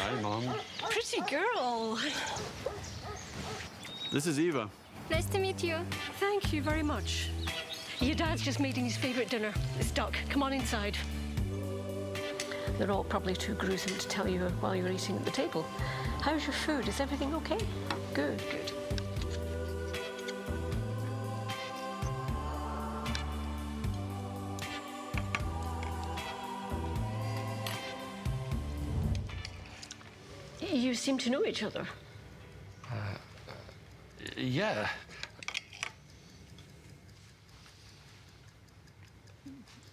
Hi, Mom. Pretty girl. This is Eva. Nice to meet you. Thank you very much. Your dad's just making his favourite dinner. It's duck. Come on inside. They're all probably too gruesome to tell you while you're eating at the table. How's your food? Is everything okay? Good, good. You seem to know each other. Yeah.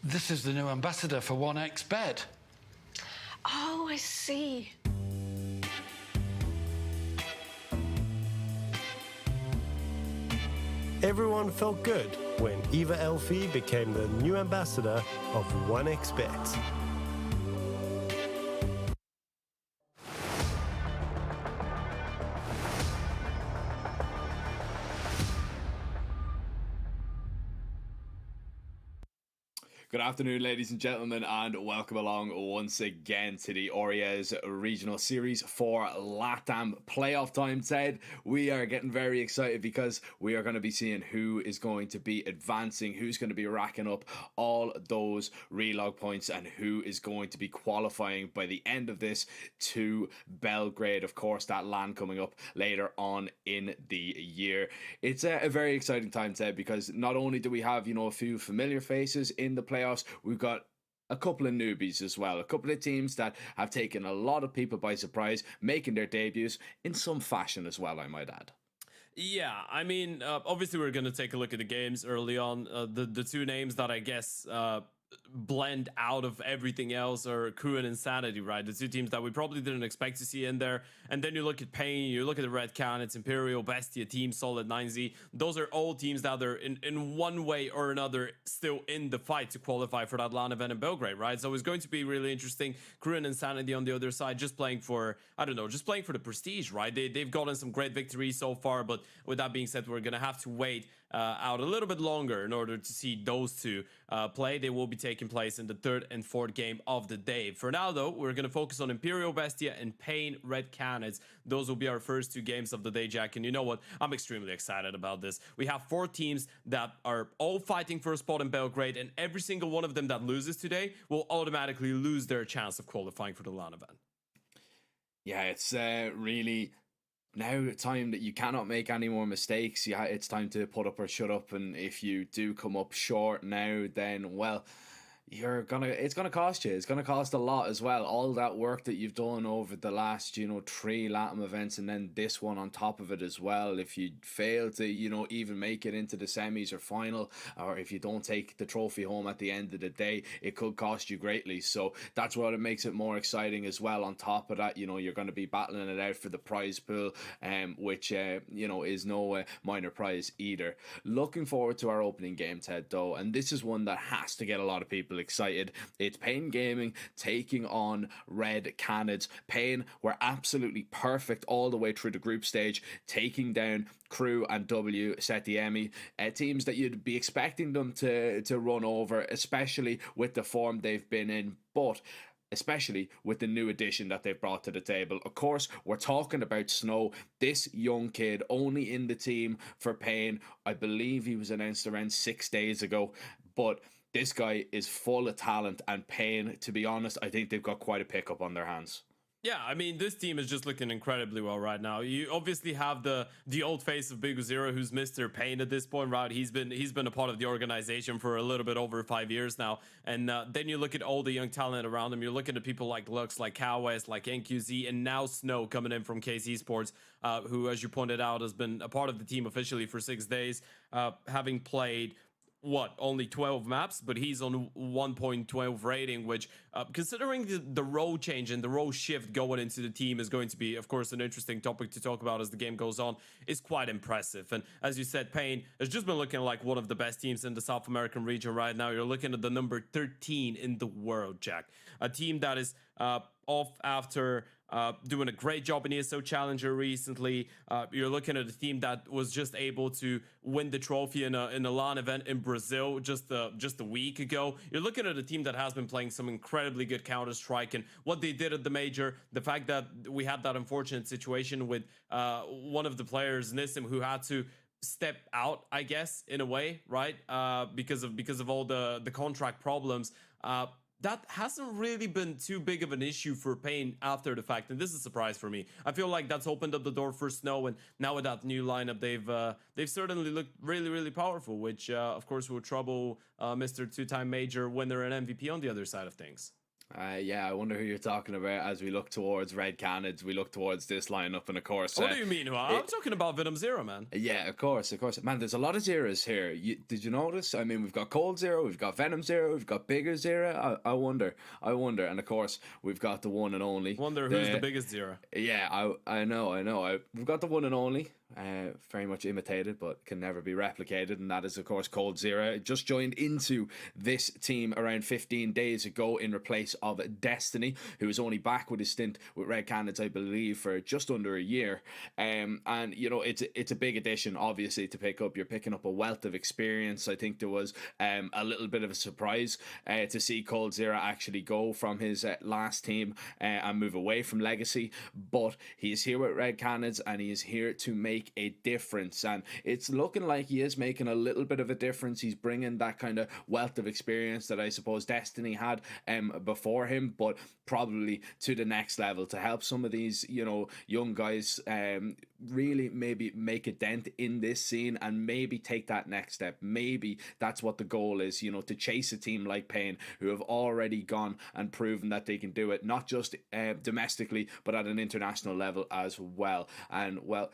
This is the new ambassador for 1xBet. Oh, I see. Everyone felt good when Eva Elfie became the new ambassador of 1xBet. Good afternoon, ladies and gentlemen, and welcome along once again to the Oriez Regional Series for LATAM playoff time. Ted, we are getting very excited because we are going to be seeing who is going to be advancing, who's going to be racking up all those relog points, and who is going to be qualifying by the end of this to Belgrade. Of course, that LAN coming up later on in the year. It's a very exciting time, Ted, because not only do we have, a few familiar faces in the playoffs, we've got a couple of newbies as well, a couple of teams that have taken a lot of people by surprise, making their debuts in some fashion as well, I might add. Yeah, I mean, obviously we're going to take a look at the games early on. The two names that I guess blend out of everything else are Crew and Insanity, right? The two teams that we probably didn't expect to see in there. And then you look at Pain, you look at the Red Canids, Imperial, Bestia, Team Solid, 9Z. Those are all teams that are in one way or another still in the fight to qualify for that LAN event in Belgrade, right? So it's going to be really interesting. Crew and Insanity on the other side, just playing for, just playing for the prestige, right? They've gotten some great victories so far, but with that being said, we're going to have to wait out a little bit longer in order to see those two play. They will be taking place in the third and fourth game of the day. For now, though, we're going to focus on Imperial Bestia and Pain Red Canids. Those will be our first two games of the day, Jack. And you know what? I'm extremely excited about this. We have four teams that are all fighting for a spot in Belgrade, and every single one of them that loses today will automatically lose their chance of qualifying for the LAN event. Yeah, it's really now a time that you cannot make any more mistakes. Yeah, it's time to put up or shut up, and if you do come up short now, then well, it's gonna cost you. It's gonna cost a lot as well. All that work that you've done over the last, 3 LATAM events, and then this one on top of it as well. If you fail to, even make it into the semis or final, or if you don't take the trophy home at the end of the day, it could cost you greatly. So that's what it makes it more exciting as well. On top of that, you're going to be battling it out for the prize pool, which is no minor prize either. Looking forward to our opening game, Ted, though, and this is one that has to get a lot of people excited. It's Pain Gaming taking on Red Canids. Pain were absolutely perfect all the way through the group stage, taking down Crew and W Setiemi, teams that you'd be expecting them to run over, especially with the form they've been in, but especially with the new addition that they've brought to the table. Of course, we're talking about Snow, this young kid, only in the team for Pain. I believe he was announced around 6 days ago, but this guy is full of talent, and Pain, to be honest, I think they've got quite a pickup on their hands. Yeah, I mean, this team is just looking incredibly well right now. You obviously have the old face of Big Zero, who's Mr. Pain at this point, right? He's been a part of the organization for a little bit over 5 years now. And then you look at all the young talent around him. You're looking at people like Lux, like Cowes, like NQZ, and now Snow coming in from KC Sports, who, as you pointed out, has been a part of the team officially for 6 days, having played only 12 maps, but he's on 1.12 rating, which considering the role change and the role shift going into the team is going to be, of course, an interesting topic to talk about as the game goes on, is quite impressive. And as you said, Pain has just been looking like one of the best teams in the South American region right now. You're looking at the number 13 in the world, Jack. A team that is off after doing a great job in ESO Challenger recently. You're looking at a team that was just able to win the trophy in a LAN event in Brazil just a week ago. You're looking at a team that has been playing some incredibly good Counter-Strike, and what they did at the major, the fact that we had that unfortunate situation with one of the players, Nissim, who had to step out, I guess, in a way, right? Because of all the contract problems. That hasn't really been too big of an issue for Pain after the fact, and this is a surprise for me. I feel like that's opened up the door for Snow, and now with that new lineup, they've certainly looked really, really powerful, which of course will trouble Mr. Two-time Major winner and MVP on the other side of things. Yeah, I wonder who you're talking about as we look towards Red Canids, we look towards this lineup, and of course... What do you mean? I'm talking about Venom Zero, man. Yeah, of course. Man, there's a lot of zeros here. Did you notice? I mean, we've got Cold Zero, we've got Venom Zero, we've got Bigger Zero. I wonder. And of course, we've got the one and only. Wonder who's the biggest zero. Yeah, I know. We've got the one and only. Very much imitated, but can never be replicated, and that is of course Cold Zero. Just joined into this team around 15 days ago in replace of Destiny, who was only back with his stint with Red Canids, I believe, for just under a year. And you know, it's a big addition, obviously, to pick up. You're picking up a wealth of experience. I think there was a little bit of a surprise to see Cold Zero actually go from his last team and move away from Legacy, but he's here with Red Canids, and he is here to make a difference, and it's looking like he is making a little bit of a difference. He's bringing that kind of wealth of experience that I suppose Destiny had before him, but probably to the next level to help some of these, you know, young guys really maybe make a dent in this scene and maybe take that next step. Maybe that's what the goal is, you know, to chase a team like Pain, who have already gone and proven that they can do it, not just domestically, but at an international level as well. And well,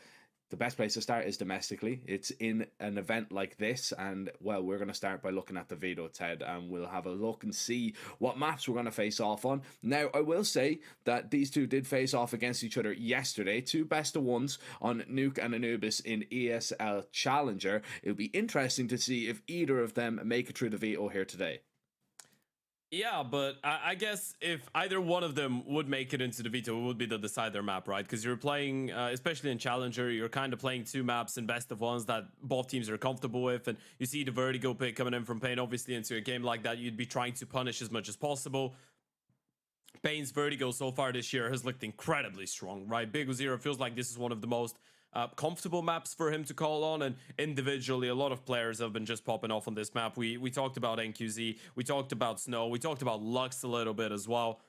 the best place to start is domestically. It's in an event like this, and well, we're going to start by looking at the veto, Ted, and we'll have a look and see what maps we're going to face off on. Now, I will say that these two did face off against each other yesterday, two best of ones on Nuke and Anubis in ESL Challenger. It'll be interesting to see if either of them make it through the veto here today. Yeah, but I guess if either one of them would make it into the veto, it would be the decider map, right? Because you're playing, especially in Challenger, you're kind of playing two maps in best of ones that both teams are comfortable with, and you see the Vertigo pick coming in from Pain. Obviously, into a game like that, you'd be trying to punish as much as possible. Pain's Vertigo so far this year has looked incredibly strong, right? Big Zero feels like this is one of the most comfortable maps for him to call on, and individually a lot of players have been just popping off on this map. We talked about NQZ, we talked about Snow, we talked about Lux a little bit as well.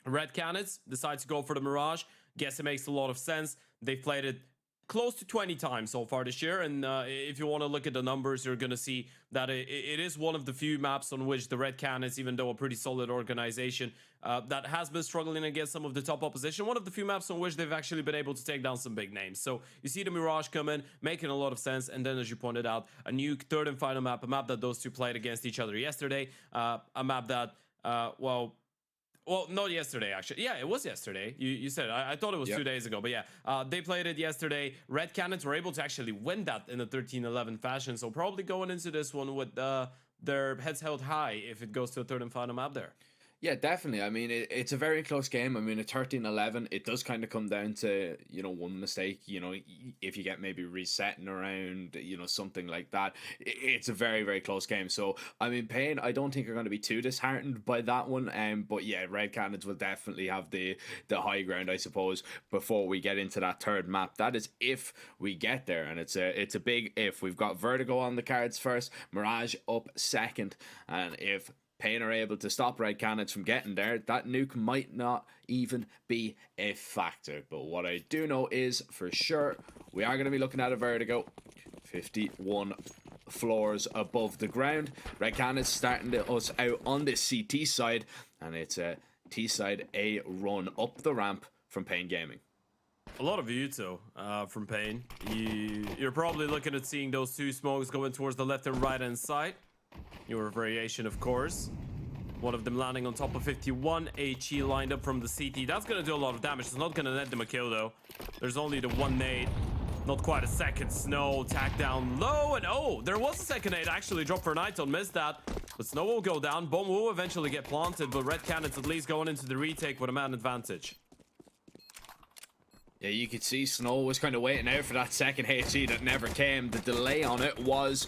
Red Canids decide to go for the Mirage. Guess it makes a lot of sense. They've played it close to 20 times so far this year, and if you want to look at the numbers, you're going to see that it is one of the few maps on which the Red Canids, even though a pretty solid organization that has been struggling against some of the top opposition, one of the few maps on which they've actually been able to take down some big names. So you see the Mirage come in, making a lot of sense, and then as you pointed out, a new third and final map, a map that those two played against each other yesterday, a map that, well, not yesterday, actually. Yeah, it was yesterday. You said it. I thought it was 2 days ago. But yeah, they played it yesterday. Red Canids were able to actually win that in a 13-11 fashion. So probably going into this one with their heads held high if it goes to a third and final map there. Yeah, definitely. I mean, it's a very close game. I mean, a 13-11, it does kind of come down to, you know, one mistake, you know, if you get maybe resetting around, you know, something like that. It's a very, very close game. So, I mean, Pain, I don't think are going to be too disheartened by that one. But yeah, Red Canids will definitely have the high ground, I suppose, before we get into that third map. That is if we get there, and it's a big if. We've got Vertigo on the cards first, Mirage up second, and if Pain are able to stop Red Canids from getting there, that nuke might not even be a factor. But what I do know is, for sure, we are going to be looking at a Vertigo 51 floors above the ground. Red Canids starting us out on the CT side, and it's a T side A run up the ramp from Pain Gaming. A lot of veto from Pain. You're probably looking at seeing those two smokes going towards the left and right hand side. Your variation, of course. One of them landing on top of 51. HE lined up from the CT. That's going to do a lot of damage. It's not going to net them a kill, though. There's only the one nade. Not quite a second. Snow tack down low. And oh, there was a second nade. Actually dropped for Nighton. Missed that. But Snow will go down. Bomb will eventually get planted. But Red Canids at least going into the retake with a man advantage. Yeah, you could see Snow was kind of waiting out for that second HE that never came. The delay on it was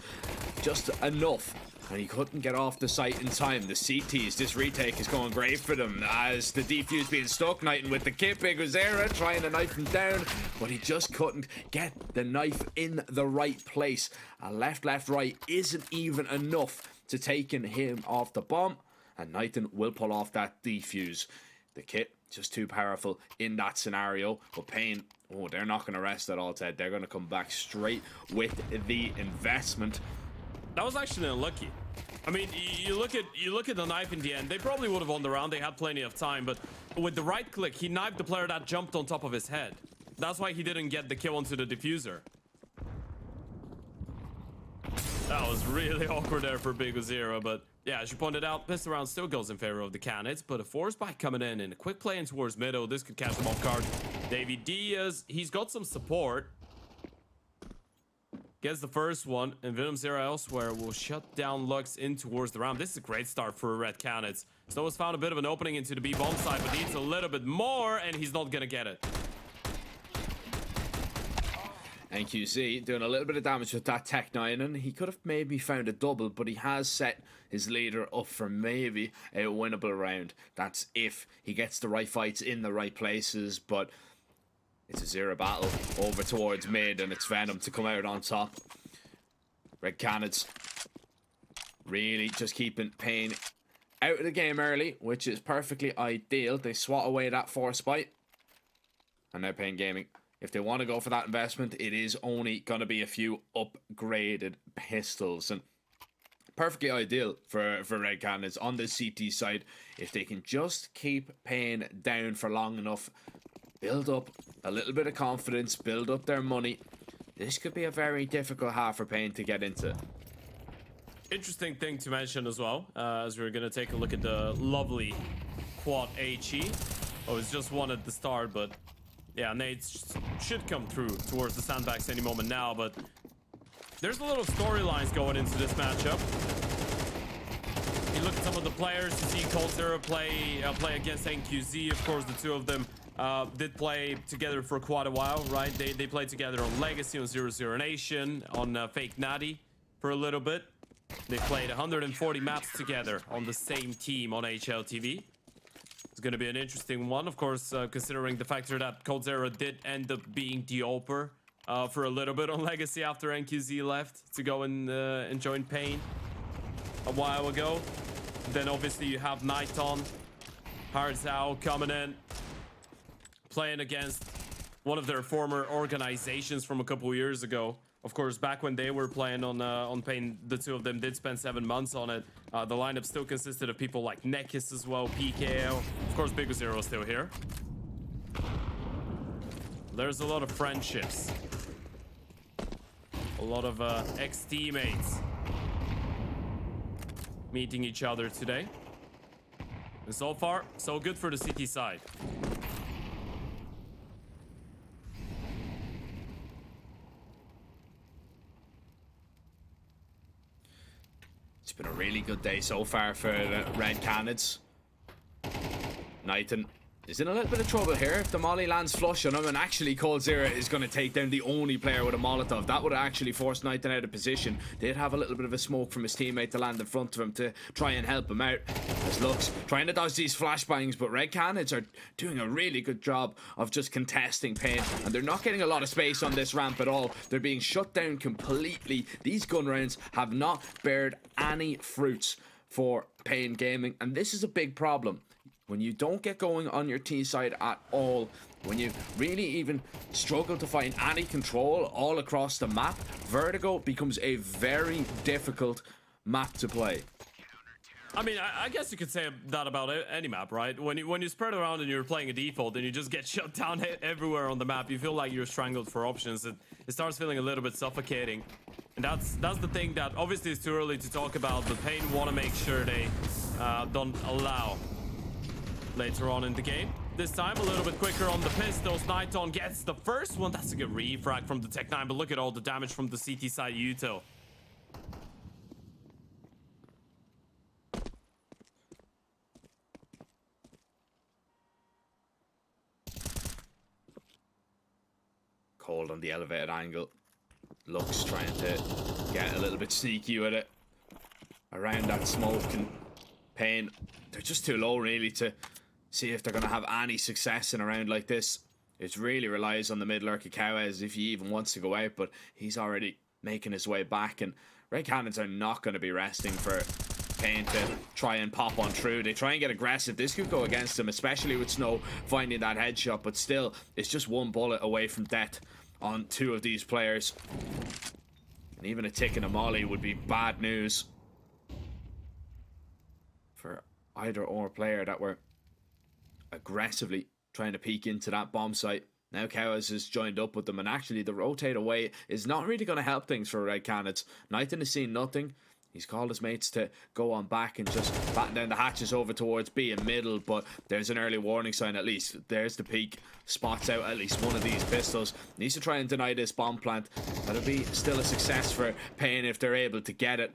just enough, and he couldn't get off the site in time. The CTs, this retake is going great for them as the defuse being stuck. Knighton with the kit, Big Ozera trying to knife him down, but he just couldn't get the knife in the right place. A left, right isn't even enough to taking him off the bomb, and Knighton will pull off that defuse. The kit just too powerful in that scenario, but Payne, oh, they're not going to rest at all, Ted. They're going to come back straight with the investment. That was actually unlucky. I mean, you look at the knife in the end. They probably would have won the round. They had plenty of time, but with the right click, he knifed the player that jumped on top of his head. That's why he didn't get the kill onto the diffuser. That was really awkward there for Big Ozera, but yeah, as you pointed out, pistol round still goes in favor of the Canids, but a force bite coming in and a quick play in towards middle. This could catch him off guard. Davy Diaz, he's got some support. Gets the first one, and Venom Zero elsewhere will shut down Lux in towards the round. This is a great start for Red Canids. Snow has found a bit of an opening into the B bomb side, but needs a little bit more, and he's not gonna get it. NQZ doing a little bit of damage with that Tech 9, and he could have maybe found a double, but he has set his leader up for maybe a winnable round. That's if he gets the right fights in the right places, but it's a zero battle over towards mid, and it's Venom to come out on top. Red Canids really just keeping Payne out of the game early, which is perfectly ideal. They swat away that force bite, and now Payne Gaming, if they want to go for that investment, it is only going to be a few upgraded pistols. And perfectly ideal for Red Canids on the CT side. If they can just keep Payne down for long enough, build up a little bit of confidence, build up their money, this could be a very difficult half for Payne to get into. Interesting thing to mention as well, as we're going to take a look at the lovely quad HE. Oh, it's just one at the start, but yeah, nades should come through towards the sandbags any moment now, but there's a lot of storylines going into this matchup. You look at some of the players, you see coldzera play against NQZ. Of course, the two of them did play together for quite a while, right? They played together on Legacy, on 00 Nation, on Fake Natty for a little bit. They played 140 maps together on the same team on HLTV. It's going to be an interesting one, of course, considering the factor that coldzera did end up being the oper for a little bit on Legacy after NQZ left to go and join Payne a while ago. Then obviously you have Nighton, Harzao coming in, playing against one of their former organizations from a couple years ago. Of course, back when they were playing on Payne, the two of them did spend 7 months on it. The lineup still consisted of people like Nekis as well, PKO. Of course, Big Ozera is still here. There's a lot of friendships. A lot of ex-teammates meeting each other today. And so far, so good for the CT side. It's been a really good day so far for the Red Canids. Nighton is in a little bit of trouble here. If the molly lands flush on him, and actually coldzera is going to take down the only player with a Molotov, that would have actually forced Nighton out of position. They'd have a little bit of a smoke from his teammate to land in front of him to try and help him out. As Lux trying to dodge these flashbangs, but Red Canids are doing a really good job of just contesting Payne, and they're not getting a lot of space on this ramp at all. They're being shut down completely. These gun rounds have not bared any fruits for Payne Gaming, and this is a big problem. When you don't get going on your T side at all, when you really even struggle to find any control all across the map, Vertigo becomes a very difficult map to play. I mean, I guess you could say that about any map, right? When you spread around and you're playing a default and you just get shut down everywhere on the map, you feel like you're strangled for options. It starts feeling a little bit suffocating. And that's the thing that obviously is too early to talk about, but Payne want to make sure they don't allow later on in the game. This time a little bit quicker on the pistols. Nighton gets the first one. That's a good refrag from the Tech 9, but look at all the damage from the CT side Yuto. Cold on the elevated angle. Lux trying to get a little bit sneaky with it. Around that smoke and Pain. They're just too low really to see if they're going to have any success in a round like this. It really relies on the mid lurker Kawes if he even wants to go out, but he's already making his way back, and Red Cannons are not going to be resting for Pain to try and pop on through. They try and get aggressive. This could go against them, especially with Snow finding that headshot, but still, it's just one bullet away from death on two of these players. And even a tick and a molly would be bad news for either or player that were aggressively trying to peek into that bomb site. Now Kawes has joined up with them, and actually the rotate away is not really going to help things for Red Cannons. Knighton has seen nothing. He's called his mates to go on back and just batten down the hatches over towards B and middle, but there's an early warning sign at least. There's the peak. Spots out at least one of these pistols. Needs to try and deny this bomb plant. That'll be still a success for Pain if they're able to get it.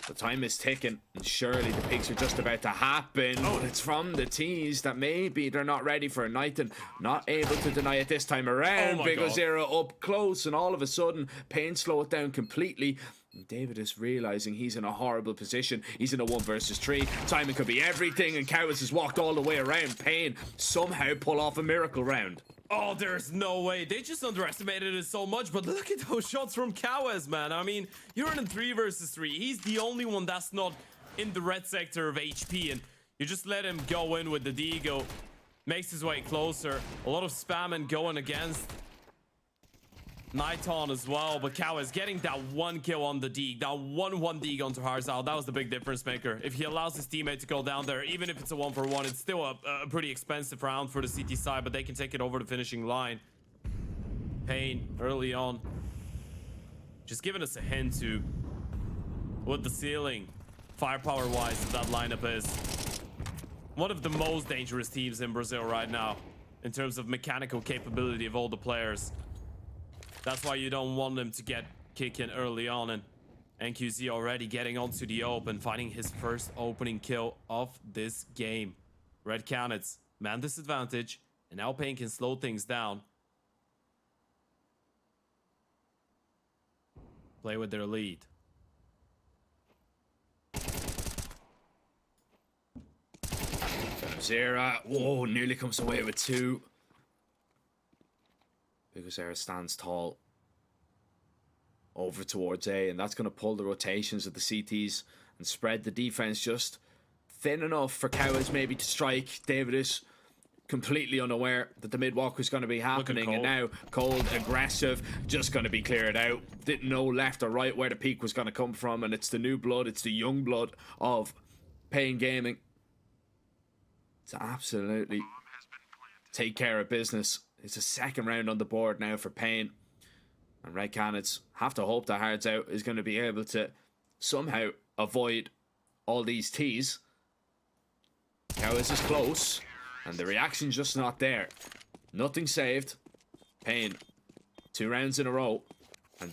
The time is ticking, and surely the peaks are just about to happen. But it's from the tees that maybe they're not ready for a Knighton. Not able to deny it this time around. Big O0 up close, and all of a sudden, Pain slow it down completely. And David is realizing he's in a horrible position. He's in a 1 versus 3. Timing could be everything, and Kawes has walked all the way around. Pain somehow pull off a miracle round. Oh, there's no way. They just underestimated it so much, but look at those shots from Kawes, man. I mean, you're in a 3 versus 3. He's the only one that's not in the red sector of HP, and you just let him go in with the Deagle. Makes his way closer. A lot of spamming going against Nighton as well, but Kawes getting that 1 kill on the Deag, that 1-1 Deag onto Harzal. That was the big difference maker. If he allows his teammate to go down there, even if it's a 1-for-1, it's still a pretty expensive round for the CT side, but they can take it over the finishing line. Pain early on, just giving us a hint to what the ceiling firepower wise of that lineup is. One of the most dangerous teams in Brazil right now in terms of mechanical capability of all the players. That's why you don't want them to get kicking early on, and NQZ already getting onto the open, finding his first opening kill of this game. Red Cannons, man disadvantage, and now Pain can slow things down. Play with their lead. Zera, whoa, nearly comes away with 2. Because Zera stands tall over towards A, and that's going to pull the rotations of the CTs and spread the defense just thin enough for Kawes maybe to strike. David is completely unaware that the mid walk was going to be happening, and now Cold aggressive, just going to be cleared out. Didn't know left or right where the peak was going to come from, and it's the new blood, it's the young blood of Pain Gaming to absolutely take care of business. It's a second round on the board now for Pain. And Red Cannons have to hope that Hards Out is going to be able to somehow avoid all these T's. Kawes is close, and the reaction's just not there. Nothing saved. Pain, 2 rounds in a row, and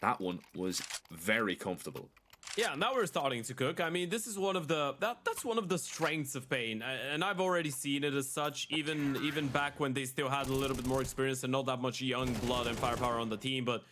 that one was very comfortable. Yeah, now we're starting to cook. I mean, this is one of the that's one of the strengths of Pain, and I've already seen it as such. Even back when they still had a little bit more experience and not that much young blood and firepower on the team, but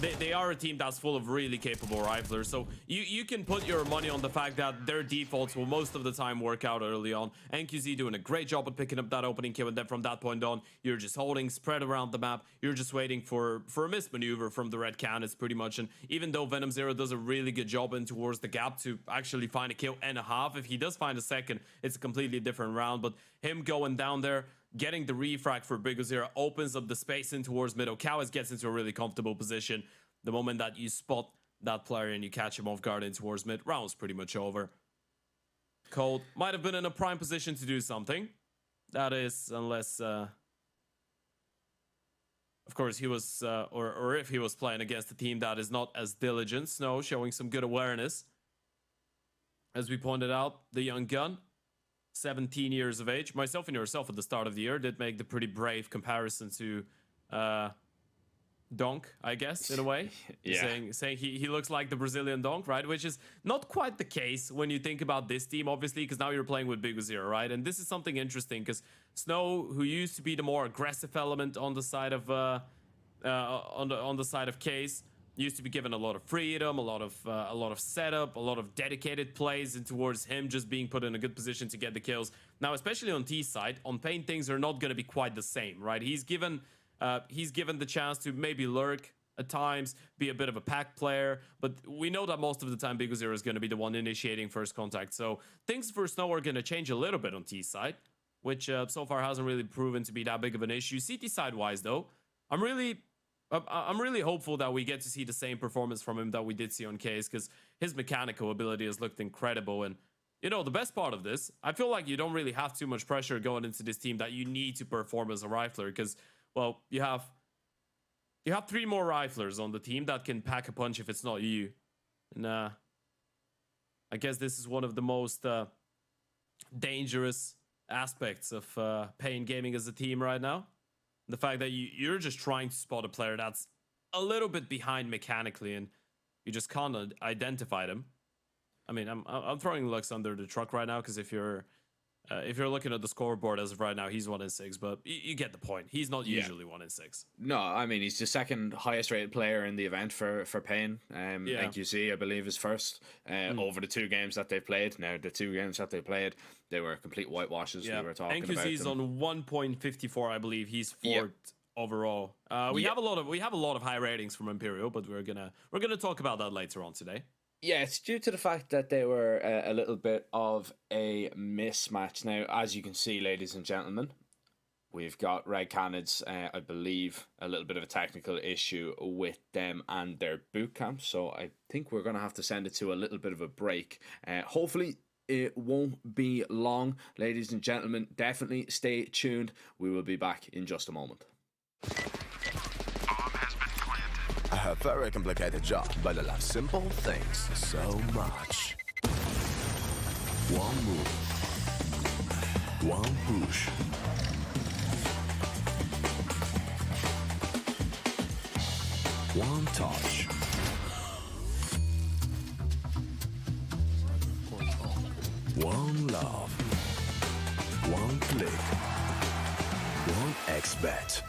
they are a team that's full of really capable riflers. So you can put your money on the fact that their defaults will most of the time work out early on. NQZ doing a great job at picking up that opening kill, and then from that point on, you're just holding spread around the map. You're just waiting for a mismaneuver from the Red Cannons pretty much. And even though Venom Zero does a really good job in towards the gap to actually find a kill and a half, if he does find a second, it's a completely different round. But him going down there, getting the refrag for Big Zero opens up the space in towards middle. Kawes gets into a really comfortable position. The moment that you spot that player and you catch him off guard in towards mid, round's pretty much over. Cold might have been in a prime position to do something. That is, unless, of course, he was, or if he was playing against a team that is not as diligent. Snow showing some good awareness. As we pointed out, the young gun, 17 years of age. Myself and yourself at the start of the year did make the pretty brave comparison to donk, I guess, in a way. Yeah. Saying he looks like the Brazilian donk, right? Which is not quite the case when you think about this team, obviously, because now you're playing with Big Zero, right? And this is something interesting because Snow, who used to be the more aggressive element on the side of on the side of Case, used to be given a lot of freedom, a lot of setup, a lot of dedicated plays, and towards him just being put in a good position to get the kills. Now, especially on T side, on Pain, things are not going to be quite the same, right? He's given the chance to maybe lurk at times, be a bit of a pack player, but we know that most of the time Big Zero is going to be the one initiating first contact. So things for Snow are going to change a little bit on T side, which so far hasn't really proven to be that big of an issue. CT side wise, though, I'm really hopeful that we get to see the same performance from him that we did see on Case, because his mechanical ability has looked incredible. And you know, the best part of this, I feel like you don't really have too much pressure going into this team that you need to perform as a rifler, because, well, you have 3 more riflers on the team that can pack a punch if it's not you. And I guess this is one of the most dangerous aspects of Pain Gaming as a team right now. The fact that you're just trying to spot a player that's a little bit behind mechanically, and you just can't identify them. I mean, I'm throwing Lux under the truck right now, because if you're looking at the scoreboard as of right now, he's 1-6, but you get the point. He's not usually 1-6. No, I mean, he's the second highest rated player in the event for Pain. AQC, I believe, is first over the 2 games that they've played. Now, the 2 games that they played, they were complete whitewashes. We were talking about NQC's them. on 1.54, I believe. He's 4th overall. We have a lot of high ratings from Imperial, but we're gonna talk about that later on today. Yeah, it's due to the fact that they were a little bit of a mismatch. Now, as you can see, ladies and gentlemen, we've got Red Canids, I believe, a little bit of a technical issue with them and their boot camp. So I think we're going to have to send it to a little bit of a break. Hopefully, it won't be long. Ladies and gentlemen, definitely stay tuned. We will be back in just a moment. I have a very complicated job, but I love simple things so much. One move, one push. One touch. One love. One click. One XBet.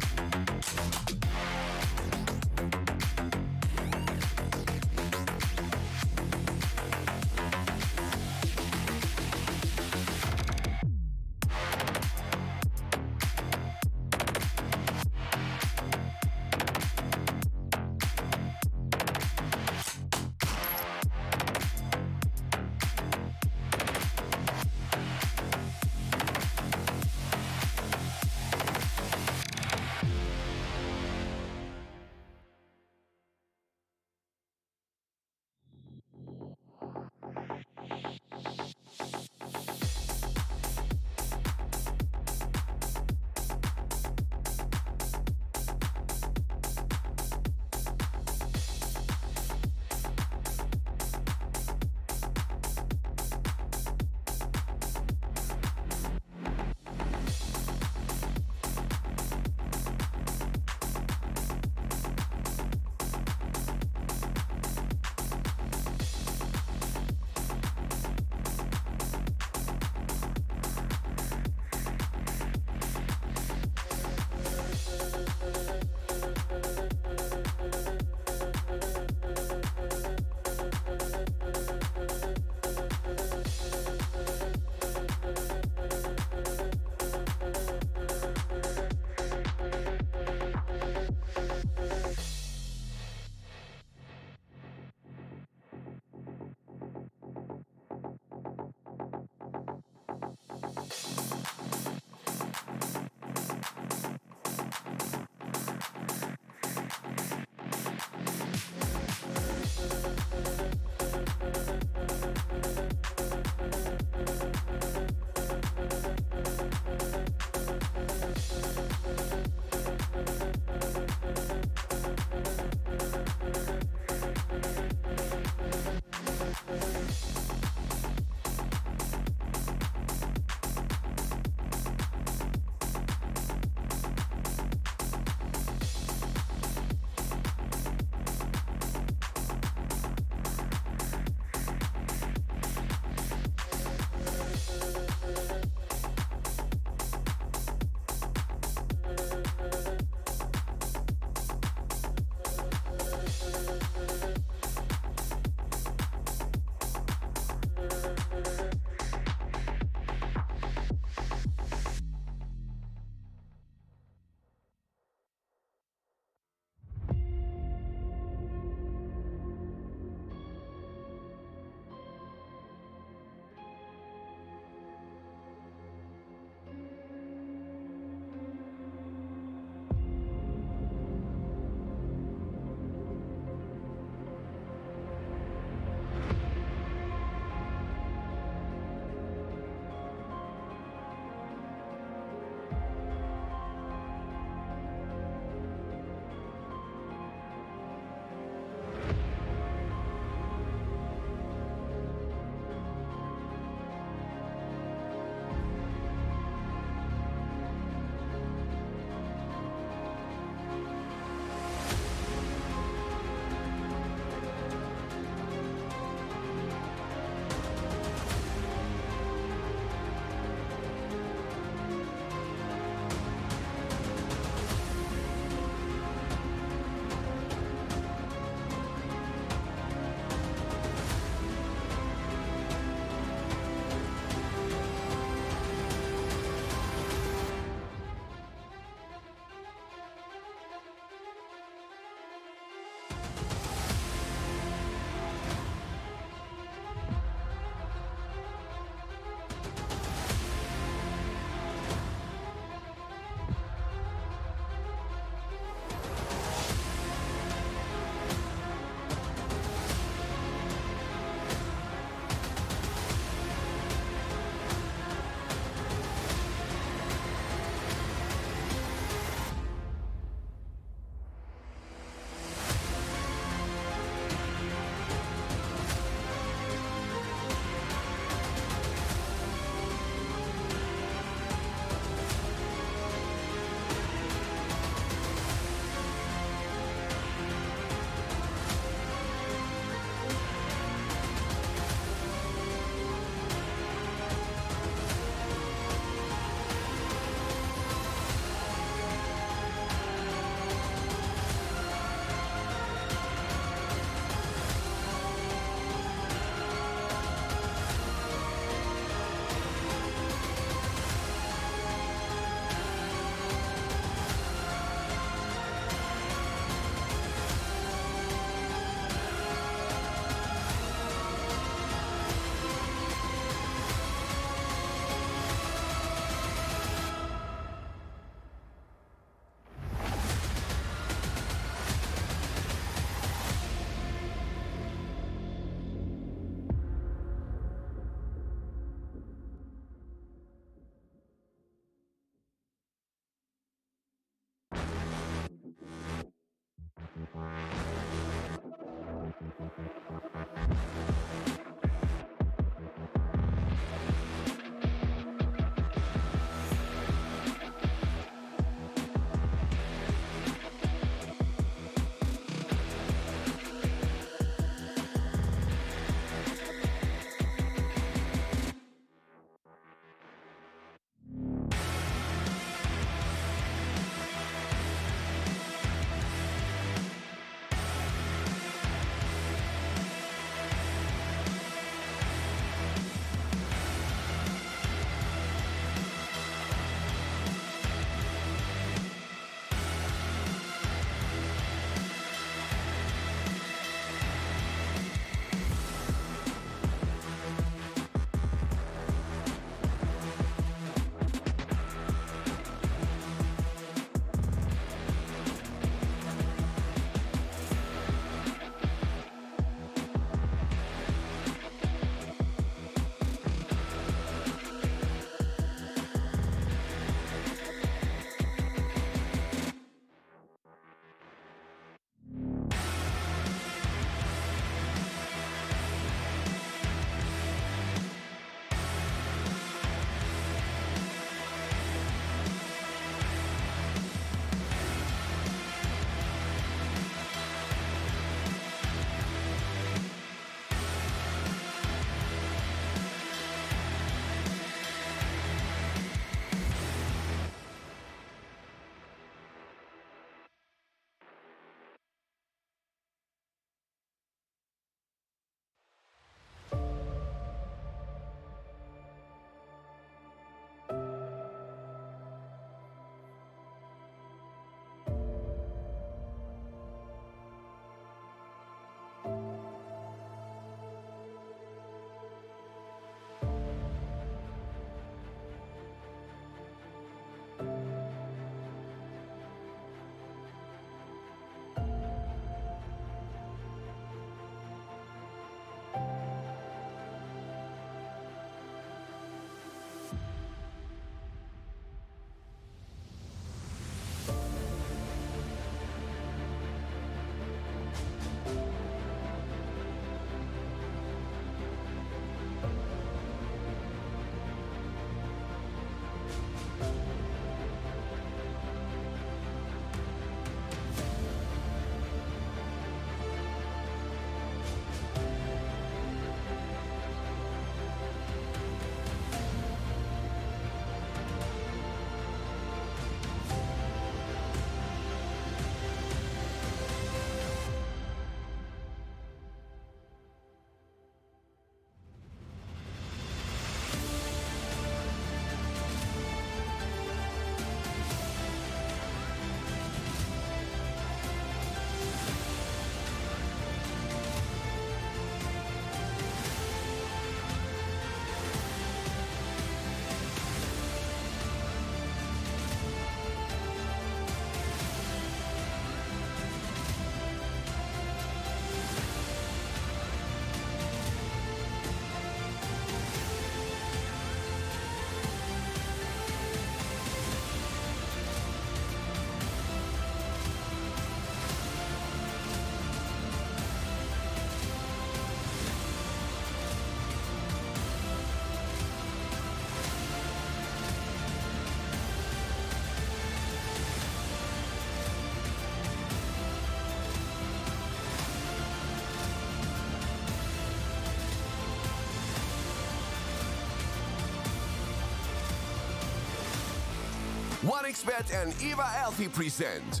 OneXBet and Eva Alfie present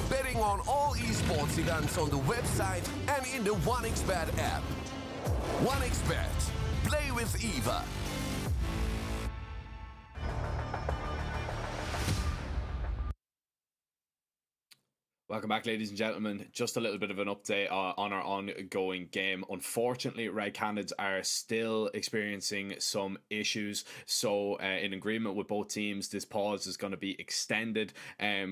betting on all esports events on the website and in the OneXBet app. OneXBet. Play with Eva. Welcome back, ladies and gentlemen. Just a little bit of an update on our ongoing game. Unfortunately, Red Canids are still experiencing some issues. So, in agreement with both teams, this pause is going to be extended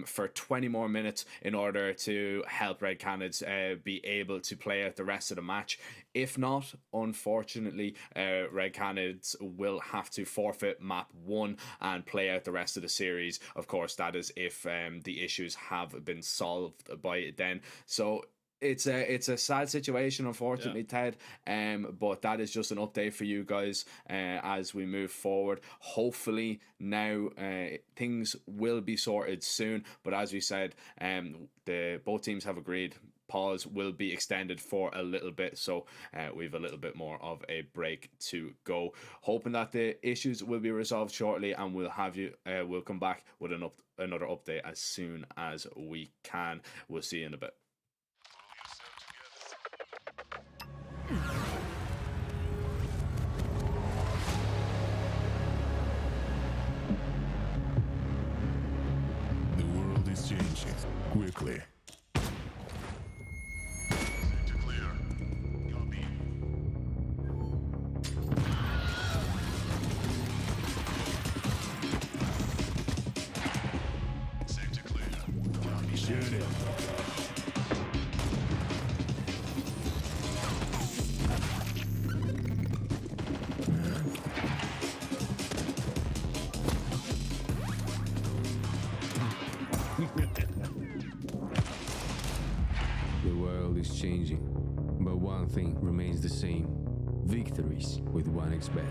for 20 more minutes in order to help Red Canids be able to play out the rest of the match. If not, unfortunately, Red Canids will have to forfeit map 1 and play out the rest of the series. Of course, that is if the issues have been solved by then. So it's a sad situation, unfortunately, Ted. But that is just an update for you guys as we move forward. Hopefully now things will be sorted soon. But as we said, both teams have agreed. Pause will be extended for a little bit, so we have a little bit more of a break to go. Hoping that the issues will be resolved shortly, and we'll come back with another update as soon as we can. We'll see you in a bit. The world is changing quickly. The world is changing, but one thing remains the same: victories with OneXBet.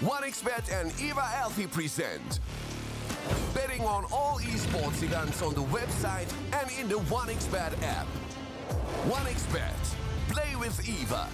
OneXBet and Eva Alfie present betting on all esports events on the website and in the OneXBet app. OneXBet. Play with Eva.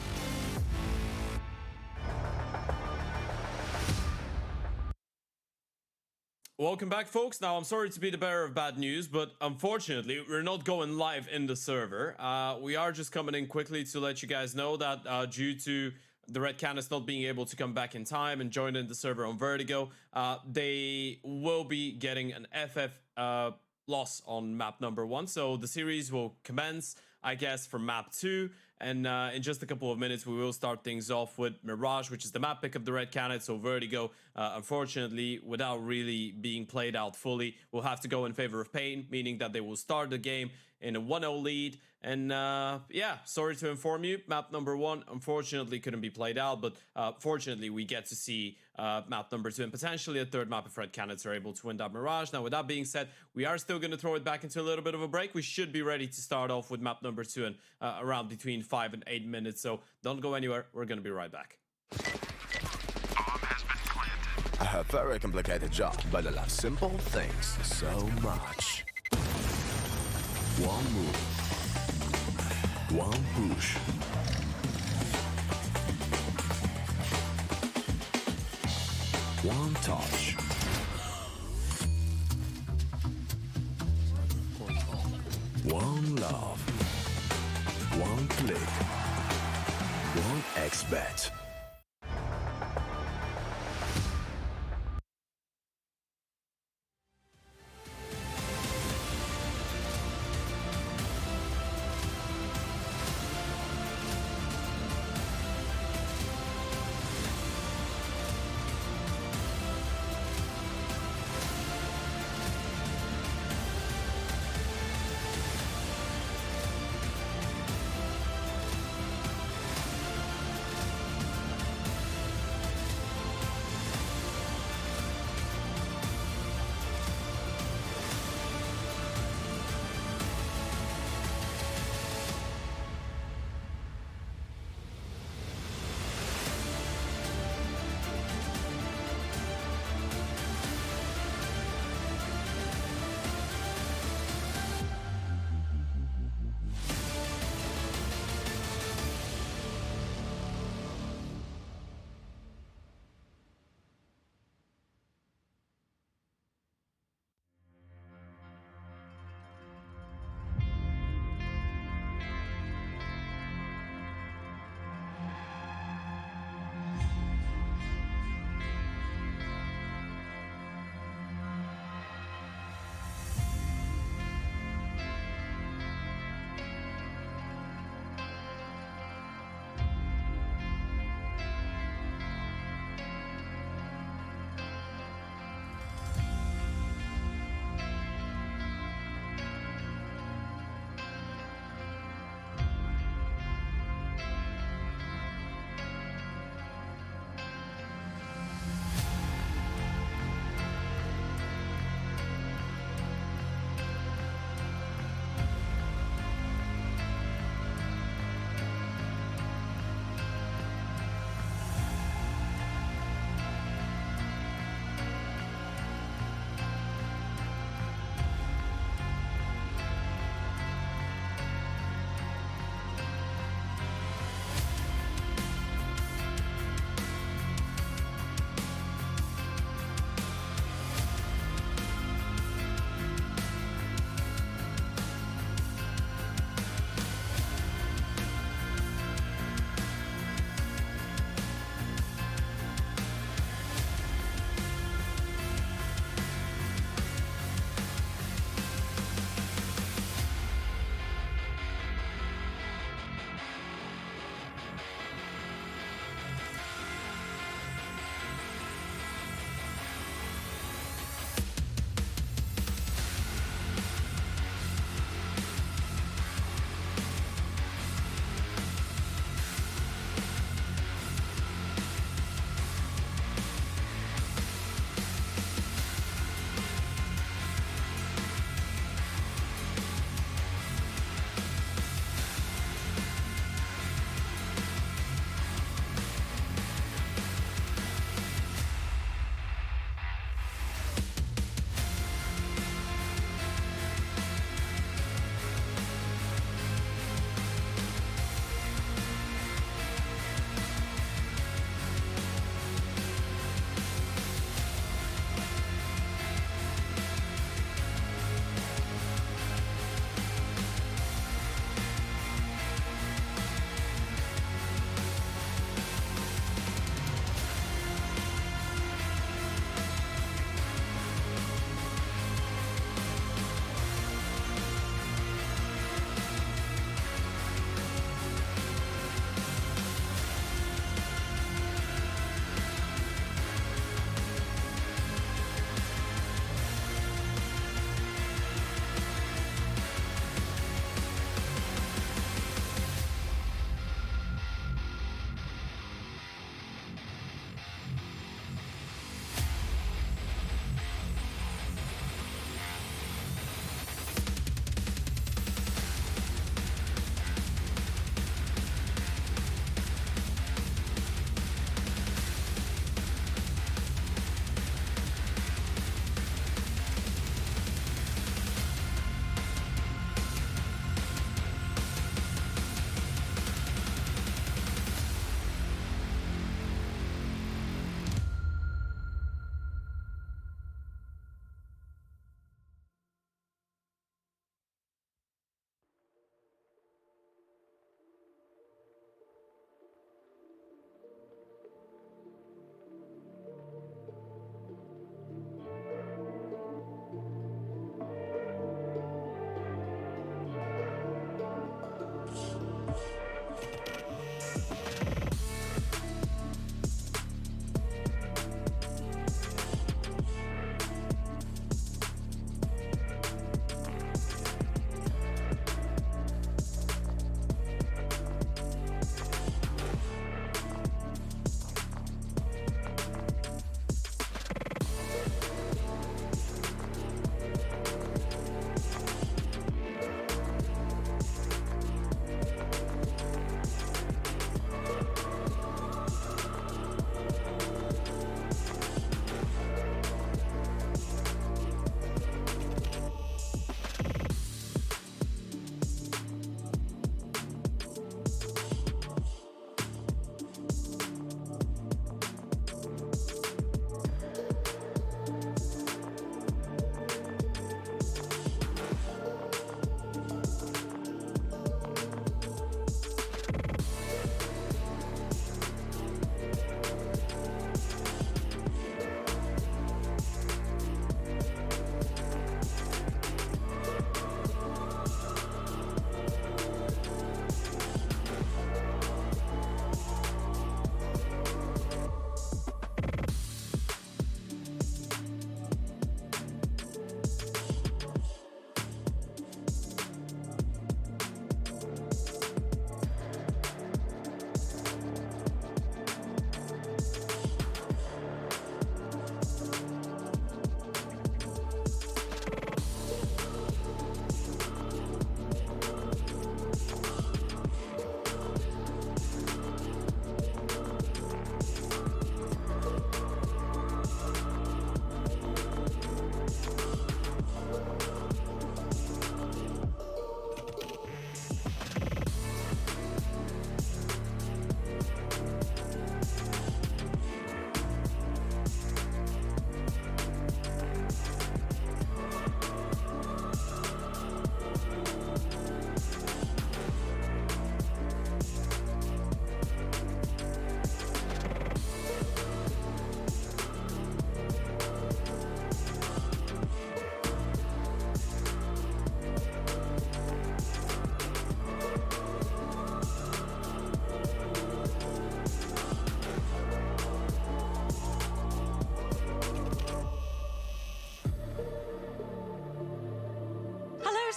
Welcome back, folks. Now, I'm sorry to be the bearer of bad news, but unfortunately, we're not going live in the server. We are just coming in quickly to let you guys know that due to the Red Canids not being able to come back in time and join in the server on Vertigo, they will be getting an FF loss on map number 1. So the series will commence, I guess, from map 2. And in just a couple of minutes, we will start things off with Mirage, which is the map pick of the Red Canids. So Vertigo, unfortunately, without really being played out fully, will have to go in favor of Pain, meaning that they will start the game in a 1-0 lead. And yeah, sorry to inform you, map number 1 unfortunately couldn't be played out, but fortunately we get to see map number 2 and potentially a third map if Red Canids are able to win that Mirage. Now, with that being said, we are still going to throw it back into a little bit of a break. We should be ready to start off with map number 2 and around between 5 and 8 minutes, so don't go anywhere. We're going to be right back. A very complicated job, but I love simple things so much. One move. One push. One touch. One love. One click. One XBet.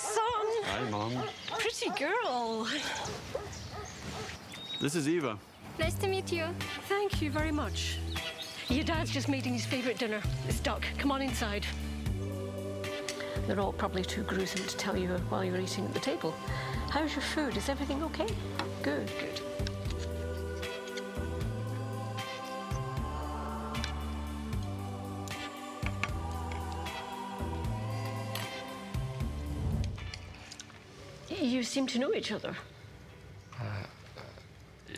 son. Hi, Mom. Pretty girl. This is Eva. Nice to meet you. Thank you very much. Your dad's just making his favourite dinner. It's duck. Come on inside. They're all probably too gruesome to tell you while you're eating at the table. How's your food? Is everything okay? Good, good. You seem to know each other.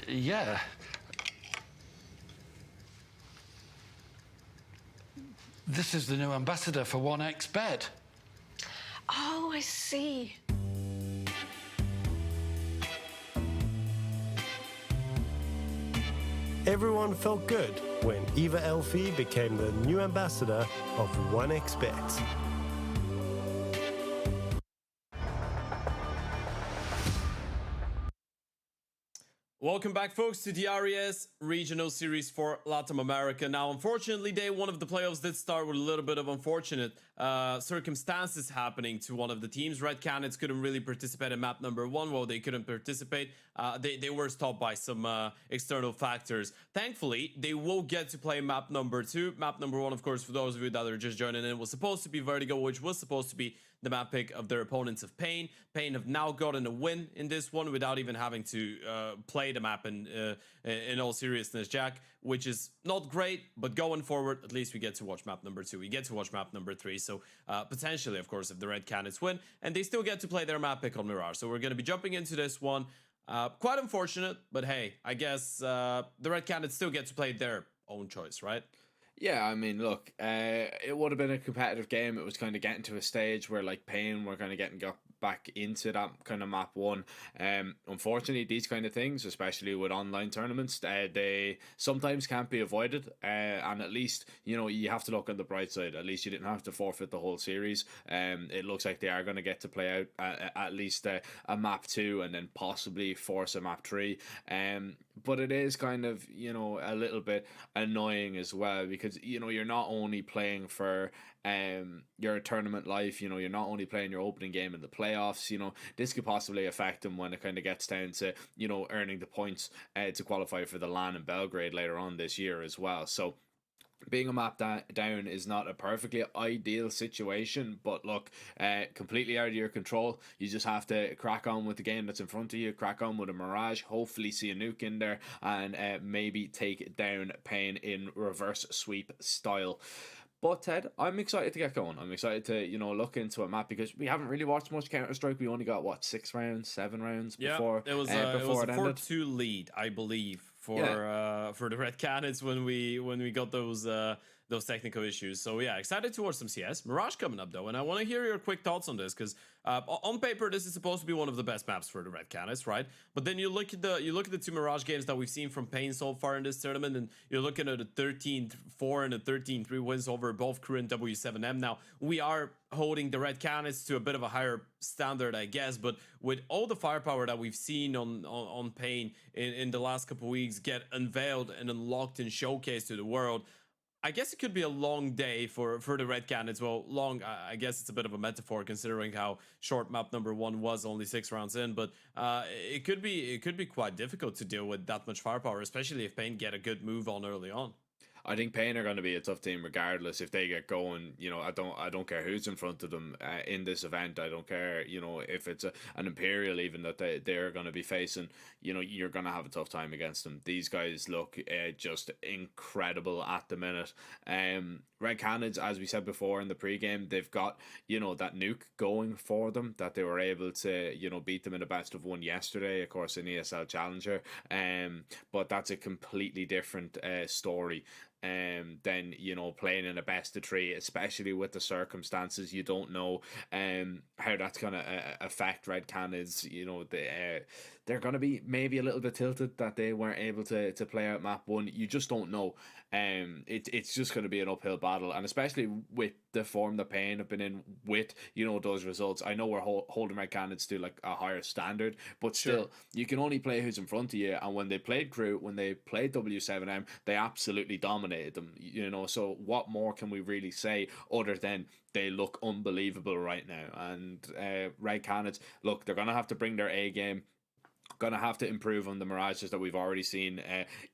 Yeah. This is the new ambassador for 1xBet. Oh, I see. Everyone felt good when Eva Elfie became the new ambassador of 1xBet. Welcome back, folks, to the RES Regional Series for LATAM America. Now, unfortunately, day one of the playoffs did start with a little bit of unfortunate circumstances happening to one of the teams. Red Canids couldn't really participate in map number one. Well, they couldn't participate. They were stopped by some external factors. Thankfully, they will get to play map number two. Map number one, of course, for those of you that are just joining in, was supposed to be Vertigo, which was supposed to be the map pick of their opponents of Pain. Pain have now gotten a win in this one without even having to play the map in all seriousness, Jack, which is not great, but going forward, at least we get to watch map number two. We get to watch map number three, so potentially, of course, if the Red Canids win, and they still get to play their map pick on Mirage. So we're going to be jumping into this one. Quite unfortunate, but hey, I guess the Red Canids still get to play their own choice, right? Yeah, I mean, look, it would have been a competitive game. It was kind of getting to a stage where, like, Pain were kind of getting got back into that kind of map one. Unfortunately, these kind of things, especially with online tournaments, they sometimes can't be avoided. And at least, you know, you have to look on the bright side. At least you didn't have to forfeit the whole series. It looks like they are going to get to play out at least a map two and then possibly force a map three. But it is kind of, you know, a little bit annoying as well, because, you know, you're not only playing for your tournament life, you know, you're not only playing your opening game in the playoffs, you know, this could possibly affect them when it kind of gets down to, you know, earning the points to qualify for the LAN in Belgrade later on this year as well. So being a map down is not a perfectly ideal situation, but look, completely out of your control. You just have to crack on with the game that's in front of you, crack on with a Mirage, hopefully see a nuke in there, and maybe take down Pain in reverse sweep style. But Ted, I'm excited to get going. I'm excited to, you know, look into a map, because we haven't really watched much Counter-Strike. We only got, what, 6 rounds, 7 rounds before it was before it was a ended. 4-2 lead, I believe, for the Red Canids when we got those technical issues. So yeah, excited to watch some CS. Mirage coming up though, and I want to hear your quick thoughts on this, because on paper this is supposed to be one of the best maps for the Red Canids, right? But then you look at the two Mirage games that we've seen from Pain so far in this tournament, and you're looking at a 13-4 and a 13-3 wins over both Crew and W7M. Now we are holding the Red Canids to a bit of a higher standard, I guess, but with all the firepower that we've seen on Pain in the last couple weeks get unveiled and unlocked and showcased to the world, I guess it could be a long day for the Red Canids. Well, long, I guess it's a bit of a metaphor considering how short map number one was, only 6 rounds in, but it could be quite difficult to deal with that much firepower, especially if Pain get a good move on early on. I think Pain are going to be a tough team regardless if they get going. You know, I don't care who's in front of them in this event. I don't care, you know, if it's an Imperial even that they're going to be facing. You know, you're going to have a tough time against them. These guys look just incredible at the minute. Red Canids, as we said before in the pregame, they've got, you know, that nuke going for them, that they were able to, you know, beat them in a best of one yesterday, of course, in ESL Challenger. But that's a completely different story. Then, you know, playing in a best of 3, especially with the circumstances. You don't know how that's going to affect Red Canids. You know, they're going to be maybe a little bit tilted that they weren't able to play out map 1. You just don't know. It's just going to be an uphill battle, and especially with the form the pain have been in with, you know, those results. I know we're holding Red Canids to like a higher standard, but still, you can only play who's in front of you. And when they played Crew, when they played W7M, they absolutely dominated them, you know. So what more can we really say other than they look unbelievable right now? And Red Canids, look, they're gonna have to bring their A game, gonna have to improve on the mirages that we've already seen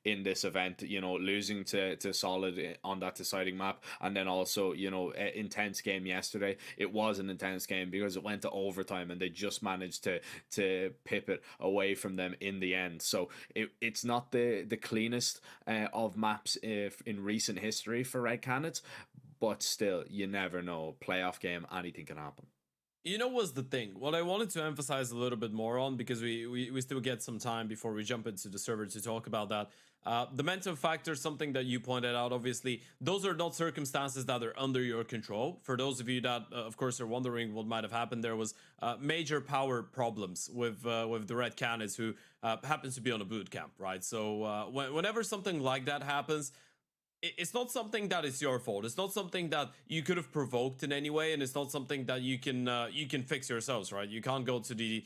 in this event, you know, losing to Solid on that deciding map, and then also, you know, intense game yesterday. It was an intense game because it went to overtime and they just managed to pip it away from them in the end. So it's not the cleanest of maps in recent history for Red Canids, but still, you never know. Playoff game, anything can happen. You know what's the thing? What I wanted to emphasize a little bit more on, because we still get some time before we jump into the server to talk about that. The mental factor, something that you pointed out, obviously, those are not circumstances that are under your control. For those of you that, of course, are wondering what might have happened, there was major power problems with the Red Canids, who happens to be on a boot camp, right? So whenever something like that happens, it's not something that is your fault. It's not something that you could have provoked in any way, and it's not something that you can fix yourselves, right? You can't go to the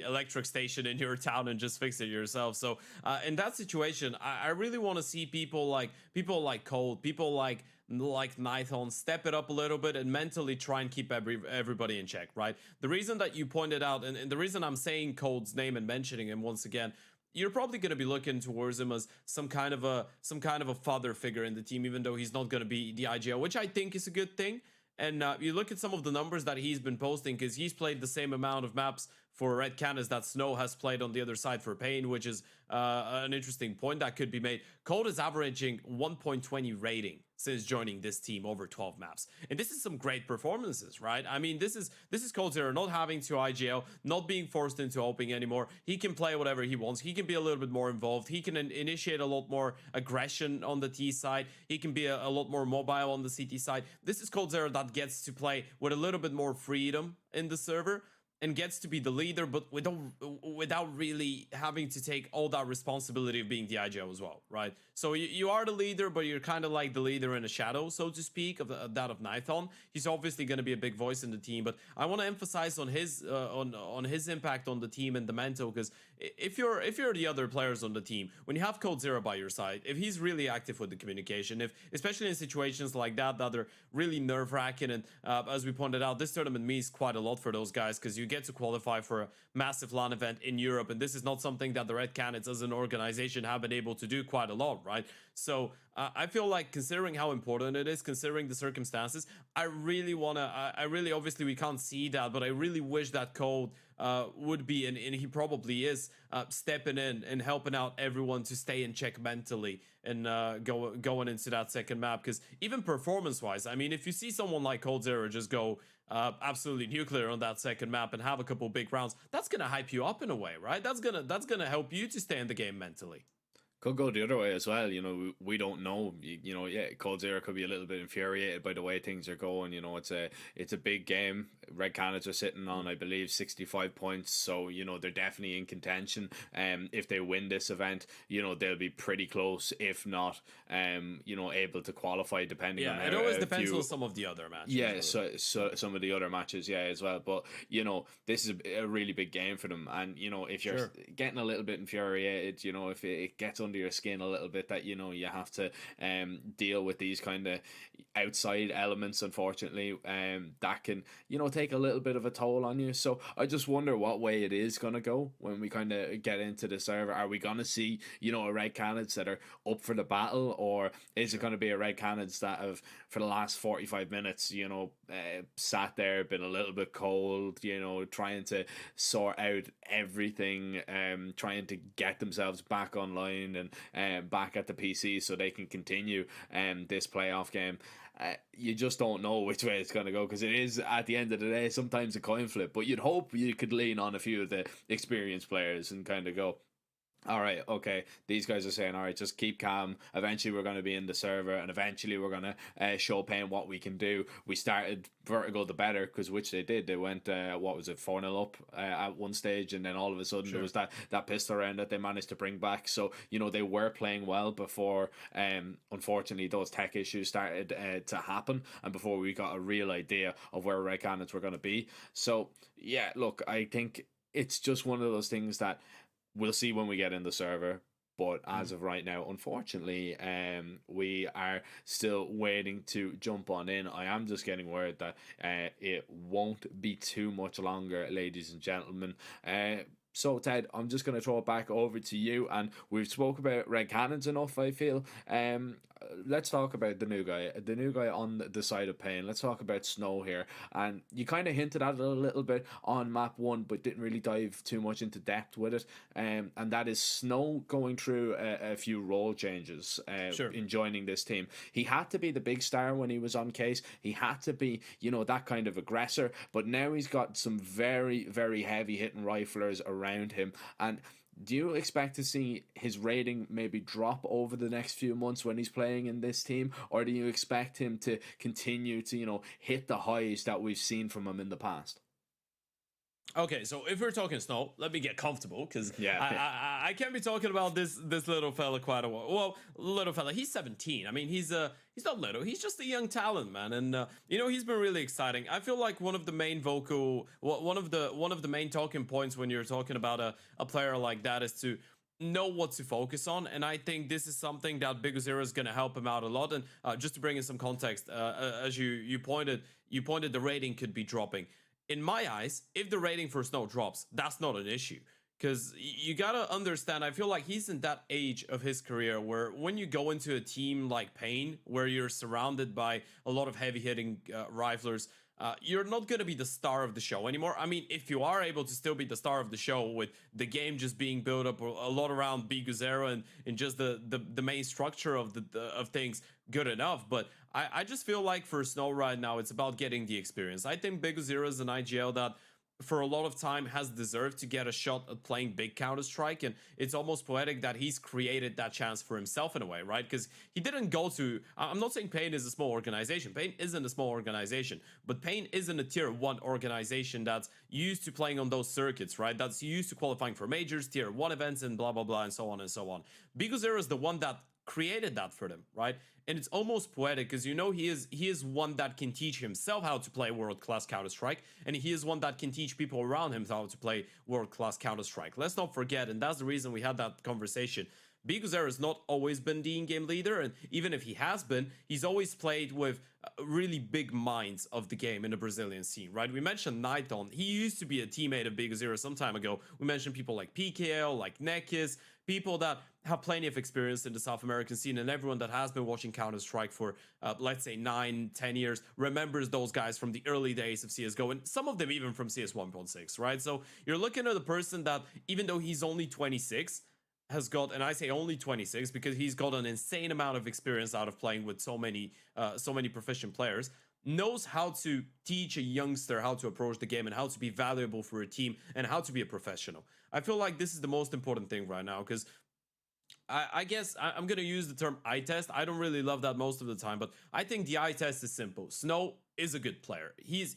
electric station in your town and just fix it yourself. So in that situation, I really want to see people like Cold, people like Nithon step it up a little bit and mentally try and keep everybody in check, right? The reason that you pointed out, and the reason I'm saying Cold's name and mentioning him once again, you're probably going to be looking towards him as some kind of a father figure in the team, even though he's not going to be the IGL, which I think is a good thing. And you look at some of the numbers that he's been posting, because he's played the same amount of maps for Red Canids that Snow has played on the other side for Pain, which is an interesting point that could be made. Cold is averaging 1.20 rating since joining this team over 12 maps. And this is some great performances, right? I mean, this is Cold Zero not having to IGL, not being forced into opening anymore. He can play whatever he wants. He can be a little bit more involved. He can initiate a lot more aggression on the T side. He can be a lot more mobile on the CT side. This is Cold Zero that gets to play with a little bit more freedom in the server and gets to be the leader, but without really having to take all that responsibility of being the IGL as well, right? So you are the leader, but you're kind of like the leader in a shadow, so to speak, of that of Nithon. He's obviously going to be a big voice in the team, but I want to emphasize on his on his impact on the team and the mental, because if you're the other players on the team, when you have Cold Zero by your side, if he's really active with the communication, if especially in situations like that are really nerve-wracking, and as we pointed out, this tournament means quite a lot for those guys, because you get to qualify for a massive LAN event in Europe, and this is not something that the Red Canids as an organization have been able to do quite a lot, right? So I feel like, considering how important it is, considering the circumstances, I really obviously we can't see that, but I really wish that Cold would be, and he probably is, stepping in and helping out everyone to stay in check mentally and going into that second map. Because even performance wise, I mean, if you see someone like Cold Zero just go absolutely nuclear on that second map and have a couple big rounds, that's gonna hype you up in a way, right? That's gonna help you to stay in the game mentally. Could go the other way as well. You know, we don't know. You know, yeah, Cold Zero could be a little bit infuriated by the way things are going. You know, it's a big game. Red Canids are sitting on, I believe, 65 points. So, you know, they're definitely in contention. If they win this event, you know, they'll be pretty close, if not, you know, able to qualify, depending on it always depends on some of the other matches. Yeah, so some of the other matches, yeah, as well. But, you know, this is a really big game for them. And, you know, if you're getting a little bit infuriated, you know, if it gets under your skin a little bit that, you know, you have to deal with these kind of outside elements, unfortunately, that can, you know, take a little bit of a toll on you. So I just wonder what way it is going to go when we kind of get into the server. Are we going to see, you know, a Red Canids that are up for the battle, or is it going to be a Red Canids that have, for the last 45 minutes, you know, sat there, been a little bit cold, you know, trying to sort out everything, trying to get themselves back online and back at the PC so they can continue this playoff game? You just don't know which way it's going to go, because it is, at the end of the day, sometimes a coin flip. But you'd hope you could lean on a few of the experienced players and kind of go, All right, okay. These guys are saying, all right, just keep calm. Eventually, we're going to be in the server, and eventually, we're going to show Pain what we can do. We started Vertigo the better, because which they did. They went, what was it, 4-0 up at one stage, and then all of a sudden, there was that pistol round that they managed to bring back. So, you know, they were playing well before, unfortunately, those tech issues started to happen, and before we got a real idea of where Red Cannons were going to be. So, yeah, look, I think it's just one of those things that we'll see when we get in the server. But as of right now, unfortunately, we are still waiting to jump on in. I am just getting word that it won't be too much longer, ladies and gentlemen. So, Ted, I'm just going to throw it back over to you. And we've spoke about Red Cannons enough, I feel. Let's talk about the new guy on the side of Pain. Let's talk about Snow here. And you kind of hinted at it a little bit on map 1, but didn't really dive too much into depth with it. And that is Snow going through a few role changes in joining this team. He had to be the big star when he was on Case. He had to be, you know, that kind of aggressor. But now he's got some very, very heavy hitting riflers around him. And do you expect to see his rating maybe drop over the next few months when he's playing in this team? Or do you expect him to continue to, you know, hit the highs that we've seen from him in the past? Okay, so if we're talking Snow, let me get comfortable, because I can't be talking about this little fella quite a while. Well, little fella, he's 17. I mean, he's not little. He's just a young talent, man, and you know, he's been really exciting. I feel like one of the main main talking points when you're talking about a player like that is to know what to focus on, and I think this is something that Big Zero is going to help him out a lot. And just to bring in some context, as you pointed, the rating could be dropping. In my eyes, if the rating for Snow drops, that's not an issue. Because you gotta understand, I feel like he's in that age of his career where when you go into a team like Pain, where you're surrounded by a lot of heavy-hitting riflers, you're not going to be the star of the show anymore. I mean, if you are able to still be the star of the show with the game just being built up a lot around Biguzero and just the main structure of of things, good enough. But I just feel like for Snow right now, it's about getting the experience. I think Biguzero is an IGL that for a lot of time has deserved to get a shot at playing big Counter-Strike, and it's almost poetic that he's created that chance for himself in a way, right? Because he didn't go to, I'm not saying Pain is a small organization. Pain isn't a small organization, but Pain isn't a tier 1 organization that's used to playing on those circuits, right? That's used to qualifying for majors, tier 1 events, and blah, blah, blah, and so on and so on. Biguzero is the one that created that for them, right? And it's almost poetic because, you know, he is one that can teach himself how to play world-class Counter-Strike, and he is one that can teach people around him how to play world-class Counter-Strike. Let's not forget, and that's the reason we had that conversation, Biguzero has not always been the in-game leader, and even if he has been, he's always played with really big minds of the game in the Brazilian scene, right? We mentioned Nighton. He used to be a teammate of Biguzero some time ago. We mentioned people like PKL, like Nekis, people that have plenty of experience in the South American scene, and everyone that has been watching Counter-Strike for, let's say, 9-10 years remembers those guys from the early days of CSGO, and some of them even from CS 1.6, right? So you're looking at a person that, even though he's only 26, has got, and I say only 26 because he's got an insane amount of experience out of playing with so many proficient players, knows how to teach a youngster how to approach the game and how to be valuable for a team and how to be a professional. I feel like this is the most important thing right now, because I guess I'm going to use the term eye test. I don't really love that most of the time, but I think the eye test is simple. Snow is a good player. He's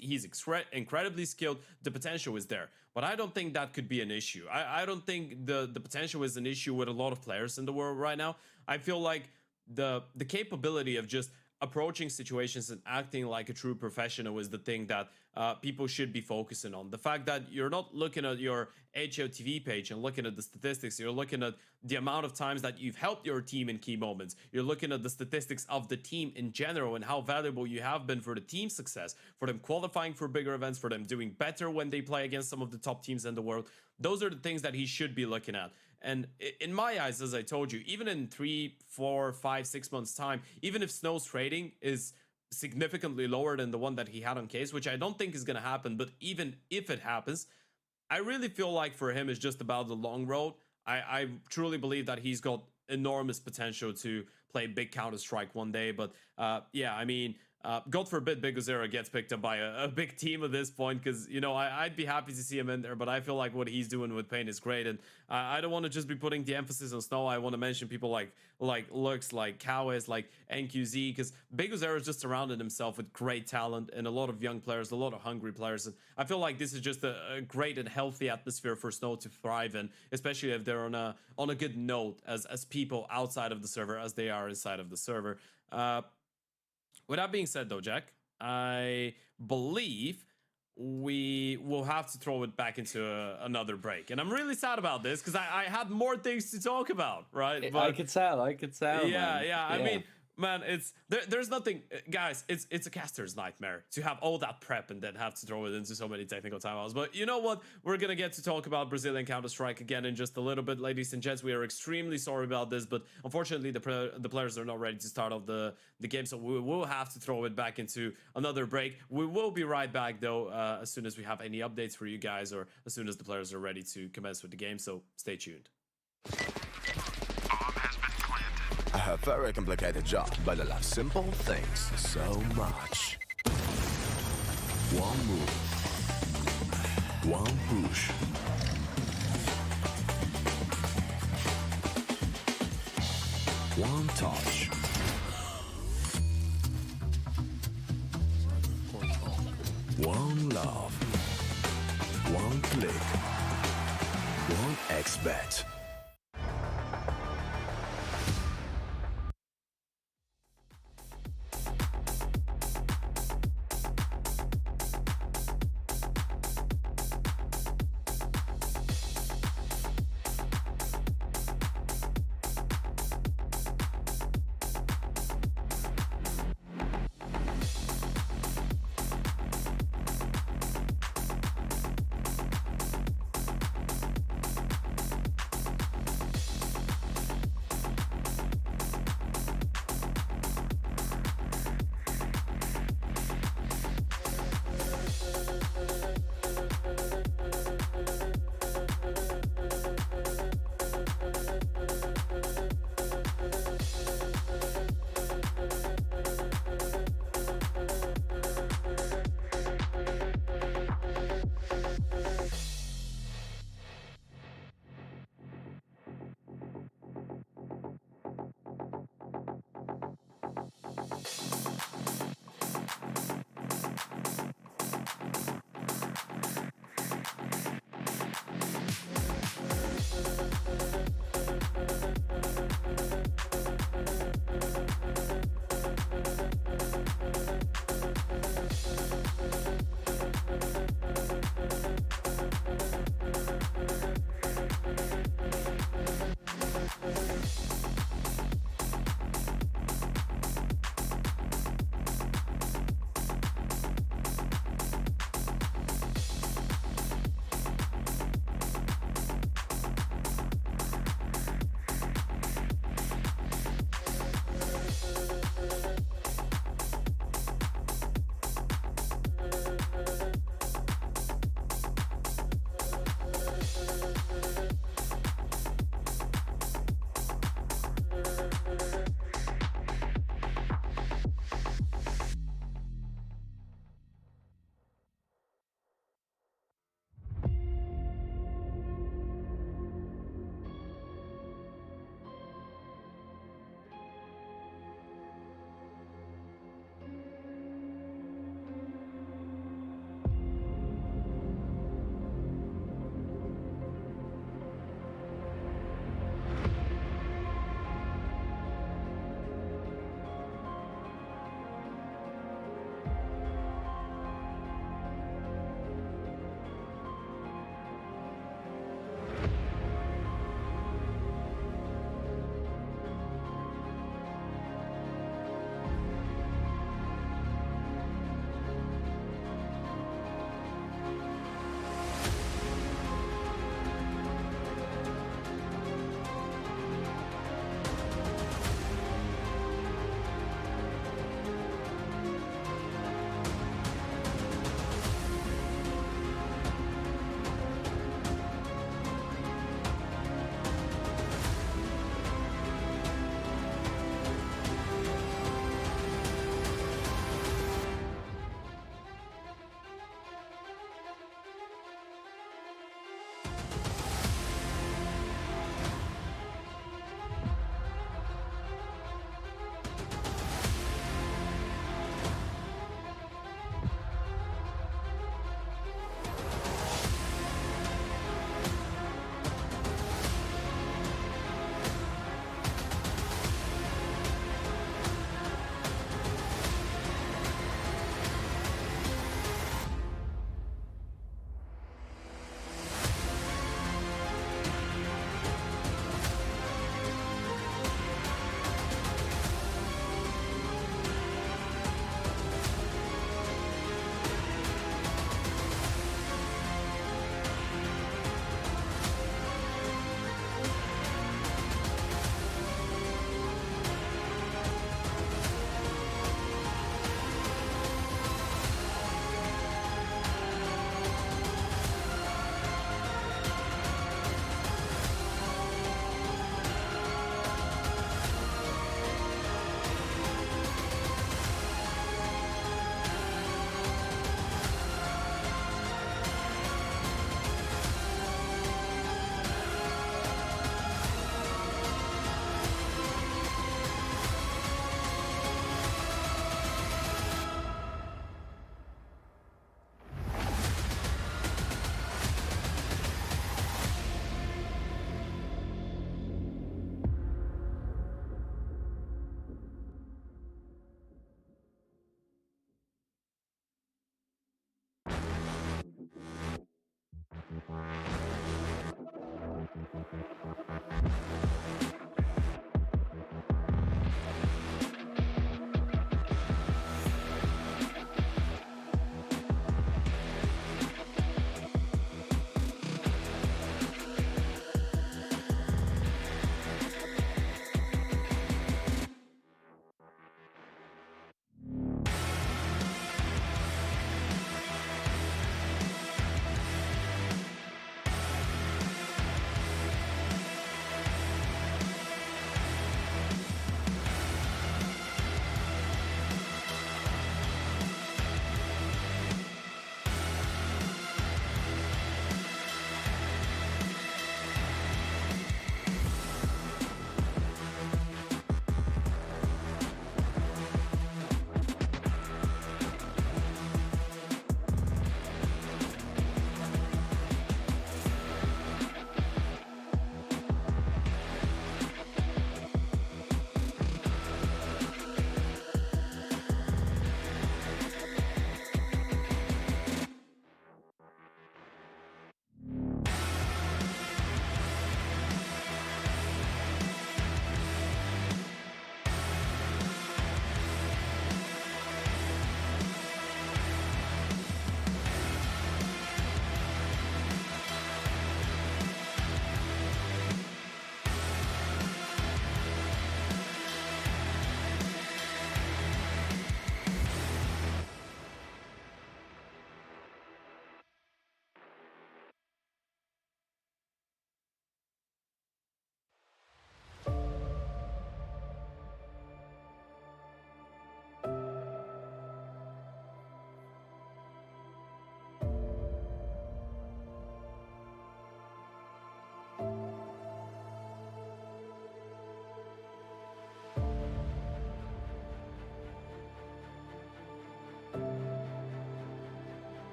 incredibly skilled. The potential is there, but I don't think that could be an issue. I don't think the potential is an issue with a lot of players in the world right now. I feel like the capability of just approaching situations and acting like a true professional is the thing that people should be focusing on. The fact that you're not looking at your HOTV page and looking at the statistics, you're looking at the amount of times that you've helped your team in key moments, you're looking at the statistics of the team in general and how valuable you have been for the team's success, for them qualifying for bigger events, for them doing better when they play against some of the top teams in the world. Those are the things that he should be looking at. And in my eyes, as I told you, even in 3, 4, 5, 6 months time, even if Snow's rating is significantly lower than the one that he had on Case, which I don't think is going to happen, but even if it happens, I really feel like for him it's just about the long road. I truly believe that he's got enormous potential to play big Counter-Strike one day, but yeah, I mean, God forbid Big Ozera gets picked up by a big team at this point, because, you know, I'd be happy to see him in there, but I feel like what he's doing with Pain is great, and I don't want to just be putting the emphasis on Snow. I want to mention people like Lux, like Kawes, like NQZ, because Big Ozera has just surrounded himself with great talent and a lot of young players, a lot of hungry players, and I feel like this is just a great and healthy atmosphere for Snow to thrive in, especially if they're on a good note as people outside of the server as they are inside of the server. With that being said, though, Jack, I believe we will have to throw it back into another break. And I'm really sad about this because I had more things to talk about, right? But I could tell. Yeah. I mean, man, there's nothing, guys. It's a caster's nightmare to have all that prep and then have to throw it into so many technical timeouts. But you know what? We're gonna get to talk about Brazilian Counter-Strike again in just a little bit, ladies and gents. We are extremely sorry about this, but unfortunately, the players are not ready to start off the game, so we will have to throw it back into another break. We will be right back though, as soon as we have any updates for you guys, or as soon as the players are ready to commence with the game. So stay tuned. I have a very complicated job, but I love simple things so much. One move. One push. One touch. One love. One click. One XBet.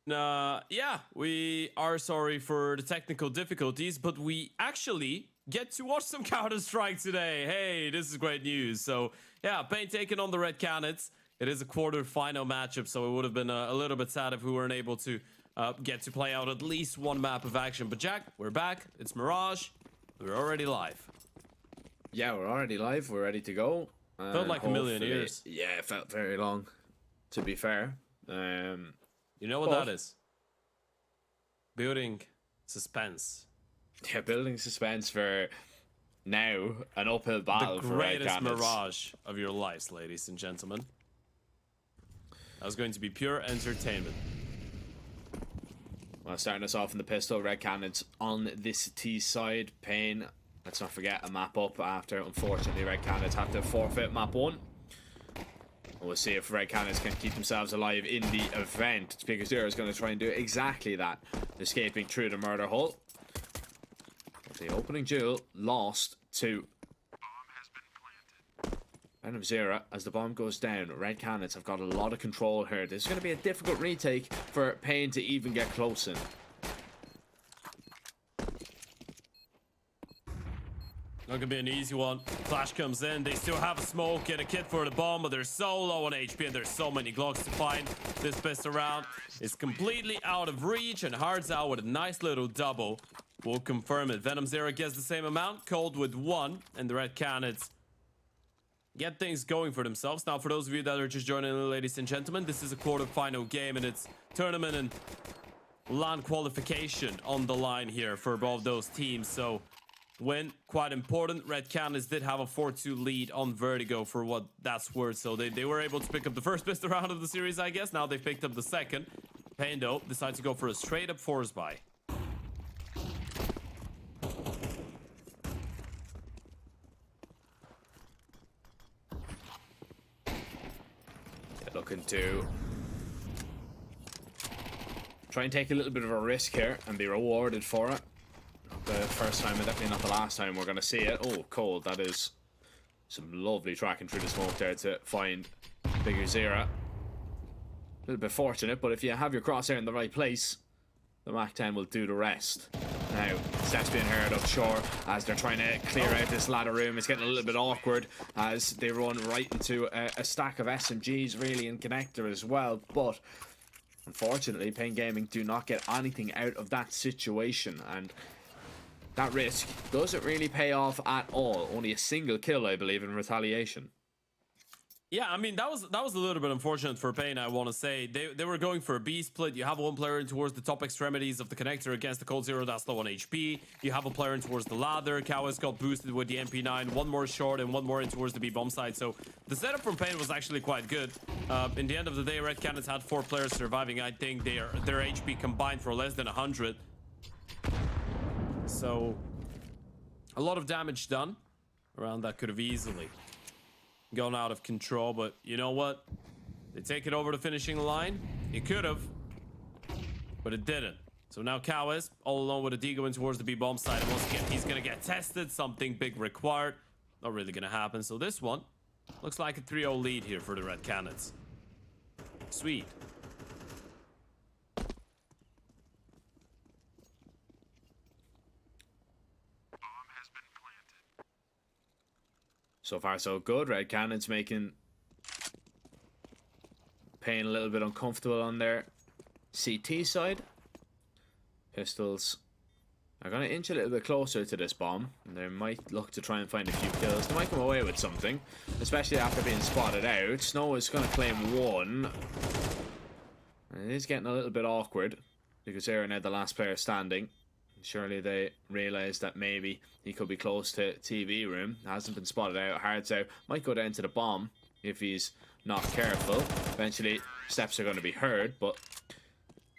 Yeah, we are sorry for the technical difficulties, but we actually get to watch some Counter-Strike today. Hey, this is great news. So, yeah, Pain taking on the Red Canids. It is a quarter-final matchup, so it would have been a little bit sad if we weren't able to get to play out at least one map of action. But Jack, we're back. It's Mirage. We're already live. Yeah, we're already live. We're ready to go. Felt like a million years. Yeah, it felt very long, to be fair. You know what that is? Building suspense. Yeah, building suspense for now an uphill battle The for Red greatest Canids. mirage of your lives, ladies and gentlemen. That was going to be pure entertainment. Well, starting us off in the pistol, Red Canids on this T side. Pain, let's not forget, a map up after, unfortunately, Red Canids had to forfeit map 1. We'll see if Red Canids can keep themselves alive in the event. Speaker Zero is going to try and do exactly that, escaping through the murder hole. The opening duel lost to Venom Zero as the bomb goes down. Red Canids have got a lot of control here. This is going to be a difficult retake for Pain to even get close in. Not gonna be an easy one. Flash comes in. They still have a smoke and a kit for the bomb, but they're so low on HP and there's so many Glocks to find. This pistol round is completely out of reach, and Hard's out with a nice little double. We'll confirm it. Venom Zero gets the same amount. Cold with 1, and the Red Canids get things going for themselves. Now, for those of you that are just joining in, ladies and gentlemen, this is a quarter-final game, and it's tournament and LAN qualification on the line here for both those teams. So, win, quite important. Red Canids did have a 4-2 lead on Vertigo for what that's worth. So, they were able to pick up the first pistol round of the series, I guess. Now they've picked up the second. Pain, though, decides to go for a straight-up force buy. Looking to try and take a little bit of a risk here and be rewarded for it. Not the first time, and definitely not the last time we're going to see it. Oh, Cold. That is some lovely tracking through the smoke there to find Bigger Zero. A little bit fortunate, but if you have your crosshair in the right place, the Mach 10 will do the rest. Now, steps being heard up shore as they're trying to clear out this ladder room. It's getting a little bit awkward as they run right into a stack of SMGs, really, and connector as well. But unfortunately, Pain Gaming do not get anything out of that situation, and that risk doesn't really pay off at all. Only a single kill, I believe, in retaliation. Yeah, I mean, that was a little bit unfortunate for Pain, I want to say. They were going for a B split. You have one player in towards the top extremities of the connector against the Cold Zero that's low on HP. You have a player in towards the ladder. Cows got boosted with the MP9. One more short and one more in towards the B bomb side. So the setup from Pain was actually quite good. In the end of the day, Red Canids had 4 players surviving. I think their HP combined for less than 100. So a lot of damage done. Around that could have easily gone out of control, but you know what? They take it over the finishing line. It could have, but it didn't. So now Cows all alone with a D going towards the B bomb side. And once again, he's gonna get tested. Something big required. Not really gonna happen. So this one looks like a 3-0 lead here for the Red Canids. Sweet. So far, so good. Red Canids making Pain a little bit uncomfortable on their CT side. Pistols are going to inch a little bit closer to this bomb. And they might look to try and find a few kills. They might come away with something, especially after being spotted out. Snow is going to claim 1. And it is getting a little bit awkward because they're now the last player standing. Surely they realise that maybe he could be close to TV room. Hasn't been spotted out. Hard's out. Might go down to the bomb if he's not careful. Eventually, steps are going to be heard, but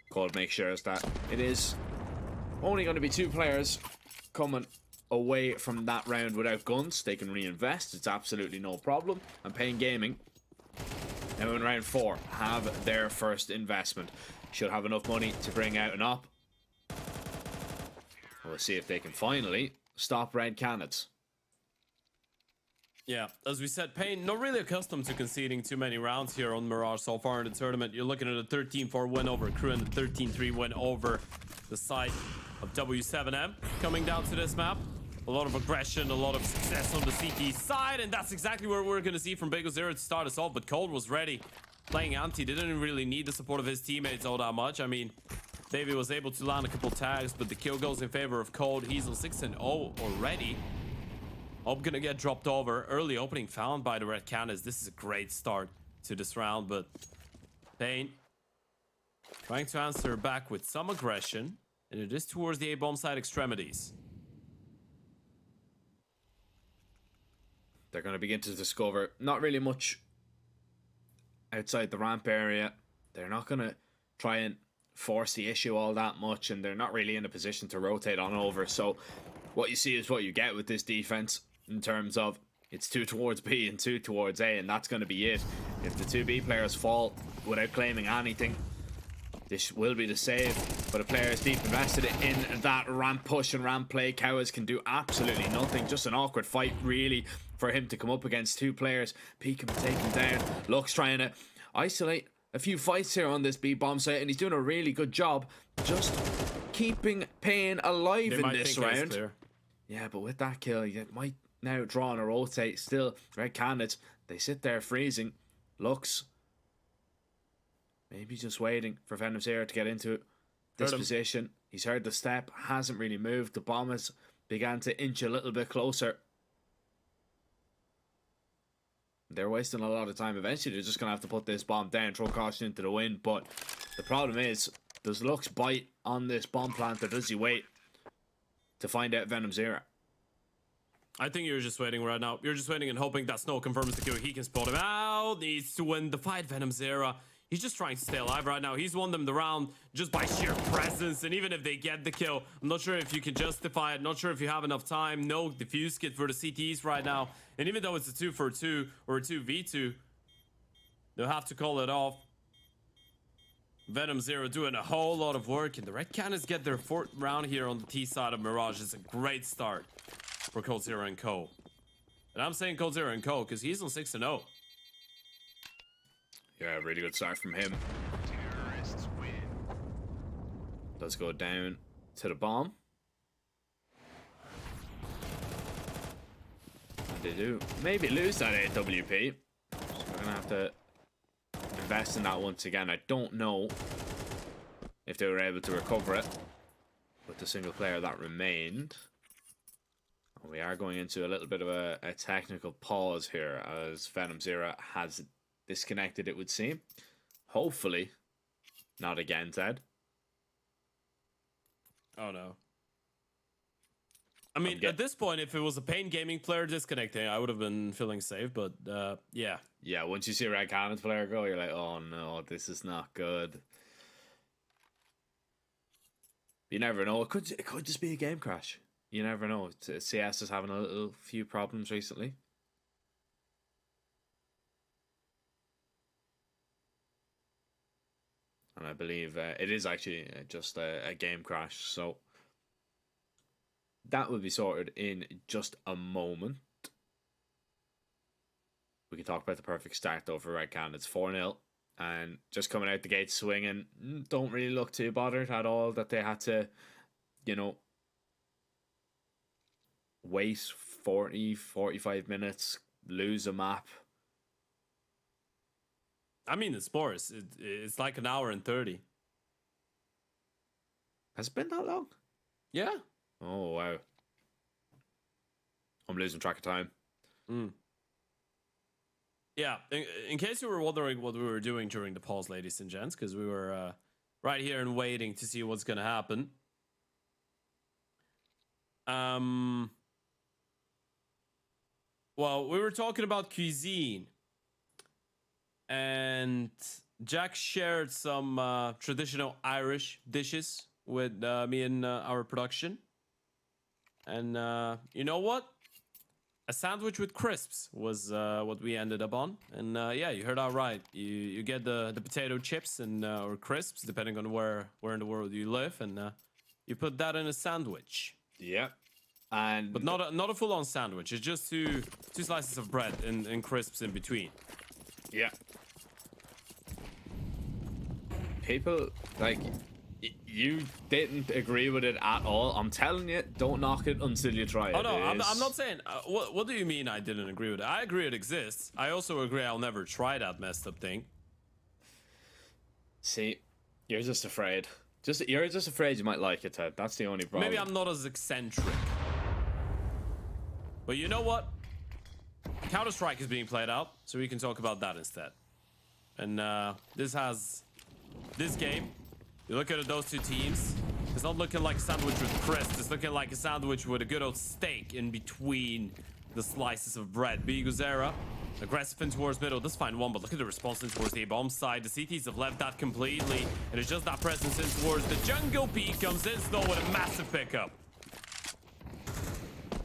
Cold makes sure that it is only going to be 2 players coming away from that round without guns. They can reinvest. It's absolutely no problem. And Pain Gaming, now in round 4, have their first investment. Should have enough money to bring out an op. We'll see if they can finally stop Red Canids. Yeah, as we said, Payne not really accustomed to conceding too many rounds here on Mirage so far in the tournament. You're looking at a 13-4 win over Crew and a 13-3 win over the side of W7M. Coming down to this map, a lot of aggression, a lot of success on the CT side, and that's exactly what we're going to see from Bego Zero to start us off. But Cold was ready, playing anti, didn't really need the support of his teammates all that much. I mean, Davey was able to land a couple tags, but the kill goes in favor of Cold. He's on 6-0 already. Hope gonna get dropped over. Early opening found by the Red Cannons. This is a great start to this round, but Payne trying to answer back with some aggression, and it is towards the A-bomb side extremities. They're going to begin to discover not really much outside the ramp area. They're not going to try and force the issue all that much, and they're not really in a position to rotate on over. So what you see is what you get with this defense, in terms of it's 2 towards B and 2 towards A, and that's going to be it. If the 2 B players fall without claiming anything, this will be the save. But a player is deep invested in that ramp push and ramp play. Cowards can do absolutely nothing. Just an awkward fight, really, for him to come up against 2 players. Peek him, take him down. Lux trying to isolate a few fights here on this B bomb site, and he's doing a really good job just keeping Payne alive in this round. Yeah, but with that kill, you might now draw on a rotate. Still, Red Cannons, they sit there freezing. Lux maybe just waiting for Venom Zero to get into this position. He's heard the step, hasn't really moved. The bomb has began to inch a little bit closer. They're wasting a lot of time. Eventually, they're just going to have to put this bomb down, throw caution into the wind. But the problem is, does Lux bite on this bomb plant, or does he wait to find out Venom Zero? I think you're just waiting right now. You're just waiting and hoping that Snow confirms the kill. He can spot him out. Needs to win the fight, Venom Zero. He's just trying to stay alive right now. He's won them the round just by sheer presence. And even if they get the kill, I'm not sure if you can justify it. Not sure if you have enough time. No defuse kit for the CTs right now. And even though it's a 2-for-2 or a 2v2, they'll have to call it off. Venom Zero doing a whole lot of work. And the Red Cannons get their 4th round here on the T side of Mirage. It's a great start for Cold Zero and Co. And I'm saying Cold Zero and Co. because he's on 6-0. Yeah, really good start from him. Terrorists win. Let's go down to the bomb. And they do maybe lose that AWP. So we're going to have to invest in that once again. I don't know if they were able to recover it with the single player that remained. We are going into a little bit of a technical pause here, as Venom Zero has disconnected, it would seem. Hopefully not again, Ted. Oh no. I mean, at this point, if it was a Payne Gaming player disconnecting, I would have been feeling safe, but yeah. Yeah, once you see a Red Cannons player go, you're like, oh no, this is not good. You never know. It could just be a game crash. You never know. CS is having a few problems recently. And I believe it is actually just a game crash. So that will be sorted in just a moment. We can talk about the perfect start though for Red Cannons. It's 4-0. And just coming out the gate swinging. Don't really look too bothered at all that they had to, you know, wait 40-45 minutes, lose a map. I mean, it's more. It's like an hour and 30. Has it been that long? Yeah. Oh, wow. I'm losing track of time. Yeah, in case you were wondering what we were doing during the pause, ladies and gents, because we were right here and waiting to see what's going to happen. Well, we were talking about cuisine. And Jack shared some traditional Irish dishes with me and our production. And you know what? A sandwich with crisps was what we ended up on. And yeah, you heard that right. You get the potato chips and or crisps, depending on where in the world you live. And you put that in a sandwich. Yeah. And but not a full-on sandwich. It's just to two slices of bread and crisps in between. Yeah. People, like, you didn't agree with it at all. I'm telling you, don't knock it until you try it. Oh no, I'm not saying. What do you mean I didn't agree with it? I agree it exists. I also agree I'll never try that messed up thing. See, you're just afraid. You're just afraid you might like it, Ted. That's the only problem. Maybe I'm not as eccentric. But you know what? Counter-Strike is being played out, so we can talk about that instead. And this game, you look at those two teams, it's not looking like a sandwich with crisps. It's looking like a sandwich with a good old steak in between the slices of bread. Biguzera, aggressive in towards middle, does find one, but look at the response in towards the bomb side. The CTs have left that completely, and it's just that presence in towards the jungle. P comes in Snow with a massive pickup.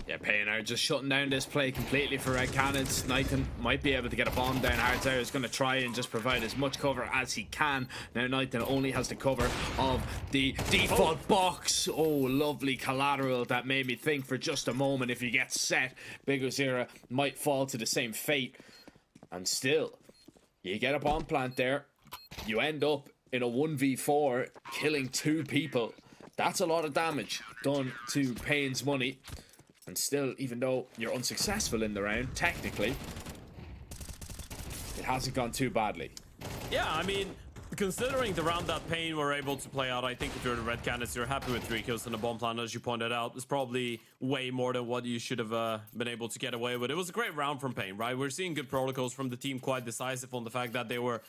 Yeah, Payne are just shutting down this play completely for Red Cannons. Knighton might be able to get a bomb down. Hardtower is going to try and just provide as much cover as he can. Now Knighton only has the cover of the default box. Oh, lovely collateral that made me think for just a moment if he gets set, Big Ozira might fall to the same fate. And still, you get a bomb plant there. You end up in a 1v4, killing 2 people. That's a lot of damage done to Payne's money. And still, even though you're unsuccessful in the round, technically, it hasn't gone too badly. Yeah, I mean, considering the round that Payne were able to play out, I think if you're the Red Cannons, you're happy with 3 kills and a bomb plant, as you pointed out. It's probably way more than what you should have been able to get away with. It was a great round from Payne, right? We're seeing good protocols from the team, quite decisive on the fact that they were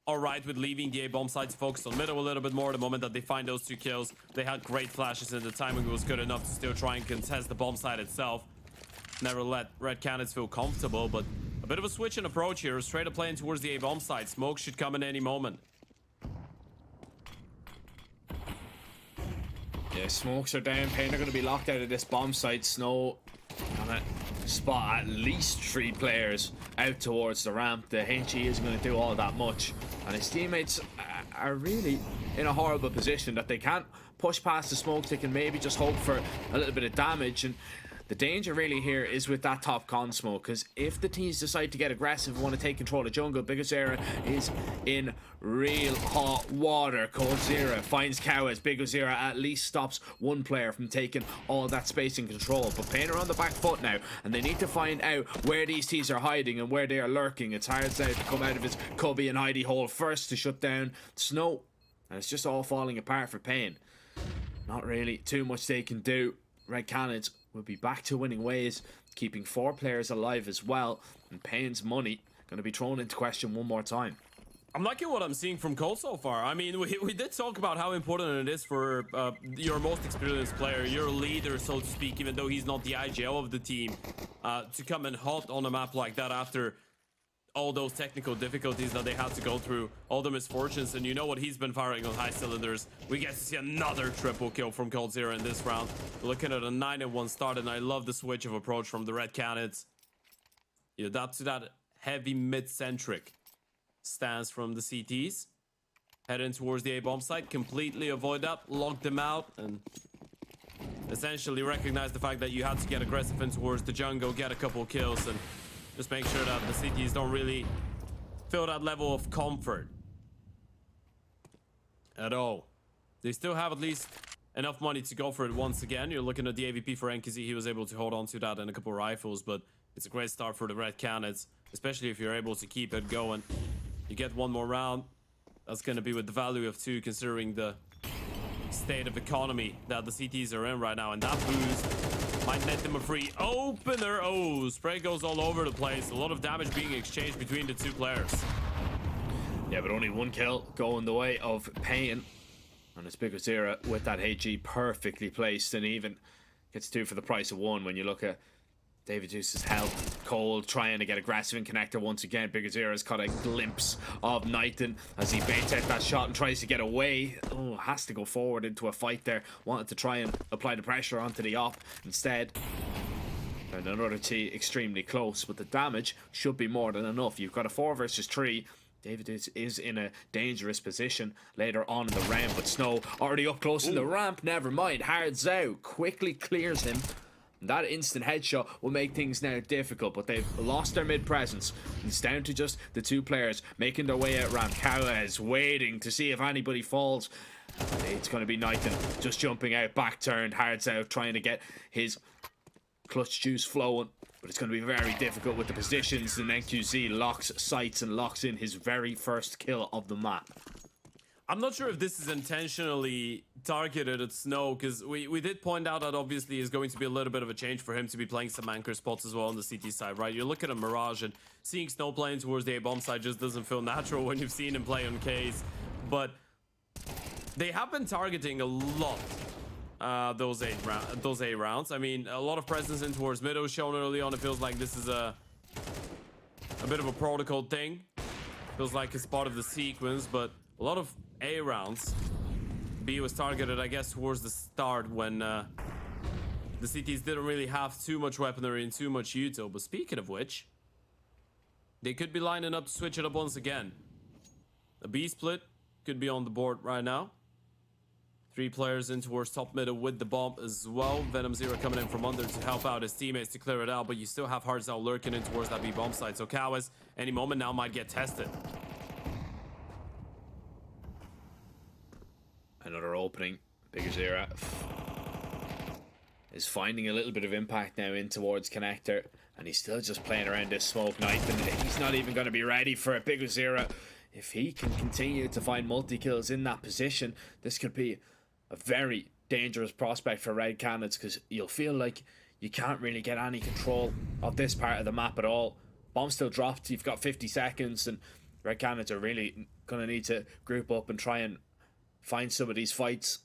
alright with leaving the A-bomb side to focus on middle a little bit more. The moment that they find those 2 kills, they had great flashes and the timing was good enough to still try and contest the bomb side itself. Never let Red Cannons feel comfortable, but a bit of a switch in approach here. Straight up playing towards the A-bomb side. Smoke should come in any moment. Yeah, smokes are down. Payne are going to be locked out of this bomb site. Snow gonna spot at least 3 players out towards the ramp. The HE isn't going to do all that much, and his teammates are really in a horrible position that they can't push past the smoke. They can maybe just hope for a little bit of damage, and the danger really here is with that top con smoke, because if the teams decide to get aggressive and want to take control of jungle, Bigozera is in real hot water. Coldzera finds Cow as Bigozera at least stops one player from taking all that space and control. But Payne are on the back foot now, and they need to find out where these teams are hiding and where they are lurking. It's hard now to come out of his cubby and hidey hole first to shut down Snow, and it's just all falling apart for Payne. Not really too much they can do. Red Cannons will be back to winning ways, keeping 4 players alive as well, and Payne's money going to be thrown into question one more time. I'm liking what I'm seeing from Cole so far. I mean, we did talk about how important it is for your most experienced player, your leader, so to speak, even though he's not the IGL of the team, to come in hot on a map like that after all those technical difficulties that they had to go through, all the misfortunes, and you know what, he's been firing on high cylinders. We get to see another triple kill from Coldzera in this round. Looking at a 9-1 start, and I love the switch of approach from the Red Cannons. You adapt to that heavy mid-centric stance from the CTs. Head in towards the A-bomb site, completely avoid that, lock them out, and essentially recognize the fact that you had to get aggressive in towards the jungle, get a couple kills, and just make sure that the CTs don't really feel that level of comfort at all. They still have at least enough money to go for it once again. You're looking at the AVP for NKZ. He was able to hold on to that and a couple rifles, but it's a great start for the Red Cannons, especially if you're able to keep it going. You get one more round. That's going to be with the value of 2, considering the state of economy that the CTs are in right now, and that boost might net them a free opener. Oh, spray goes all over the place. A lot of damage being exchanged between the 2 players. Yeah, but only 1 kill going the way of Payne. And it's Bigozera with that HE perfectly placed, and even gets 2 for the price of 1 when you look at David Deuce's health. Cole trying to get aggressive in connector once again. Bigozera's caught a glimpse of Knighton as he baits out that shot and tries to get away. Oh, has to go forward into a fight there. Wanted to try and apply the pressure onto the op. Instead, and another T extremely close, but the damage should be more than enough. You've got a 4 versus 3. David is in a dangerous position later on in the round, but Snow already up close in the ramp. Never mind. Hardzow quickly clears him. That instant headshot will make things now difficult, but they've lost their mid-presence. It's down to just the two players making their way out ramp. Kawa is waiting to see if anybody falls. It's going to be Nathan just jumping out, back turned, Hearts out, trying to get his clutch juice flowing. But it's going to be very difficult with the positions, and NQZ locks sights and locks in his very first kill of the map. I'm not sure if this is intentionally targeted at Snow, because we did point out that obviously is going to be a little bit of a change for him to be playing some anchor spots as well on the CT side, right? You're looking at Mirage, and seeing Snow playing towards the A-bomb side just doesn't feel natural when you've seen him play on Case. But they have been targeting a lot those A rounds. I mean, a lot of presence in towards mid was shown early on. It feels like this is a bit of a protocol thing. Feels like it's part of the sequence, but a lot of A rounds. B was targeted, I guess, towards the start when the CTs didn't really have too much weaponry and too much util. But speaking of which, they could be lining up to switch it up once again. A B split could be on the board right now. 3 players in towards top middle with the bomb as well. Venom Zero coming in from under to help out his teammates to clear it out, but you still have Hearts out lurking in towards that B bomb side. So Kawas, any moment now, might get tested. Another opening. Bigger Zero is finding a little bit of impact now in towards Connector, and he's still just playing around this smoke knife, and he's not even going to be ready for a Bigger Zero. If he can continue to find multi-kills in that position, this could be a very dangerous prospect for Red Canids, because you'll feel like you can't really get any control of this part of the map at all. Bomb still dropped, you've got 50 seconds, and Red Canids are really going to need to group up and try and find some of these fights.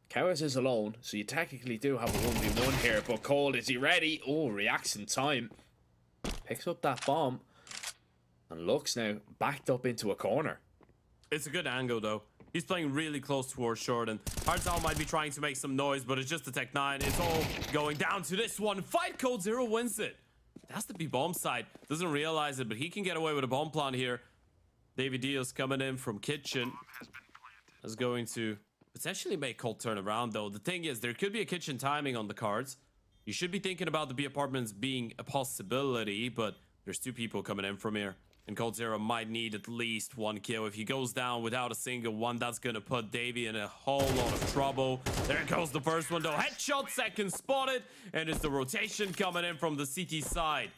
Cowards is alone, so you technically do have a 1v1 here, but Cold, is he ready? Oh, reacts in time. Picks up that bomb, and looks now backed up into a corner. It's a good angle, though. He's playing really close towards short, and Hardzal might be trying to make some noise, but it's just a Tech 9. It's all going down to this one. Fight Code Zero wins it. That's the B-bomb side. Doesn't realize it, but he can get away with a bomb plant here. David Diaz coming in from Kitchen is going to potentially make Cold turn around, though. The thing is, there could be a Kitchen timing on the cards. You should be thinking about the B apartments being a possibility, but there's 2 people coming in from here. And Cold Zero might need at least 1 kill. If he goes down without a single one, that's going to put Davey in a whole lot of trouble. There goes the first one, though. Headshot, second spotted. And it's the rotation coming in from the CT side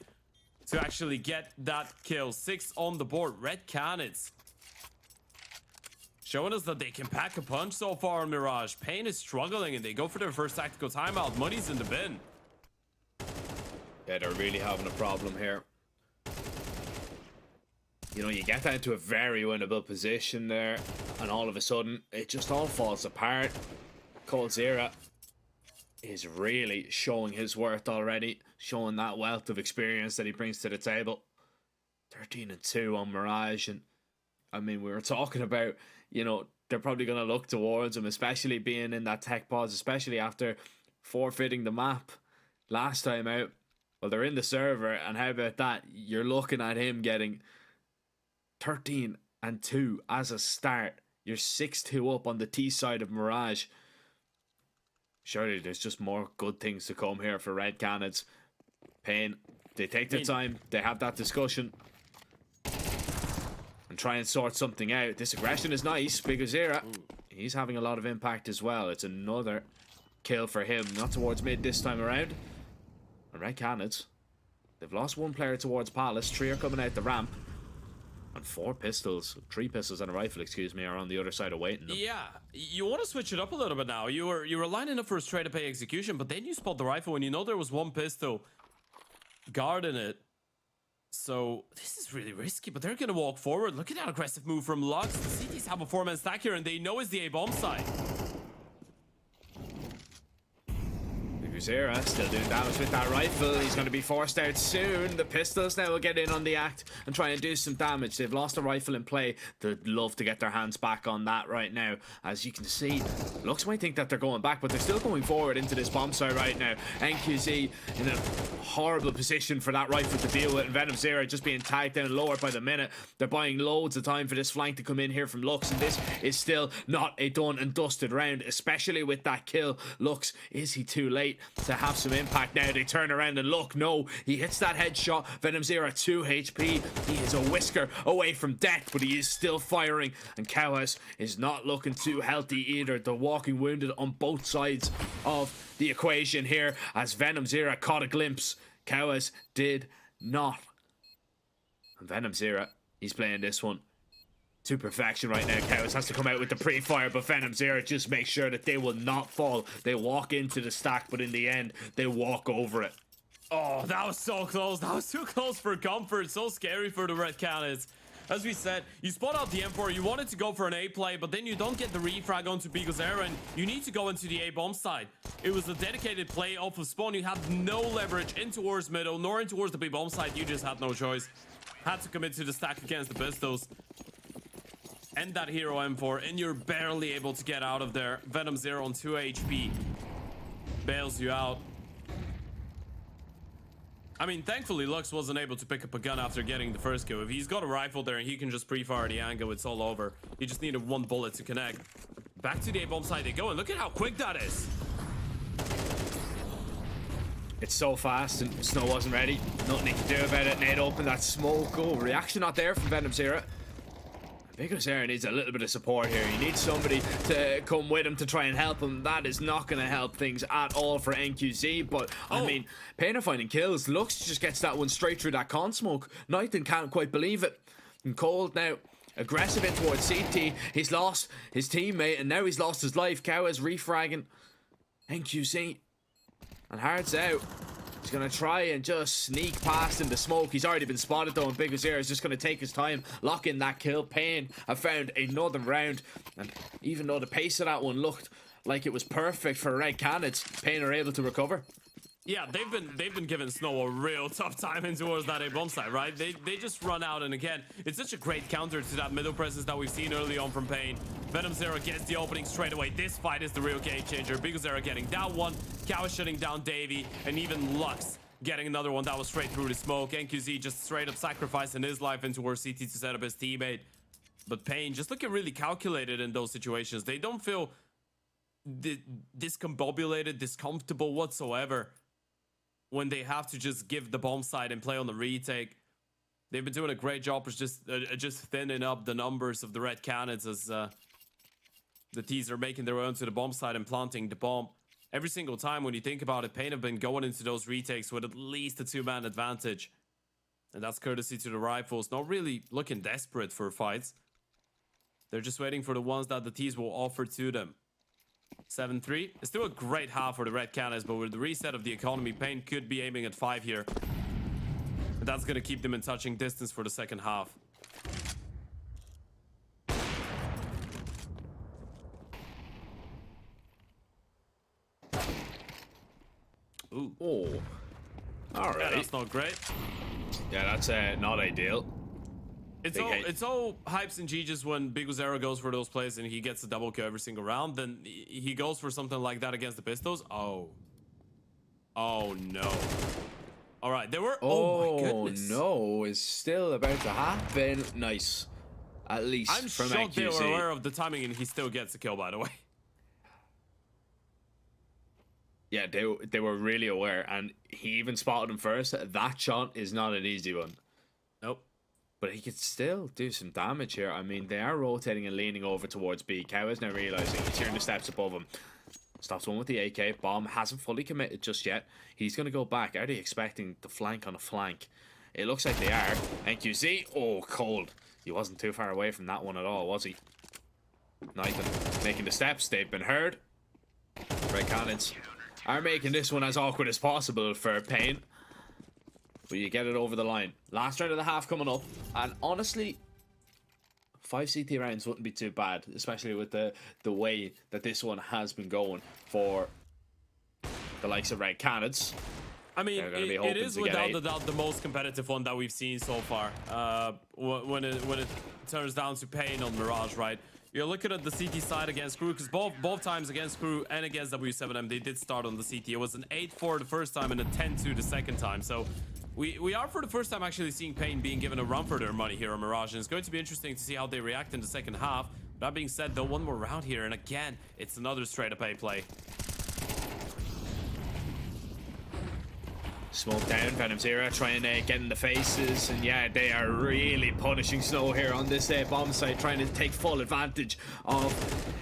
to actually get that kill. 6 on the board. Red Canids showing us that they can pack a punch so far on Mirage. Pain is struggling, and they go for their first tactical timeout. Money's in the bin. Yeah, they're really having a problem here. You know, you get down to a very winnable position there, and all of a sudden, it just all falls apart. Cold Zero is really showing his worth already, showing that wealth of experience that he brings to the table. 13-2 on Mirage, and I mean, we were talking about, you know, they're probably going to look towards him, especially being in that tech pause, especially after forfeiting the map last time out. Well, they're in the server, and how about that? You're looking at him getting 13-2 as a start. You're 6-2 up on the T side of Mirage. Surely there's just more good things to come here for Red Canids. Pain, they take their time, they have that discussion and try and sort something out. This aggression is nice. Bigger Zero, he's having a lot of impact as well. It's another kill for him, not towards mid this time around. And Red Canids, they've lost 1 player towards Palace. 3 are coming out the ramp. And 3 pistols and a rifle, excuse me, are on the other side awaiting them. Yeah, you want to switch it up a little bit now. You were lining up for a straight up A execution, but then you spot the rifle and you know there was 1 pistol guarding it. So this is really risky, but they're going to walk forward. Look at that aggressive move from Lux. The CTs have a 4-man stack here, and they know it's the A-bomb side. Zero still doing damage with that rifle. He's going to be forced out soon. The pistols now will get in on the act and try and do some damage. They've lost a rifle in play. They'd love to get their hands back on that right now. As you can see, Lux might think that they're going back, but they're still going forward into this bomb site right now. NQZ in a horrible position for that rifle to deal with, and Venom Zero just being tagged down lower by the minute. They're buying loads of time for this flank to come in here from Lux, and this is still not a done and dusted round, especially with that kill. Lux, is he too late? to have some impact. Now they turn around and look. No, he hits that headshot. Venom Zero 2 HP. He is a whisker away from death, but he is still firing. And Cowhouse is not looking too healthy either. They're walking wounded on both sides of the equation here, as Venom Zero caught a glimpse. Cowhouse did not. And Venom Zero, he's playing this one to perfection right now. Cowhouse has to come out with the pre-fire, but Venom Zero just makes sure that they will not fall. They walk into the stack, but in the end, they walk over it. Oh, that was so close. That was too close for comfort. So scary for the Red Canids. As we said, you spot out the M4, you wanted to go for an A play, but then you don't get the refrag onto Bigozera, and you need to go into the A bomb side. It was a dedicated play off of spawn. You had no leverage in towards middle, nor in towards the B bomb side. You just had no choice. Had to commit to the stack against the pistols. End that hero M4, and you're barely able to get out of there. Venom Zero on 2 HP. Bails you out. I mean, thankfully, Lux wasn't able to pick up a gun after getting the first kill. If he's got a rifle there and he can just pre-fire the angle, it's all over. He just needed one bullet to connect. Back to the A-bomb side they go, and look at how quick that is. It's so fast, and Snow wasn't ready. Nothing he could do about it. Nade open that smoke. Oh, reaction not there from Venom Zero. Bigozera needs a little bit of support here. He needs somebody to come with him to try and help him. That is not going to help things at all for NQZ. But, I mean, Pain are finding kills. Lux just gets that one straight through that con smoke. Nathan can't quite believe it. And Cold now aggressive in towards CT. He's lost his teammate, and now he's lost his life. Cow is refragging NQZ. And Hard's out. He's going to try and just sneak past in the smoke. He's already been spotted though, and Bigozera is just going to take his time, lock in that kill. Pain have found another round, and even though the pace of that one looked like it was perfect for Red Canids, Pain are able to recover. Yeah, they've been giving Snow a real tough time in towards that A bomb side, right? They just run out, and again, it's such a great counter to that middle presence that we've seen early on from Pain. Venom Zero gets the opening straight away. This fight is the real game changer. Bigozera getting down one, Cow is shutting down Davey, and even Lux getting another one that was straight through the smoke. NQZ just straight up sacrificing his life in towards CT to set up his teammate. But Pain just looking really calculated in those situations. They don't feel discombobulated, discomfortable whatsoever when they have to just give the bomb side and play on the retake. They've been doing a great job of just thinning up the numbers of the Red Canids as the T's are making their way onto the bomb side and planting the bomb. Every single time when you think about it, Pain have been going into those retakes with at least a 2-man advantage. And that's courtesy to the rifles. Not really looking desperate for fights. They're just waiting for the ones that the T's will offer to them. 7-3. It's still a great half for the Red Canids, but with the reset of the economy, Pain could be aiming at 5 here. And that's going to keep them in touching distance for the second half. Ooh. Oh. Alright. Yeah, that's not great. Yeah, that's not ideal. It's all hypes and GGs when Bigozera goes for those plays and he gets a double kill every single round. Then he goes for something like that against the Pistols. Oh no. All right, there were. Oh my goodness. No, is still about to happen. Nice. At least I'm from shocked they were NQZ. aware of the timing and he still gets a kill, by the way. Yeah, they were really aware, and he even spotted him first. That shot is not an easy one. Nope. But he could still do some damage here. I mean, they are rotating and leaning over towards B. Cow is now realizing he's hearing the steps above him. Stops one with the AK. Bomb hasn't fully committed just yet. He's going to go back. Are they expecting the flank on a flank? It looks like they are. NQZ. Oh, Cold. He wasn't too far away from that one at all, was he? Nathan making the steps. They've been heard. Red Canids are making this one as awkward as possible for Pain. But you get it over the line. Last round of the half coming up. And honestly, 5 CT rounds wouldn't be too bad. Especially with the way that this one has been going for the likes of Red Canids. I mean, it is without a doubt the most competitive one that we've seen so far. When it turns down to Pain on Mirage, right? You're looking at the CT side against Crew, because both times against Crew and against W7M, they did start on the CT. It was an 8-4 the first time and a 10-2 the second time. So we are for the first time actually seeing Pain being given a run for their money here on Mirage, and it's going to be interesting to see how they react in the second half. That being said, though, one more round here, and again, it's another straight-up A play. Smoke down, Venom Zero trying to get in the faces, and yeah, they are really punishing Snow here on this bomb site, trying to take full advantage of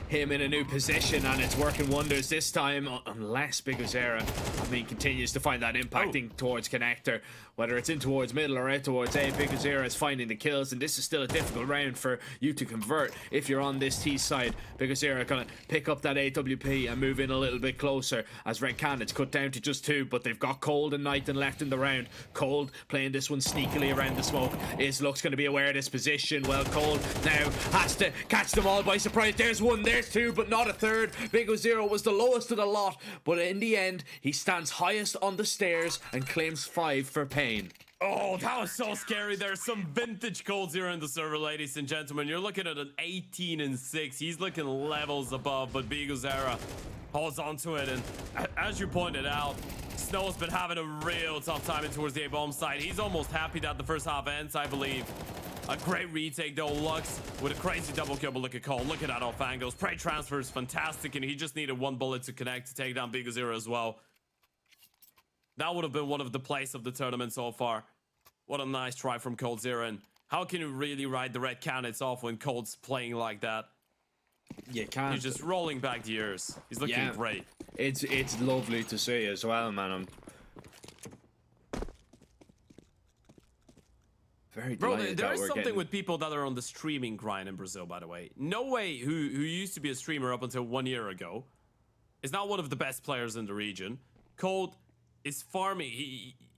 him in a new position, and it's working wonders this time, unless Big Ozera, I mean, continues to find that impacting towards Connector, whether it's in towards middle or out towards A. Big Ozera is finding the kills, and this is still a difficult round for you to convert if you're on this T side. Big Ozera gonna pick up that AWP and move in a little bit closer as Red Cannon's cut down to just 2, but they've got Cold and Knighton left in the round. Cold playing this one sneakily around the smoke. Looks going to be aware of this position. Well, Cold now has to catch them all by surprise. There's 1, there's 2, but not a third. Big O0 was the lowest of the lot, but in the end, he stands highest on the stairs and claims 5 for Pain. Oh, that was so scary. There's some vintage Cold Zero in the server, ladies and gentlemen. You're looking at an 18-6. He's looking levels above, but Big Ozera holds on to it. And as you pointed out, Snow's been having a real tough time in towards the A-bomb side. He's almost happy that the first half ends, I believe. A great retake though. Lux with a crazy double kill, but look at Cole. Look at that off angles. Prey transfer is fantastic, and he just needed 1 bullet to connect to take down Big Ozera as well. That would have been one of the plays of the tournament so far. What a nice try from Cold Zero. And how can you really ride the red cannons off when Cold's playing like that? You can't. He's just rolling back the years. He's looking great. It's lovely to see as well, man. I'm very delighted. There is something with people that are on the streaming grind in Brazil, by the way. No Way, who used to be a streamer up until 1 year ago, is not one of the best players in the region. Cold is farming.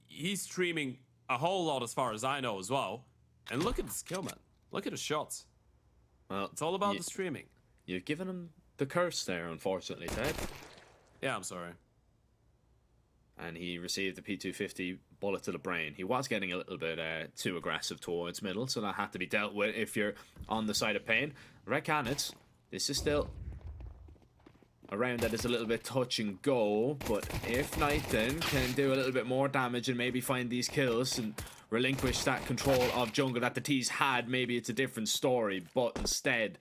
He's streaming a whole lot as far as I know as well. And look at the skill, man. Look at the shots. Well, it's all about the streaming. You've given him the curse there, unfortunately, Ted. Yeah, I'm sorry. And he received the P250 bullet to the brain. He was getting a little bit too aggressive towards middle, so that had to be dealt with if you're on the side of Pain. Red Cannons, this is still a round that is a little bit touch and go, but if Knighton can do a little bit more damage and maybe find these kills and relinquish that control of jungle that the T's had, maybe it's a different story, but instead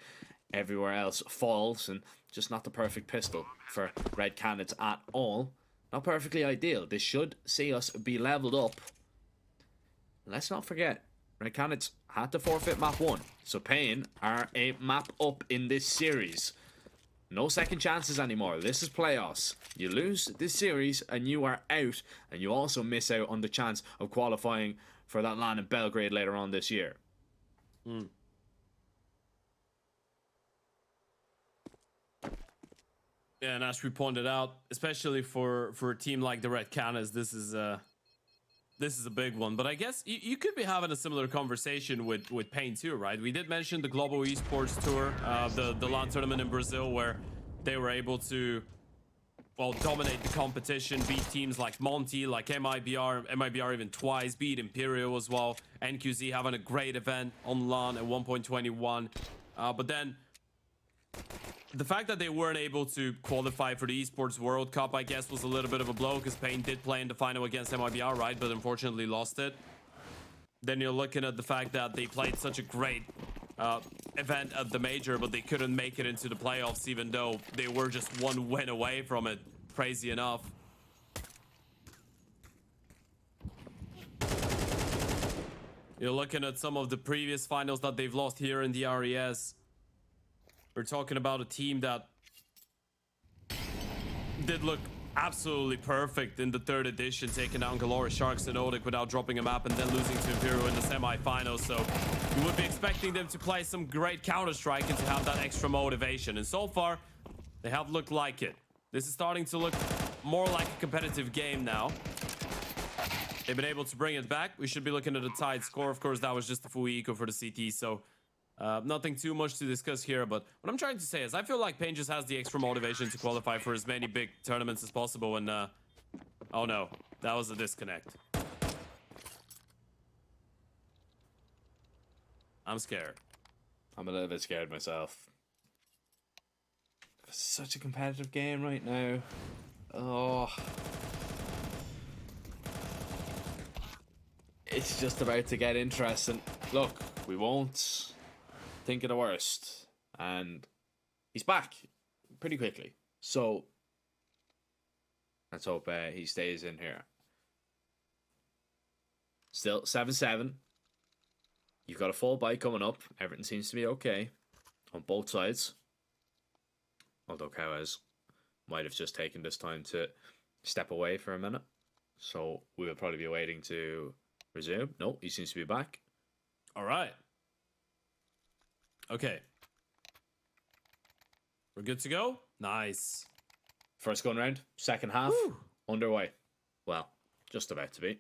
everywhere else falls, and just not the perfect pistol for Red Cannons at all. Not perfectly ideal. This should see us be leveled up. Let's not forget, Red Cannons had to forfeit map 1, so Pain are a map up in this series. No second chances anymore. This is playoffs. You lose this series and you are out, and you also miss out on the chance of qualifying for that LAN in Belgrade later on this year. Yeah, and as we pointed out, especially for a team like the Red Cannons, this is a big one. But I guess you could be having a similar conversation with Pain too, right? We did mention the Global Esports Tour, the LAN tournament in Brazil, where they were able to, well, dominate the competition, beat teams like Monty, like MIBR even twice, beat Imperial as well. NQZ having a great event on LAN at 1.21. But then the fact that they weren't able to qualify for the Esports World Cup, I guess, was a little bit of a blow, because Pain did play in the final against MIBR, right? But unfortunately lost it. Then you're looking at the fact that they played such a great event at the major, but they couldn't make it into the playoffs, even though they were just 1 win away from it, crazy enough. You're looking at some of the previous finals that they've lost here in the RES. We're talking about a team that did look absolutely perfect in the 3rd edition, taking down Galore Sharks and Odic without dropping a map, and then losing to Imperial in the semi-finals. So you would be expecting them to play some great Counter-Strike and to have that extra motivation. And so far, they have looked like it. This is starting to look more like a competitive game now. They've been able to bring it back. We should be looking at a tied score. Of course, that was just a full eco for the CT, so nothing too much to discuss here. But what I'm trying to say is I feel like Pain just has the extra motivation to qualify for as many big tournaments as possible. And oh no, that was a disconnect. I'm scared. I'm a little bit scared myself. It's such a competitive game right now. Oh, it's just about to get interesting. Look, we won't think of the worst, and he's back pretty quickly, so let's hope he stays in here. Still 7-7. You've got a full bite coming up. Everything seems to be okay on both sides. Although Cowes might have just taken this time to step away for a minute. So we will probably be waiting to resume. No, he seems to be back. All right. Okay. We're good to go? Nice. First gun round, second half, underway. Well, just about to be.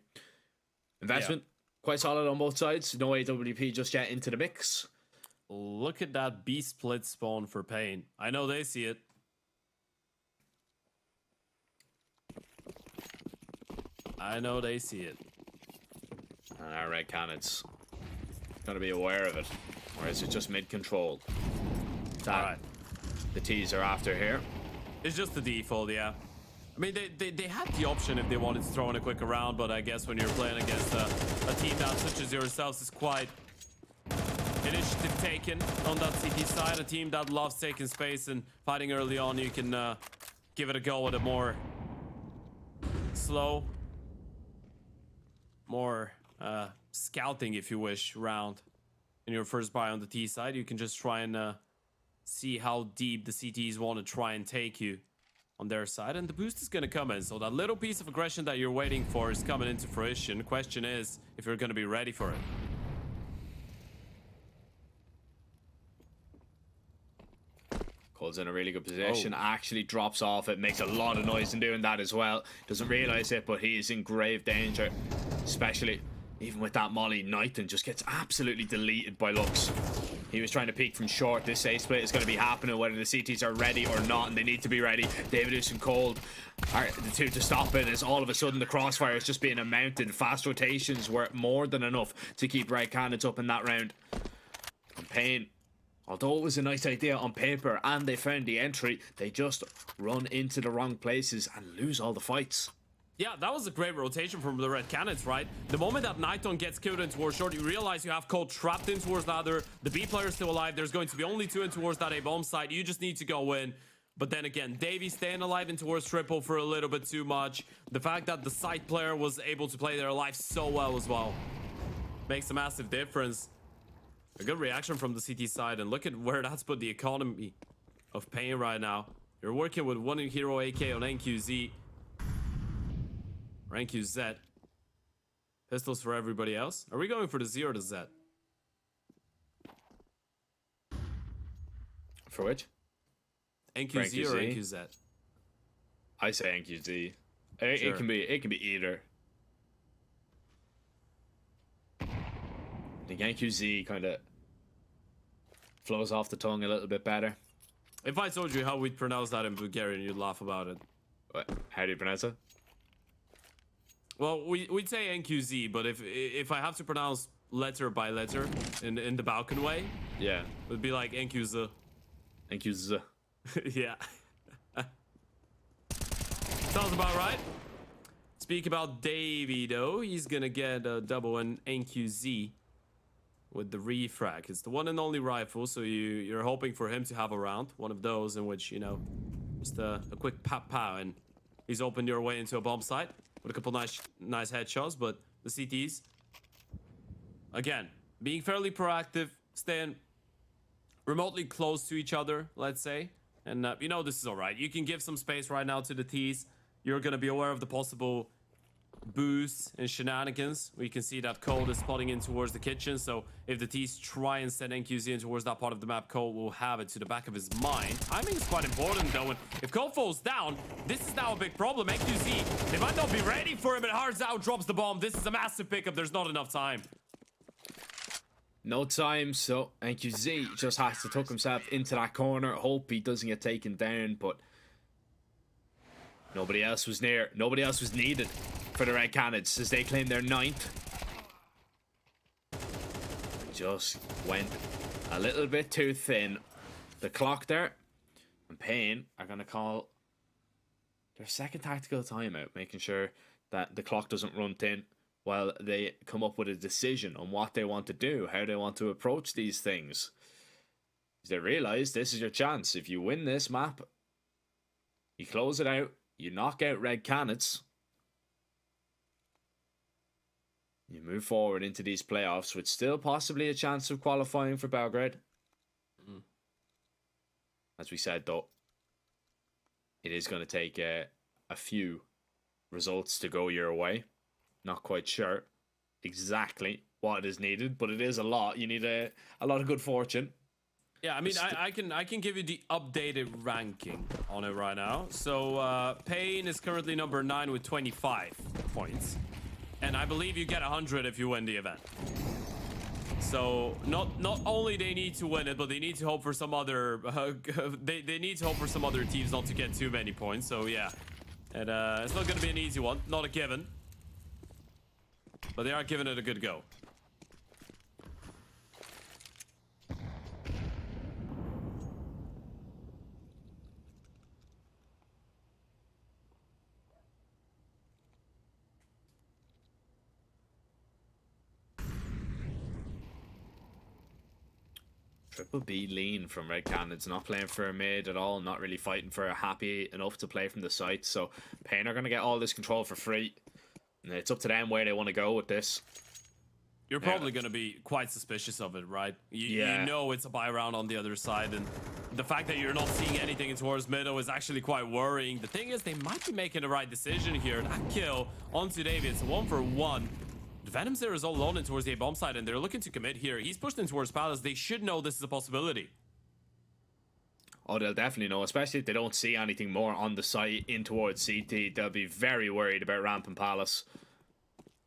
Investment, quite solid on both sides. No AWP just yet into the mix. Look at that B split spawn for Pain. I know they see it. I know they see it. And our red cannons going to be aware of it. Or is it just mid-control? Alright. The T's are after here. It's just the default, yeah. I mean, they had the option if they wanted to throw in a quick round, but I guess when you're playing against a team that, such as yourselves, is quite initiative taken on that CT side, a team that loves taking space and fighting early on, you can give it a go with a more slow, more scouting, if you wish, round. In your first buy on the T side, you can just try and see how deep the CTs want to try and take you on their side, and the boost is going to come in. So that little piece of aggression that you're waiting for is coming into fruition. The question is if you're going to be ready for it. Cole's in a really good position. Actually drops off. It makes a lot of noise in doing that as well. Doesn't realize it, but he is in grave danger. Especially even with that molly, Knighton just gets absolutely deleted by Lux. He was trying to peek from short. This A split is going to be happening whether the CTs are ready or not, and they need to be ready. Davidus and Cole are the two to stop it, as all of a sudden the crossfire is just being mounted. Fast rotations were more than enough to keep red cannons up in that round. And Payne, although it was a nice idea on paper and they found the entry, they just run into the wrong places and lose all the fights. Yeah, that was a great rotation from the red cannons, right? The moment that Knighton gets killed in towards short, you realize you have Cole trapped in towards ladder. The B player is still alive. There's going to be only two in towards that A bomb site. You just need to go in. But then again, Davey staying alive in towards triple for a little bit too much. The fact that the site player was able to play their life so well as well makes a massive difference. A good reaction from the CT side, and look at where that's put the economy of Pain right now. You're working with one hero AK on NQZ. Or NQZ. Pistols for everybody else. Are we going for the Z or the Z? For which? NQZ or NQZ? I say NQZ. Sure. It can be either. I think NQZ kind of flows off the tongue a little bit better. If I told you how we'd pronounce that in Bulgarian, you'd laugh about it. What? How do you pronounce it? Well, we'd say NQZ, but if I have to pronounce letter by letter in the Balkan way, Yeah. it would be like NQZ. NQZ. Yeah. Sounds about right. Speak about Davey, though. He's gonna get a double in NQZ with the refrag. It's the one and only rifle, so you're hoping for him to have a round. One of those in which, you know, just a quick pow, and he's opened your way into a bomb site with a couple nice headshots. But the CTs, again, being fairly proactive, staying remotely close to each other, let's say. And, you know, this is all right. You can give some space right now to the T's. You're going to be aware of the possible boosts and shenanigans. We can see that Cole is spotting in towards the kitchen. So if the T's try and send NQZ in towards that part of the map, Cole will have it to the back of his mind. I mean, it's quite important, though. And if Cole falls down, this is now a big problem. NQZ, they might not be ready for him, and Hards out drops the bomb. This is a massive pickup. There's not enough time. No time, so NQZ just has to tuck himself into that corner. Hope he doesn't get taken down, but nobody else was near. Nobody else was needed for the Red Cannons as they claim their 9th. Just went a little bit too thin. The clock there and Payne are going to call their second tactical timeout, making sure that the clock doesn't run thin while they come up with a decision on what they want to do, how they want to approach these things. They realize this is your chance. If you win this map, you close it out, you knock out Red Cannons, you move forward into these playoffs with still possibly a chance of qualifying for Belgrade. As we said, though, it is going to take a few results to go your way. Not quite sure exactly what is needed, but it is a lot. You need a lot of good fortune. Yeah, I mean, I can give you the updated ranking on it right now. So Payne is currently number 9 with 25 points, and I believe you get 100 if you win the event. So not only they need to win it, but they need to hope for some other they need to hope for some other teams not to get too many points. So yeah, and it's not going to be an easy one, not a given, but they are giving it a good go. Triple B lean from Red Cannons, not playing for a mid at all, not really fighting for a happy enough to play from the site. So Payne are going to get all this control for free. And it's up to them where they want to go with this. You're probably going to be quite suspicious of it, right? You know it's a buy round on the other side, and the fact that you're not seeing anything towards middle is actually quite worrying. The thing is, they might be making the right decision here. That kill onto David, it's 1-for-1. Venom Zero is all alone in towards the A-bomb side, and they're looking to commit here. He's pushed in towards Palace. They should know this is a possibility. Oh, they'll definitely know, especially if they don't see anything more on the site in towards CT. They'll be very worried about Ramp and Palace,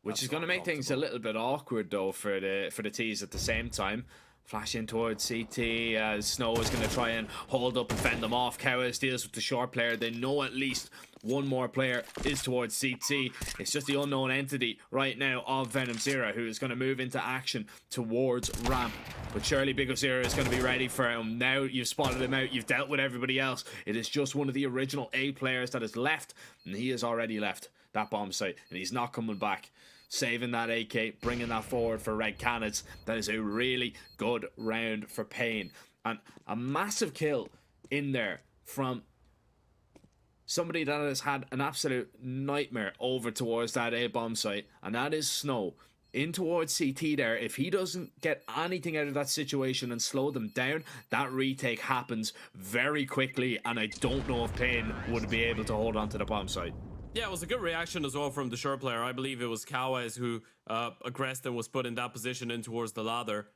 which is going to make things a little bit awkward, though, for the T's at the same time. Flash in towards CT as Snow is going to try and hold up and fend them off. Cowas deals with the short player. They know at least one more player is towards CT. It's just the unknown entity right now of Venom Zero, who is going to move into action towards Ramp. But surely Big of Zero is going to be ready for him. Now you've spotted him out. You've dealt with everybody else. It is just one of the original A players that is left. And he has already left that bomb site. And he's not coming back. Saving that AK, bringing that forward for Red Cannons. That is a really good round for Payne. And a massive kill in there from somebody that has had an absolute nightmare over towards that A-bomb site. And that is Snow. In towards CT there. If he doesn't get anything out of that situation and slow them down, that retake happens very quickly. And I don't know if Payne would be able to hold on to the bomb site. Yeah, it was a good reaction as well from the short player. I believe it was Cowas who aggressed and was put in that position in towards the ladder.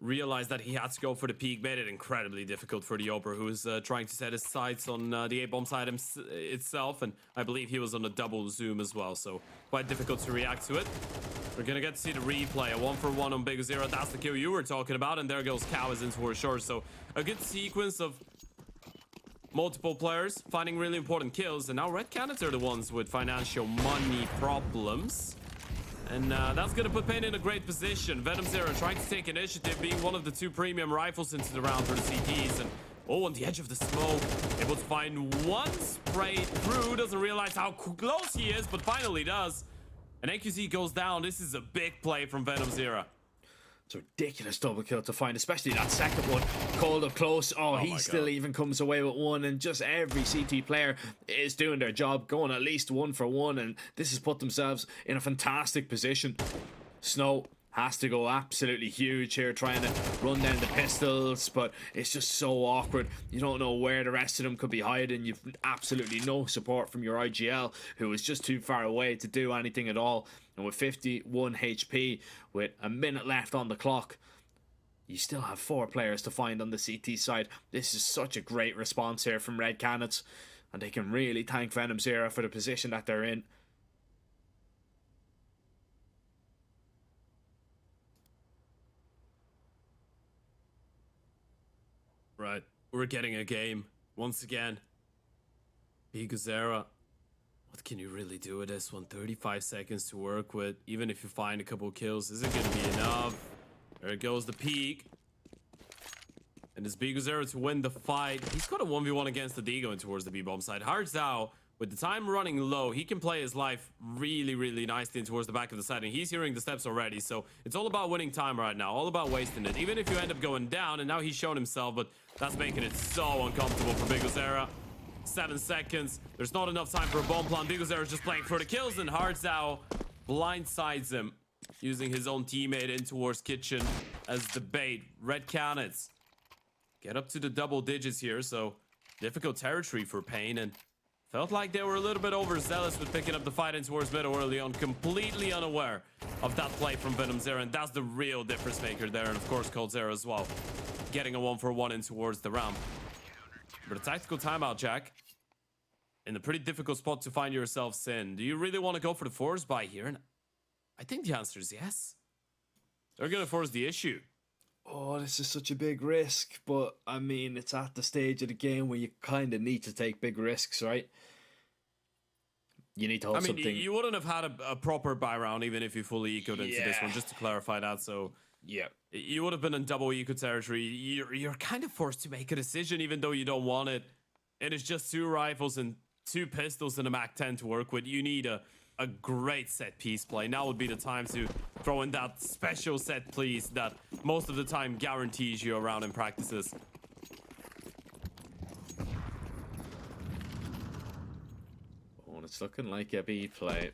Realized that he had to go for the peak, made it incredibly difficult for the Oper, who was trying to set his sights on the A-bomb side itself, and I believe he was on a double zoom as well, so quite difficult to react to it. We're gonna get to see the replay, a 1-for-1 on Big Zero. That's the kill you were talking about, and there goes Cowas in towards short. So a good sequence of multiple players finding really important kills, and now Red Cannons are the ones with financial money problems. And that's going to put Payne in a great position. Venom Zero trying to take initiative, being one of the 2 premium rifles into the round for the CTs. And oh, on the edge of the smoke, able to find one spray through. Doesn't realize how close he is, but finally does. And AQZ goes down. This is a big play from Venom Zero. It's a ridiculous double kill to find, especially that second one. Called up close. Oh, he still even comes away with one. And just every CT player is doing their job, going at least 1-for-1. And this has put themselves in a fantastic position. Snow has to go absolutely huge here, trying to run down the pistols, but it's just so awkward. You don't know where the rest of them could be hiding. You've absolutely no support from your IGL, who is just too far away to do anything at all. And with 51 HP, with a minute left on the clock, you still have 4 players to find on the CT side. This is such a great response here from Red Cannons, and they can really thank Venom Zero for the position that they're in. Right, we're getting a game once again. Big Zero. What can you really do with this one? 35 seconds to work with. Even if you find a couple kills, is it going to be enough? There goes the peak. And it's Big Zero to win the fight. He's got a 1v1 against the Digo and towards the B-bomb side. Hard Zhao, with the time running low, he can play his life really, really nicely in towards the back of the side. And he's hearing the steps already. So it's all about winning time right now. All about wasting it. Even if you end up going down, and now he's shown himself, but that's making it so uncomfortable for Big Zero. 7 seconds. There's not enough time for a bomb plan. Big Zero is just playing for the kills, and Hard Zhao blindsides him using his own teammate in towards Kitchen as the bait. Red Cannons get up to the double digits here, so difficult territory for Pain, and felt like they were a little bit overzealous with picking up the fight in towards middle early on, completely unaware of that play from Venom Zero, and that's the real difference maker there, and of course Cold Zero as well, getting a 1-for-1 in towards the ramp. But a tactical timeout, Jack, in a pretty difficult spot to find yourselves in. Do you really want to go for the force buy here? And I think the answer is yes. They're going to force the issue. Oh, this is such a big risk, but I mean, it's at the stage of the game where you kind of need to take big risks, right? You need to hold something. You wouldn't have had a proper buy round even if you fully ecoed into this one, just to clarify that. So yeah, you would have been in double eco territory. You're kind of forced to make a decision even though you don't want it. And it's just 2 rifles and 2 pistols and a MAC-10 to work with. You need a great set piece play. Now would be the time to throw in that special set piece that most of the time guarantees you around in practices. Oh, it's looking like a B play.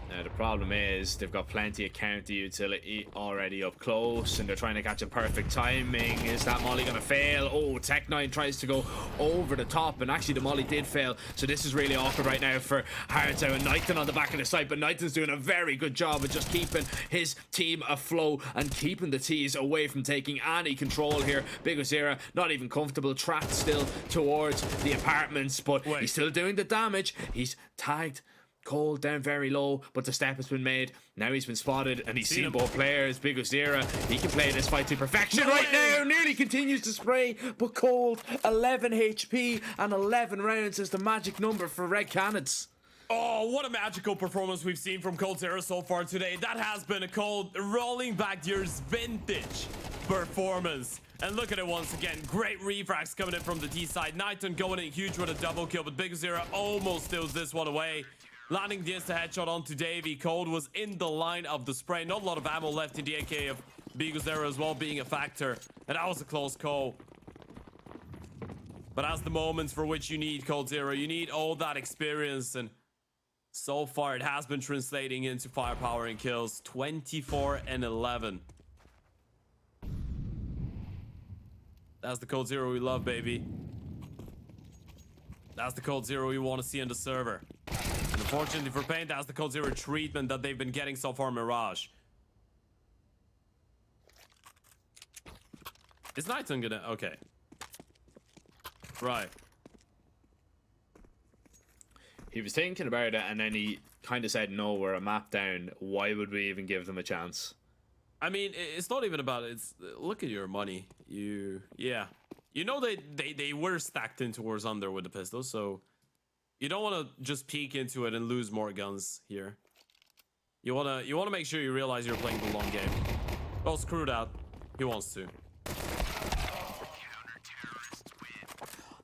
Now the problem is they've got plenty of counter utility already up close and they're trying to catch a perfect timing. Is that molly gonna fail? Oh, Tech9 tries to go over the top and actually the molly did fail. So this is really awkward right now for Hardtown and Knighton on the back of the site, but Knighton's doing a very good job of just keeping his team afloat and keeping the T's away from taking any control here. Big Ozira not even comfortable, trapped still towards the apartments, but he's still doing the damage. He's tagged Cold down very low, but the step has been made. Now he's been spotted and he's seen both players. Big Ozira, he can play this fight to perfection right now. Nearly continues to spray, but Cold, 11 HP and 11 rounds is the magic number for Red Cannons. Oh, what a magical performance we've seen from Cold Zero so far today. That has been a Cold rolling back year's vintage performance. And look at it once again. Great refrags coming in from the T side. Knighton going in huge with a double kill, but Big Ozira almost steals this one away. Landing the insta headshot onto Davey. Cold was in the line of the spray. Not a lot of ammo left in the AK of Big Ozira as well being a factor. And that was a close call. But as the moments for which you need Cold Zero, you need all that experience. And so far it has been translating into firepower and kills. 24 and 11. That's the Cold Zero we love, baby. That's the Cold Zero we want to see on the server. And unfortunately for Pain, that's the Cold Zero treatment that they've been getting so far, Mirage. Is Knighton gonna... Okay. Right. He was thinking about it and then he kind of said, no, we're a map down. Why would we even give them a chance? I mean, it's not even about it. It's look at your money. Yeah. You know they were stacked in towards under with the pistols, so you don't want to just peek into it and lose more guns here. You wanna make sure you realize you're playing the long game. Well, screw that. He wants to.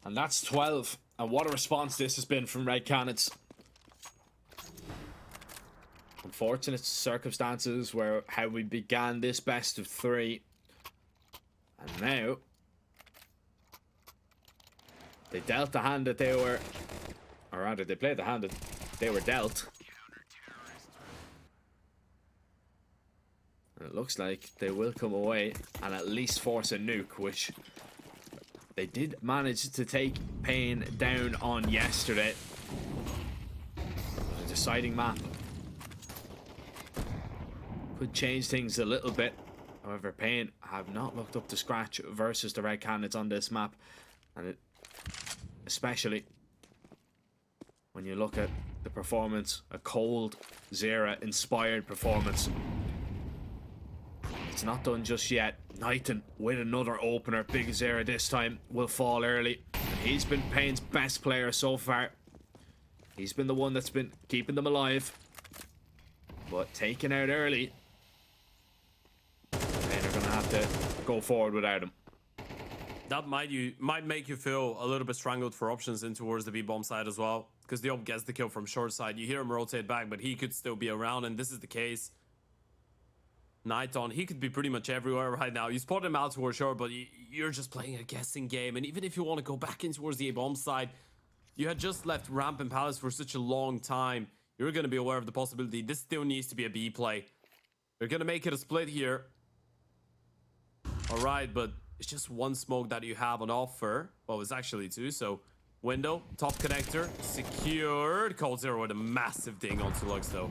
And that's 12. And what a response this has been from Red Cannons. Unfortunate circumstances where how we began this best of 3. And now they dealt the hand that they were, or rather they played the hand that they were dealt. And it looks like they will come away and at least force a nuke, which they did manage to take Pain down on yesterday. A deciding map. Could change things a little bit. However, Pain have not looked up to scratch versus the Red Cannons on this map. And it, especially when you look at the performance, a Cold Zera inspired performance. It's not done just yet. Knighton with another opener. Big Zera this time will fall early. And he's been Pain's best player so far. He's been the one that's been keeping them alive. But taken out early. And they're gonna have to go forward without him. That might make you feel a little bit strangled for options in towards the B-bomb side as well. Because the op gets the kill from short side. You hear him rotate back, but he could still be around, and this is the case. Knighton, he could be pretty much everywhere right now. You spot him out towards short, but you're just playing a guessing game. And even if you want to go back in towards the A-bomb side, you had just left Ramp and Palace for such a long time. You're going to be aware of the possibility. This still needs to be a B play. They're gonna make it a split here. All right, but it's just one smoke that you have on offer. Well, it's actually two, so window, top connector, secured. Cold Zero with a massive ding onto Lux, though.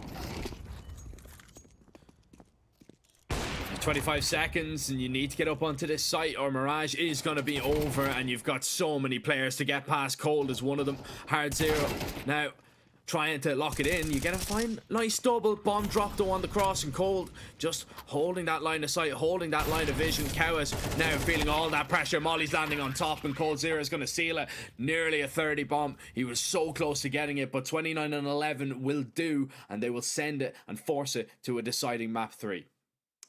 25 seconds and you need to get up onto this site or Mirage is going to be over, and you've got so many players to get past. Cold is one of them. Hard Zero now trying to lock it in. You get a fine, nice double bomb drop though on the cross, and Cold just holding that line of sight, holding that line of vision. Cowas now feeling all that pressure. Molly's landing on top, and Cold Zero is going to seal it. Nearly a 30 bomb. He was so close to getting it, but 29 and 11 will do, and they will send it and force it to a deciding map 3.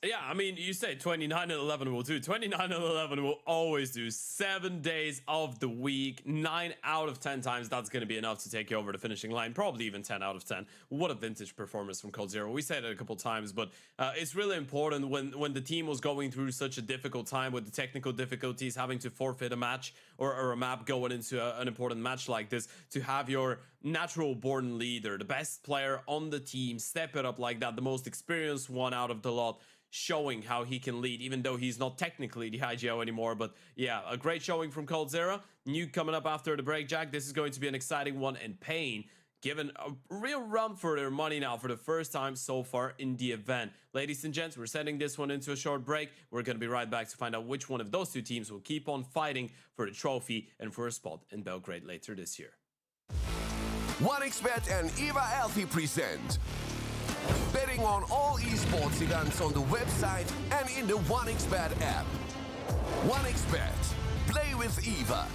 Yeah, I mean, you say 29 and 11 will do. 29 and 11 will always do. 7 days of the week, 9 out of 10 times, that's going to be enough to take you over the finishing line. Probably even 10 out of 10. What a vintage performance from Cold Zero. We said it a couple times, but it's really important when the team was going through such a difficult time with the technical difficulties, having to forfeit a match or a map going into an important match like this, to have your natural born leader, the best player on the team, step it up like that, the most experienced one out of the lot, showing how he can lead, even though he's not technically the IGO anymore. But yeah, a great showing from Cold Zero. New coming up after the break, Jack. This is going to be an exciting one, and Pain given a real run for their money now for the first time so far in the event. Ladies and gents, we're sending this one into a short break. We're going to be right back to find out which one of those two teams will keep on fighting for the trophy and for a spot in Belgrade later this year. 1xBet and Eva Alfie present betting on all esports events on the website and in the 1xBet app. 1xBet. Play with Eva.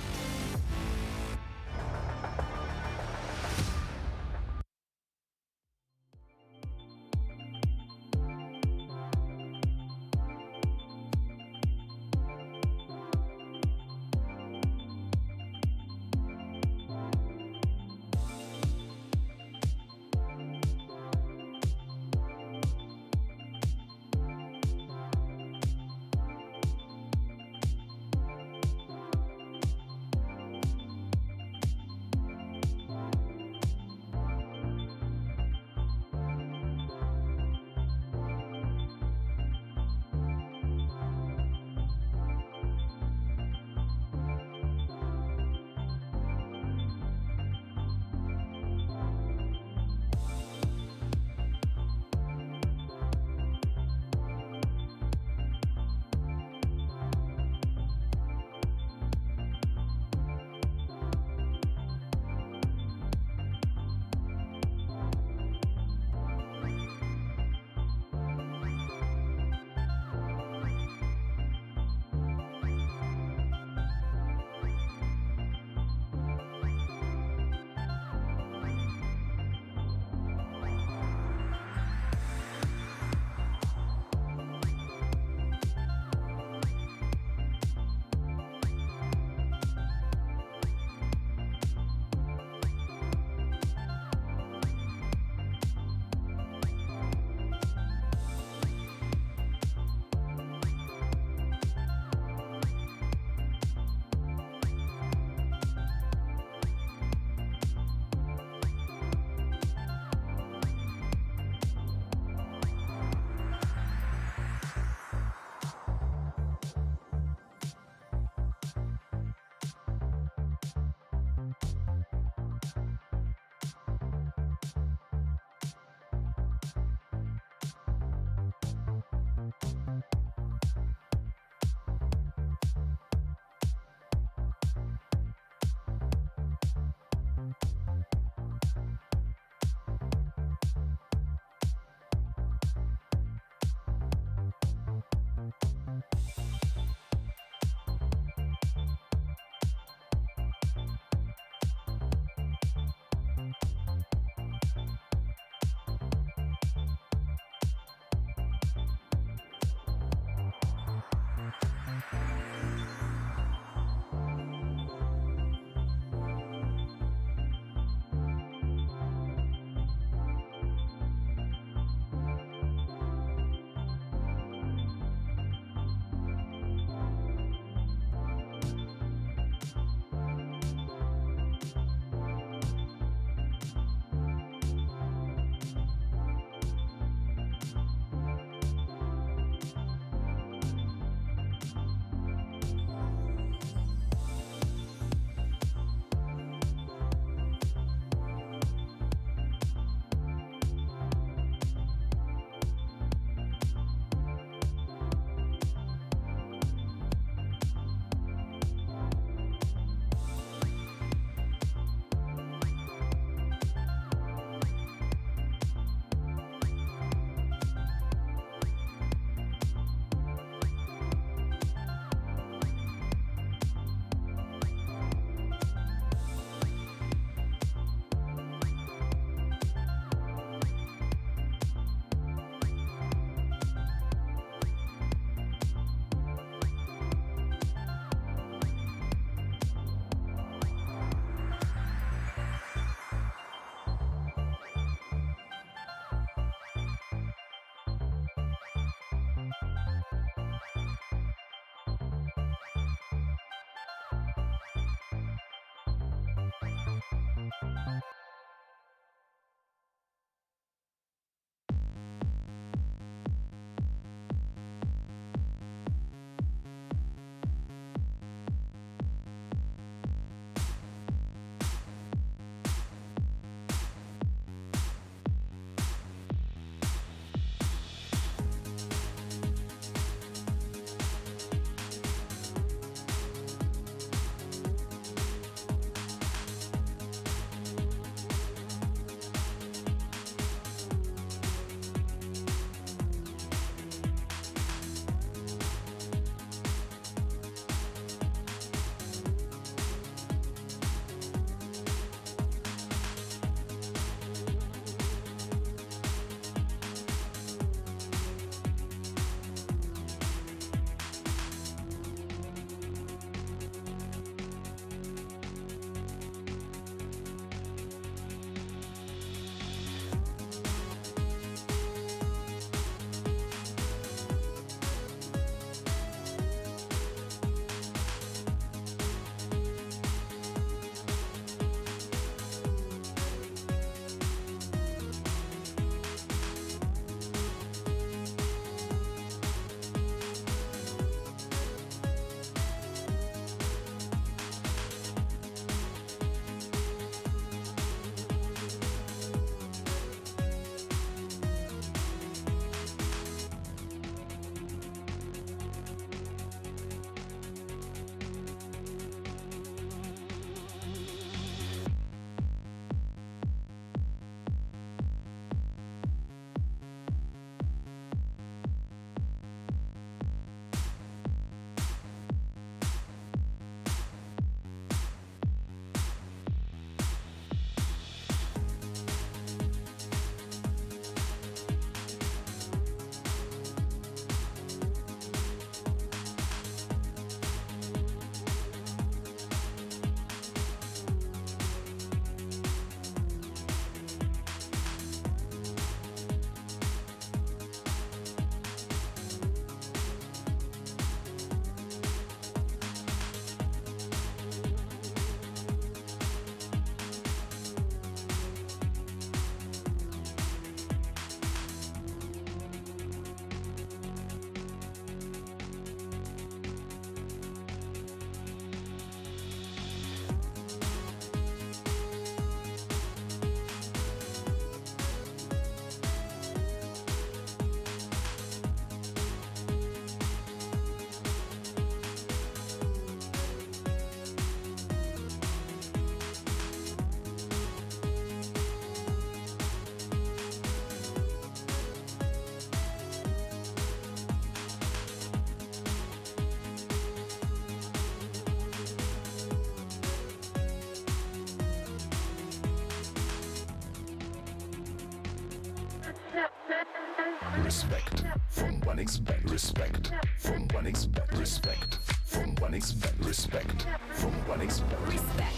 Respect from 1xBet. Respect from 1xBet. Respect from 1xBet. Respect from 1xBet. Respect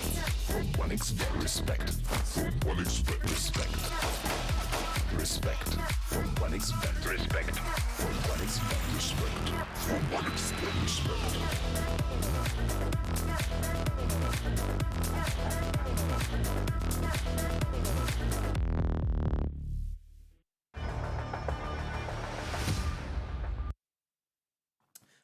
from 1xBet. Respect from 1xBet. Respect. Respect from 1xBet. Respect from 1xBet. Respect from 1xBet. Respect.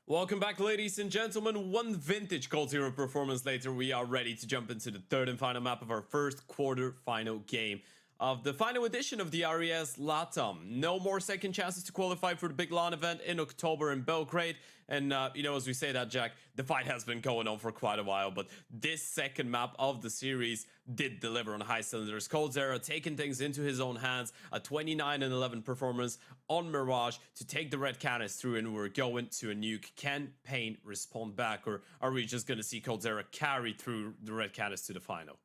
Welcome back, ladies and gentlemen. One vintage Cold Zero performance later, we are ready to jump into the third and final map of our first quarter-final game of the final edition of the RES LATAM. No more second chances to qualify for the big LAN event in October in Belgrade. And, as we say that, Jack, the fight has been going on for quite a while, but this second map of the series did deliver on high cylinders. coldzera taking things into his own hands, a 29-11 performance on Mirage to take the red cannons through, and we're going to a nuke. Can Pain respond back, or are we just going to see coldzera carry through the red cannons to the final?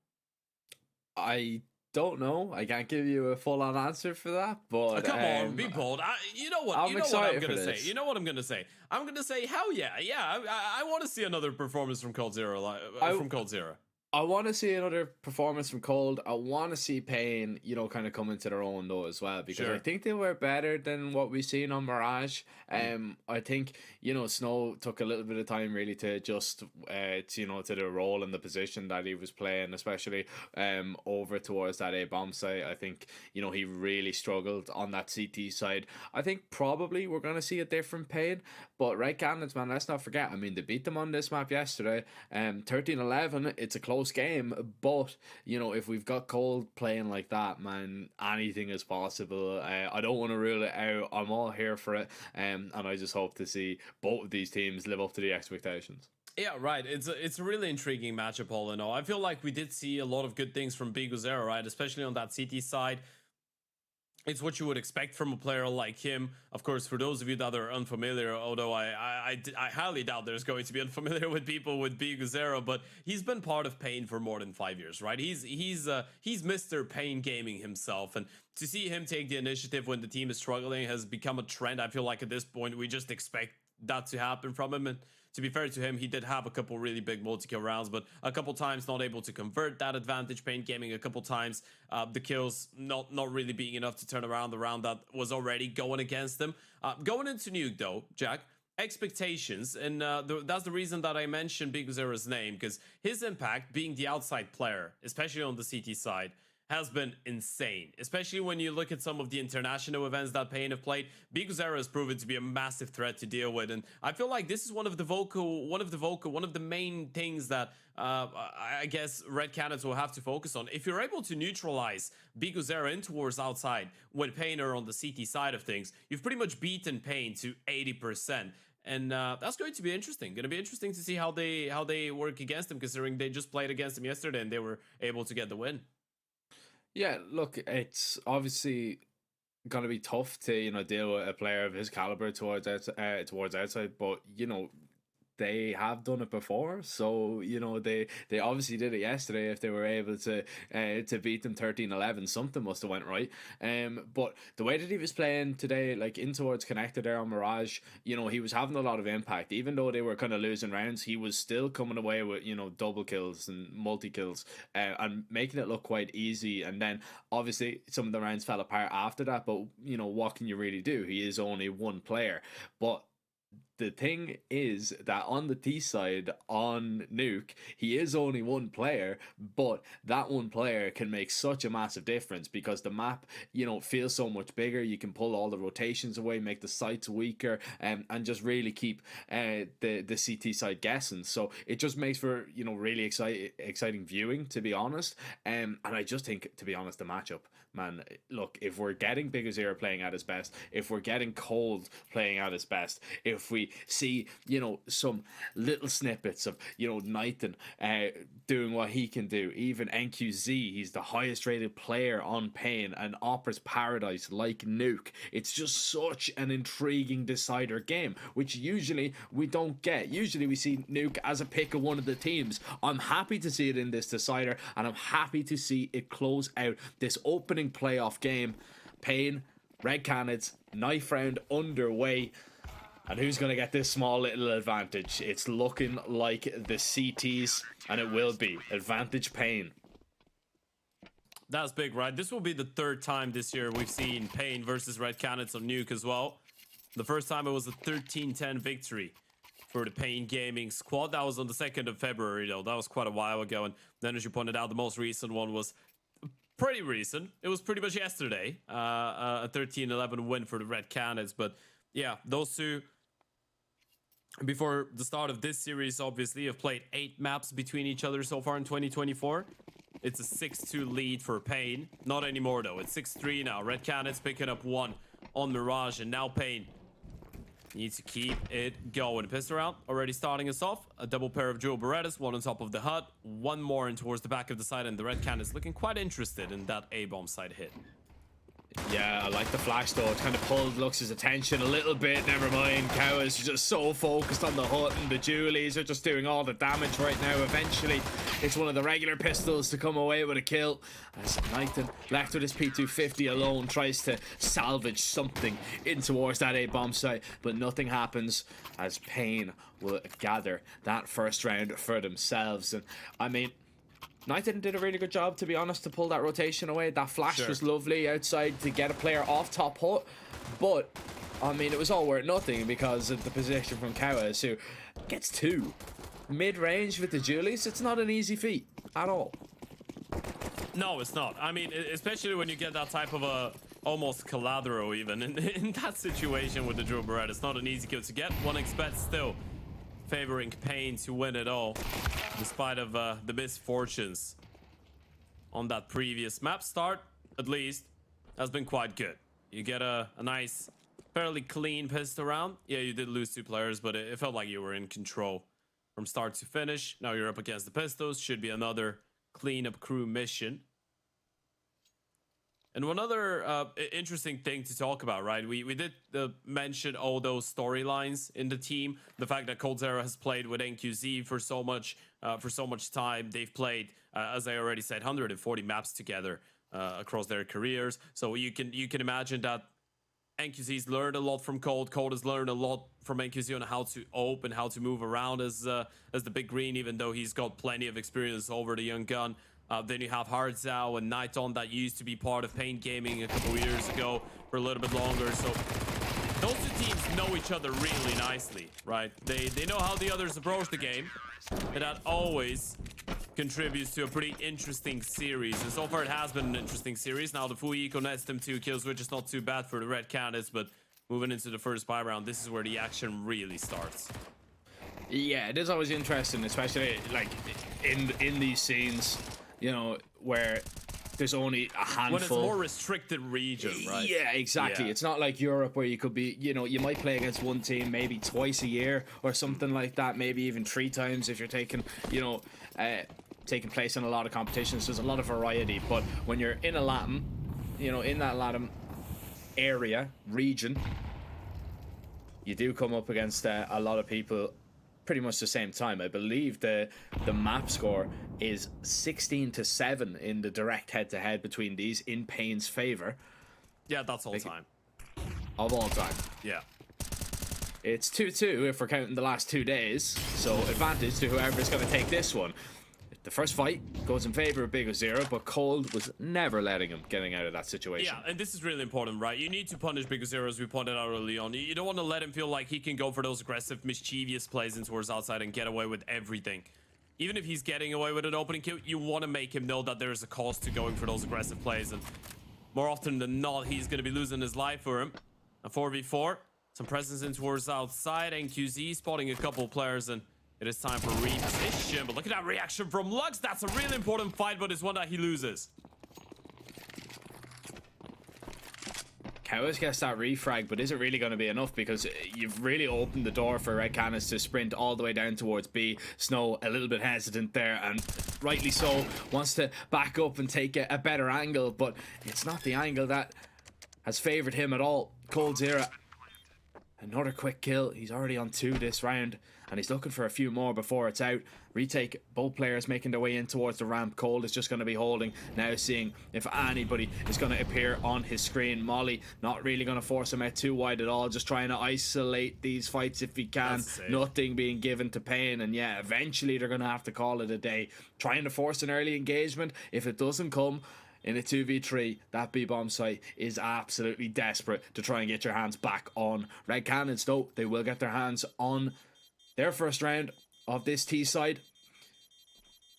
I don't know. I can't give you a full-on answer for that, but come on, be bold. You know what? I'm you know what excited I'm gonna for say. this. You know what I'm gonna say. I'm gonna say hell yeah, yeah. I want to see another performance from coldzera, from coldzera. I want to see another performance from Cold. I want to see Pain, kind of come into their own though as well, because Sure. I think they were better than what we've seen on Mirage. I think Snow took a little bit of time really to adjust, to the role and the position that he was playing, especially over towards that A bomb site. I think he really struggled on that CT side. I think probably we're gonna see a different Pain, but Red Cannons, man, let's not forget. I mean, they beat them on this map yesterday. 13-11. It's a close game, but if we've got Cold playing like that, man, anything is possible. I don't want to rule it out. I'm all here for it, and I just hope to see both of these teams live up to the expectations. Yeah, right. It's a really intriguing matchup all in all. I feel like we did see a lot of good things from BigUzera, right? Especially on that CT side. It's what you would expect from a player like him. Of course, for those of you that are unfamiliar, although I highly doubt there's going to be unfamiliar with people with BigUzera, but he's been part of Pain for more than 5 years, right? He's Mr. Pain Gaming himself, and to see him take the initiative when the team is struggling has become a trend. I feel like at this point we just expect that to happen from him. And to be fair to him, he did have a couple really big multi-kill rounds, but a couple times not able to convert that advantage. Pain Gaming a couple times, the kills not really being enough to turn around the round that was already going against them. Going into Nuke though, Jack, expectations, and that's the reason that I mentioned BigUzera's name, because his impact being the outside player, especially on the CT side, has been insane, especially when you look at some of the international events that Pain have played. BigUzera has proven to be a massive threat to deal with, and I feel like this is one of the main things that I guess Red Cannons will have to focus on. If you're able to neutralize BigUzera in towards outside when Pain are on the CT side of things, you've pretty much beaten Pain to 80%. And that's going to be interesting. Going to be interesting to see how they work against him, considering they just played against him yesterday and they were able to get the win. Yeah, look, it's obviously going to be tough to deal with a player of his caliber towards outside, but they have done it before, so they obviously did it yesterday. If they were able to beat them 13-11, something must have went right. But the way that he was playing today, like in towards connected there on Mirage, he was having a lot of impact. Even though they were kind of losing rounds, he was still coming away with double kills and multi kills, and making it look quite easy. And then obviously some of the rounds fell apart after that. But what can you really do? He is only one player, but the thing is that on the T side on Nuke, he is only one player, but that one player can make such a massive difference because the map, feels so much bigger. You can pull all the rotations away, make the sites weaker, and just really keep the CT side guessing. So it just makes for really exciting viewing, to be honest. And I just think, to be honest, the matchup, man, look, if we're getting BigUzera playing at his best, if we're getting Cold playing at his best, if we see some little snippets of Nathan doing what he can do, even NQZ, he's the highest rated player on Pain, and Opera's Paradise like Nuke, it's just such an intriguing decider game, which usually we don't get. Usually we see Nuke as a pick of one of the teams. I'm happy to see it in this decider, and I'm happy to see it close out this opening playoff game. Pain Red Canids, knife round underway. And who's going to get this small little advantage? It's looking like the CTs, and it will be. Advantage Pain. That's big, right? This will be the third time this year we've seen Pain versus Red Canids on Nuke as well. The first time it was a 13-10 victory for the Pain Gaming squad. That was on the 2nd of February, though. That was quite a while ago. And then, as you pointed out, the most recent one was pretty recent. It was pretty much yesterday. A 13-11 win for the Red Canids. But yeah, those two, before the start of this series, obviously, have played 8 maps between each other so far in 2024. It's a 6-2 lead for Pain. Not anymore, though. It's 6-3 now. Red Canids picking up 1 on Mirage, and now Pain needs to keep it going. Pistol round already starting us off. A double pair of dual Berettas, 1 on top of the hut, 1 more in towards the back of the side, and the Red Canids looking quite interested in that A-bomb side hit. Yeah, I like the flash though. It kind of pulled Lux's attention a little bit. Never mind. Cow is just so focused on the hut, and the Julies are just doing all the damage right now. Eventually, it's one of the regular pistols to come away with a kill. As Knighton, left with his P250 alone, tries to salvage something in towards that A-bomb site, but nothing happens as Pain will gather that first round for themselves. And I mean, Knighton did a really good job, to be honest, to pull that rotation away. That flash was lovely outside to get a player off top hut. But, I mean, it was all worth nothing because of the position from Kawas, who gets 2. Mid-range with the Julies, it's not an easy feat at all. No, it's not. I mean, especially when you get that type of a almost Caladro even. In that situation with the Dual Beretta, it's not an easy kill to get. 1xBet still favoring Pain to win it all, despite of the misfortunes on that previous map. Start, at least, has been quite good. You get a nice, fairly clean pistol round. Yeah, you did lose 2 players, but it felt like you were in control from start to finish. Now you're up against the pistols. Should be another cleanup crew mission. And one other interesting thing to talk about, right? We did mention all those storylines in the team. The fact that coldzera has played with NQZ for so much time. They've played, as I already said, 140 maps together across their careers. So you can imagine that NQZ's learned a lot from Cold. Cold has learned a lot from NQZ on how to open, how to move around as the big green, even though he's got plenty of experience over the young gun. Then you have Hardzao and Nighton that used to be part of Pain Gaming a couple years ago for a little bit longer. So those 2 teams know each other really nicely, right? They know how the others approach the game, and that always contributes to a pretty interesting series. And so far it has been an interesting series. Now the full eco nets them 2 kills, which is not too bad for the Red Canids, but moving into the first buy round, this is where the action really starts. Yeah, it is always interesting, especially like in these scenes, you know, where there's only a handful. When it's more restricted region, right? Yeah, exactly. Yeah. It's not like Europe where you could be, you know, you might play against one team maybe twice a year or something like that, maybe even 3 times if you're taking, you know, taking place in a lot of competitions. There's a lot of variety, but when you're in a LATAM, you know, in that LATAM area, region, you do come up against a lot of people pretty much the same time. I believe the map score is 16-7 in the direct head-to-head between these in Pain's favor. Yeah, that's all time. Of all time. Yeah. It's 2-2 if we're counting the last 2 days, so advantage to whoever's going to take this one. The first fight goes in favor of Big0, but Cold was never letting him getting out of that situation. Yeah, and this is really important, right? You need to punish Big0, as we pointed out early on. You don't want to let him feel like he can go for those aggressive, mischievous plays in towards outside and get away with everything. Even if he's getting away with an opening kill, you want to make him know that there is a cost to going for those aggressive plays. And more often than not, he's going to be losing his life for him. A 4v4, some presence in towards outside. NQZ spotting a couple players, and it is time for reposition. But look at that reaction from Lux. That's a really important fight, but it's one that he loses. Cows gets that refrag, but is it really going to be enough? Because you've really opened the door for Red Canids to sprint all the way down towards B. Snow a little bit hesitant there, and rightly so, wants to back up and take a better angle, but it's not the angle that has favoured him at all. coldzera Another quick kill. He's already on 2 this round, and he's looking for a few more before it's out. Retake, both players making their way in towards the ramp. Cold is just going to be holding, now seeing if anybody is going to appear on his screen. Molly not really going to force him out too wide at all, just trying to isolate these fights if he can. Nothing being given to Payne, and yeah, eventually they're going to have to call it a day. Trying to force an early engagement. If it doesn't come in a 2v3, that B-bomb site is absolutely desperate to try and get your hands back on Red Cannons, though. They will get their hands on their first round of this T side.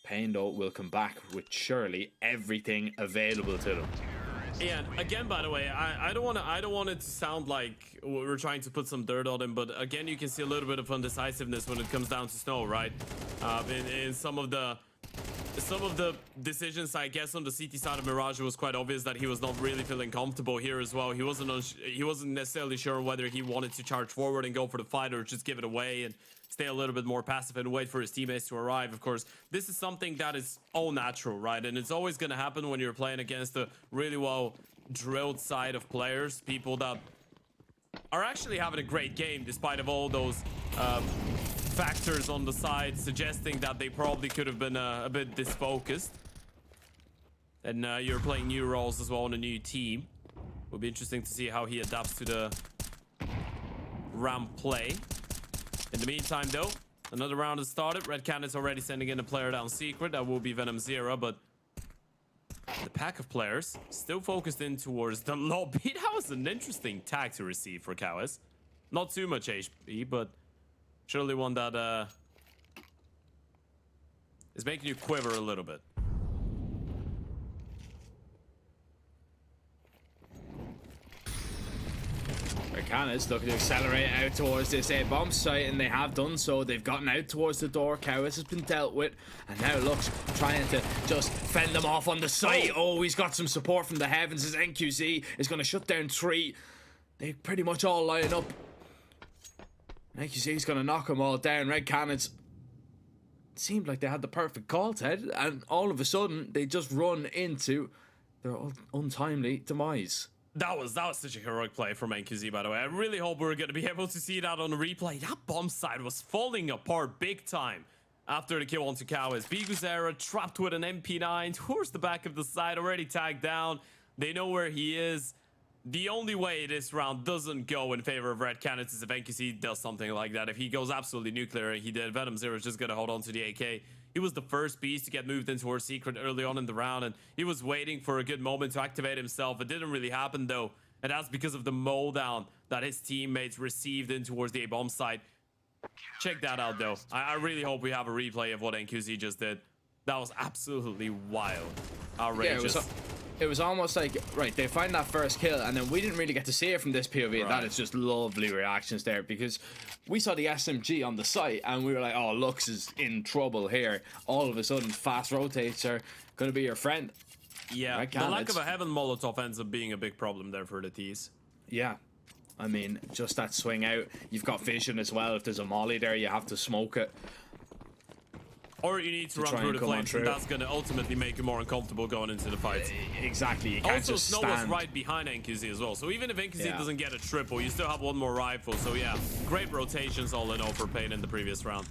Payne, though, will come back with surely everything available to them. Yeah, and again, by the way, I don't want it to sound like we're trying to put some dirt on him, but again, you can see a little bit of undecisiveness when it comes down to snow, right? In some of the decisions, I guess, on the CT side of Mirage, it was quite obvious that he was not really feeling comfortable here as well. He wasn't necessarily sure whether he wanted to charge forward and go for the fight or just give it away and stay a little bit more passive and wait for his teammates to arrive. Of course, this is something that is all natural, right? And it's always going to happen when you're playing against a really well drilled side of players, people that are actually having a great game despite of all those factors on the side suggesting that they probably could have been a bit disfocused. And you're playing new roles as well on a new team. Will be interesting to see how he adapts to the ramp play. In the meantime, though, another round has started. Red Cannon's already sending in a player down secret. That will be Venom Zero, but the pack of players still focused in towards the lobby. That was an interesting tag to receive for Kawes. Not too much HP, but surely one that is making you quiver a little bit. Cannons looking to accelerate out towards this bomb site, and they have done so. They've gotten out towards the door. Kawes has been dealt with, and now Lux trying to just fend them off on the site. Oh, he's got some support from the heavens. His NQZ is going to shut down 3. They pretty much all line up. NQZ is going to knock them all down. Red Cannons seemed like they had the perfect call, Ted, and all of a sudden they just run into their untimely demise. That was such a heroic play from NQZ, by the way. I really hope we're going to be able to see that on the replay. That bomb side was falling apart big time after the kill onto Kawes. Biguzera trapped with an MP9 towards the back of the side, already tagged down. They know where he is. The only way this round doesn't go in favor of Red Cannons is if NQZ does something like that. If he goes absolutely nuclear, and he did, Venom Zero is just going to hold on to the AK. He was the first piece to get moved into our secret early on in the round, and he was waiting for a good moment to activate himself. It didn't really happen, though, and that's because of the mow down that his teammates received in towards the A-bomb site. Check that out, though. I really hope we have a replay of what NQZ just did. That was absolutely wild. Outrageous. Yeah, it was almost like, right, they find that first kill, and then we didn't really get to see it from this POV. Right. That is just lovely reactions there, because we saw the SMG on the site, and we were like, oh, Lux is in trouble here. All of a sudden, fast rotates are going to be your friend. Yeah, the lack of a Heaven Molotov ends up being a big problem there for the T's. Yeah. I mean, just that swing out. You've got vision as well. If there's a molly there, you have to smoke it. Or you need to run through the flames, and that's going to ultimately make you more uncomfortable going into the fight. Exactly. You can't also, just Snow stand. was right behind NQZ as well, so even if NQZ doesn't get a triple, you still have one more rifle. So yeah, great rotations all in all for Payne in the previous round.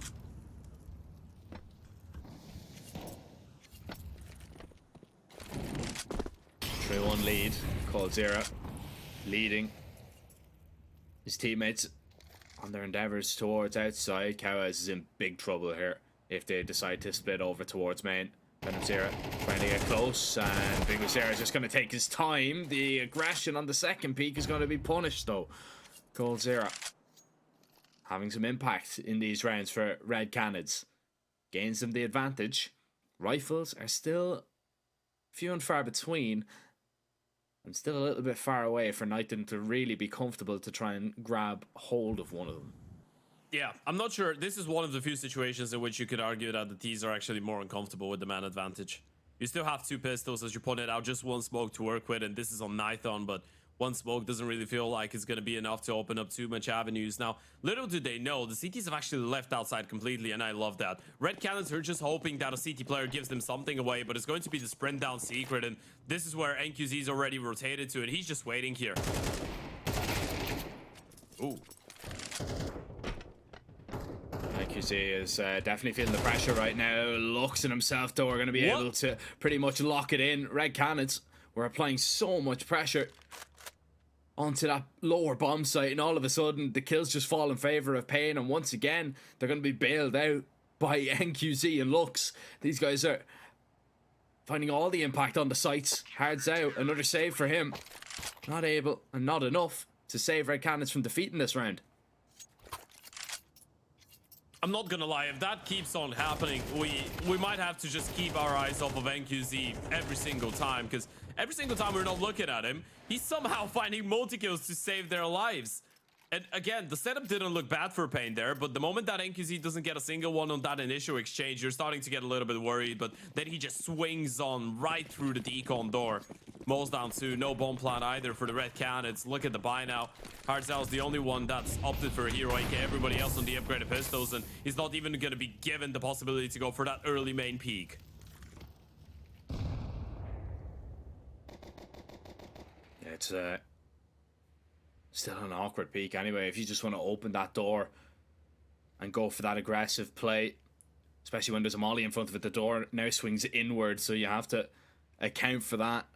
Three 1 lead. Cold Zero leading his teammates on their endeavors towards outside. Kawes is in big trouble here if they decide to split over towards main. Venom Zero trying to get close, and Big Zero is just going to take his time. The aggression on the second peak is going to be punished, though. Cold Zero having some impact in these rounds for Red Cannons. Gains them the advantage. Rifles are still few and far between, and still a little bit far away for Knighton to really be comfortable to try and grab hold of one of them. Yeah, I'm not sure. This is one of the few situations in which you could argue that the T's are actually more uncomfortable with the man advantage. You still have 2 pistols, as you pointed out, just 1 smoke to work with, and this is on Knighton, but 1 smoke doesn't really feel like it's going to be enough to open up too much avenues. Now, little do they know, the CTs have actually left outside completely, and I love that. Red Cannons are just hoping that a CT player gives them something away, but it's going to be the sprint down secret, and this is where NQZ's already rotated to, and he's just waiting here. Ooh. NQZ is definitely feeling the pressure right now. Looks at himself though, are going to be able to pretty much lock it in. Red Cannons were applying so much pressure onto that lower bomb site, and all of a sudden the kills just fall in favor of Pain, and once again they're going to be bailed out by NQZ and Lux. These guys are finding all the impact on the sites. Hards out, another save for him. Not able and not enough to save Red Cannons from defeating this round. I'm not gonna lie, if that keeps on happening, we might have to just keep our eyes off of NQZ every single time, because every single time we're not looking at him, he's somehow finding multi-kills to save their lives. And again, the setup didn't look bad for Pain there, but the moment that NQZ doesn't get a single one on that initial exchange, you're starting to get a little bit worried, but then he just swings on right through the decon door. Moles down 2, no bomb plan either for the Red Cannons. Look at the buy now. Hardzel's the only one that's opted for a hero AK, everybody else on the upgraded pistols, and he's not even going to be given the possibility to go for that early main peak. Yeah, it's still an awkward peak anyway. If you just want to open that door and go for that aggressive play, especially when there's a molly in front of it, the door now swings inward, so you have to account for that.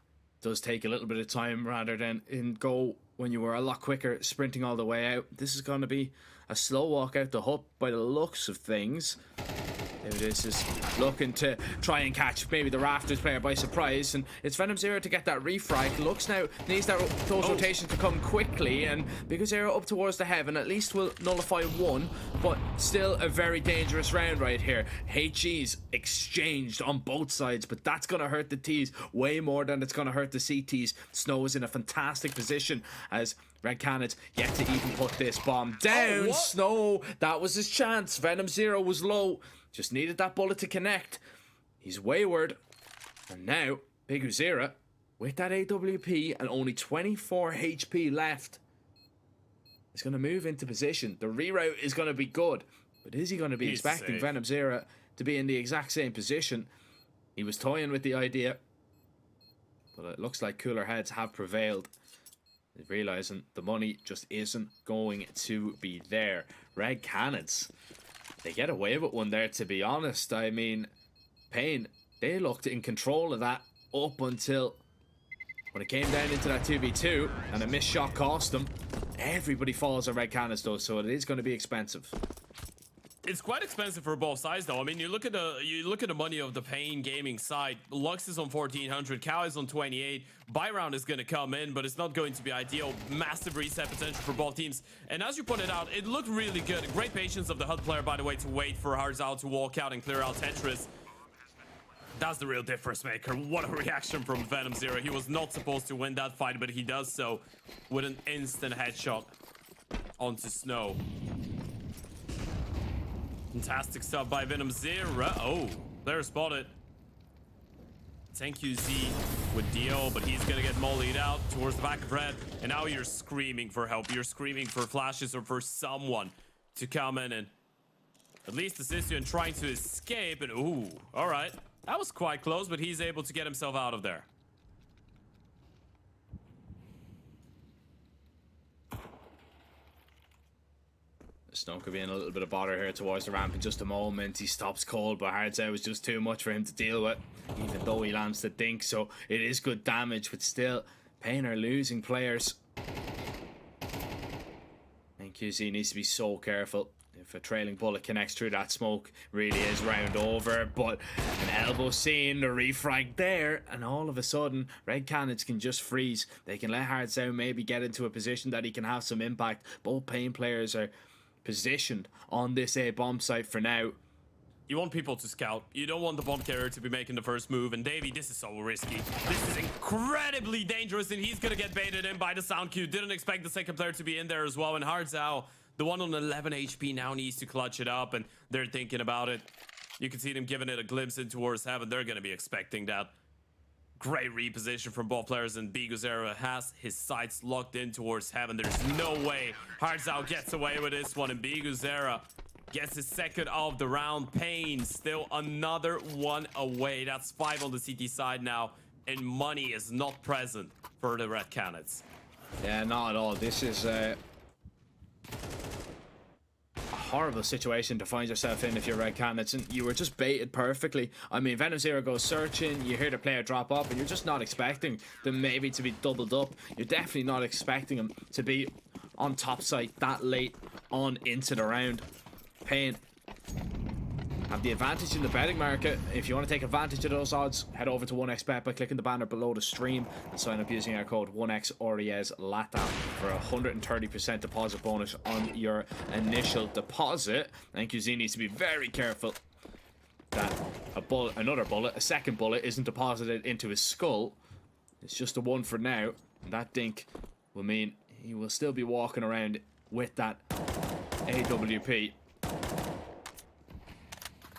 It does take a little bit of time rather than in go when you were a lot quicker sprinting all the way out. This is going to be a slow walk out the hut by the looks of things. This is looking to try and catch maybe the Rafters player by surprise, and it's Venom Zero to get that refrag. Looks now needs those rotations to come quickly, and because they're up towards the heaven, at least will nullify one, but still a very dangerous round right here. HE's exchanged on both sides, but that's going to hurt the T's way more than it's going to hurt the CTs. Snow is in a fantastic position as Red Cannons yet to even put this bomb down. Snow, that was his chance. Venom Zero was low. Just needed that bullet to connect. He's wayward. And now, Big Uzira, with that AWP and only 24 HP left, is going to move into position. The reroute is going to be good. But is he going to be expecting Venom Zira to be in the exact same position? He was toying with the idea. But it looks like cooler heads have prevailed. Realizing the money just isn't going to be there. Red Cannons, they get away with one there, to be honest. I mean, Pain, they looked in control of that up until when it came down into that 2v2 and a missed shot cost them. Everybody follows on Red Cannons though, so it is going to be expensive. It's quite expensive for both sides though. I mean, you look at the money of the Pain Gaming side. Lux is on 1400, Cow is on 28. Buy round is going to come in, but it's not going to be ideal. Massive reset potential for both teams. And as you pointed out, it looked really good. Great patience of the HUD player, by the way, to wait for Harzal to walk out and clear out Tetris. That's the real difference maker. What a reaction from Venom Zero. He was not supposed to win that fight, but he does so with an instant headshot onto Snow. Fantastic stuff by Venom Zero. Oh, player spotted. Thank you, Z with Dio, but he's gonna get mollied out towards the back of Red. And now you're screaming for help. You're screaming for flashes or for someone to come in and at least assist you in trying to escape. And ooh, all right. That was quite close, but he's able to get himself out of there. Snow could be in a little bit of bother here towards the ramp in just a moment. He stops cold, but Hardzel was just too much for him to deal with, even though he lands the dink, so it is good damage, but still, Pain are losing players. And QC needs to be so careful. If a trailing bullet connects through that smoke, really is round over, but an elbow seen, the refrag there, and all of a sudden, Red Cannons can just freeze. They can let Hardzel maybe get into a position that he can have some impact. Both Pain players are positioned on this A bomb site for now. You want people to scout. You don't want the bomb carrier to be making the first move. And Davey, this is so risky. This is incredibly dangerous, and he's gonna get baited in by the sound cue. Didn't expect the second player to be in there as well. And Harzal, the one on 11 HP, now needs to clutch it up, and they're thinking about it. You can see them giving it a glimpse in towards heaven. They're gonna be expecting that. Great reposition from both players, and Biguzera has his sights locked in towards heaven. There's no way Harzal gets away with this one, and Biguzera gets his second of the round. Pain still another one away. That's 5 on the CT side now, and money is not present for the Red Cannons. Yeah, not at all. This is a horrible situation to find yourself in if you're Red Canids, and you were just baited perfectly. I mean, Venom Zero goes searching, you hear the player drop up, and you're just not expecting them maybe to be doubled up. You're definitely not expecting them to be on top site that late on into the round. Pain have the advantage in the betting market. If you want to take advantage of those odds, head over to 1xBet by clicking the banner below the stream and sign up using our code 1XORES LATAM for a 130% deposit bonus on your initial deposit. And QZ needs to be very careful that a second bullet isn't deposited into his skull. It's just a one for now. And that dink will mean he will still be walking around with that AWP.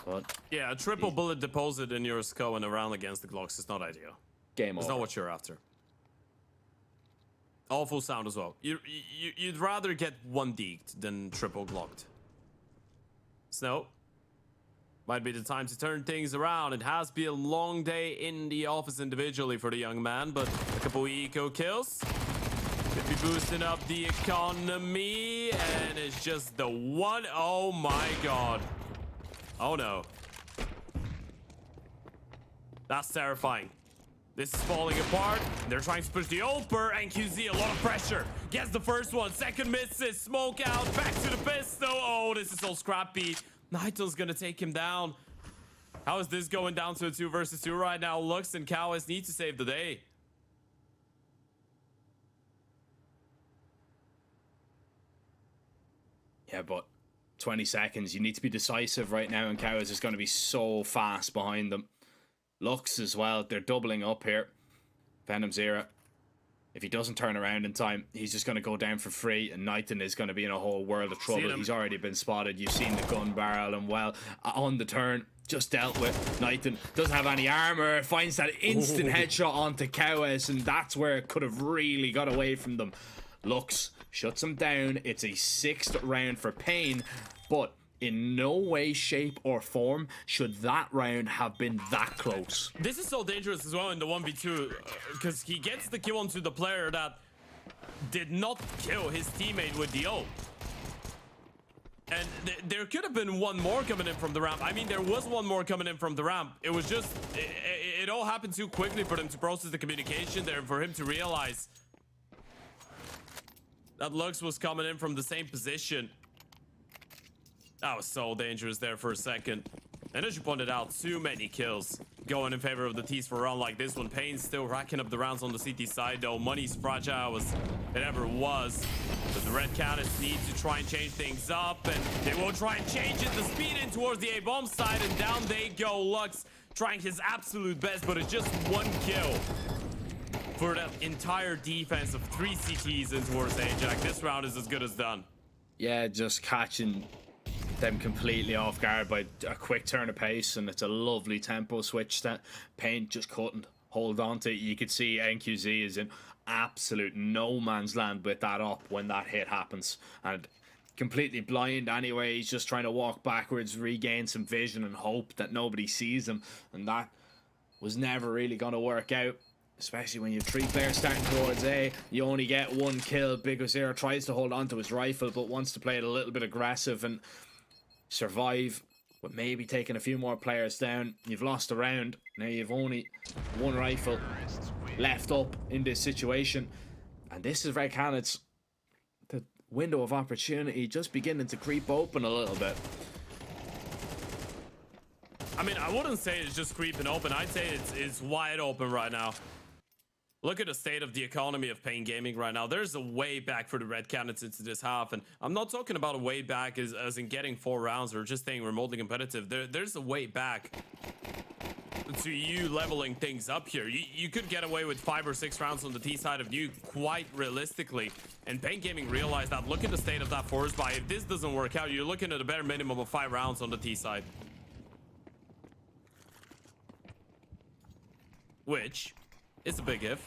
But yeah, a triple bullet deposit in your skull and around against the Glocks is not ideal. Game over. It's not what you're after. Awful sound as well. You'd rather get one deked than triple glocked. Snow. Might be the time to turn things around. It has been a long day in the office individually for the young man, but a couple eco kills could be boosting up the economy, and it's just the one. Oh my god. Oh no. That's terrifying. This is falling apart. They're trying to push the Oper, and QZ, a lot of pressure. Gets the first one, second misses, smoke out, back to the pistol. Oh, this is so scrappy. Naito's gonna take him down. How is this going down to a 2 versus 2 right now? Lux and Cowas need to save the day. Yeah, but 20 seconds. You need to be decisive right now, and Cowas is going to be so fast behind them. Lux as well. They're doubling up here. Venom Zero. If he doesn't turn around in time, he's just going to go down for free, and Knighton is going to be in a whole world of trouble. He's already been spotted. You've seen the gun barrel, and well, on the turn, just dealt with. Knighton doesn't have any armor, finds that instant headshot onto Cowas, and that's where it could have really got away from them. Lux shuts him down. It's a 6th round for Pain, but in no way, shape, or form should that round have been that close. This is so dangerous as well in the 1v2, because he gets the kill onto the player that did not kill his teammate with the ult. And there could have been one more coming in from the ramp. I mean, there was one more coming in from the ramp. It was just, it all happened too quickly for them to process the communication there, for him to realize that Lux was coming in from the same position. That was so dangerous there for a second. And as you pointed out, too many kills going in favor of the T's for a round like this one. Pain's still racking up the rounds on the CT side, though. Money's fragile as it ever was. But the Red Canids need to try and change things up, and they will try and change it. The speed in towards the A-bomb side, and down they go. Lux trying his absolute best, but it's just one kill for that entire defense of 3 CTs in towards Ajax. This round is as good as done. Yeah, just catching them completely off guard by a quick turn of pace, and it's a lovely tempo switch that Pain just couldn't hold on to. You could see NQZ is in absolute no man's land with that up when that hit happens, and completely blind anyway. He's just trying to walk backwards, regain some vision, and hope that nobody sees him, and that was never really going to work out. Especially when you have 3 players starting towards A, you only get 1 kill. Big Zero tries to hold on to his rifle, but wants to play it a little bit aggressive and survive with maybe taking a few more players down. You've lost a round. Now you've only 1 rifle left up in this situation. And this is Red Canids, the window of opportunity just beginning to creep open a little bit. I mean, I wouldn't say it's just creeping open. I'd say it's wide open right now. Look at the state of the economy of Pain Gaming right now. There's a way back for the Red Canids into this half, and I'm not talking about a way back as in getting 4 rounds or just staying remotely competitive. There's a way back to you leveling things up here. You could get away with 5 or 6 rounds on the T side of you quite realistically, and Pain Gaming realized that. Look at the state of that forest buy. If this doesn't work out, you're looking at a bare minimum of 5 rounds on the T side, which is a big if.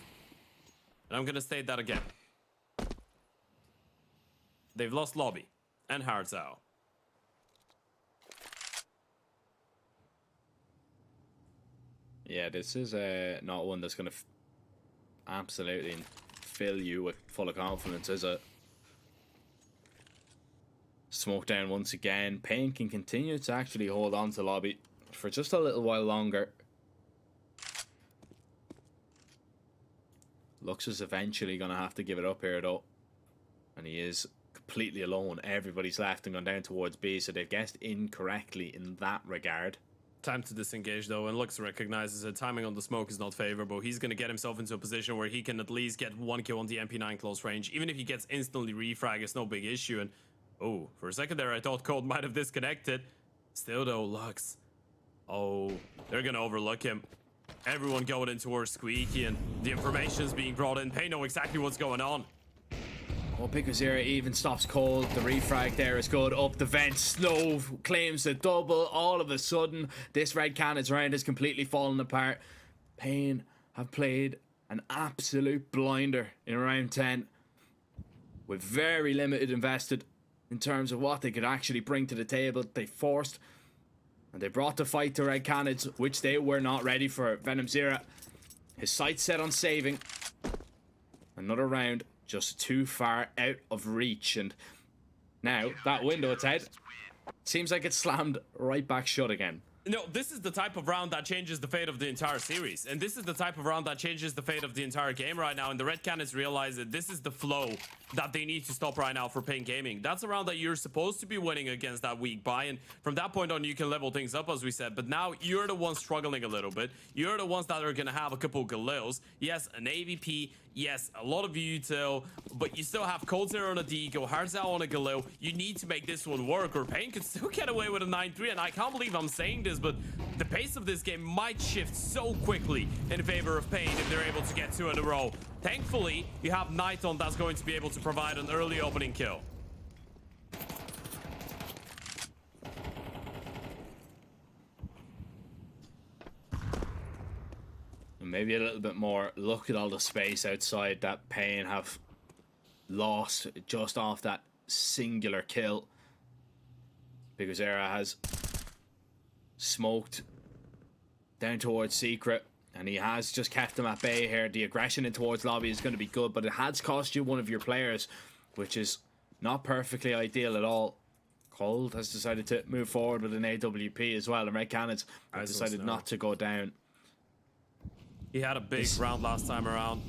And I'm gonna state that again. They've lost Lobby and Hardzao. Yeah, this is not one that's gonna absolutely fill you with full of confidence, is it? Smoke down once again. Payne can continue to actually hold on to lobby for just a little while longer. Lux is eventually going to have to give it up here, though. And he is completely alone. Everybody's left and gone down towards B, so they've guessed incorrectly in that regard. Time to disengage, though, and Lux recognizes that timing on the smoke is not favorable. He's going to get himself into a position where he can at least get one kill on the MP9 close range. Even if he gets instantly refrag, it's no big issue. And oh, for a second there, I thought Cold might have disconnected. Still, though, Lux. Oh, they're going to overlook him. Everyone going in towards Squeaky, and the information's being brought in. They know exactly what's going on. Oh, Picozera even stops Cold. The refrag there is good. Up the vent. Snow claims the double. All of a sudden, this Red Cannon's round is completely fallen apart. Payne have played an absolute blinder in round 10. With very limited invested in terms of what they could actually bring to the table. They forced and they brought the fight to Red Cannons, which they were not ready for. Venom Zera, his sights set on saving. Another round just too far out of reach, and now that window, Ted, seems like it's slammed right back shut again. No, this is the type of round that changes the fate of the entire series, and this is the type of round that changes the fate of the entire game right now. And the Red Cannons realize that this is the flow that they need to stop right now for Payne Gaming. That's a round that you're supposed to be winning against that weak buy, and from that point on you can level things up, as we said. But now you're the ones struggling a little bit. You're the ones that are gonna have a couple Galeos. Yes, an AVP. Yes, a lot of util, but you still have Cold Zero on a Deagle, Hardzao on a Galil. You need to make this one work, or Payne could still get away with a 9-3, and I can't believe I'm saying this, but the pace of this game might shift so quickly in favor of Payne if they're able to get 2 in a row. Thankfully, you have Nighton that's going to be able to provide an early opening kill. Maybe a little bit more. Look at all the space outside that Payne have lost just off that singular kill. Because Era has smoked down towards Secret, and he has just kept them at bay here. The aggression in towards lobby is going to be good, but it has cost you one of your players, which is not perfectly ideal at all. Cold has decided to move forward with an AWP as well, and Red Cannons have decided not to go down. He had a big round last time around.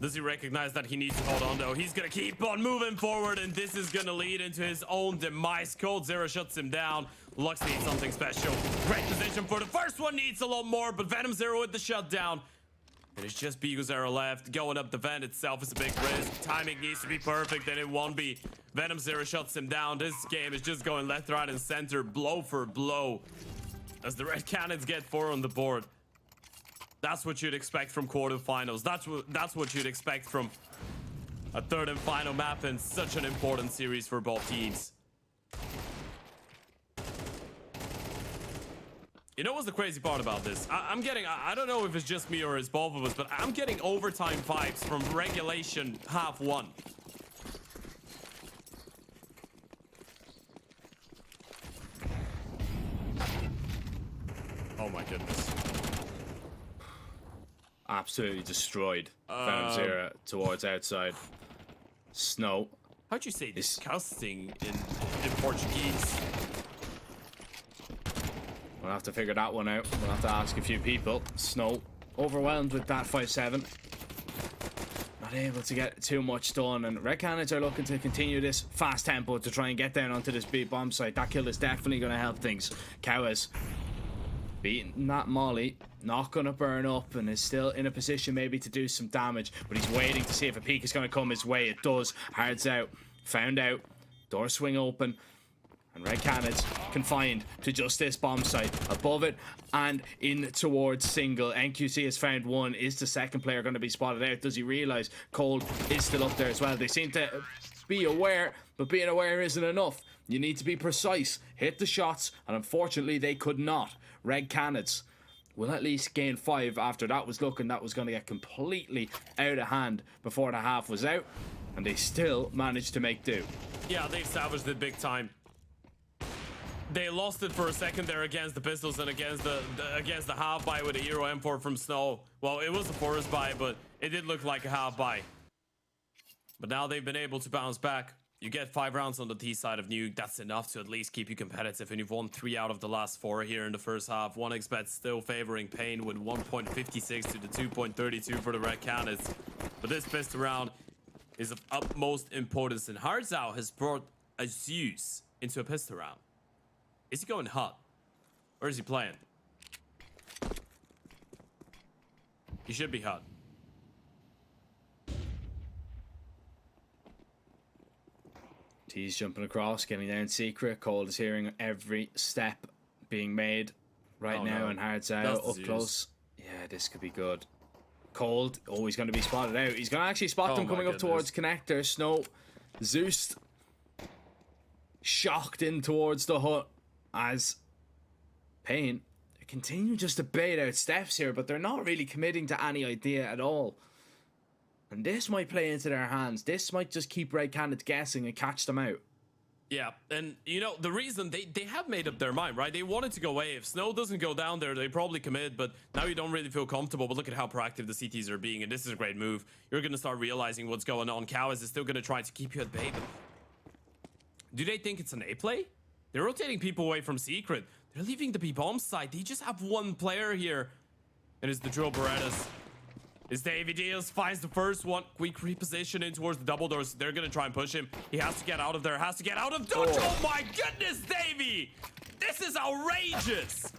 Does he recognize that he needs to hold on, though? He's gonna keep on moving forward, and this is gonna lead into his own demise. Cold Zero shuts him down. Lux needs something special. Great position for the first one, needs a lot more, but Venom Zero with the shutdown. And it's just Bigo Zero left. Going up the vent itself is a big risk. Timing needs to be perfect, and it won't be. Venom Zero shuts him down. This game is just going left, right, and center, blow for blow, as the Red Cannons get 4 on the board. That's what you'd expect from quarterfinals. That's what you'd expect from a third and final map in such an important series for both teams. You know what's the crazy part about this? I'm getting, I don't know if it's just me or it's both of us, but I'm getting overtime vibes from regulation half one. Oh my goodness. Absolutely destroyed. Venom Zero towards outside. Snow. How'd you say disgusting in Portuguese? We'll have to figure that one out. We'll have to ask a few people. Snow overwhelmed with that 5-7. Not able to get too much done, and Red Cannons are looking to continue this fast tempo to try and get down onto this big bomb site. That kill is definitely going to help things. Cowas beating that molly, not going to burn up, and is still in a position maybe to do some damage, but he's waiting to see if a peek is going to come his way. It does. Hardzao found out. Door swing open, and Red Cannons confined to just this bomb site. Above it and in towards single. NQC has found one. Is the second player going to be spotted out? Does he realize Cold is still up there as well? They seem to be aware, but being aware isn't enough. You need to be precise, hit the shots, and unfortunately they could not. Red Cannons will at least gain 5 after that was looking that was going to get completely out of hand before the half was out, and they still managed to make do. Yeah, they've salvaged it big time. They lost it for a second there against the pistols and against the half buy with a Euro M4 from Snow. Well, it was a forest buy, but it did look like a half buy. But now they've been able to bounce back. You get 5 rounds on the T side of Nuke. That's enough to at least keep you competitive. And you've won 3 out of the last 4 here in the first half. 1xBet still favoring Pain with 1.56 to the 2.32 for the Red Canids. But this pistol round is of utmost importance. And Hardzao has brought a Zeus into a pistol round. Is he going hot? Or is he playing? He should be hot. He's jumping across, getting there in secret. Cold is hearing every step being made right now, and Hardzao up close. Yeah, this could be good. Cold, oh, he's going to be spotted out. He's going to actually spot them coming up towards connector. Snow, Zeus, shocked in towards the hut as Pain continue just to bait out steps here, but they're not really committing to any idea at all. And this might play into their hands. This might just keep Red Canids guessing and catch them out. Yeah, and you know, the reason they have made up their mind, right? They wanted to go away. If Snow doesn't go down there, they probably commit, but now you don't really feel comfortable. But look at how proactive the CTs are being, and this is a great move. You're going to start realizing what's going on. Cows is still going to try to keep you at bay, but do they think it's an A play? They're rotating people away from Secret. They're leaving the B-bomb side. They just have one player here, and it's the Drill Berettas. Is Davy Deals finds the first one. Quick reposition in towards the double doors. They're gonna try and push him. He has to get out of there. Has to get out of dodge. Oh my goodness, Davy! This is outrageous.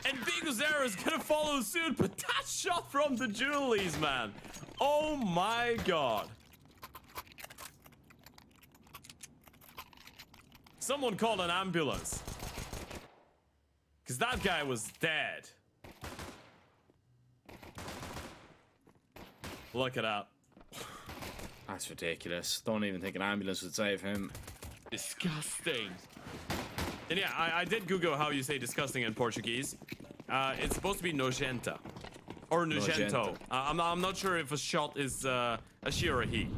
And Biguzera is gonna follow suit, but that shot from the Julies, man. Oh my god. Someone call an ambulance. Because that guy was dead. Look at that. That's ridiculous. Don't even think an ambulance would save him. Disgusting. And yeah, I did Google how you say disgusting in Portuguese. It's supposed to be nojenta. Or nojento. I'm not sure if a shot is a she or a he.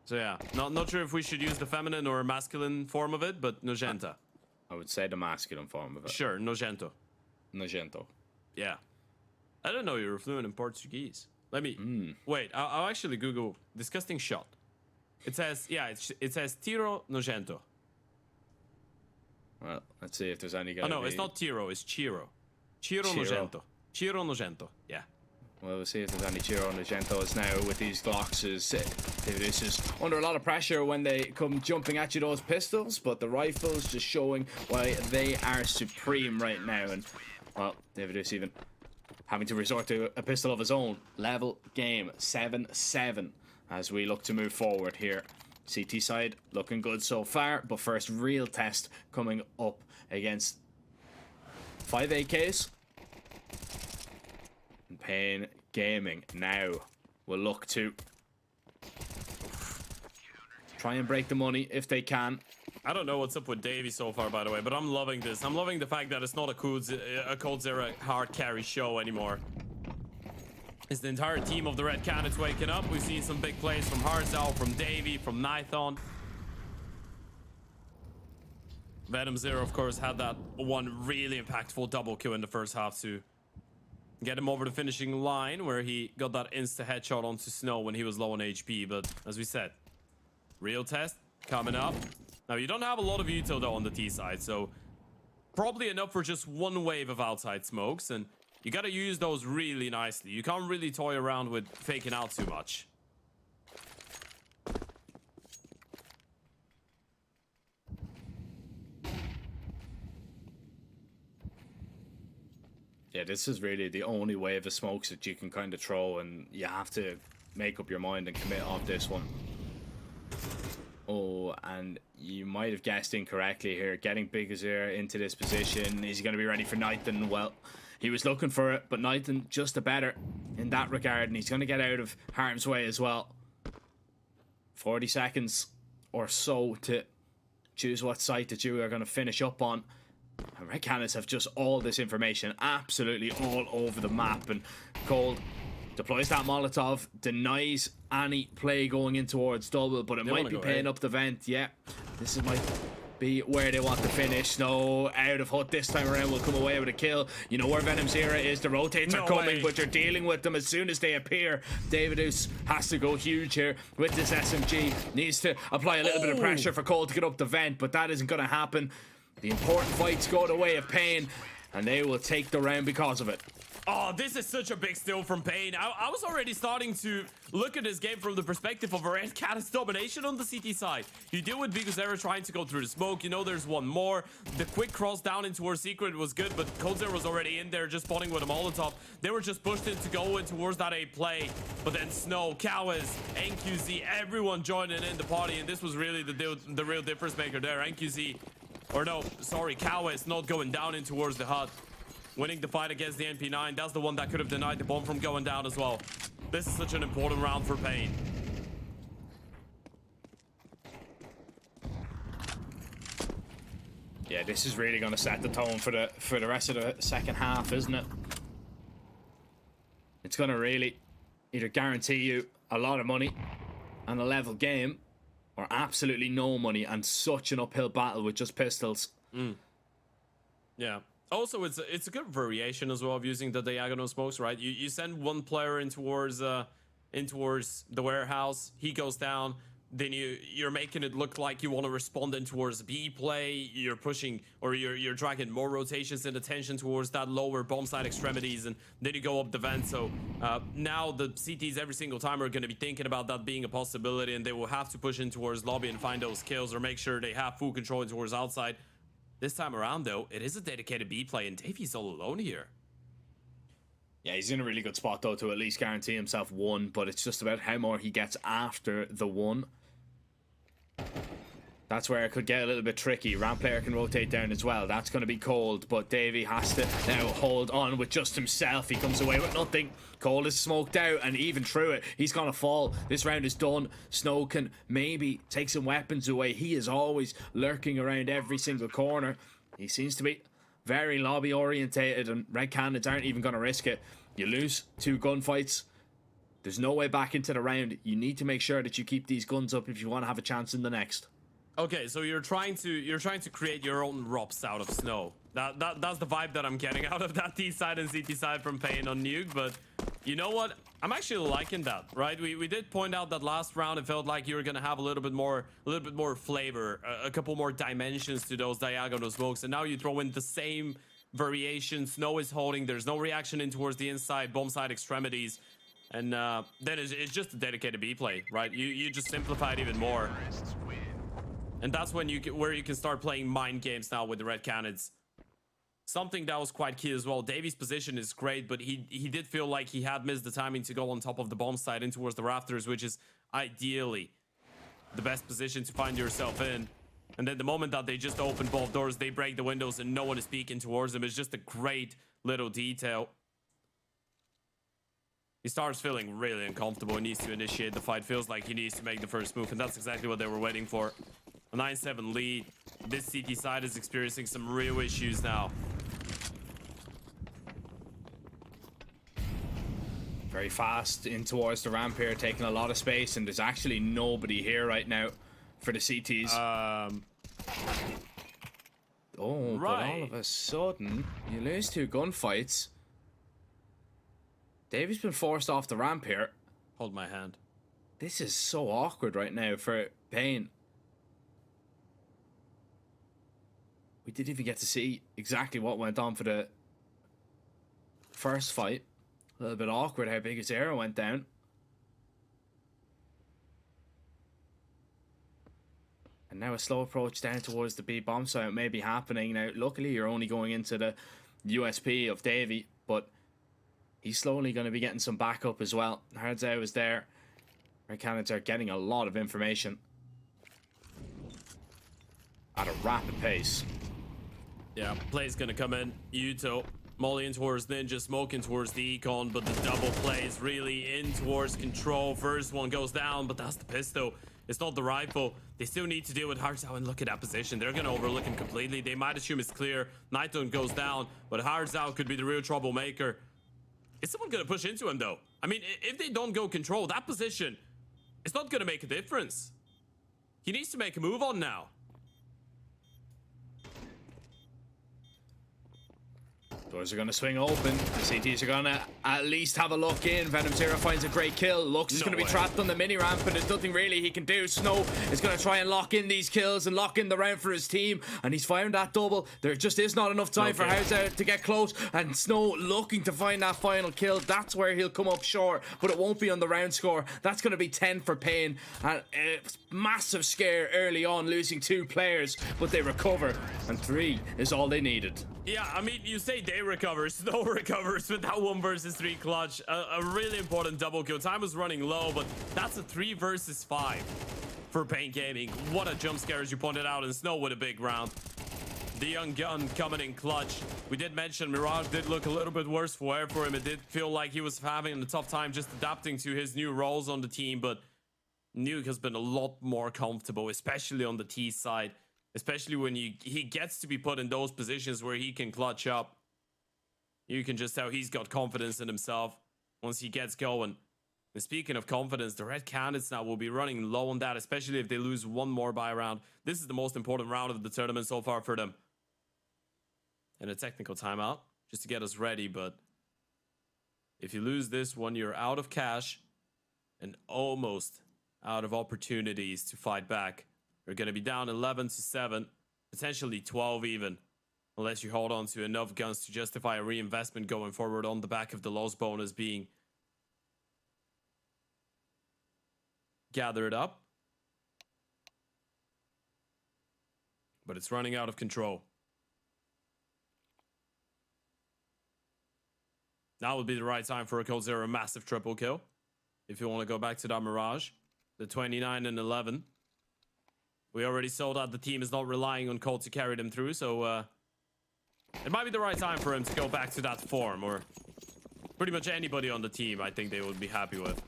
So yeah, not sure if we should use the feminine or masculine form of it, but nojenta. I would say the masculine form of it. Sure, nojento. Nojento. Yeah. I don't know you were fluent in Portuguese. Let me wait. I'll actually Google disgusting shot. It says it says tiro nojento. Well, let's see if there's any. Oh no, it's not tiro. It's chiro. Chiro nojento. Chiro nojento. Yeah. Well, we'll see if there's any Chiro nojentos now with these Glocks. This is under a lot of pressure when they come jumping at you, those pistols, but the rifles just showing why they are supreme right now. And well, David even having to resort to a pistol of his own. Level game, 7-7 as we look to move forward here. CT side looking good so far, but first real test coming up against 5 AKs. And Pain Gaming now will look to try and break the money if they can. I don't know what's up with Davey so far, by the way, but I'm loving this. I'm loving the fact that it's not a Coldzera hard carry show anymore. It's the entire team of the Red Canids waking up. We've seen some big plays from Hardzao, from Davey, from Nithon. Venom Zero, of course, had that one really impactful double kill in the first half to get him over the finishing line, where he got that insta headshot onto Snow when he was low on HP. But as we said, real test coming up. Now, you don't have a lot of util though on the T side, so probably enough for just one wave of outside smokes, and you gotta use those really nicely. You can't really toy around with faking out too much. Yeah, this is really the only wave of smokes that you can kind of throw, and you have to make up your mind and commit on this one. Oh, and you might have guessed incorrectly here. Getting Bigazir into this position. Is he going to be ready for Nithon? Well, he was looking for it, but Nithon just the better in that regard, and he's going to get out of harm's way as well. 40 seconds or so to choose what site that you are going to finish up on. And Red Canids have just all this information absolutely all over the map, and Cold deploys that Molotov, denies any play going in towards double, but it might be paying up the vent. Yeah, this is be where they want to finish. Snow out of hut this time around will come away with a kill. You know where Venom's era is. The rotates are coming, but you're dealing with them as soon as they appear. Davidus has to go huge here with this SMG. Needs to apply a little bit of pressure for Cole to get up the vent, but that isn't going to happen. The important fights go the way of Pain, and they will take the round because of it. Oh, this is such a big steal from Pain. I was already starting to look at this game from the perspective of a Red Cannon's domination on the CT side. You deal with because they were trying to go through the smoke. You know, there's one more. The quick cross down into our secret was good, but Cold Zero was already in there just spawning with a Molotov. They were just pushed in to go in towards that A play. But then Snow, Cowiz, NQZ, everyone joining in the party, and this was really the real difference maker there. NQZ, or no, sorry, Cowiz not going down in towards the hut. Winning the fight against the MP9, that's the one that could have denied the bomb from going down as well. This is such an important round for Pain. Yeah, this is really going to set the tone for the rest of the second half, isn't it? It's going to really either guarantee you a lot of money and a level game, or absolutely no money and such an uphill battle with just pistols. Yeah. Also, it's a good variation as well of using the diagonal smokes, right? You send one player in towards the warehouse, he goes down, then you're making it look like you want to respond in towards B play, you're pushing, or you're dragging more rotations and attention towards that lower bomb side extremities, and then you go up the vent. So now the CTs every single time are going to be thinking about that being a possibility, and they will have to push in towards lobby and find those kills, or make sure they have full control in towards outside. This time around, though, it is a dedicated B play, and Davy's all alone here. Yeah, he's in a really good spot, though, to at least guarantee himself one, but it's just about how more he gets after the one. That's where it could get a little bit tricky. Ramp player can rotate down as well. That's going to be Cold, but Davey has to now hold on with just himself. He comes away with nothing. Cold is smoked out, and even through it, he's going to fall. This round is done. Snow can maybe take some weapons away. He is always lurking around every single corner. He seems to be very lobby orientated, and Red Cannons aren't even going to risk it. You lose 2 gunfights. There's no way back into the round. You need to make sure that you keep these guns up if you want to have a chance in the next. Okay, so you're trying to create your own ROPs out of Snow. That's the vibe that I'm getting out of that T side and CT side from Pain on Nuke. But you know what? I'm actually liking that, right? We did point out that last round it felt like you were gonna have a little bit more flavor, a couple more dimensions to those diagonal smokes, and now you throw in the same variation. Snow is holding. There's no reaction in towards the inside bomb side extremities, and then it's just a dedicated B play, right? You just simplify it even more. And that's when you can start playing mind games now with the Red Cannons. Something that was quite key as well. Davy's position is great, but he did feel like he had missed the timing to go on top of the bomb side in towards the rafters, which is ideally the best position to find yourself in. And then the moment that they just open both doors, they break the windows and no one is peeking towards them. It's just a great little detail. He starts feeling really uncomfortable and needs to initiate the fight. Feels like he needs to make the first move, and that's exactly what they were waiting for. A 9-7 lead. This CT side is experiencing some real issues now. Very fast in towards the ramp here, taking a lot of space, and there's actually nobody here right now for the CTs. Oh, right. But all of a sudden, you lose 2 gunfights. Davy's been forced off the ramp here. Hold my hand. This is so awkward right now for Pain. We didn't even get to see exactly what went on for the first fight. A little bit awkward how big his arrow went down. And now a slow approach down towards the B bomb site may be happening. Now, luckily, you're only going into the USP of Davy, but he's slowly going to be getting some backup as well. Hardzao is there. Red Cannons are getting a lot of information at a rapid pace. Yeah, play's gonna come in. Yuto, Molly in towards Ninja, smoking towards the Econ, but the double play is really in towards Control. First one goes down, but that's the pistol. It's not the rifle. They still need to deal with Hardzao, and look at that position. They're gonna overlook him completely. They might assume it's clear. Nightone goes down, but Hardzao could be the real troublemaker. Is someone gonna push into him though? I mean, if they don't go Control, that position, it's not gonna make a difference. He needs to make a move on now. Doors are going to swing open. The CTs are going to at least have a look in. Venom Zero finds a great kill. Lux is going to be trapped on the mini ramp, and there's nothing really he can do. Snow is going to try and lock in these kills and lock in the round for his team, and he's found that double. There just is not enough time for Hauser to get close, and Snow looking to find that final kill. That's where he'll come up short, but it won't be on the round score. That's going to be 10 for Pain, and it's massive scare early on, losing 2 players, but they recover, and 3 is all they needed. Yeah, I mean, you say they recover, Snow recovers with that 1 versus 3 clutch. A really important double kill. Time was running low, but that's a 3 versus 5 for Pain Gaming. What a jump scare, as you pointed out, and Snow with a big round. The young gun coming in clutch. We did mention Mirage did look a little bit worse for wear for him. It did feel like he was having a tough time just adapting to his new roles on the team, but Nuke has been a lot more comfortable, especially on the T side. Especially when he gets to be put in those positions where he can clutch up. You can just tell he's got confidence in himself once he gets going. And speaking of confidence, the Red Canids now will be running low on that, especially if they lose 1 more buy round. This is the most important round of the tournament so far for them. And a technical timeout just to get us ready, but if you lose this one, you're out of cash and almost out of opportunities to fight back. You're going to be down 11-7, potentially 12 even, unless you hold on to enough guns to justify a reinvestment going forward on the back of the loss bonus being gathered up. But it's running out of control. Now would be the right time for a Cold Zero, a massive triple kill. If you want to go back to that Mirage, the 29-11. We already saw that the team is not relying on Colt to carry them through, so it might be the right time for him to go back to that form, or pretty much anybody on the team I think they would be happy with.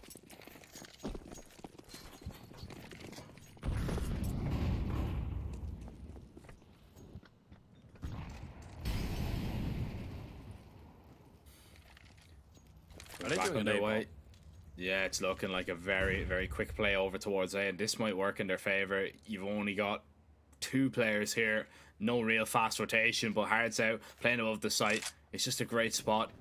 Back underway. Yeah, it's looking like a very, very quick play over towards A, and this might work in their favor. You've only got 2 players here, no real fast rotation, but Hard's out, playing above the site. It's just a great spot,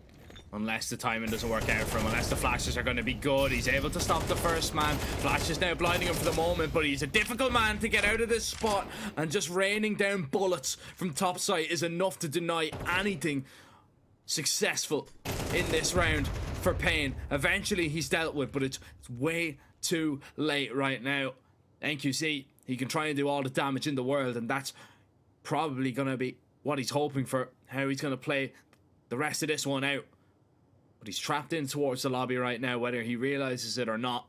unless the timing doesn't work out for him, unless the flashes are going to be good. He's able to stop the first man. Flash is now blinding him for the moment, but he's a difficult man to get out of this spot, and just raining down bullets from top site is enough to deny anything successful in this round for Pain. Eventually he's dealt with, but it's way too late right now. NQC, he can try and do all the damage in the world, and that's probably going to be what he's hoping for, how he's going to play the rest of this one out. But he's trapped in towards the lobby right now, whether he realizes it or not.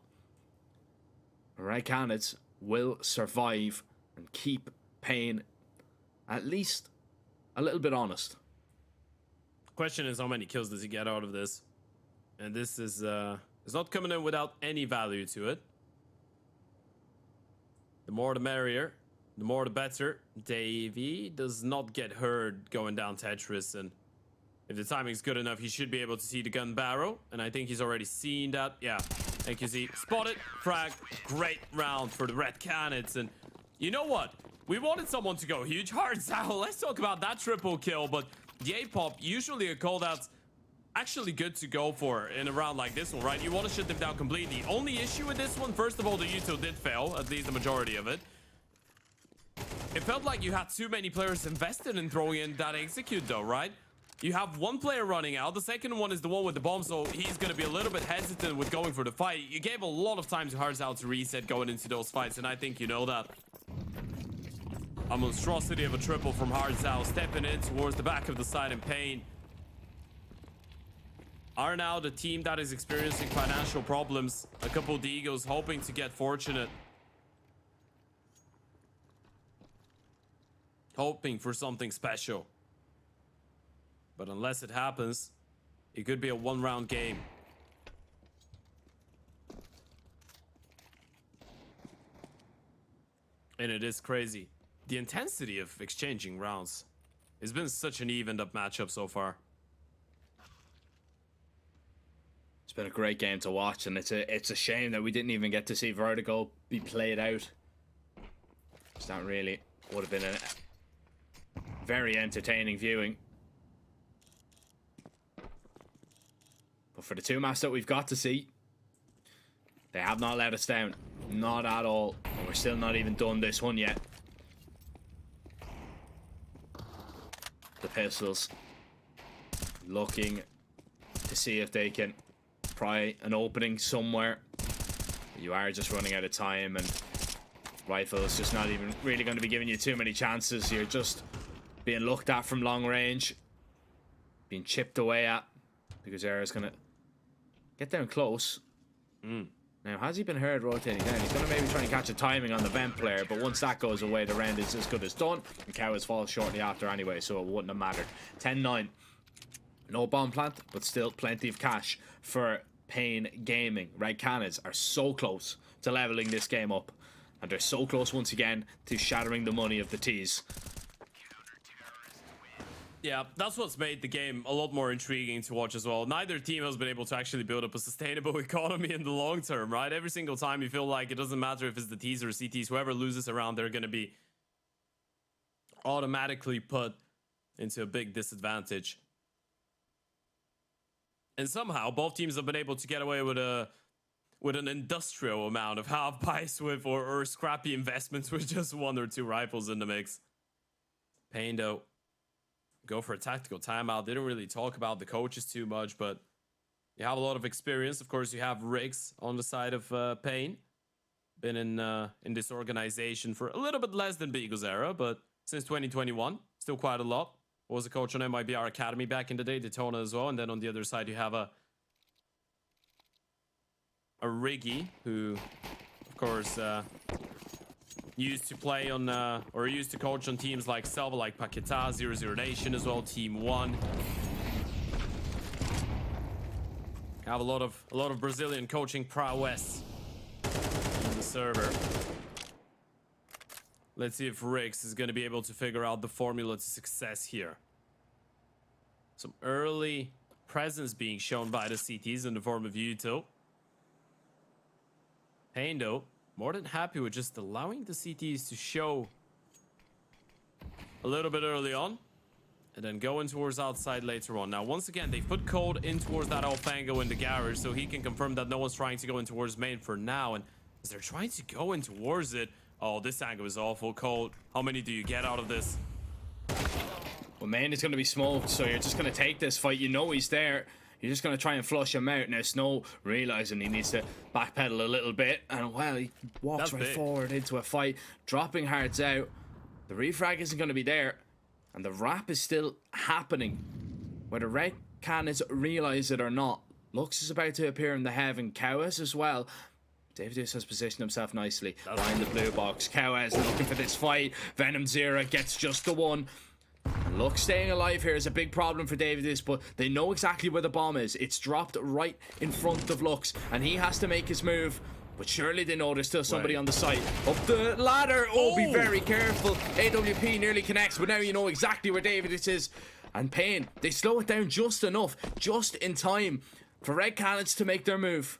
The Red Canids will survive and keep Pain at least a little bit honest. Question is, how many kills does he get out of this? And this is it's not coming in without any value to it. The more the merrier, the more the better. Davey does not get hurt going down Tetris, and if the timing's good enough, he should be able to see the gun barrel, and I think he's already seen that. Yeah, thank you, Z. Spotted, frag, great round for the Red Canids, and you know what? We wanted someone to go huge. Hard Sal, let's talk about that triple kill, but the A-pop, usually a call that's actually good to go for in a round like this one, right? You want to shut them down completely. Only issue with this one, first of all, the util did fail, at least the majority of it. It felt like you had too many players invested in throwing in that execute though, right? You have 1 player running out. The second one is the one with the bomb, so he's going to be a little bit hesitant with going for the fight. You gave a lot of time to Harzal to reset going into those fights, and I think you know that. A monstrosity of a triple from Harzal, stepping in towards the back of the side in Pain. Are now the team that is experiencing financial problems. A couple of Deagles hoping to get fortunate. Hoping for something special. But unless it happens, it could be a 1-round game. And it is crazy. The intensity of exchanging rounds has been such an evened up matchup so far. It's been a great game to watch, and it's a shame that we didn't even get to see Vertigo be played out. That really would have been a very entertaining viewing. But for the 2 maps that we've got to see, they have not let us down. Not at all. And we're still not even done this one yet. The pistols looking to see if they can pry an opening somewhere. You are just running out of time, and rifle is just not even really going to be giving you too many chances. You're just being looked at from long range, being chipped away at, because Era's going to get down close. Now, has he been heard rotating down? He's going to maybe try and catch a timing on the vent player, but once that goes away, the round is as good as done. And Cowards falls shortly after anyway, so it wouldn't have mattered. 10-9. No bomb plant, but still plenty of cash for Pain Gaming. Red Cannons are so close to leveling this game up, and they're so close once again to shattering the money of the T's. Yeah, that's what's made the game a lot more intriguing to watch as well. Neither team has been able to actually build up a sustainable economy in the long term, right? Every single time you feel like it doesn't matter if it's the T's or CTs, whoever loses around, they're going to be automatically put into a big disadvantage. And somehow both teams have been able to get away with an industrial amount of half buys with or scrappy investments with just 1 or 2 rifles in the mix. Pain though, go for a tactical timeout. They didn't really talk about the coaches too much, but you have a lot of experience. Of course, you have Riggs on the side of Pain. Been in this organization for a little bit less than Beagle's era, but since 2021, still quite a lot. Was a coach on MIBR Academy back in the day, Daytona as well. And then on the other side, you have a Riggy, who, of course, used to play on, or used to coach on teams like Selva, like Paquetá, 00 Nation as well, Team 1. Have a lot of Brazilian coaching prowess on the server. Let's see if Riggs is going to be able to figure out the formula to success here. Some early presence being shown by the CTs in the form of Yuto. Pain, though, more than happy with just allowing the CTs to show a little bit early on and then going towards outside later on. Now, once again, they've put Cold in towards that Alfango in the garage so he can confirm that no one's trying to go in towards main for now. And as they're trying to go in towards it, oh, this angle is awful. Cold, how many do you get out of this? Well, main is going to be smoked, so you're just going to take this fight. You know he's there. You're just going to try and flush him out. Now, Snow, realizing he needs to backpedal a little bit, and, well, he walks right forward into a fight, dropping hearts out. The refrag isn't going to be there, and the wrap is still happening. Whether Red Cannons realize it or not, Lux is about to appear in the heaven. Cowas as well. David has positioned himself nicely behind the blue box. Cowas looking for this fight. Venom Zero gets just the one. And Lux staying alive here is a big problem for David, but they know exactly where the bomb is. It's dropped right in front of Lux, and he has to make his move. But surely they know there's still somebody on the site. Up the ladder. Oh, be very careful. AWP nearly connects, but now you know exactly where David is. And Pain, they slow it down just enough, just in time for Red Cannons to make their move.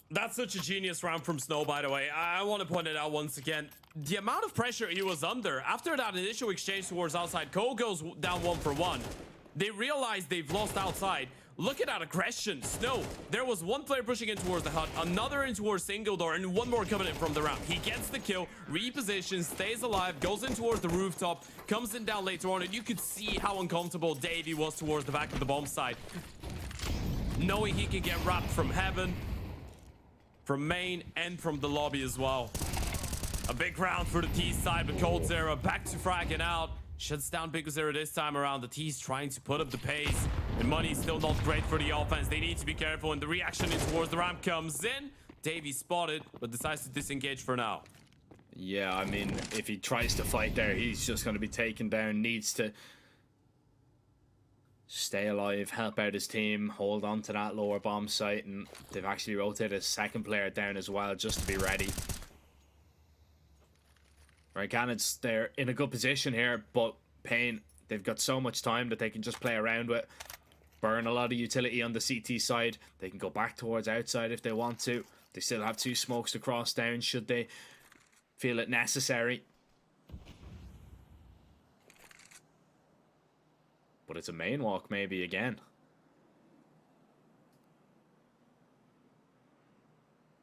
That's such a genius round from Snow, by the way. I want to point it out once again. The amount of pressure he was under after that initial exchange towards outside. Cole goes down 1 for 1. They realize they've lost outside. Look at that aggression. Snow, there was one player pushing in towards the hut, another in towards single door, and one more coming in from the ramp. He gets the kill, repositions, stays alive, goes in towards the rooftop, comes in down later on, and you could see how uncomfortable Davey was towards the back of the bomb site. Knowing he could get wrapped from heaven, from main, and from the lobby as well. A big round for the T side, but Cold Zero back to fragging out. Shuts down Big Zero this time around. The T's trying to put up the pace. And money's still not great for the offense. They need to be careful, and the reaction in towards the ramp comes in. Davey spotted, but decides to disengage for now. Yeah, I mean, if he tries to fight there, he's just going to be taken down. Needs to stay alive, help out his team, hold on to that lower bomb site, and they've actually rotated a second player down as well just to be ready. Right, Cannons, they're in a good position here, but Pain, they've got so much time that they can just play around with. Burn a lot of utility on the CT side. They can go back towards outside if they want to. They still have 2 smokes to cross down should they feel it necessary. But it's a main walk maybe again.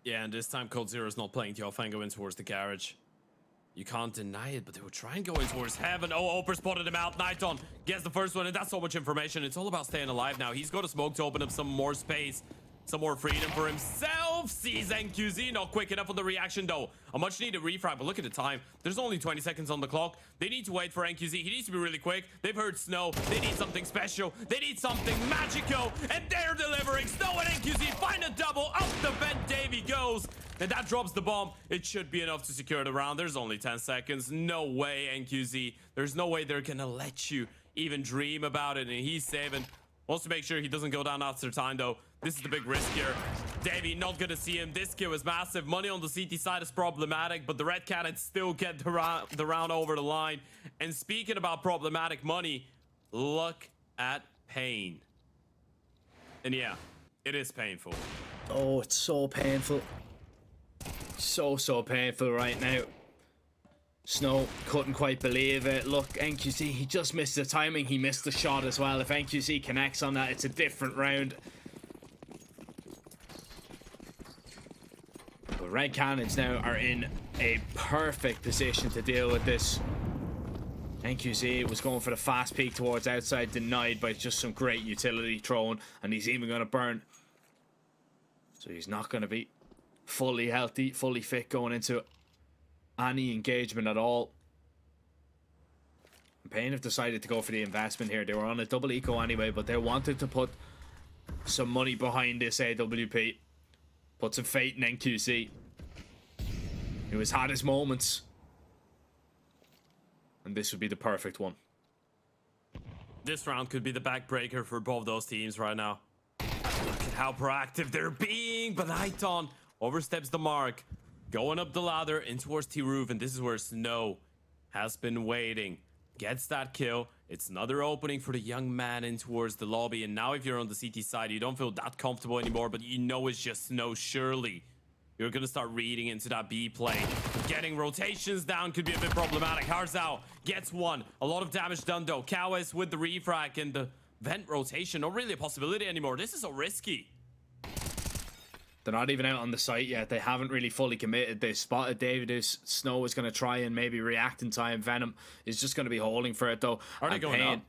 Yeah, and this time Cold Zero is not playing the offhand, going towards the garage. You can't deny it, but they were trying going towards heaven. Oh, Oper spotted him out. Nighton gets the first one, and that's so much information. It's all about staying alive now. He's got a smoke to open up some more space, some more freedom for himself. Sees NQZ, not quick enough on the reaction, though. A much needed refrag, but look at the time. There's only 20 seconds on the clock. They need to wait for NQZ. He needs to be really quick. They've heard Snow. They need something special. They need something magical, and they're delivering. Snow and NQZ find a double. Up the vent, Davey goes. And that drops the bomb. It should be enough to secure the round. There's only 10 seconds. No way, NQZ. There's no way they're gonna let you even dream about it. And he's saving. Wants to make sure he doesn't go down after time, though. This is the big risk here. Davey not gonna see him. This kill is massive. Money on the CT side is problematic, but the Red Cannons still get the round over the line. And speaking about problematic money, look at pain. And yeah, it is painful. Oh, it's so painful. So painful right now. Snow couldn't quite believe it. Look, NQC, he just missed the timing. He missed the shot as well. If NQC connects on that, it's a different round. But Red Cannons now are in a perfect position to deal with this. NQC was going for the fast peek towards outside, denied by just some great utility thrown, and he's even going to burn. So he's not going to be fully healthy, fully fit going into any engagement at all. Pain have decided to go for the investment here. They were on a double eco anyway, but they wanted to put some money behind this AWP. Put some faith in NQC. He has had his moments. And this would be the perfect one. This round could be the backbreaker for both those teams right now. Look at how proactive they're being, but Nighton oversteps the mark, going up the ladder in towards T-Roof, and this is where Snow has been waiting. Gets that kill. It's another opening for the young man in towards the lobby, and now if you're on the CT side, you don't feel that comfortable anymore, but you know it's just Snow. Surely you're gonna start reading into that B play. Getting rotations down could be a bit problematic. Harzao gets one. A lot of damage done, though. Kawes with the refrag, and the vent rotation, not really a possibility anymore. This is so risky. They're not even out on the site yet. They haven't really fully committed. They spotted Davidus. Snow is going to try and maybe react in time. Venom is just going to be holding for it, though. Are they going up?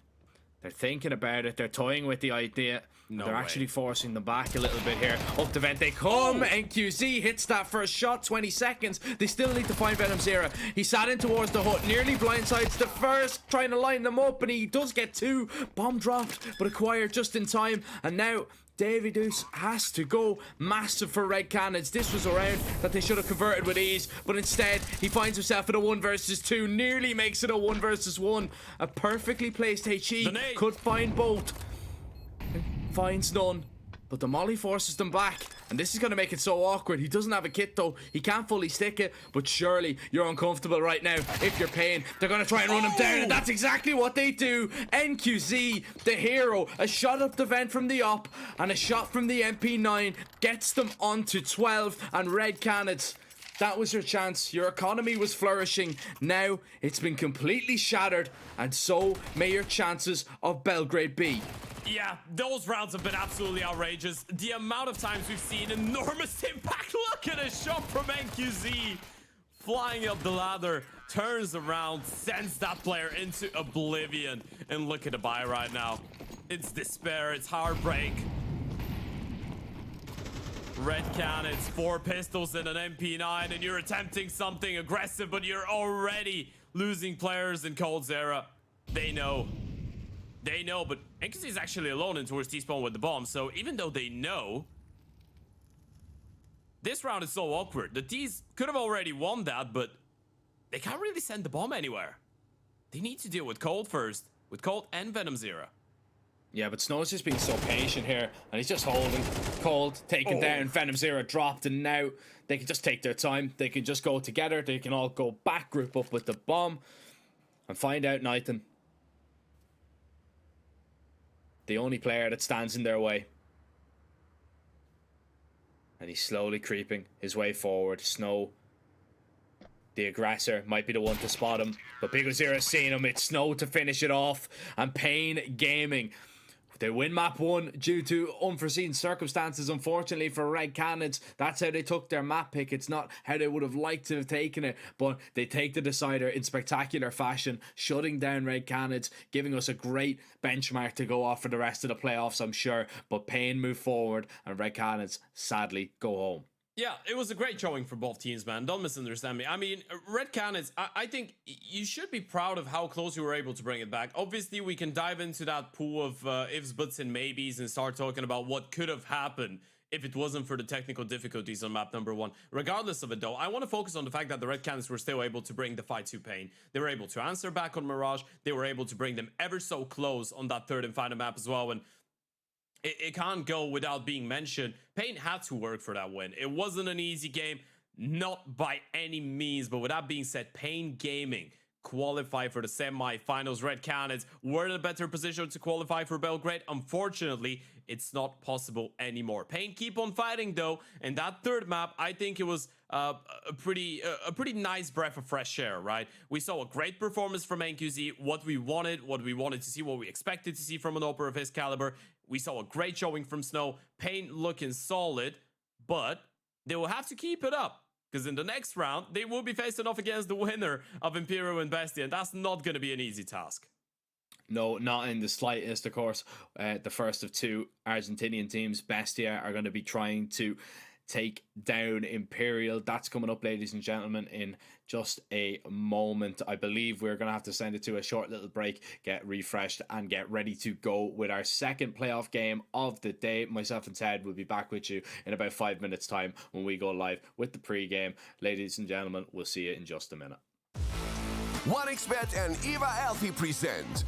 They're thinking about it. They're toying with the idea. No They're way. actually forcing them back a little bit here. Up the vent they come. NQZ hits that first shot. 20 seconds. They still need to find Venom Zera. He sat in towards the hut. Nearly blindsides the first. Trying to line them up. And he does get two. Bomb dropped. But acquired just in time. And now Davidus has to go massive for Red Cannons. This was a round that they should have converted with ease, but instead he finds himself in a 1 versus 2, nearly makes it a 1 versus 1. A perfectly placed HE could find both, finds none, but the molly forces them back, and this is going to make it so awkward. He doesn't have a kit though. He can't fully stick it, but surely you're uncomfortable right now if you're paying. They're going to try and run him down, and that's exactly what they do. NQZ, the hero, a shot up the vent from the op and a shot from the MP9 gets them onto 12, and Red Cannons, that was your chance. Your economy was flourishing. Now it's been completely shattered, and so may your chances of Belgrade be. Yeah, those rounds have been absolutely outrageous. The amount of times we've seen enormous impact. Look at a shot from NQZ. Flying up the ladder, turns around, sends that player into oblivion. And look at the buy right now. It's despair, it's heartbreak. Red Cannons, 4 pistols and an MP9, and you're attempting something aggressive, but you're already losing players in Cold Zera. They know. They know, but NQC is actually alone in towards T-spawn with the bomb, so even though they know, this round is so awkward. The T's could have already won that, but they can't really send the bomb anywhere. They need to deal with Cold first, with Cold and Venom Zera. Yeah, but Snow's just being so patient here, and he's just holding. Cold, taken down, Venom Zera dropped, and now they can just take their time. They can just go together. They can all go back, group up with the bomb, and find out Nathan. The only player that stands in their way. And he's slowly creeping his way forward. Snow, the aggressor, might be the one to spot him. But Big Ozira's seen him. It's Snow to finish it off. And Pain Gaming They win map 1 due to unforeseen circumstances, unfortunately for Red Canids. That's how they took their map pick. It's not how they would have liked to have taken it, but they take the decider in spectacular fashion, shutting down Red Canids, giving us a great benchmark to go off for the rest of the playoffs, I'm sure. But Pain move forward, and Red Canids sadly go home. Yeah, it was a great showing for both teams, man. Don't misunderstand me. I mean, Red Canids, I think you should be proud of how close you were able to bring it back. Obviously, we can dive into that pool of ifs, buts, and maybes and start talking about what could have happened if it wasn't for the technical difficulties on map number 1. Regardless of it, though, I want to focus on the fact that the Red Canids were still able to bring the fight to Pain. They were able to answer back on Mirage. They were able to bring them ever so close on that third and final map as well. And it can't go without being mentioned. Pain had to work for that win. It wasn't an easy game, not by any means. But with that being said, Pain Gaming qualified for the semi-finals. Red Canids were in a better position to qualify for Belgrade. Unfortunately, it's not possible anymore. Pain keep on fighting though, and that third map, I think it was a pretty nice breath of fresh air, right? We saw a great performance from NQZ, what we wanted to see, what we expected to see from an Oper of his caliber. We saw a great showing from Snow. Pain looking solid, but they will have to keep it up, because in the next round, they will be facing off against the winner of Imperial and Bestia, and that's not going to be an easy task. No, not in the slightest, of course. The first of 2 Argentinian teams, Bestia, are going to be trying to take down Imperial. That's coming up, ladies and gentlemen, in just a moment. I believe we're going to have to send it to a short little break, get refreshed, and get ready to go with our second playoff game of the day. Myself and Ted will be back with you in about 5 minutes time when we go live with the pre-game. Ladies and gentlemen, we'll see you in just a minute. 1xBet and Eva Alfie present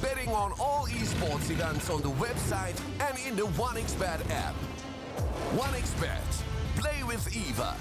betting on all esports events on the website and in the 1xBet app. 1xBet. Play with Eva.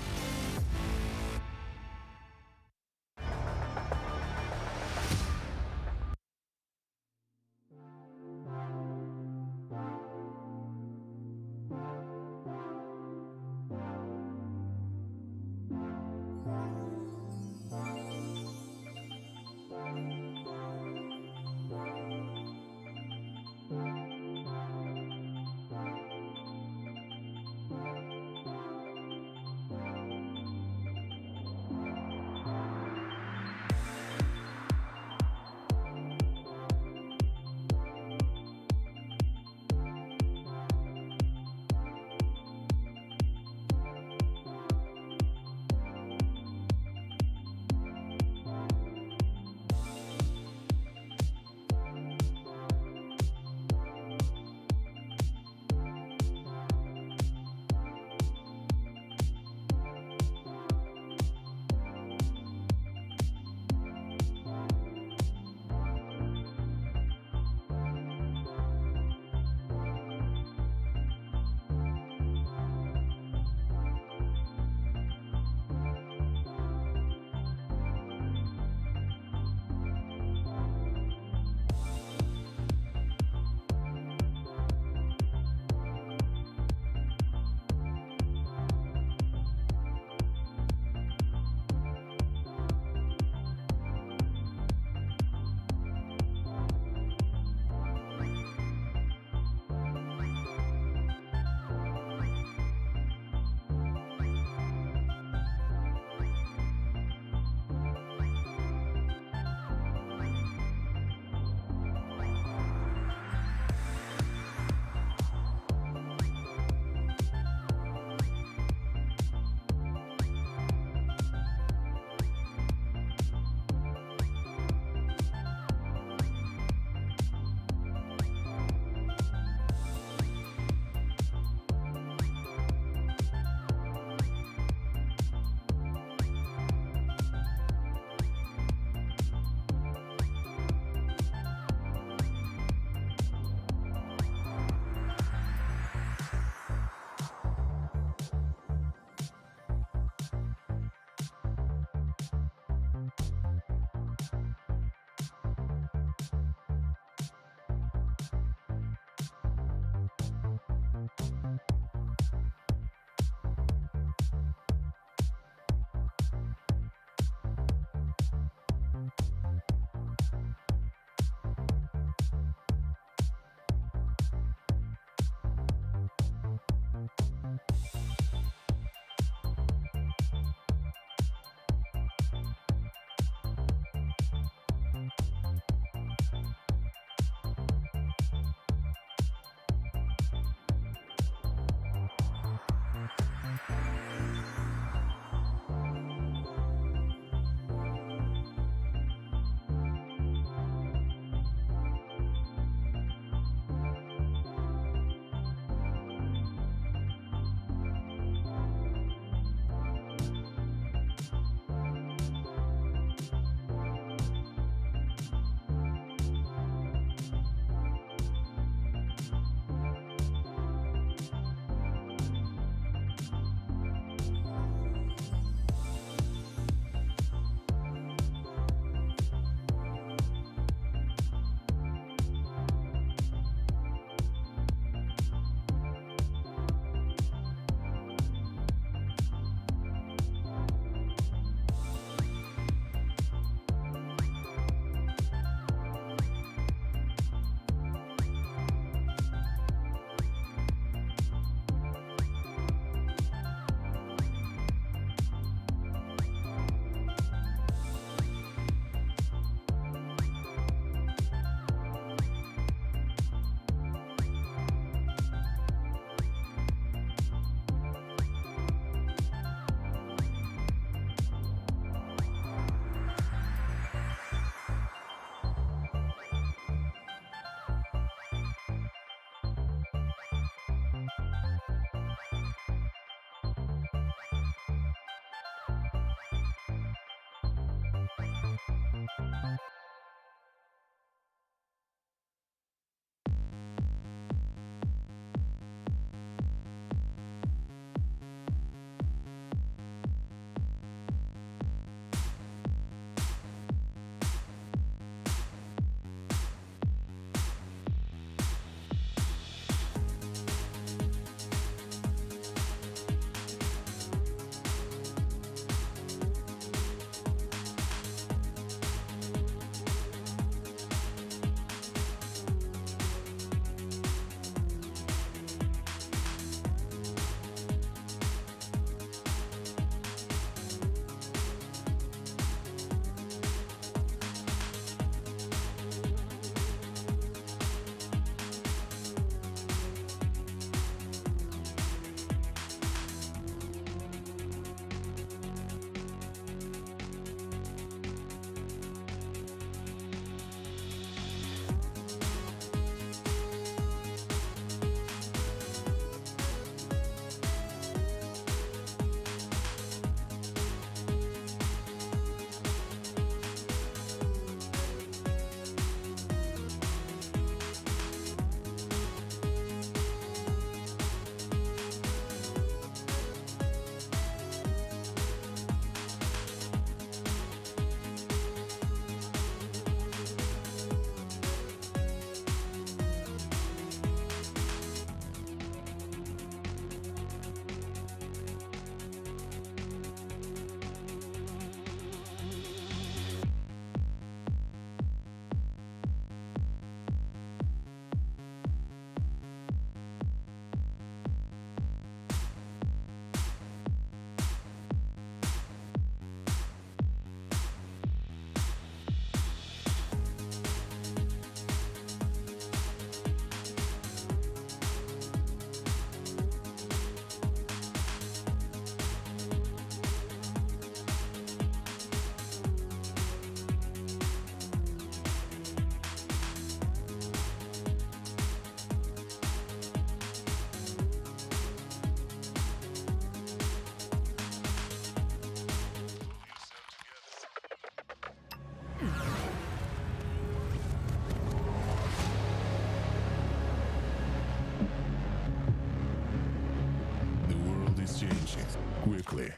clear.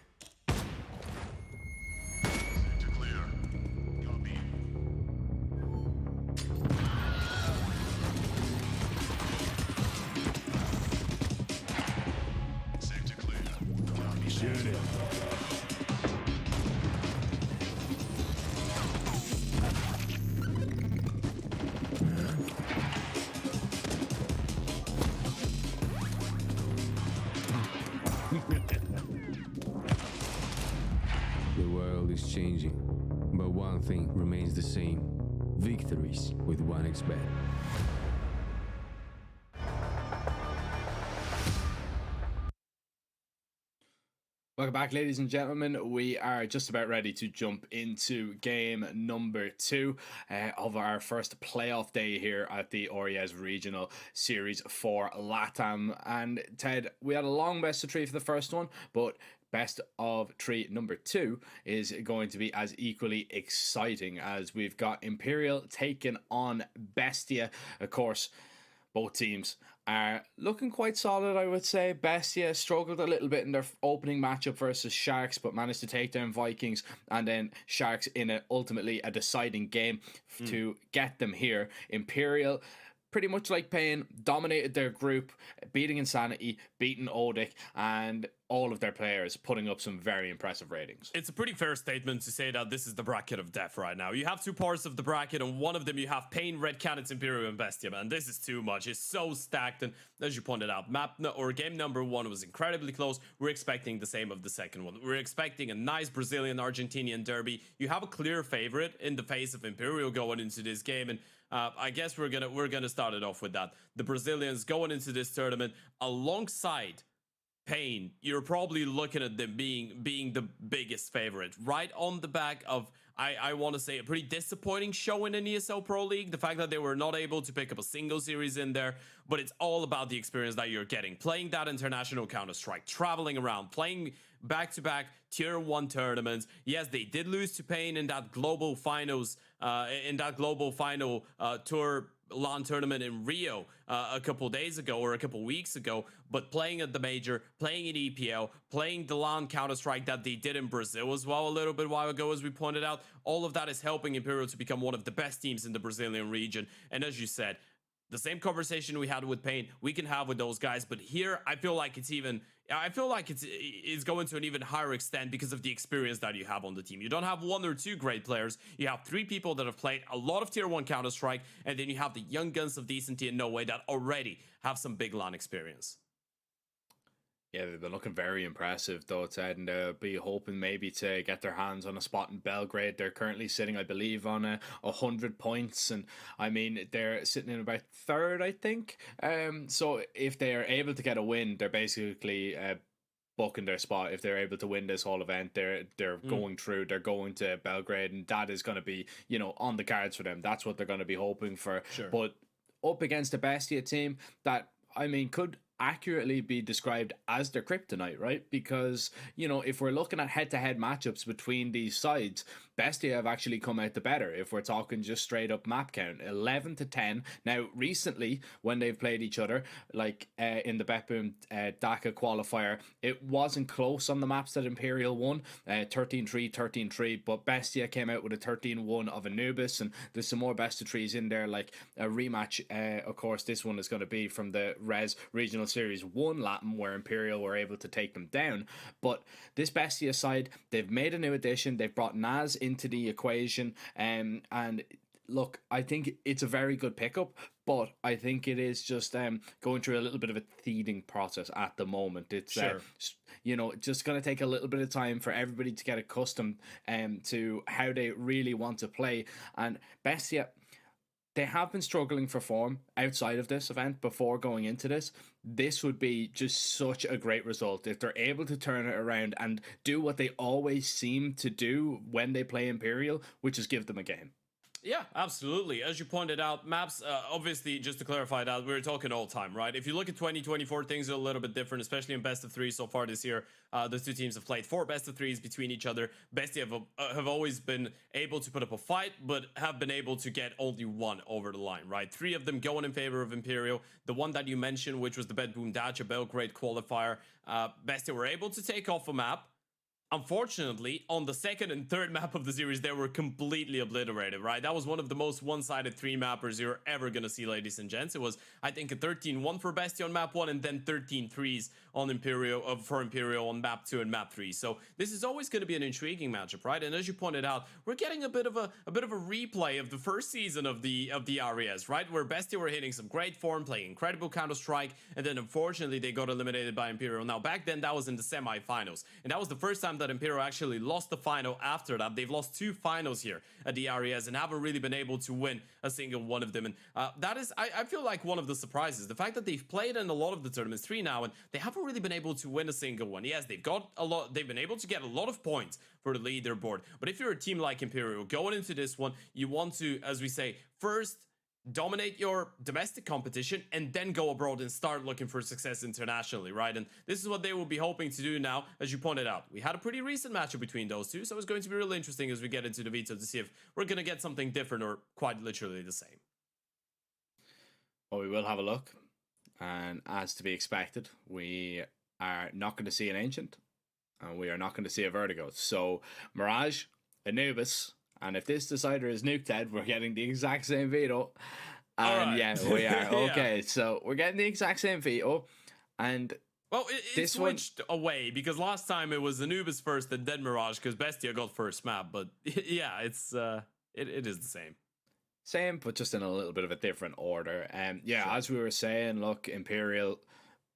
Shoot it. The world is changing, but one thing remains the same. Victories with 1xBet. Welcome back, ladies and gentlemen. We are just about ready to jump into game number 2 of our first playoff day here at the Oriez Regional Series for LATAM. And Ted, we had a long best of 3 for the first one, but best of 3 number 2 is going to be as equally exciting, as we've got Imperial taking on Bestia. Of course, both teams are looking quite solid, I would say. Bestia struggled a little bit in their opening matchup versus Sharks, but managed to take down Vikings, and then Sharks in ultimately a deciding game to get them here. Imperial, pretty much like Pain, dominated their group, beating Insanity, beating Odic, and all of their players putting up some very impressive ratings. It's a pretty fair statement to say that this is the bracket of death right now. You have 2 parts of the bracket, and one of them you have Pain, Red Canids, Imperial, and Bestia, man. This is too much. It's so stacked, and as you pointed out, game number 1 was incredibly close. We're expecting the same of the second one. We're expecting a nice Brazilian-Argentinian derby. You have a clear favorite in the face of Imperial going into this game, and I guess we're gonna start it off with that. The Brazilians going into this tournament alongside Pain. You're probably looking at them being the biggest favorite, right on the back of, I want to say, a pretty disappointing showing in ESL Pro League. The fact that they were not able to pick up a single series in there, but it's all about the experience that you're getting. Playing that international Counter-Strike, traveling around, playing back-to-back Tier 1 tournaments. Yes, they did lose to Pain in that global finals, tour LAN tournament in Rio a couple days ago or a couple weeks ago, but playing at the major, playing in EPL, playing the LAN Counter-Strike that they did in Brazil as well a little bit while ago, as we pointed out, all of that is helping Imperial to become one of the best teams in the Brazilian region. And as you said, the same conversation we had with Pain, we can have with those guys, but here I feel like it's going to an even higher extent because of the experience that you have on the team. You don't have 1 or 2 great players. You have 3 people that have played a lot of Tier 1 Counter-Strike, and then you have the young guns of Decency and No Way that already have some big LAN experience. Yeah, they've been looking very impressive though, Ted, and they'll be hoping maybe to get their hands on a spot in Belgrade. They're currently sitting, I believe, on 100 points, and I mean, they're sitting in about 3rd, I think. So if they are able to get a win, they're basically booking their spot. If they're able to win this whole event, they're going through, they're going to Belgrade, and that is going to be, on the cards for them. That's what they're going to be hoping for. Sure. But up against a Bestia team that, I mean, could accurately be described as their kryptonite, right? Because, if we're looking at head-to-head matchups between these sides, Bestia have actually come out the better. If we're talking just straight up map count, 11-10. Now, recently, when they've played each other, like in the Betboom DACA qualifier, it wasn't close on the maps that Imperial won, 13-3, 13-3, but Bestia came out with a 13-1 of Anubis, and there's some more best of threes in there, like a rematch. Of course, this one is going to be from the Res Regional Series 1 LATAM, where Imperial were able to take them down. But this Bestia side, they've made a new addition. They've brought Naz into the equation, and look, I think it's a very good pickup, but I think it is just going through a little bit of a teething process at the moment. It's Sure. Just going to take a little bit of time for everybody to get accustomed to how they really want to play. And Bestia, they have been struggling for form outside of this event before going into this. This would be just such a great result if they're able to turn it around and do what they always seem to do when they play Imperial, which is give them a game. Yeah, absolutely. As you pointed out, maps, obviously, just to clarify that, we're talking all time, right? If you look at 2024, things are a little bit different, especially in best of 3 so far this year. The 2 teams have played 4 best of 3s between each other. Bestia have always been able to put up a fight, but have been able to get only 1 over the line, right? 3 of them going in favor of Imperial. The one that you mentioned, which was the Betboom Dacia Belgrade qualifier, Bestia were able to take off a map, unfortunately, on the second and third map of the series, they were completely obliterated, right? That was one of the most one-sided 3-mappers you're ever going to see, ladies and gents. It was, I think, a 13-1 for Bestia on map 1 and then 13-3s on Imperial, for Imperial on map 2 and map 3. So this is always going to be an intriguing matchup, right? And as you pointed out, we're getting a bit of a replay of the first season of the RES, right? Where Bestia were hitting some great form, playing incredible Counter-Strike, and then unfortunately they got eliminated by Imperial. Now, back then, that was in the semi-finals, and that was the first time that Imperial actually lost the final after that. They've lost 2 finals here at the RES and haven't really been able to win a single one of them. And that is, I feel like, one of the surprises. The fact that they've played in a lot of the tournaments, 3 now, and they haven't really been able to win a single one. Yes, they've been able to get a lot of points for the leaderboard. But if you're a team like Imperial, going into this one, you want to, as we say, first dominate your domestic competition and then go abroad and start looking for success internationally, right? And this is what they will be hoping to do now. As you pointed out, we had a pretty recent matchup between those two, so it's going to be really interesting as we get into the veto to see if we're going to get something different or quite literally the same. Well, we will have a look, and as to be expected, we are not going to see an Ancient, and we are not going to see a Vertigo. So Mirage, Anubis, and if this decider is Nuked, we're getting the exact same veto. And right. Yeah, we are. Okay, so we're getting the exact same veto. And well, it switched away because last time it was Anubis first and then Mirage because Bestia got first map. But yeah, it is the same. Same, but just in a little bit of a different order. Yeah, sure. As we were saying, look, Imperial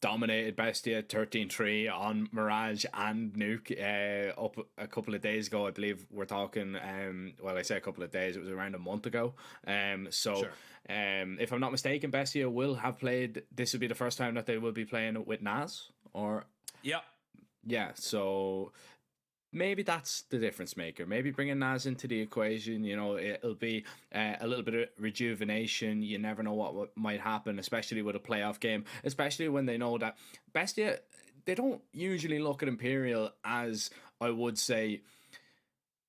dominated Bestia 13-3 on Mirage and Nuke up a couple of days ago. I believe we're talking, well, I say a couple of days, it was around a month ago. Sure. If I'm not mistaken, Bestia will have played, this will be the first time that they will be playing with Naz, or... Yeah, so maybe that's the difference maker. Maybe bringing Naz into the equation, you know, it'll be a little bit of rejuvenation. You never know what might happen, especially with a playoff game, especially when they know that Bestia, they don't usually look at Imperial as, I would say,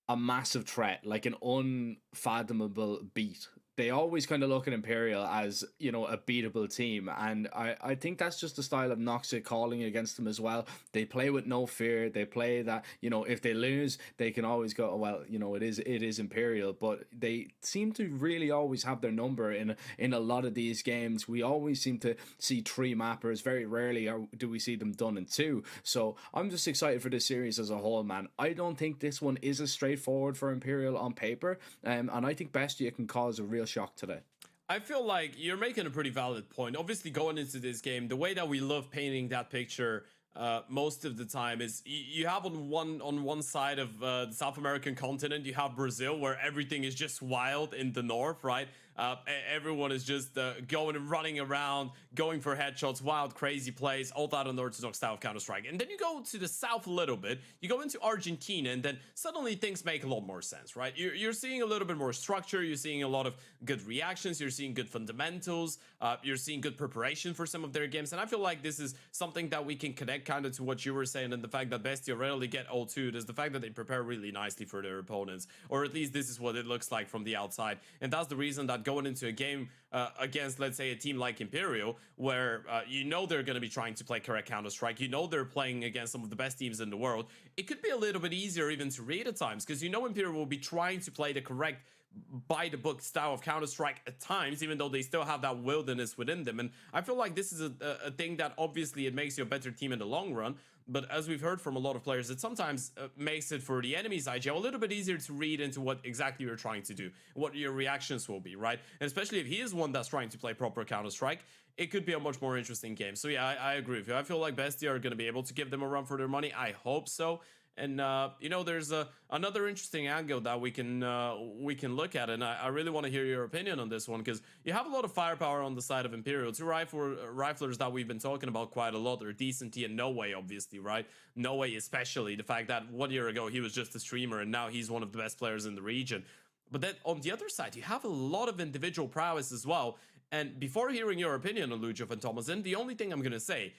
a massive threat, like an unfathomable beat. They always kind of look at Imperial as, you know, a beatable team. And I think that's just the style of Noxic calling against them as well. They play with no fear. They play that, you know, if they lose, they can always go, well, you know, it is Imperial. But they seem to really always have their number in a lot of these games. We always seem to see 3 mappers. Very rarely do we see them done in 2. So I'm just excited for this series as a whole, man. I don't think this one is as straightforward for Imperial on paper. And I think Bestia can cause a real shock today. I feel like you're making a pretty valid point. Obviously, going into this game, the way that we love painting that picture most of the time is you have on one side of the South American continent, you have Brazil, where everything is just wild in the north, right? Everyone is just going and running around, going for headshots, wild, crazy plays, all that unorthodox style of Counter-Strike. And then you go to the south a little bit, you go into Argentina, and then suddenly things make a lot more sense, right? You're seeing a little bit more structure, you're seeing a lot of good reactions, you're seeing good fundamentals, you're seeing good preparation for some of their games. And I feel like this is something that we can connect kind of to what you were saying, and the fact that Bestia rarely get 0-2 is the fact that they prepare really nicely for their opponents, or at least this is what it looks like from the outside. And that's the reason that going into a game against, let's say, a team like Imperial, where you know they're going to be trying to play correct Counter-Strike, you know they're playing against some of the best teams in the world, it could be a little bit easier even to read at times, because you know Imperial will be trying to play the correct by-the-book style of Counter-Strike at times, even though they still have that wilderness within them. And I feel like this is a thing that obviously it makes you a better team in the long run, but as we've heard from a lot of players, it sometimes makes it for the enemy's IGL a little bit easier to read into what exactly you're trying to do, what your reactions will be, right? And especially if he is one that's trying to play proper Counter-Strike, it could be a much more interesting game. So yeah, I agree with you. I feel like Bestia are going to be able to give them a run for their money. I hope so. And you know, there's another interesting angle that we can look at, and I really want to hear your opinion on this one, because you have a lot of firepower on the side of Imperial. 2 riflers that we've been talking about quite a lot are Decenty and No Way, obviously, right? No Way, especially the fact that 1 year ago he was just a streamer, and now he's one of the best players in the region. But then on the other side, you have a lot of individual prowess as well. And before hearing your opinion on Lucio and Thomason, the only thing I'm gonna say,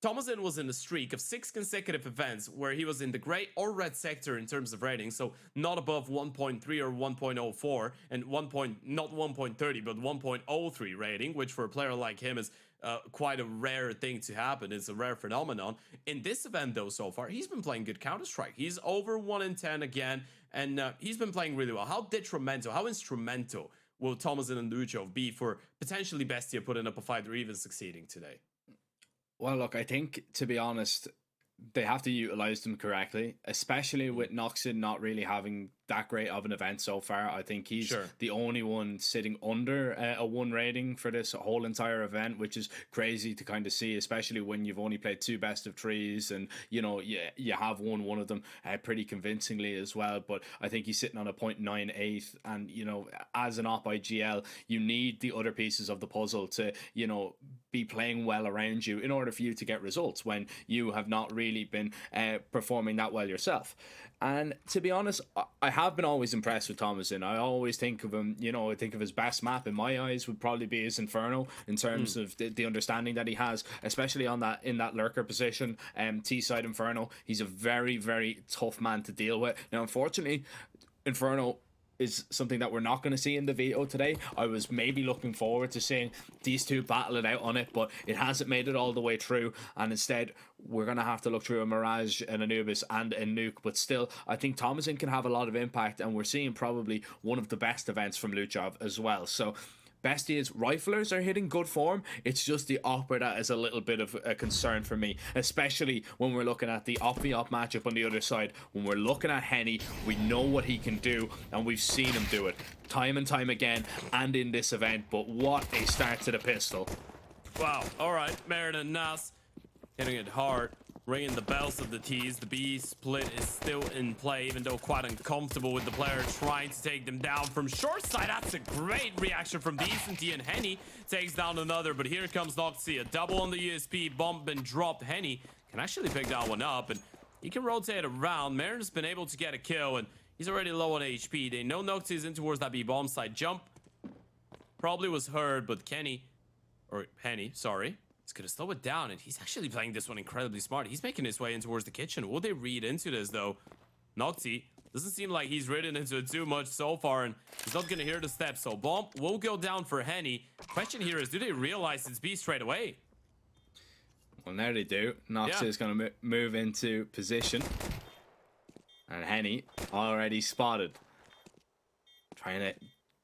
Thomasin was in a streak of 6 consecutive events where he was in the gray or red sector in terms of rating, so not above 1.3 or 1.04, and not 1.30 but 1.03 rating, which for a player like him is quite a rare thing to happen. It's a rare phenomenon. In this event, though, so far, he's been playing good Counter-Strike. He's over 1 in 10 again, and he's been playing really well. How detrimental, how instrumental will Thomasin and Luchov be for potentially Bestia putting up a fight or even succeeding today? Well, look, I think, to be honest, they have to utilize them correctly, especially with Noxon not really having that great of an event so far. I think he's the only one sitting under a 1 rating for this whole entire event, which is crazy to kind of see, especially when you've only played 2 best of 3s and, you know, you have won one of them pretty convincingly as well. But I think he's sitting on a 0.98, and, you know, as an op IGL, you need the other pieces of the puzzle to, you know, be playing well around you in order for you to get results when you have not really been performing that well yourself. And to be honest, I have been always impressed with Thomasin. I always think of him, you know, I think of his best map in my eyes would probably be his Inferno in terms of the understanding that he has, especially on that in that lurker position, T-side Inferno. He's a very, very tough man to deal with. Now, unfortunately, Inferno is something that we're not going to see in the veto today. I was maybe looking forward to seeing these two battle it out on it, but it hasn't made it all the way through, and instead we're going to have to look through a Mirage, an Anubis and a Nuke. But still, I think Thomasin can have a lot of impact, and we're seeing probably one of the best events from Luchov as well. So Bestia's riflers are hitting good form. It's just the Opera that is a little bit of a concern for me, especially when we're looking at the Op-V-Op matchup on the other side. When we're looking at Henny, we know what he can do, and we've seen him do it time and time again and in this event. But what a start to the pistol. Wow. All right, Merida and Nas hitting it hard, ringing the bells of the T's. The B split is still in play, even though quite uncomfortable with the player trying to take them down from short side. That's a great reaction from Decenty, and Henny takes down another. But here comes Noxy, a double on the USP, bomb and dropped. Henny can actually pick that one up, and he can rotate around. Marin's been able to get a kill, and he's already low on HP. They know Noxy is in towards that B bomb side. Jump probably was heard, but Henny, sorry, he's gonna slow it down, and he's actually playing this one incredibly smart. He's making his way in towards the kitchen. Will they read into this, though? Noxy doesn't seem like he's ridden into it too much so far, and he's not gonna hear the steps, so bomb will go down for Henny. Question here is, do they realize it's B straight away? Well, now they do. Noxy is gonna move into position, and Henny already spotted, trying to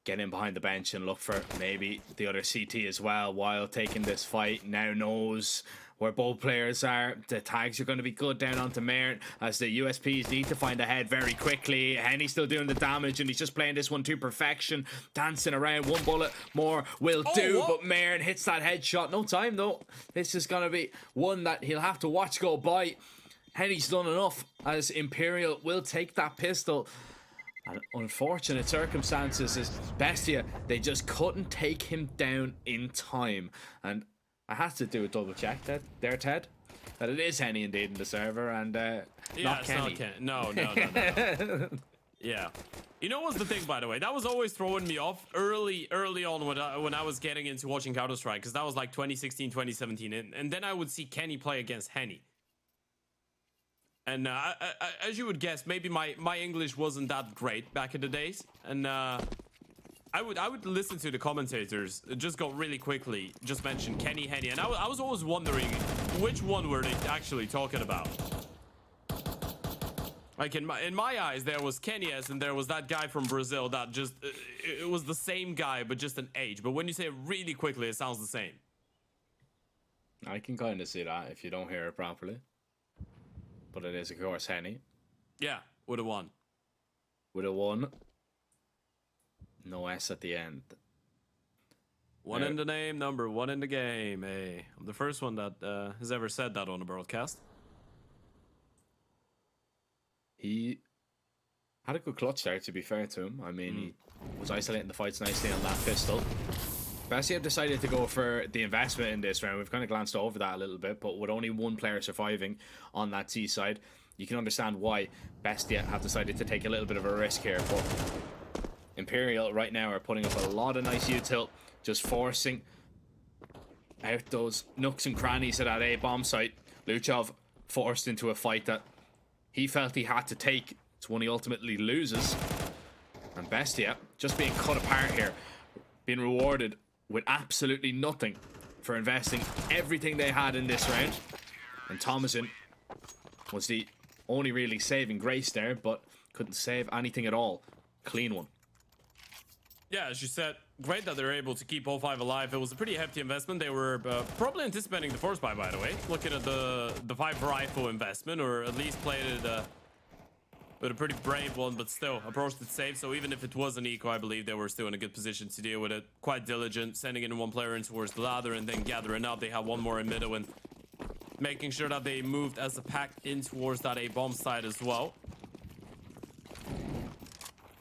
get in behind the bench and look for maybe the other CT as well while taking this fight. Now knows where both players are. The tags are going to be good down onto Marin as the USPs need to find ahead very quickly. Henny's still doing the damage, and he's just playing this one to perfection, dancing around. One bullet more will do, but Marin hits that headshot. No time though. This is going to be one that he'll have to watch go by. Henny's done enough as Imperial will take that pistol. And unfortunate circumstances is Bestia, they just couldn't take him down in time. And I had to do a double check there, Ted, that it is Henny indeed in the server, and not Kenny. No. Yeah. You know what's the thing, by the way? That was always throwing me off early on when I was getting into watching Counter-Strike, because that was like 2016, 2017, and then I would see Kenny play against Henny. And as you would guess, maybe my English wasn't that great back in the days, and I would listen to the commentators just go really quickly, just mention Kenny, Henny, and I was always wondering which one were they actually talking about. Like in my eyes, there was Kenyas and there was that guy from Brazil that just it was the same guy but just an age. But when you say it really quickly, it sounds the same. I can kind of see that if you don't hear it properly. But it is, of course, Henny. Yeah, would have won. Would have won. No S at the end. One in the name, number one in the game. Hey, I'm the first one that has ever said that on a broadcast. He had a good clutch there, to be fair to him. I mean, he was isolating the fights nicely on that pistol. Bestia decided to go for the investment in this round. We've kind of glanced over that a little bit, but with only one player surviving on that T side, you can understand why Bestia have decided to take a little bit of a risk here. But Imperial right now are putting up a lot of nice util, just forcing out those nooks and crannies at that A bomb site. Luchov forced into a fight that he felt he had to take. It's one he ultimately loses. And Bestia just being cut apart here, being rewarded with absolutely nothing for investing everything they had in this round. And Thomason was the only really saving grace there, but couldn't save anything at all. Clean one. Yeah, as you said, great that they're able to keep all 5 alive. It was a pretty hefty investment. They were probably anticipating the force buy, by the way. Looking at the 5 rifle investment, or at least played it with a pretty brave one, but still approached it safe. So even if it was an eco, I believe they were still in a good position to deal with it. Quite diligent, sending in one player in towards the ladder and then gathering up. They have one more in middle and making sure that they moved as a pack in towards that A bomb side as well.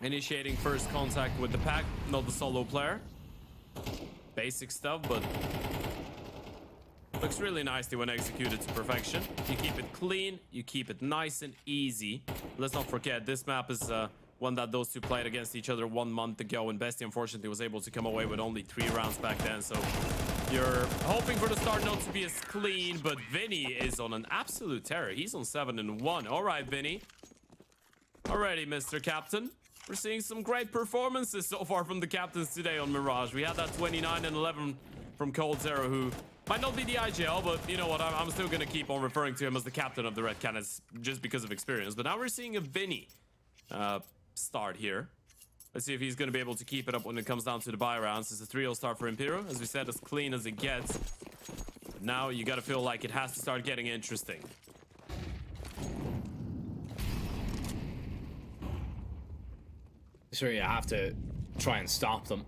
Initiating first contact with the pack, not the solo player. Basic stuff, but looks really nicely when executed to perfection. You keep it clean, you keep it nice and easy. Let's not forget, this map is one that those two played against each other 1 month ago, and Bestie unfortunately was able to come away with only 3 rounds back then. So you're hoping for the start not to be as clean, but Vinny is on an absolute terror. He's on 7-1. All right, Vinny. Alrighty, Mr. Captain. We're seeing some great performances so far from the captains today on Mirage. We had that 29-11 from Cold Zero, who might not be the IGL, but you know what? I'm still going to keep on referring to him as the captain of the Red Cannons just because of experience. But now we're seeing a Vinny start here. Let's see if he's going to be able to keep it up when it comes down to the buy rounds. It's a 3-0 start for Imperial. As we said, as clean as it gets. But now you got to feel like it has to start getting interesting. So you have to try and stop them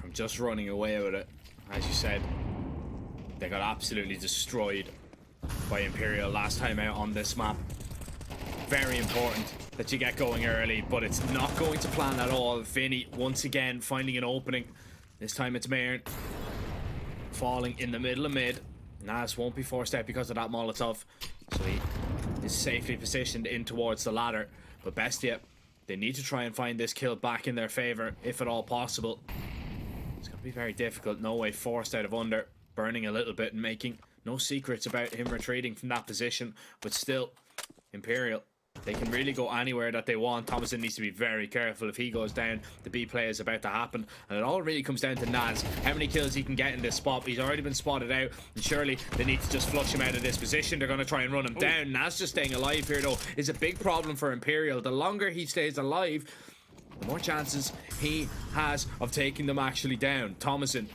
from just running away with it. As you said, they got absolutely destroyed by Imperial last time out on this map. Very important that you get going early, but it's not going to plan at all. Vinny once again finding an opening. This time it's Marin falling in the middle of mid. Nas won't be forced out because of that Molotov, so he is safely positioned in towards the ladder. But Bestia, they need to try and find this kill back in their favor, if at all possible. It's going to be very difficult. No way forced out of under. Burning a little bit and making no secrets about him retreating from that position. But still, Imperial, they can really go anywhere that they want. Thomason needs to be very careful. If he goes down, the B play is about to happen. And it all really comes down to Naz. How many kills he can get in this spot. He's already been spotted out. And surely they need to just flush him out of this position. They're going to try and run him down. Naz just staying alive here, though, is a big problem for Imperial. The longer he stays alive, the more chances he has of taking them actually down. Thomason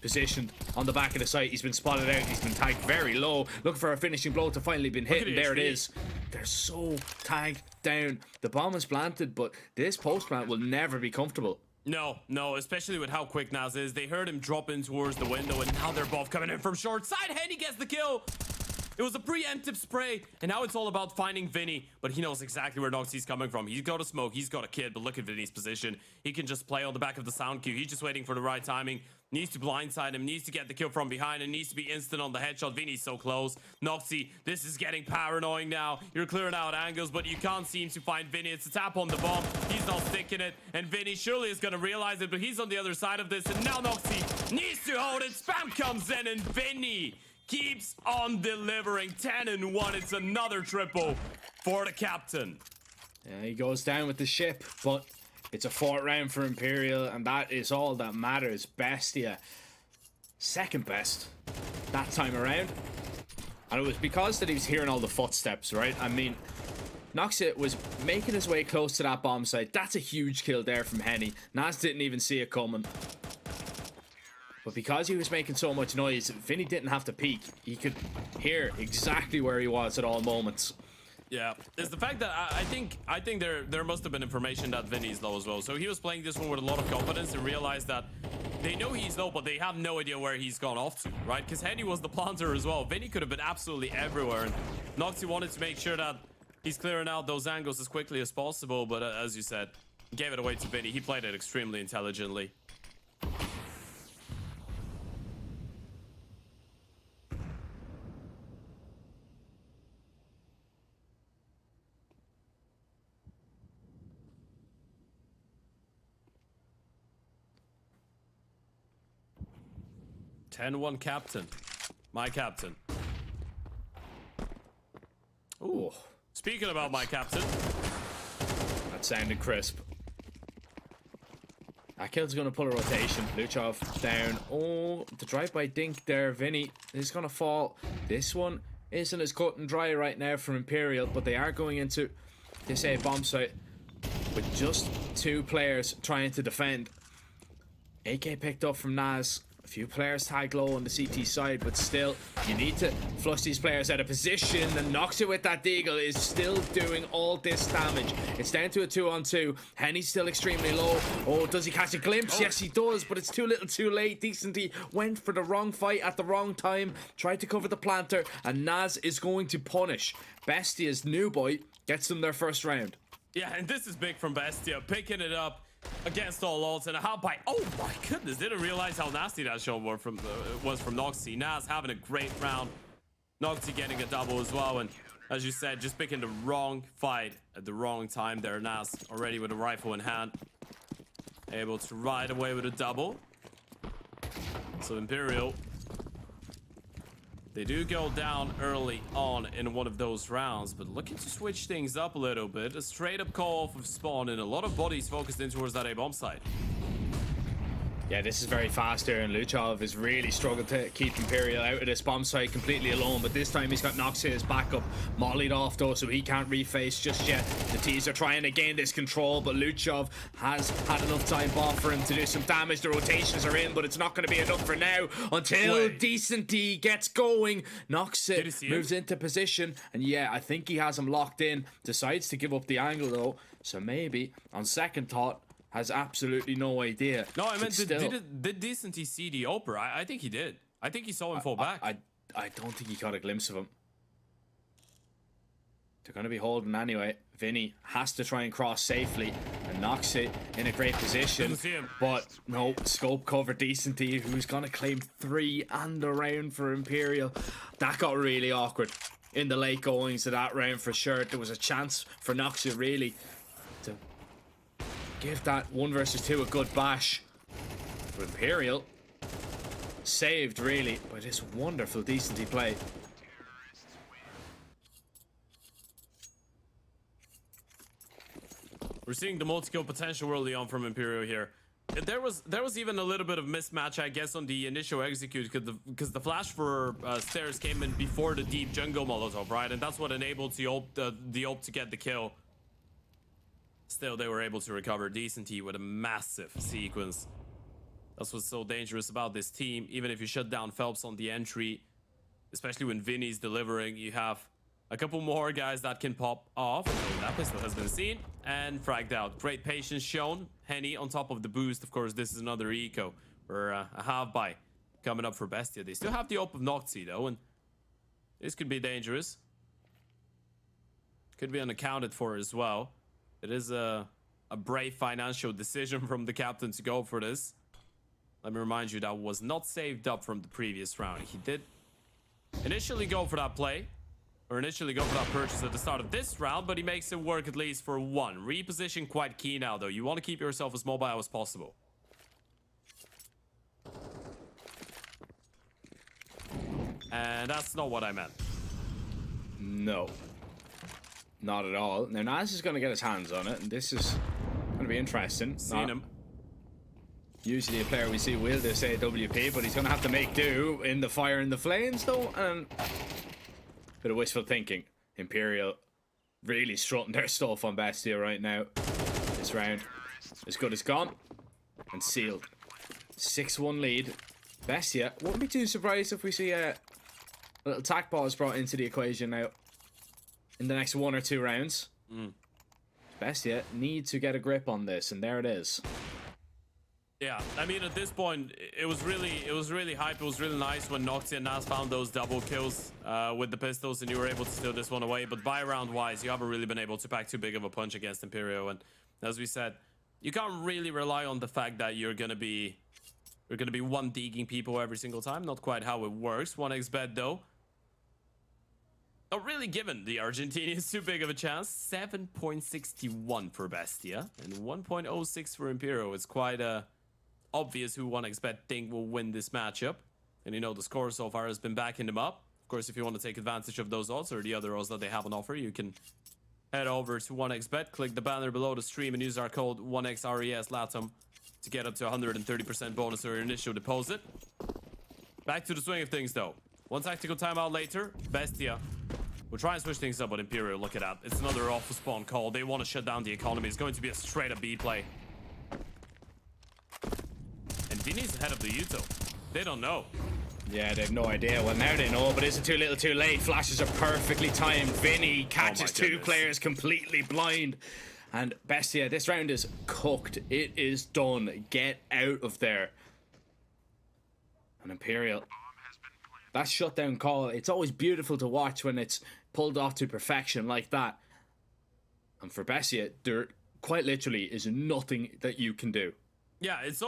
positioned on the back of the site. He's been spotted out. He's been tagged very low, looking for a finishing blow to finally been hit, and there it is. They're so tagged down. The bomb is planted, but this post plant will never be comfortable. No, especially with how quick Naz is. They heard him drop in towards the window, and now they're both coming in from short side. Henny gets the kill. It was a preemptive spray, and now it's all about finding Vinny, but he knows exactly where Noxie's coming from. He's got a smoke, he's got a kid, but look at Vinny's position. He can just play on the back of the sound cue. He's just waiting for the right timing. Needs to blindside him, needs to get the kill from behind, and needs to be instant on the headshot. Vinny's so close. Noxie, this is getting paranoid now. You're clearing out angles, but you can't seem to find Vinny. It's a tap on the bomb. He's not sticking it, and Vinny surely is going to realize it, but he's on the other side of this, and now Noxie needs to hold it. Spam comes in, and Vinny keeps on delivering. 10-1. It's another triple for the captain. Yeah, he goes down with the ship, but it's a 4th round for Imperial, and that is all that matters. Bestia, second best that time around. And it was because that he was hearing all the footsteps, right? I mean, Noxie was making his way close to that bomb site. That's a huge kill there from Henny. Naz didn't even see it coming. But because he was making so much noise, Vinny didn't have to peek. He could hear exactly where he was at all moments. Yeah, it's the fact that I think there must have been information that Vinny's low as well. So he was playing this one with a lot of confidence and realized that they know he's low, but they have no idea where he's gone off to, right? Because Henny was the planter as well. Vinny could have been absolutely everywhere, and Noxie wanted to make sure that he's clearing out those angles as quickly as possible. But as you said, gave it away to Vinny. He played it extremely intelligently. Ten-1 captain. My captain. Speaking about my captain. That sounded crisp. Akil's going to pull a rotation. Luchov down. Oh, the drive-by dink there. Vinny is going to fall. This one isn't as cut and dry right now from Imperial, but they are going into this A bomb site with just 2 players trying to defend. AK picked up from Naz. A few players tagged low on the CT side, but still, you need to flush these players out of position. And Noxia with that deagle is still doing all this damage. It's down to a 2-on-2. Henny's still extremely low. Oh, does he catch a glimpse? Yes, he does, but it's too little too late. Decenty went for the wrong fight at the wrong time, tried to cover the planter, and Naz is going to punish. Bestia's new boy gets them their first round. Yeah, and this is big from Bestia, picking it up against all odds, and a hot bite. Oh my goodness, didn't realize how nasty that shot was from Noxy. Naz having a great round. Noxy getting a double as well, and as you said, just picking the wrong fight at the wrong time there. Naz already with a rifle in hand, able to ride away with a double. So Imperial, they do go down early on in one of those rounds, but looking to switch things up a little bit. A straight up call off of spawn and a lot of bodies focused in towards that A bomb site. Yeah, this is very fast here, and Luchov has really struggled to keep Imperial out of this bomb site completely alone, but this time he's got Noxia as backup, mollied off though, so he can't reface just yet. The T's are trying to gain this control, but Luchov has had enough time off for him to do some damage. The rotations are in, but it's not going to be enough for now until Decent D gets going. Noxia moves into position, and yeah, I think he has him locked in. Decides to give up the angle though, so maybe on second thought, has absolutely no idea. No, I meant, did Decenty see the Oprah? I think he did. I think he saw him fall back. I don't think he caught a glimpse of him. They're going to be holding anyway. Vinny has to try and cross safely and knocks it in a great position. But no, scope cover Decenty, who's going to claim 3 and the round for Imperial. That got really awkward in the late goings of that round for sure. There was a chance for Noxia really to give that 1 versus 2 a good bash. But Imperial saved really by this wonderful Decenty play. We're seeing the multi-kill potential early on from Imperial here. There was even a little bit of mismatch, I guess, on the initial execute because the flash for stairs came in before the deep jungle molotov, right? And that's what enabled the ult to get the kill. Still, they were able to recover Decenty with a massive sequence. That's what's so dangerous about this team. Even if you shut down Phelps on the entry, especially when Vinny's delivering, you have a couple more guys that can pop off. Oh, that pistol has been seen and fragged out. Great patience shown. Henny on top of the boost. Of course, this is another eco or a half buy coming up for Bestia. They still have the op of Noxy though, and this could be dangerous. Could be unaccounted for as well. It is a brave financial decision from the captain to go for this. Let me remind you that was not saved up from the previous round. He did initially go for that play, or initially go for that purchase at the start of this round, but he makes it work at least for 1. Reposition quite key now, though. You want to keep yourself as mobile as possible. And that's not what I meant. No. Not at all. Now, Naz is going to get his hands on it, and this is going to be interesting. Seen him. Usually a player we see will do say WP, but he's going to have to make do in the fire and the flames, though, and bit of wishful thinking. Imperial really strutting their stuff on Bestia right now. This round as good as gone and sealed. 6-1 lead. Bestia, wouldn't be too surprised if we see a little tack pause brought into the equation now in the next 1 or 2 rounds. Bestia need to get a grip on this, and there it is. Yeah, I mean, at this point, it was really hype. It was really nice when Noxy and Naz found those double kills with the pistols, and you were able to steal this one away. But by round wise, you haven't really been able to pack too big of a punch against Imperial. And as we said, you can't really rely on the fact that you're gonna be one digging people every single time. Not quite how it works. 1xbet though, not really given the Argentinians too big of a chance. 7.61 for Bestia and 1.06 for Imperial. It's quite obvious who 1xbet think will win this matchup. And you know the score so far has been backing them up. Of course, if you want to take advantage of those odds or the other odds that they have on offer, you can head over to 1xBet, click the banner below the stream, and use our code 1XRES LATAM to get up to 130% bonus on your initial deposit. Back to the swing of things, though. One tactical timeout later, Bestia. We'll try and switch things up with Imperial. Look at that. It's another off spawn call. They want to shut down the economy. It's going to be a straight up B play. And Vinny's ahead of the Yuto. They don't know. Yeah, they have no idea. Well, now they know, but is it too little too late? Flashes are perfectly timed. Vinny catches two players completely blind. And Bestia, this round is cooked. It is done. Get out of there. And Imperial. That shutdown call, it's always beautiful to watch when it's pulled off to perfection like that. And for Bestia, there quite literally is nothing that you can do. Yeah, it's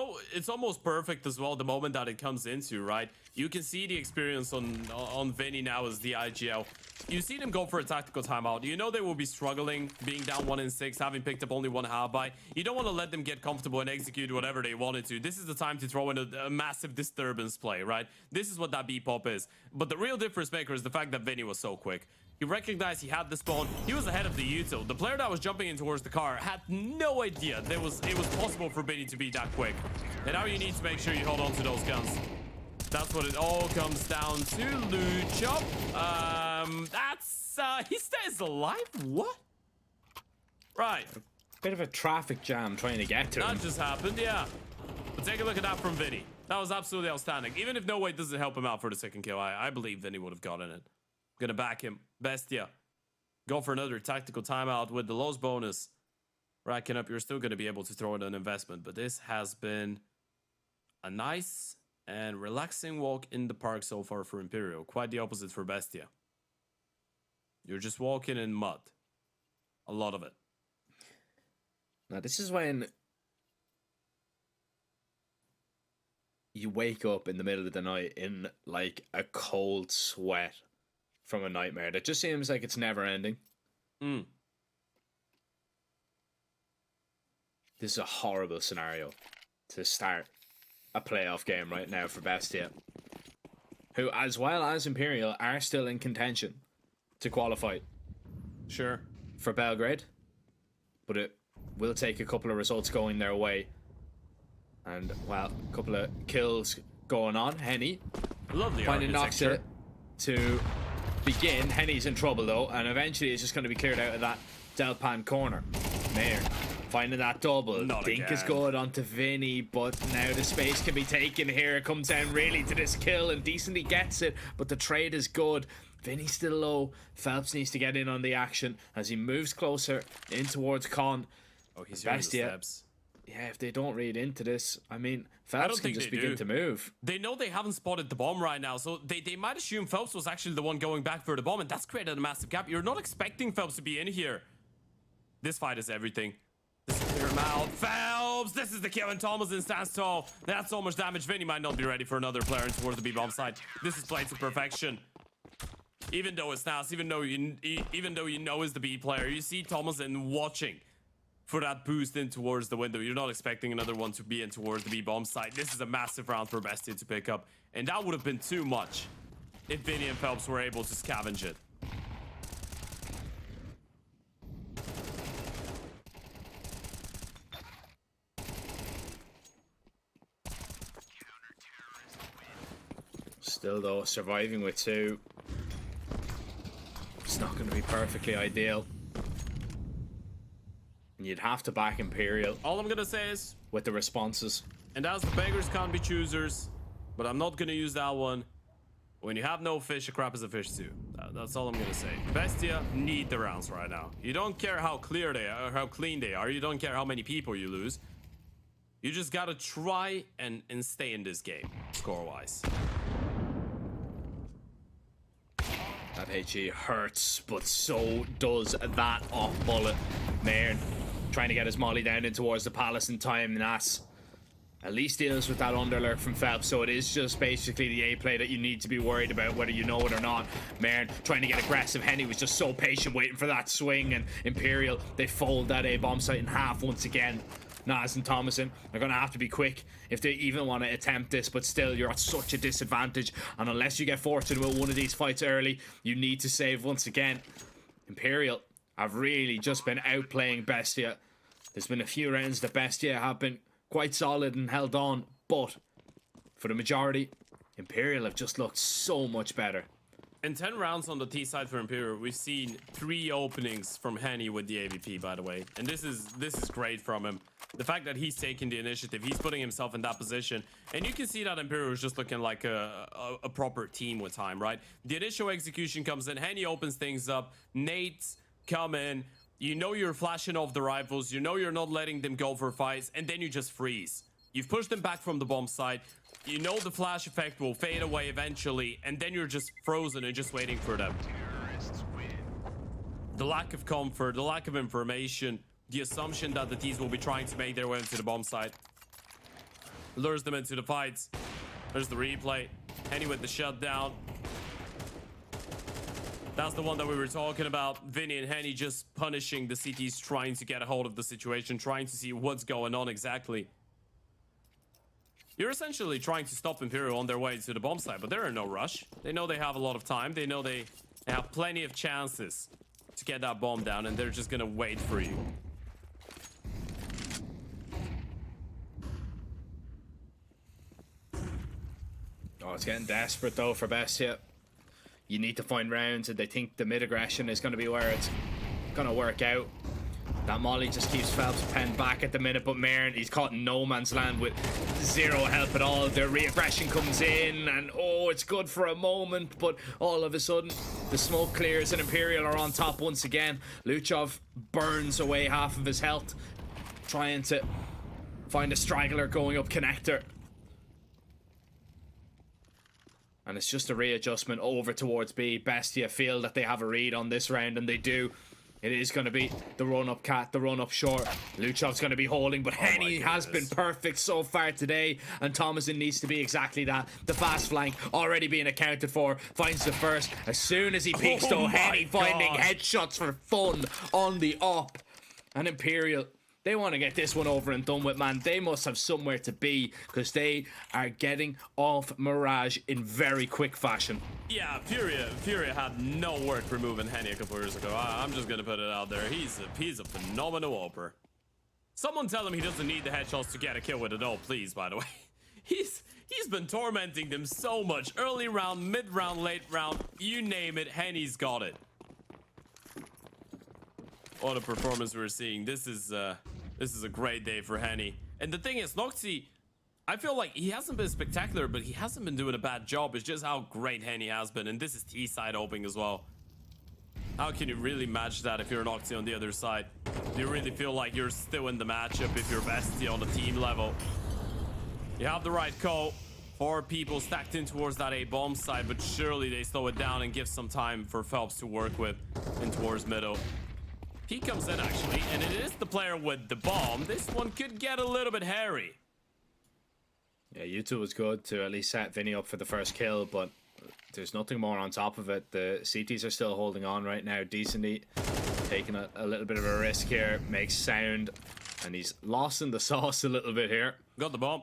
almost perfect as well the moment that it comes into, right? You can see the experience on Vinny now as the IGL. You see them go for a tactical timeout. You know they will be struggling, being down 1-6, having picked up only one half buy. You don't want to let them get comfortable and execute whatever they wanted to. This is the time to throw in a massive disturbance play, right? This is what that B-pop is. But the real difference maker is the fact that Vinny was so quick. He recognized he had the spawn. He was ahead of the Yuto. The player that was jumping in towards the car had no idea it was possible for Vinny to be that quick. And now you need to make sure you hold on to those guns. That's what it all comes down to. Luchop. He stays alive? What? Right. Bit of a traffic jam trying to get to him. That just happened, yeah. But take a look at that from Vinny. That was absolutely outstanding. Even if no weight doesn't help him out for the second kill, I believe Vinny would have gotten it. Gonna back him. Bestia. Go for another tactical timeout with the Lowe's bonus. Racking up, you're still gonna be able to throw in an investment. But this has been a nice and relaxing walk in the park so far for Imperial. Quite the opposite for Bestia. You're just walking in mud. A lot of it. Now, this is when you wake up in the middle of the night in like a cold sweat from a nightmare that just seems like it's never ending. This is a horrible scenario to start a playoff game right now for Bestia, who, as well as Imperial, are still in contention to qualify. Sure. For Belgrade, but it will take a couple of results going their way. And, well, a couple of kills going on. Henny Lovely finding architecture. Noxa to begin. Henny's in trouble, though, and eventually it's just going to be cleared out of that Delpan corner. Mayor finding that double. Not Dink again. is good onto Vinny, but now the space can be taken here. It comes down really to this kill and decently gets it, but the trade is good. Vinny's still low. Phelps needs to get in on the action as he moves closer in towards Con. Oh, he's hearing the Bestia. steps. Yeah, if they don't read into this, I mean, Phelps can just begin to move. They know they haven't spotted the bomb right now, so they might assume Phelps was actually the one going back for the bomb, and that's created a massive gap. You're not expecting Phelps to be in here. This fight is everything. This is clear him out. Phelps! This is the kill, and Thomason stands tall. That's so much damage. Vinny might not be ready for another player towards the B-bomb side. This is played to perfection. Even though it's Nas, even though you know is the B player, you see Thomason watching for that boost in towards the window. You're not expecting another one to be in towards the B-bomb side. This is a massive round for Bestia to pick up, and that would have been too much if Vinny and Phelps were able to scavenge it. Still, though, surviving with two. It's not going to be perfectly ideal. And you'd have to back Imperial All I'm gonna say is, with the responses. and as the beggars can't be choosers, but I'm not gonna use that one. When you have no fish, a crab is a fish too. That's all I'm gonna say. Bestia need the rounds right now. You don't care how clear they are, or how clean they are. You don't care how many people you lose. You just gotta try and stay in this game, score-wise. That HE hurts, but so does that off bullet. Nairn trying to get his molly down in towards the palace in time. Nas at least deals with that underlurk from Phelps, so it is just basically the A play that you need to be worried about, whether you know it or not. Mairn trying to get aggressive. Henny was just so patient waiting for that swing, and Imperial, they fold that A bomb site in half once again. Nas and Thomason are going to have to be quick if they even want to attempt this, but still, you're at such a disadvantage, and unless you get fortunate with one of these fights early, you need to save once again. Imperial have really just been outplaying Bestia. There's been a few rounds that Bestia have been quite solid and held on, but for the majority, Imperial have just looked so much better. In 10 rounds on the T side for Imperial, we've seen 3 openings from Henny with the AVP, by the way. And this is great from him. The fact that he's taking the initiative, he's putting himself in that position. And you can see that Imperial is just looking like a proper team with time, right? The initial execution comes in, Henny opens things up, Nate's come in, you know you're flashing off the rifles, you know you're not letting them go for fights, and then you just freeze. You've pushed them back from the bomb site. You know the flash effect will fade away eventually, and then you're just frozen and just waiting for them. The lack of comfort, the lack of information, the assumption that the T's will be trying to make their way into the bomb site lures them into the fights. There's the replay. Henny with the shutdown. That's the one that we were talking about. Vinny and Henny just punishing the CTs, trying to get a hold of the situation, trying to see what's going on exactly. You're essentially trying to stop Imperial on their way to the bomb site, but they're in no rush. They know they have a lot of time. They know they have plenty of chances to get that bomb down, and they're just gonna wait for you. Oh, it's getting desperate though for Bestia. You need to find rounds, and they think the mid aggression is going to be where it's going to work out. That Molly just keeps Phelps penned back at the minute, but Marin, he's caught in no man's land with zero help at all. Their re-aggression comes in, and oh, it's good for a moment, but all of a sudden, the smoke clears and Imperial are on top once again. Luchov burns away half of his health, trying to find a straggler going up connector. And it's just a readjustment over towards B. Bestia feel that they have a read on this round, and they do. It is going to be the run-up cat, the run-up short. Luchov's going to be holding, but Henny has been perfect so far today, and Thomason needs to be exactly that. The fast flank already being accounted for. Finds the first. As soon as he peeks, though, Henny finding headshots for fun on the up. And Imperial, they want to get this one over and done with, man. They must have somewhere to be, because they are getting off Mirage in very quick fashion. Yeah, Furia had no work removing Henny a couple years ago. I'm just gonna put it out there. He's a phenomenal oper. Someone tell him he doesn't need the headshots to get a kill with it all, please, by the way. He's been tormenting them so much. Early round, mid round, late round, you name it, Henny's got it. What a performance we're seeing. This is a great day for Henny. And the thing is, Noxy, I feel like he hasn't been spectacular, but he hasn't been doing a bad job. It's just how great Henny has been. And this is T-side opening as well. How can you really match that if you're Noxy on the other side? Do you really feel like you're still in the matchup if you're Bestie on the team level? You have the right call. 4 people stacked in towards that A bomb side, but surely they slow it down and give some time for Phelps to work with in towards middle. He comes in actually, and it is the player with the bomb. This one could get a little bit hairy. Yeah, U2 was good to at least set Vinny up for the first kill, but there's nothing more on top of it. The CTs are still holding on right now decently, taking a little bit of a risk here. Makes sound, and he's lost in the sauce a little bit here. Got the bomb.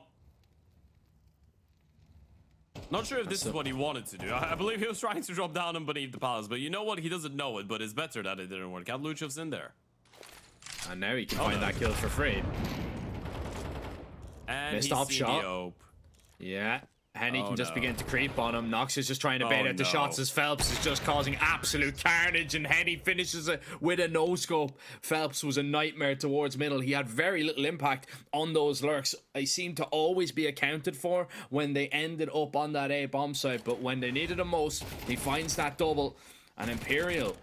Not sure if this is what he wanted to do. I believe he was trying to drop down and beneath the palace, but you know what? He doesn't know it, but it's better that it didn't work out. Luchov's in there. And now he can find that kill for free. And missed he's off shot. the ope. Yeah. Henny can just begin to creep on him. Nox is just trying to bait out the shots as Phelps is just causing absolute carnage, and Henny finishes it with a no-scope. Phelps was a nightmare towards middle. He had very little impact on those lurks. They seemed to always be accounted for when they ended up on that A bomb site, but when they needed him most, he finds that double. And Imperial,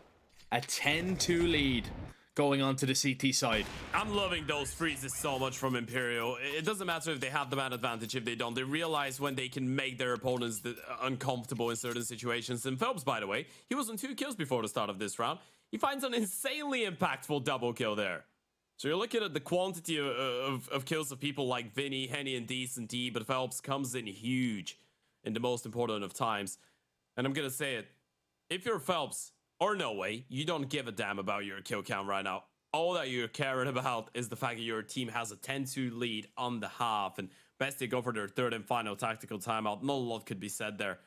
a 10-2 lead going on to the CT side. I'm loving those freezes so much from Imperial. It doesn't matter if they have the man advantage, if they don't. They realize when they can make their opponents uncomfortable in certain situations. And Phelps, by the way, he was on 2 kills before the start of this round. He finds an insanely impactful double kill there. So you're looking at the quantity of kills of people like Vinny, Henny, and Decent D, but Phelps comes in huge in the most important of times. And I'm gonna say it, if you're Phelps, or no way, you don't give a damn about your kill count right now. All that you're caring about is the fact that your team has a 10-2 lead on the half, and Bestia go for their 3rd and final tactical timeout. Not a lot could be said there.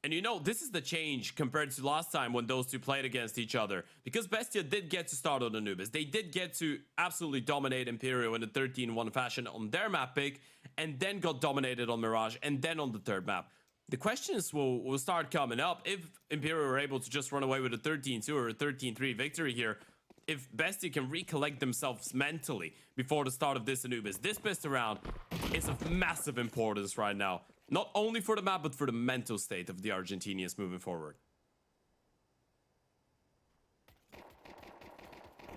And you know, this is the change compared to last time when those two played against each other. Because Bestia did get to start on Anubis. They did get to absolutely dominate Imperial in a 13-1 fashion on their map pick, and then got dominated on Mirage, and then on the third map. The questions will start coming up if Imperial are able to just run away with a 13-2 or a 13-3 victory here. If Bestia can recollect themselves mentally before the start of this Anubis. This best round is of massive importance right now. Not only for the map, but for the mental state of the Argentinians moving forward.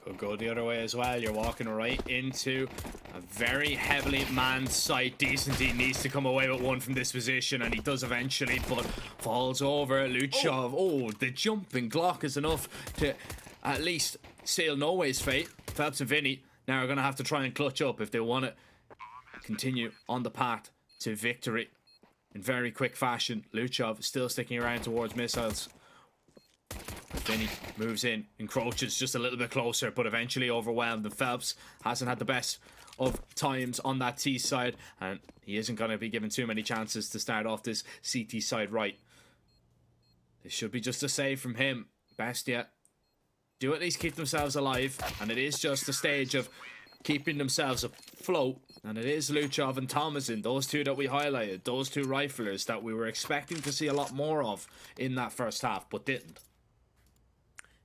Could go the other way as well. You're walking right into a very heavily manned site. Decenty needs to come away with one from this position, and he does eventually, but falls over. Luchov. Oh, the jumping Glock is enough to at least seal Norway's fate. Phelps and Vinny now are going to have to try and clutch up if they want to continue on the path to victory in very quick fashion. Luchov still sticking around towards missiles. Vinny moves in, encroaches just a little bit closer, but eventually overwhelmed. And Phelps hasn't had the best of times on that T side, and he isn't going to be given too many chances to start off this CT side right. This should be just a save from him. Bestia do at least keep themselves alive, and it is just a stage of keeping themselves afloat. And it is Luchov and Thomason, those two that we highlighted, those two riflers that we were expecting to see a lot more of in that first half, but didn't.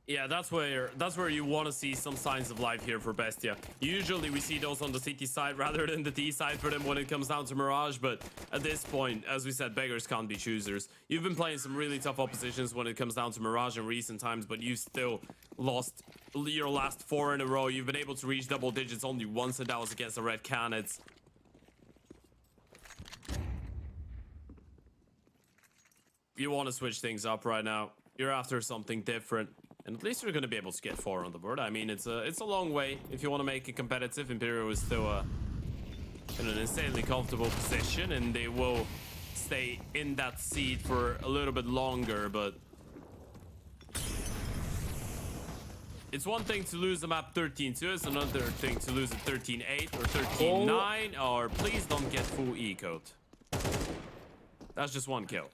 Yeah, that's where you want to see some signs of life here for Bestia. Usually we see those on the CT side rather than the T side for them when it comes down to Mirage, but at this point, as we said, beggars can't be choosers. You've been playing some really tough oppositions when it comes down to Mirage in recent times, but you still lost your last 4 in a row. You've been able to reach double digits only once, and that was against the Red Canids. You want to switch things up right now. You're after something different. And at least you're going to be able to get 4 on the board. I mean, it's a long way if you want to make it competitive. Imperial is still in an insanely comfortable position, and they will stay in that seat for a little bit longer, but it's one thing to lose the map 13-2. It's another thing to lose it 13-8 or 13-9, or please don't get full ecoed. That's just one kill.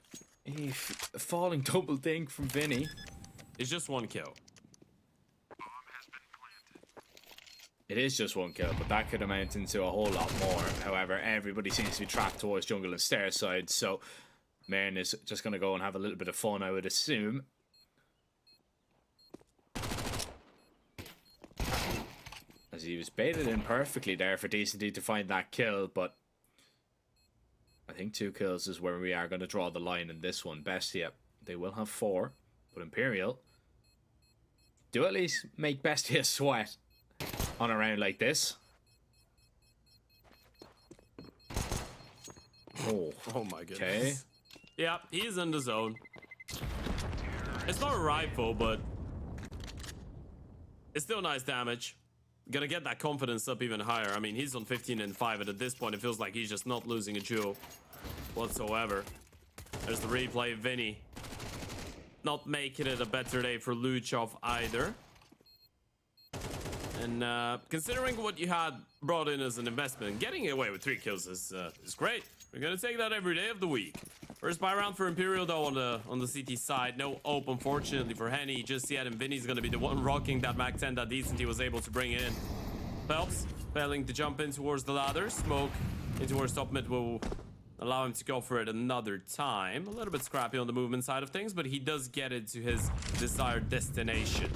A falling double dink from Vinny. It's just one kill. It is just one kill, but that could amount into a whole lot more. However, everybody seems to be tracked towards jungle and stair side, so Marin is just going to go and have a little bit of fun, I would assume. As he was baited in perfectly there for Decenty to find that kill, but I think 2 kills is where we are going to draw the line in this one. Bestia, they will have 4. But Imperial do at least make Bestia sweat on a round like this. Oh my goodness. Okay. Yeah, he's in the zone. It's not a rifle, but it's still nice damage. Gonna get that confidence up even higher. I mean, he's on 15 and 5, and at this point, it feels like he's just not losing a duel whatsoever. There's the replay, Vinny. Not making it a better day for Luchov either. And considering what you had brought in as an investment, getting away with 3 kills is great. We're gonna take that every day of the week. First buy round for Imperial though on the CT side. No ope, unfortunately, for Henny just yet, and Vinny's gonna be the one rocking that Mac 10 that Decenty was able to bring in. Phelps failing to jump in towards the ladder. Smoke in towards top mid will allow him to go for it another time. A little bit scrappy on the movement side of things, but he does get it to his desired destination.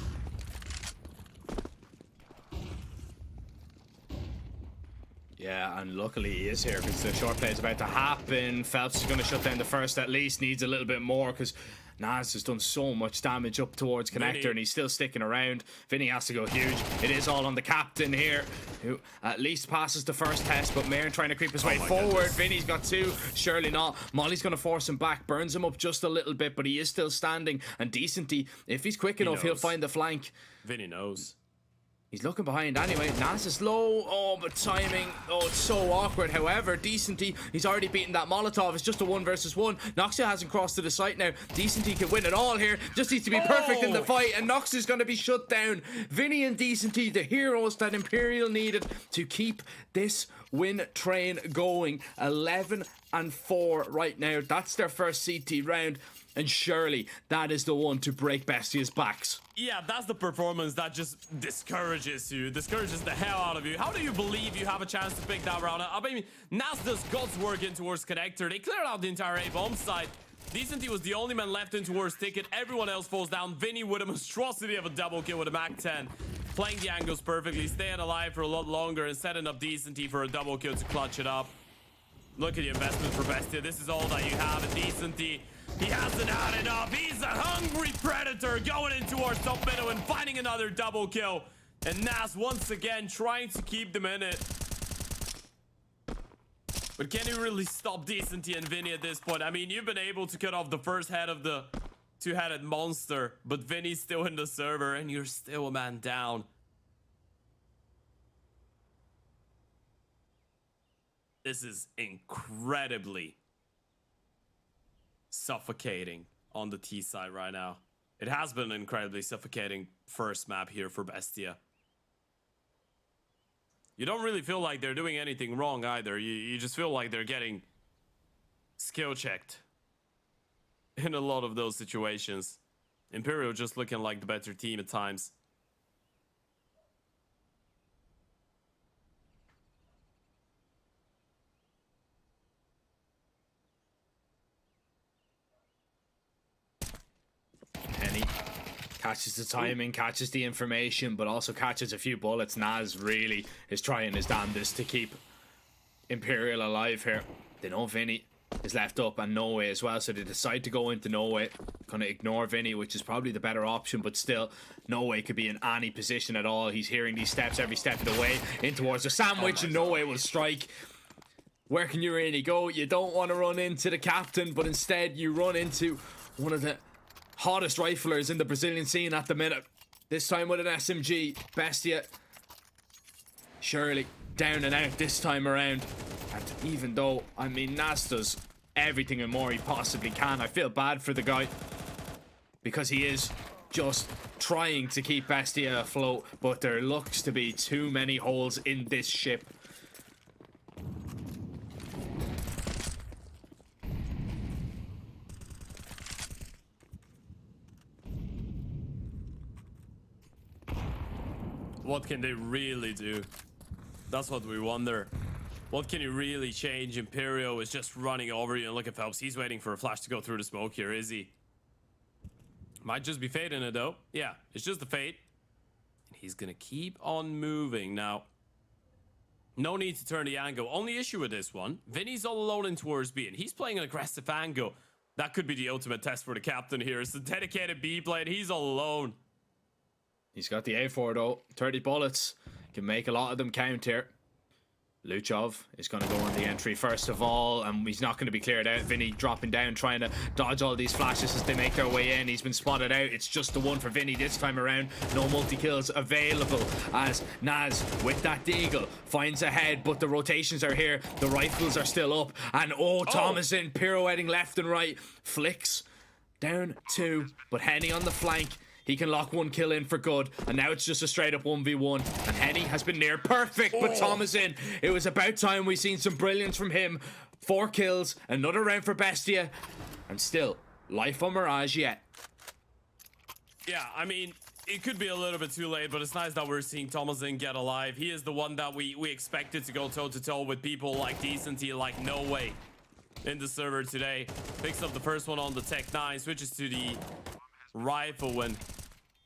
Yeah, and luckily he is here because the short play is about to happen. Phelps is going to shut down the first, at least needs a little bit more because Naz has done so much damage up towards Connector, Vinny. and he's still sticking around. Vinny has to go huge. It is all on the captain here, who at least passes the first test, but Marin trying to creep his way forward. Goodness. Vinny's got 2, surely not. Molly's going to force him back, burns him up just a little bit, but he is still standing. And Decenty, if he's quick enough, he'll find the flank. Vinny knows. He's looking behind anyway. Naz is low. Oh, but timing. Oh, it's so awkward. However, Decenty, he's already beaten that Molotov. It's just a 1 versus 1. Noxia hasn't crossed to the site now. Decenty can win it all here. Just needs to be perfect in the fight, and Nox is going to be shut down. Vinny and Decenty, the heroes that Imperial needed to keep this win train going. 11 and 4 right now. That's their first CT round. And surely that is the one to break Bestia's backs. Yeah, that's the performance that just discourages you, discourages the hell out of you. How do you believe you have a chance to pick that round? I mean, Nas does God's work in towards Connector. They cleared out the entire A-bomb side. Decenty was the only man left in towards Ticket. Everyone else falls down. Vinny with a monstrosity of a double kill with a Mac-10. Playing the angles perfectly, staying alive for a lot longer and setting up Decenty for a double kill to clutch it up. Look at the investment for Bestia. This is all that you have. And Decenty, he hasn't had enough. He's a hungry predator going in towards top middle and finding another double kill. And Nas once again trying to keep them in it. But can you really stop Decenty and Vinny at this point? I mean, you've been able to cut off the first head of the two-headed monster, but Vinny's still in the server and you're still a man down. This is incredibly suffocating on the T side right now. It has been an incredibly suffocating first map here for Bestia. You don't really feel like they're doing anything wrong either. You just feel like they're getting skill checked in a lot of those situations. Imperial just looking like the better team at times. Henny catches the timing, catches the information, but also catches a few bullets. Nas really is trying his damnedest to keep Imperial alive here. They know Vinny is left up and No Way as well, so they decide to go into No Way. Gonna ignore Vinny, which is probably the better option, but still, No Way could be in any position at all. He's hearing these steps every step of the way in towards the sandwich, and No Way will strike. Where can you really go? You don't want to run into the captain, but instead you run into one of the hottest riflers in the Brazilian scene at the minute. This time with an SMG. Bestia surely down and out this time around. And even though, I mean, Nas does everything and more he possibly can, I feel bad for the guy, because he is just trying to keep Bestia afloat, but there looks to be too many holes in this ship. What can they really do? That's what we wonder. What can you really change? Imperial is just running over you, and look at Phelps. He's waiting for a flash to go through the smoke here, is he? Might just be fading it though. Yeah, it's just the fade. And he's gonna keep on moving now. No need to turn the angle. Only issue with this one, Vinny's all alone in towards B, and he's playing an aggressive angle. That could be the ultimate test for the captain here. It's a dedicated B play, and he's all alone. He's got the A4 though. 30 bullets. Can make a lot of them count here. Luchov is going to go on the entry first of all, and he's not going to be cleared out. Vinny dropping down, trying to dodge all these flashes as they make their way in. He's been spotted out. It's just the one for Vinny this time around. No multi-kills available as Nas, with that deagle, finds a head, but the rotations are here. The rifles are still up, and Thomason pirouetting left and right. Flicks down two, but Henny on the flank. He can lock one kill in for good, and now it's just a straight up 1v1, and Henny has been near perfect, but Thomas in. It was about time we seen some brilliance from him. 4 kills, another round for Bestia, and still, life on Mirage yet. Yeah, I mean, it could be a little bit too late, but it's nice that we're seeing Thomasin get alive. He is the one that we expected to go toe-to-toe with people like Decenty, like No Way in the server today. Picks up the first one on the Tech 9, switches to the rifle when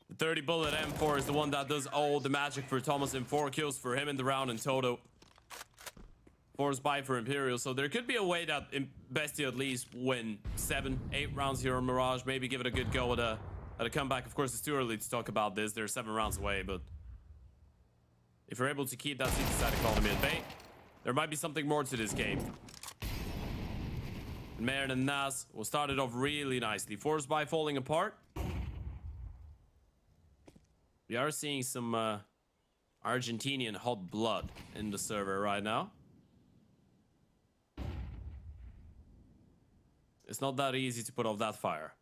the 30 bullet M4 is the one that does all the magic for Thomas, and 4 kills for him in the round in total. 4 buy for Imperial, so there could be a way that Bestia at least win 7, 8 rounds here on Mirage. Maybe give it a good go at a comeback. Of course, it's too early to talk about this. They're 7 rounds away, but if you're able to keep that city side economy at bay, there might be something more to this game. Marin and Nas will start it off really nicely. Force by falling apart. We are seeing some Argentinian hot blood in the server right now. It's not that easy to put off that fire.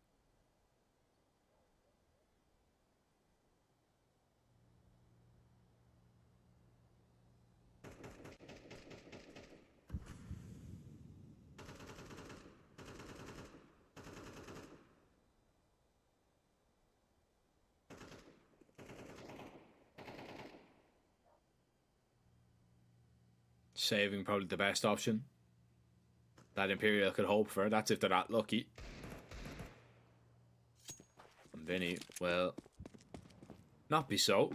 saving probably the best option that Imperial could hope for. That's if they're that lucky. And Vinny will not be so.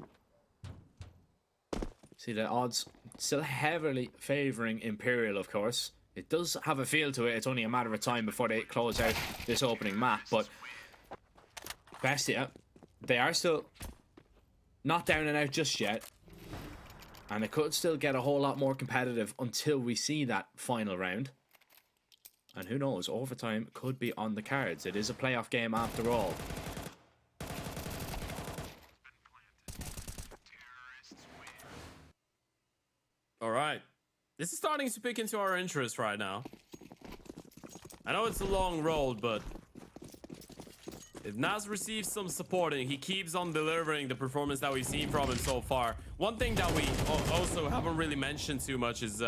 See, the odds still heavily favouring Imperial, of course. It does have a feel to it. It's only a matter of time before they close out this opening map. But Bestia, they are still not down and out just yet. And it could still get a whole lot more competitive until we see that final round. And who knows, overtime could be on the cards. It is a playoff game after all. All right. This is starting to pick into our interest right now. I know it's a long road, but if Naz receives some support and he keeps on delivering the performance that we've seen from him so far, one thing that we also haven't really mentioned too much is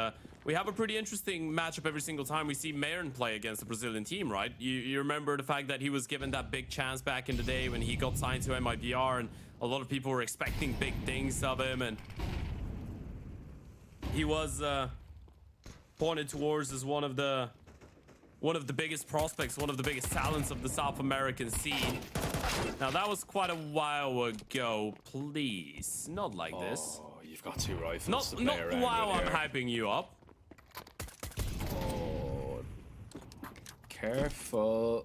we have a pretty interesting matchup every single time we see Mayern play against the Brazilian team, right? You remember the fact that he was given that big chance back in the day when he got signed to MIBR, and a lot of people were expecting big things of him, and he was pointed towards as one of the biggest prospects, one of the biggest talents of the South American scene. Now that was quite a while ago. Please, not like this. Oh, you've got two rifles to play Not around while with I'm here. hyping you up. Oh, careful.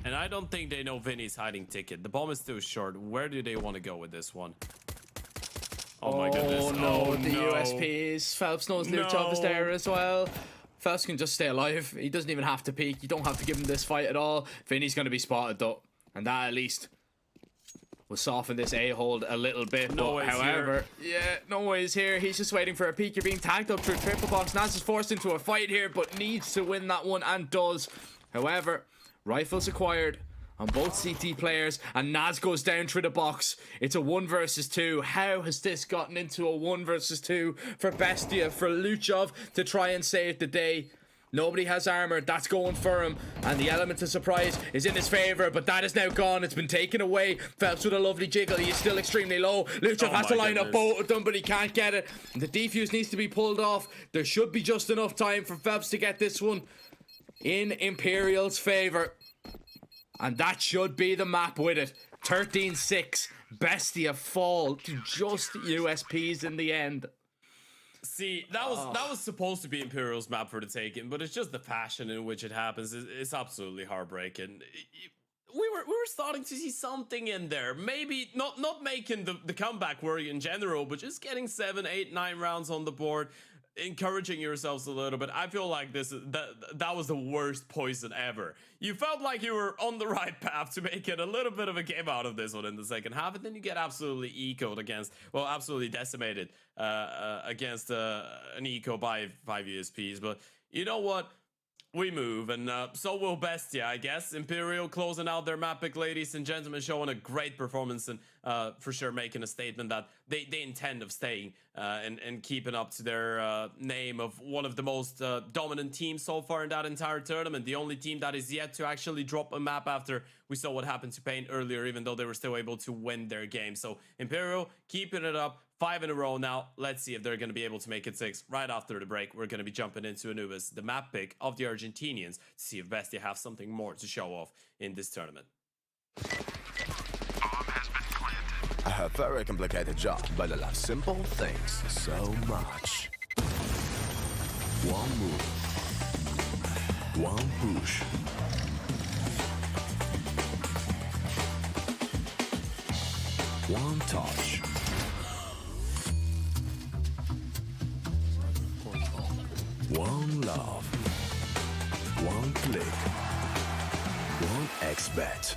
And I don't think they know Vinny's hiding ticket. The bomb is still short. Where do they want to go with this one? Oh my goodness. Oh no, Oh, the no. USPs. Phelps knows Luchov is there as well. Phelps can just stay alive. He doesn't even have to peek. You don't have to give him this fight at all. Vinny's going to be spotted though. And that at least will soften this A-hold a little bit. No but ways however, yeah, no ways here. He's just waiting for a peek. You're being tagged up through triple box. Naz is forced into a fight here, but needs to win that one and does. However, rifles acquired on both CT players, and Naz goes down through the box. It's a 1 versus 2. How has this gotten into a 1 versus 2 for Bestia, for Luchov to try and save the day? Nobody has armor. That's going for him, and the element of surprise is in his favor, but that is now gone. It's been taken away. Phelps with a lovely jiggle. He is still extremely low. Luchov has to line up both of them, but he can't get it. The defuse needs to be pulled off. There should be just enough time for Phelps to get this one in Imperial's favor. And that should be the map with it. 13-6. Bestia fall to just USPs in the end. See, that was supposed to be Imperial's map for the taking, but it's just the fashion in which it happens. It's absolutely heartbreaking. We were starting to see something in there. Maybe not making the comeback work in general, but just getting 7, 8, 9 rounds on the board, encouraging yourselves a little bit. I feel like that was the worst poison ever. You felt like you were on the right path to make it a little bit of a game out of this one in the second half, and then you get absolutely ecoed against, well, absolutely decimated against an eco by 5 USPs. But you know what? We move, and so will Bestia, I guess. Imperial closing out their map pick, ladies and gentlemen, showing a great performance, and for sure making a statement that they intend of staying and keeping up to their name of one of the most dominant teams so far in that entire tournament. The only team that is yet to actually drop a map after we saw what happened to Pain earlier, even though they were still able to win their game. So Imperial keeping it up. 5 in a row now. Let's see if they're going to be able to make it 6. Right after the break, we're going to be jumping into Anubis, the map pick of the Argentinians, to see if Bestia have something more to show off in this tournament. I have a very complicated job, but I love simple things so much. One move, one push. One touch. One love. One click. One XBet.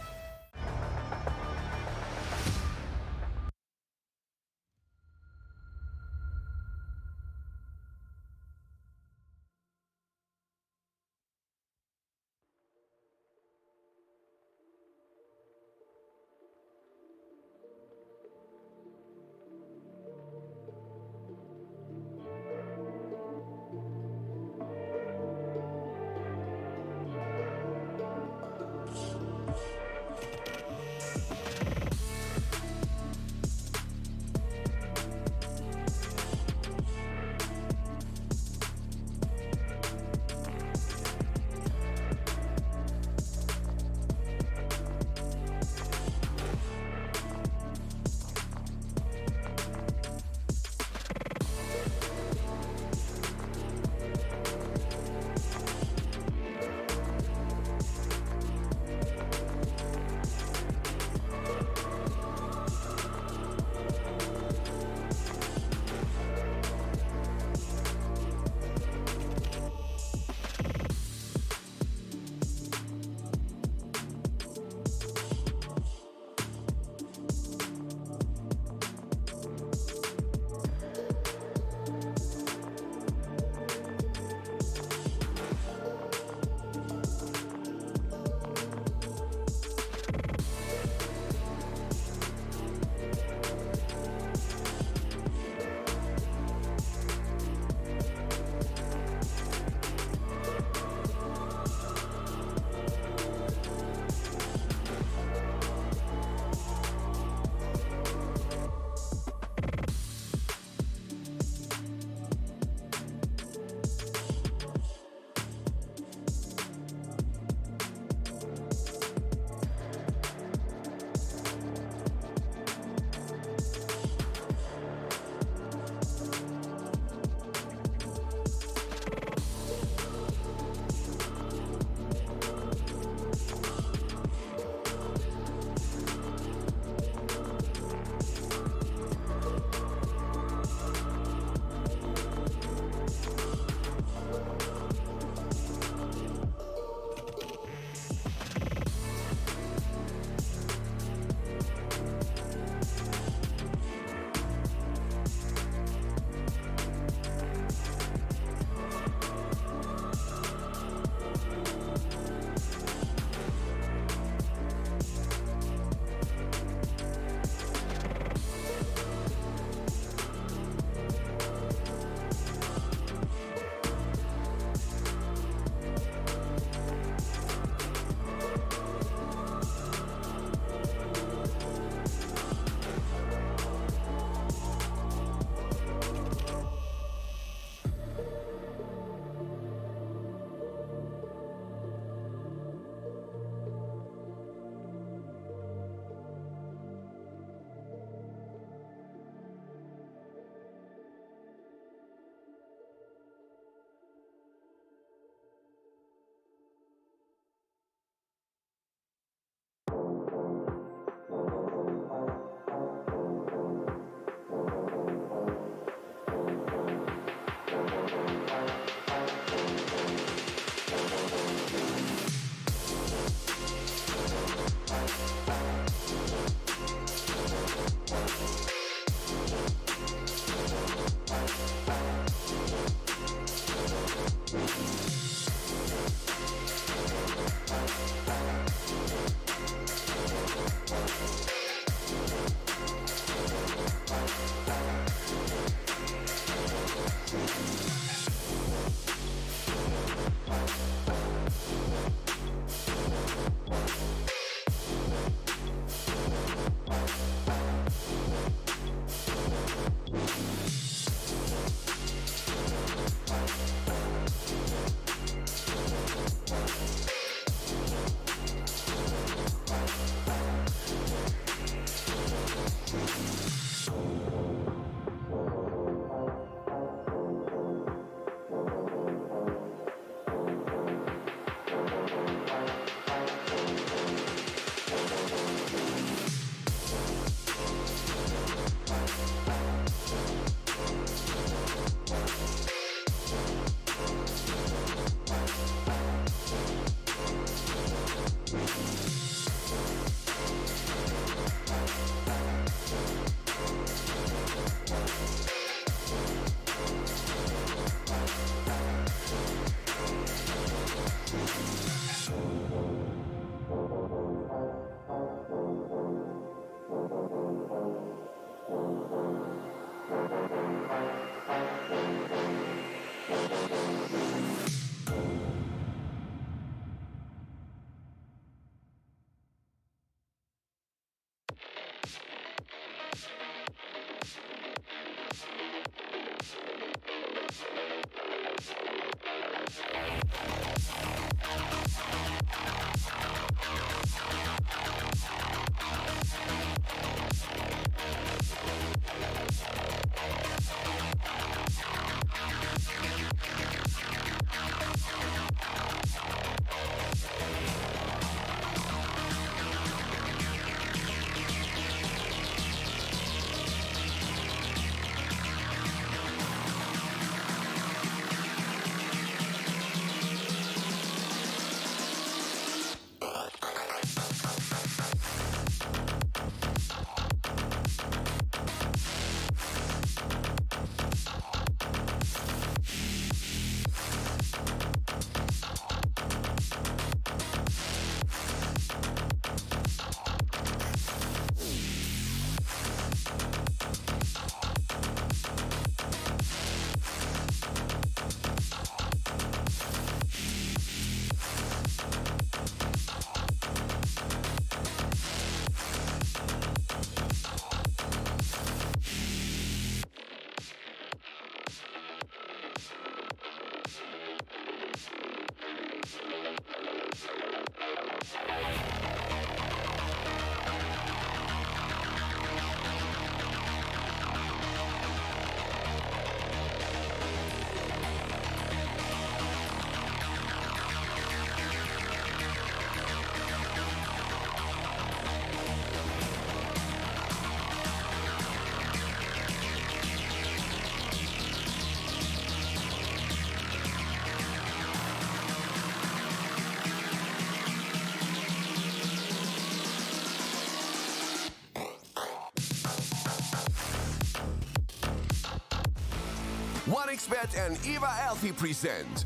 OneXBet and Eva Alfie present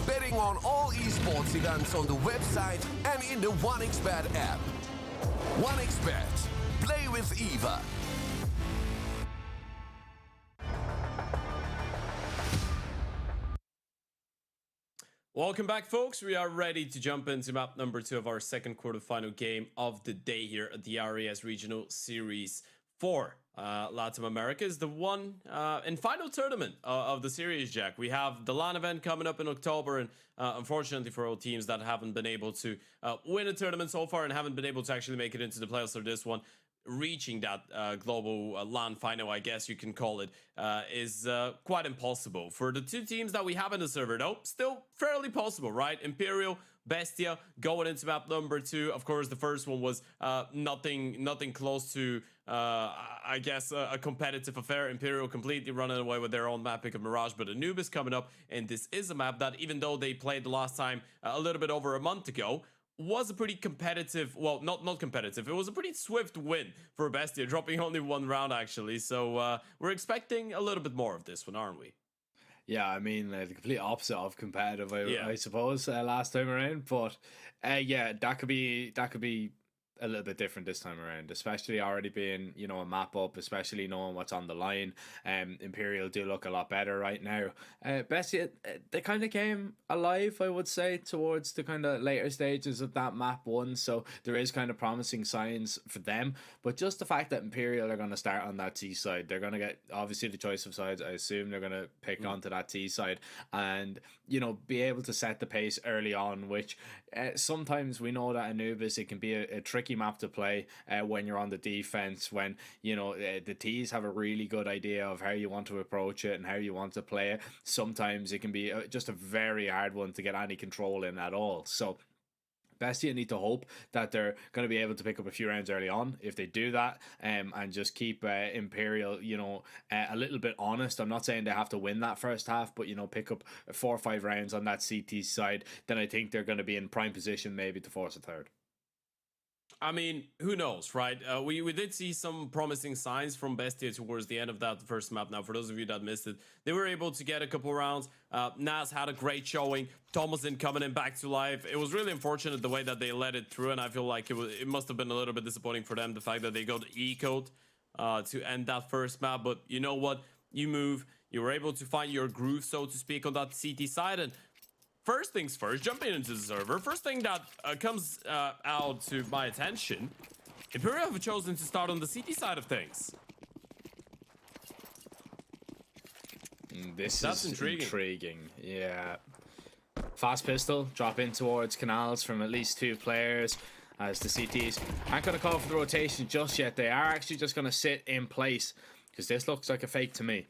betting on all esports events on the website and in the OneXBet app. OneXBet. Play with Eva. Welcome back, folks. We are ready to jump into map number 2 of our second quarterfinal game of the day here at the RES Regional Series 4. LATAM America is the one and final tournament of the series, Jack. We have the LAN event coming up in October, and unfortunately for all teams that haven't been able to win a tournament so far and haven't been able to actually make it into the playoffs for this one, reaching that global LAN final, I guess you can call it, is quite impossible. For the two teams that we have in the server, though, still fairly possible, right? Imperial, Bestia, going into map number 2. Of course, the first one was nothing close to, I guess, a competitive affair. Imperial completely running away with their own map pick of Mirage, but Anubis coming up, and this is a map that, even though they played the last time a little bit over a month ago, was a pretty competitive, well, not competitive, it was a pretty swift win for Bestia, dropping only one round, actually. So we're expecting a little bit more of this one, aren't we? Yeah, I mean, the complete opposite of competitive, Yeah. I suppose, last time around. But yeah, that could be a little bit different this time around, especially already being, a map up, especially knowing what's on the line. Imperial do look a lot better right now. Bessie, they kind of came alive, I would say, towards the kind of later stages of that map one. So there is kind of promising signs for them. But just the fact that Imperial are going to start on that T side, they're going to get obviously the choice of sides. I assume they're going to pick onto that T side and be able to set the pace early on, which sometimes we know that Anubis, it can be a tricky map to play when you're on the defense, when the T's have a really good idea of how you want to approach it and how you want to play it. Sometimes it can be just a very hard one to get any control in at all. So Bestia need to hope that they're going to be able to pick up a few rounds early on. If they do that, and just keep Imperial, a little bit honest. I'm not saying they have to win that first half, but pick up 4 or 5 rounds on that CT side, then I think they're going to be in prime position maybe to force a third. I mean, who knows, right? We did see some promising signs from Bestia towards the end of that first map. Now, for those of you that missed it, they were able to get a couple rounds. Nas had a great showing. Thomason coming in back to life. It was really unfortunate the way that they let it through, and I feel like it must have been a little bit disappointing for them, the fact that they got ecoed to end that first map. But you know what? You move. You were able to find your groove, so to speak, on that CT side, and first things first, jumping into the server, first thing that comes out to my attention, Imperial have chosen to start on the CT side of things. That's intriguing. Yeah. Fast pistol, drop in towards canals from at least 2 players, as the CTs aren't going to call for the rotation just yet. They are actually just going to sit in place, because this looks like a fake to me.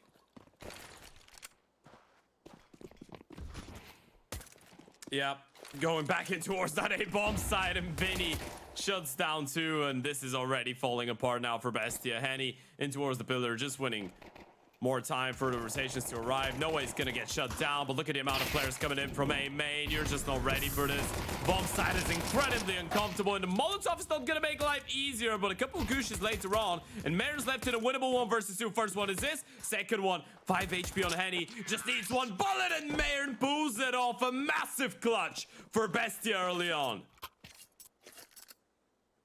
Yeah, going back in towards that A-bomb side, and Vinny shuts down 2, and this is already falling apart now for Bestia. Henny in towards the pillar, just winning more time for the rotations to arrive. No way he's gonna get shut down, but look at the amount of players coming in from A main. You're just not ready for this. Bomb side is incredibly uncomfortable, and the Molotov is not gonna make life easier, but a couple of gooshes later on, and Mayor's left in a winnable 1 versus 2. First one is this, second one, 5 HP on Henny, just needs 1 bullet, and Mayor pulls it off. A massive clutch for Bestia early on.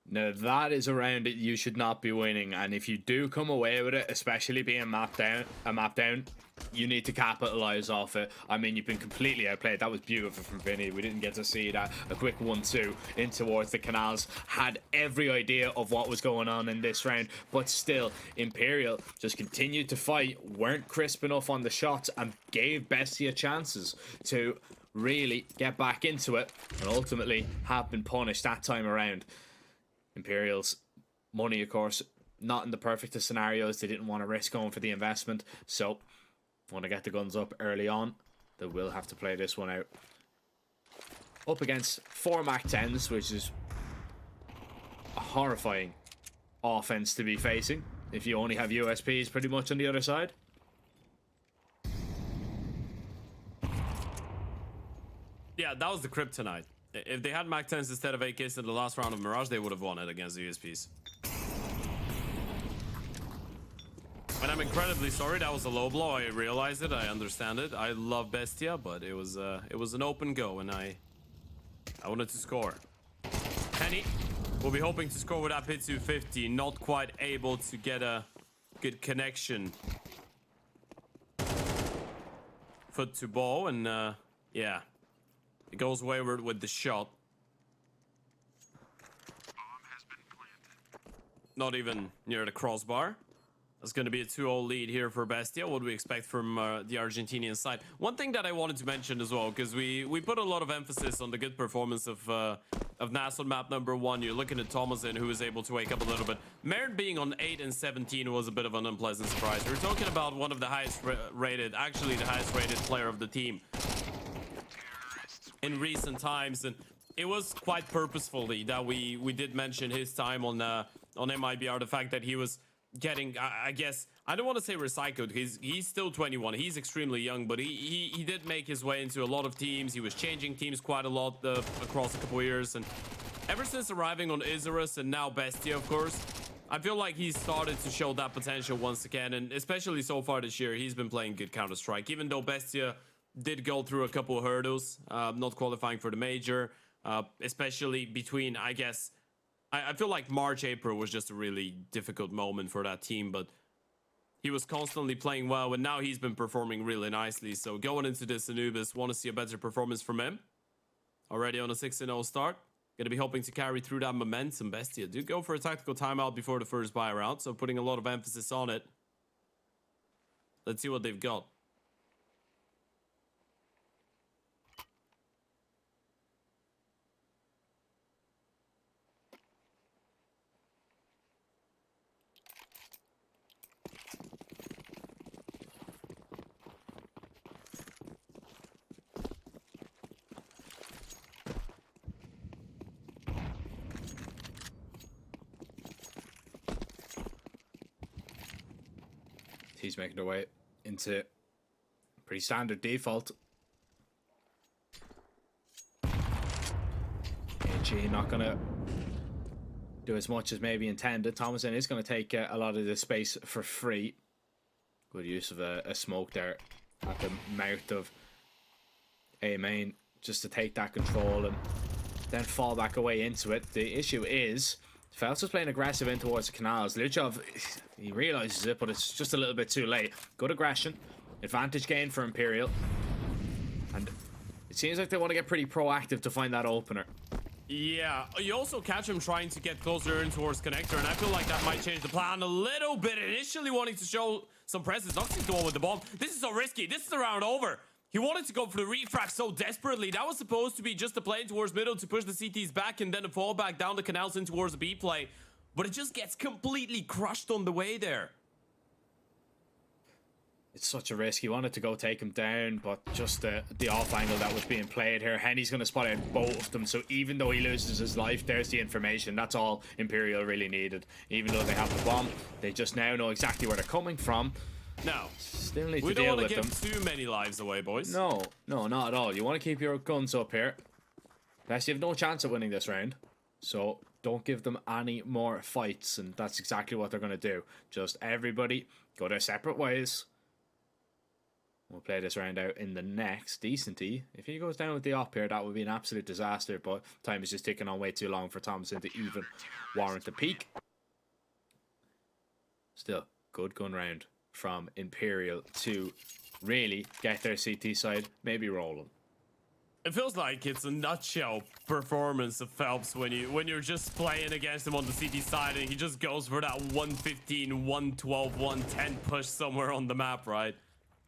Now that is a round that you should not be winning, and if you do come away with it, especially being a map down, you need to capitalize off it. I mean, you've been completely outplayed. That was beautiful from Vinny. We didn't get to see that. A quick 1-2 in towards the canals. Had every idea of what was going on in this round, but still, Imperial just continued to fight, weren't crisp enough on the shots, and gave Bestia chances to really get back into it, and ultimately have been punished that time around. Imperial's money, of course, not in the perfectest scenarios. They didn't want to risk going for the investment, so want to get the guns up early on. They will have to play this one out. Up against 4 Mach 10s, which is a horrifying offense to be facing if you only have USPs pretty much on the other side. Yeah, that was the kryptonite. If they had Mach 10s instead of AKs in the last round of Mirage, they would have won it against the USPs. And I'm incredibly sorry, that was a low blow. I realize it, I understand it. I love Bestia, but it was an open go, and I wanted to score. Henny will be hoping to score with that pit 250, not quite able to get a good connection. Foot to bow, and yeah. It goes wayward with the shot. Not even near the crossbar. That's going to be a 2-0 lead here for Bestia. What do we expect from the Argentinian side? One thing that I wanted to mention as well, because we put a lot of emphasis on the good performance of Nas on map number 1. You're looking at Thomason, who was able to wake up a little bit. Merit being on 8 and 17 was a bit of an unpleasant surprise. We're talking about one of the highest rated, actually the highest rated player of the team in recent times, and it was quite purposefully that we did mention his time on MIBR, the fact that he was getting, I guess, I don't want to say recycled. He's still 21. He's extremely young, but he did make his way into a lot of teams. He was changing teams quite a lot across a couple of years, and ever since arriving on Isurus and now Bestia, of course, I feel like he's started to show that potential once again, and especially so far this year, he's been playing good Counter-Strike. Even though Bestia did go through a couple of hurdles, not qualifying for the major, especially between, I guess, I feel like March, April was just a really difficult moment for that team, but he was constantly playing well, and now he's been performing really nicely. So going into this, Anubis, want to see a better performance from him. Already on a 6-0 start. Going to be hoping to carry through that momentum. Bestia do go for a tactical timeout before the first buy round, so putting a lot of emphasis on it. Let's see what they've got. He's making their way into pretty standard default. AG not going to do as much as maybe intended. Thomason is going to take a lot of the space for free. Good use of a smoke there at the mouth of A main, just to take that control and then fall back away into it. The issue is Phelps is playing aggressive in towards the canals. Luchov, he realizes it, but it's just a little bit too late. Good aggression. Advantage gain for Imperial. And it seems like they want to get pretty proactive to find that opener. Yeah, you also catch him trying to get closer in towards connector, and I feel like that might change the plan a little bit. Initially wanting to show some presence, not the one with the bomb. This is so risky. This is the round over. He wanted to go for the refract so desperately. That was supposed to be just a play towards middle to push the CTs back and then a fall back down the canals in towards the B play. But it just gets completely crushed on the way there. It's such a risk. He wanted to go take him down, but just the off angle that was being played here. Henny's going to spot out both of them, so even though he loses his life, there's the information. That's all Imperial really needed. Even though they have the bomb, they just now know exactly where they're coming from. No, still need we to don't deal want to with give them. too many lives away, boys. No, not at all. You want to keep your guns up here. Plus, you have no chance of winning this round, so don't give them any more fights, and that's exactly what they're going to do. Just everybody go their separate ways. We'll play this round out in the next. Decenty, if he goes down with the op here, that would be an absolute disaster, but time is just ticking on way too long for Thompson to even warrant the peak. Still, good gun round from Imperial to really get their CT side maybe rolling. It feels like it's a nutshell performance of Phelps when you're just playing against him on the CT side and he just goes for that 115, 112, 110 push somewhere on the map, right?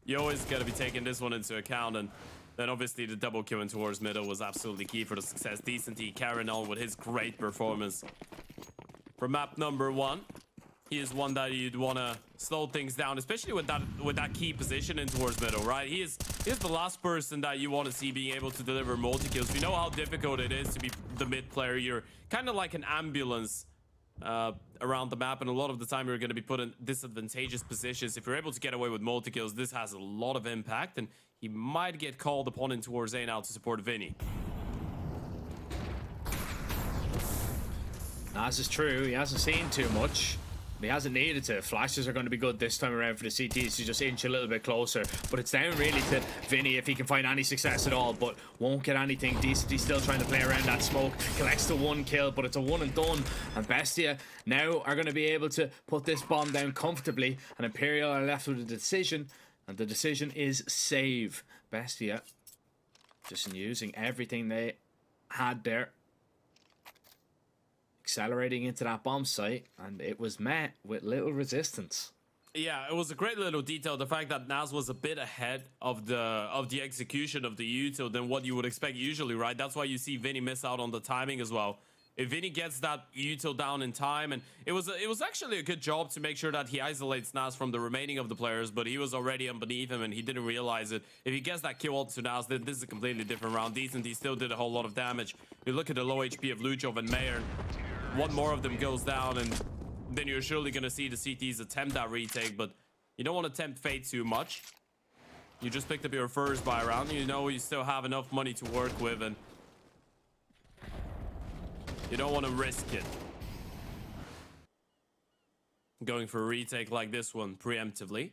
You always got to be taking this one into account, and then obviously the double kill in towards middle was absolutely key for the success. Decenty carrying on with his great performance. For map number 1, he is one that you'd want to slow things down, especially with that key position in towards middle, right? He is the last person that you want to see being able to deliver multi-kills. We know how difficult it is to be the mid player. You're kind of like an ambulance around the map, and a lot of the time you're going to be put in disadvantageous positions. If you're able to get away with multi-kills, this has a lot of impact, and he might get called upon in towards A now to support Vinny. As is true, he hasn't seen too much. He hasn't needed to. Flashes are going to be good this time around for the CTs to just inch a little bit closer. But it's down really to Vinny if he can find any success at all, but won't get anything. Decenty still trying to play around that smoke. Collects the 1 kill, but it's a 1 and done. And Bestia now are going to be able to put this bomb down comfortably. And Imperial are left with a decision. And the decision is save. Bestia just using everything they had there, accelerating into that bomb site, and it was met with little resistance. Yeah, it was a great little detail. The fact that Naz was a bit ahead of the execution of the util than what you would expect usually, right? That's why you see Vinny miss out on the timing as well. If Vinny gets that util down in time, and it was actually a good job to make sure that he isolates Naz from the remaining of the players, but he was already underneath him and he didn't realize it. If he gets that kill to Naz, then this is a completely different round. Decent, he still did a whole lot of damage. You look at the low HP of Luchov and Mayer. One more of them goes down, and then you're surely going to see the CTs attempt that retake, but you don't want to tempt fate too much. You just picked up your first buy round. You know you still have enough money to work with, and you don't want to risk it. going for a retake like this one preemptively.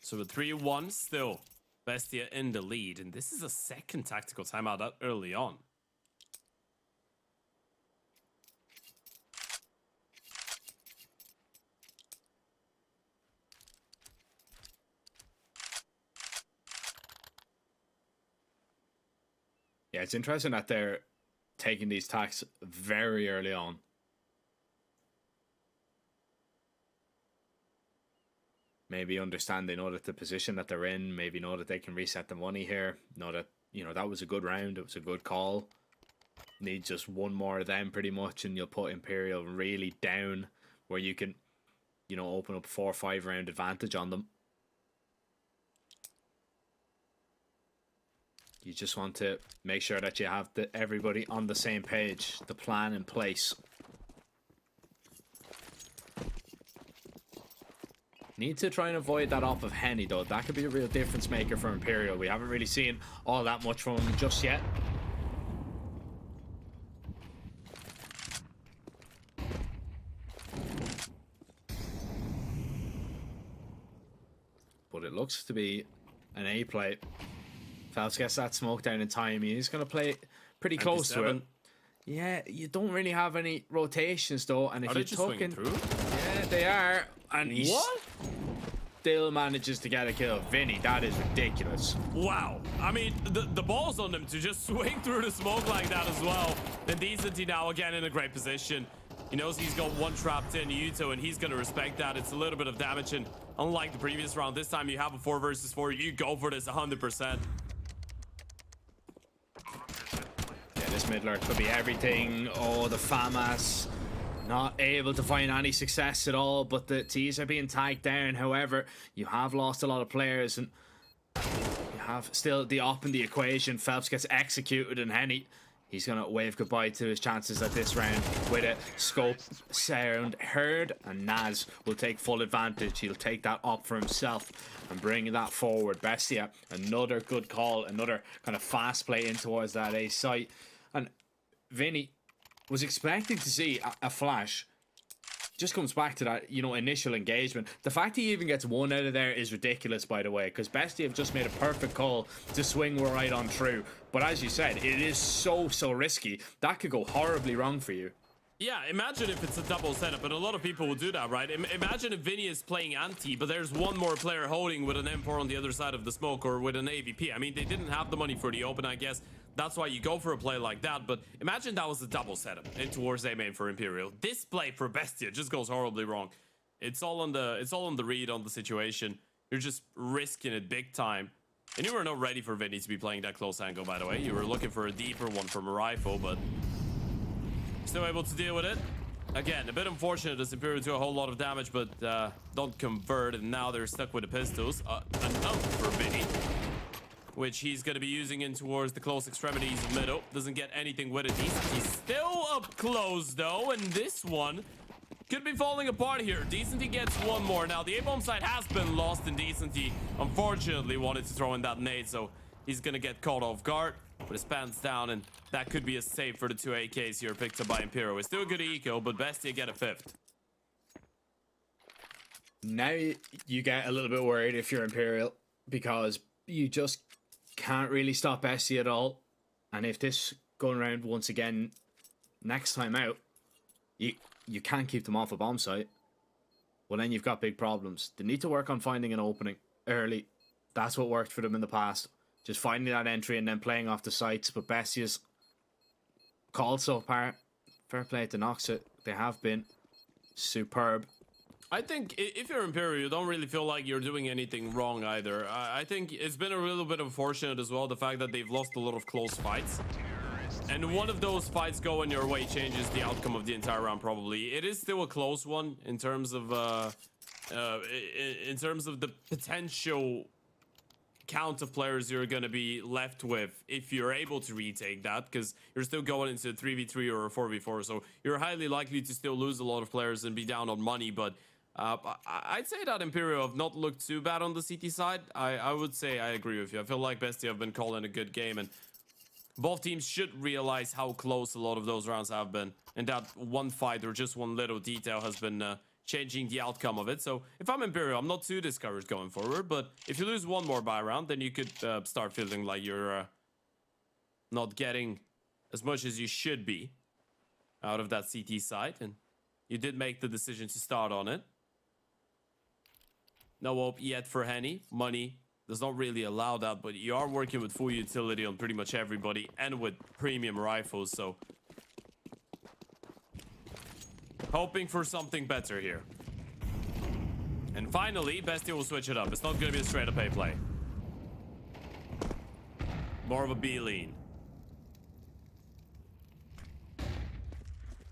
So with 3-1 still, Bestia in the lead, and this is a second tactical timeout that early on. Yeah, it's interesting that they're taking these tacks very early on. Maybe understand they know that the position that they're in, maybe know that they can reset the money here. Know that, you know, that was a good round. It was a good call. Need just one more of them pretty much, and you'll put Imperial really down where you can, you know, open up 4 or 5 round advantage on them. You just want to make sure that you have everybody on the same page, the plan in place. Need to try and avoid that off of Henny, though. That could be a real difference maker for Imperial. We haven't really seen all that much from him just yet. But it looks to be an A play. Phelps gets that smoke down in time. He's going to play pretty close to it. Yeah, you don't really have any rotations, though. And if you're talking through, yeah, they are. And he still manages to get a kill. Vinny, that is ridiculous. Wow. I mean, the ball's on him to just swing through the smoke like that as well. And Decenty now again in a great position. He knows he's got one trapped in Yuto, and he's going to respect that. It's a little bit of damage, and unlike the previous round, this time you have a 4 versus 4. You go for this 100%. This Midler could be everything. Oh, the FAMAS not able to find any success at all, but the T's are being tagged down. However, you have lost a lot of players, and you have still the op in the equation. Phelps gets executed, and Henny, he's going to wave goodbye to his chances at this round with a scope sound heard, and Naz will take full advantage. He'll take that op for himself and bring that forward. Bestia, another good call, another kind of fast play in towards that A site. And Vinny was expecting to see a flash. Just comes back to that, you know, initial engagement. The fact he even gets one out of there is ridiculous, by the way, because Bestia have just made a perfect call to swing right on through. But as you said, it is so risky. That could go horribly wrong for you. Yeah, imagine if it's a double setup, and a lot of people will do that, right? Imagine if Vinny is playing anti, but there's one more player holding with an M4 on the other side of the smoke, or with an AVP. I mean, they didn't have the money for the open, I guess. That's why you go for a play like that, but imagine that was a double setup in towards A main for Imperial. This play for Bestia just goes horribly wrong. It's all on the read on the situation. You're just risking it big time. And you were not ready for Vinny to be playing that close angle, by the way. You were looking for a deeper one from a rifle, but still able to deal with it. Again, a bit unfortunate as Imperial do a whole lot of damage, but don't convert, and now they're stuck with the pistols. Enough for Vinny, which he's going to be using in towards the close extremities of middle. Doesn't get anything with it. He's still up close, though, and this one could be falling apart here. Decenty gets one more. Now, the A-bomb side has been lost, and Decenty, unfortunately, wanted to throw in that nade, so he's going to get caught off guard. But his pants down, and that could be a save for the 2 AKs here picked up by Imperial. It's still a good eco, but Bestia get a 5th. Now you get a little bit worried if you're Imperial, because you just can't really stop Bestia at all. And if this going around once again next time out, you can't keep them off a bomb site, well, then you've got big problems. They need to work on finding an opening early. That's what worked for them in the past. Just finding that entry and then playing off the sites. But Bestia's called so far. Fair play to Noxa. They have been superb. I think if you're Imperial, you don't really feel like you're doing anything wrong either. I think it's been a little bit unfortunate as well, the fact that they've lost a lot of close fights. And one of those fights going your way changes the outcome of the entire round, probably. It is still a close one in terms of the potential count of players you're going to be left with if you're able to retake that, because you're still going into a 3v3 or a 4v4, so you're highly likely to still lose a lot of players and be down on money. But I'd say that Imperial have not looked too bad on the CT side. I would say I agree with you. I feel like Bestia have been calling a good game, and both teams should realize how close a lot of those rounds have been, and that one fight or just one little detail has been changing the outcome of it. So if I'm Imperial, I'm not too discouraged going forward, but if you lose one more buy round, then you could start feeling like you're not getting as much as you should be out of that CT site, and you did make the decision to start on it. No hope yet for Henny. Money does not really allow that, but you are working with full utility on pretty much everybody and with premium rifles, so hoping for something better here. And finally, Bestia will switch it up. It's not going to be a straight up A play. More of a B lean.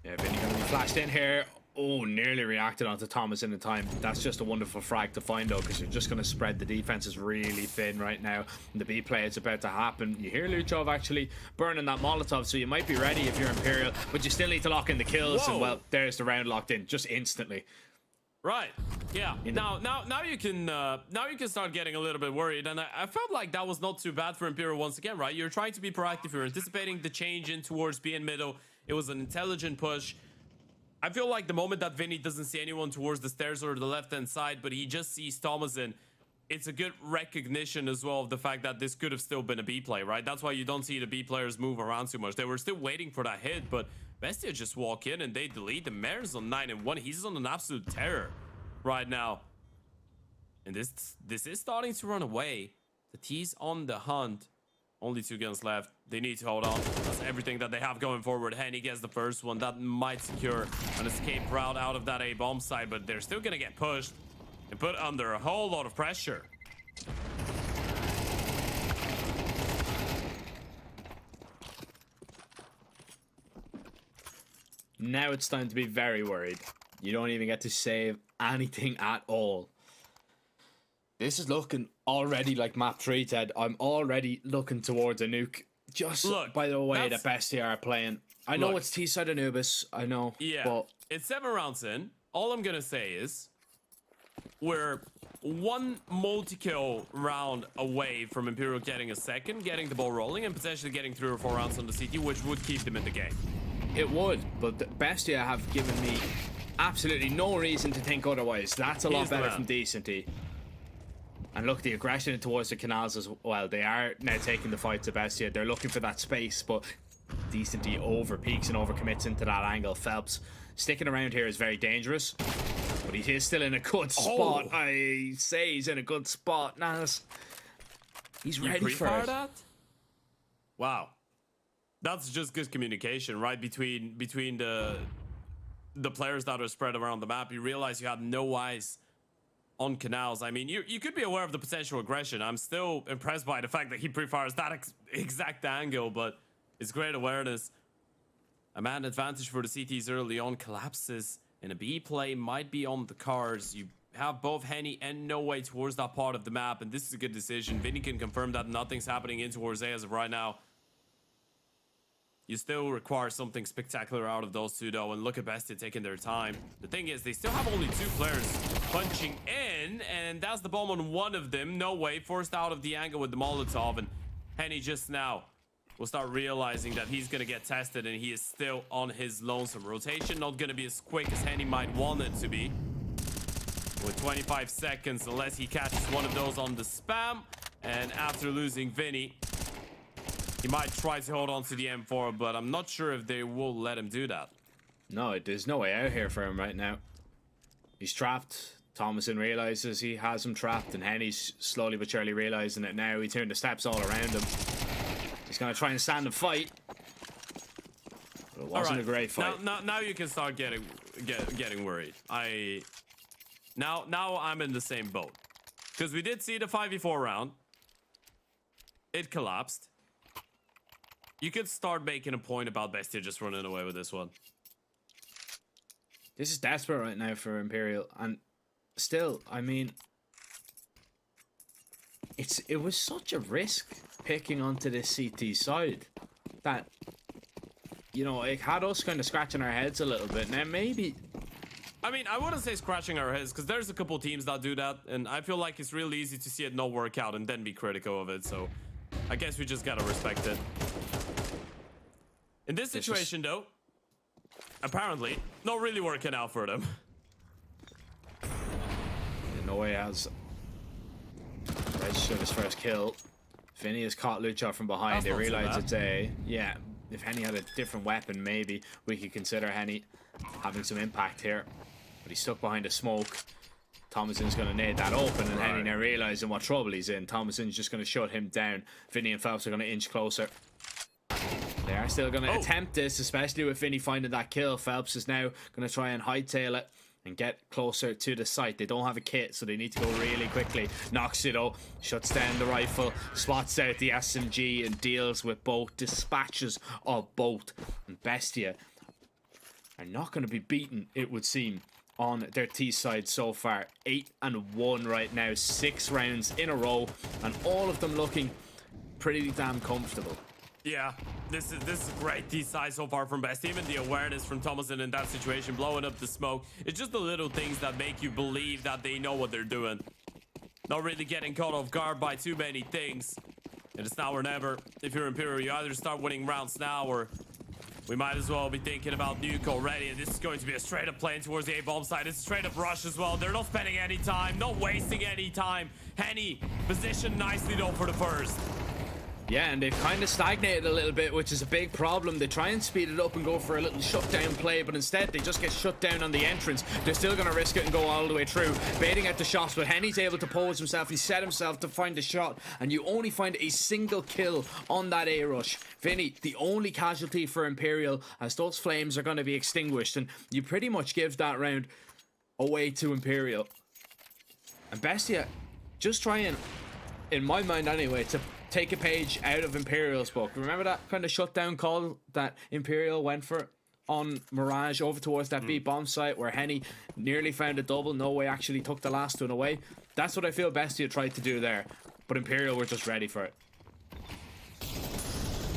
Yeah, Vinny going to be flashed in here. Oh, nearly reacted onto Thomas in the time. That's just a wonderful frag to find, though, because you're just going to spread. The defense is really thin right now. And the B play is about to happen. You hear Luchov actually burning that Molotov, so you might be ready if you're Imperial, but you still need to lock in the kills. Whoa. And, well, there's the round locked in just instantly. Right. Yeah. Now you can start getting a little bit worried, and I felt like that was not too bad for Imperial once again, right? You're trying to be proactive. You're anticipating the change in towards B and middle. It was an intelligent push. I feel like the moment that Vinny doesn't see anyone towards the stairs or the left-hand side, but he just sees Thomason, it's a good recognition as well of the fact that this could have still been a B play, right? That's why you don't see the B players move around too much. They were still waiting for that hit, but Bestia just walk in and they delete. The Mayor's on 9 and 1. He's on an absolute terror right now. And this is starting to run away. The T's on the hunt. Only 2 guns left. They need to hold on. That's everything that they have going forward. Henny gets the first one. That might secure an escape route out of that A bomb side, but they're still gonna get pushed and put under a whole lot of pressure. Now it's time to be very worried. You don't even get to save anything at all. This is looking already like map 3, Ted. I'm already looking towards a nuke. Just by the way that Bestia are playing. I know it's T-side Anubis. I know. Yeah, but it's 7 rounds in. All I'm going to say is we're 1 multi-kill round away from Imperial getting a second, getting the ball rolling, and potentially getting 3 or 4 rounds on the CT, which would keep them in the game. It would, but the Bestia have given me absolutely no reason to think otherwise. That's a lot better from Decenty. And look, the aggression towards the canals as well. They are now taking the fight to Bestia. They're looking for that space, but Decenty over peaks and over commits into that angle. Phelps sticking around here is very dangerous, but he is still in a good spot. I say he's in a good spot. Nas, he's ready for it. That? Wow, that's just good communication, right? Between the players that are spread around the map. You realize you had no eyes on canals. I mean, you could be aware of the potential aggression. I'm still impressed by the fact that he pre-fires that exact angle, but it's great awareness. A man advantage for the CTs early on. Collapses in a B play might be on the cards. You have both Henny and No Way towards that part of the map, and this is a good decision. Vinny can confirm that nothing's happening in towards A as of right now. You still require something spectacular out of those two, though, and look at Bestia taking their time. The thing is, they still have only 2 players punching in, and that's the bomb on one of them. No Way forced out of the angle with the Molotov, and Henny just now will start realizing that he's gonna get tested, and he is still on his lonesome. Rotation not gonna be as quick as Henny might want it to be. With 25 seconds, unless he catches one of those on the spam, and after losing Vinny, he might try to hold on to the M4, but I'm not sure if they will let him do that. No, there's no way out here for him right now. He's trapped. Thomason realizes he has him trapped, and Henny's slowly but surely realizing it now. He turned the steps all around him. He's going to try and stand and fight. But it wasn't a great fight. Now you can start getting worried. Now I'm in the same boat. Because we did see the 5v4 round. It collapsed. You could start making a point about Bestia just running away with this one. This is desperate right now for Imperial, and still, I mean, it was such a risk picking onto this CT side that, you know, it had us kind of scratching our heads a little bit. Now maybe, I mean, I wouldn't say scratching our heads, because there's a couple teams that do that, and I feel like it's really easy to see it not work out and then be critical of it, so I guess we just gotta respect it. In this situation, though, apparently not really working out for them. No way has registered his first kill. Vinny has caught Lucha from behind. They realize it's a... Yeah, if Henny had a different weapon, maybe we could consider Henny having some impact here. But he's stuck behind a smoke. Thomason's going to nade that open, and Henny now realizing what trouble he's in. Thomason's just going to shut him down. Vinny and Phelps are going to inch closer. They are still going to attempt this, especially with Vinny finding that kill. Phelps is now going to try and hightail it and get closer to the site. They don't have a kit, so they need to go really quickly. Knocks it up, shuts down the rifle, spots out the SMG and deals with both. Dispatches of both. And Bestia are not going to be beaten, it would seem, on their T side so far. 8-1 right now, 6 rounds in a row, and all of them looking pretty damn comfortable. Yeah, this is great T side so far from Best. Even the awareness from Thomason in that situation, blowing up the smoke. It's just the little things that make you believe that they know what they're doing. Not really getting caught off guard by too many things. And it's now or never. If you're Imperial, you either start winning rounds now, or we might as well be thinking about nuke already. And this is going to be a straight up plane towards the A-bomb side. It's a straight up rush as well. They're not spending any time, not wasting any time. Henny positioned nicely though for the first. Yeah, and they've kind of stagnated a little bit, which is a big problem. They try and speed it up and go for a little shutdown play, but instead they just get shut down on the entrance. They're still going to risk it and go all the way through, baiting out the shots, but Henny's able to pose himself. He set himself to find the shot, and you only find a single kill on that A-rush. Vinny, the only casualty for Imperial, as those flames are going to be extinguished, and you pretty much give that round away to Imperial. And Bestia, just trying, in my mind anyway, to take a page out of Imperial's book. Remember that kind of shutdown call that Imperial went for on Mirage over towards that B bomb site where Henny nearly found a double? No way actually took the last one away. That's what I feel Bestia tried to do there, but Imperial were just ready for it.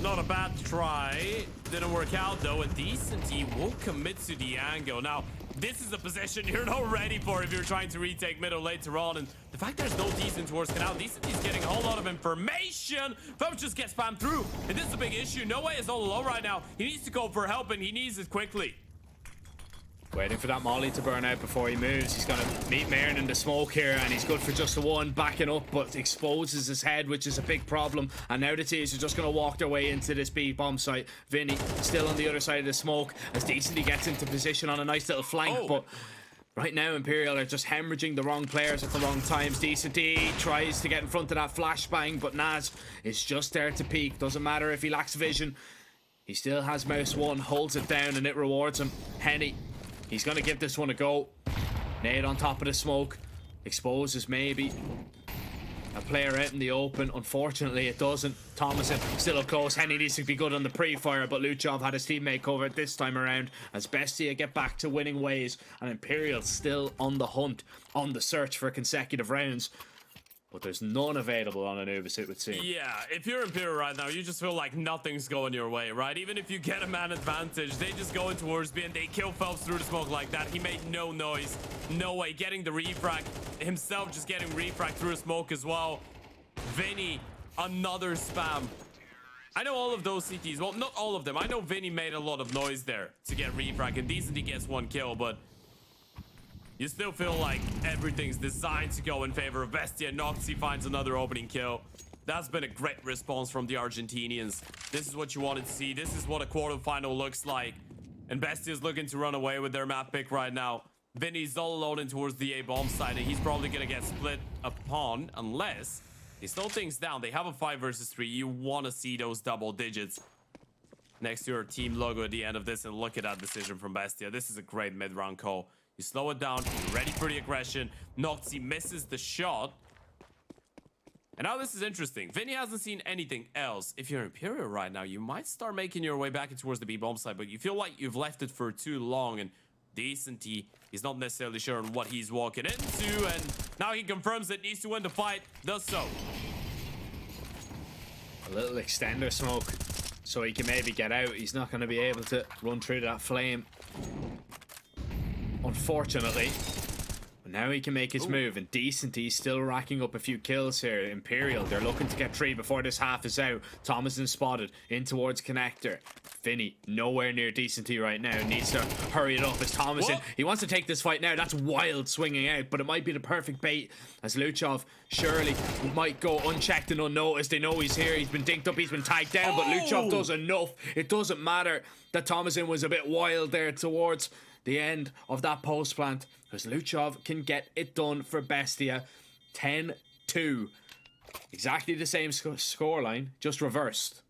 Not a bad try. Didn't work out though, and Decenty won't commit to the angle. Now, this is a position you're not ready for if you're trying to retake middle later on, and the fact there's no Decent towards Canal, Decenty's getting a whole lot of information. Phelps just gets spammed through, and this is a big issue. No Way is all alone right now. He needs to go for help, and he needs it quickly. Waiting for that molly to burn out before he moves. He's going to meet Marin in the smoke here, and he's good for just the one, backing up, but exposes his head, which is a big problem. And now the T's are just going to walk their way into this B bomb site. Vinny still on the other side of the smoke as Decently gets into position on a nice little flank, but right now Imperial are just hemorrhaging the wrong players at the wrong times. Decenty tries to get in front of that flashbang, but Naz is just there to peek. Doesn't matter if he lacks vision. He still has mouse 1, holds it down, and it rewards him. Henny, he's going to give this one a go. Nade on top of the smoke. Exposes maybe a player out in the open. Unfortunately, it doesn't. Thomason still up close. Henny needs to be good on the pre-fire, but Luchov had his teammate covered this time around as Bestia get back to winning ways, and Imperial still on the hunt, on the search for consecutive rounds. But there's none available on Anubis, it would seem. Yeah, if you're Imperial right now, you just feel like nothing's going your way, right? Even if you get a man advantage, they just go in towards B and they kill Phelps through the smoke like that. He made no noise. No way. Getting the refrag himself, just getting refrag through the smoke as well. Vinny, another spam. I know all of those CTs, well, not all of them. I know Vinny made a lot of noise there to get refrag, and Decently gets one kill, but you still feel like everything's designed to go in favor of Bestia. Noxy finds another opening kill. That's been a great response from the Argentinians. This is what you wanted to see. This is what a quarterfinal looks like. And Bestia's looking to run away with their map pick right now. Vinny's all alone in towards the A-bomb side, and he's probably going to get split upon unless they slow things down. They have a 5 versus 3. You want to see those double digits next to your team logo at the end of this, and look at that decision from Bestia. This is a great mid-round call. You slow it down, you're ready for the aggression. Noxy misses the shot. And now this is interesting. Vinny hasn't seen anything else. If you're Imperial right now, you might start making your way back towards the B-bomb side, but you feel like you've left it for too long, and Decenty is not necessarily sure on what he's walking into, and now he confirms that needs to win the fight, does so. A little extender smoke, so he can maybe get out. He's not going to be able to run through that flame, unfortunately. Now he can make his move, and Decenty still racking up a few kills here. Imperial, they're looking to get 3 before this half is out. Thomason spotted in towards connector. Vinny, nowhere near Decenty right now. Needs to hurry it up as Thomason. He wants to take this fight now. That's wild swinging out, but it might be the perfect bait as Luchov surely might go unchecked and unnoticed. They know he's here. He's been dinked up. He's been tagged down, but Luchov does enough. It doesn't matter that Thomason was a bit wild there towards the end of that post plant, because Luchov can get it done for Bestia. 10-2. Exactly the same scoreline, just reversed.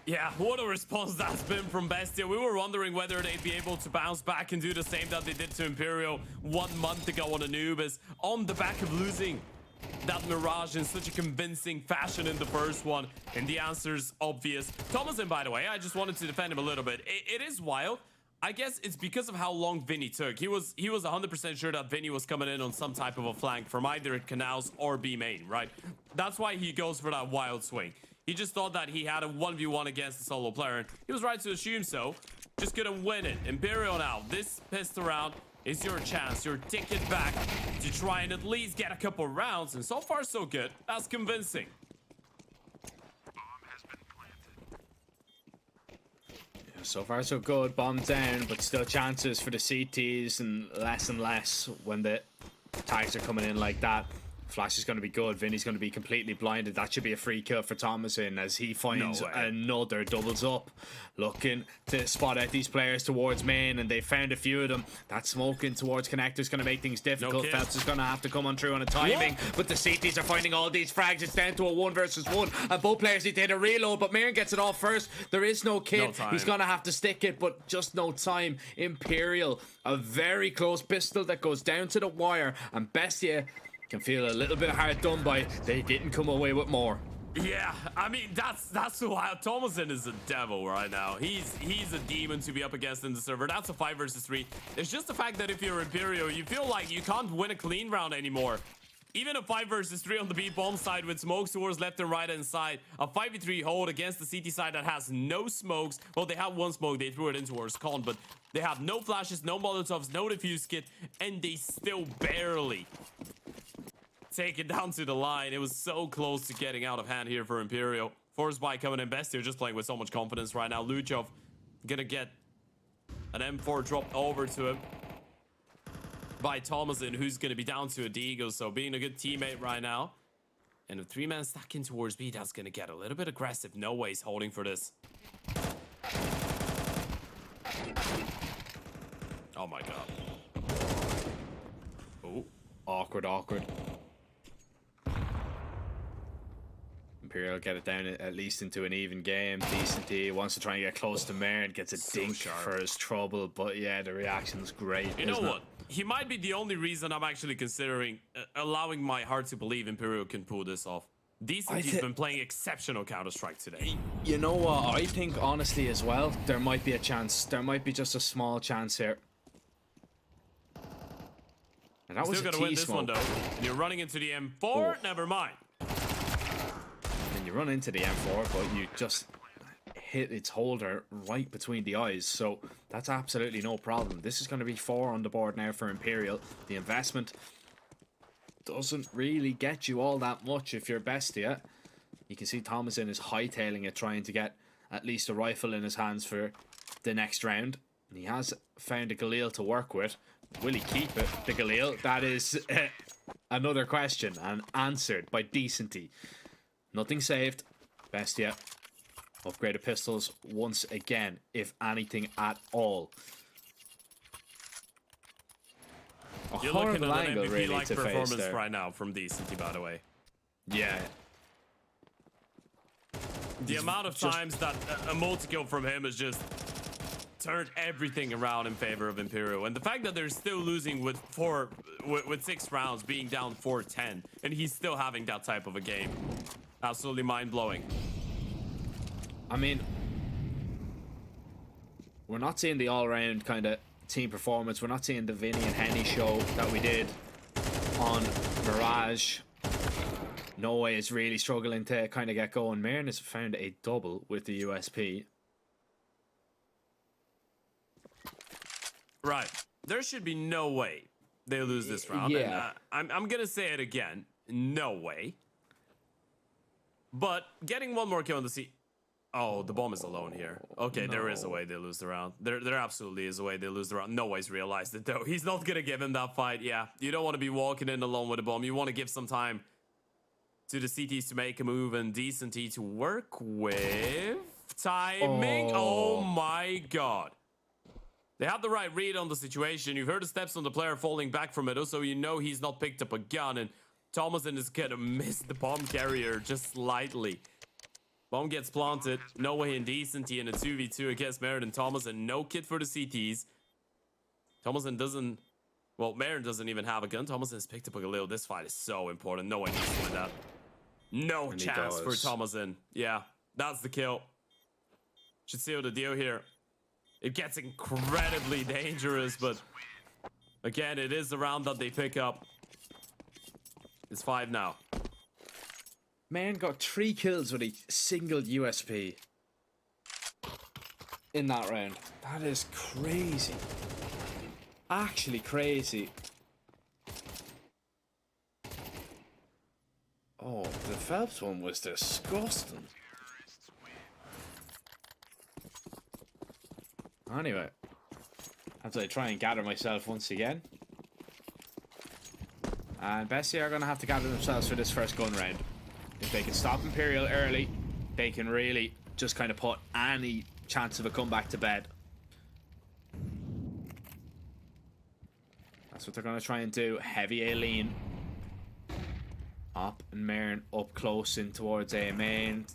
Yeah, what a response that's been from Bestia. We were wondering whether they'd be able to bounce back and do the same that they did to Imperial 1 month ago on Anubis, on the back of losing that Mirage in such a convincing fashion in the first one. And the answer's obvious. Thomason, by the way, I just wanted to defend him a little bit. It is wild. I guess it's because of how long Vinny took. He was 100% sure that Vinny was coming in on some type of a flank from either Canals or B main, right? That's why he goes for that wild swing. He just thought that he had a 1v1 against a solo player, and he was right to assume so. Just couldn't win it. Imperial now, this pistol round is your chance, your ticket back to try and at least get a couple rounds, and so far so good. That's convincing. So far so good, bomb down, but still chances for the CTs and less when the tags are coming in like that. Flash is going to be good. Vinny's going to be completely blinded. That should be a free kill for Thomason as he finds another doubles up. Looking to spot out these players towards main, and they found a few of them. That smoking towards connector is going to make things difficult. Phelps is going to have to come on through on a timing, but the CTs are finding all these frags. It's down to a 1 versus 1, and both players need to hit a reload, but Marin gets it off first. There is no kit. He's going to have to stick it, but just no time. Imperial, a very close pistol that goes down to the wire, and Bestia can feel a little bit hard done by. They didn't come away with more. Yeah, I mean, that's why Thomason is a devil right now. He's a demon to be up against in the server. That's a 5 versus 3. It's just the fact that if you're Imperial, you feel like you can't win a clean round anymore. Even a 5 versus 3 on the B bomb side with smokes towards left and right hand side. A 5v3 hold against the CT side that has no smokes. Well, they have one smoke. They threw it in towards Con, but they have no flashes, no molotovs, no defuse kit, and they still barely take it down to the line. It was so close to getting out of hand here for Imperial. Forced by coming in best here, just playing with so much confidence right now. Luchov gonna get an M4 dropped over to him by Thomason, who's gonna be down to a Deagle. So being a good teammate right now. And a 3-man stacking towards B, that's gonna get a little bit aggressive. No way he's holding for this. Oh my god. Oh, awkward. Imperial get it down at least into an even game. Decenty wants to try and get close to Marin, gets a dink for his trouble, but yeah, the reaction's great. You know what? He might be the only reason I'm actually considering allowing my heart to believe Imperial can pull this off. Decenty's been playing exceptional Counter-Strike today. You know what? I think honestly as well, there might be a chance. There might be just a small chance here. And that was still gotta win this one though. And you're running into the M4. Never mind. And you run into the M4, but you just hit its holder right between the eyes. So that's absolutely no problem. This is going to be 4 on the board now for Imperial. The investment doesn't really get you all that much if you're Bestia. You can see Thomason is hightailing it, trying to get at least a rifle in his hands for the next round. And he has found a Galil to work with. Will he keep it, the Galil? That is another question, and answered by Decenty. Nothing saved. Bestia upgraded pistols once again, if anything at all. You're looking at an MVP-like performance right now from Decenty, by the way. Yeah. The amount of times that a multi-kill from him has just turned everything around in favor of Imperial, and the fact that they're still losing with 6 rounds, being down 4-10, and he's still having that type of a game, absolutely mind-blowing. I mean, we're not seeing the all-round kind of team performance. We're not seeing the Vinny and Henny show that we did on Mirage. Norway is really struggling to kind of get going. Marin has found a double with the USP. Right. There should be no way they lose this round. Yeah. And, I'm gonna say it again. No way. But getting one more kill on the C. Oh, the bomb is alone here. Okay, there is a way they lose the round. There absolutely is a way they lose the round. No way's realized it though. He's not gonna give him that fight. Yeah, you don't want to be walking in alone with a bomb. You want to give some time to the CTs to make a move and Decenty to work with. Timing. Oh my god. They have the right read on the situation. You've heard the steps on the player falling back from it, so you know he's not picked up a gun, and Thomason is gonna miss the bomb carrier just slightly. Bomb gets planted. No way in Decenty in a 2v2 against Merrin and Thomason. No kit for the CTs. Thomason doesn't... Well, Merrin doesn't even have a gun. Thomason has picked up a Galil. This fight is so important. No one needs to win that. No And chance for Thomason. Yeah, that's the kill. Should seal the deal here. It gets incredibly dangerous, but... Again, it is the round that they pick up. It's 5 now. Man got 3 kills with a single USP in that round. That is crazy. Actually crazy. Oh, the Phelps one was disgusting. Anyway, as I try and gather myself once again. And Bestia are going to have to gather themselves for this first gun round. If they can stop Imperial early, they can really just kind of put any chance of a comeback to bed. That's what they're going to try and do. Heavy A lean. Up and Merrin up close in towards A main.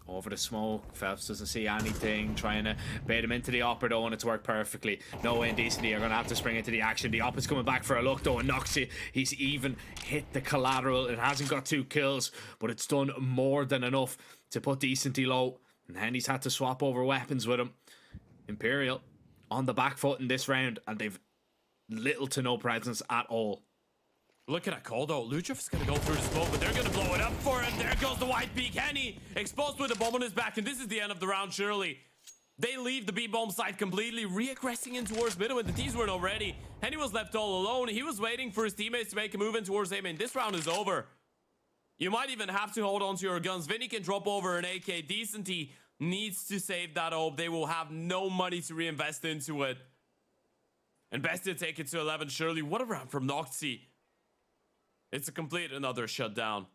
Over the smoke. Phelps doesn't see anything. Trying to bait him into the opera though, and it's worked perfectly. No way in Decenty are going to have to spring into the action. The op is coming back for a look though, and Noxy, he's even hit the collateral. It hasn't got 2 kills, but it's done more than enough to put Decenty low. And Henny's had to swap over weapons with him. Imperial on the back foot in this round, and they've little to no presence at all. Look at that call though. Luchev's gonna go through the smoke, but they're gonna blow it up for him. There goes the white peak. Henny exposed with a bomb on his back, and this is the end of the round, surely. They leave the B-bomb site completely, re-aggressing in towards middle, and the T's weren't already. Henny was left all alone. He was waiting for his teammates to make a move in towards A main. This round is over. You might even have to hold on to your guns. Vinny can drop over an AK. Decenty needs to save that hope. They will have no money to reinvest into it. And Bestia take it to 11, surely. What a round from Noxy. It's a complete another shutdown.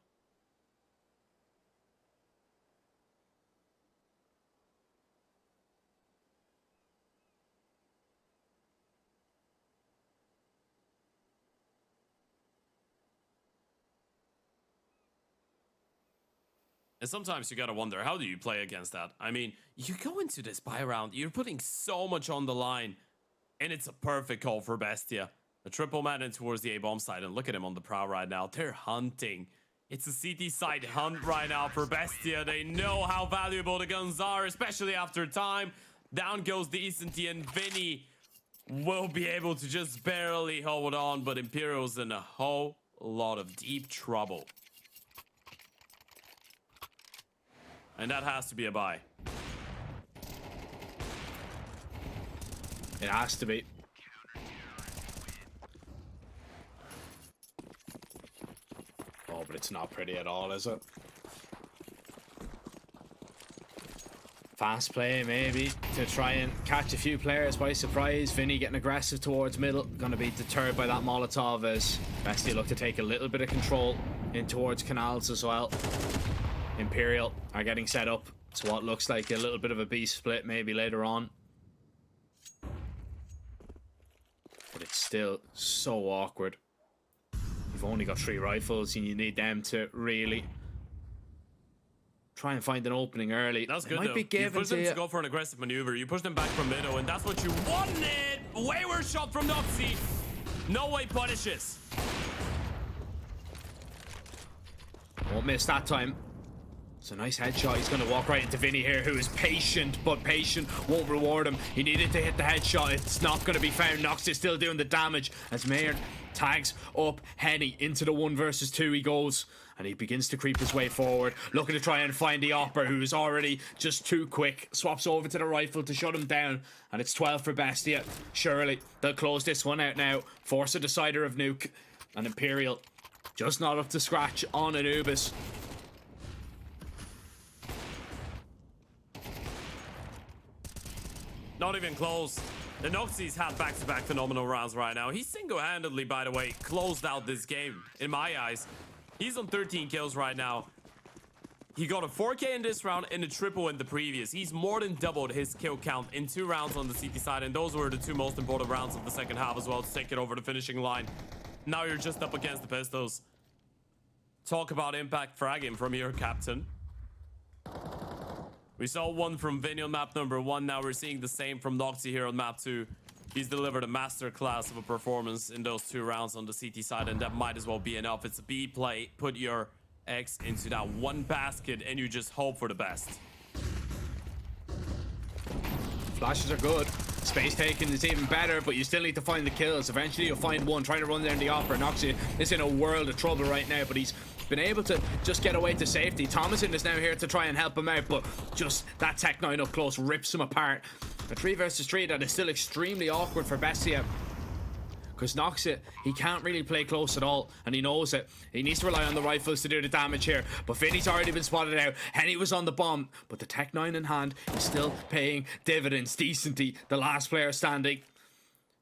And sometimes you gotta wonder, how do you play against that? I mean, you go into this buy round, you're putting so much on the line, and it's a perfect call for Bestia. A triple man in towards the A-bomb side, and look at him on the prowl right now. They're hunting. It's a CT side hunt right now for Bestia. They know how valuable the guns are, especially after time. Down goes the Decenty, and Vinny will be able to just barely hold on, but Imperial's in a whole lot of deep trouble. And that has to be a buy. It has to be. Oh, but it's not pretty at all, is it? Fast play, maybe, to try and catch a few players by surprise. Vinny getting aggressive towards middle. Gonna be deterred by that Molotov as Bestia look to take a little bit of control in towards canals as well. Imperial are getting set up to what looks like a little bit of a B split maybe later on. But it's still so awkward. You've only got 3 rifles and you need them to really try and find an opening early. That's good might though. Be You push them to go for an aggressive maneuver. You push them back from middle, and that's what you wanted. Wayward shot from Noxy. No way punishes. Won't miss that time. It's a nice headshot. He's going to walk right into Vinny here, who is patient, but patient won't reward him. He needed to hit the headshot. It's not going to be found. Nox is still doing the damage as Mayer tags up Henny into the 1 versus 2 he goes. And he begins to creep his way forward, looking to try and find the Opper, who's already just too quick. Swaps over to the rifle to shut him down. And it's 12 for Bestia. Surely they'll close this one out now. Force a decider of Nuke. And Imperial just not up to scratch on Anubis. Not even close. The Noxie's had back-to-back phenomenal rounds right now. He single-handedly, by the way, closed out this game, in my eyes. He's on 13 kills right now. He got a 4K in this round and a triple in the previous. He's more than doubled his kill count in 2 rounds on the CT side, and those were the 2 most important rounds of the second half as well to take it over the finishing line. Now you're just up against the Pistols. Talk about impact fragging from your captain. We saw one from Vinny on map number 1. Now we're seeing the same from Noxie here on map 2. He's delivered a masterclass of a performance in those 2 rounds on the CT side, and that might as well be enough. It's a B play. Put your eggs into that one basket, and you just hope for the best. Flashes are good. Space taking is even better, but you still need to find the kills. Eventually you'll find one trying to run down the Opera. Noxie is in a world of trouble right now, but he's been able to just get away to safety. Thomason is now here to try and help him out, but just that Tech 9 up close rips him apart. A 3 versus 3 that is still extremely awkward for Bestia, because Noxie, he can't really play close at all, and he knows it. He needs to rely on the rifles to do the damage here, but Vinny's already been spotted out. Henny was on the bomb, but the Tech 9 in hand is still paying dividends. Decenty, the last player standing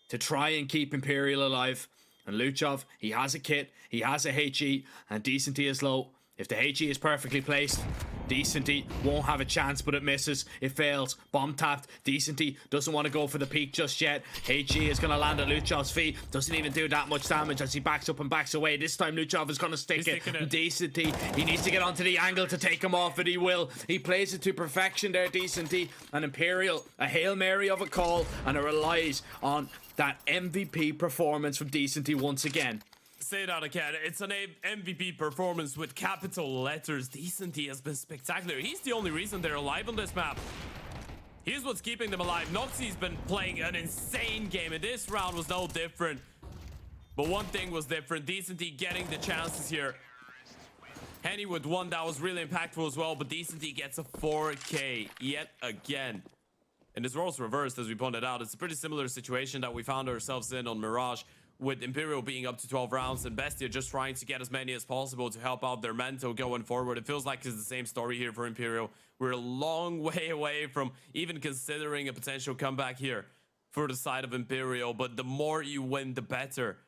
to try and keep Imperial alive. And Luchov, he has a kit, he has a HE, and Decenty is low. If the HE is perfectly placed, Decenty won't have a chance, but it misses. It fails. Bomb tapped. Decenty doesn't want to go for the peak just yet. HE is going to land at Luchov's feet. Doesn't even do that much damage as he backs up and backs away. This time Luchov is going to stick it. Decenty, he needs to get onto the angle to take him off, and he will. He plays it to perfection there, Decenty. And Imperial, a Hail Mary of a call, and it relies on that MVP performance from Decenty once again. Say that again. It's an MVP performance with capital letters. Decenty has been spectacular. He's the only reason they're alive on this map. Here's what's keeping them alive. Noxie's been playing an insane game, and this round was no different. But one thing was different. Decenty getting the chances here. Henny with one that was really impactful as well, but Decenty gets a 4K yet again. And this role's reversed, as we pointed out. It's a pretty similar situation that we found ourselves in on Mirage, with Imperial being up to 12 rounds and Bestia just trying to get as many as possible to help out their mental going forward. It feels like it's the same story here for Imperial. We're a long way away from even considering a potential comeback here for the side of Imperial, but the more you win, the better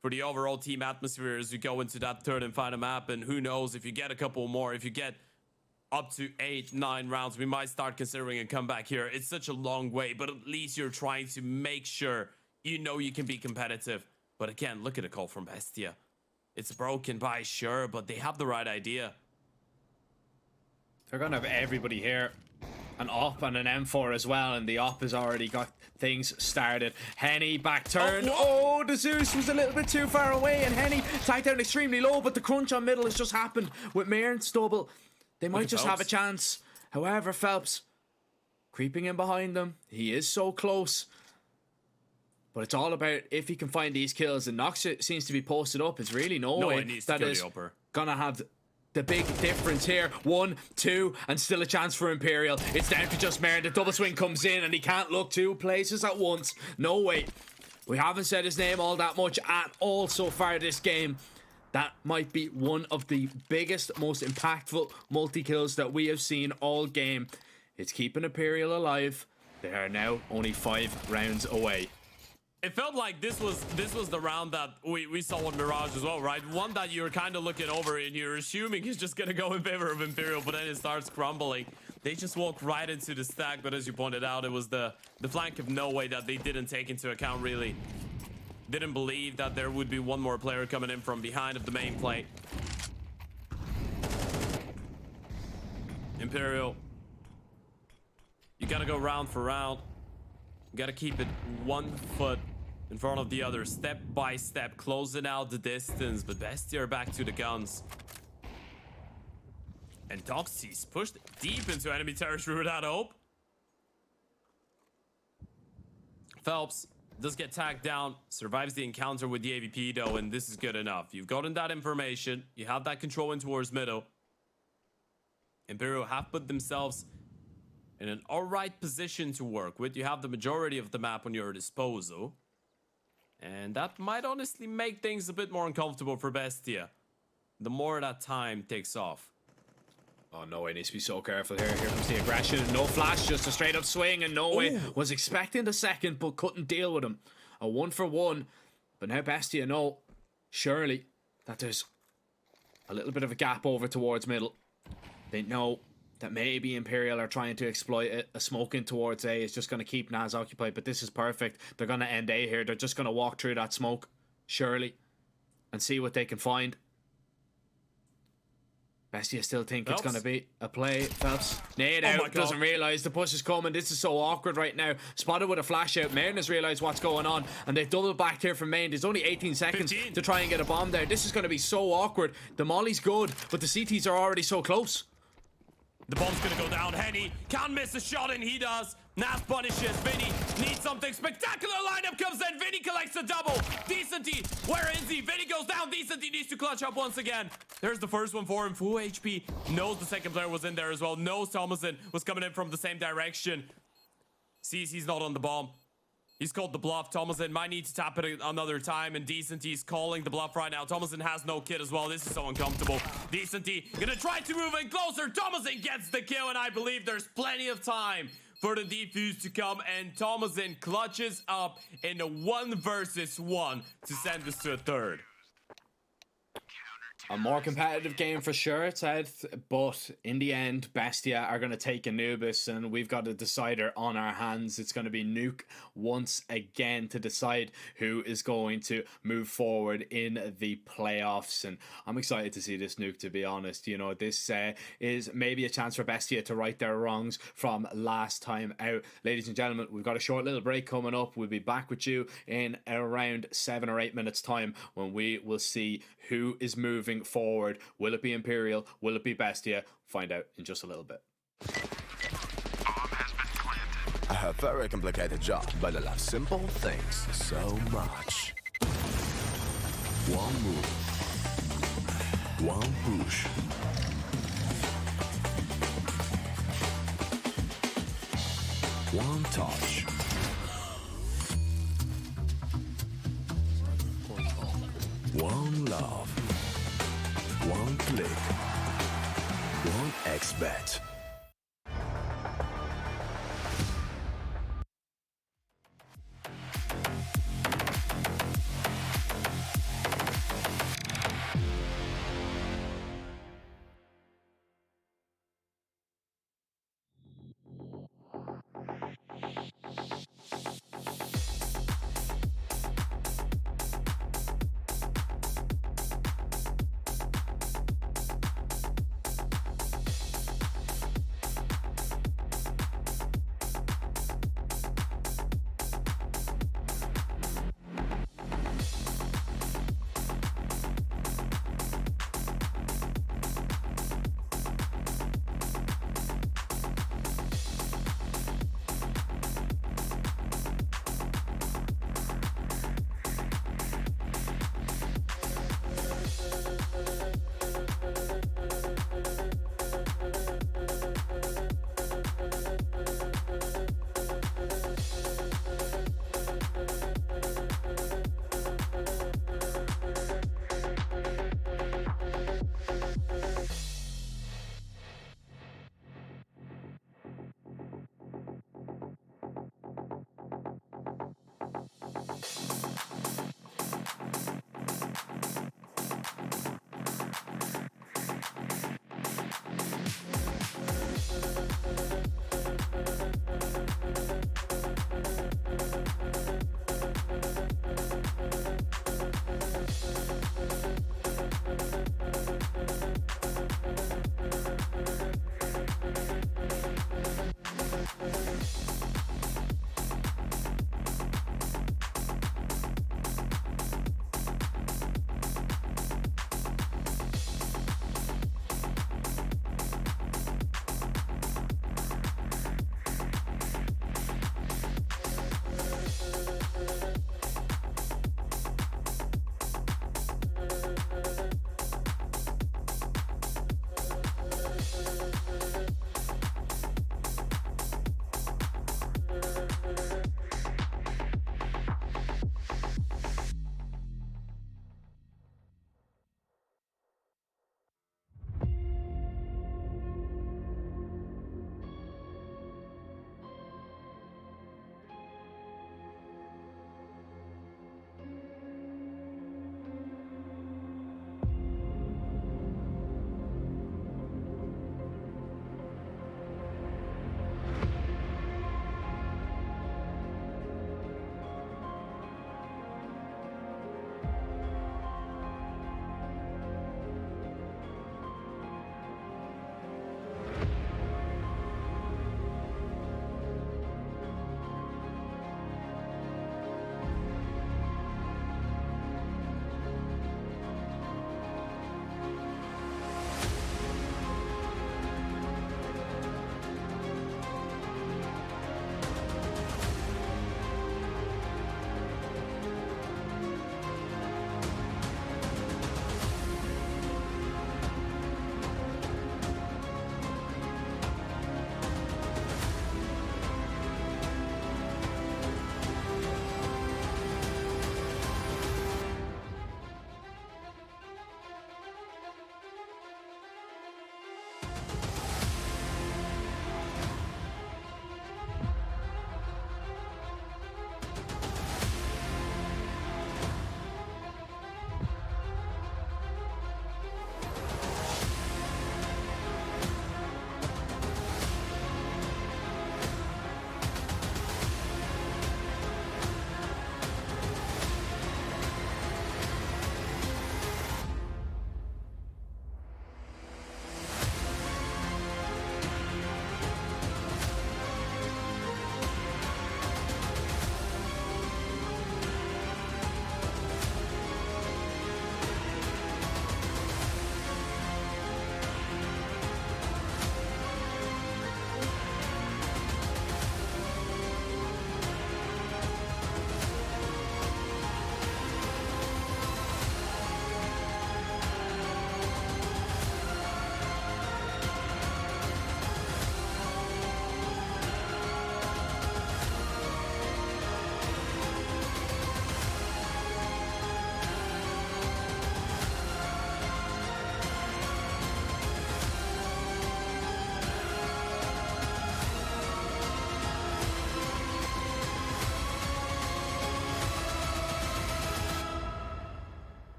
for the overall team atmosphere as you go into that 3rd and final map. And who knows, if you get a couple more, if you get up to 8, 9 rounds, we might start considering a comeback here. It's such a long way, but at least you're trying to make sure you know you can be competitive. But again, look at the call from Bestia. It's broken by, sure, but they have the right idea. They're going to have everybody here. An op and an M4 as well, and the op has already got things started. Henny back turn. Oh, the Zeus was a little bit too far away, and Henny tagged down extremely low, but the crunch on middle has just happened with Mayer and Stubble. They might just have a chance. However, Phelps creeping in behind them. He is so close. But it's all about if he can find these kills, and Nox seems to be posted up. It's really no way that is gonna have the big difference here. 1, 2, and still a chance for Imperial. It's down to just Mayer. The double swing comes in, and he can't look 2 places at once. No way. We haven't said his name all that much at all so far this game. That might be one of the biggest, most impactful multi-kills that we have seen all game. It's keeping Imperial alive. They are now only 5 rounds away. It felt like this was the round that we saw on Mirage as well, right? One that you're kind of looking over and you're assuming is just going to go in favor of Imperial, but then it starts crumbling. They just walk right into the stack, but as you pointed out, it was the flank of no way that they didn't take into account, really. Didn't believe that there would be one more player coming in from behind of the main plate. Imperial, you got to go round for round. You got to keep it 1 foot in front of the other, step by step, closing out the distance. But Bestia are back to the guns. And Doxy's pushed deep into enemy territory without hope. Phelps does get tagged down, survives the encounter with the AVP though, and this is good enough. You've gotten that information. You have that control in towards middle. Imperial have put themselves in an alright position to work with. You have the majority of the map on your disposal. And that might honestly make things a bit more uncomfortable for Bestia. The more that time takes off. Oh, no, he needs to be so careful here. Here comes the aggression. No flash, just a straight up swing. And No Way was expecting the second, but couldn't deal with him. A 1-for-1. But now Bestia know, surely, that there's a little bit of a gap over towards middle. They know that maybe Imperial are trying to exploit it. A smoke in towards A is just going to keep Naz occupied, but this is perfect. They're going to end A here. They're just going to walk through that smoke, surely, and see what they can find. Bestia still think it's going to be a play. Phelps, nade out, doesn't realise the push is coming. This is so awkward right now. Spotted with a flash out. Marin has realised what's going on, and they've doubled back here from main. There's only 18 seconds to try and get a bomb there. This is going to be so awkward. The molly's good, but the CTs are already so close. The bomb's gonna go down. Henny can't miss a shot, and he does. Nas punishes. Vinny needs something spectacular. Lineup comes in. Vinny collects a double. Decenty, where is he? Vinny goes down. Decenty needs to clutch up once again. There's the first one for him. Full HP. Knows the second player was in there as well. Knows Thomason was coming in from the same direction. Sees he's not on the bomb. He's called the bluff. Thomason might need to tap it another time, and Decenty's calling the bluff right now. Thomason has no kit as well. This is so uncomfortable. Decenty gonna try to move in closer. Thomason gets the kill, and I believe there's plenty of time for the defuse to come, and Thomason clutches up in a 1 versus 1 to send this to a third. A more competitive game for sure, Ted, but in the end, Bestia are going to take Anubis, and we've got a decider on our hands. It's going to be Nuke once again to decide who is going to move forward in the playoffs, and I'm excited to see this Nuke, to be honest. You know, this is maybe a chance for Bestia to right their wrongs from last time out. Ladies and gentlemen, we've got a short little break coming up. We'll be back with you in around 7 or 8 minutes time when we will see who is moving forward. Will it be Imperial? Will it be Bestia? Find out in just a little bit. I have a very complicated job, but I love simple things so much. One move, one push. One touch. One love. One click. One XBet.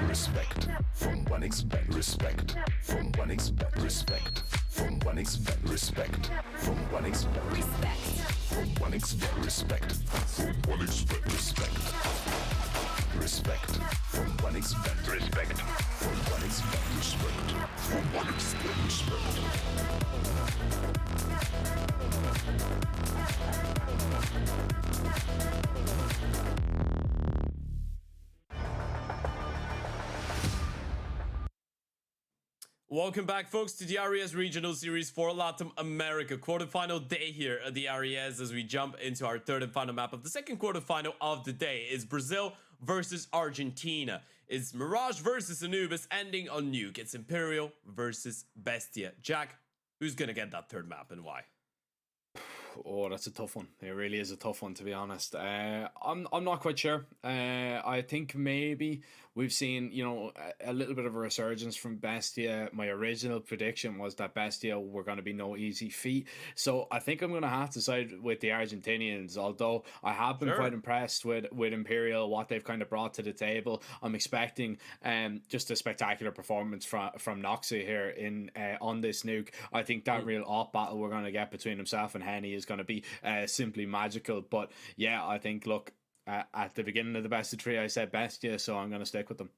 Respect from 1xBet. Respect from 1xBet. Respect from 1xBet. Respect from 1xBet. Respect from 1xBet. Respect from 1xBet. Respect. Respect from 1xBet. Respect from 1xBet. Respect from 1xBet. Respect. Welcome back, folks, to the RES Regional Series for LATAM America. Quarterfinal day here at the RES as we jump into our third and final map of the second quarterfinal of the day. It's Brazil versus Argentina. It's Mirage versus Anubis, ending on Nuke. It's Imperial versus Bestia. Jack, who's going to get that third map and why? Oh, that's a tough one. It really is a tough one, to be honest. I'm not quite sure. I think maybe we've seen, a little bit of a resurgence from Bestia. My original prediction was that Bestia were going to be no easy feat. So I think I'm going to have to side with the Argentinians, although I have been quite impressed with Imperial, what they've kind of brought to the table. I'm expecting just a spectacular performance from Noxy here in on this nuke. I think that real op battle we're going to get between himself and Henny is going to be simply magical. But yeah, I think, look, at the beginning of the best of three, I said Bestia, so I'm going to stick with them.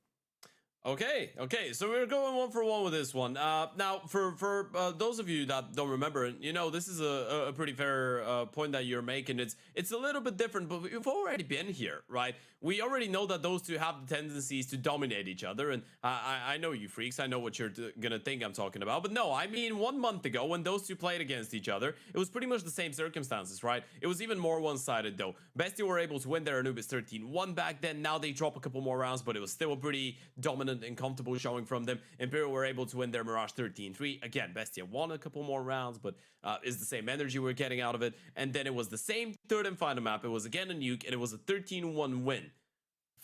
Okay, so we're going 1-for-1 with this one. Now, for those of you that don't remember, this is a pretty fair point that you're making. It's a little bit different, but we've already been here, right? We already know that those two have the tendencies to dominate each other, and I know you freaks, I know what you're gonna think I'm talking about, but no, I mean 1 month ago when those two played against each other, it was pretty much the same circumstances, right? It was even more one-sided though. Bestia were able to win their Anubis 13-1 back then. Now they drop a couple more rounds, but it was still a pretty dominant and comfortable showing from them. Imperial were able to win their Mirage 13-3. Again, Bestia won a couple more rounds, but is the same energy we're getting out of it. And then it was the same third and final map. It was again a nuke, and it was a 13-1 win.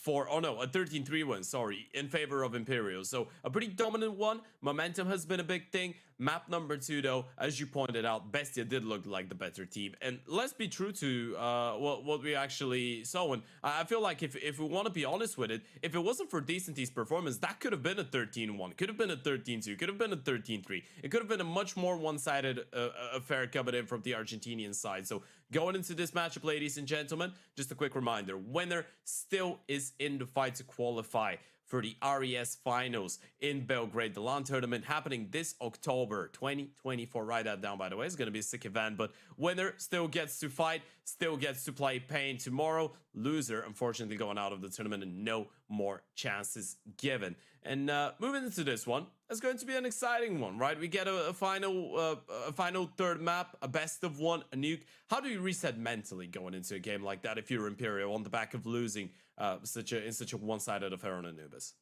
A 13-3 win, sorry, in favor of Imperial. So a pretty dominant one. Momentum has been a big thing. Map number 2, though, as you pointed out, Bestia did look like the better team. And let's be true to what we actually saw. And I feel like if we want to be honest with it, if it wasn't for Decenty's performance, that could have been a 13-1, could have been a 13-2, could have been a 13-3. It could have been a much more one-sided affair coming in from the Argentinian side. So going into this matchup, ladies and gentlemen, just a quick reminder, winner still is in the fight to qualify for the RES Finals in Belgrade, the LAN tournament happening this October 2024. Write that down, by the way. It's going to be a sick event, but winner still gets to fight, still gets to play Pain tomorrow. Loser, unfortunately, going out of the tournament and no more chances given. And moving into this one, it's going to be an exciting one, right? We get a final third map, a best of one, a nuke. How do you reset mentally going into a game like that if you're Imperial on the back of losing in such a one-sided affair on Anubis?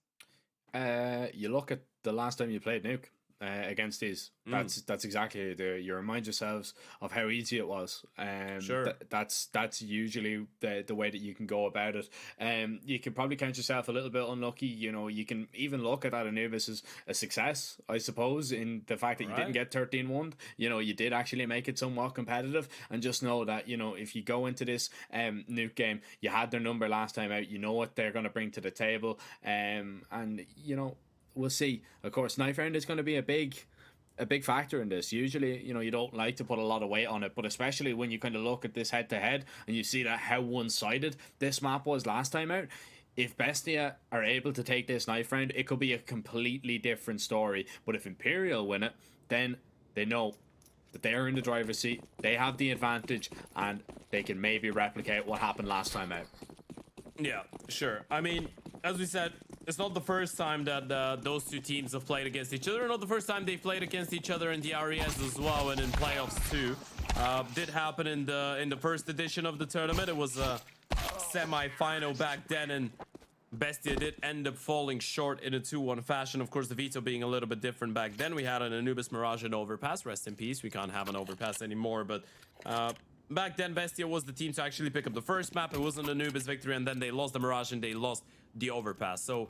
You look at the last time you played nuke against these. That's exactly you remind yourselves of how easy it was. Sure. That's usually the way that you can go about it. You can probably count yourself a little bit unlucky. You can even look at that Anubis as a success, I suppose, in the fact that you didn't get 13-1. You did actually make it somewhat competitive, and just know that if you go into this nuke game, you had their number last time out. You know what they're going to bring to the table, and we'll see. Of course, knife round is going to be a big factor in this. Usually, you don't like to put a lot of weight on it, but especially when you kind of look at this head to head and you see that how one-sided this map was last time out. If Bestia are able to take this knife round, it could be a completely different story. But if Imperial win it, then they know that they are in the driver's seat, they have the advantage, and they can maybe replicate what happened last time out. Yeah, sure. I mean, as we said, it's not the first time that those two teams have played against each other. Not the first time they've played against each other in the RES as well, and in playoffs too. Did happen in the first edition of the tournament. It was a semi-final back then, and Bestia did end up falling short in a 2-1 fashion. Of course, the veto being a little bit different back then. We had an Anubis Mirage and Overpass. Rest in peace. We can't have an Overpass anymore, but back then, Bestia was the team to actually pick up the first map. It wasn't Anubis victory, and then they lost the Mirage and they lost the Overpass. So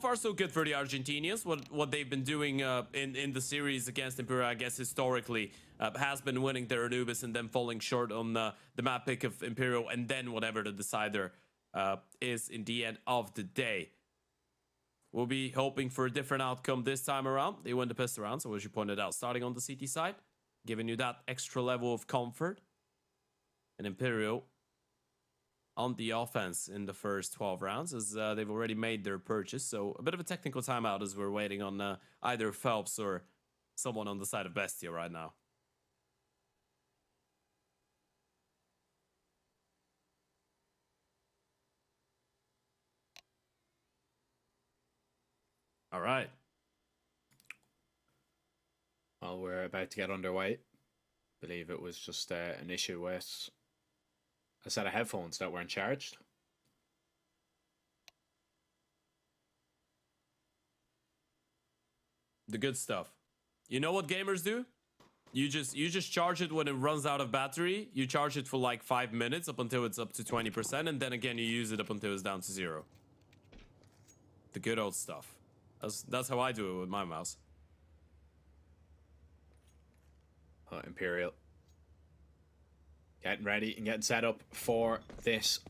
far so good for the Argentinians. What they've been doing in the series against Imperial, I guess historically, has been winning their Anubis and then falling short on the map pick of Imperial, and then whatever the decider is in the end of the day. we'll be hoping for a different outcome this time around. They win the pistol round, so as you pointed out, starting on the CT side, giving you that extra level of comfort. And Imperial on the offense in the first 12 rounds, as they've already made their purchase. So a bit of a technical timeout as we're waiting on either Phelps or someone on the side of Bestia right now. All right. Well, we're about to get underway. Believe it was just an issue with a set of headphones that weren't charged. The good stuff. You know what gamers do? You just charge it when it runs out of battery. You charge it for like 5 minutes up until it's up to 20%, and then again you use it up until it's down to 0. The good old stuff. That's how I do it with my mouse. Imperial getting ready and getting set up for this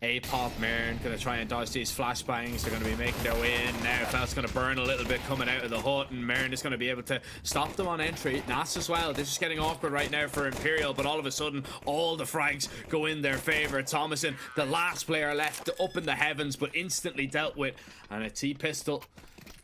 A-pop. Mern gonna try and dodge these flashbangs. They're gonna be making their way in now. Felt's gonna burn a little bit coming out of the hut, and Mern is gonna be able to stop them on entry. Nas as well. This is getting awkward right now for Imperial, but all of a sudden all the frags go in their favor. Thomason, the last player left up in the heavens, but instantly dealt with, and a T-pistol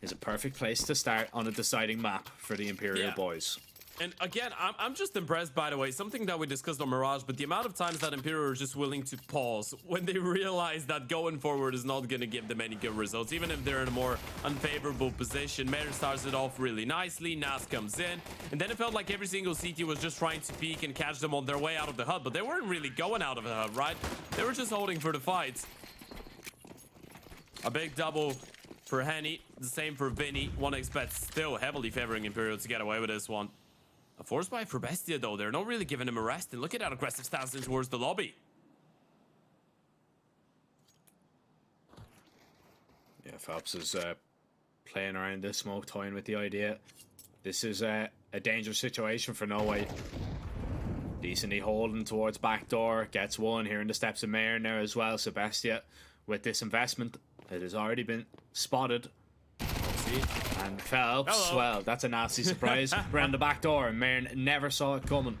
is a perfect place to start on a deciding map for the Imperial boys. And again, I'm just impressed, by the way, something that we discussed on Mirage, but the amount of times that Imperial are just willing to pause when they realize that going forward is not going to give them any good results, even if they're in a more unfavorable position. Meren starts it off really nicely, Nas comes in, and then it felt like every single CT was just trying to peek and catch them on their way out of the hut, but they weren't really going out of the hut, right? They were just holding for the fights. A big double for Henny, the same for Vinny. 1xBet still heavily favoring Imperial to get away with this one. A force buy for Bestia, though. They're not really giving him a rest. And look at that aggressive stance in towards the lobby. Yeah, Phelps is playing around this smoke, toying with the idea. This is a dangerous situation for No Way. Decently holding towards back door. Gets one here in the steps of Mare now as well. So Bestia, with this investment, it has already been spotted. And Phelps, well, that's a nasty surprise. Around the back door, and Mern never saw it coming.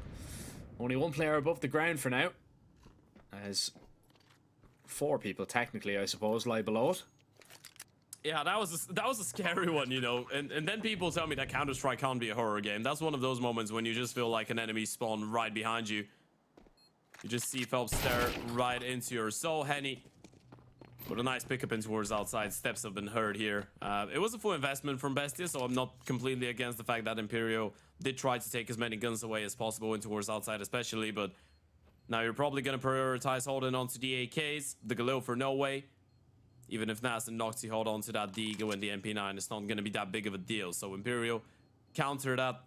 Only one player above the ground for now. As 4 people, technically, I suppose, lie below it. Yeah, that was a scary one, you know. And then people tell me that Counter-Strike can't be a horror game. That's one of those moments when you just feel like an enemy spawned right behind you. You just see Phelps stare right into your soul. Henny with a nice pickup in towards outside. Steps have been heard here. It was a full investment from Bestia, so I'm not completely against the fact that Imperial did try to take as many guns away as possible in towards outside especially, but now you're probably going to prioritize holding on to the AKs, the Galil for No Way. Even if Nas and Noxy hold on to that Deagle and the MP9, it's not going to be that big of a deal. So Imperial counter that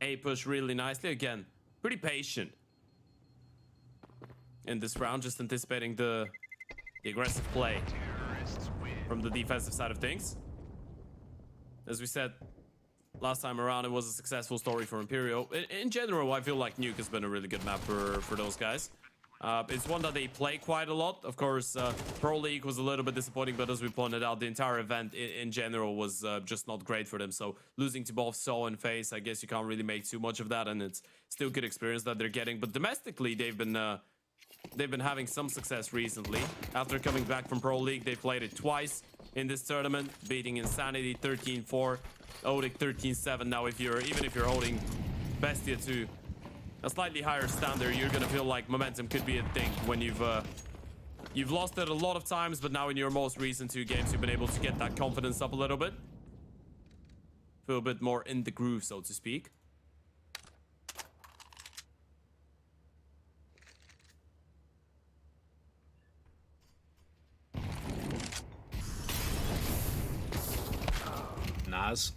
A push really nicely. Again, pretty patient in this round, just anticipating the aggressive play from the defensive side of things. As we said last time around, it was a successful story for Imperial. In general, I feel like Nuke has been a really good map for those guys. It's one that they play quite a lot. Of course, Pro League was a little bit disappointing, but as we pointed out, the entire event in general was just not great for them. So losing to both Soul and FaZe, I guess you can't really make too much of that, and it's still good experience that they're getting. But domestically, they've been having some success recently. After coming back from Pro League, they played it twice in this tournament, beating Insanity 13-4, Odic 13-7. Now, even if you're holding Bestia to a slightly higher standard, you're gonna feel like momentum could be a thing when you've lost it a lot of times, but now in your most recent 2 games, you've been able to get that confidence up a little bit. Feel a bit more in the groove, so to speak. Nas,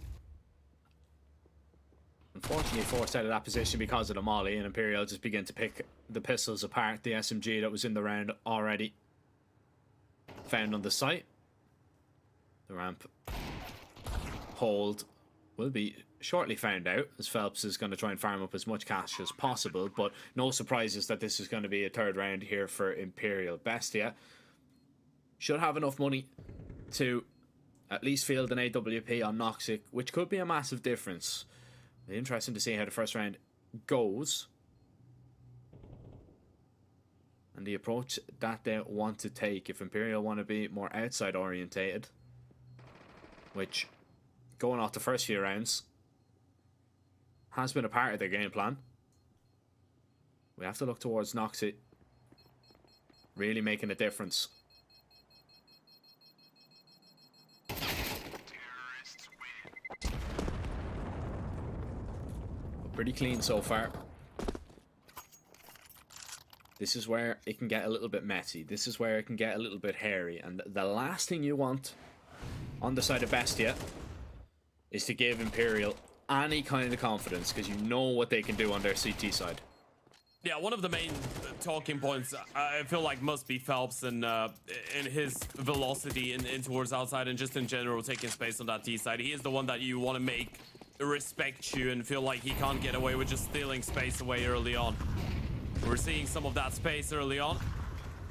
unfortunately, forced out of that position because of the molly, and Imperial just begin to pick the pistols apart. The SMG that was in the round already found on the site. The ramp hold will be shortly found out, as Phelps is going to try and farm up as much cash as possible, but no surprises that this is going to be a 3rd round here for Imperial. Bestia should have enough money to at least field an AWP on Noxic, which could be a massive difference. Interesting to see how the first round goes. And the approach that they want to take, if Imperial want to be more outside orientated, which, going off the first few rounds, has been a part of their game plan. We have to look towards Noxic really making a difference. Pretty clean so far. This is where it can get a little bit messy. This is where it can get a little bit hairy. And the last thing you want on the side of Bestia is to give Imperial any kind of confidence, because you know what they can do on their CT side. Yeah, one of the main talking points I feel like must be Phelps and in his velocity in towards outside and just in general taking space on that T side. He is the one that you want to make respect you and feel like he can't get away with just stealing space away early on. We're seeing some of that space early on.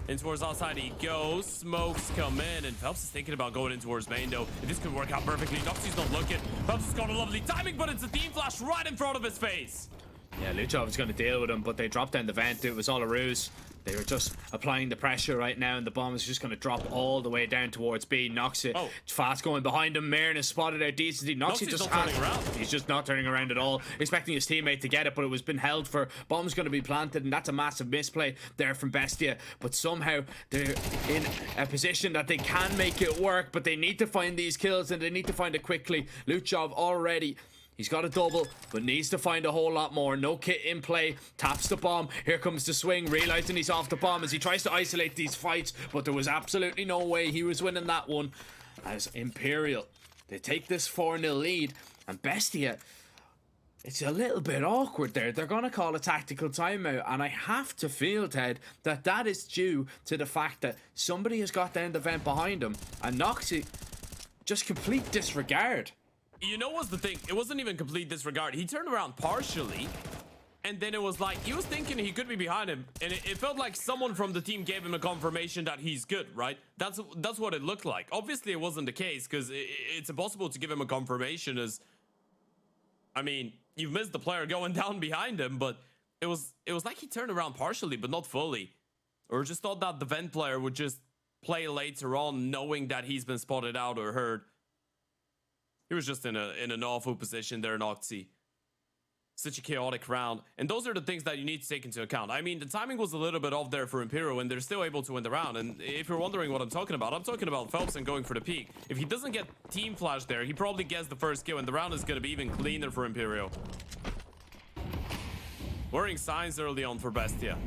In towards outside he goes. Smokes come in, and Phelps is thinking about going in towards main though. This could work out perfectly. Noxie's not looking. Phelps has got a lovely timing, but it's a team flash right in front of his face. Yeah, Luchov was going to deal with him, but they dropped down the vent. It was all a ruse. They were just applying the pressure right now, and the bomb is just going to drop all the way down towards B. Noxie fast going behind him. Marin has spotted out decently. Noxie just turning around. He's just not turning around at all, expecting his teammate to get it, but it was been held for. Bomb's going to be planted, and that's a massive misplay there from Bestia. But somehow they're in a position that they can make it work, but they need to find these kills, and they need to find it quickly. Luchov already... He's got a double, but needs to find a whole lot more. No kit in play. Taps the bomb. Here comes the swing. Realizing he's off the bomb as he tries to isolate these fights. But there was absolutely no way he was winning that one. As Imperial, they take this 4-0 lead. And Bestia, it's a little bit awkward there. They're going to call a tactical timeout. And I have to feel, Ted, that is due to the fact that somebody has got down the vent behind him. And Noxie, just complete disregard. You know what's the thing? It wasn't even complete disregard. He turned around partially, and then it was like he was thinking he could be behind him, and it felt like someone from the team gave him a confirmation that he's good, right? That's what it looked like. Obviously, it wasn't the case, because it's impossible to give him a confirmation as... I mean, you've missed the player going down behind him, but it was like he turned around partially, but not fully. Or just thought that the vent player would just play later on, knowing that he's been spotted out or heard. He was just in an awful position there, Noxie. Such a chaotic round. And those are the things that you need to take into account. I mean, the timing was a little bit off there for Imperial, and they're still able to win the round. And if you're wondering what I'm talking about Phelps and going for the peak. If he doesn't get team flash there, he probably gets the first kill, and the round is going to be even cleaner for Imperial. Worrying signs early on for Bestia.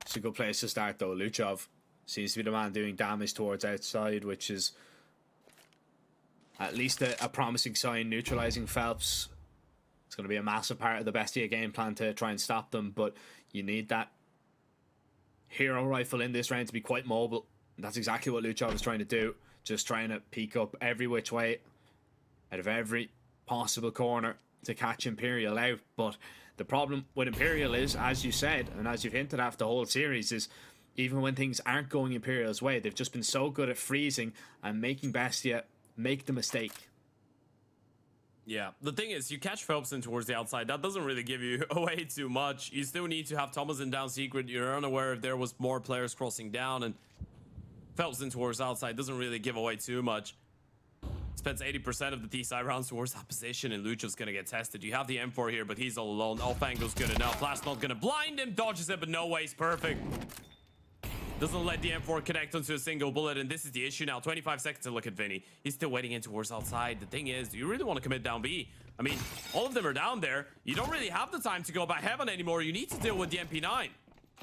It's a good place to start though. Luchov seems to be the man doing damage towards outside, which is at least a promising sign. Neutralizing Phelps, it's going to be a massive part of the Bestia game plan to try and stop them, but you need that hero rifle in this round to be quite mobile. And that's exactly what Luchov is trying to do, just trying to peek up every which way out of every possible corner to catch Imperial out. But the problem with Imperial is, as you said, and as you've hinted at the whole series, is even when things aren't going Imperial's way, they've just been so good at freezing and making Bestia make the mistake. Yeah, the thing is, you catch Phelps in towards the outside, that doesn't really give you away too much. You still need to have Thomas in down secret. You're unaware if there was more players crossing down, and Phelps in towards outside doesn't really give away too much. Spends 80% of the T-side rounds towards that position, and Luchov's gonna get tested. You have the M4 here, but he's all alone. Off angle's good enough. Flash not gonna blind him, dodges it, but no way, he's perfect. Doesn't let the M4 connect onto a single bullet, and this is the issue now. 25 seconds to look at Vinny. He's still waiting in towards outside. The thing is, do you really want to commit down B? I mean, all of them are down there. You don't really have the time to go by heaven anymore. You need to deal with the MP9.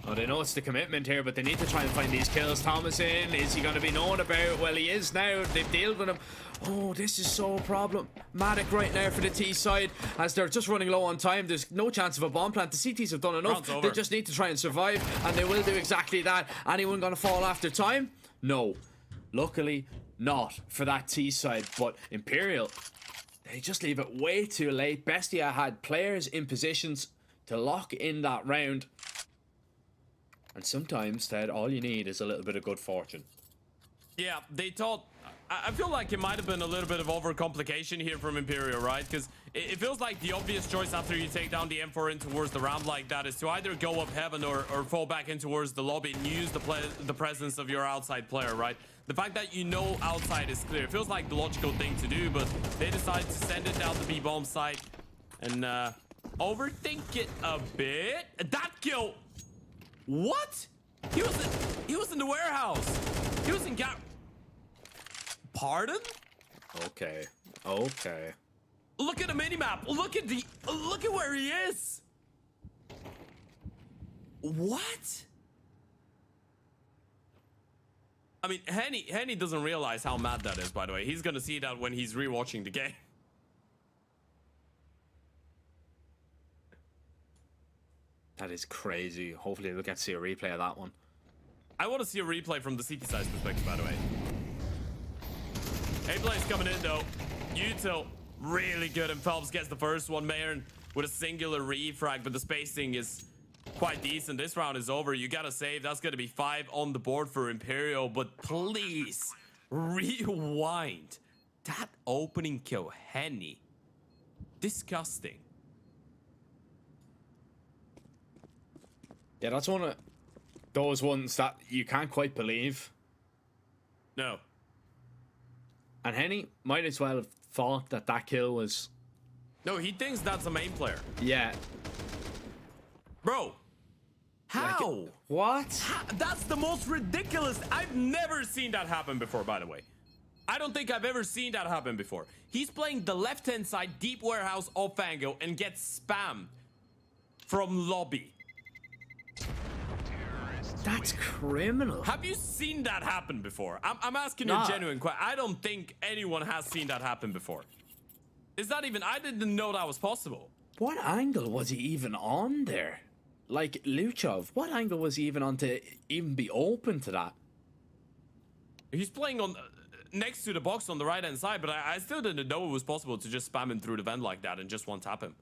Oh, they know it's the commitment here, but they need to try and find these kills. Thomas in, is he going to be known about? Well, he is now. They've dealt with him. Oh, this is so problematic right now for the T side, as they're just running low on time. There's no chance of a bomb plant. The CTs have done enough. They just need to try and survive, and they will do exactly that. Anyone going to fall after time? No. Luckily, not for that T side, but Imperial, they just leave it way too late. Bestia had players in positions to lock in that round. And sometimes, Ted, all you need is a little bit of good fortune. Yeah, they thought... I feel like it might have been a little bit of overcomplication here from Imperial, right? Because it feels like the obvious choice after you take down the M4 in towards the ramp like that is to either go up heaven or fall back in towards the lobby and use the presence of your outside player, right? The fact that you know outside is clear. It feels like the logical thing to do, but they decide to send it down the B-bomb site and overthink it a bit. That kill... What? He was in the warehouse. He was in Pardon? Okay. Okay. Look at the minimap. Look at where he is. What? I mean, Henny doesn't realize how mad that is, by the way. He's gonna see that when he's rewatching the game. That is crazy. Hopefully we'll get to see a replay of that one. I want to see a replay from the CT side's perspective, by the way. A-play's coming in, though. Util, really good, and Phelps gets the first one. Mayern with a singular refrag, but the spacing is quite decent. This round is over. You gotta save. That's gonna be 5 on the board for Imperial, but please rewind. That opening kill, Henny. Disgusting. Yeah, that's one of those ones that you can't quite believe. No. And Henny might as well have thought that that kill was... No, he thinks that's a main player. Yeah. Bro. How? Like, what? That's the most ridiculous. I've never seen that happen before, by the way. I don't think I've ever seen that happen before. He's playing the left-hand side deep warehouse of Fango and gets spammed from lobby. That's criminal. Have you seen that happen before? I'm asking you a genuine question. I don't think anyone has seen that happen before. Is that even... I didn't know that was possible. What angle was he even on there? Like, Luchov, what angle was he even on to even be open to that? He's playing on... next to the box on the right-hand side, but I still didn't know it was possible to just spam him through the vent like that and just one-tap him.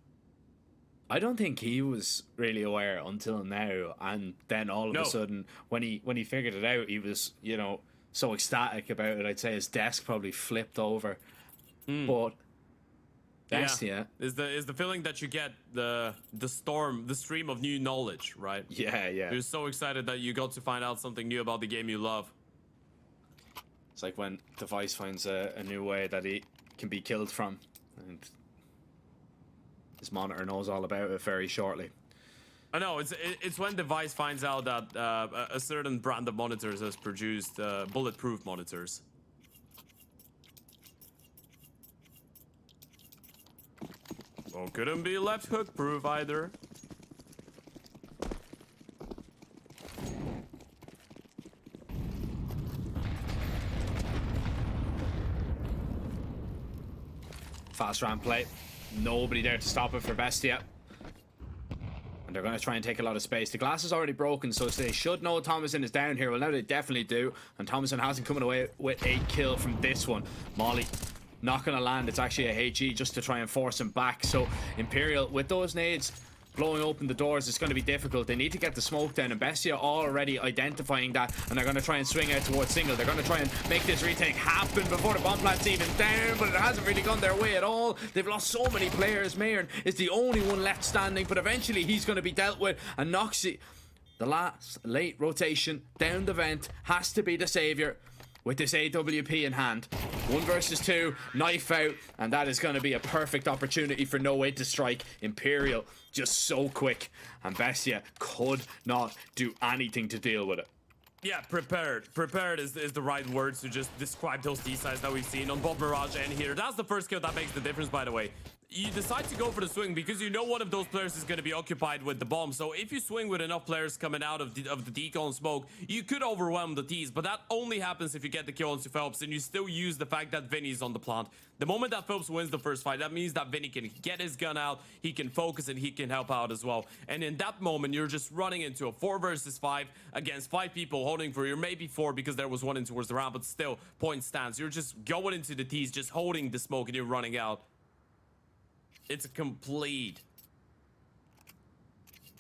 I don't think he was really aware until now, and then all of a sudden, when he figured it out, he was, you know, so ecstatic about it. I'd say his desk probably flipped over. But Bestia is the feeling that you get the stream of new knowledge, right? Yeah. You're so excited that you got to find out something new about the game you love. It's like when Device finds a new way that he can be killed from, and his monitor knows all about it very shortly. I know, it's when Device finds out that a certain brand of monitors has produced bulletproof monitors. Well, couldn't be left hook proof either. Fast ramp play. Nobody there to stop it for Bestia. And they're going to try and take a lot of space. The glass is already broken, so they should know Thomason is down here. Well, now they definitely do. And Thomason hasn't come away with a kill from this one. Molly not going to land. It's actually a HE just to try and force him back. So Imperial, with those nades blowing open the doors, it's going to be difficult. They need to get the smoke down, and Bestia already identifying that, and they're going to try and swing out towards single. They're going to try and make this retake happen before the bomb plant's even down, but it hasn't really gone their way at all. They've lost so many players. Mayern is the only one left standing, but eventually he's going to be dealt with, and Noxie, the last late rotation down the vent, has to be the savior with this AWP in hand. 1 versus 2, knife out, and that is going to be a perfect opportunity for No Way to strike. Imperial just so quick, and Bestia could not do anything to deal with it. Yeah, prepared. Prepared is the right words to just describe those D-sides that we've seen on both Mirage and here. That's the first kill that makes the difference, by the way. You decide to go for the swing because you know one of those players is going to be occupied with the bomb. So if you swing with enough players coming out of the decal and smoke, you could overwhelm the T's. But that only happens if you get the kill onto Phelps and you still use the fact that Vinny's on the plant. The moment that Phelps wins the first fight, that means that Vinny can get his gun out, he can focus, and he can help out as well. And in that moment, you're just running into a 4 versus 5 against 5 people holding for you, maybe 4 because there was one in towards the round, but still, point stands. You're just going into the T's, just holding the smoke, and you're running out. It's a complete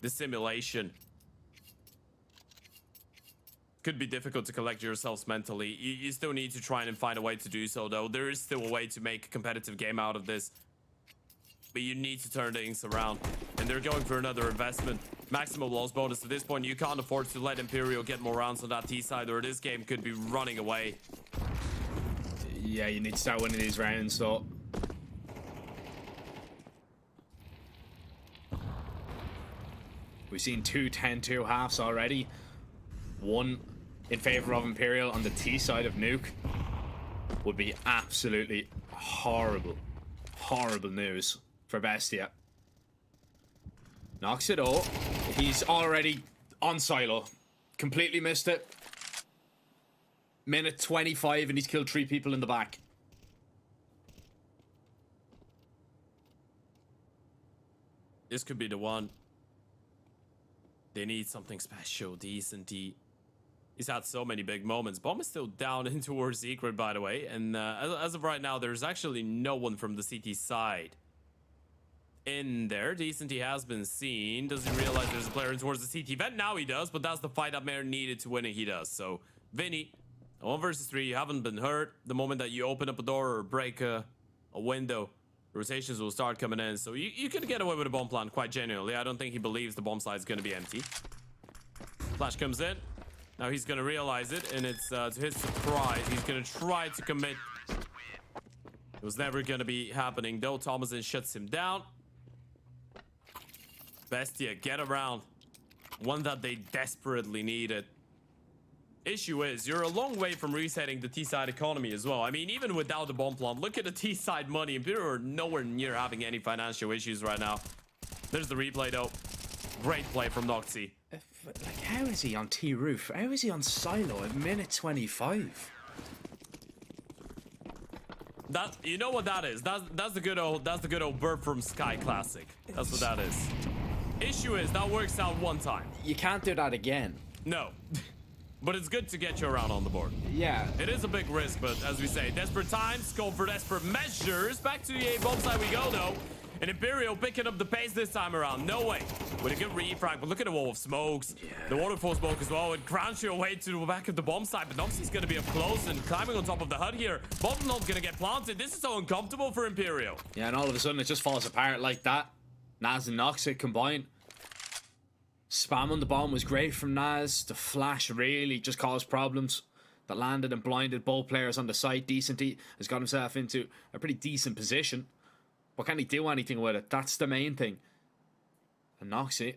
dissimulation. Could be difficult to collect yourselves mentally. You still need to try and find a way to do so, though. There is still a way to make a competitive game out of this. But you need to turn things around. And they're going for another investment. Maximum loss bonus. At this point, you can't afford to let Imperial get more rounds on that T side, or this game could be running away. Yeah, you need to start winning these rounds, so. We've seen 2 10-2 halves already. One in favor of Imperial on the T side of Nuke. Would be absolutely horrible, horrible news for Bestia. Knocks it all. He's already on silo. Completely missed it. Minute 25 and he's killed 3 people in the back. This could be the one. They need something special. Decent. He's had so many big moments. Bomb is still down in towards Secret, by the way. And as of right now, there's actually no one from the CT side in there. Decent, he has been seen. Doesn't realize there's a player in towards the CT vent. Now he does, but that's the fight that Mare needed to win it. He does. So, Vinny, 1 versus 3. You haven't been hurt. The moment that you open up a door or break a window, rotations will start coming in. So you could get away with a bomb plant quite genuinely. I don't think he believes the bomb side is going to be empty. Flash comes in. Now he's going to realize it, and it's to his surprise. He's going to try to commit. It was never going to be happening, though. Thomason shuts him down. Bestia, get around. One that they desperately needed. Issue is, you're a long way from resetting the T-side economy as well. I mean, even without the bomb plant, look at the T-side money. Imperial are nowhere near having any financial issues right now. There's the replay, though. Great play from Noxy. Like, how is he on T roof? How is he on silo at minute 25? That, you know what that is? That's the good old burp from Sky Classic. That's what that is. Issue is that works out one time. You can't do that again. No. But it's good to get you around on the board. Yeah. It is a big risk, but as we say, desperate times call for desperate measures. Back to the A bomb side we go, though. And Imperial picking up the pace this time around. No way. With a good refrag, but look at the wall of smokes. Yeah. The waterfall smoke as well. And crunch your way to the back of the bomb side. But Noxy's going to be up close and climbing on top of the hut here. Bomb's not going to get planted. This is so uncomfortable for Imperial. Yeah, and all of a sudden it just falls apart like that. Naz and Noxy combined. Spam on the bomb was great from Naz. The flash really just caused problems. That landed and blinded both players on the site. Decent has got himself into a pretty decent position. But can he do anything with it? That's the main thing. And Noxy,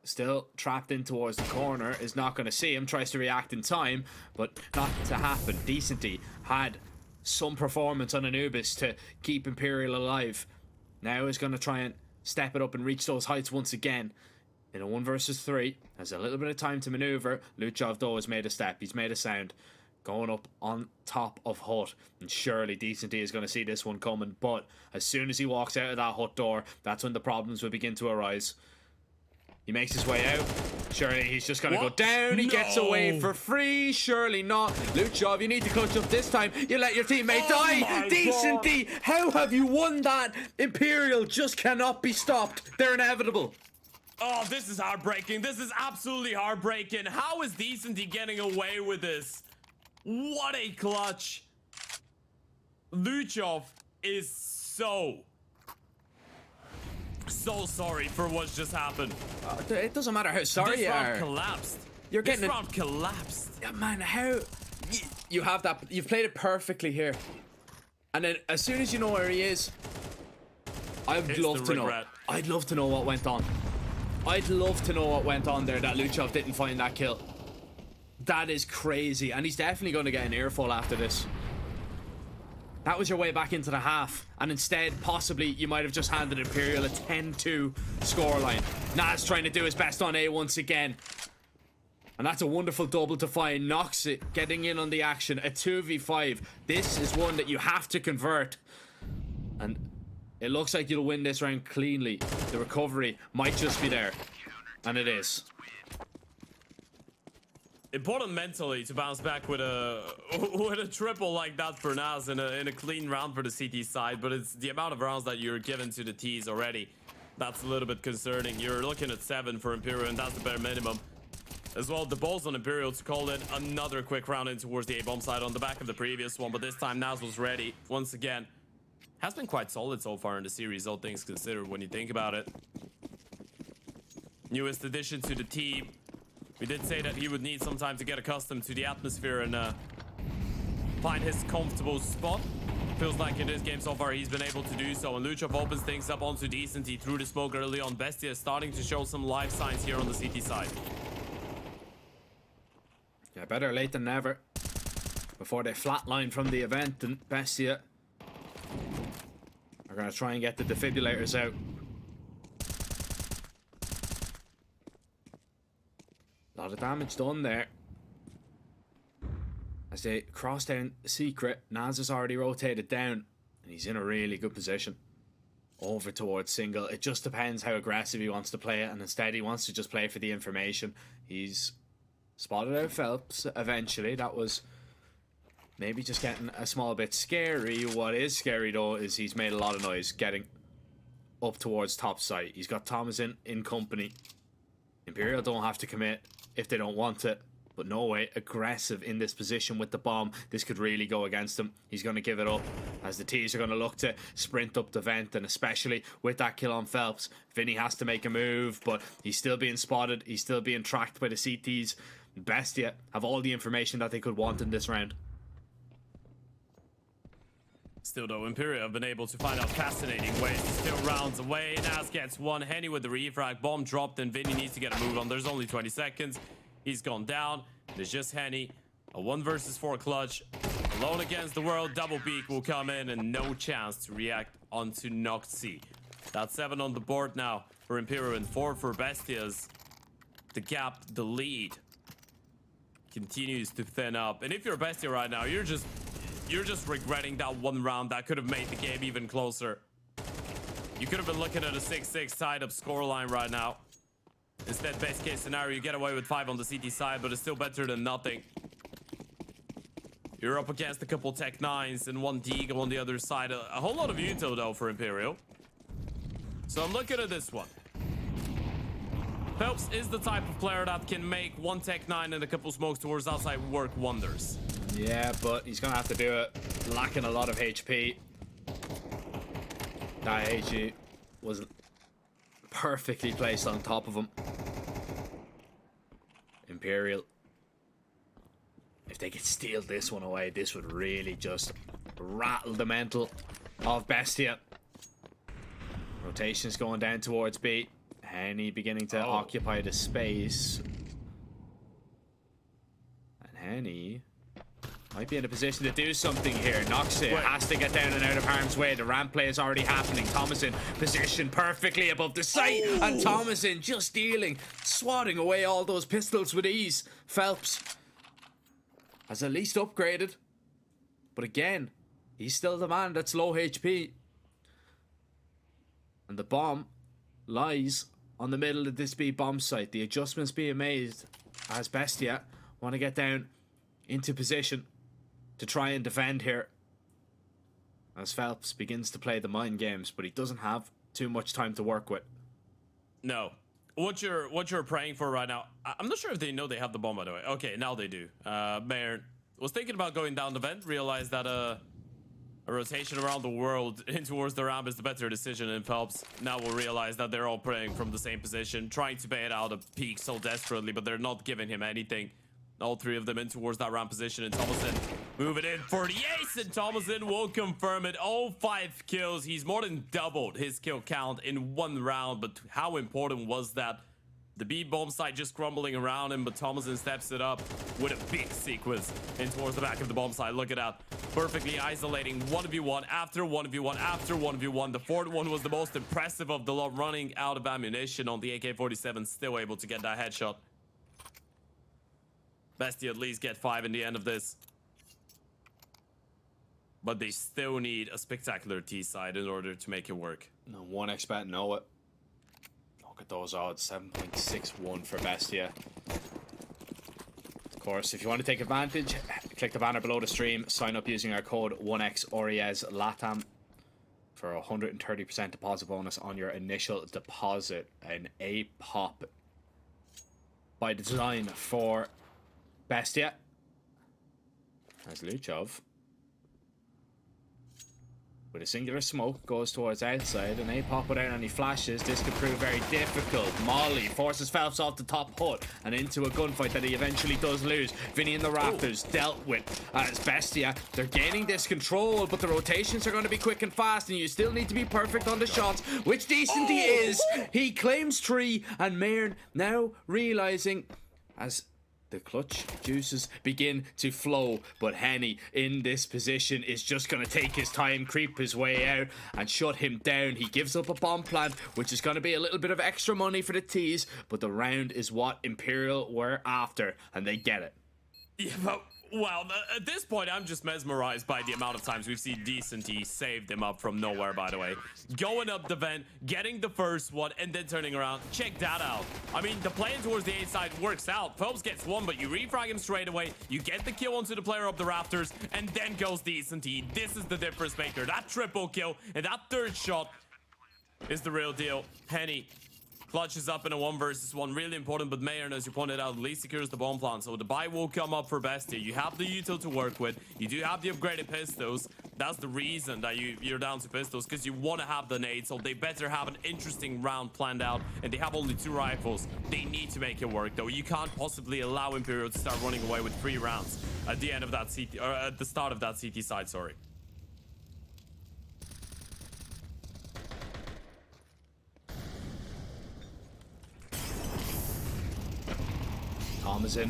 still trapped in towards the corner, is not going to see him. Tries to react in time, but not to happen. Decenty had some performance on Anubis to keep Imperial alive. Now is going to try and step it up and reach those heights once again. In a 1 versus 3, has a little bit of time to maneuver. Luchov, though, has made a step. He's made a sound. Going up on top of hut. And surely Decenty is going to see this one coming. But as soon as he walks out of that hut door, that's when the problems will begin to arise. He makes his way out. Surely he's just going to go down. He gets away for free. Surely not. Luchov, you need to clutch up this time. You let your teammate die. Decenty, how have you won that? Imperial just cannot be stopped. They're inevitable. Oh, this is heartbreaking. This is absolutely heartbreaking. How is Decenty getting away with this? What a clutch. Luchov is so sorry for what's just happened. It doesn't matter how sorry you are. This round collapsed. You're getting this round collapsed. Yeah, man, how you have that? You've played it perfectly here, and then as soon as you know where he is, I'd love to know. I'd love to know what went on. I'd love to know what went on there that Luchov didn't find that kill. That is crazy, and he's definitely going to get an earful after this. That was your way back into the half, and instead, possibly, you might have just handed Imperial a 10-2 scoreline. Naz trying to do his best on A once again. And that's a wonderful double to find. Noxy getting in on the action, a 2v5. This is one that you have to convert. And it looks like you'll win this round cleanly. The recovery might just be there. And it is. important mentally to bounce back with a with a triple like that for Naz in a clean round for the CT side, but it's the amount of rounds that you're given to the T's already that's a little bit concerning. You're looking at 7 for Imperial, and that's the bare minimum. As well, the balls on Imperial to call in another quick round in towards the A-bomb side on the back of the previous one, but this time Naz was ready once again. Has been quite solid so far in the series, all things considered, when you think about it. Newest addition to the team. We did say that he would need some time to get accustomed to the atmosphere and find his comfortable spot. Feels like in this game so far he's been able to do so, and Luchov opens things up onto Decent. He threw the smoke early on. Bestia is starting to show some life signs here on the CT side. Yeah, better late than never. Before they flatline from the event, and Bestia are going to try and get the defibrillators out. A lot of damage done there. As they cross down Secret, Naz has already rotated down, and he's in a really good position. Over towards Single. It just depends how aggressive he wants to play it, and instead he wants to just play for the information. He's spotted out Phelps eventually. That was maybe just getting a small bit scary. What is scary though is he's made a lot of noise getting up towards top site. He's got Thomas in company. Imperial don't have to commit if they don't want it, but no way, aggressive in this position with the bomb. This could really go against him. He's going to give it up as the T's are going to look to sprint up the vent, and especially with that kill on Phelps, Vinny has to make a move, but he's still being spotted. He's still being tracked by the CTs. Bestia have all the information that they could want in this round. Still though, Imperial have been able to find out fascinating ways to steal rounds away. Naz gets one. Henny with the refrag. Bomb dropped, and Vinny needs to get a move on. There's only 20 seconds. He's gone down. There's just Henny. A 1 versus 4 clutch. Alone against the world. Double peak will come in, and no chance to react onto Noxy. That's 7 on the board now for Imperial and 4 for Bestias. The gap, the lead, continues to thin up. And if you're a Bestia right now, you're just regretting that 1 round that could have made the game even closer. You could have been looking at a 6-6 tied up scoreline right now. Instead, best case scenario, you get away with 5 on the CT side, but it's still better than nothing. You're up against a couple Tech 9s and 1 Deagle on the other side. A whole lot of util though for Imperial. So I'm looking at this one. Phelps is the type of player that can make 1 Tech 9 and a couple smokes towards outside work wonders. Yeah, but he's going to have to do it. Lacking a lot of HP. That HG was perfectly placed on top of him. Imperial, if they could steal this one away, this would really just rattle the mental of Bestia. Rotation's going down towards B. Henny beginning to occupy the space. And Henny might be in a position to do something here. Noxy has to get down and out of harm's way. The ramp play is already happening. Thomason positioned perfectly above the site. And Thomason just dealing, swatting away all those pistols with ease. Phelps has at least upgraded. But again, he's still the man that's low HP. And the bomb lies on the middle of this B bomb site. The adjustments being made as Bestia want to get down into position to try and defend here, as Phelps begins to play the mind games, but he doesn't have too much time to work with. No. What you're praying for right now, I'm not sure if they know they have the bomb, by the way. Okay, now they do. Mayor was thinking about going down the vent, realized that a rotation around the world in towards the ramp is the better decision, and Phelps now will realize that they're all praying from the same position, trying to bait out a peak so desperately, but they're not giving him anything. All 3 of them in towards that ramp position, and Thomason moving in for the ace, and Thomason will confirm it. All 5 kills. He's more than doubled his kill count in 1 round, but how important was that? The B bomb site just crumbling around him, but Thomason steps it up with a big sequence in towards the back of the bomb site. Look at that. Perfectly isolating 1v1 after 1v1 after 1v1. The 4th one was the most impressive of the lot, running out of ammunition on the AK-47, still able to get that headshot. Bestia at least get 5 in the end of this. But they still need a spectacular T side in order to make it work. No, 1xBet know it. Look at those odds, 7.61 for Bestia. course, if you want to take advantage, click the banner below the stream, sign up using our code 1XORIES LATAM for a 130% deposit bonus on your initial deposit. An A pop by design for Bestia. As Luchov, with a singular smoke, goes towards outside, and a pop without any flashes. This could prove very difficult. Molly forces Phelps off the top hut and into a gunfight that he eventually does lose. Vinny and the Raptors dealt with as Bestia. They're gaining this control, but the rotations are going to be quick and fast, and you still need to be perfect on the shots, which Decent he is. He claims 3, and Mairn now realizing as the clutch juices begin to flow, but Henny in this position is just going to take his time, creep his way out and shut him down. He gives up a bomb plant, which is going to be a little bit of extra money for the T's, but the round is what Imperial were after, and they get it. Yeah, but well, at this point, I'm just mesmerized by the amount of times we've seen Decenty save them up from nowhere, by the way. Going up the vent, getting the first one, and then turning around. Check that out. I mean, the playing towards the A side works out. Phelps gets one, but you refrag him straight away. You get the kill onto the player up the rafters, and then goes Decenty. This is the difference maker. That triple kill and that third shot is the real deal. Henny clutches up in a 1 versus 1, really important, but Mayer, as you pointed out, at least secures the bomb plant, so the buy will come up for Bestia. You have the util to work with, you do have the upgraded pistols. That's the reason that you're down to pistols, because you want to have the nades, so they better have an interesting round planned out, and they have only 2 rifles. They need to make it work, though. You can't possibly allow Imperial to start running away with 3 rounds at the end of that CT, or at the start of that CT side, sorry. Thomason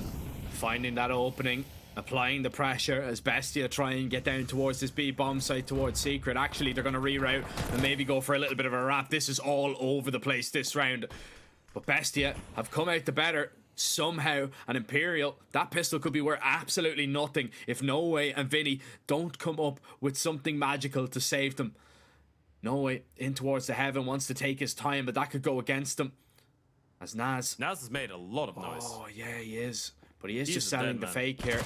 finding that opening, applying the pressure as Bestia try and get down towards this B bomb site towards Secret. Actually, they're going to reroute and maybe go for a little bit of a wrap. This is all over the place this round, but Bestia have come out the better somehow, and Imperial, that pistol could be worth absolutely nothing if No Way and Vinny don't come up with something magical to save them. No Way in towards the heaven, wants to take his time, but that could go against him. As Naz has made a lot of noise. Oh, yeah, he is. But he's just selling the fake here.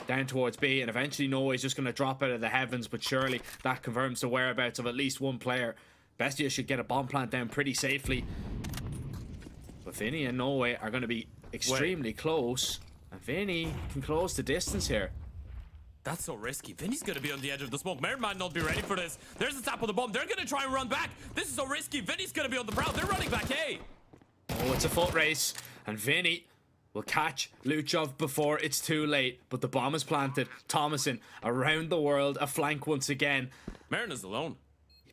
Down towards B, and eventually Noah's just going to drop out of the heavens, but surely that confirms the whereabouts of at least one player. Bestia should get a bomb plant down pretty safely. But Vinny and Noah are going to be extremely close. And Vinny can close the distance here. That's so risky. Vinny's going to be on the edge of the smoke. Marin might not be ready for this. There's the tap of the bomb. They're going to try and run back. This is so risky. Vinny's going to be on the prowl. They're running back A. Oh, it's a foot race, and Vinny will catch Luchov before it's too late. But the bomb is planted. Thomason around the world, a flank once again. Marin is alone,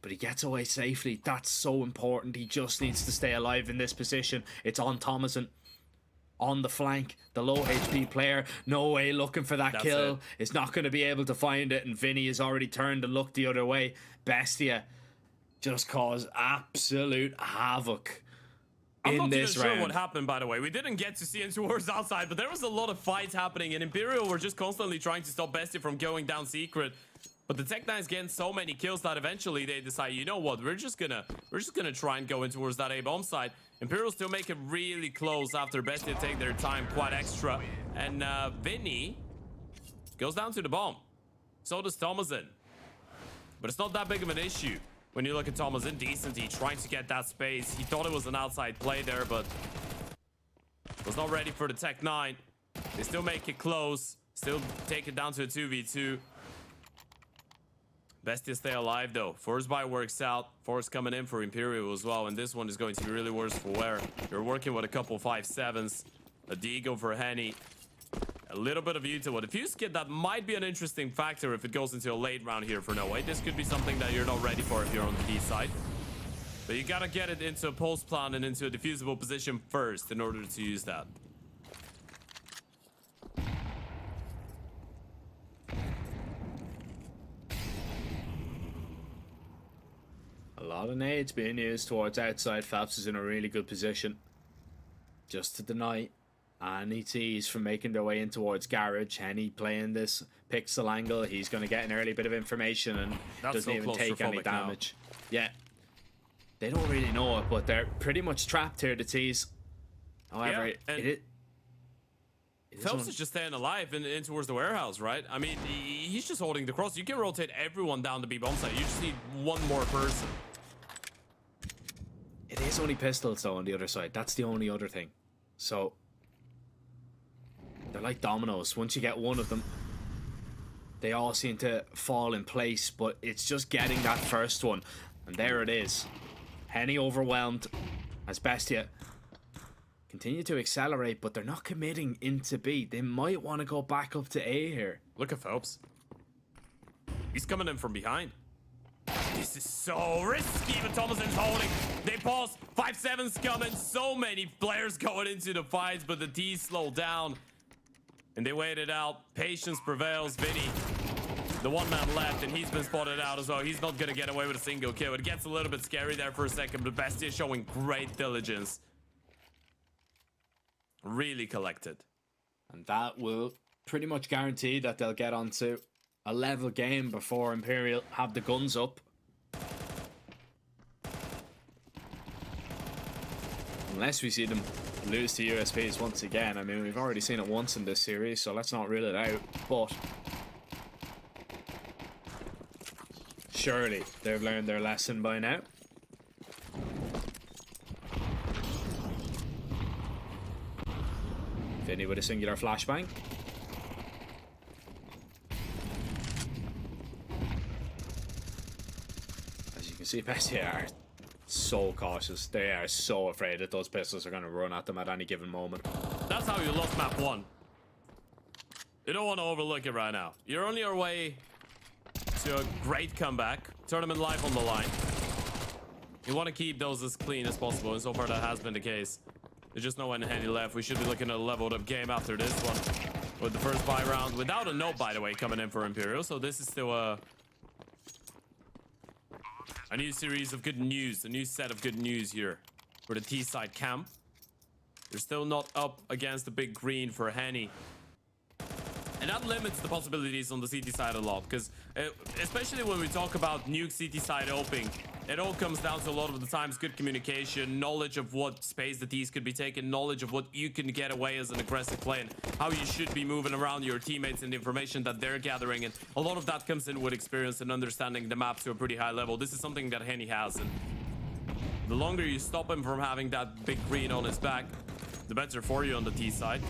but he gets away safely. That's so important. He just needs to stay alive in this position. It's on Thomason on the flank, the low HP player. No Way looking for that kill. Is not going to be able to find it, and Vinny has already turned and looked the other way. Bestia just caused absolute havoc. I'm not even sure what happened, by the way. We didn't get to see into towards outside, but there was a lot of fights happening, and Imperial were just constantly trying to stop Bestia from going down Secret. But the Tech Nine's getting so many kills that eventually they decide, you know what, we're just gonna try and go in towards that A bomb side. Imperial still make it really close after Bestia take their time quite extra, and Vinny goes down to the bomb. So does Thomason, but it's not that big of an issue. When you look at Thomason, Decenty trying to get that space. He thought it was an outside play there, but was not ready for the Tech 9. They still make it close. Still take it down to a 2v2. Bestia stay alive, though. Force buy works out. Force coming in for Imperial as well, and this one is going to be really worse for wear. You're working with a couple 5-7s. A Deagle for Henny. A little bit of util. With a fuse kit, that might be an interesting factor if it goes into a late round here for No Way. This could be something that you're not ready for if you're on the D side. But you gotta get it into a post plan and into a defusable position first in order to use that. A lot of nades being used towards outside. Phelps is in a really good position just to deny any T's from making their way in towards Garage. Henny playing this pixel angle. He's going to get an early bit of information and doesn't even take any damage. Yeah. They don't really know it, but they're pretty much trapped here, the T's. However, Phelps is just staying alive in towards the warehouse, right? I mean, he's just holding the cross. You can rotate everyone down to B bomb site. You just need one more person. It is only pistols though on the other side. That's the only other thing. So they're like dominoes. Once you get one of them, they all seem to fall in place, but it's just getting that first one. And there it is. Henny overwhelmed as Bestia continue to accelerate, but they're not committing into B. They might want to go back up to A here. Look at Phelps. He's coming in from behind. This is so risky, but Thomason's holding. They pause. 5-7's coming. So many players going into the fights, but the T slowed down. And they waited out. Patience prevails. Vinny, the one man left, and he's been spotted out as well. He's not going to get away with a single kill. It gets a little bit scary there for a second, but Bestia showing great diligence. Really collected. And that will pretty much guarantee that they'll get onto a level game before Imperial have the guns up. Unless we see them lose to USPs once again. I mean, we've already seen it once in this series, so let's not rule it out. But surely they've learned their lesson by now. Vinny with a singular flashbang. As you can see, Bestia are so cautious. They are so afraid that those pistols are going to run at them at any given moment. That's how you lost map 1. You don't want to overlook it right now. You're on your way to a great comeback. Tournament life on the line. You want to keep those as clean as possible, and so far that has been the case. There's just no one handy left. We should be looking at a leveled up game after this one. With the first buy round, without a note, by the way, coming in for Imperial. So this is still a new series of good news. A new set of good news here for the T-side camp. They're still not up against the big green for Henny. And that limits the possibilities on the CT side a lot, because especially when we talk about nuke CT side opening, it all comes down to a lot of the times good communication, knowledge of what space the T's could be taken, knowledge of what you can get away as an aggressive play, and how you should be moving around your teammates and the information that they're gathering. And a lot of that comes in with experience and understanding the map to a pretty high level. This is something that Henny has, and the longer you stop him from having that big green on his back, the better for you on the T side.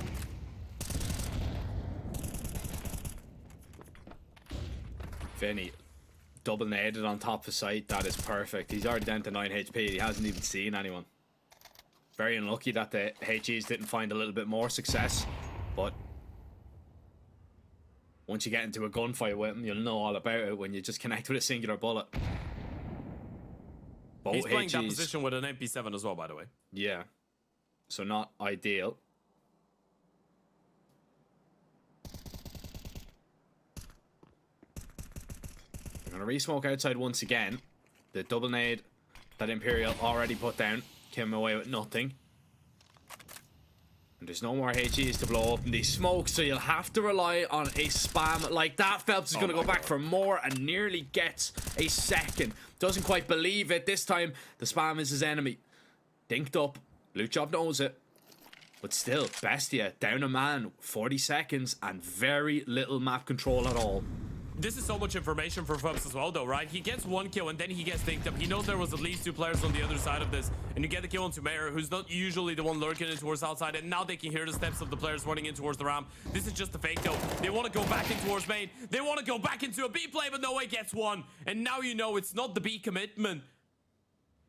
Vinny double naded on top of site. That is perfect. He's already down to 9 HP. He hasn't even seen anyone. Very unlucky that the HEs didn't find a little bit more success, but once you get into a gunfight with him, you'll know all about it when you just connect with a singular bullet. Both He's playing that HEs, position with an MP7 as well, by the way. yeah, so not ideal. They're gonna re-smoke outside once again. The double nade that Imperial already put down came away with nothing. And there's no more HEs to blow up in these smokes, so you'll have to rely on a spam like that. Phelps is gonna go back for more and nearly gets a second. Doesn't quite believe it. This time the spam is his enemy. Dinked up. Loot Job knows it. But still, Bestia down a man, 40 seconds, and very little map control at all. This is so much information for Phelps as well, though, right? He gets one kill and then he gets dinked up. He knows there was at least 2 players on the other side of this, and you get the kill onto Mayer, who's not usually the one lurking in towards outside, and now they can hear the steps of the players running in towards the ramp. This is just a fake, though. They want to go back in towards main. They want to go back into a B play, but no way gets one. And now you know it's not the B commitment.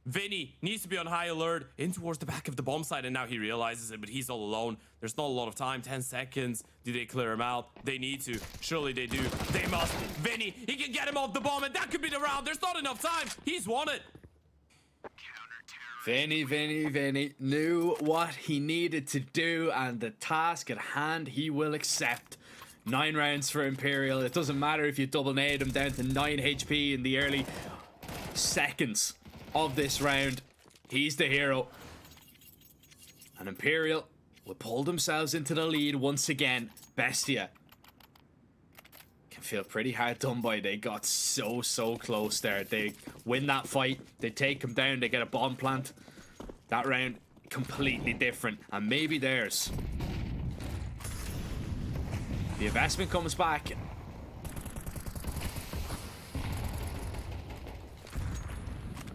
Vinny needs to be on high alert in towards the back of the bomb site, and now he realizes it, but he's all alone. There's not a lot of time. 10 seconds. Do they clear him out? They need to. Surely they do. They must. Vinny, he can get him off the bomb, and that could be the round. There's not enough time. He's won it. Vinny knew what he needed to do, and the task at hand he will accept. 9 rounds for Imperial. It doesn't matter if you double nade him down to 9 HP in the early seconds of this round. He's the hero. And Imperial will pull themselves into the lead once again. Bestia can feel pretty hard done by. They got so close there. They win that fight. They take him down. They get a bomb plant. That round completely different, and maybe theirs. The investment comes back.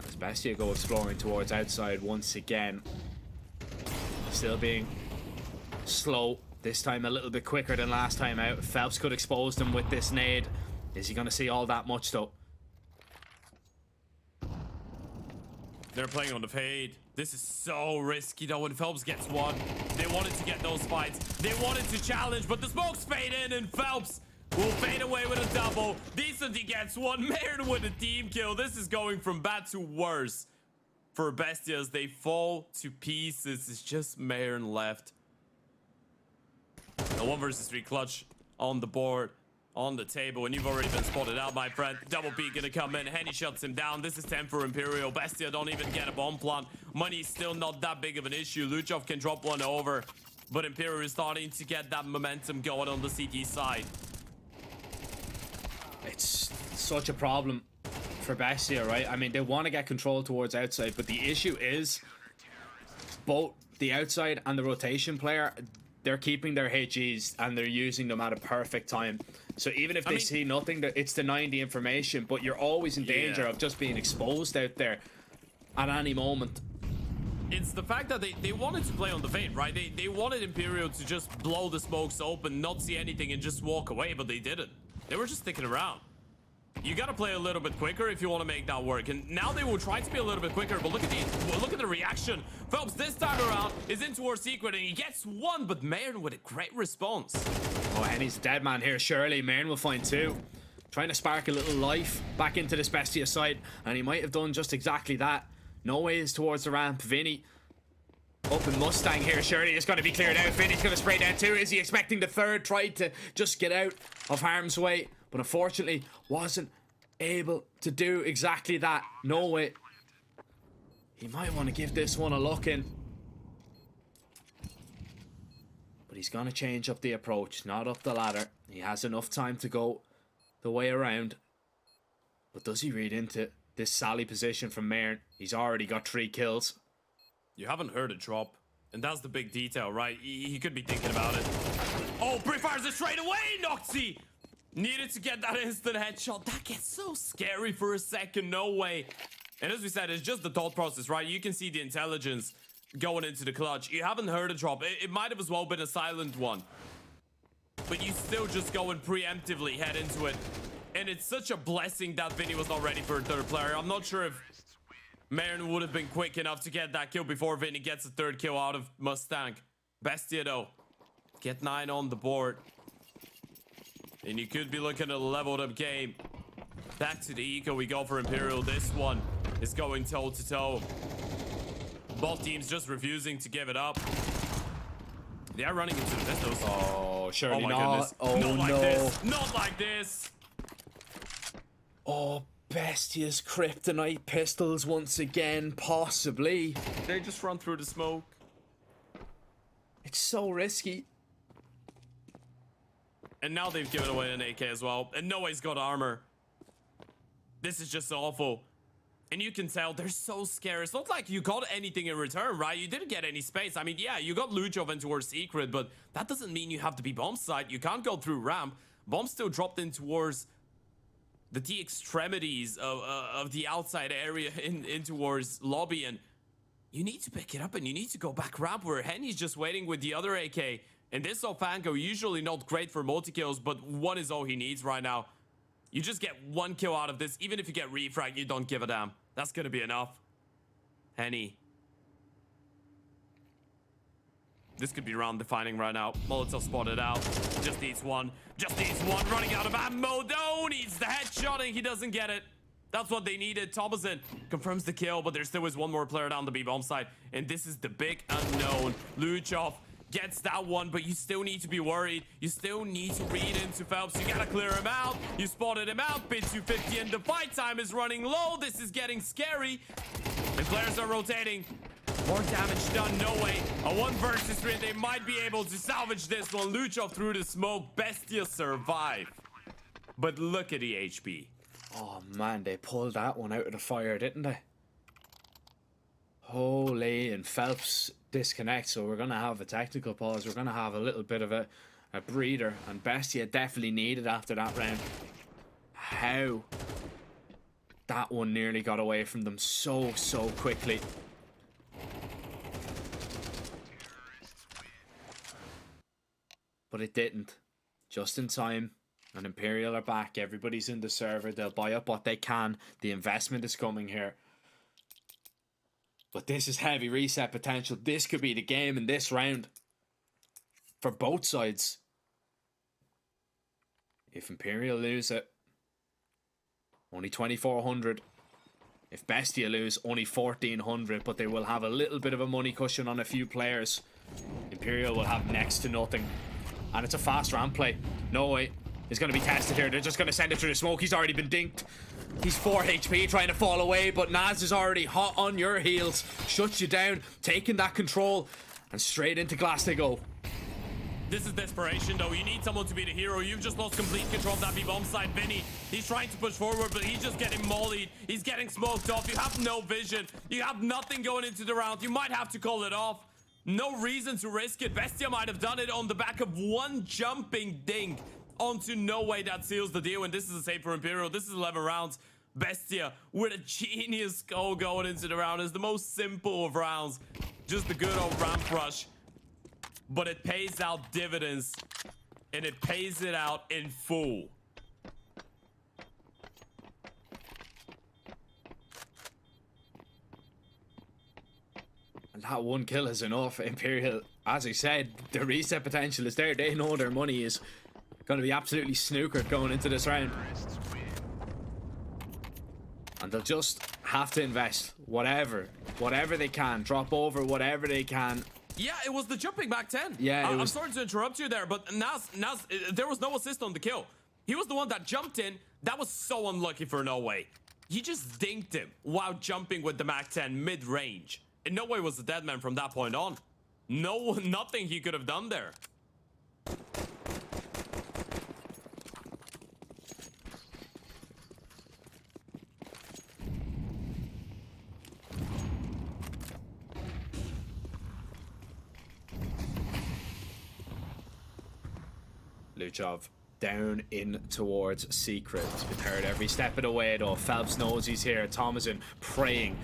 As Bestia go exploring towards outside once again. Still being slow. This time a little bit quicker than last time out. Phelps could expose them with this nade. Is he going to see all that much though? They're playing on the fade. This is so risky though when Phelps gets one. They wanted to get those fights. They wanted to challenge, but the smokes fade in and Phelps will fade away with a double. Decent, he gets one. Mayern with a team kill. This is going from bad to worse for Bestia as they fall to pieces. It's just Mayern left. A 1 versus 3 clutch on the board, on the table, and you've already been spotted out, my friend. Double P gonna come in. Henny shuts him down. This is 10 for Imperial. Bestia don't even get a bomb plant. Money's still not that big of an issue. Luchov can drop one over, but Imperial is starting to get that momentum going on the CT side. It's such a problem for Bestia, right? I mean, they want to get control towards outside, but the issue is both the outside and the rotation player, they're keeping their HEs and they're using them at a perfect time. So even if they see nothing, it's denying the information, but you're always in danger of just being exposed out there at any moment. It's the fact that they wanted to play on the fade, right? They wanted Imperial to just blow the smokes open, not see anything, and just walk away, but they didn't. They were just sticking around. You gotta play a little bit quicker if you want to make that work. And now they will try to be a little bit quicker, but look at the reaction. Phelps this time around is in towards Secret and he gets one, but Mayern with a great response. Oh, Henny's a dead man here. Surely Mayern will find two. Trying to spark a little life back into this Bestia side, and he might have done just exactly that. No way is towards the ramp. Vinny up in Mustang here. Surely it's going to be cleared out. Vinny's going to spray down two. Is he expecting the third? Tried to just get out of harm's way, but unfortunately wasn't able to do exactly that. No way. He might want to give this one a look in, but he's going to change up the approach, not up the ladder. He has enough time to go the way around, but does he read into this Sally position from Mayern? He's already got 3 kills. You haven't heard a drop, and that's the big detail, right? He could be thinking about it. Oh, Bri fires it straight away, Noxy! Needed to get that instant headshot. That gets so scary for a second, no way. And as we said, it's just the thought process, right? You can see the intelligence going into the clutch. You haven't heard a drop. It might have as well been a silent one. But you still just go and preemptively head into it. And it's such a blessing that Vinny was not ready for a third player. I'm not sure if Mayern would have been quick enough to get that kill before Vinny gets a third kill out of Mustang. Bestia though, get 9 on the board. And you could be looking at a leveled up game. Back to the eco we go for Imperial. This one is going toe to toe. Both teams just refusing to give it up. They are running into the pistols. Oh, surely my not. goodness. Oh, not like no. this. Not like this. Oh, Bestia's kryptonite pistols once again, possibly. They just run through the smoke. It's so risky. And now they've given away an AK as well. And Noah's got armor. This is just awful. And you can tell they're so scared. It's not like you got anything in return, right? You didn't get any space. I mean, yeah, you got Luchov in towards Secret, but that doesn't mean you have to be bomb site. You can't go through ramp. Bomb still dropped in towards the extremities of the outside area in towards lobby. And you need to pick it up and you need to go back ramp where Henny's just waiting with the other AK. And this Ofanko, usually not great for multi-kills, but one is all he needs right now. You just get 1 kill out of this. Even if you get refrag, you don't give a damn. That's gonna be enough. Henny. This could be round defining right now. Molotov spotted out. Just needs one. Just needs one. Running out of ammo. No, needs the headshot and he doesn't get it. That's what they needed. Thomason confirms the kill, but there still is one more player down the B-bomb side. And this is the big unknown. Luchov gets that one, but you still need to be worried. You still need to read into Phelps. You gotta clear him out. You spotted him out. Bid 250 and the fight time is running low. This is getting scary. And players are rotating. More damage done, no way. A 1 versus 3, they might be able to salvage this one. Luchov through the smoke. Bestia survive. But look at the HP. Oh man, they pulled that one out of the fire, didn't they? Holy, and Phelps disconnects, so we're gonna have a technical pause. We're gonna have a little bit of a a breather, and Bestia definitely needed after that round. How that one nearly got away from them so quickly. But it didn't. Just in time. And Imperial are back. Everybody's in the server. They'll buy up what they can. The investment is coming here. But this is heavy reset potential. This could be the game in this round. For both sides. If Imperial lose it, only 2,400. If Bestia lose, only 1,400. But they will have a little bit of a money cushion on a few players. Imperial will have next to nothing. And it's a fast ramp play. No way. He's going to be tested here. They're just going to send it through the smoke. He's already been dinked. He's 4 HP trying to fall away, but Naz is already hot on your heels. Shuts you down, taking that control, and straight into glass they go. This is desperation, though. You need someone to be the hero. You've just lost complete control of that B-bomb side. Vinny, he's trying to push forward, but he's just getting mollied. He's getting smoked off. You have no vision. You have nothing going into the round. You might have to call it off. No reason to risk it. Bestia might have done it on the back of one jumping dink onto No Way. That seals the deal, and this is a save for Imperial. This is 11 rounds. Bestia with a genius goal going into the round is the most simple of rounds. Just a good old ramp rush. But it pays out dividends, and it pays it out in full. And that one kill is enough. Imperial, as I said, the reset potential is there. They know their money is going to be absolutely snookered going into this round. And they'll just have to invest whatever they can. Drop over whatever they can. Yeah, it was the jumping back 10. Yeah, I'm sorry to interrupt you there, but Naz, there was no assist on the kill. He was the one that jumped in. That was so unlucky for No Way. He just dinked him while jumping with the Mac 10 mid-range. And No Way was the dead man from that point on. Nothing he could have done there. Luchov down in towards Secret. He's been heard every step of the way though. Phelps knows he's here. Thomason praying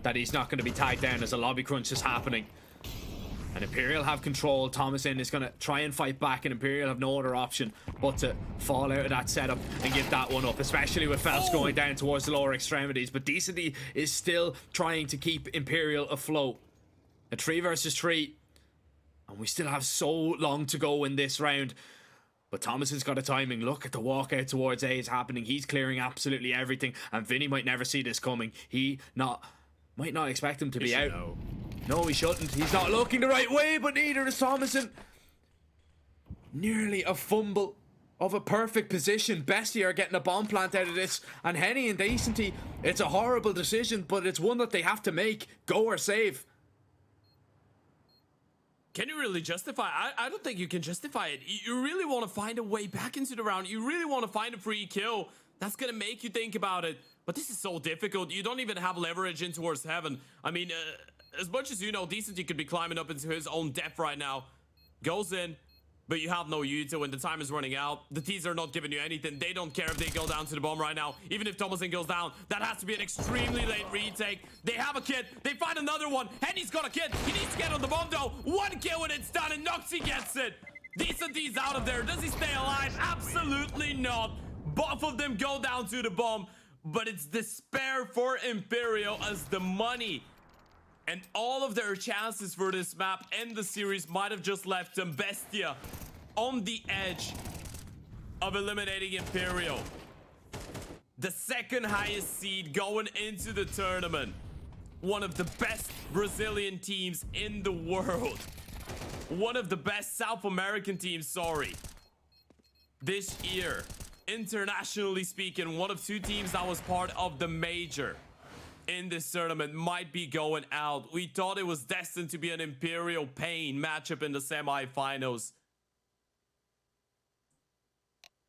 that he's not going to be tagged down as a lobby crunch is happening. And Imperial have control. Thomason is going to try and fight back, and Imperial have no other option but to fall out of that setup and give that one up, especially with Phelps going down towards the lower extremities. But Decency is still trying to keep Imperial afloat. A 3 versus 3. And we still have so long to go in this round. But Thomason's got a timing. Look at the walkout towards A is happening. He's clearing absolutely everything. And Vinny might never see this coming. Might not expect him to be out. No, he shouldn't. He's not looking the right way, but neither is Thomason. Nearly a fumble of a perfect position. Bestia are getting a bomb plant out of this. And Henny and Decency, it's a horrible decision, but it's one that they have to make. Go or save. Can you really justify? I don't think you can justify it. You really want to find a way back into the round. You really want to find a free kill. That's going to make you think about it. But this is so difficult. You don't even have leverage in towards heaven. I mean, as much as you know, Decency could be climbing up into his own death right now. Goes in, but you have no Yuta when the time is running out. The T's are not giving you anything. They don't care if they go down to the bomb right now. Even if Thomason goes down, that has to be an extremely late retake. They have a kid. They find another one. Henny's got a kid. He needs to get on the bomb though. One kill and it's done, and Noxy gets it. Decency's out of there. Does he stay alive? Absolutely not. Both of them go down to the bomb, but it's despair for Imperial as the money and all of their chances for this map and the series might have just left them. Bestia on the edge of eliminating Imperial. The second highest seed going into the tournament. One of the best Brazilian teams in the world. One of the best South American teams, sorry. This year, internationally speaking, one of 2 teams that was part of the major in this tournament might be going out. We thought it was destined to be an Imperial Pain matchup in the semifinals.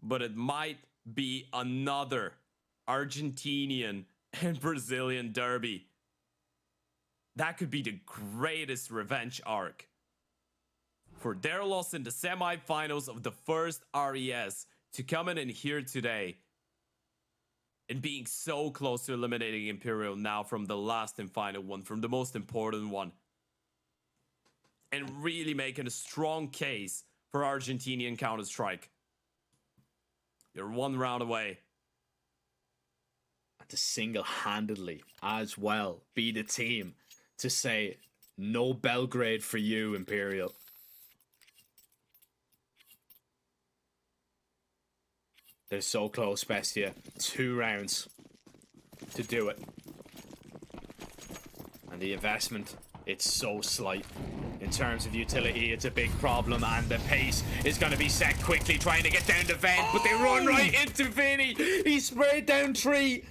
But it might be another Argentinian and Brazilian derby. That could be the greatest revenge arc for their loss in the semifinals of the first RES to coming in here today and being so close to eliminating Imperial now from the last and final one, from the most important one, and really making a strong case for Argentinian Counter-Strike. You're one round away. To single-handedly as well be the team to say no Belgrade for you, Imperial. They're so close, Bestia. 2 rounds to do it. And the investment, it's so slight. In terms of utility, it's a big problem, and the pace is going to be set quickly, trying to get down the vent, but they run right into Vinny. He sprayed down 3.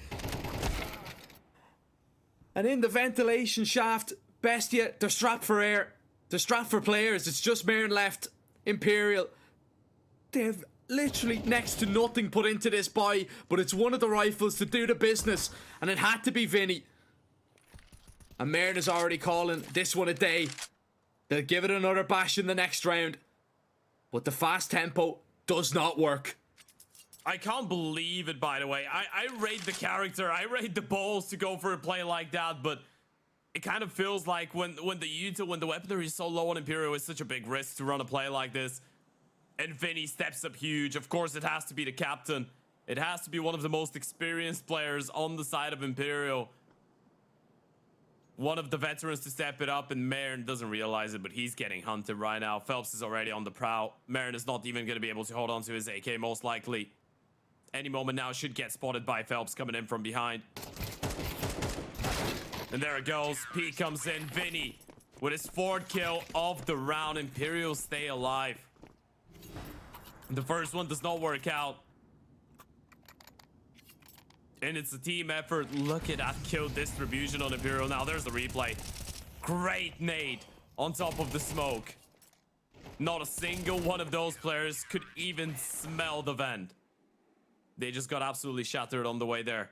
And in the ventilation shaft, Bestia, they're strapped for air. They're strapped for players. It's just Marin left. Imperial. They've literally next to nothing put into this buy, but it's one of the rifles to do the business, and it had to be Vinny. And Marin is already calling this one a day. They'll give it another bash in the next round, but the fast tempo does not work. I can't believe it, by the way. I rate the character, I rate the balls to go for a play like that, but it kind of feels like when the weaponry is so low on Imperial, it's such a big risk to run a play like this. And Vinny steps up huge. Of course, it has to be the captain. It has to be one of the most experienced players on the side of Imperial. One of the veterans to step it up, and Marin doesn't realize it, but he's getting hunted right now. Phelps is already on the prowl. Marin is not even going to be able to hold on to his AK, most likely. Any moment now should get spotted by Phelps coming in from behind. And there it goes. P comes in. Vinny with his 4th kill of the round. Imperial stay alive. The first one does not work out. And it's a team effort. Look at that kill distribution on Imperial. Now there's the replay. Great nade on top of the smoke. Not a single one of those players could even smell the vent. They just got absolutely shattered on the way there.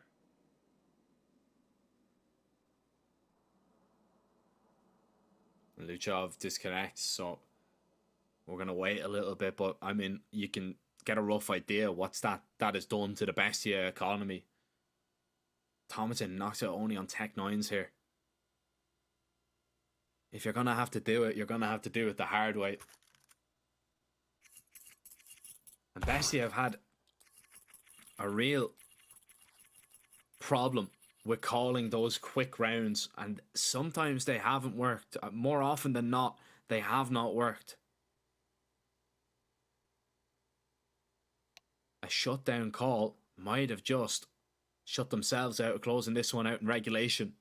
Luchov disconnects, so we're going to wait a little bit, but I mean, you can get a rough idea what's that has done to the Bestia economy. Thomason knocks it only on Tech 9s here. If you're going to have to do it, you're going to have to do it the hard way. And Bestia have had a real problem with calling those quick rounds, and sometimes they haven't worked. More often than not, they have not worked. A shutdown call might have just shut themselves out of closing this one out in regulation.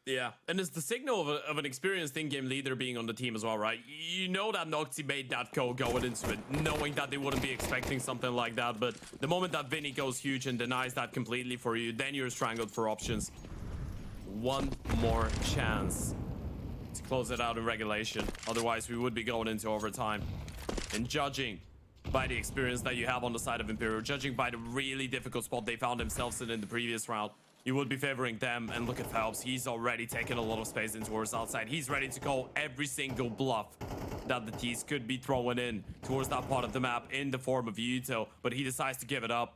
Yeah, and it's the signal of an experienced in-game leader being on the team as well, right? You know that Noxy made that call going into it, knowing that they wouldn't be expecting something like that, but the moment that Vinny goes huge and denies that completely for you, then you're strangled for options. One more chance to close it out in regulation. Otherwise, we would be going into overtime. And judging by the experience that you have on the side of Imperial, judging by the really difficult spot they found themselves in the previous round, you would be favoring them. And look at Phelps. He's already taken a lot of space into towards outside. He's ready to call every single bluff that the T's could be throwing in towards that part of the map in the form of Yuto, but he decides to give it up.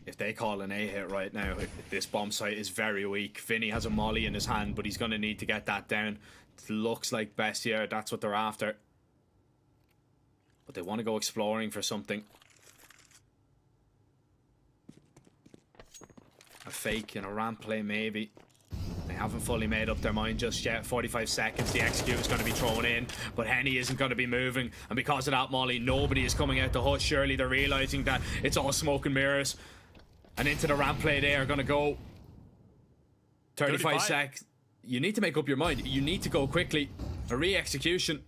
If they call an A hit right now, this bomb site is very weak. Vinny has a molly in his hand, but he's going to need to get that down. It looks like Bestia, that's what they're after. But they want to go exploring for something. A fake and a ramp play maybe. They haven't fully made up their mind just yet. 45 seconds, the execute is going to be thrown in, but Henny isn't going to be moving. And because of that molly, nobody is coming out the hut. Surely they're realizing that it's all smoke and mirrors. And into the ramp play they are going to go. 35 seconds. You need to make up your mind. You need to go quickly. A re-execution.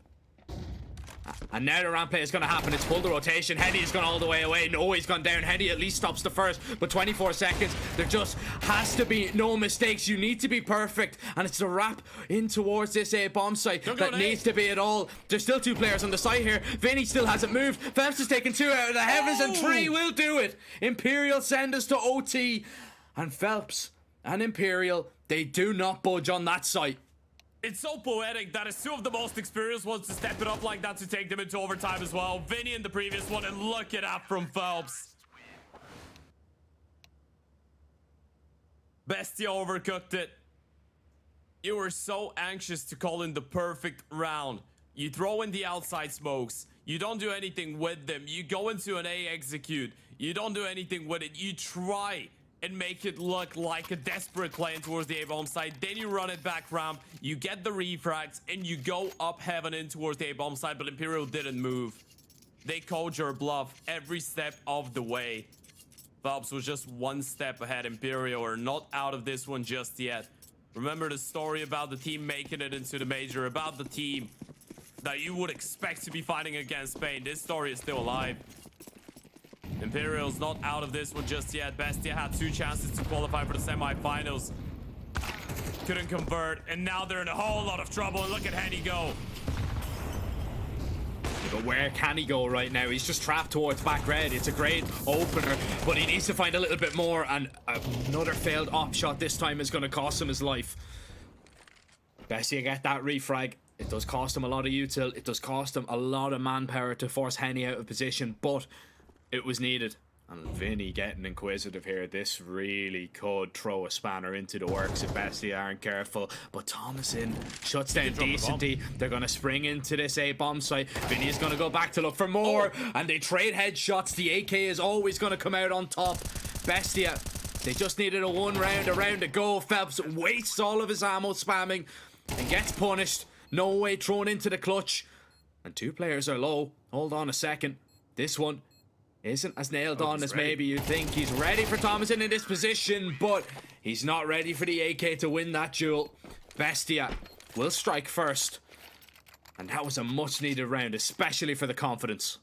And now the ramp play is going to happen. It's pulled the rotation. Henny has gone all the way away. No, he's gone down. Henny at least stops the first. But 24 seconds. There just has to be no mistakes. You need to be perfect. And it's a wrap in towards this A bomb site that needs to be it all. There's still 2 players on the site here. Vinny still hasn't moved. Phelps has taken 2 out of the heavens and 3 will do it. Imperial send us to OT. And Phelps and Imperial, they do not budge on that site. It's so poetic that it's 2 of the most experienced ones to step it up like that to take them into overtime as well. Vinny in the previous one, and look at that from Phelps. Bestia overcooked it. You were so anxious to call in the perfect round. You throw in the outside smokes. You don't do anything with them. You go into an A execute. You don't do anything with it. You try and make it look like a desperate play towards the A-bomb side. Then you run it back ramp, you get the refrags, and you go up heaven in towards the A-bomb side, but Imperial didn't move. They called your bluff every step of the way. Phelps was just 1 step ahead. Imperial are not out of this one just yet. Remember the story about the team making it into the major, about the team that you would expect to be fighting against Spain. This story is still alive. Imperial's not out of this one just yet. Bestia had 2 chances to qualify for the semifinals. Couldn't convert, and now they're in a whole lot of trouble. And look at Henny go. But where can he go right now? He's just trapped towards back red. It's a great opener, but he needs to find a little bit more, and another failed op shot this time is going to cost him his life. Bestia get that refrag. It does cost him a lot of util. It does cost him a lot of manpower to force Henny out of position, but it was needed. And Vinny getting inquisitive here. This really could throw a spanner into the works if Bestia aren't careful. But Thomason shuts down decently. They're going to spring into this A-bomb site. Vinny is going to go back to look for more. And they trade headshots. The AK is always going to come out on top. Bestia, they just needed a 1 round to go. Phelps wastes all of his ammo spamming and gets punished. No way thrown into the clutch. And 2 players are low. Hold on a second. This one isn't as nailed on as maybe you'd think. He's ready for Thomason in this position, but he's not ready for the AK to win that duel. Bestia will strike first. And that was a much needed round, especially for the confidence.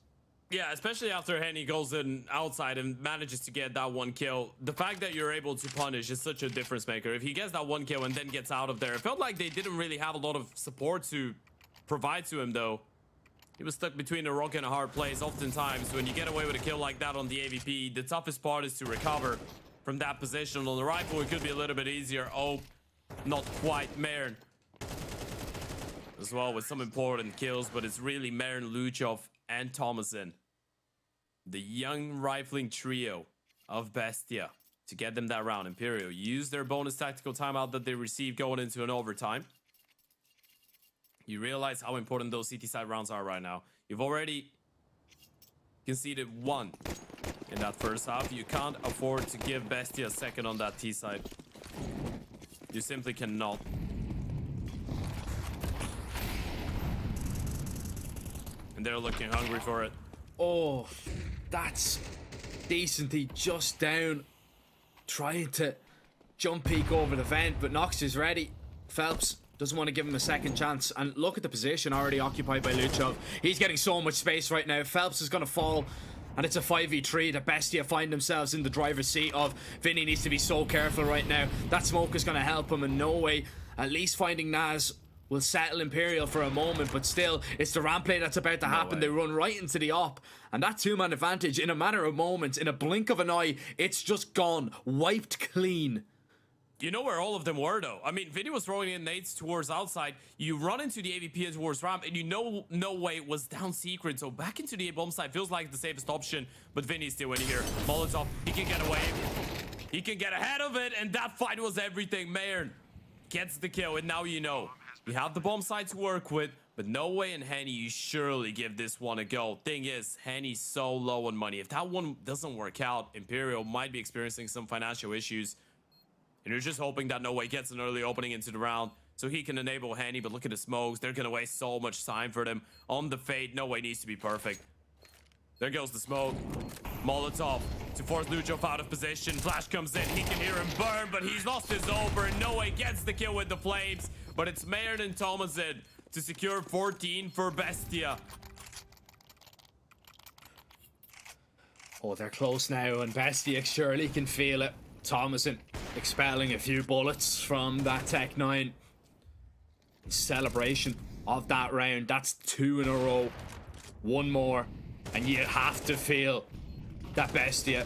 Yeah, especially after Henny goes in outside and manages to get that 1 kill. The fact that you're able to punish is such a difference maker. If he gets that 1 kill and then gets out of there, it felt like they didn't really have a lot of support to provide to him though. He was stuck between a rock and a hard place. Oftentimes, when you get away with a kill like that on the AVP, the toughest part is to recover from that position. On the rifle, it could be a little bit easier. Oh, not quite. Mern as well with some important kills, but it's really Mern, Luchov, and Thomason, the young rifling trio of Bestia, to get them that round. Imperial use their bonus tactical timeout that they received going into an overtime. You realize how important those CT side rounds are right now. You've already conceded 1 in that first half. You can't afford to give Bestia a second on that T side. You simply cannot. And they're looking hungry for it. Oh, that's decently just down. Trying to jump peek over the vent, but Nox is ready. Phelps doesn't want to give him a second chance. And look at the position already occupied by Luchov. He's getting so much space right now. Phelps is going to fall. And it's a 5v3. The Bestia find themselves in the driver's seat of. Vinny needs to be so careful right now. That smoke is going to help him in no way. At least finding Naz will settle Imperial for a moment. But still, it's the ramp play that's about to happen. They run right into the op. And that 2-man advantage in a matter of moments, in a blink of an eye, it's just gone. Wiped clean. You know where all of them were, though. I mean, Vinny was throwing in nades towards outside. You run into the AVP and towards ramp, and you know no way it was down secret. So back into the A-bomb side feels like the safest option. But Vinny's still in here. Molotov, he can get away. He can get ahead of it, and that fight was everything. Mayern gets the kill, and now you know. We have the bomb side to work with, but no way in Henny you surely give this one a go. Thing is, Henny's so low on money. If that one doesn't work out, Imperial might be experiencing some financial issues. And you're just hoping that No Way gets an early opening into the round so he can enable Henny, but look at the smokes. They're going to waste so much time for them. On the fade, No Way needs to be perfect. There goes the smoke. Molotov to force Luchov out of position. Flash comes in. He can hear him burn, but he's lost his over. And No Way gets the kill with the flames. But it's Mayern and Thomason to secure 14 for Bestia. Oh, they're close now, and Bestia surely can feel it. Thomason expelling a few bullets from that Tech 9. Celebration of that round. That's 2 in a row. One more, and you have to feel that Bestia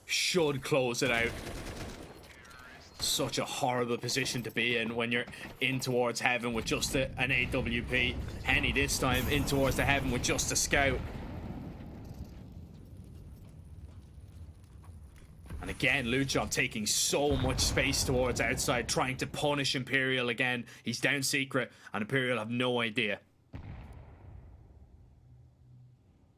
should close it out. Such a horrible position to be in when you're in towards heaven with just an AWP. Henny this time in towards the heaven with just a scout. And again, Luchov taking so much space towards outside, trying to punish Imperial again. He's down secret, and Imperial have no idea.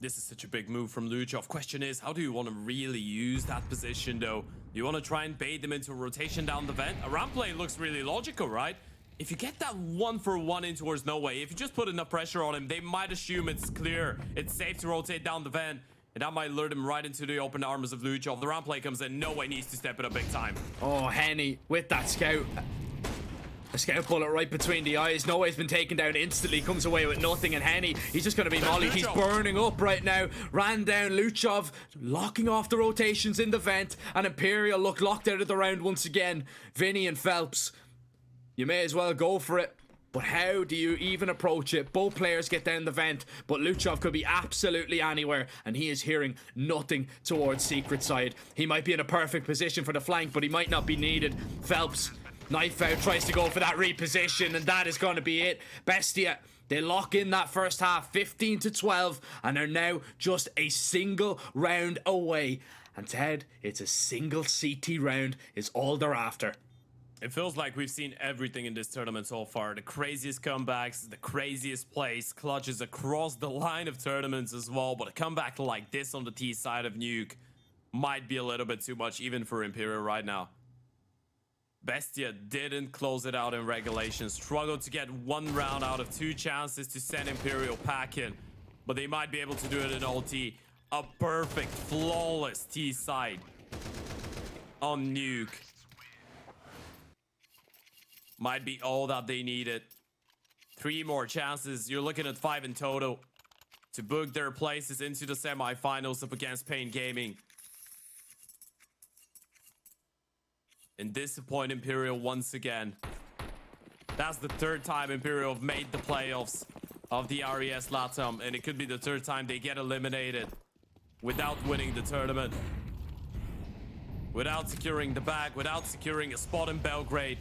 This is such a big move from Luchov. Question is, how do you want to really use that position, though? You want to try and bait them into a rotation down the vent? A ramp play looks really logical, right? If you get that 1-for-1 in towards No Way, if you just put enough pressure on him, they might assume it's clear, it's safe to rotate down the vent. And that might lure them right into the open arms of Luchov. The ramp play comes in, No Way needs to step it up big time. Oh, Henny with that scout. A scout bullet right between the eyes. No Way's been taken down instantly. Comes away with nothing. And Henny, he's just going to be mollied. He's burning up right now. Ran down. Luchov locking off the rotations in the vent. And Imperial look locked out of the round once again. Vinny and Phelps, you may as well go for it. But how do you even approach it? Both players get down the vent, but Luchov could be absolutely anywhere, and he is hearing nothing towards secret side. He might be in a perfect position for the flank, but he might not be needed. Phelps, knife out, tries to go for that reposition, and that is going to be it. Bestia, they lock in that first half, 15-12, and they're now just a single round away. And Ted, it's a single CT round is all they're after. It feels like we've seen everything in this tournament so far. The craziest comebacks, the craziest plays, clutches across the line of tournaments as well. But a comeback like this on the T side of Nuke might be a little bit too much even for Imperial right now. Bestia didn't close it out in regulation. Struggled to get 1 round out of 2 chances to send Imperial packing. But they might be able to do it in ulti. A perfect, flawless T side on Nuke. Might be all that they needed. 3 more chances. You're looking at 5 in total to book their places into the semifinals up against Pain Gaming. And disappoint Imperial once again. That's the 3rd time Imperial have made the playoffs of the RES LATAM, and it could be the 3rd time they get eliminated without winning the tournament. Without securing the bag, without securing a spot in Belgrade.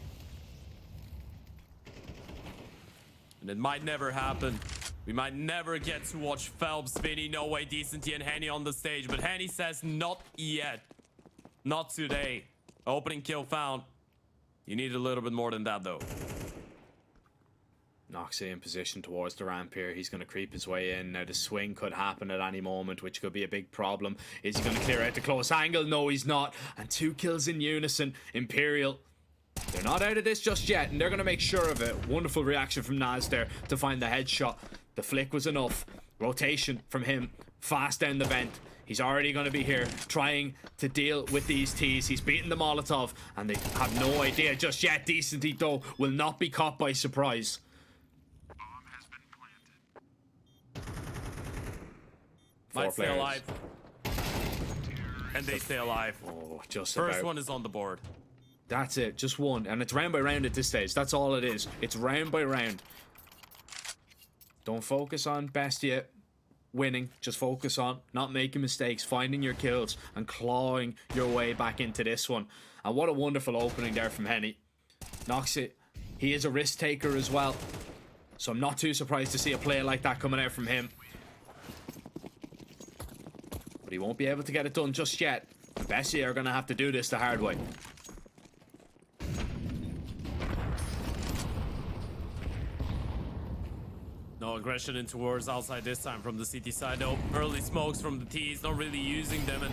And it might never happen. We might never get to watch Phelps, Vinny, No Way, Decenty, and Henny on the stage. But Henny says not yet. Not today. Opening kill found. You need a little bit more than that, though. Noxie in position towards the ramp here. He's going to creep his way in. Now the swing could happen at any moment, which could be a big problem. Is he going to clear out the close angle? No, he's not. And 2 kills in unison. Imperial, they're not out of this just yet, and they're going to make sure of it. Wonderful reaction from Naz there to find the headshot. The flick was enough. Rotation from him. Fast down the vent. He's already going to be here trying to deal with these T's. He's beaten the Molotov, and they have no idea just yet. Decenty, though, will not be caught by surprise. Might stay alive. And they stay alive. Oh, just First about. one is on the board. That's it, just one. And it's round by round at this stage. That's all it is. It's round by round. Don't focus on Bestia winning. Just focus on not making mistakes, finding your kills, and clawing your way back into this one. And what a wonderful opening there from Henny. Noxie, he is a risk taker as well. So I'm not too surprised to see a play like that coming out from him. But he won't be able to get it done just yet. And Bestia are going to have to do this the hard way. No aggression in towards outside this time from the CT side. No early smokes from the T's, not really using them. And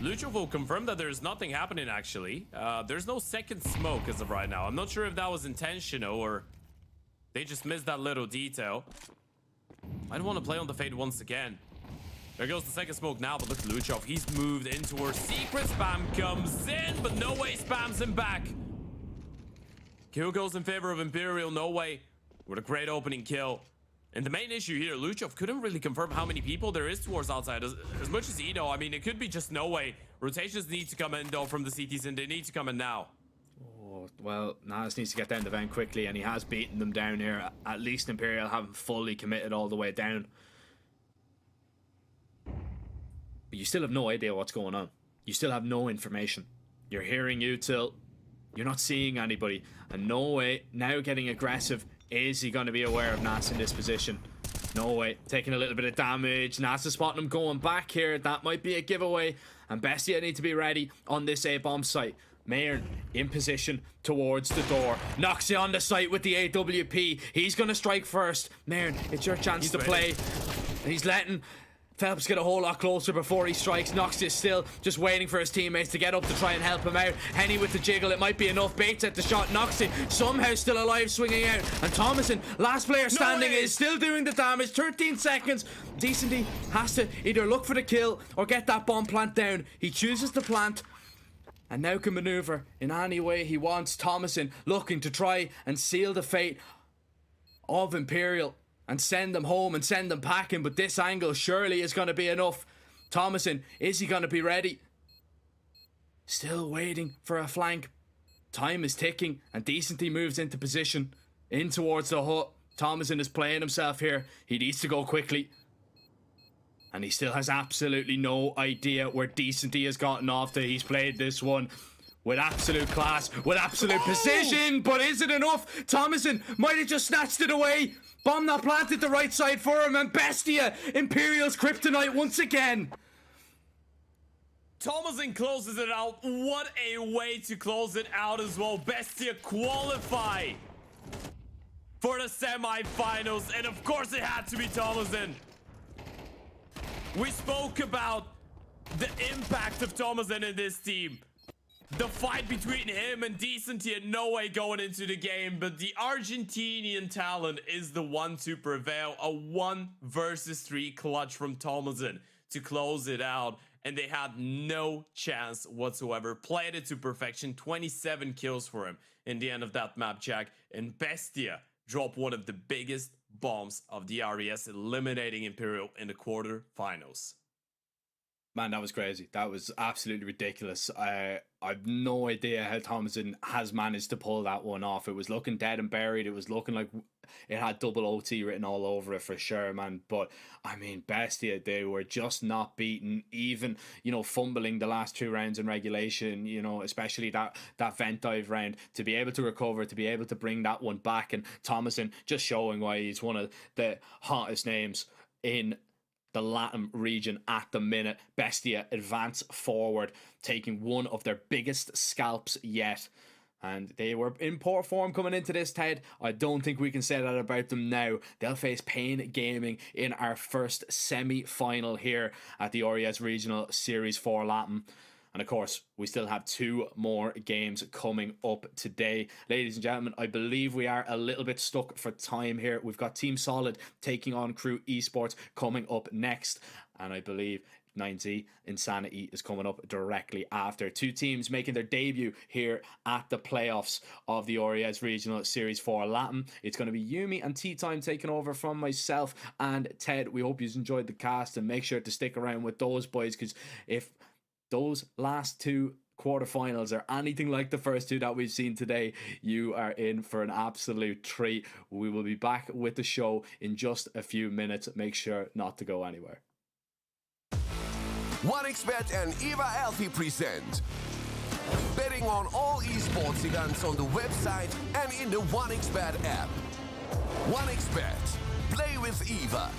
Luchov will confirm that there's nothing happening actually. There's no second smoke as of right now. I'm not sure if that was intentional or they just missed that little detail. I don't want to play on the fade once again. There goes the second smoke now, but look at Luchov. He's moved in towards secret. Spam comes in, but No Way spams him back. Kill goes in favor of Imperial. No Way with a great opening kill. And the main issue here, Luchov couldn't really confirm how many people there is towards outside. As much as Eno, I mean, it could be just no way. Rotations need to come in, though, from the CTs, and they need to come in now. Oh, well, Nas needs to get down the vent quickly, and he has beaten them down here. At least Imperial haven't fully committed all the way down. But you still have no idea what's going on. You still have no information. You're hearing util. You're not seeing anybody. And no way, now getting aggressive. Is he going to be aware of Nas in this position? No way. Taking a little bit of damage. Nas is spotting him going back here. That might be a giveaway. And Bestia need to be ready on this A-bomb site. Mayern in position towards the door. Noxie on the site with the AWP. He's going to strike first. Mayern, it's your chance to play. He's letting Phelps get a whole lot closer before he strikes. Nox is still just waiting for his teammates to get up to try and help him out. Henny with the jiggle, it might be enough. Bates at the shot. Noxie somehow still alive, swinging out. And Thomason, last player standing, is still doing the damage. 13 seconds. Decenty has to either look for the kill or get that bomb plant down. He chooses to plant and now can maneuver in any way he wants. Thomason looking to try and seal the fate of Imperial and send them home and send them packing, but this angle surely is going to be enough. Thomason, is he going to be ready? Still waiting for a flank. Time is ticking, and Decenty moves into position, in towards the hut. Thomason is playing himself here. He needs to go quickly. And he still has absolutely no idea where Decenty has gotten off to. He's played this one with absolute class, with absolute precision, but is it enough? Thomason might have just snatched it away. Bomb not planted the right side for him, and Bestia, Imperial's kryptonite once again. Thomason closes it out. What a way to close it out as well. Bestia qualify for the semi-finals, and of course it had to be Thomason. We spoke about the impact of Thomason in this team. The fight between him and Decenty had no way going into the game, but the Argentinian talent is the one to prevail. A 1 versus 3 clutch from Thomason to close it out, and they had no chance whatsoever. Played it to perfection. 27 kills for him in the end of that map, Jack. And Bestia dropped one of the biggest bombs of the RES, eliminating Imperial in the quarterfinals. Man, that was crazy. That was absolutely ridiculous. I've no idea how Thomason has managed to pull that one off. It was looking dead and buried. It was looking like it had double OT written all over it for sure, man. But, I mean, Bestia, they were just not beaten. Even, fumbling the last 2 rounds in regulation, especially that vent dive round. To be able to recover, to be able to bring that one back. And Thomason just showing why he's one of the hottest names in the LATAM region at the minute. Bestia advance forward, taking one of their biggest scalps yet. And they were in poor form coming into this, Ted. I don't think we can say that about them now. They'll face Pain Gaming in our first semi-final here at the RES Regional Series 4 LATAM. And of course, we still have 2 more games coming up today. Ladies and gentlemen, I believe we are a little bit stuck for time here. We've got Team Solid taking on Crew Esports coming up next. And I believe 9Z Insanity is coming up directly after. 2 teams making their debut here at the playoffs of the RES Regional Series 4 LATAM. It's going to be Yumi and Tea Time taking over from myself and Ted. We hope you enjoyed the cast, and make sure to stick around with those boys, because if those last 2 quarterfinals are anything like the first 2 that we've seen today, you are in for an absolute treat. We will be back with the show in just a few minutes. Make sure not to go anywhere. 1xBet and Eva Alfie present betting on all esports events on the website and in the 1xBet app. 1xBet. Play with Eva.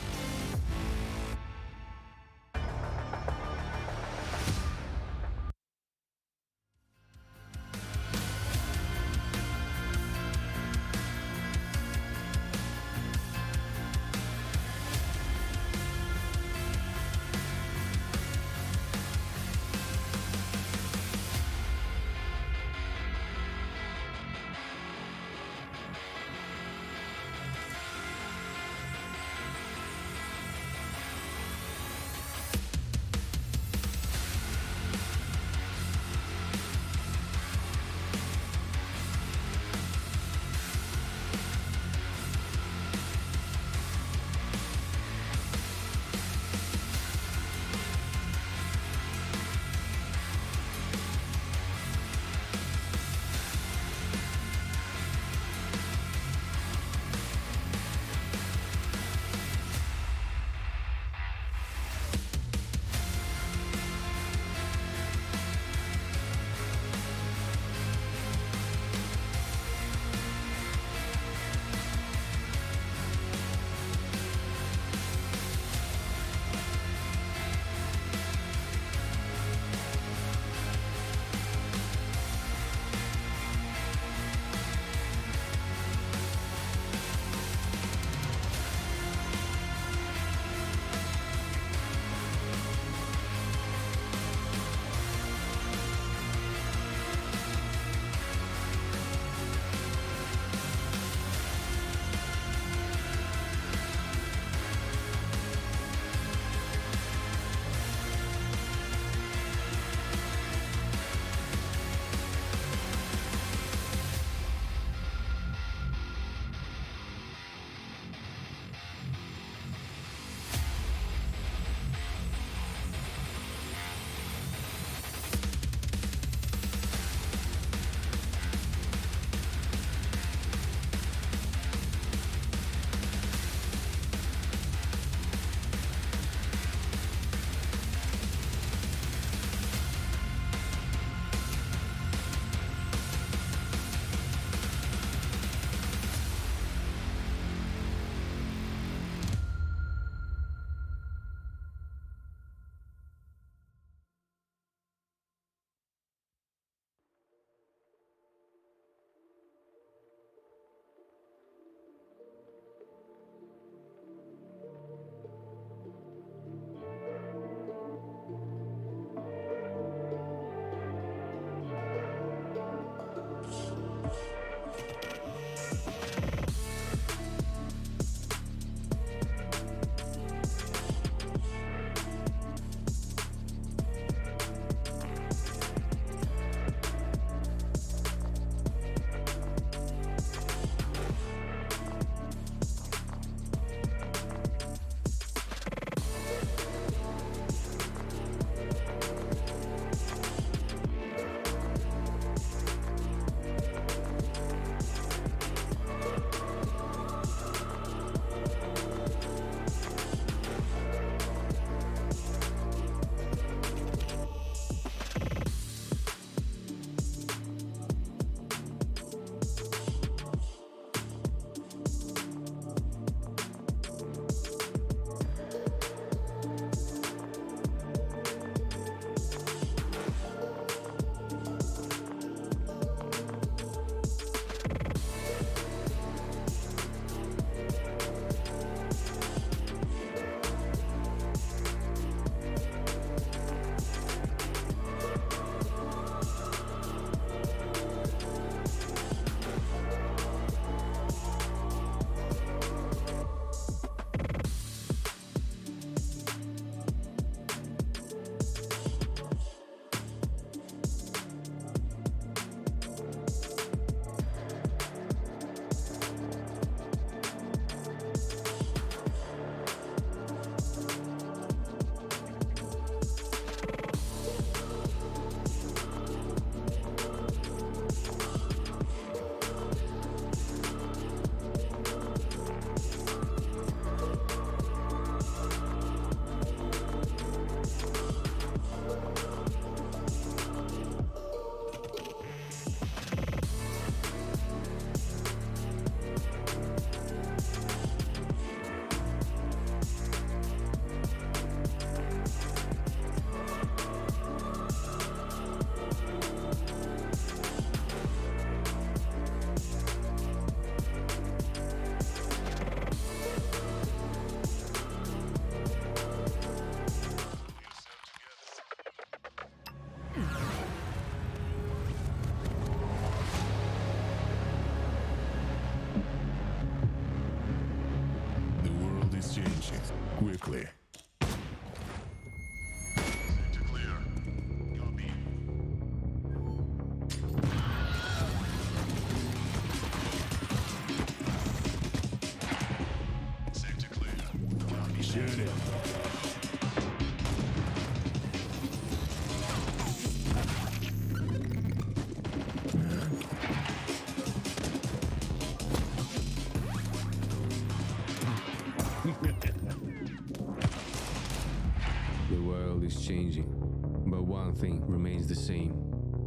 one thing remains the same: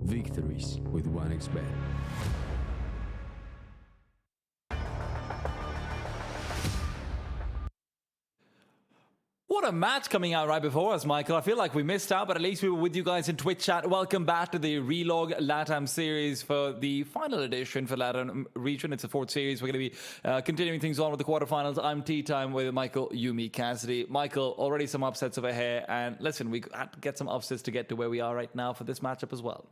victories with 1xBet. What a match coming out right before us, Michael. I feel like we missed out, but at least we were with you guys in Twitch chat. Welcome back to the Relog LATAM series for the final edition for LATAM region. It's the fourth series. We're going to be continuing things on with the quarterfinals. I'm Tea Time with Michael, Yumi, Cassidy. Michael, already some upsets over here. And listen, we had to get some upsets to get to where we are right now for this matchup as well.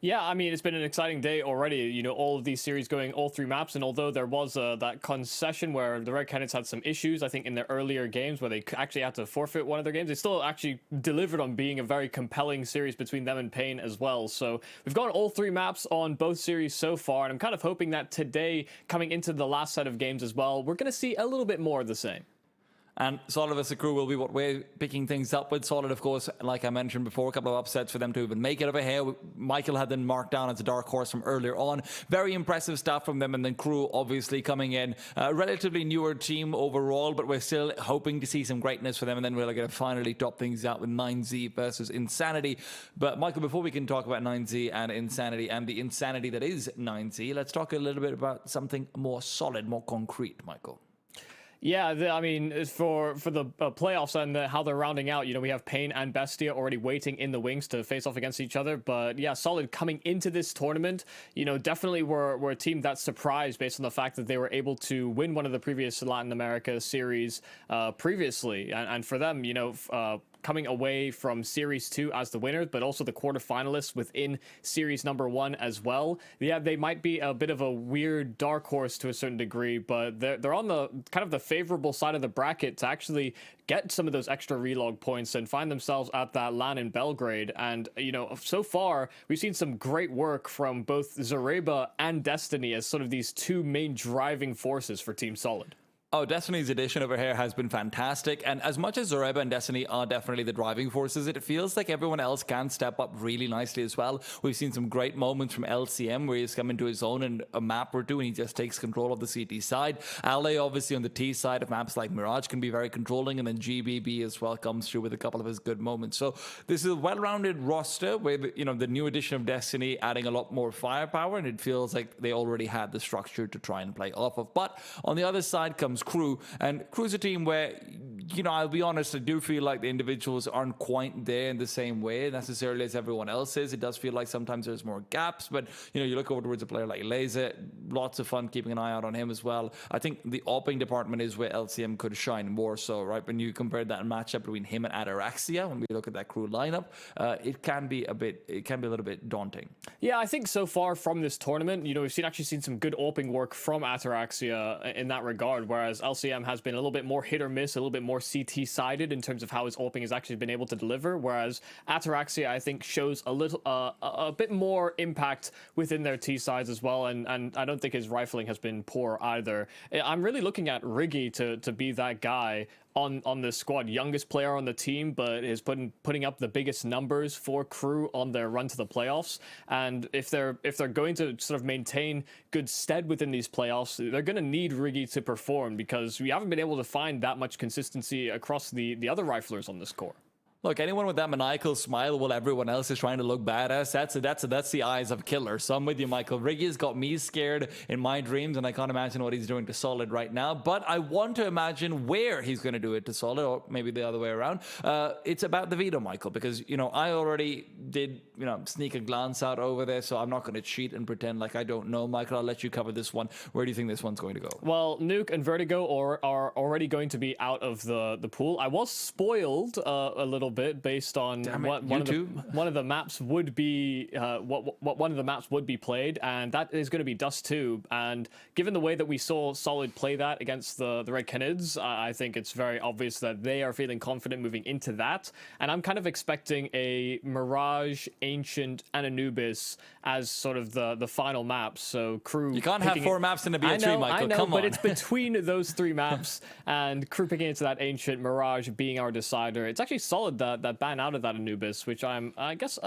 Yeah, I mean, it's been an exciting day already. You know, all of these series going all three maps, and although there was that concession where the Red Canids had some issues, I think in their earlier games where they actually had to forfeit one of their games, they still actually delivered on being a very compelling series between them and Pain as well. So we've gone all three maps on both series so far, and I'm kind of hoping that today, coming into the last set of games as well, we're going to see a little bit more of the same. And Solid vs. Crew will be what we're picking things up with. Solid, of course, like I mentioned before, a couple of upsets for them to even make it over here. Michael had them marked down as a dark horse from earlier on. Very impressive stuff from them. And then Crew, obviously, coming in. A relatively newer team overall, but we're still hoping to see some greatness for them. And then we're going to finally top things out with 9Z versus Insanity. But Michael, before we can talk about 9Z and Insanity and the insanity that is 9Z, let's talk a little bit about something more solid, more concrete, Michael. Yeah, I mean, for the playoffs and how they're rounding out, you know, we have Pain and Bestia already waiting in the wings to face off against each other. But yeah, Solid coming into this tournament, you know, definitely were a team that's surprised based on the fact that they were able to win one of the previous Latin America series previously. And for them, you know, coming away from Series 2 as the winners, but also the quarterfinalists within Series number 1 as well. Yeah, they might be a bit of a weird dark horse to a certain degree, but they're on the kind of the favorable side of the bracket to actually get some of those extra relog points and find themselves at that LAN in Belgrade. And, you know, so far, we've seen some great work from both Zareba and Destiny as sort of these two main driving forces for Team Solid. Oh, Destiny's addition over here has been fantastic. And as much as Zareba and Destiny are definitely the driving forces, it feels like everyone else can step up really nicely as well. We've seen some great moments from LCM where he's come into his own in a map or two and he just takes control of the CT side. LA, obviously, on the T side of maps like Mirage can be very controlling. And then GBB as well comes through with a couple of his good moments. So this is a well-rounded roster with, you know, the new addition of Destiny adding a lot more firepower. And it feels like they already had the structure to try and play off of. But on the other side comes Crew, and Crew's a team where, you know, I'll be honest, I do feel like the individuals aren't quite there in the same way necessarily as everyone else is. It does feel like sometimes there's more gaps, but, you know, you look over towards a player like Laser, lots of fun keeping an eye out on him as well. I think the opping department is where LCM could shine more so, right? When you compare that matchup between him and Ataraxia, when we look at that Crew lineup, it can be a little bit daunting. Yeah, I think so far from this tournament, you know, we've actually seen some good opening work from Ataraxia in that regard, whereas LCM has been a little bit more hit or miss, a little bit more CT sided in terms of how his opening has actually been able to deliver, whereas Ataraxia, I think, shows a little a bit more impact within their T sides as well, and I don't think his rifling has been poor either. I'm really looking at Riggy to be that guy on this squad, youngest player on the team, but is putting up the biggest numbers for Crew on their run to the playoffs. And if they're going to sort of maintain good stead within these playoffs, they're going to need Riggy to perform, because we haven't been able to find that much consistency across the other riflers on this core. Look, anyone with that maniacal smile while everyone else is trying to look badass, that's the eyes of a killer. So I'm with you, Michael. Riggy's got me scared in my dreams, and I can't imagine what he's doing to Solid right now. But I want to imagine where he's going to do it to Solid, or maybe the other way around. It's about the veto, Michael, because, you know, I already did, you know, sneak a glance out over there, so I'm not going to cheat and pretend like I don't know. Michael, I'll let you cover this one. Where do you think this one's going to go? Well, Nuke and Vertigo are already going to be out of the pool. I was spoiled a little bit based on what one of the maps would be what one of the maps would be played, and that is going to be Dust 2. And given the way that we saw Solid play that against the Red Canids, I think it's very obvious that they are feeling confident moving into that. And I'm kind of expecting a Mirage, Ancient, and Anubis as sort of the final maps. So Crew, you can't have four maps in a BO3, Michael. I know, come but on. It's between those three maps, and Crew picking into that Ancient, Mirage being our decider. It's actually Solid that ban out of that Anubis, which I guess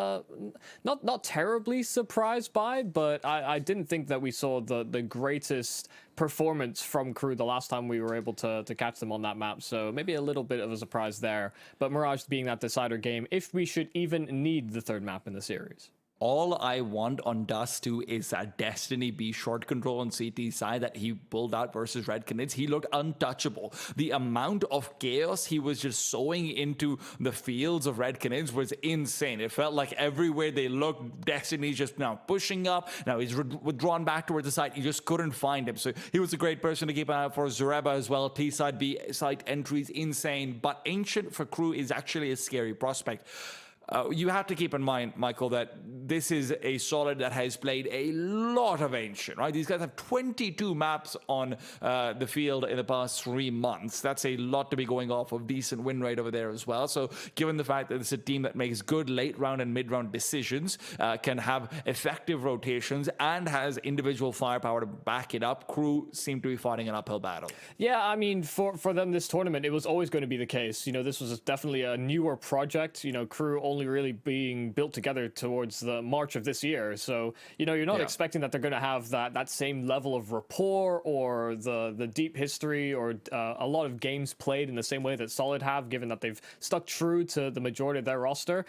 not terribly surprised by, but I didn't think that we saw the greatest performance from Crew the last time we were able to catch them on that map, so maybe a little bit of a surprise there. But Mirage being that decider game, if we should even need the third map in the series. All I want on Dust 2 is that Destiny be short control on CT side that he pulled out versus Red Canids. He looked untouchable. The amount of chaos he was just sowing into the fields of Red Canids was insane. It felt like everywhere they looked, Destiny's just now pushing up. Now he's withdrawn back towards the side. You just couldn't find him. So he was a great person to keep an eye out for. Zoreba as well. T side, B side entries, insane. But Ancient for Crew is actually a scary prospect. You have to keep in mind, Michael, that this is a Solid that has played a lot of Ancient, right? These guys have 22 maps on the field in the past 3 months. That's a lot to be going off of. Decent win rate over there as well. So given the fact that it's a team that makes good late round and mid round decisions, can have effective rotations, and has individual firepower to back it up, Crew seem to be fighting an uphill battle. Yeah, I mean, for them this tournament, it was always going to be the case. You know, this was definitely a newer project. You know, Crew only really being built together towards the March of this year. So, you know, you're not expecting that they're going to have that same level of rapport or the deep history or a lot of games played in the same way that Solid have, given that they've stuck true to the majority of their roster.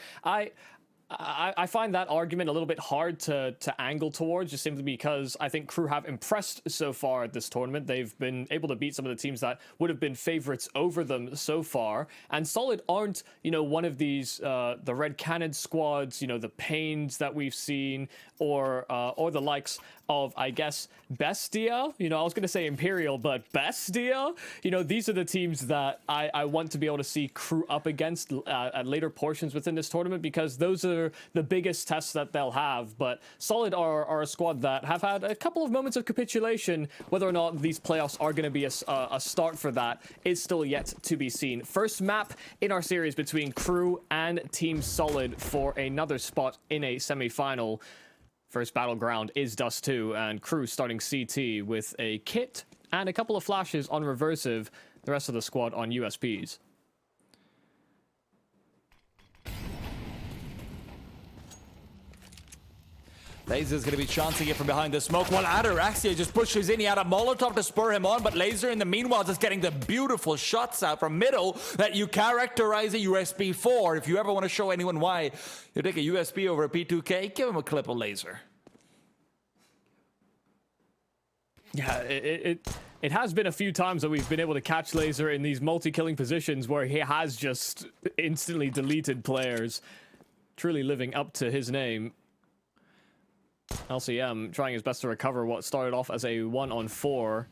I find that argument a little bit hard to angle towards, just simply because I think Crew have impressed so far at this tournament. They've been able to beat some of the teams that would have been favorites over them so far. And Solid aren't, you know, one of these, the Red Cannon squads, you know, the Pains that we've seen, or the likes of, I guess, Bestia. You know, I was going to say Imperial, but Bestia. You know, these are the teams that I want to be able to see Crew up against at later portions within this tournament, because those are the biggest tests that they'll have. But Solid are a squad that have had a couple of moments of capitulation. Whether or not these playoffs are going to be a start for that is still yet to be seen. First map in our series between Crew and Team Solid for another spot in a semi-final. First battleground is Dust 2, and Crew starting CT with a kit and a couple of flashes on Reversive, the rest of the squad on USPs. Laser's going to be chancing it from behind the smoke, while Ataraxia just pushes in. He had a Molotov to spur him on, but Laser in the meanwhile is getting the beautiful shots out from middle that you characterize a USB for. If you ever want to show anyone why you take a USB over a P2K, give him a clip of Laser. Yeah, it has been a few times that we've been able to catch Laser in these multi-killing positions where he has just instantly deleted players. Truly living up to his name. LCM trying his best to recover what started off as a 1-on-4,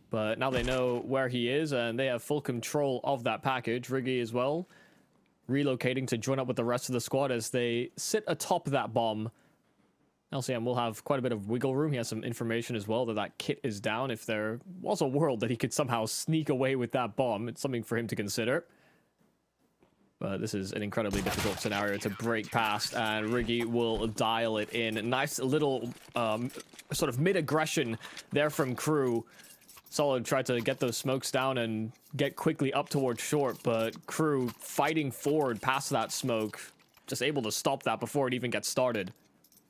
but now they know where he is and they have full control of that package. Riggy as well, relocating to join up with the rest of the squad as they sit atop that bomb. LCM will have quite a bit of wiggle room. He has some information as well that kit is down. If there was a world that he could somehow sneak away with that bomb, it's something for him to consider. But this is an incredibly difficult scenario to break past, and Riggy will dial it in. A nice little sort of mid-aggression there from Crew. Solid tried to get those smokes down and get quickly up towards short, but Crew fighting forward past that smoke, just able to stop that before it even gets started.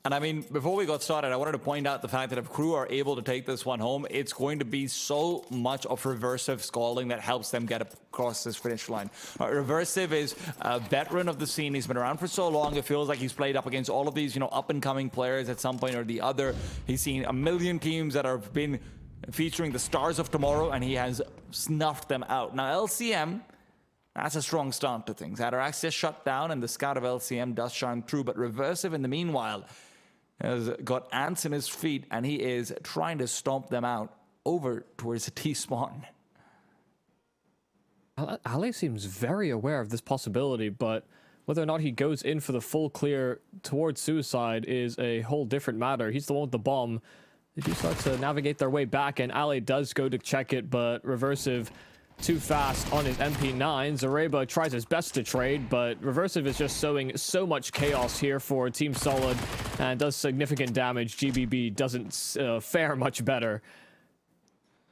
And I mean, before we got started, I wanted to point out the fact that if Crew are able to take this one home, it's going to be so much of Reversive scalding that helps them get across this finish line. Reversive is a veteran of the scene. He's been around for so long. It feels like he's played up against all of these, you know, up-and-coming players at some point or the other. He's seen a million teams that have been featuring the stars of tomorrow, and he has snuffed them out. Now, LCM, that's a strong start to things. Ataraxia shut down, and the scout of LCM does shine through, but Reversive, in the meanwhile, has got ants in his feet, and he is trying to stomp them out over towards the T-spawn. Ale seems very aware of this possibility, but whether or not he goes in for the full clear towards suicide is a whole different matter. He's the one with the bomb. They do start to navigate their way back, and Ale does go to check it, but Reversive too fast on his MP9. Zoreba tries his best to trade, but Reversive is just sowing so much chaos here for Team Solid and does significant damage. GBB doesn't fare much better.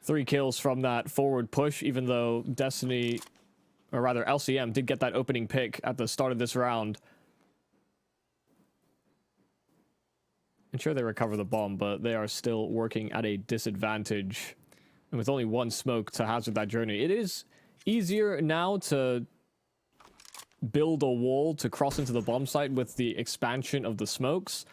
3 kills from that forward push, even though Destiny or rather LCM did get that opening pick at the start of this round. I'm sure they recover the bomb, but they are still working at a disadvantage. And with only one smoke to hazard that journey, it is easier now to build a wall to cross into the bomb site with the expansion of the smokes.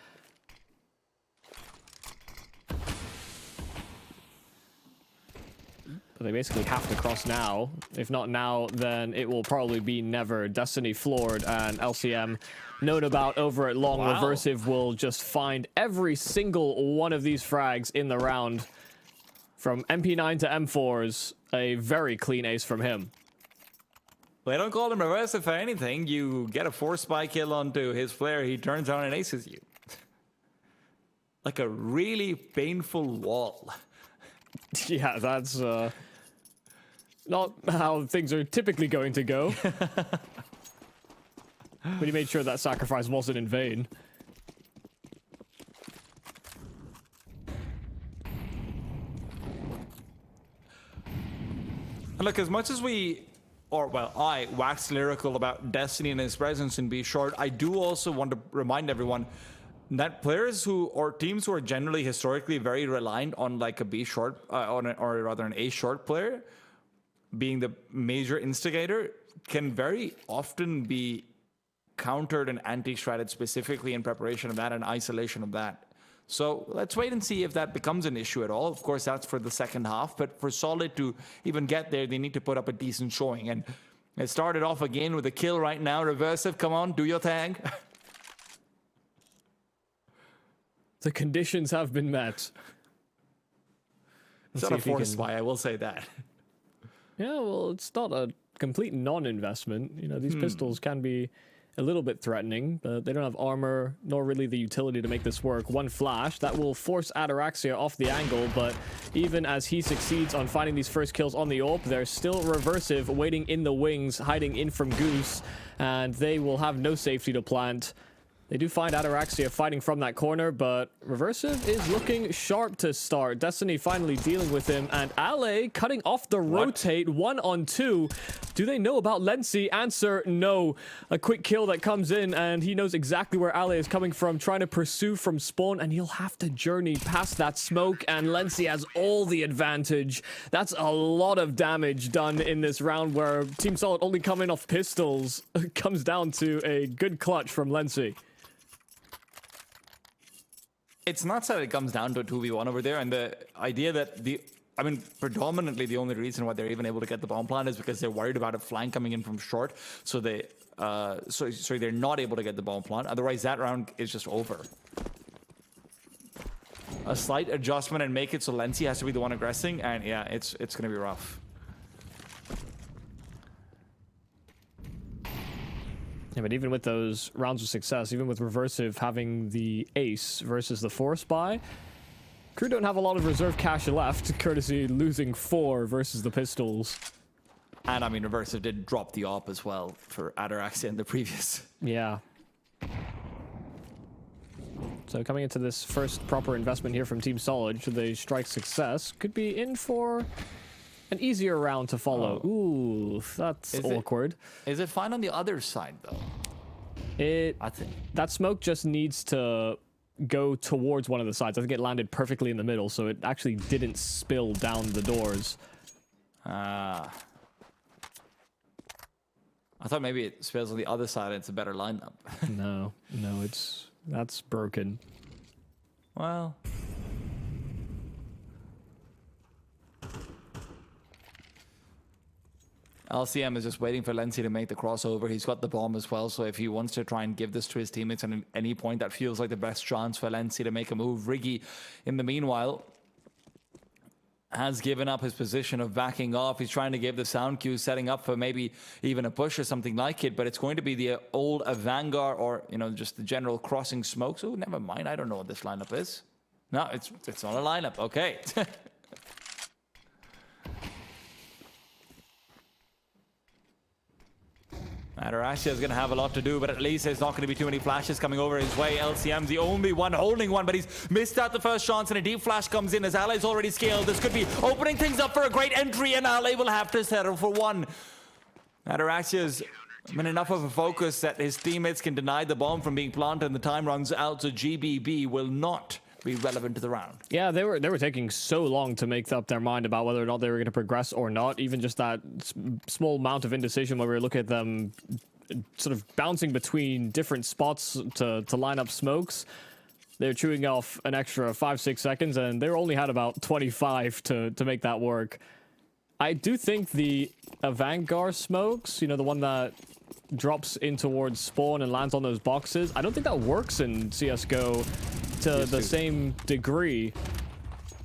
But they basically have to cross now. If not now, then it will probably be never. Destiny floored, and LCM, known about over at Long, Reversive will just find every single one of these frags in the round. From MP9 to M4s, a very clean ace from him. They don't call him Reversive for anything. You get a 4-spy kill onto his flare, he turns around and aces you. Like a really painful wall. Yeah, that's not how things are typically going to go. But he made sure that sacrifice wasn't in vain. And look, as much as I wax lyrical about Destiny and his presence in B short, I do also want to remind everyone that players or teams who are generally historically very reliant on like a B short, or rather an A short player being the major instigator, can very often be countered and anti-stratted specifically in preparation of that and isolation of that. So let's wait and see if that becomes an issue at all. Of course, that's for the second half, but for Solid to even get there, they need to put up a decent showing. And it started off again with a kill right now. Reversive, come on, do your thing. The conditions have been met. It's not a forced buy, I will say that. Yeah, well, it's not a complete non-investment. You know, these pistols can be a little bit threatening, but they don't have armor, nor really the utility to make this work. One flash, that will force Ataraxia off the angle, but even as he succeeds on finding these first kills on the AWP, there's still Reversive waiting in the wings, hiding in from Goose, and they will have no safety to plant. They do find Ataraxia fighting from that corner, but Reversive is looking sharp to start. Destiny finally dealing with him, and Ale cutting off the rotate 1-on-2. Do they know about Lency? Answer, no. A quick kill that comes in, and he knows exactly where Ale is coming from, trying to pursue from spawn, and he'll have to journey past that smoke, and Lency has all the advantage. That's a lot of damage done in this round where Team Solid only coming off pistols. It comes down to a good clutch from Lency. It's not that it comes down to a 2v1 over there, and the idea that predominantly the only reason why they're even able to get the bomb plant is because they're worried about a flank coming in from short, so they're not able to get the bomb plant. Otherwise, that round is just over. A slight adjustment and make it so Lency has to be the one aggressing, and yeah, it's gonna be rough. Yeah, but even with those rounds of success, even with Reversive having the ace versus the 4-spy, Crew don't have a lot of reserve cash left, courtesy losing 4 versus the pistols. And I mean, Reversive did drop the AWP as well for Ataraxia in the previous. Yeah. So coming into this first proper investment here from Team Solid, should they strike success, could be in for an easier round to follow. Oh. Ooh, that's awkward. Is it fine on the other side, though? I think that smoke just needs to go towards one of the sides. I think it landed perfectly in the middle, so it actually didn't spill down the doors. I thought maybe it spills on the other side and it's a better lineup. No, that's broken. Well... LCM is just waiting for Lency to make the crossover. He's got the bomb as well, so if he wants to try and give this to his teammates and at any point that feels like the best chance for Lency to make a move. Riggy, in the meanwhile, has given up his position of backing off. He's trying to give the sound cue, setting up for maybe even a push or something like it, but it's going to be the old Vanguard or, you know, just the general crossing smokes. Oh, never mind. I don't know what this lineup is. No, it's not a lineup. Okay. Ataraxia is going to have a lot to do, but at least there's not going to be too many flashes coming over his way. LCM's the only one holding one, but he's missed out the first chance, and a deep flash comes in as Ale's already scaled. This could be opening things up for a great entry, and Ale will have to settle for one. Ataraxia's been enough of a focus that his teammates can deny the bomb from being planted and the time runs out, so GBB will not be relevant to the round. Yeah, they were taking so long to make up their mind about whether or not they were going to progress or not. Even just that small amount of indecision where we look at them sort of bouncing between different spots to line up smokes. They're chewing off an extra 5-6 seconds, and they only had about 25 to make that work. I do think the Vanguard smokes, you know, the one that drops in towards spawn and lands on those boxes, I don't think that works in CSGO to the same degree.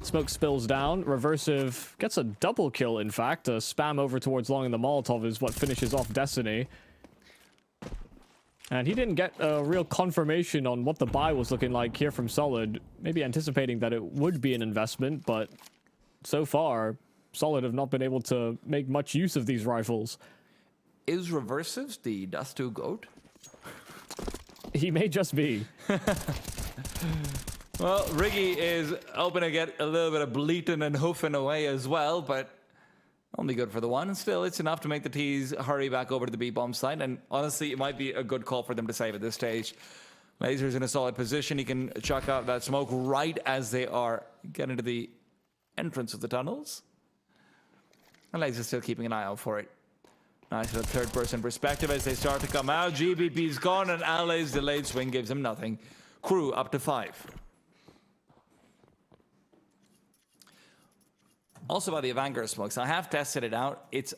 Smoke spills down. Reversive gets a double kill, in fact. A spam over towards long in the Molotov is what finishes off Destiny. And he didn't get a real confirmation on what the buy was looking like here from Solid. Maybe anticipating that it would be an investment, but so far, Solid have not been able to make much use of these rifles. Is Reversive the Dust 2 GOAT? He may just be. Well, Riggy is hoping to get a little bit of bleating and hoofing away as well, but only good for the one. Still, it's enough to make the T's hurry back over to the B-bomb site, and honestly, it might be a good call for them to save at this stage. Laser's in a solid position. He can chuck out that smoke right as they are getting to the entrance of the tunnels. And Laser's still keeping an eye out for it. Nice little third-person perspective as they start to come out. GBB's gone, and Allay's delayed swing gives him nothing. Crew up to 5. Also about the Vanguard smokes, I have tested it out. It's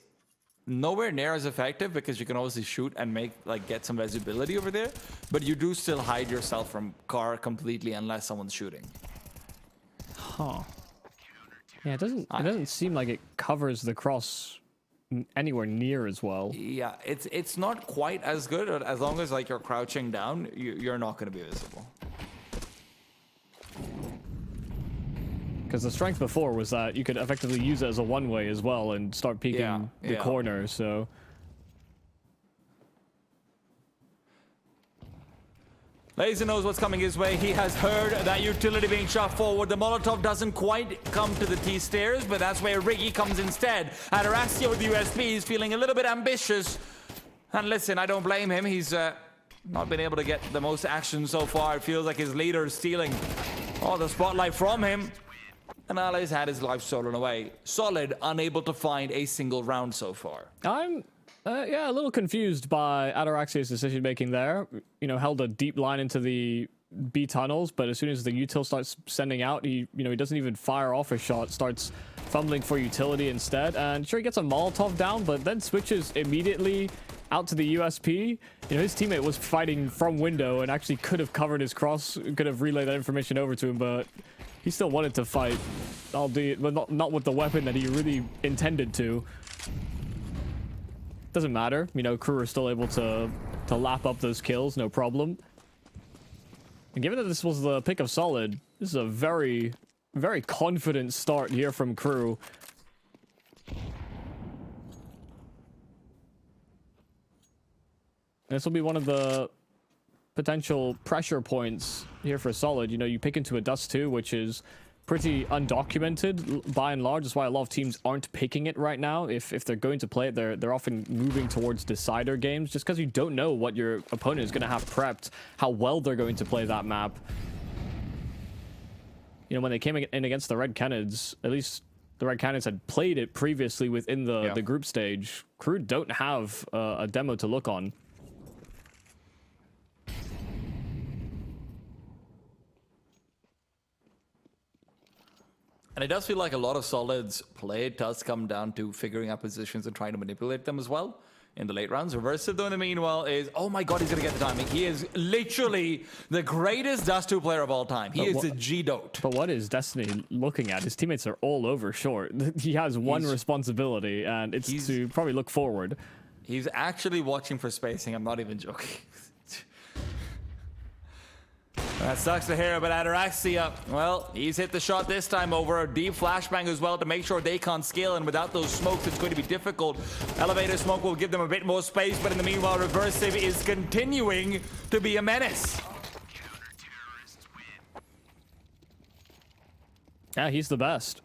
nowhere near as effective because you can obviously shoot and get some visibility over there, but you do still hide yourself from car completely unless someone's shooting. Huh. Yeah, it doesn't seem like it covers the cross anywhere near as well. Yeah, it's not quite as good, but as long as you're crouching down, you're not going to be visible. Because the strength before was that you could effectively use it as a one-way as well and start peeking the corner, so... Laser knows what's coming his way. He has heard that utility being shot forward. The Molotov doesn't quite come to the T-stairs, but that's where Riggy comes instead. Ataraxia with the USB is feeling a little bit ambitious. And listen, I don't blame him. He's not been able to get the most action so far. It feels like his leader is stealing all the spotlight from him. And Allay's had his life stolen away. Solid, unable to find a single round so far. I'm, a little confused by Ataraxia's decision-making there. You know, held a deep line into the B tunnels, but as soon as the util starts sending out, he doesn't even fire off a shot, starts fumbling for utility instead. And sure, he gets a Molotov down, but then switches immediately out to the USP. You know, his teammate was fighting from window and actually could have covered his cross, could have relayed that information over to him, but he still wanted to fight, albeit not with the weapon that he really intended to. Doesn't matter, you know, crew are still able to lap up those kills, no problem. And given that this was the pick of Solid, this is a very, very confident start here from crew. This will be one of the potential pressure points here for Solid. You know, you pick into a Dust 2, which is pretty undocumented by and large. That's why a lot of teams aren't picking it right now. If they're going to play it, they're often moving towards decider games just because you don't know what your opponent is going to have prepped, how well they're going to play that map. You know, when they came in against the Red Canids, at least the Red Canids had played it previously within the group stage. Crew don't have a demo to look on. And it does feel like a lot of Solid's play does come down to figuring out positions and trying to manipulate them as well in the late rounds. Reversive, though, in the meanwhile, is... Oh my god, he's going to get the timing. He is literally the greatest Dust 2 player of all time. He is a G-dote. But what is Destiny looking at? His teammates are all over short. He has one responsibility, and it's to probably look forward. He's actually watching for spacing. I'm not even joking. That sucks to hear, but Ataraxia, well, he's hit the shot this time over a deep flashbang as well to make sure they can't scale, and without those smokes, it's going to be difficult. Elevator smoke will give them a bit more space, but in the meanwhile, Reversive is continuing to be a menace. Yeah, he's the best.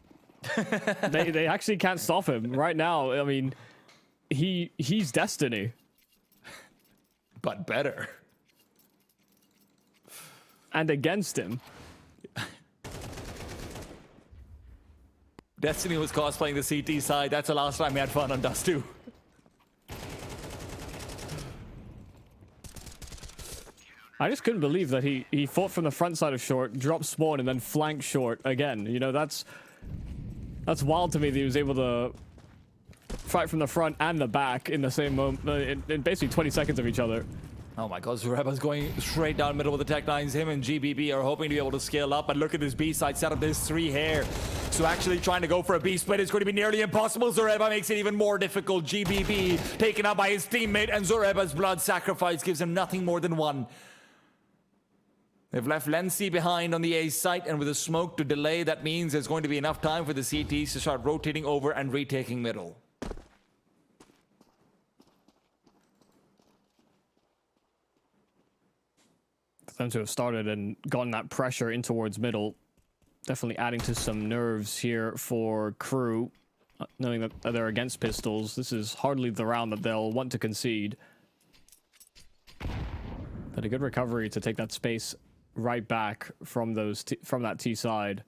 They actually can't stop him right now. I mean, he's Destiny. But better. And against him. Destiny was cosplaying the CT side. That's the last time we had fun on Dust 2. I just couldn't believe that he fought from the front side of short, dropped spawn, and then flanked short again. You know, that's wild to me that he was able to fight from the front and the back in the same moment, in basically 20 seconds of each other. Oh my god, Zoreba's going straight down middle with the Tech 9s. Him and GBB are hoping to be able to scale up, but look at this B side setup. There's 3 here. So actually trying to go for a B split is going to be nearly impossible. Zoreba makes it even more difficult. GBB taken out by his teammate, and Zoreba's blood sacrifice gives him nothing more than 1. They've left Lency behind on the A site, and with a smoke to delay, that means there's going to be enough time for the CTs to start rotating over and retaking middle. For them to have started and gotten that pressure in towards middle, definitely adding to some nerves here for crew, knowing that they're against pistols. This is hardly the round that they'll want to concede. But a good recovery to take that space right back from from that T side.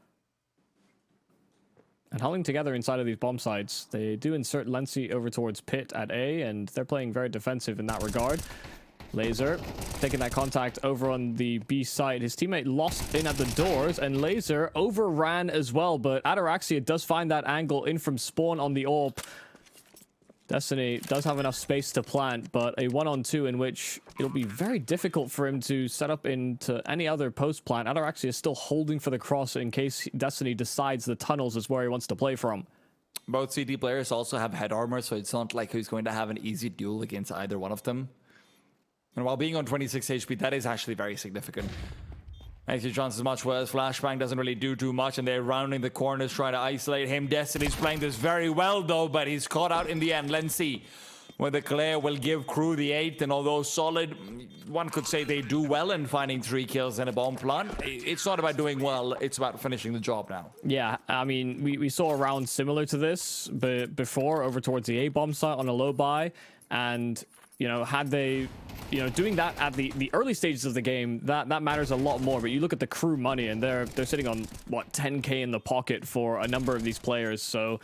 And huddling together inside of these bomb sites, they do insert Lency over towards pit at A, and they're playing very defensive in that regard. Laser taking that contact over on the B side. His teammate lost in at the doors, and Laser overran as well, but Ataraxia does find that angle in from spawn on the AWP. Destiny does have enough space to plant, but a 1-on-2 in which it'll be very difficult for him to set up into any other post plant. Ataraxia is still holding for the cross in case Destiny decides the tunnels is where he wants to play from. Both CT players also have head armor, so it's not like he's going to have an easy duel against either one of them. And while being on 26 HP, that is actually very significant. Makes your chances much worse. Flashbang doesn't really do too much, and they're rounding the corners, trying to isolate him. Destiny's playing this very well, though, but he's caught out in the end. Let's see whether Claire will give crew the 8th, and although solid, one could say they do well in finding 3 kills and a bomb plant. It's not about doing well, it's about finishing the job now. Yeah, I mean, we saw a round similar to this before over towards the A bomb site on a low buy, and, you know, had they... You know, doing that at the early stages of the game, that matters a lot more. But you look at the crew money, and they're sitting on, what, 10k in the pocket for a number of these players. So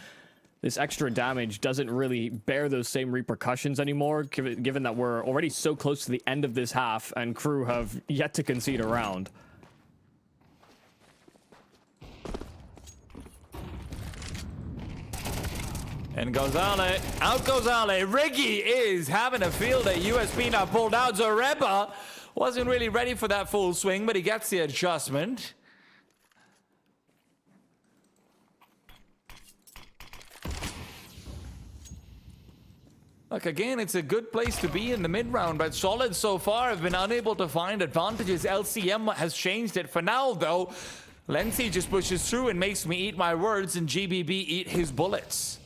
this extra damage doesn't really bear those same repercussions anymore, given that we're already so close to the end of this half, and crew have yet to concede a round. In goes Ale. Out goes Ale. Riggy is having a field day. USP now pulled out. Zoreba wasn't really ready for that full swing, but he gets the adjustment. Look, again, it's a good place to be in the mid-round, but Solid so far have been unable to find advantages. LCM has changed it for now, though. Lency just pushes through and makes me eat my words, and GBB eat his bullets.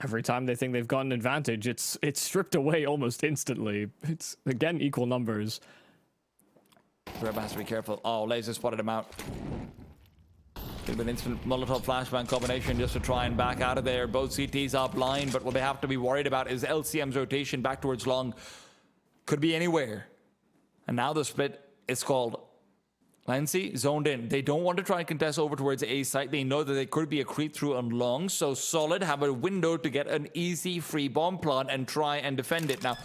Every time they think they've got an advantage, it's stripped away almost instantly. It's, again, equal numbers. Zoreba has to be careful. Oh, Laser spotted him out. Could have been instant Molotov flashbang combination just to try and back out of there. Both CTs are blind, but what they have to be worried about is LCM's rotation back towards long. Could be anywhere. And now the split is called. Lancy zoned in. They don't want to try and contest over towards A site. They know that there could be a creep through on long, so Solid have a window to get an easy free bomb plant and try and defend it. Now,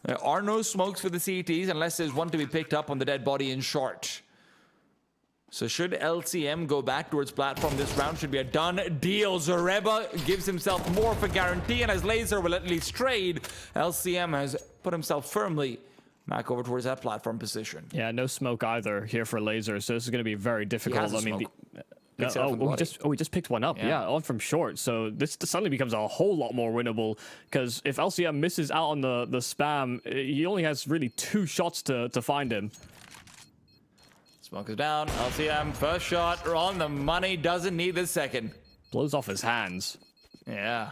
there are no smokes for the CTs unless there's one to be picked up on the dead body in short. So should LCM go back towards platform, this round should be a done deal. Zoreba gives himself more of a guarantee, and as Laser will at least trade, LCM has put himself firmly back over towards that platform position. Yeah, no smoke either here for Laser, so this is going to be very difficult. I mean, we just picked one up. Yeah, on from short. So this suddenly becomes a whole lot more winnable, because if LCM misses out on the spam, he only has really 2 shots to find him. Smoke is down. LCM first shot on the money, doesn't need the second. Blows off his hands. Yeah.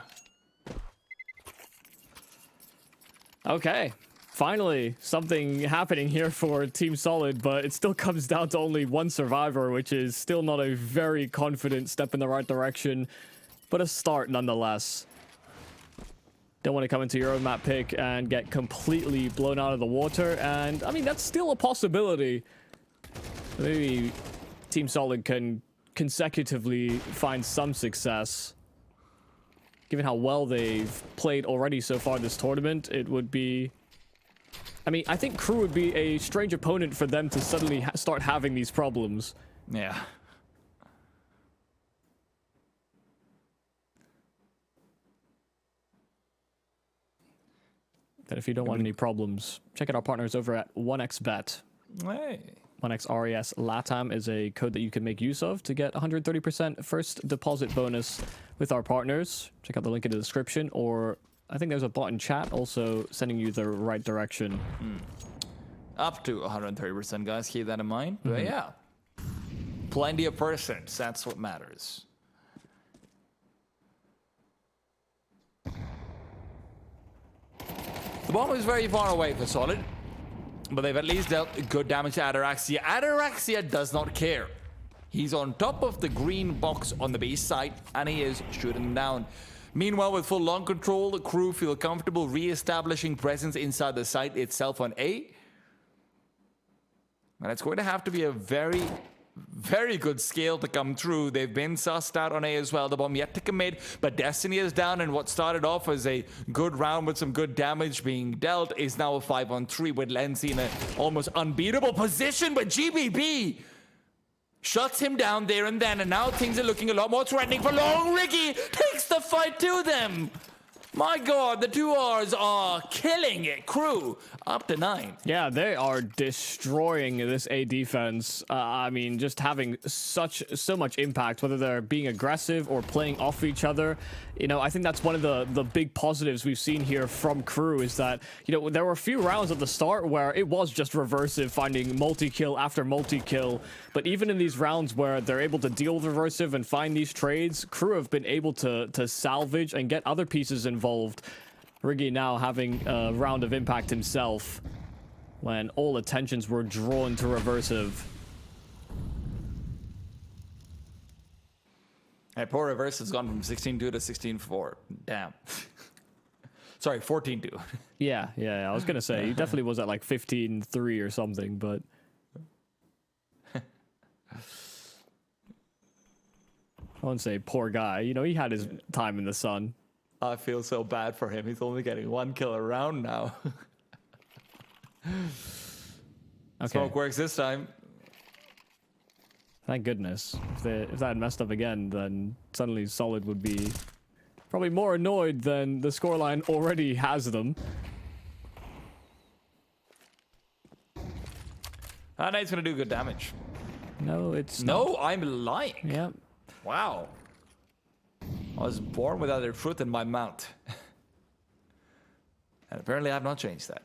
Okay. Finally, something happening here for Team Solid, but it still comes down to only 1 survivor, which is still not a very confident step in the right direction, but a start nonetheless. Don't want to come into your own map pick and get completely blown out of the water. And, I mean, that's still a possibility. Maybe Team Solid can consecutively find some success. Given how well they've played already so far this tournament, it would be... I mean, I think Crew would be a strange opponent for them to suddenly start having these problems. Yeah. That if you don't want any problems, check out our partners over at 1xBet. Hey. 1xRES LATAM is a code that you can make use of to get 130% first deposit bonus with our partners. Check out the link in the description, or I think there's a bot in chat also sending you the right direction. Up to 130%, guys. Keep that in mind. But yeah, plenty of percents. That's what matters. The bomb is very far away for Solid, but they've at least dealt good damage to Ataraxia. Ataraxia does not care. He's on top of the green box on the base side, and he is shooting them down. Meanwhile, with full long control, the Crew feel comfortable re-establishing presence inside the site itself on A. And it's going to have to be a very, very good scale to come through. They've been sussed out on A as well. The bomb yet to commit, but Destiny is down, and what started off as a good round with some good damage being dealt is now a 5-on-3 with Lenzi in an almost unbeatable position, but GBB shuts him down there and then, and now things are looking a lot more threatening for Long. Ricky takes the fight to them. My God, the 2Rs are killing it. Crew up to 9. Yeah, they are destroying this A defense. I mean, just having so much impact, whether they're being aggressive or playing off each other. You know, I think that's one of the big positives we've seen here from Crew is that, you know, there were a few rounds at the start where it was just reversive, finding multi-kill after multi-kill. But even in these rounds where they're able to deal with reversive and find these trades, Crew have been able to salvage and get other pieces involved. Riggy now having a round of impact himself when all attentions were drawn to reversive. Hey, poor reverse has gone from 16-2 to 16-4. Damn. Sorry, 14-2. Yeah, I was gonna say he definitely was at like 15-3 or something, but I wouldn't say poor guy. You know, he had his time in the sun. I feel so bad for him. He's only getting 1 kill a round now. Okay. Smoke works this time. Thank goodness. If that had messed up again, then suddenly Solid would be probably more annoyed than the scoreline already has them. That knight's gonna do good damage. No, it's No, not. I'm lying. Yeah. Wow. I was born without a truth in my mouth. And apparently I have not changed that.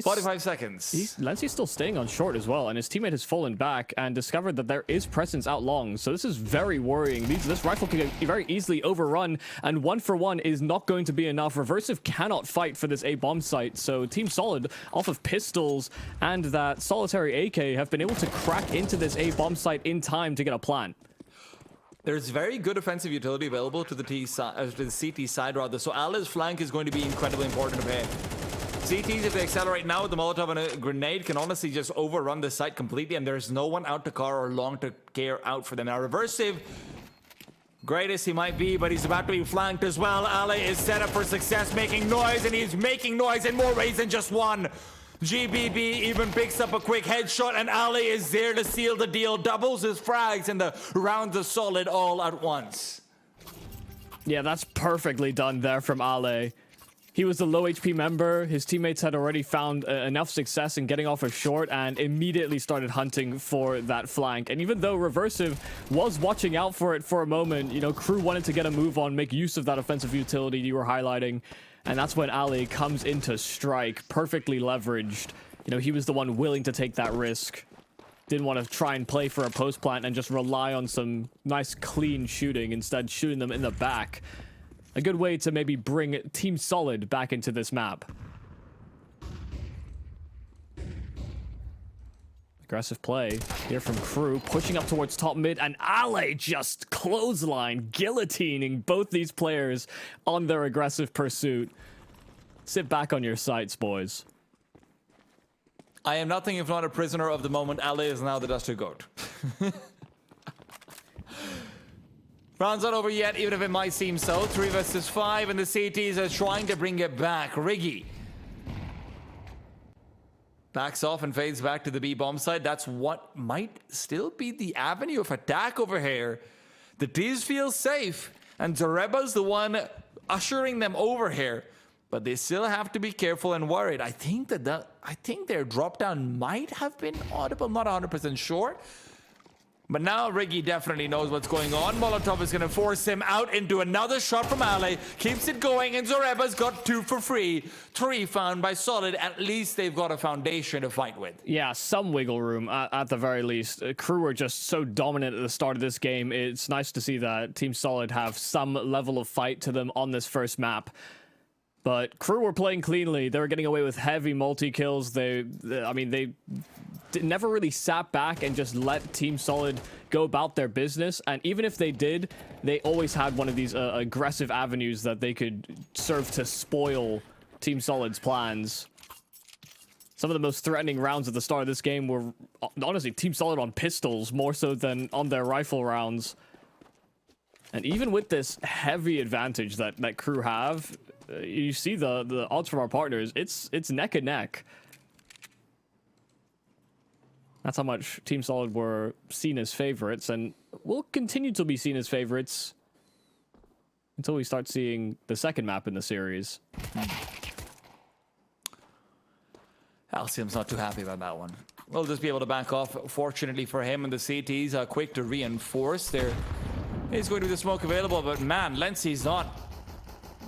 45 seconds. Lenzi's still staying on short as well, and his teammate has fallen back and discovered that there is presence out long. So this is very worrying. This rifle can get very easily overrun, and 1-for-1 is not going to be enough. Reversive cannot fight for this A bomb site, so Team Solid, off of pistols and that solitary AK, have been able to crack into this A bomb site in time to get a plant. There's very good offensive utility available to the CT side rather, so Ala's flank is going to be incredibly important to pay. CTs, if they accelerate now with the Molotov and a grenade, can honestly just overrun the site completely, and there's no one out to car or long to care out for them. Now, Reversive, great as he might be, but he's about to be flanked as well. Ale is set up for success, making noise, and he's making noise in more ways than just one. GBB even picks up a quick headshot, and Ale is there to seal the deal, doubles his frags, and the rounds are solid all at once. Yeah, that's perfectly done there from Ale. He was the low HP member. His teammates had already found enough success in getting off a short and immediately started hunting for that flank. And even though Reversive was watching out for it for a moment, you know, Crew wanted to get a move on, make use of that offensive utility you were highlighting. And that's when Ali comes into strike, perfectly leveraged. You know, he was the one willing to take that risk. Didn't want to try and play for a post plant and just rely on some nice clean shooting, instead shooting them in the back. A good way to maybe bring Team Solid back into this map. Aggressive play here from Crew, pushing up towards top mid, and Ale just clothesline, guillotining both these players on their aggressive pursuit. Sit back on your sites, boys. I am nothing if not a prisoner of the moment. LA is now the Dusty Goat. Round's not over yet, even if it might seem so. 3 versus 5, and the CTs are trying to bring it back. Riggy backs off and fades back to the B bomb side. That's what might still be the avenue of attack over here. The T's feel safe, and Zoreba's the one ushering them over here. But they still have to be careful and worried. I think their drop down might have been audible. I'm not 100% sure. But now Riggy definitely knows what's going on. Molotov is going to force him out into another shot from Ale. Keeps it going, and Zoreba's got 2 for free. 3 found by Solid. At least they've got a foundation to fight with. Yeah, some wiggle room at the very least. Crew were just so dominant at the start of this game. It's nice to see that Team Solid have some level of fight to them on this first map. But Crew were playing cleanly. They were getting away with heavy multi-kills. They never really sat back and just let Team Solid go about their business. And even if they did, they always had one of these aggressive avenues that they could serve to spoil Team Solid's plans. Some of the most threatening rounds at the start of this game were, honestly, Team Solid on pistols more so than on their rifle rounds. And even with this heavy advantage that Crew have, you see the odds from our partners, it's neck and neck. That's how much Team Solid were seen as favorites, and will continue to be seen as favorites until we start seeing the second map in the series. Alcium's not too happy about that one. We'll just be able to back off. Fortunately for him, and the CTs are quick to reinforce. There is going to be the smoke available, but man, Lenzy's not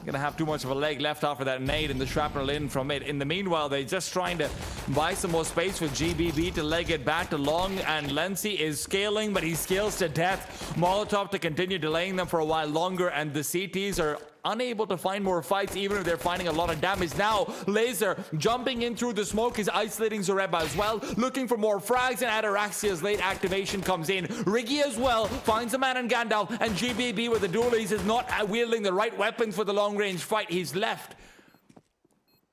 gonna have too much of a leg left after that nade and the shrapnel in from it. In the meanwhile, they're just trying to buy some more space with GBB to leg it back to long, and Lenzy is scaling, but he scales to death. Molotov to continue delaying them for a while longer, and the CTs are unable to find more fights, even if they're finding a lot of damage. Now, Laser jumping in through the smoke is isolating Zoreba as well, looking for more frags, and Ataraxia's late activation comes in. Riggy as well finds a man in Gandalf, and GBB with the dualies is not wielding the right weapons for the long-range fight. He's left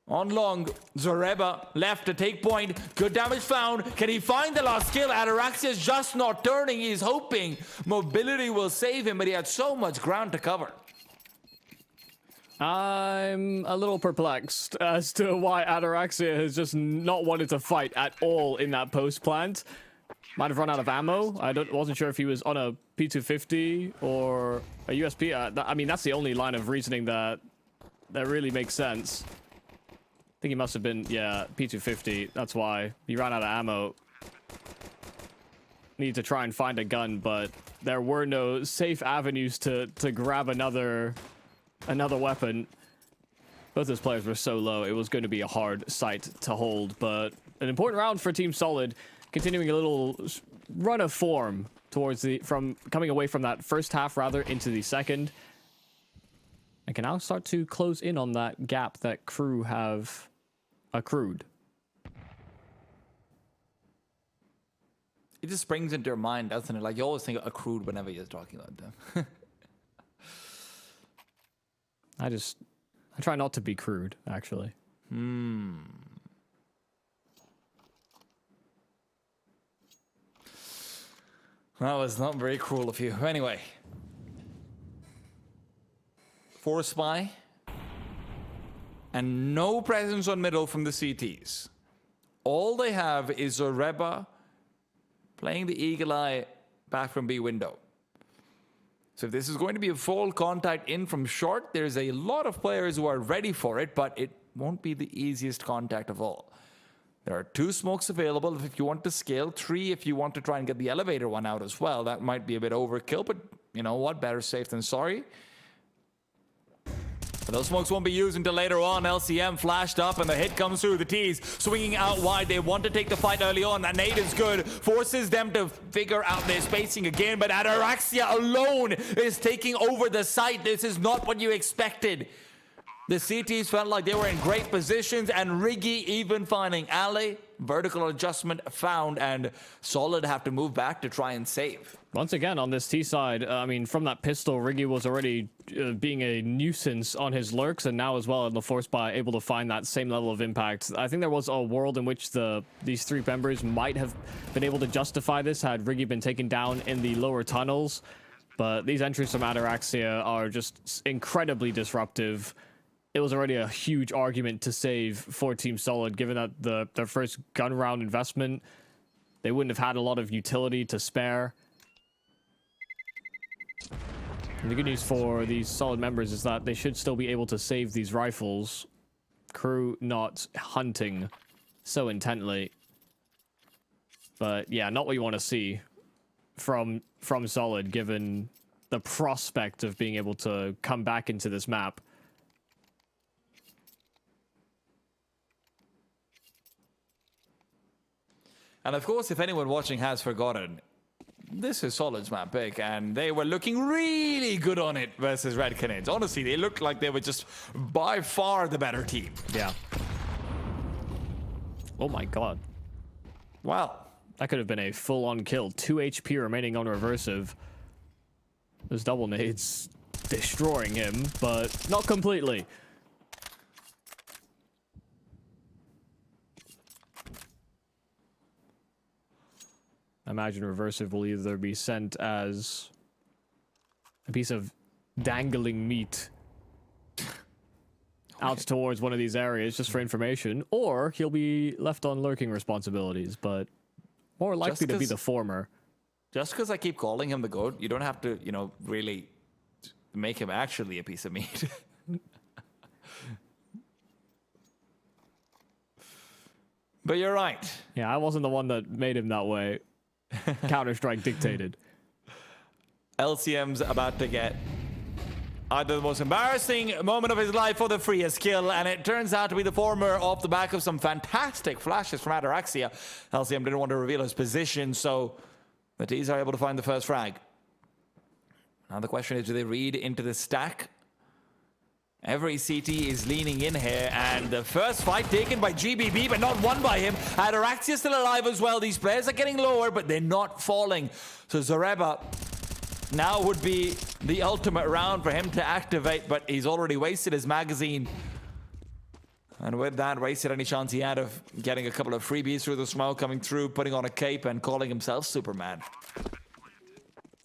on long. Zoreba left to take point. Good damage found. Can he find the last kill? Ataraxia's just not turning. He's hoping mobility will save him, but he had so much ground to cover. I'm a little perplexed as to why Ataraxia has just not wanted to fight at all in that post plant. Might have run out of ammo. Wasn't sure if he was on a P250 or a USP. I mean, that's the only line of reasoning that really makes sense. I think he must have been, yeah, P250. That's why he ran out of ammo. Need to try and find a gun, but there were no safe avenues to grab another weapon. Both those players were so low, it was going to be a hard site to hold, but an important round for Team Solid, continuing a little run of form towards from coming away from that first half rather into the second, and can now start to close in on that gap that Crew have accrued. It just springs into your mind, doesn't it? Like, you always think accrued whenever you're talking about them. I try not to be crude, actually. That was not very cruel of you. Anyway. 4 spy. And no presence on middle from the CTs. All they have is Zoreba playing the Eagle Eye back from B window. So if this is going to be a full contact in from short, there's a lot of players who are ready for it, but it won't be the easiest contact of all. There are 2 smokes available if you want to scale, 3 if you want to try and get the elevator one out as well. That might be a bit overkill, but you know what? Better safe than sorry. But those smokes won't be used until later on. LCM flashed up and the hit comes through. The T's swinging out wide. They want to take the fight early on. That nade is good. Forces them to figure out their spacing again. But Ataraxia alone is taking over the site. This is not what you expected. The CTs felt like they were in great positions, and Riggy even finding Ali. Vertical adjustment found, and Solid have to move back to try and save. Once again, on this T side, I mean, from that pistol, Riggy was already being a nuisance on his lurks, and now as well in the force by able to find that same level of impact. I think there was a world in which these three members might have been able to justify this had Riggy been taken down in the lower tunnels, but these entries from Ataraxia are just incredibly disruptive. It was already a huge argument to save for Team Solid, given that their first gun round investment, they wouldn't have had a lot of utility to spare. And the good news for these Solid members is that they should still be able to save these rifles. Crew not hunting so intently. But yeah, not what you want to see from Solid, given the prospect of being able to come back into this map. And of course, if anyone watching has forgotten, this is Solid's map pick, and they were looking really good on it versus Red Canids. Honestly, they looked like they were just by far the better team. Yeah. Oh my god. Wow. That could have been a full-on kill. 2 HP remaining on Reversive. Those double nades destroying him, but not completely. I imagine Reversive will either be sent as a piece of dangling meat out towards one of these areas just for information, or he'll be left on lurking responsibilities, but more likely to be the former. Just because I keep calling him the GOAT, you don't have to, you know, really make him actually a piece of meat. But you're right. Yeah, I wasn't the one that made him that way. Counter-Strike dictated. LCM's about to get either the most embarrassing moment of his life or the freest kill, and it turns out to be the former off the back of some fantastic flashes from Ataraxia. LCM didn't want to reveal his position, so the T's are able to find the first frag. Now the question is, do they read into the stack? Every CT is leaning in here, and the first fight taken by GBB, but not won by him. Ataraxia still alive as well. These players are getting lower, but they're not falling. So Zoreba now would be the ultimate round for him to activate, but he's already wasted his magazine. And with that, wasted any chance he had of getting a couple of freebies through the smoke, coming through, putting on a cape, and calling himself Superman.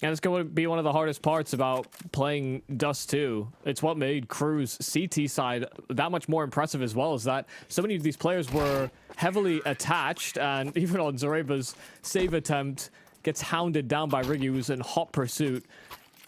And it's going to be one of the hardest parts about playing Dust 2. It's what made Crew's CT side that much more impressive as well, is that so many of these players were heavily attached, and even on Zoreba's save attempt, gets hounded down by Riggy, who's in hot pursuit.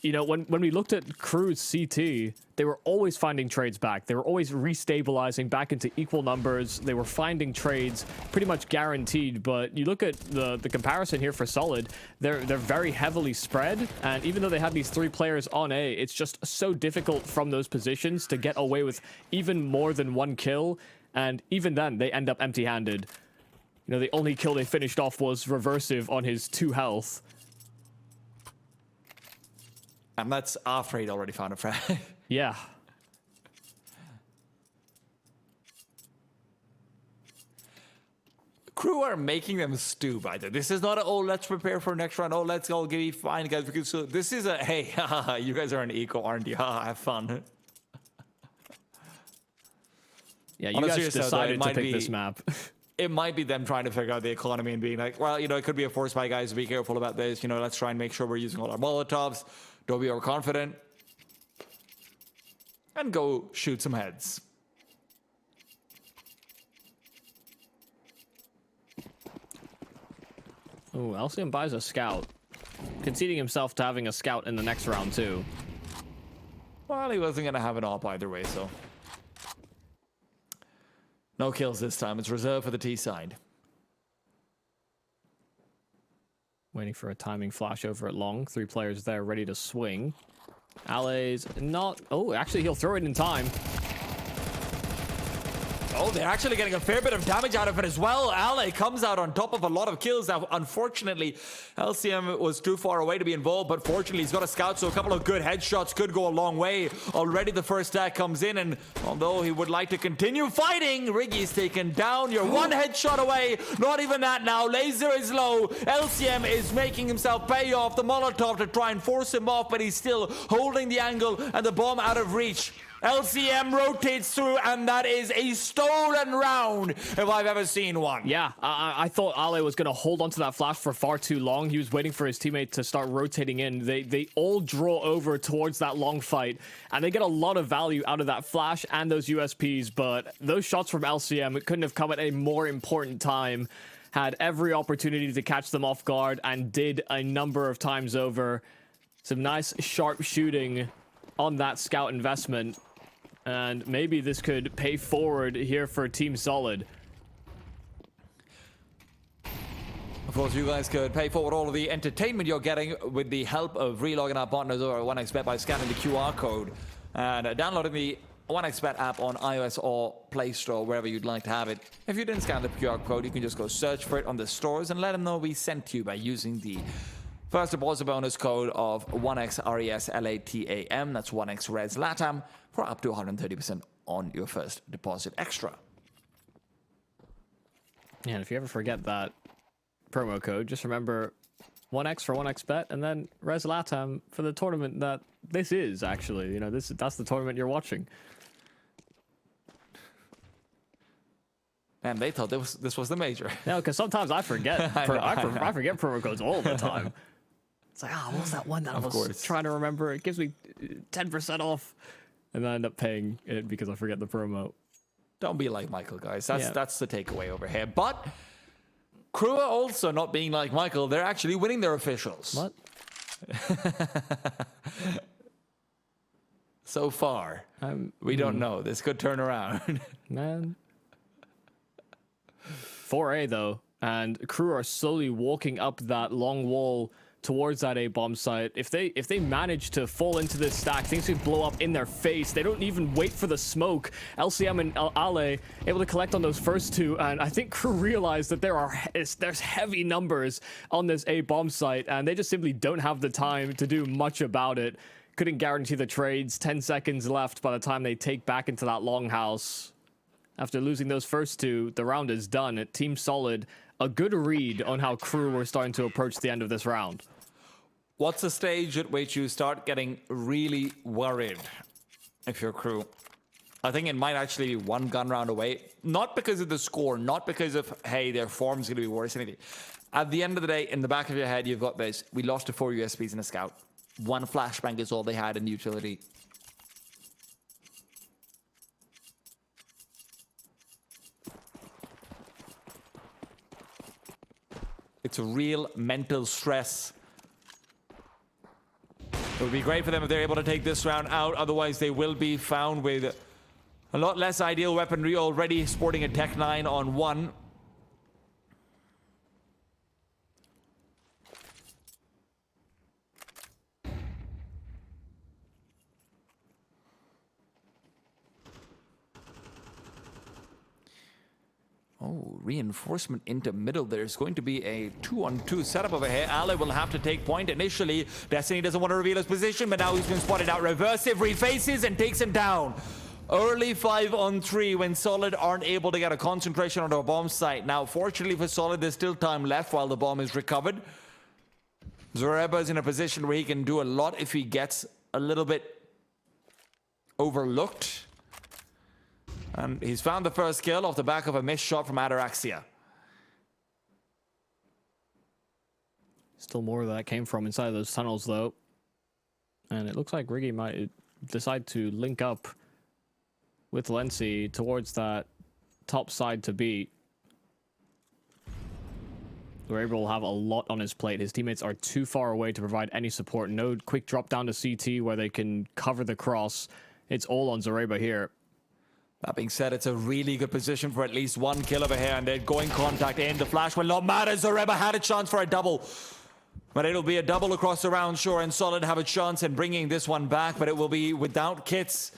You know, when we looked at Crew's CT, they were always finding trades back. They were always restabilizing back into equal numbers. They were finding trades pretty much guaranteed. But you look at the comparison here for Solid, they're very heavily spread. And even though they have these three players on A, it's just so difficult from those positions to get away with even more than one kill. And even then, they end up empty-handed. You know, the only kill they finished off was Reversive on his 2 health. And that's after he'd already found a frag. Yeah. Crew are making them stew by that. This is not a, oh, let's prepare for next round. Oh, let's all get fine, guys. Because this is a, hey, you guys are an eco, aren't you? Have fun. Yeah, you guys decided to pick this map. It might be them trying to figure out the economy and being like, well, you know, it could be a force by guys. Be careful about this. You know, let's try and make sure we're using all our Molotovs. Don't be overconfident. And go shoot some heads. Oh, LCM buys a scout. Conceding himself to having a scout in the next round, too. Well, he wasn't going to have an op either way, so. No kills this time. It's reserved for the T side. Waiting for a timing flash over at long. 3 players there ready to swing. Allay's not... Oh, actually, he'll throw it in time. Oh, they're actually getting a fair bit of damage out of it as well. Ale comes out on top of a lot of kills. Now, unfortunately, LCM was too far away to be involved, but fortunately, he's got a scout, so a couple of good headshots could go a long way. Already the first stack comes in, and although he would like to continue fighting, Riggy's taken down. You're one headshot away. Not even that now. Laser is low. LCM is making himself pay off the Molotov to try and force him off, but he's still holding the angle and the bomb out of reach. LCM rotates through, and that is a stolen round if I've ever seen one. Yeah, I thought Ale was going to hold onto that flash for far too long. He was waiting for his teammate to start rotating in. They all draw over towards that long fight, and they get a lot of value out of that flash and those USPs, but those shots from LCM couldn't have come at a more important time. Had every opportunity to catch them off guard, and did a number of times over. Some nice sharp shooting on that scout investment. And maybe this could pay forward here for Team Solid. Of course, you guys could pay forward all of the entertainment you're getting with the help of relogging our partners over at 1xBet by scanning the QR code and downloading the 1xBet app on iOS or Play Store, wherever you'd like to have it. If you didn't scan the QR code, you can just go search for it on the stores and let them know we sent you by using the first deposit bonus code of 1xRESLATAM. That's 1xRESLATAM for up to 130% on your first deposit extra. Yeah, and if you ever forget that promo code, just remember 1x for 1xBet and then ResLatam for the tournament that this is, actually. You know, that's the tournament you're watching. Man, they thought this was the major. No, because sometimes I forget. I forget promo codes all the time. It's like, what was that one that I was trying to remember? It gives me 10% off. And then I end up paying it because I forget the promo. Don't be like Michael, guys. That's the takeaway over here. But Crew are also not being like Michael. They're actually winning their officials. What? So far, we don't know. This could turn around. Man. 4A, though. And Crew are slowly walking up that long wall towards that A-bomb site. If they manage to fall into this stack, things could blow up in their face. They don't even wait for the smoke. LCM and Ale able to collect on those first two, and I think Crew realized that there's heavy numbers on this A-bomb site, and they just simply don't have the time to do much about it. Couldn't guarantee the trades. 10 seconds left by the time they take back into that longhouse. After losing those first two, the round is done. Team Solid, a good read on how Crew were starting to approach the end of this round. What's the stage at which you start getting really worried if you're Crew? I think it might actually be one gun round away. Not because of the score, not because of, hey, their form's going to be worse than anything. At the end of the day, in the back of your head, you've got this. We lost to 4 USPs and a scout. One flashbang is all they had in utility. It's a real mental stress. It would be great for them if they're able to take this round out. Otherwise, they will be found with a lot less ideal weaponry, already sporting a Tech 9 on 1. Oh, reinforcement into middle. There's going to be a 2-on-2 setup over here. Ale will have to take point initially. Destiny doesn't want to reveal his position, but now he's been spotted out. Reversive refaces and takes him down. Early 5-on-3 when Solid aren't able to get a concentration on a bomb site. Now, fortunately for Solid, there's still time left while the bomb is recovered. Zoreba is in a position where he can do a lot if he gets a little bit overlooked. And he's found the first kill off the back of a missed shot from Ataraxia. Still more of that came from inside of those tunnels, though. And it looks like Riggy might decide to link up with Lency towards that top side to beat. Zoreba will have a lot on his plate. His teammates are too far away to provide any support. No quick drop down to CT where they can cover the cross. It's all on Zoreba here. That being said, it's a really good position for at least one kill over here, and they're going contact in. The flash will not matter. Zoreba had a chance for a double. But it'll be a double across the round, sure, and Solid have a chance in bringing this one back, but it will be without kits.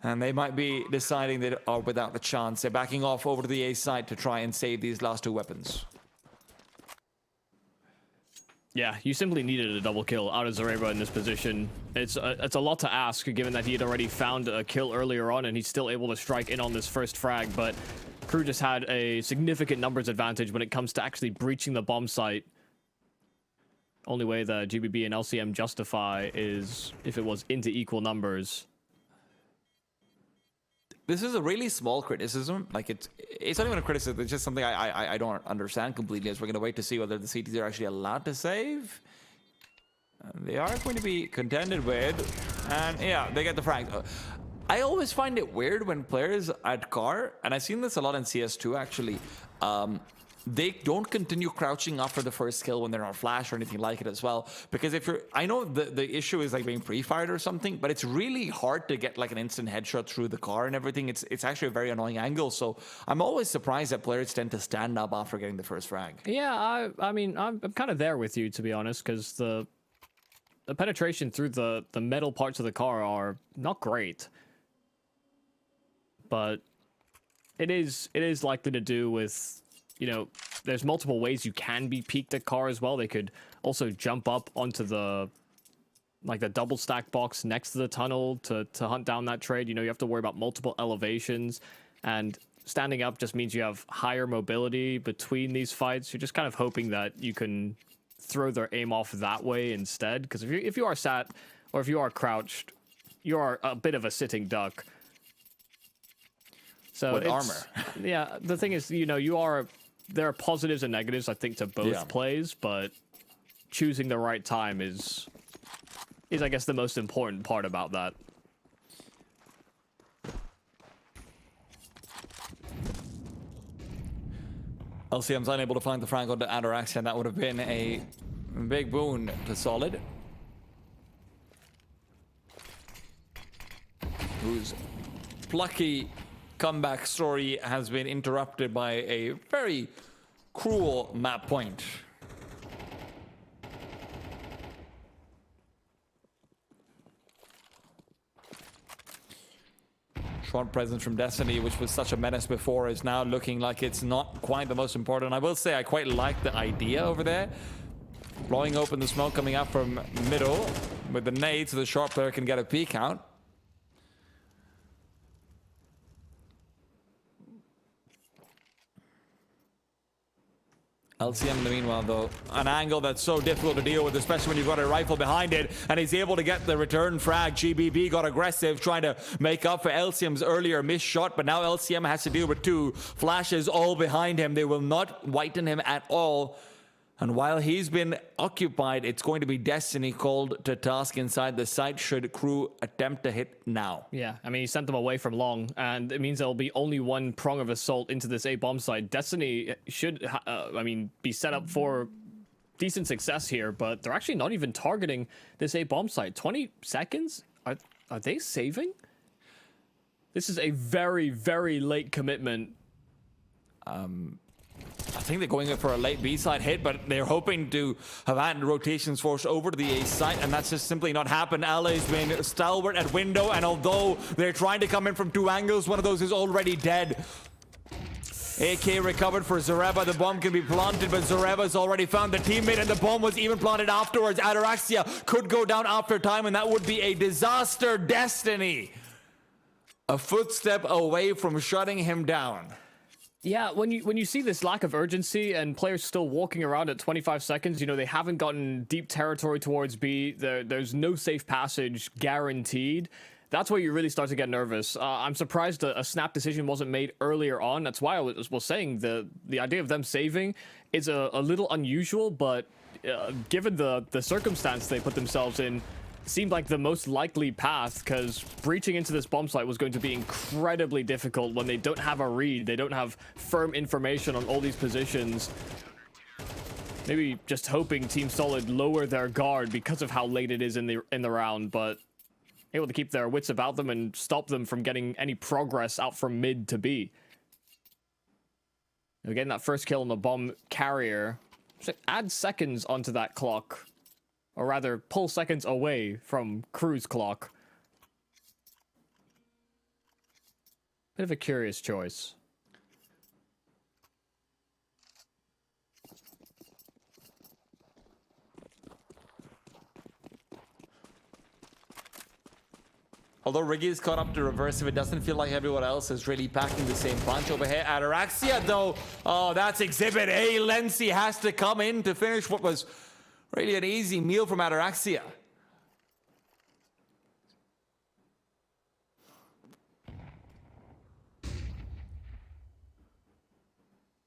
And they might be deciding they are without a chance. They're backing off over to the A side to try and save these last 2 weapons. Yeah, you simply needed a double kill out of Zareba in this position. It's a lot to ask, given that he had already found a kill earlier on, and he's still able to strike in on this first frag, but Crew just had a significant numbers advantage when it comes to actually breaching the bomb site. Only way that GBB and LCM justify is if it was into equal numbers. This is a really small criticism. Like, it's not even a criticism. It's just something I don't understand completely. As we're going to wait to see whether the CTs are actually allowed to save. They are going to be contended with. And yeah, they get the frag. I always find it weird when players at car, and I've seen this a lot in CS2 actually, they don't continue crouching after the first kill when they're on flash or anything like it as well. Because if you're, I know the issue is like being pre-fired or something, but it's really hard to get like an instant headshot through the car and everything. It's actually a very annoying angle. So I'm always surprised that players tend to stand up after getting the first frag. Yeah, I mean, I'm kind of there with you, to be honest, because the penetration through the metal parts of the car are not great. But it is likely to do with, you know, there's multiple ways you can be peeked at car as well. They could also jump up onto the, like, the double stack box next to the tunnel to hunt down that trade. You know, you have to worry about multiple elevations, and standing up just means you have higher mobility between these fights. You're just kind of hoping that you can throw their aim off that way instead, because if you are sat or if you are crouched, you are a bit of a sitting duck. So with armor. Yeah, the thing is, you know, there are positives and negatives, I think, to both plays, but choosing the right time is I guess the most important part about that. LCM's unable to find the frag onto Ataraxia, and that would have been a big boon to Solid, whose plucky comeback story has been interrupted by a very cruel map point. Short presence from Destiny, which was such a menace before, is now looking like it's not quite the most important. I will say I quite like the idea over there. Blowing open the smoke coming up from middle with the nade so the short player can get a peek out. LCM in the meanwhile, though, an angle that's so difficult to deal with, especially when you've got a rifle behind it, and he's able to get the return frag. GBB got aggressive, trying to make up for LCM's earlier missed shot, but now LCM has to deal with 2 flashes all behind him. They will not whiten him at all. And while he's been occupied, it's going to be Destiny called to task inside the site should Crew attempt to hit now. Yeah, I mean, he sent them away from long, and it means there'll be only one prong of assault into this A bomb site. Destiny should, be set up for decent success here, but they're actually not even targeting this A bomb site. 20 seconds? Are they saving? This is a very, very late commitment. I think they're going in for a late B-side hit, but they're hoping to have had rotations forced over to the A site, and that's just simply not happened. LA's been stalwart at window, and although they're trying to come in from 2 angles, one of those is already dead. AK recovered for Zareba. The bomb can be planted, but Zareba's already found the teammate, and the bomb was even planted afterwards. Ataraxia could go down after time, and that would be a disaster. Destiny a footstep away from shutting him down. Yeah, when you see this lack of urgency and players still walking around at 25 seconds, you know, they haven't gotten deep territory towards B. There's no safe passage guaranteed. That's where you really start to get nervous. I'm surprised a snap decision wasn't made earlier on. That's why I was saying the idea of them saving is a little unusual, but given the circumstance they put themselves in, seemed like the most likely path, because breaching into this bomb site was going to be incredibly difficult when they don't have a read. They don't have firm information on all these positions. Maybe just hoping Team Solid lower their guard because of how late it is in the round, but able to keep their wits about them and stop them from getting any progress out from mid to B. Again, that first kill on the bomb carrier. So add seconds onto that clock. Or rather, pull seconds away from Crew's clock. Bit of a curious choice. Although Riggy's caught up to reverse, if it doesn't feel like everyone else is really packing the same punch over here. Ataraxia, though, oh, that's Exhibit A. Lency has to come in to finish what was really an easy meal from Ataraxia.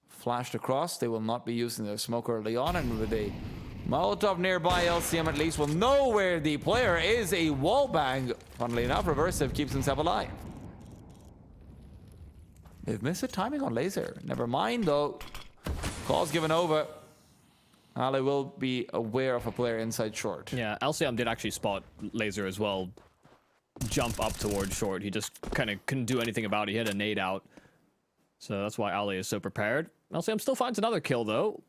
Flashed across, they will not be using their smoke early on, and with a Molotov nearby, LCM at least will know where the player is. A wallbang. Funnily enough, Reversive keeps himself alive. They've missed the timing on Laser. Never mind, though. Call's given over. Ali will be aware of a player inside short. Yeah, LCM did actually spot Laser as well. Jump up towards short. He just kind of couldn't do anything about it. He had a nade out. So that's why Ali is so prepared. LCM still finds another kill, though.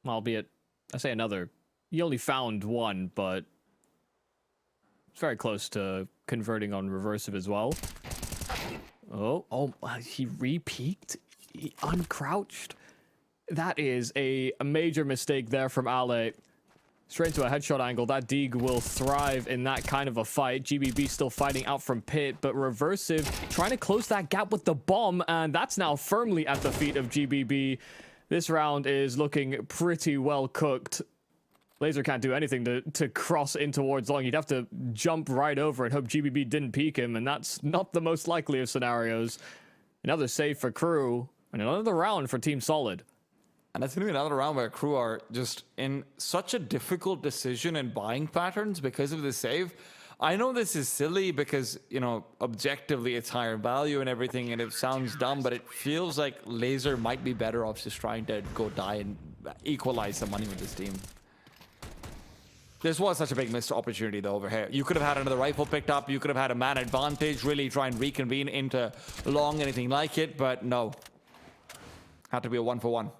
Albeit, I say another. He only found one, but it's very close to converting on Reversive as well. Oh, he re-peeked? He uncrouched? That is a major mistake there from Ale. Straight to a headshot angle. That Deeg will thrive in that kind of a fight. GBB still fighting out from pit, but Reversive trying to close that gap with the bomb, and that's now firmly at the feet of GBB. This round is looking pretty well cooked. Laser can't do anything to cross in towards long. He'd have to jump right over and hope GBB didn't peek him, and that's not the most likely of scenarios. Another save for Crew, and another round for Team Solid. And it's going to be another round where Crew are just in such a difficult decision and buying patterns because of the save. I know this is silly because, you know, objectively it's higher value and everything, and it sounds dumb, but it feels like Laser might be better off just trying to go die and equalize the money with this team. This was such a big missed opportunity, though, over here. You could have had another rifle picked up. You could have had a man advantage, really try and reconvene into long, anything like it, but no. Had to be a 1-for-1.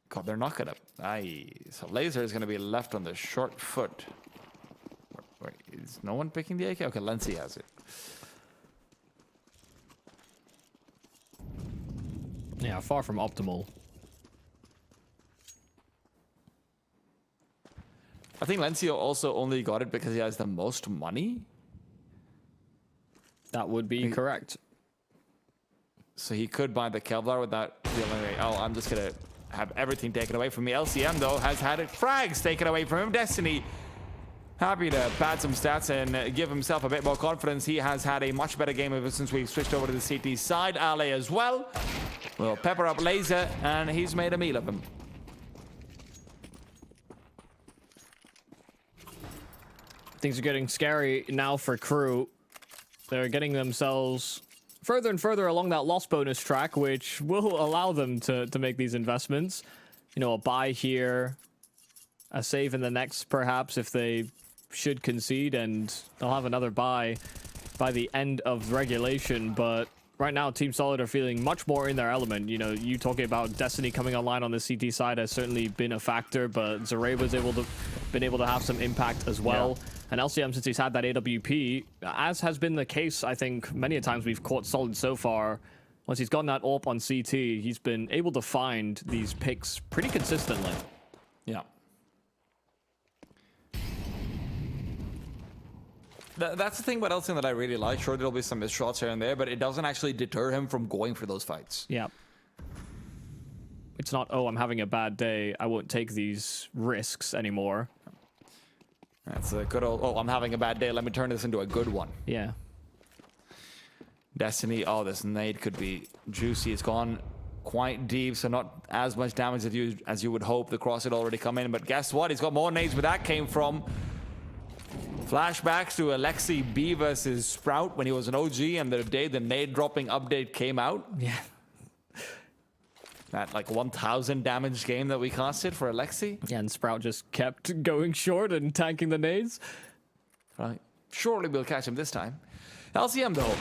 God, they're not gonna. So Laser is gonna be left on the short foot. Wait, is no one picking the AK? Okay, Lency has it. Yeah, far from optimal. I think Lency also only got it because he has the most money. That would be correct. So he could buy the Kevlar without feeling like, oh, I'm just gonna have everything taken away from me. LCM, though, has had it frags taken away from him. Destiny happy to pad some stats and give himself a bit more confidence. He has had a much better game ever since we switched over to the CT side. Ale as well. Will pepper up Laser, and he's made a meal of him. Things are getting scary now for Crew. They're getting themselves further and further along that loss bonus track, which will allow them to make these investments. You know, a buy here, a save in the next, perhaps, if they should concede, and they'll have another buy by the end of regulation. But right now, Team Solid are feeling much more in their element. You know, you talking about Destiny coming online on the CT side has certainly been a factor, but Zareb was been able to have some impact as well. Yeah. And LCM, since he's had that AWP, as has been the case, I think, many a times we've caught Solid so far, once he's gotten that AWP on CT, he's been able to find these picks pretty consistently. Yeah. That's the thing about LCM that I really like. Sure, there'll be some missed shots here and there, but it doesn't actually deter him from going for those fights. Yeah. It's not, oh, I'm having a bad day, I won't take these risks anymore. That's a good old, oh, I'm having a bad day, let me turn this into a good one. Yeah. Destiny, oh, this nade could be juicy. It's gone quite deep, so not as much damage as you would hope. The cross had already come in, but guess what? He's got more nades where that came from. Flashbacks to Alexi B versus Sprout when he was an OG, and the day the nade dropping update came out. Yeah. That like 1,000 damage game that we casted for Alexi. Yeah, and Sprout just kept going short and tanking the nades. Right. Surely we'll catch him this time. LCM though,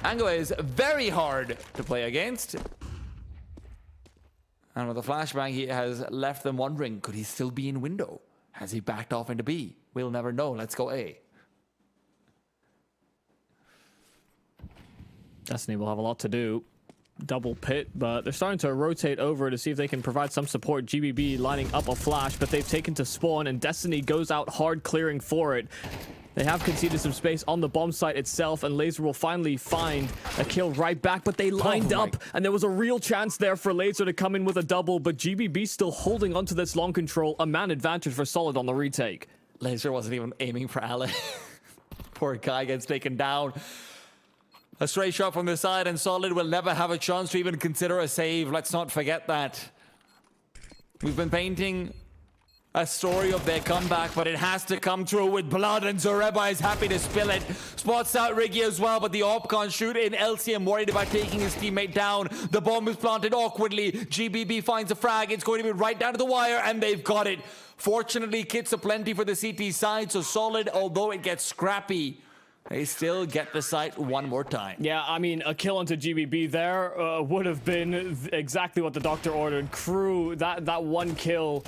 Angela is very hard to play against. And with the flashbang, he has left them wondering, could he still be in window? Has he backed off into B? We'll never know. Let's go A. Destiny will have a lot to do. Double pit, but they're starting to rotate over to see if they can provide some support. GBB lining up a flash, but they've taken to spawn, and Destiny goes out hard clearing for it. They have conceded some space on the bomb site itself, and Laser will finally find a kill right back, but they lined up, and there was a real chance there for Laser to come in with a double, but GBB still holding onto this long control. A man advantage for Solid on the retake. Laser wasn't even aiming for Alan. Poor guy gets taken down. A straight shot from the side, and Solid will never have a chance to even consider a save. Let's not forget that. We've been painting a story of their comeback, but it has to come through with blood, and Zoreba is happy to spill it. Spots out Riggy as well, but the AWP can't shoot in. LCM worried about taking his teammate down. The bomb is planted awkwardly. GBB finds a frag. It's going to be right down to the wire, and they've got it. Fortunately, kits aplenty for the CT side, so Solid, although it gets scrappy, they still get the site one more time. Yeah, I mean, a kill onto GBB there would have been exactly what the doctor ordered. Crew, that one kill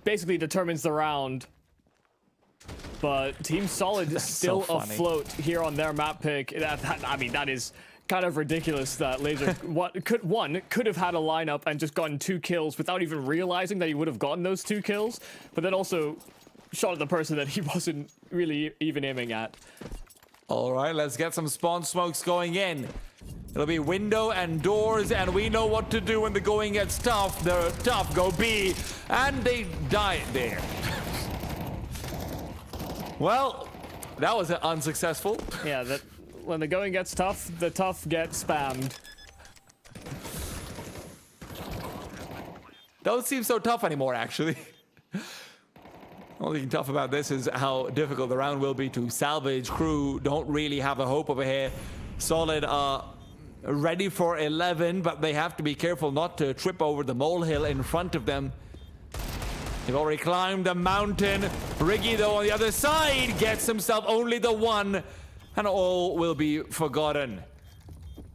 basically determines the round. But Team Solid is still so afloat here on their map pick. I mean, that is kind of ridiculous that Laser could have had a lineup and just gotten 2 kills without even realizing that he would have gotten those 2 kills, but then also shot at the person that he wasn't really even aiming at. All right, let's get some spawn smokes going in. It'll be window and doors, and we know what to do when the going gets tough. They're tough, go B, and they die there. Well, that was unsuccessful. Yeah, that when the going gets tough, the tough get spammed. Don't seem so tough anymore, actually. Only thing tough about this is how difficult the round will be to salvage. Crew don't really have a hope over here. Solid are ready for 11, but they have to be careful not to trip over the molehill in front of them. They've already climbed the mountain. Riggy, though, on the other side, gets himself only the 1, and all will be forgotten.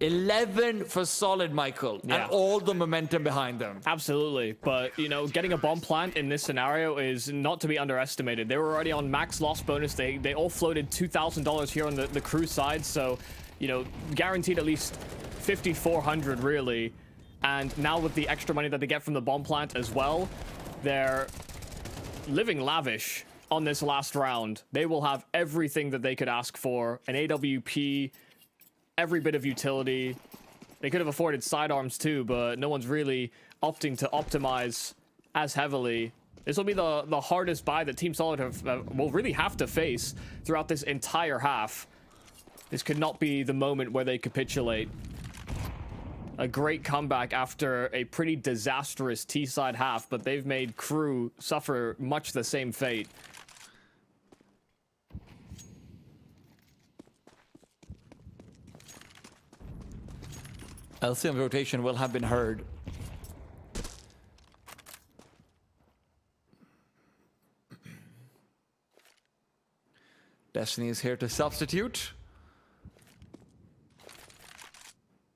11 for Solid, Michael, yeah. And all the momentum behind them. Absolutely, but, you know, getting a bomb plant in this scenario is not to be underestimated. They were already on max loss bonus. They all floated $2,000 here on the crew side, so, you know, guaranteed at least 5,400 really. And now with the extra money that they get from the bomb plant as well, they're living lavish on this last round. They will have everything that they could ask for, an AWP, every bit of utility. They could have afforded sidearms too, but no one's really opting to optimize as heavily. This will be the hardest buy that Team Solid will really have to face throughout this entire half. This could not be the moment where they capitulate. A great comeback after a pretty disastrous T-side half, but they've made Crew suffer much the same fate. LCM rotation will have been heard. Destiny is here to substitute.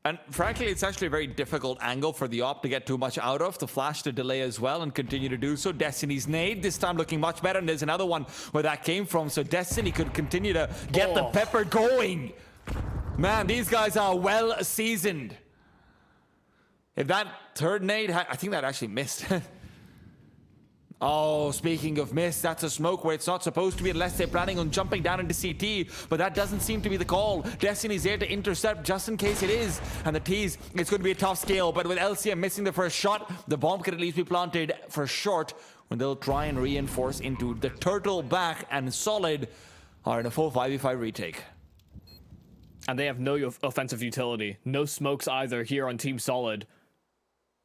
And frankly, it's actually a very difficult angle for the AWP to get too much out of. The flash to delay as well and continue to do so. Destiny's nade this time looking much better. And there's another one where that came from. So Destiny could continue to get the pepper going. Man, these guys are well seasoned. If that third nade, I think that actually missed. Oh, speaking of miss, that's a smoke where it's not supposed to be unless they're planning on jumping down into CT, but that doesn't seem to be the call. Destiny's there to intercept just in case it is, and the tease, it's going to be a tough scale, but with LCM missing the first shot, the bomb could at least be planted for short when they'll try and reinforce into the turtle back, and Solid are in a full 5v5 retake. And they have no offensive utility, no smokes either here on Team Solid.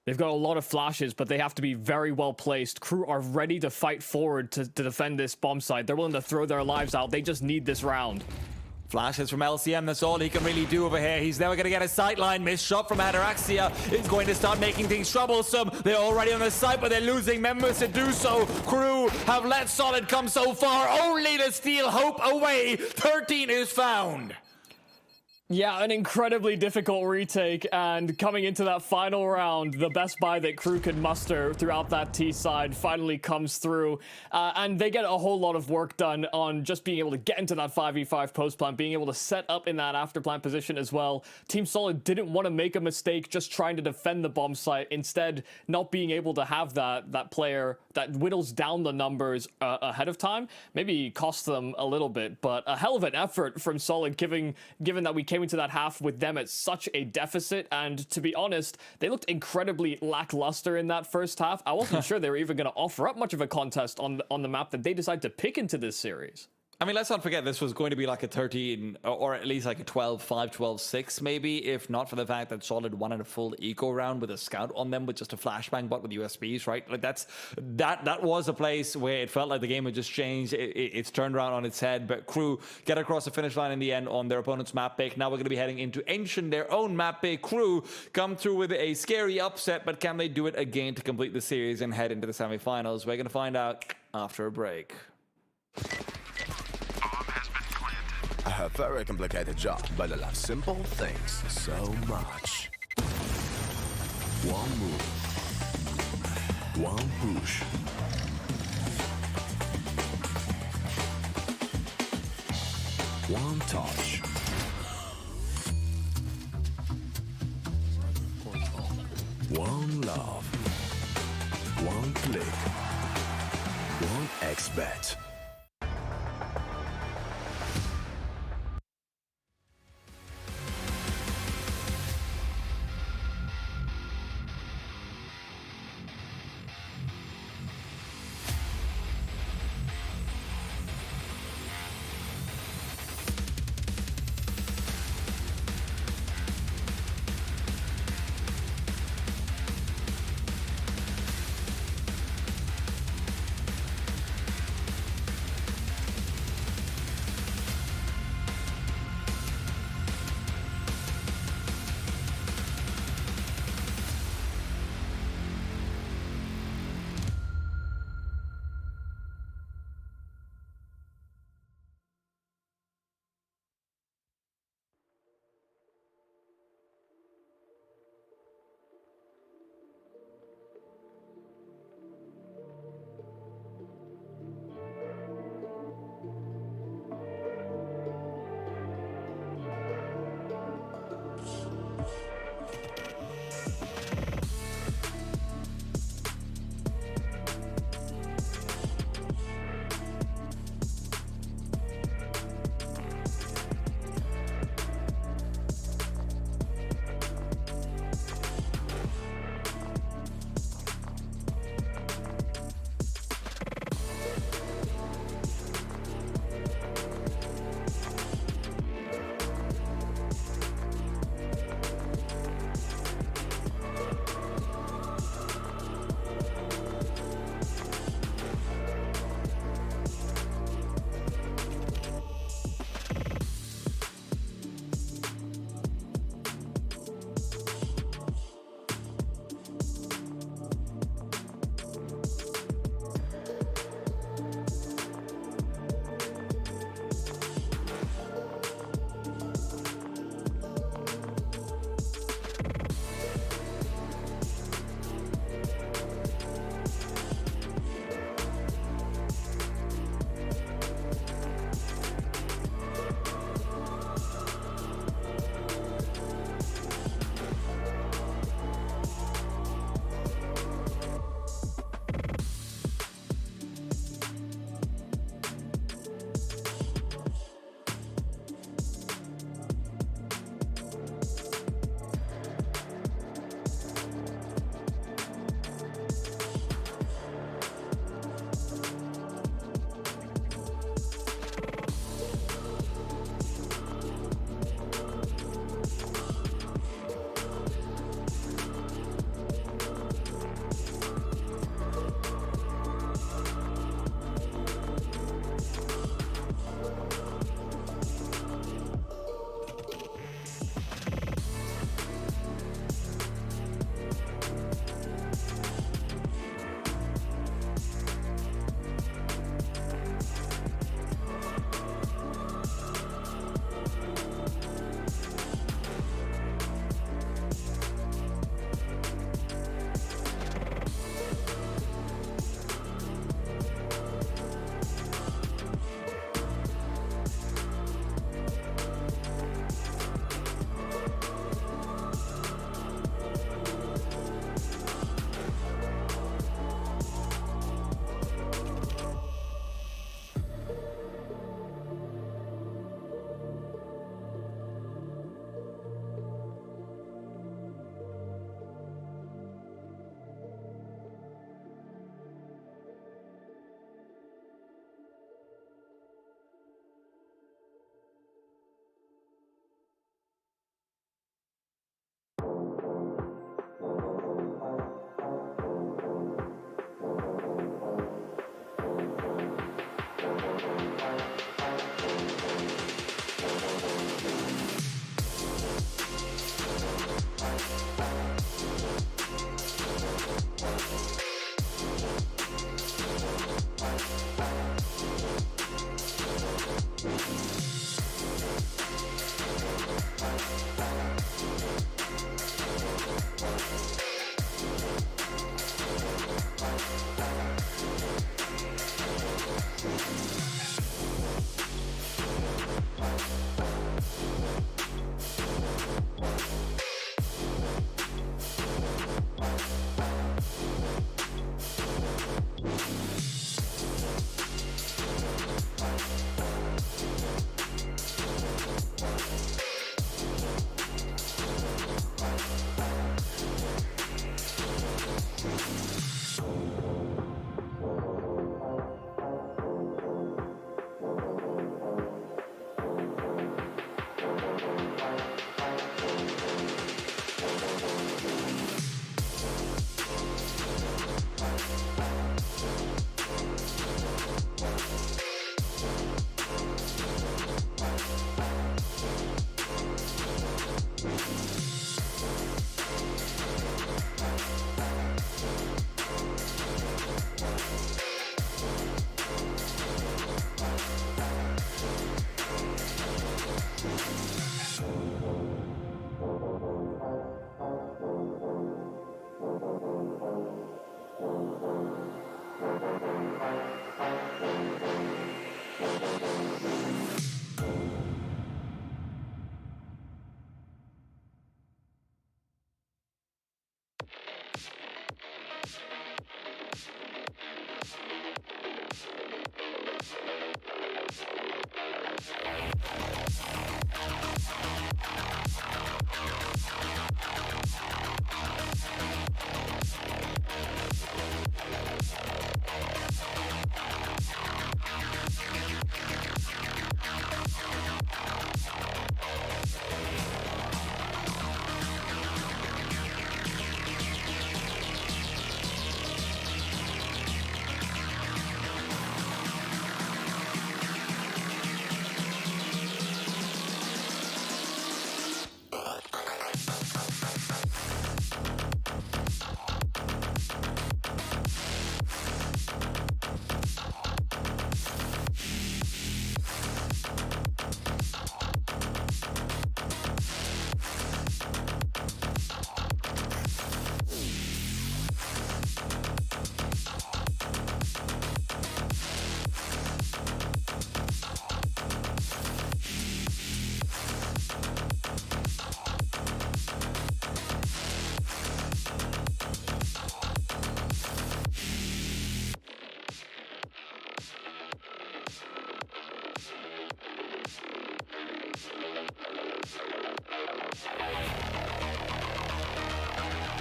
They've got a lot of flashes, but they have to be very well placed. Crew are ready to fight forward to defend this bomb site. They're willing to throw their lives out. They just need this round. Flashes from LCM, that's all he can really do over here. He's never going to get a sightline. Missed shot from Ataraxia is going to start making things troublesome. They're already on the site, but they're losing members to do so. Crew have let Solid come so far, only to steal hope away. 13 is found. Yeah, an incredibly difficult retake, and coming into that final round, the best buy that Crew could muster throughout that T side finally comes through, and they get a whole lot of work done on just being able to get into that 5v5 post plant, being able to set up in that after plant position as well. Team Solid didn't want to make a mistake just trying to defend the bomb site, instead not being able to have that player that whittles down the numbers ahead of time, maybe cost them a little bit, but a hell of an effort from Solid given that we came into that half with them at such a deficit. And to be honest, they looked incredibly lackluster in that first half. I wasn't sure they were even going to offer up much of a contest on the map that they decided to pick into this series. I mean, let's not forget this was going to be like a 13 or at least like a 12-5, 12-6 maybe, if not for the fact that Solid wanted a full eco round with a scout on them with just a flashbang bot with USBs, right? Like that was a place where it felt like the game had just changed. It's turned around on its head, but Crew get across the finish line in the end on their opponent's map pick. Now we're going to be heading into Ancient, their own map pick. Crew come through with a scary upset, but can they do it again to complete the series and head into the semifinals? We're going to find out after a break. A very complicated job, but I love simple things so much. One move, one push. One touch. One love. One click. One XBet.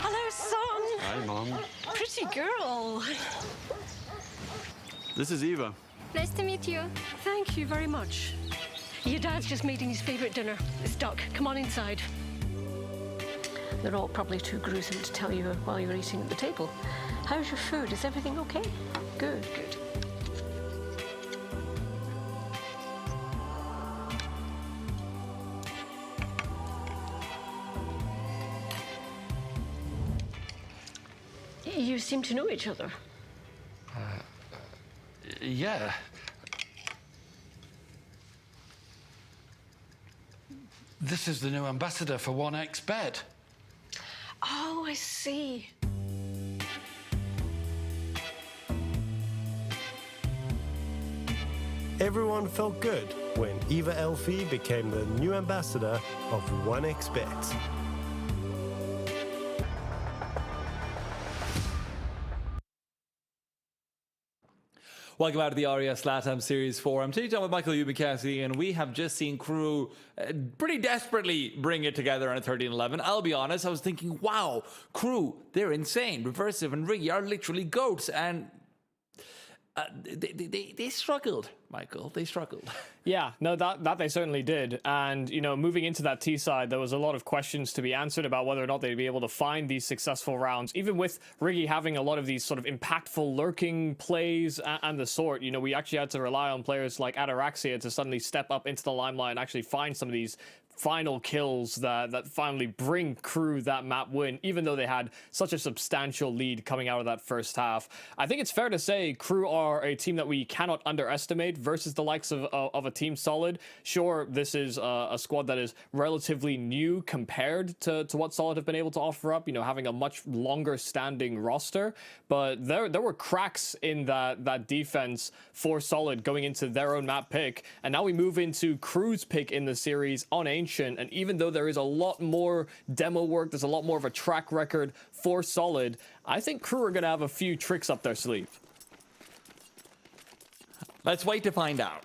Hello, son. Hi, Mom. Pretty girl. This is Eva. Nice to meet you. Thank you very much. Your dad's just making his favorite dinner. It's duck. Come on inside. They're all probably too gruesome to tell you while you're eating at the table. How's your food? Is everything okay? Good, good. You seem to know each other. Yeah. This is the new ambassador for 1xBet. Oh, I see. Everyone felt good when Eva Elfie became the new ambassador of 1xBet. Welcome back to the RES LATAM Series 4. I'm sitting down with Michael Ubicassi, and we have just seen Crew pretty desperately bring it together on a 13-11. I'll be honest, I was thinking, wow, Crew, they're insane. Reversive and Riggy are literally goats, and they struggled, Michael. They struggled. Yeah, no, that they certainly did. And, you know, moving into that T side, there was a lot of questions to be answered about whether or not they'd be able to find these successful rounds. Even with Riggy having a lot of these sort of impactful lurking plays and the sort, you know, we actually had to rely on players like Ataraxia to suddenly step up into the limelight and actually find some of these final kills that finally bring Crew that map win, even though they had such a substantial lead coming out of that first half. I think it's fair to say Crew are a team that we cannot underestimate versus the likes of a Team Solid. Sure, this is a squad that is relatively new compared to what Solid have been able to offer up, you know, having a much longer standing roster, but there were cracks in that defense for Solid going into their own map pick, and now we move into Crew's pick in the series on Ancient. And even though there is a lot more demo work, there's a lot more of a track record for Solid, I think Crew are going to have a few tricks up their sleeve. Let's wait to find out.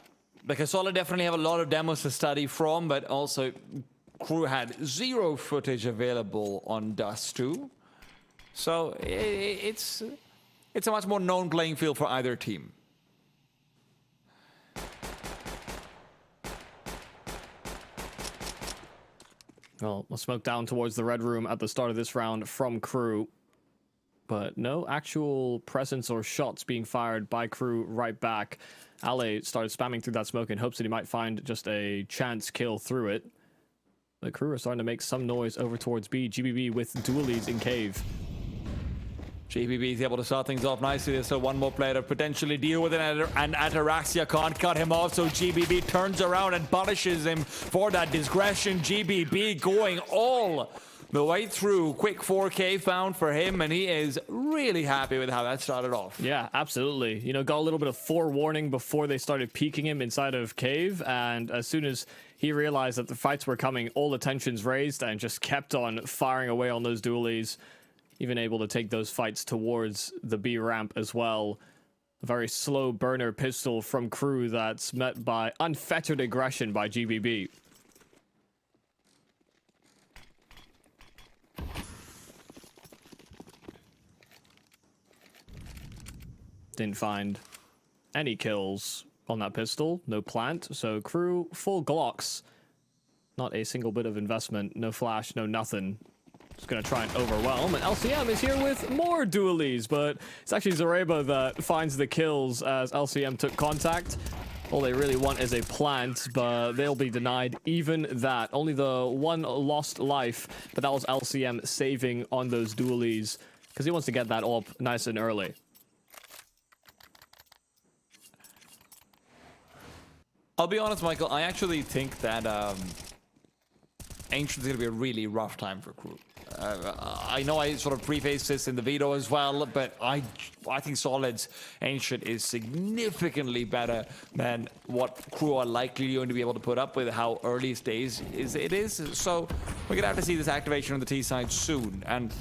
Because Solid definitely have a lot of demos to study from, but also Crew had zero footage available on Dust 2. So it's a much more known playing field for either team. Well, we'll smoke down towards the red room at the start of this round from Crew. But no actual presence or shots being fired by Crew right back. Ale started spamming through that smoke in hopes that he might find just a chance kill through it. The Crew are starting to make some noise over towards B. GBB with dualies in cave. GBB is able to start things off nicely. So one more player to potentially deal with it, and Ataraxia can't cut him off, so GBB turns around and punishes him for that discretion. GBB going all the way through. Quick 4K found for him, and he is really happy with how that started off. Yeah, absolutely. You know, got a little bit of forewarning before they started peeking him inside of Cave, and as soon as he realized that the fights were coming, all attentions raised and just kept on firing away on those dualies, even able to take those fights towards the B ramp as well. A very slow burner pistol from Crew that's met by unfettered aggression by GBB. Didn't find any kills on that pistol, no plant, so Crew full Glocks. Not a single bit of investment, no flash, no nothing. Just gonna try and overwhelm, and LCM is here with more dualies, but it's actually Zoreba that finds the kills as LCM took contact. All they really want is a plant, but they'll be denied even that. Only the one lost life, but that was LCM saving on those dualies, because he wants to get that up nice and early. I'll be honest, Michael, I actually think that Ancient's going to be a really rough time for Crew. I know I sort of prefaced this in the veto as well, but I think Solid's Ancient is significantly better than what Crew are likely going to be able to put up with how early stage it is. So we're going to have to see this activation on the T side soon. And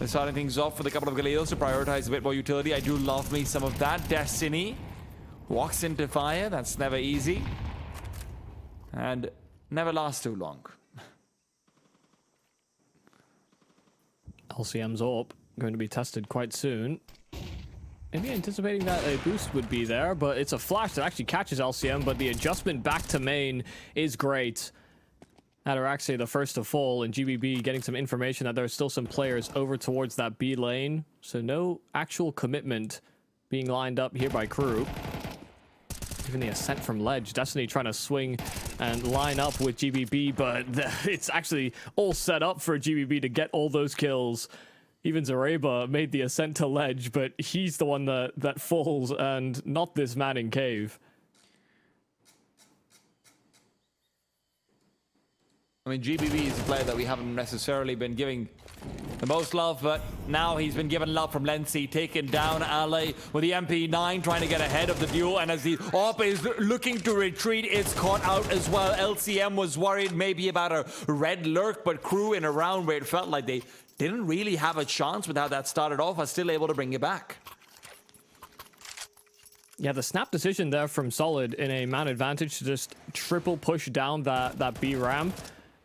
they're starting things off with a couple of Galeos to prioritize a bit more utility. I do love me some of that. Destiny walks into fire. That's never easy. And never lasts too long. LCM's AWP going to be tested quite soon. Maybe anticipating that a boost would be there, but it's a flash that actually catches LCM, but the adjustment back to main is great. Ataraxia the first to fall, and GBB getting some information that there are still some players over towards that B lane. So no actual commitment being lined up here by Crew. Even the ascent from ledge. Destiny trying to swing and line up with GBB, but it's actually all set up for GBB to get all those kills. Even Zoreba made the ascent to ledge, but he's the one that falls, and not this man in cave. I mean, GBB is a player that we haven't necessarily been giving the most love, but now he's been given love from Lenzi, taking down Ale with the MP9, trying to get ahead of the duel, and as the AWP is looking to retreat, it's caught out as well. LCM was worried maybe about a red lurk, but Crew in a round where it felt like they didn't really have a chance with how that started off, are still able to bring it back. Yeah, the snap decision there from Solid in a man advantage to just triple push down that B ramp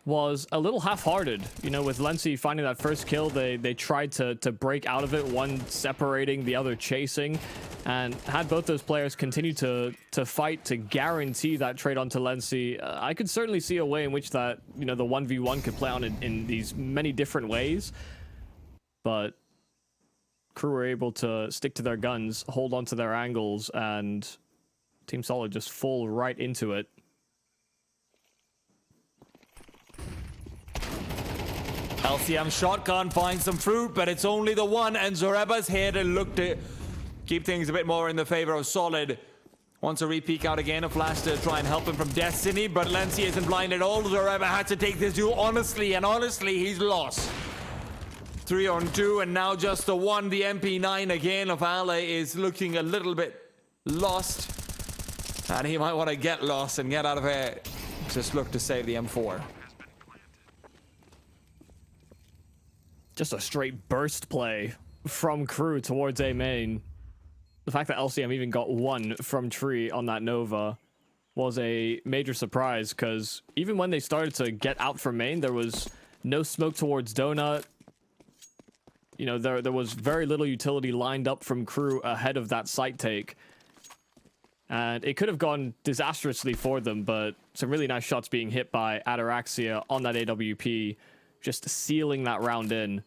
was a little half-hearted. You know, with Lenzi finding that first kill, they tried to break out of it, one separating, the other chasing, and had both those players continue to fight to guarantee that trade onto Lenzi. I could certainly see a way in which that, you know, the 1v1 could play out in these many different ways, but Crew were able to stick to their guns, hold on to their angles, and Team Solid just fall right into it. LCM shotgun finds some fruit, but it's only the one, and Zoreba's here to look to keep things a bit more in the favor of Solid. Wants a re-peek out again, a flash to try and help him from Destiny, but Lenzi isn't blind at all. Zoreba had to take this duel honestly, and honestly, he's lost. 3 on 2, and now just the one. The MP9 again of Ale is looking a little bit lost, and he might want to get lost and get out of here. Just look to save the M4. Just a straight burst play from Crew towards A main. The fact that LCM even got one from Tree on that Nova was a major surprise, because even when they started to get out from main, there was no smoke towards Donut. You know, there was very little utility lined up from Crew ahead of that site take. And it could have gone disastrously for them, but some really nice shots being hit by Ataraxia on that AWP, just sealing that round in.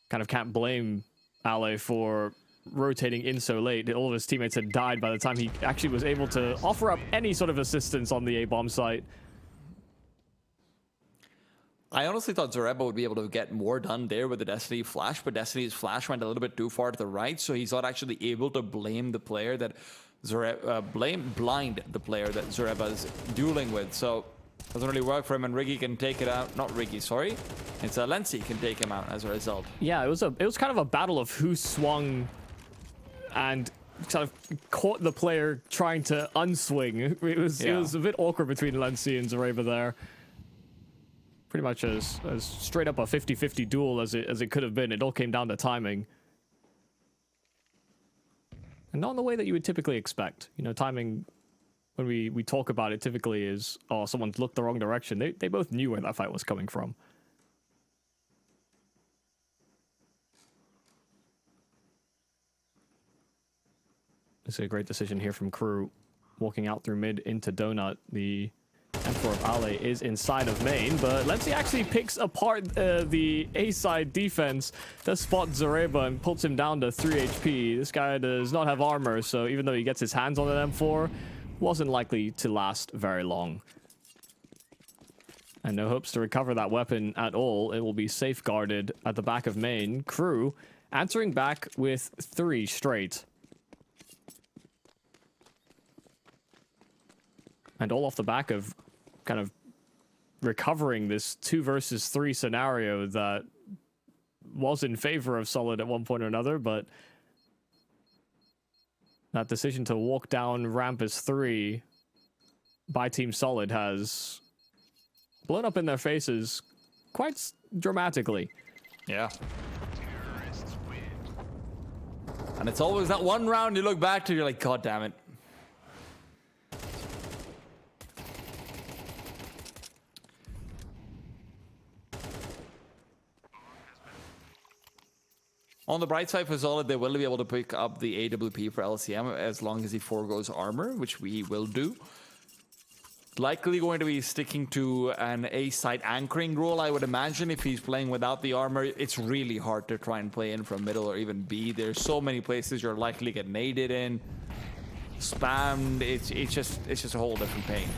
Kind of can't blame Ale for rotating in so late. All of his teammates had died by the time he actually was able to offer up any sort of assistance on the A-bomb site. I honestly thought Zoreba would be able to get more done there with the Destiny flash, but Destiny's flash went a little bit too far to the right, so he's not actually able to blame the player that blind the player that Zoreba's dueling with. So Doesn't really work for him, and Riggy can take it out. Not Riggy, sorry. It's Lenzi can take him out as a result. Yeah, it was kind of a battle of who swung and kind of caught the player trying to unswing. It was a bit awkward between Lenzi and Zareba there. Pretty much as straight up a 50-50 duel as it could have been. It all came down to timing. And not in the way that you would typically expect. You know, timing, when we talk about it, typically is, oh, someone's looked the wrong direction. They both knew where that fight was coming from. It's a great decision here from Crew. Walking out through mid into Donut. The Emperor of Ale is inside of main, but Lenzi actually picks apart the A-side defense to spot Zareba and pulls him down to 3 HP. This guy does not have armor, so even though he gets his hands on an M4, wasn't likely to last very long. And no hopes to recover that weapon at all. It will be safeguarded at the back of main. Crew answering back with 3 straight. And all off the back of kind of recovering this 2 versus 3 scenario that was in favor of Solid at one point or another, but that decision to walk down ramp as 3 by Team Solid has blown up in their faces quite dramatically. Yeah. And it's always that one round you look back to, you're like, God damn it. On the bright side for Solid, they will be able to pick up the AWP for LCM as long as he forgoes armor, which we will do. Likely going to be sticking to an A-side anchoring role, I would imagine. If he's playing without the armor, it's really hard to try and play in from middle or even B. There's so many places you're likely to get naded in, spammed. It's just a whole different pain.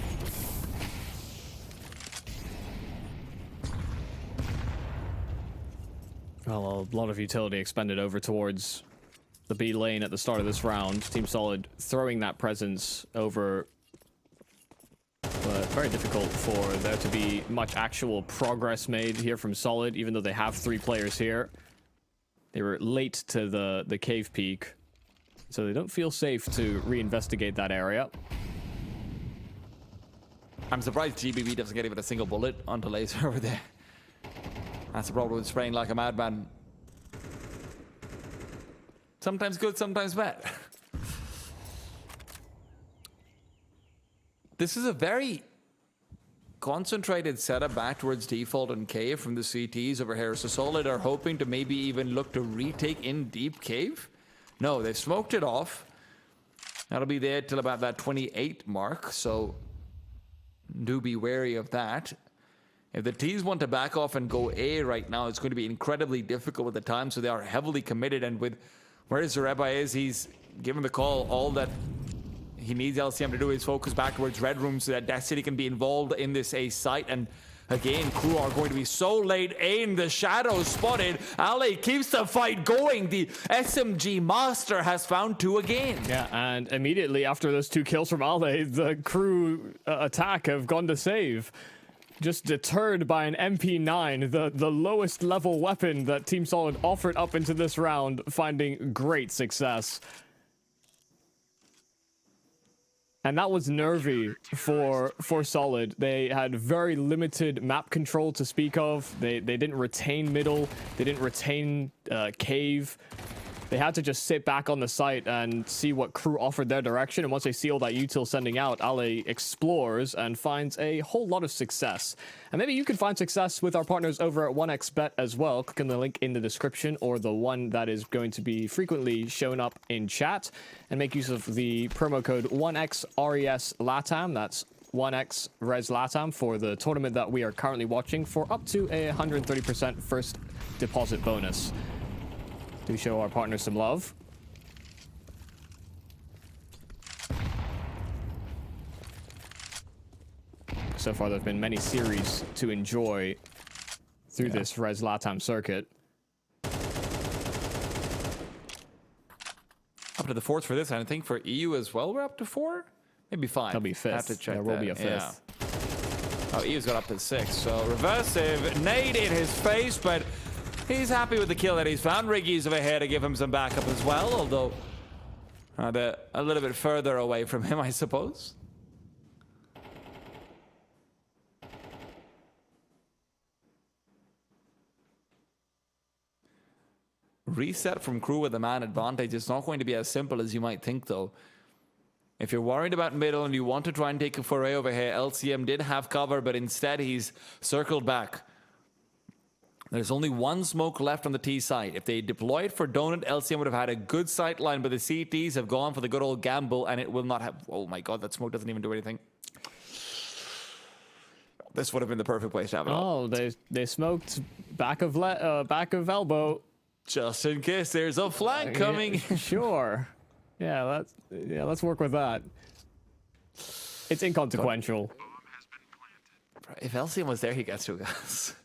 Well, a lot of utility expended over towards the B lane at the start of this round. Team Solid throwing that presence over, but very difficult for there to be much actual progress made here from Solid, even though they have 3 players here. They were late to the cave peak, so they don't feel safe to reinvestigate that area. I'm surprised GBB doesn't get even a single bullet onto Laser over there. That's the problem with spraying like a madman. Sometimes good, sometimes bad. This is a very concentrated setup back towards default and cave from the CTs over here. So Solid are hoping to maybe even look to retake in deep cave. No, they've smoked it off. That'll be there till about that 28 mark. So do be wary of that. If the T's want to back off and go A right now, it's going to be incredibly difficult with the time, so they are heavily committed. And with where Zareba is, he's given the call. All that he needs LCM to do is focus back towards Red Room so that Destiny can be involved in this A site. And again, Crew are going to be so late. A in the shadows spotted. Ale keeps the fight going. The SMG master has found 2 again. Yeah, and immediately after those 2 kills from Ale, the Crew attack have gone to save. Just deterred by an MP9, the lowest level weapon that Team Solid offered up into this round, finding great success. And that was nervy for Solid. They had very limited map control to speak of. They didn't retain middle. They didn't retain cave. They had to just sit back on the site and see what Crew offered their direction. And once they see all that util sending out, Ale explores and finds a whole lot of success. And maybe you can find success with our partners over at 1xBet as well. Click on the link in the description or the one that is going to be frequently shown up in chat. And make use of the promo code 1XRESLATAM. That's 1XRESLATAM for the tournament that we are currently watching for up to a 130% first deposit bonus. Do show our partners some love. So far, there have been many series to enjoy through this Res Latam circuit. Up to the 4th for this, and I think for EU as well, we're up to 4? Maybe 5. That'll be 5th. I have to check There will that. be a 5th. Oh, Eve's got up to 6. So reversive nade in his face, but he's happy with the kill that he's found. Riggy's over here to give him some backup as well, although a little bit further away from him, I suppose. Reset from Crew with the man advantage. It's not going to be as simple as you might think, though. If you're worried about middle and you want to try and take a foray over here, LCM did have cover, but instead he's circled back. There's only one smoke left on the T side. If they deployed for Donut, LCM would have had a good sight line, but the CTs have gone for the good old gamble, and it will not have... Oh my god, that smoke doesn't even do anything. This would have been the perfect place to have it. Oh, they smoked back of elbow. Just in case there's a flank coming. Sure. Yeah, let's work with that. It's inconsequential. If LCM was there, he gets two guys.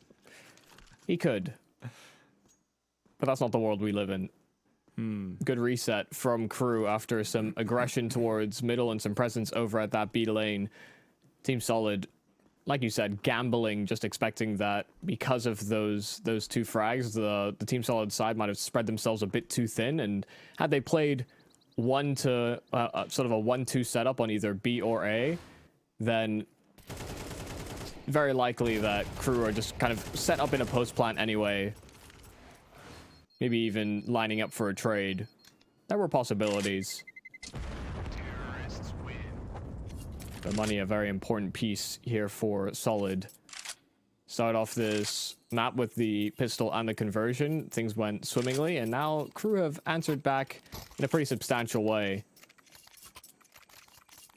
He could. But that's not the world we live in. Good reset from Crew after some aggression towards middle and some presence over at that B lane. Team Solid, like you said, gambling, just expecting that because of those two frags, the Team Solid side might have spread themselves a bit too thin, and had they played sort of a 1-2 setup on either B or A, then very likely that Crew are just kind of set up in a post plant anyway. Maybe even lining up for a trade. There were possibilities. The money, a very important piece here for Solid. Start off this map with the pistol and the conversion. Things went swimmingly, and now Crew have answered back in a pretty substantial way.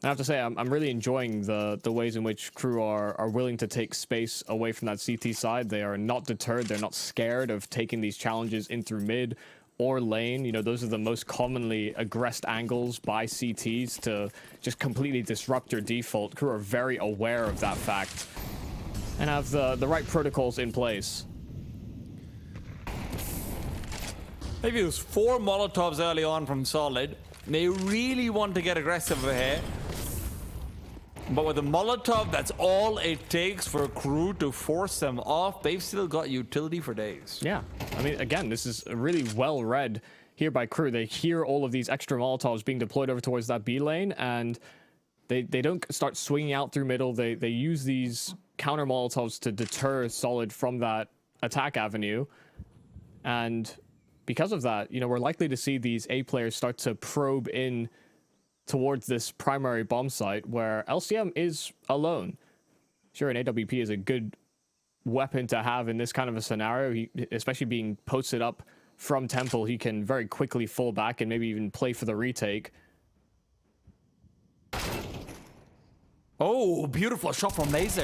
I have to say, I'm really enjoying the ways in which Crew are willing to take space away from that CT side. They are not deterred. They're not scared of taking these challenges in through mid or lane. You know, those are the most commonly aggressed angles by CTs to just completely disrupt your default. Crew are very aware of that fact and have the right protocols in place. They've used 4 Molotovs early on from Solid. They really want to get aggressive over here. But with the Molotov, that's all it takes for Crew to force them off. They've still got utility for days. Yeah. I mean, again, this is really well read here by Crew. They hear all of these extra Molotovs being deployed over towards that B lane, and they don't start swinging out through middle. They use these counter Molotovs to deter Solid from that attack avenue. And because of that, you know, we're likely to see these A players start to probe in towards this primary bomb site where LCM is alone. Sure, an AWP is a good weapon to have in this kind of a scenario. Especially being posted up from Temple, he can very quickly fall back and maybe even play for the retake. Oh, beautiful shot from Laser.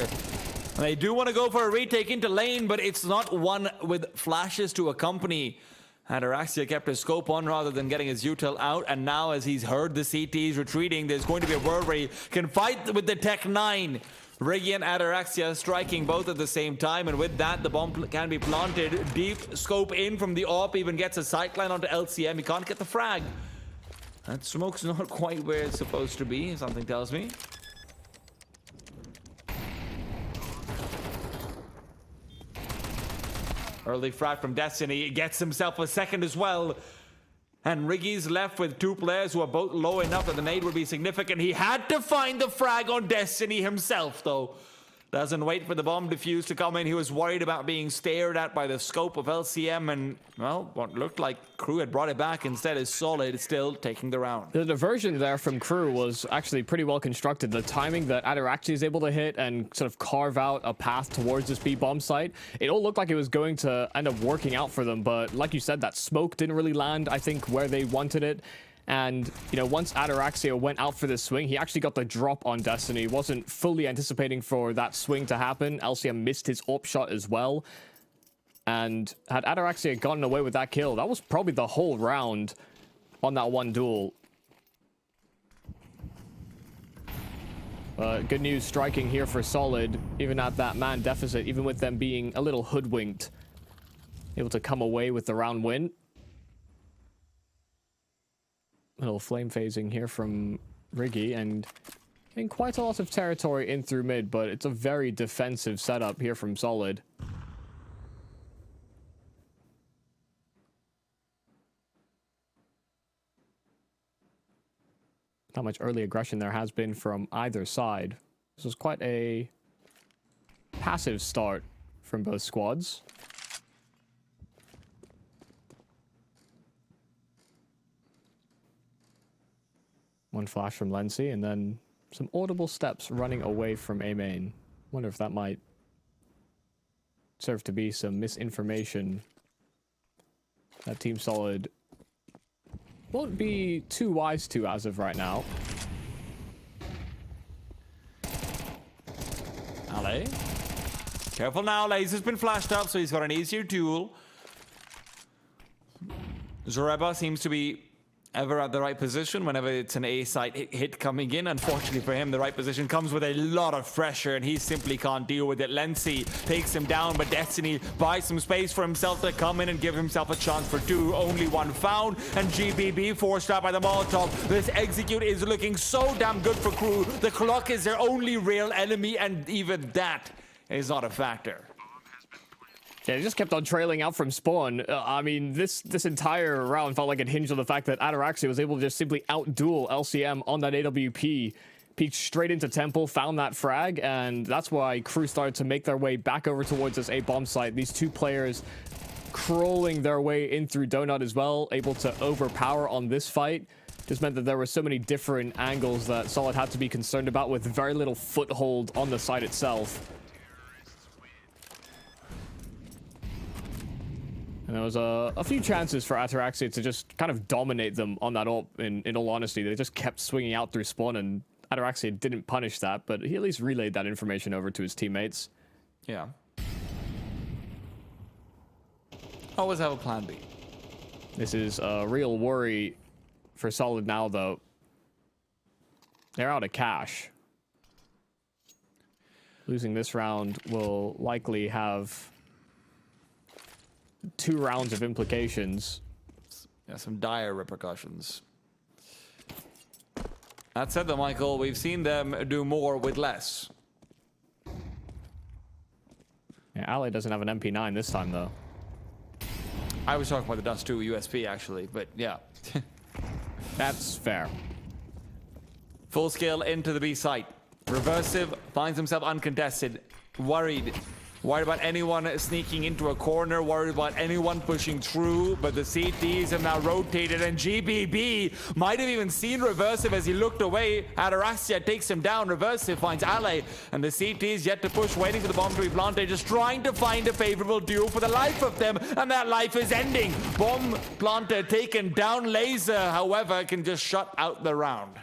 And they do want to go for a retake into lane, but it's not one with flashes to accompany. And Araxia kept his scope on rather than getting his util out. And now as he's heard the CTs retreating, there's going to be a world where he can fight with the Tech 9. Riggy and Ataraxia striking both at the same time. And with that, the bomb can be planted. Deep scope in from the AWP, even gets a sightline onto LCM. He can't get the frag. That smoke's not quite where it's supposed to be, something tells me. Early frag from Destiny. He gets himself a second as well. And Riggy's left with 2 players who are both low enough that the nade would be significant. He had to find the frag on Destiny himself, though. Doesn't wait for the bomb defuse to come in. He was worried about being stared at by the scope of LCM, and, well, what looked like Crew had brought it back instead is Solid still taking the round. The diversion there from Crew was actually pretty well constructed. The timing that Ataraxia is able to hit and sort of carve out a path towards this B bomb site, it all looked like it was going to end up working out for them, but like you said, that smoke didn't really land, I think, where they wanted it. And, you know, once Ataraxia went out for this swing, he actually got the drop on Destiny. Wasn't fully anticipating for that swing to happen. LCM missed his AWP shot as well. And had Ataraxia gotten away with that kill, that was probably the whole round on that one duel. Good news striking here for Solid, even at that man deficit, even with them being a little hoodwinked. Able to come away with the round win. Little flame phasing here from Riggy, and getting quite a lot of territory in through mid, but it's a very defensive setup here from Solid. How much early aggression there has been from either side. This was quite a passive start from both squads. One flash from Lency, and then some audible steps running away from A main. Wonder if that might serve to be some misinformation that Team Solid won't be too wise to as of right now. Ale. Careful now, Laser's been flashed up, so he's got an easier duel. Zoreba seems to be ever at the right position whenever it's an A site hit coming in. Unfortunately for him, the right position comes with a lot of pressure and he simply can't deal with it. Lency takes him down, but Destiny buys some space for himself to come in and give himself a chance for two. Only one found, and GBB forced out by the Molotov. This execute is looking so damn good for Crew. The clock is their only real enemy, and even that is not a factor. Yeah, they just kept on trailing out from spawn. I mean, this entire round felt like it hinged on the fact that Ataraxia was able to just simply outduel LCM on that AWP. Peeked straight into Temple, found that frag, and that's why Crew started to make their way back over towards this A bomb site. These two players crawling their way in through Donut as well, able to overpower on this fight. Just meant that there were so many different angles that Solid had to be concerned about with very little foothold on the site itself. And there was a few chances for Ataraxia to just kind of dominate them on that ult, in all honesty. They just kept swinging out through spawn, and Ataraxia didn't punish that, but he at least relayed that information over to his teammates. Yeah. Always have a plan B. This is a real worry for Solid now, though. They're out of cash. Losing this round will likely have 2 rounds of implications. Yeah, some dire repercussions. That said though, Michael, we've seen them do more with less. Yeah, Ale doesn't have an MP9 this time, though. I was talking about the Dust 2 USP, actually, but yeah. That's fair. Full scale into the B site. Reversive finds himself uncontested. Worried about anyone sneaking into a corner, worried about anyone pushing through, but the CTs have now rotated, and GBB might have even seen Reversive as he looked away. Ataraxia takes him down, Reversive finds Ale, and the CTs yet to push, waiting for the bomb to be planted, just trying to find a favorable duo for the life of them, and that life is ending. Bomb planter taken down. Laser, however, can just shut out the round.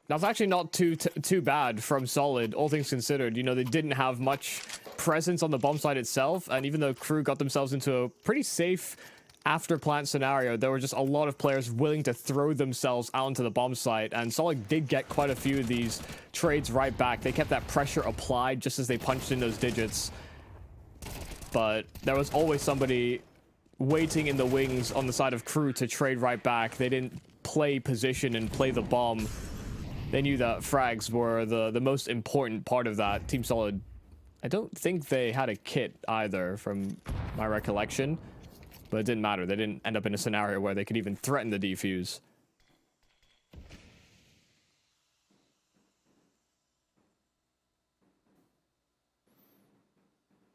That's actually not too bad from Solid, all things considered. You know, they didn't have much presence on the bomb site itself, and even though Crew got themselves into a pretty safe after plant scenario, there were just a lot of players willing to throw themselves out into the bomb site, and Solid did get quite a few of these trades right back. They kept that pressure applied just as they punched in those digits, but there was always somebody waiting in the wings on the side of Crew to trade right back. They didn't play position and play the bomb. They knew that frags were the most important part of that. Team Solid, I don't think they had a kit either, from my recollection. But it didn't matter. They didn't end up in a scenario where they could even threaten the defuse.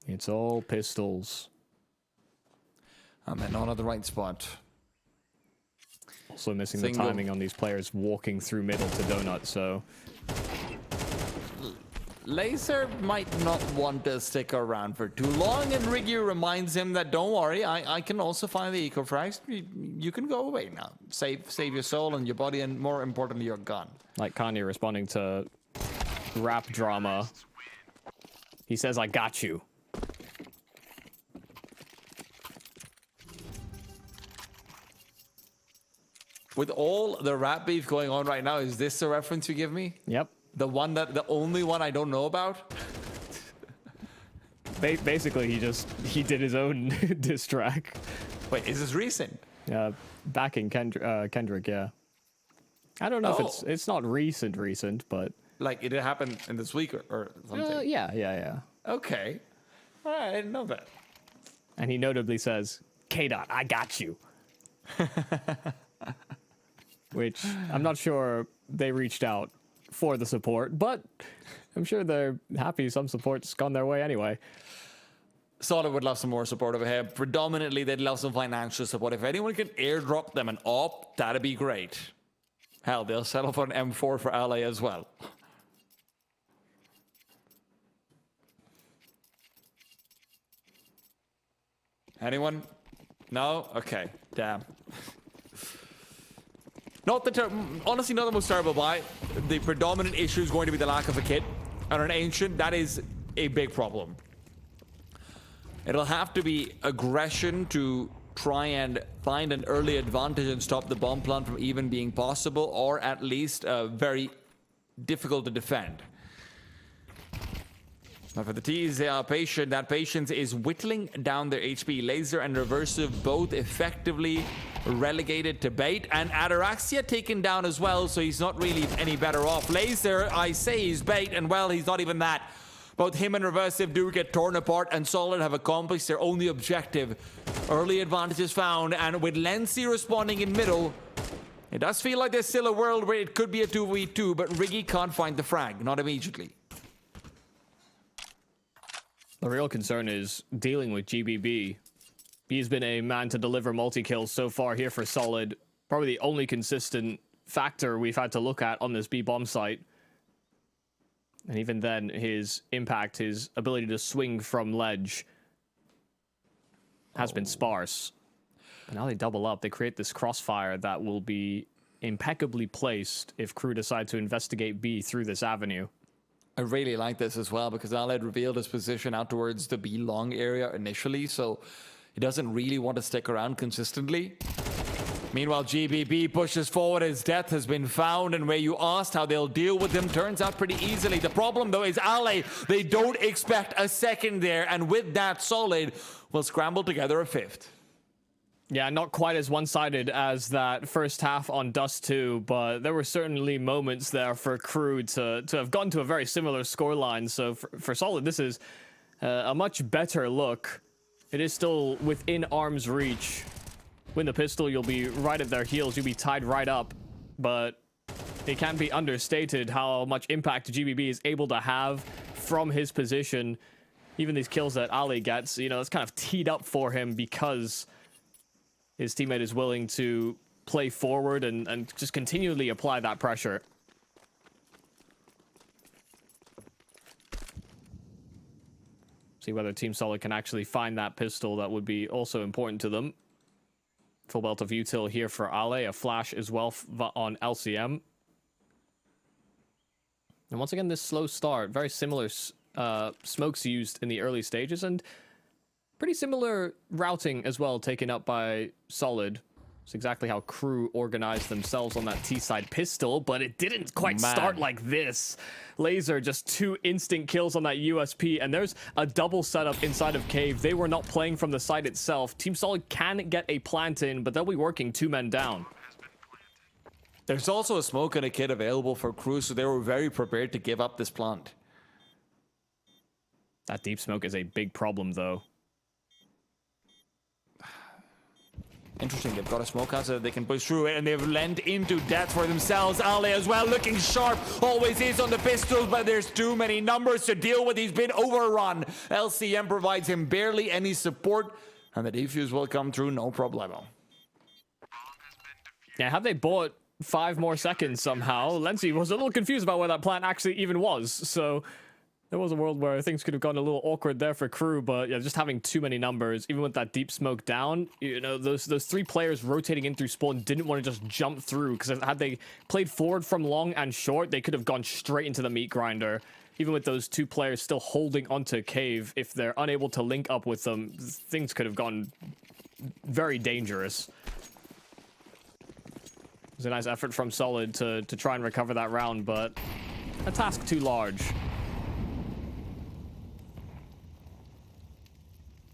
It's all pistols. And they're not at the right spot. Also missing the timing on these players walking through middle to Donut, so... Laser might not want to stick around for too long, and Riggy reminds him that don't worry, I can also find the eco frags. You can go away now. Save your soul and your body, and more importantly, your gun. Like Kanye responding to rap drama. He says, I got you. With all the rap beef going on right now, is this the reference you give me? Yep. The only one I don't know about? Basically, he did his own diss track. Wait, is this recent? Yeah, backing Kendrick, yeah. I don't know if it's not recent, but like it happened in this week or something. Yeah. Okay, all right, I didn't know that. And he notably says, "K-Dot, I got you." Which I'm not sure they reached out for the support, but I'm sure they're happy some support's gone their way anyway. Solid would love some more support over here. Predominantly, they'd love some financial support. If anyone can airdrop them an op, that'd be great. Hell, they'll settle for an M4 for LA as well. Anyone? No? Okay. Damn. Honestly, not the most terrible buy. The predominant issue is going to be the lack of a kit. And an Ancient, that is a big problem. It'll have to be aggression to try and find an early advantage and stop the bomb plant from even being possible, or at least very difficult to defend. But for the T's, they are patient. That patience is whittling down their HP. Laser and Reversive both effectively relegated to bait, and Ataraxia taken down as well, so he's not really any better off. Laser, I say he's bait, and well, he's not even that. Both him and Reversive do get torn apart, and Solid have accomplished their only objective. Early advantages found, and with Lenzi responding in middle, it does feel like there's still a world where it could be a 2v2, but Riggy can't find the frag, not immediately. The real concern is dealing with GBB. He's been a man to deliver multi-kills so far here for Solid. Probably the only consistent factor we've had to look at on this B-bomb site. And even then, his impact, his ability to swing from ledge has been sparse. But now they double up. They create this crossfire that will be impeccably placed if Crew decide to investigate B through this avenue. I really like this as well because Aled revealed his position out towards the B long area initially, so he doesn't really want to stick around consistently. Meanwhile, GBB pushes forward. His death has been found, and where you asked how they'll deal with him turns out pretty easily. The problem, though, is Ale. They don't expect a second there, and with that, Solid will scramble together a fifth. Yeah, not quite as one-sided as that first half on Dust 2, but there were certainly moments there for Crew to have gotten to a very similar scoreline. So for Solid, this is a much better look. It is still within arm's reach. Win the pistol, you'll be right at their heels. You'll be tied right up. But it can't be understated how much impact GBB is able to have from his position. Even these kills that Ali gets, you know, it's kind of teed up for him because his teammate is willing to play forward and just continually apply that pressure. See whether Team Solid can actually find that pistol. That would be also important to them. Full belt of util here for Ale. A flash as well on LCM. And once again, this slow start. Very similar smokes used in the early stages. And pretty similar routing as well, taken up by Solid. It's exactly how Crew organized themselves on that T-side pistol, but it didn't quite start like this. Laser, just 2 instant kills on that USP, and there's a double setup inside of Cave. They were not playing from the site itself. Team Solid can get a plant in, but they'll be working 2 men down. There's also a smoke and a kit available for Crew, so they were very prepared to give up this plant. That deep smoke is a big problem, though. Interesting, they've got a smoke out so they can push through it, and they've lent into death for themselves. Ale as well, looking sharp, always is on the pistols, but there's too many numbers to deal with. He's been overrun. LCM provides him barely any support, and the defuse will come through, no problemo. Yeah, have they bought 5 more seconds somehow? Lenzi was a little confused about where that plant actually even was, so there was a world where things could have gone a little awkward there for Crew, but yeah, just having too many numbers, even with that deep smoke down, you know, those 3 players rotating in through spawn didn't want to just jump through, because had they played forward from long and short, they could have gone straight into the meat grinder. Even with those 2 players still holding onto Cave, if they're unable to link up with them, things could have gone very dangerous. It was a nice effort from Solid to try and recover that round, but a task too large.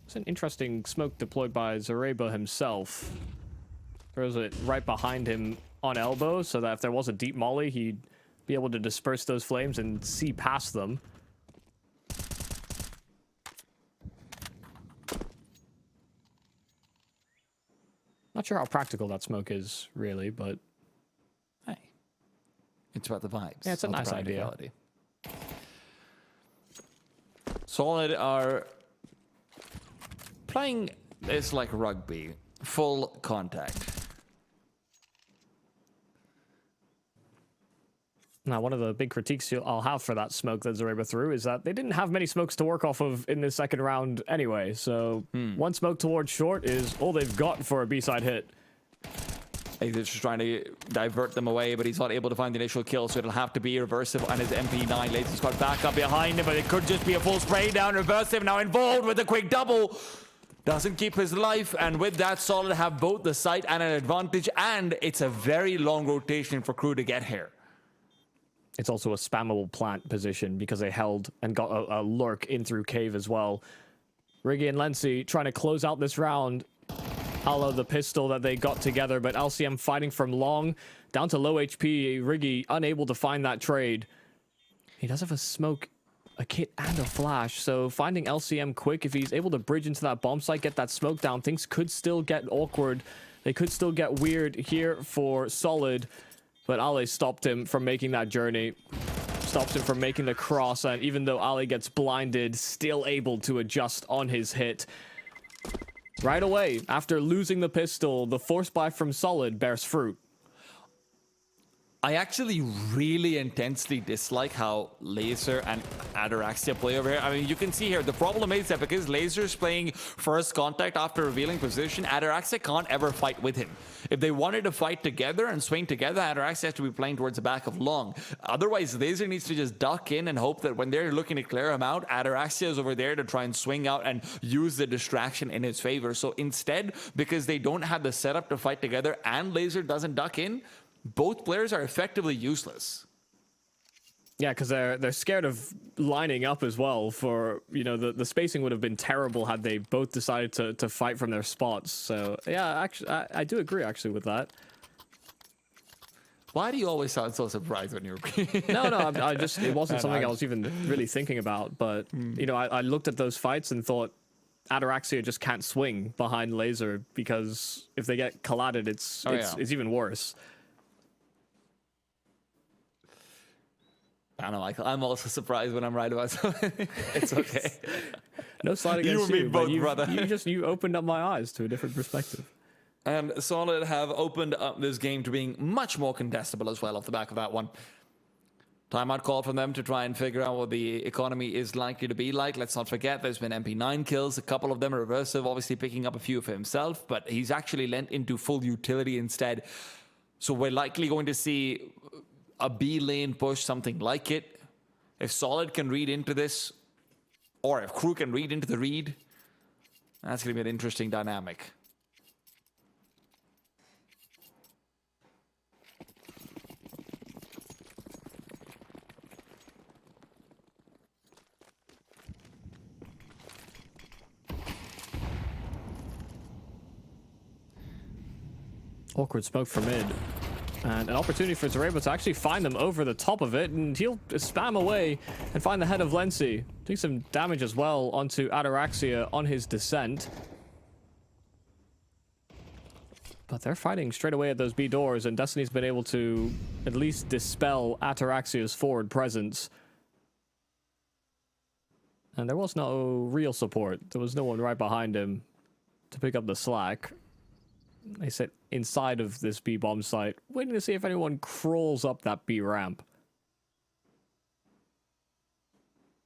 It's an interesting smoke deployed by Zareba himself. Throws it right behind him on elbow so that if there was a deep molly, he'd be able to disperse those flames and see past them. Not sure how practical that smoke is, really, but... Hey. It's about the vibes. Yeah, it's a nice idea. Solid are playing this like rugby. Full contact. Now, one of the big critiques I'll have for that smoke that Zareba threw is that they didn't have many smokes to work off of in the second round anyway. So one smoke towards short is all they've got for a B-side hit. He's just trying to divert them away, but he's not able to find the initial kill, so it'll have to be Reversive on his MP9. Laser Squad back up behind him, but it could just be a full spray down. Reversive now involved with a quick double. Doesn't keep his life, and with that, Solid have both the sight and an advantage, and it's a very long rotation for Crew to get here. It's also a spammable plant position because they held and got a lurk in through cave as well. Riggy and Lency trying to close out this round. Alo the pistol that they got together, but LCM fighting from long down to low HP. Riggy unable to find that trade. He does have a smoke, a kit, and a flash, so finding LCM quick, if he's able to bridge into that bomb site, get that smoke down, things could still get awkward. They could still get weird here for Solid. But Ale stopped him from making that journey, stops him from making the cross, and even though Ale gets blinded, still able to adjust on his hit. Right away, after losing the pistol, the force buy from Solid bears fruit. I actually really intensely dislike how Laser and Ataraxia play over here. I mean, you can see here, the problem is that because Laser's playing first contact after revealing position, Ataraxia can't ever fight with him. If they wanted to fight together and swing together, Ataraxia has to be playing towards the back of long. Otherwise, Laser needs to just duck in and hope that when they're looking to clear him out, Ataraxia is over there to try and swing out and use the distraction in his favor. So instead, because they don't have the setup to fight together and Laser doesn't duck in, both players are effectively useless. Yeah, because they're scared of lining up as well. For, you know, the spacing would have been terrible had they both decided to fight from their spots. So yeah, actually, I do agree actually with that. Why do you always sound so surprised when you're No, I just, it wasn't something I was even really thinking about. But you know, I looked at those fights and thought Ataraxia just can't swing behind Laser, because if they get collided, it's even worse. I don't know, Michael. I'm also surprised when I'm right about something. It's okay. No slide against you. You and me both, brother. You opened up my eyes to a different perspective. And Solid have opened up this game to being much more contestable as well off the back of that one. Timeout call from them to try and figure out what the economy is likely to be like. Let's not forget there's been MP9 kills. A couple of them are Reversive, obviously picking up a few for himself, but he's actually lent into full utility instead. So we're likely going to see a B lane push, something like it. If Solid can read into this, or if Crew can read into the read, that's going to be an interesting dynamic. Awkward smoke from mid. And an opportunity for Zareba to actually find them over the top of it, and he'll spam away and find the head of Lency. Doing some damage as well onto Ataraxia on his descent. But they're fighting straight away at those B doors, and Destiny's been able to at least dispel Ataraxia's forward presence. And there was no real support. There was no one right behind him to pick up the slack. They sit inside of this B bomb site, waiting to see if anyone crawls up that B ramp.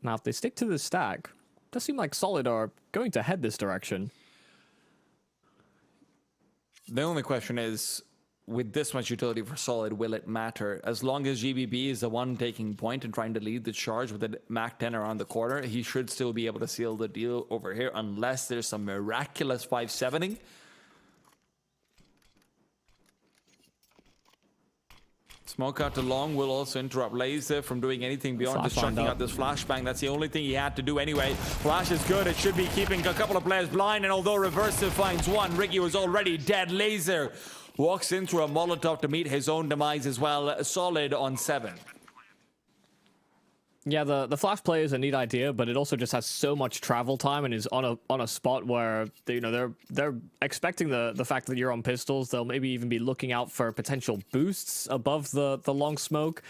Now, if they stick to the stack, it does seem like Solid are going to head this direction. The only question is, with this much utility for Solid, will it matter? As long as GBB is the one taking point and trying to lead the charge with the Mac 10 around the corner, he should still be able to seal the deal over here, unless there's some miraculous 5-7ing. Smoke out to long will also interrupt Laser from doing anything beyond just chucking out this flashbang. That's the only thing he had to do anyway. Flash is good. It should be keeping a couple of players blind. And although Reversive finds one, Ricky was already dead. Laser walks in through a Molotov to meet his own demise as well. Solid on 7. Yeah, the flash play is a neat idea, but it also just has so much travel time and is on a spot where they're expecting the fact that you're on pistols. They'll maybe even be looking out for potential boosts above the long smoke.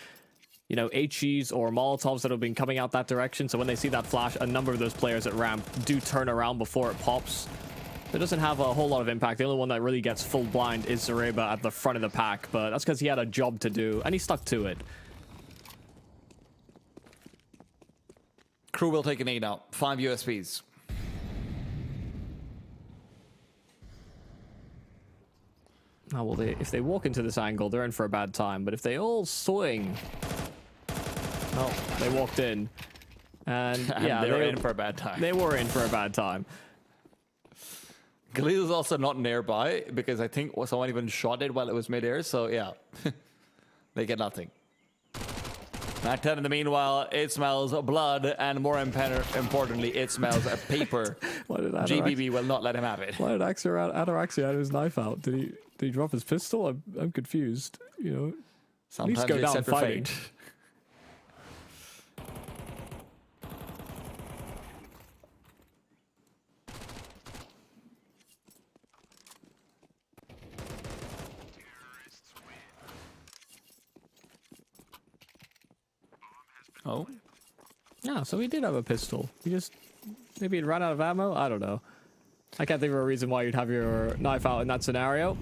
You know, HEs or Molotovs that have been coming out that direction. So when they see that flash, a number of those players at ramp do turn around before it pops. It doesn't have a whole lot of impact. The only one that really gets full blind is Zareba at the front of the pack, but that's because he had a job to do and he stuck to it. Crew will take an 8 now. 5 USPs. Oh, well, if they walk into this angle, they're in for a bad time. But if they all swing... Oh, they walked in. And yeah, they were in for a bad time. They were in for a bad time. Khalil is also not nearby because I think someone even shot it while it was midair. So yeah, they get nothing. Mac 10 in the meanwhile, it smells blood, and more importantly, it smells paper. GBB will not let him have it. Why did Ataraxia have his knife out? Did he drop his pistol? I'm confused. You know, sometimes at least go it's down set for fighting. fate. Oh. Yeah, so he did have a pistol. He just... Maybe he'd run out of ammo? I don't know. I can't think of a reason why you'd have your knife out in that scenario.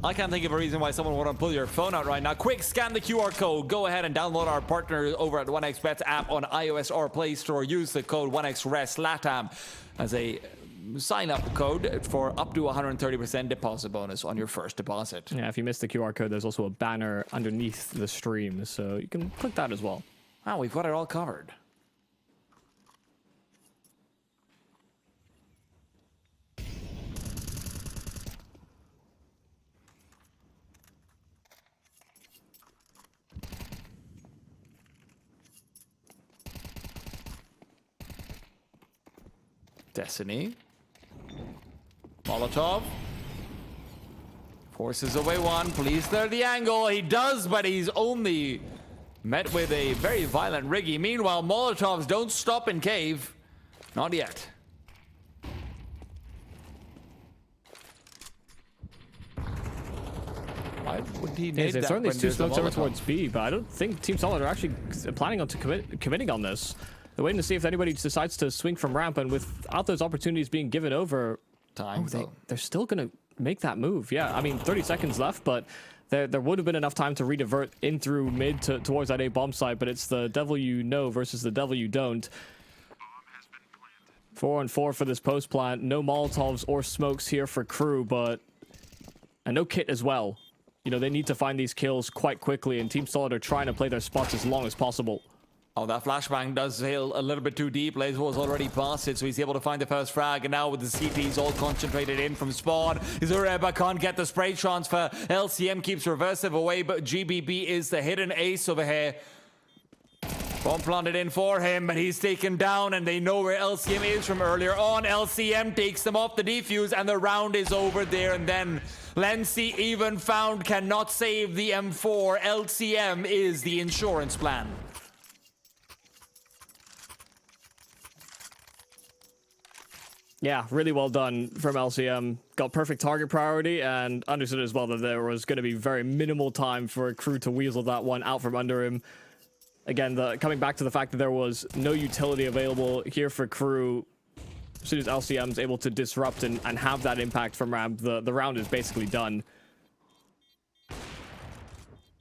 I can't think of a reason why someone wouldn't pull your phone out right now. Quick, scan the QR code. Go ahead and download our partner over at 1xBet app on iOS or Play Store. Use the code 1xREST LATAM as a sign-up code for up to 130% deposit bonus on your first deposit. Yeah, if you missed the QR code, there's also a banner underneath the stream, so you can click that as well. Wow, we've got it all covered. Destiny. Molotov. Forces away one. Please clear the angle. He does, but he's only met with a very violent Riggy. Meanwhile, Molotovs don't stop in cave. Not yet. Why would he need They're that throwing when these two there's a smokes over Molotov? towards B, but I don't think Team Solid are actually planning on committing on this. They're waiting to see if anybody decides to swing from ramp, and without those opportunities being given over, they're still going to make that move. Yeah, I mean, 30 seconds left, but there would have been enough time to redivert in through mid towards that A bomb site, but it's the devil you know versus the devil you don't. 4-on-4 for this post plant. No Molotovs or smokes here for crew, and no kit as well. You know, they need to find these kills quite quickly, and Team Solid are trying to play their spots as long as possible. Oh, that flashbang does sail a little bit too deep. Laser was already past it, so he's able to find the first frag. And now with the CTs all concentrated in from spawn, Zareba can't get the spray transfer. LCM keeps reversive away, but GBB is the hidden ace over here. Bomb planted in for him, but he's taken down, and they know where LCM is from earlier on. LCM takes them off the defuse, and the round is over there. And then Lency, even found, cannot save the M4. LCM is the insurance plan. Yeah, really well done from LCM. Got perfect target priority and understood as well that there was going to be very minimal time for a crew to weasel that one out from under him. Again, coming back to the fact that there was no utility available here for crew, as soon as LCM's able to disrupt and have that impact from ramp, the round is basically done.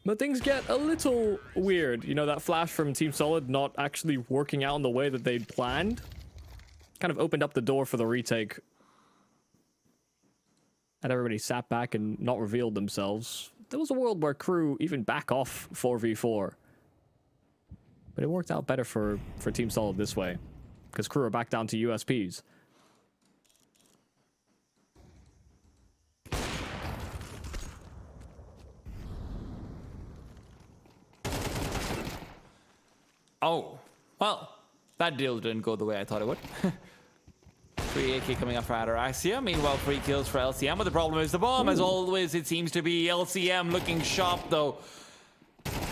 But things get a little weird. You know, that flash from Team Solid not actually working out in the way that they'd planned kind of opened up the door for the retake. And everybody sat back and not revealed themselves. There was a world where crew even back off 4v4. But it worked out better for Team Solid this way, because crew are back down to USPs. Oh, well, that deal didn't go the way I thought it would. Free AK coming up for Ataraxia. Meanwhile, 3 kills for LCM. But the problem is the bomb. As always, it seems to be LCM looking sharp, though.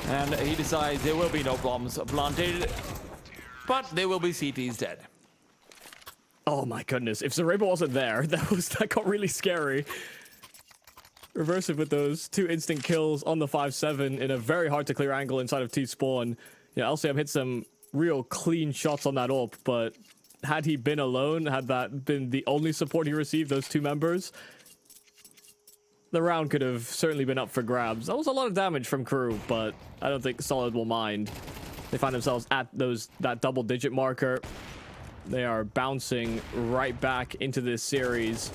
And he decides there will be no bombs planted. But there will be CTs dead. Oh my goodness. If Zareba wasn't there, that got really scary. Reversive with those 2 instant kills on the 5-7 in a very hard to clear angle inside of T-spawn. Yeah, LCM hit some real clean shots on that AWP, but had he been alone, had that been the only support he received, those 2 members, the round could have certainly been up for grabs. That was a lot of damage from Crew, but I don't think Solid will mind. They find themselves at that double-digit marker. They are bouncing right back into this series.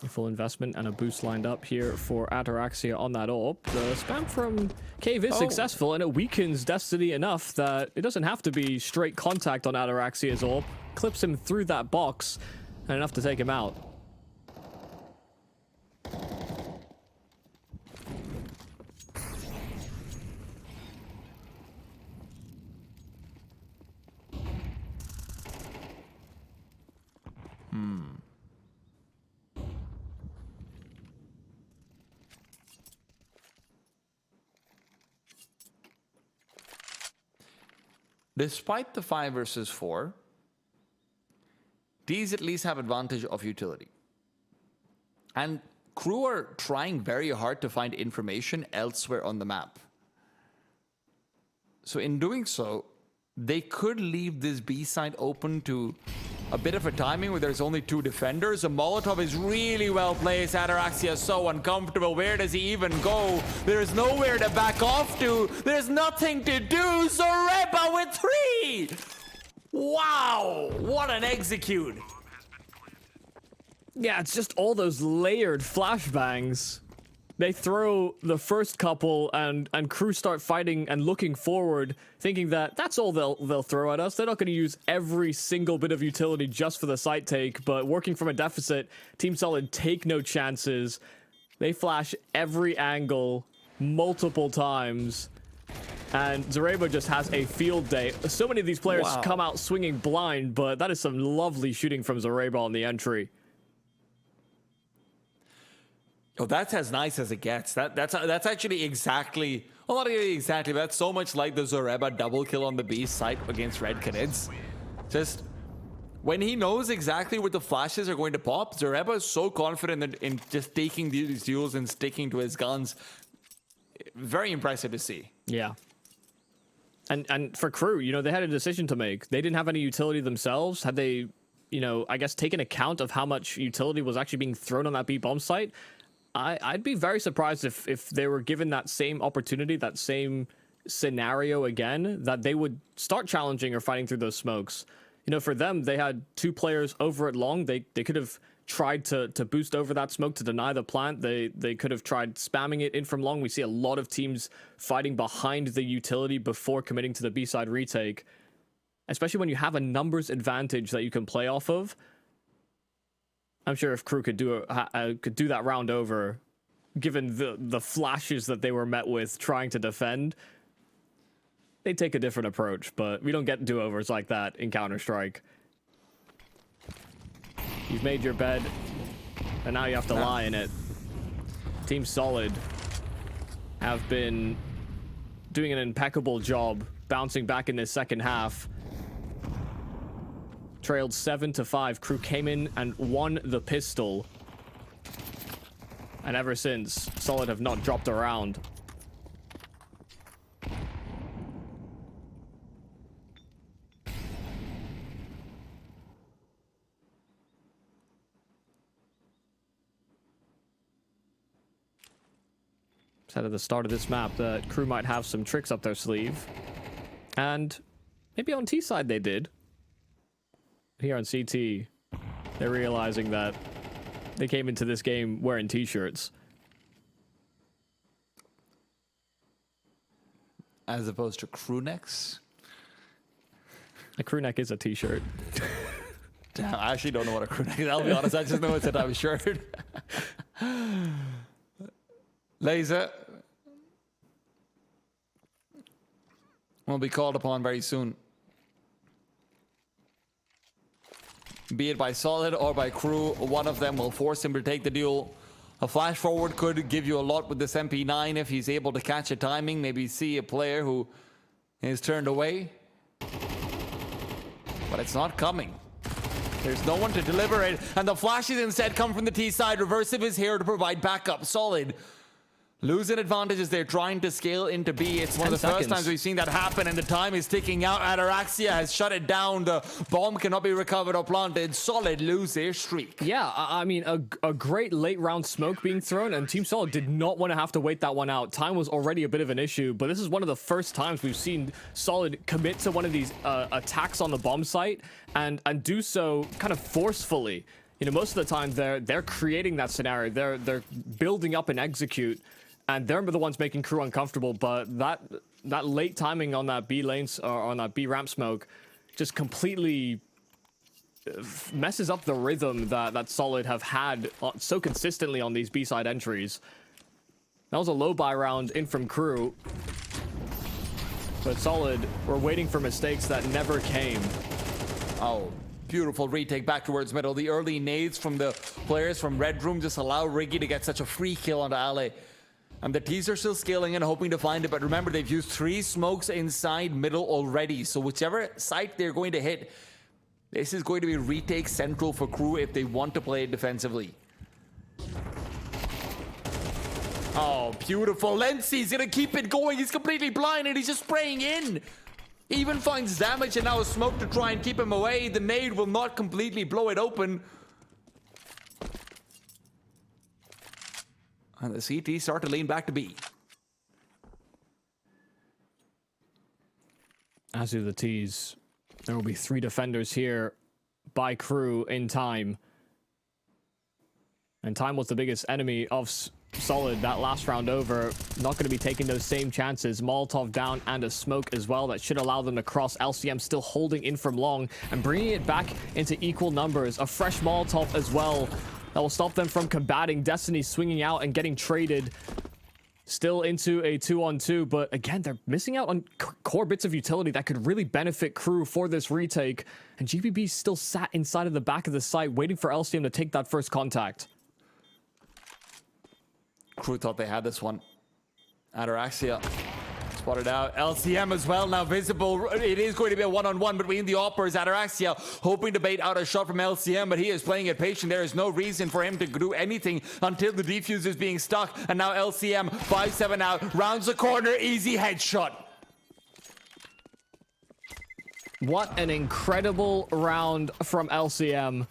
A full investment and a boost lined up here for Ataraxia on that AWP. The spam from Cave is successful, and it weakens Destiny enough that it doesn't have to be straight contact on Ataraxia's AWP. Clips him through that box, and enough to take him out. Despite the 5 versus 4, these at least have advantage of utility. And Crew are trying very hard to find information elsewhere on the map. So in doing so, they could leave this B side open to a bit of a timing where there's only 2 defenders. A Molotov is really well placed. Ataraxia is so uncomfortable. Where does he even go? There's nowhere to back off to. There's nothing to do. Zoreba with 3! Wow! What an execute! Yeah, it's just all those layered flashbangs. They throw the first couple, and Crew start fighting and looking forward, thinking that that's all they'll throw at us. They're not going to use every single bit of utility just for the site take, but working from a deficit, Team Solid take no chances. They flash every angle multiple times, and Zareba just has a field day. So many of these players come out swinging blind, but that is some lovely shooting from Zareba on the entry. Oh, that's as nice as it gets. That's actually exactly, well, not exactly, but that's so much like the Zoreba double kill on the B site against Red Canids. Just when he knows exactly where the flashes are going to pop, Zoreba is so confident in just taking these duels and sticking to his guns. Very impressive to see. Yeah. And for Crew, you know, they had a decision to make. They didn't have any utility themselves. Had they, you know, I guess taken account of how much utility was actually being thrown on that B bomb site, I'd be very surprised if they were given that same opportunity, that same scenario again, that they would start challenging or fighting through those smokes. You know, for them, they had 2 players over at long. They could have tried to boost over that smoke to deny the plant. They could have tried spamming it in from long. We see a lot of teams fighting behind the utility before committing to the B-side retake, especially when you have a numbers advantage that you can play off of. I'm sure if Crew could do that round over, given the flashes that they were met with trying to defend, they'd take a different approach. But we don't get do-overs like that in Counter-Strike. You've made your bed, and now you have to lie in it. Team Solid have been doing an impeccable job bouncing back in this second half. Trailed 7-5. Crew came in and won the pistol. And ever since, Solid have not dropped around. Said at the start of this map that Crew might have some tricks up their sleeve. And maybe on T side they did. Here on CT, they're realizing that they came into this game wearing t-shirts. As opposed to crew necks? A crew neck is a t-shirt. Damn, I actually don't know what a crew neck is. I'll be honest, I just know it's a type of shirt. Laser will be called upon very soon. Be it by Solid or by Crew, one of them will force him to take the duel. A flash forward could give you a lot with this MP9 if he's able to catch a timing, maybe see a player who is turned away. But it's not coming. There's no one to deliver it, and the flashes instead come from the T side. Reversive is here to provide backup. Solid losing advantage as they're trying to scale into B. It's one of the first times we've seen that happen, and the time is ticking out. Ataraxia has shut it down. The bomb cannot be recovered or planted. Solid lose their streak. Yeah, I mean, a great late round smoke being thrown, and Team Solid did not want to have to wait that one out. Time was already a bit of an issue, but this is one of the first times we've seen Solid commit to one of these attacks on the bomb site and do so kind of forcefully. You know, most of the time they're creating that scenario. They're building up and execute. And they're the ones making Crew uncomfortable, but that late timing on that B lanes or on that B ramp smoke just completely messes up the rhythm that Solid have had so consistently on these B side entries. That was a low buy round in from Crew, but Solid were waiting for mistakes that never came. Oh, beautiful retake back towards middle. The early nades from the players from Red Room just allow Riggy to get such a free kill onto Ale. And the T's are still scaling and hoping to find it, but remember, they've used 3 smokes inside middle already, so whichever site they're going to hit, this is going to be retake central for Crew if they want to play it defensively. Oh, beautiful. Lenzy's gonna keep it going. He's completely blind and he's just spraying in. He even finds damage and now a smoke to try and keep him away. The nade will not completely blow it open. And the CT start to lean back to B. As do the T's. There will be 3 defenders here by Crew in Time. And Time was the biggest enemy of Solid that last round over. Not going to be taking those same chances. Molotov down and a smoke as well. That should allow them to cross. LCM still holding in from long and bringing it back into equal numbers. A fresh Molotov as well. That will stop them from combating. Destiny swinging out and getting traded. Still into a 2-on-2, but again, they're missing out on core bits of utility that could really benefit Crew for this retake. And GBB still sat inside of the back of the site, waiting for LCM to take that first contact. Crew thought they had this one. Ataraxia spotted out. LCM as well now visible. It is going to be a one-on-one between the Oppers. Ataraxia hoping to bait out a shot from LCM, but he is playing it patient. There is no reason for him to do anything until the defuse is being stuck. And now LCM 5-7 out, rounds the corner, easy headshot. What an incredible round from LCM.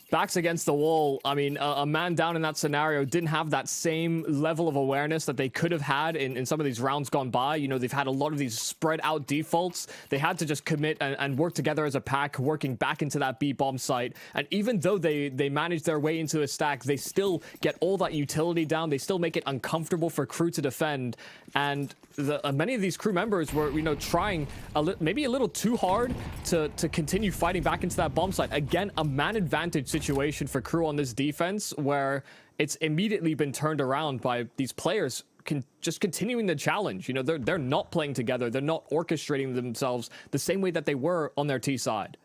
Backs against the wall. I mean, a man down in that scenario didn't have that same level of awareness that they could have had in some of these rounds gone by. You know, they've had a lot of these spread out defaults. They had to just commit and work together as a pack, working back into that B bomb site. And even though they manage their way into a stack, they still get all that utility down. They still make it uncomfortable for Crew to defend. And many of these Crew members were, you know, trying maybe a little too hard to continue fighting back into that bomb site. Again, a man advantage situation for Crew on this defense where it's immediately been turned around by these players just continuing the challenge. You know, they're not playing together. They're not orchestrating themselves the same way that they were on their T side.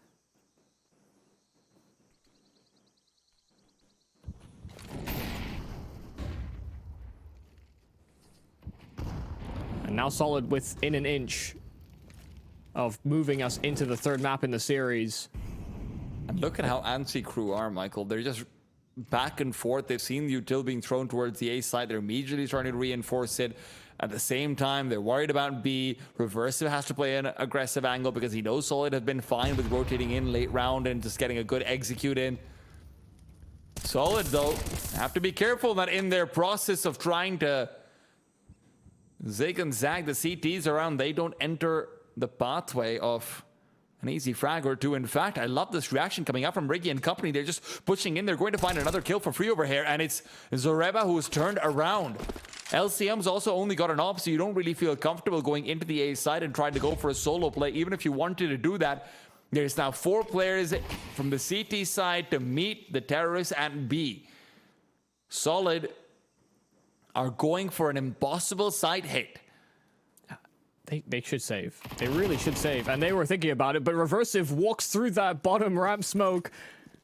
And now Solid within an inch of moving us into the 3rd map in the series. And look at how antsy Crew are, Michael. They're just back and forth. They've seen the util being thrown towards the A side. They're immediately trying to reinforce it. At the same time, they're worried about B. Reversive has to play an aggressive angle because he knows Solid have been fine with rotating in late round and just getting a good execute in. Solid, though, have to be careful that in their process of trying to zig and zag the CTs around, they don't enter the pathway of an easy frag or 2. In fact, I love this reaction coming out from Riggy and company. They're just pushing in. They're going to find another kill for free over here, and it's Zoreba who is turned around. LCM's also only got an op, so you don't really feel comfortable going into the A side and trying to go for a solo play. Even if you wanted to do that, There's now 4 players from the CT side to meet the terrorists at B. Solid are going for an impossible side hit. They should save. They really should save. And they were thinking about it, but Reversive walks through that bottom ramp smoke.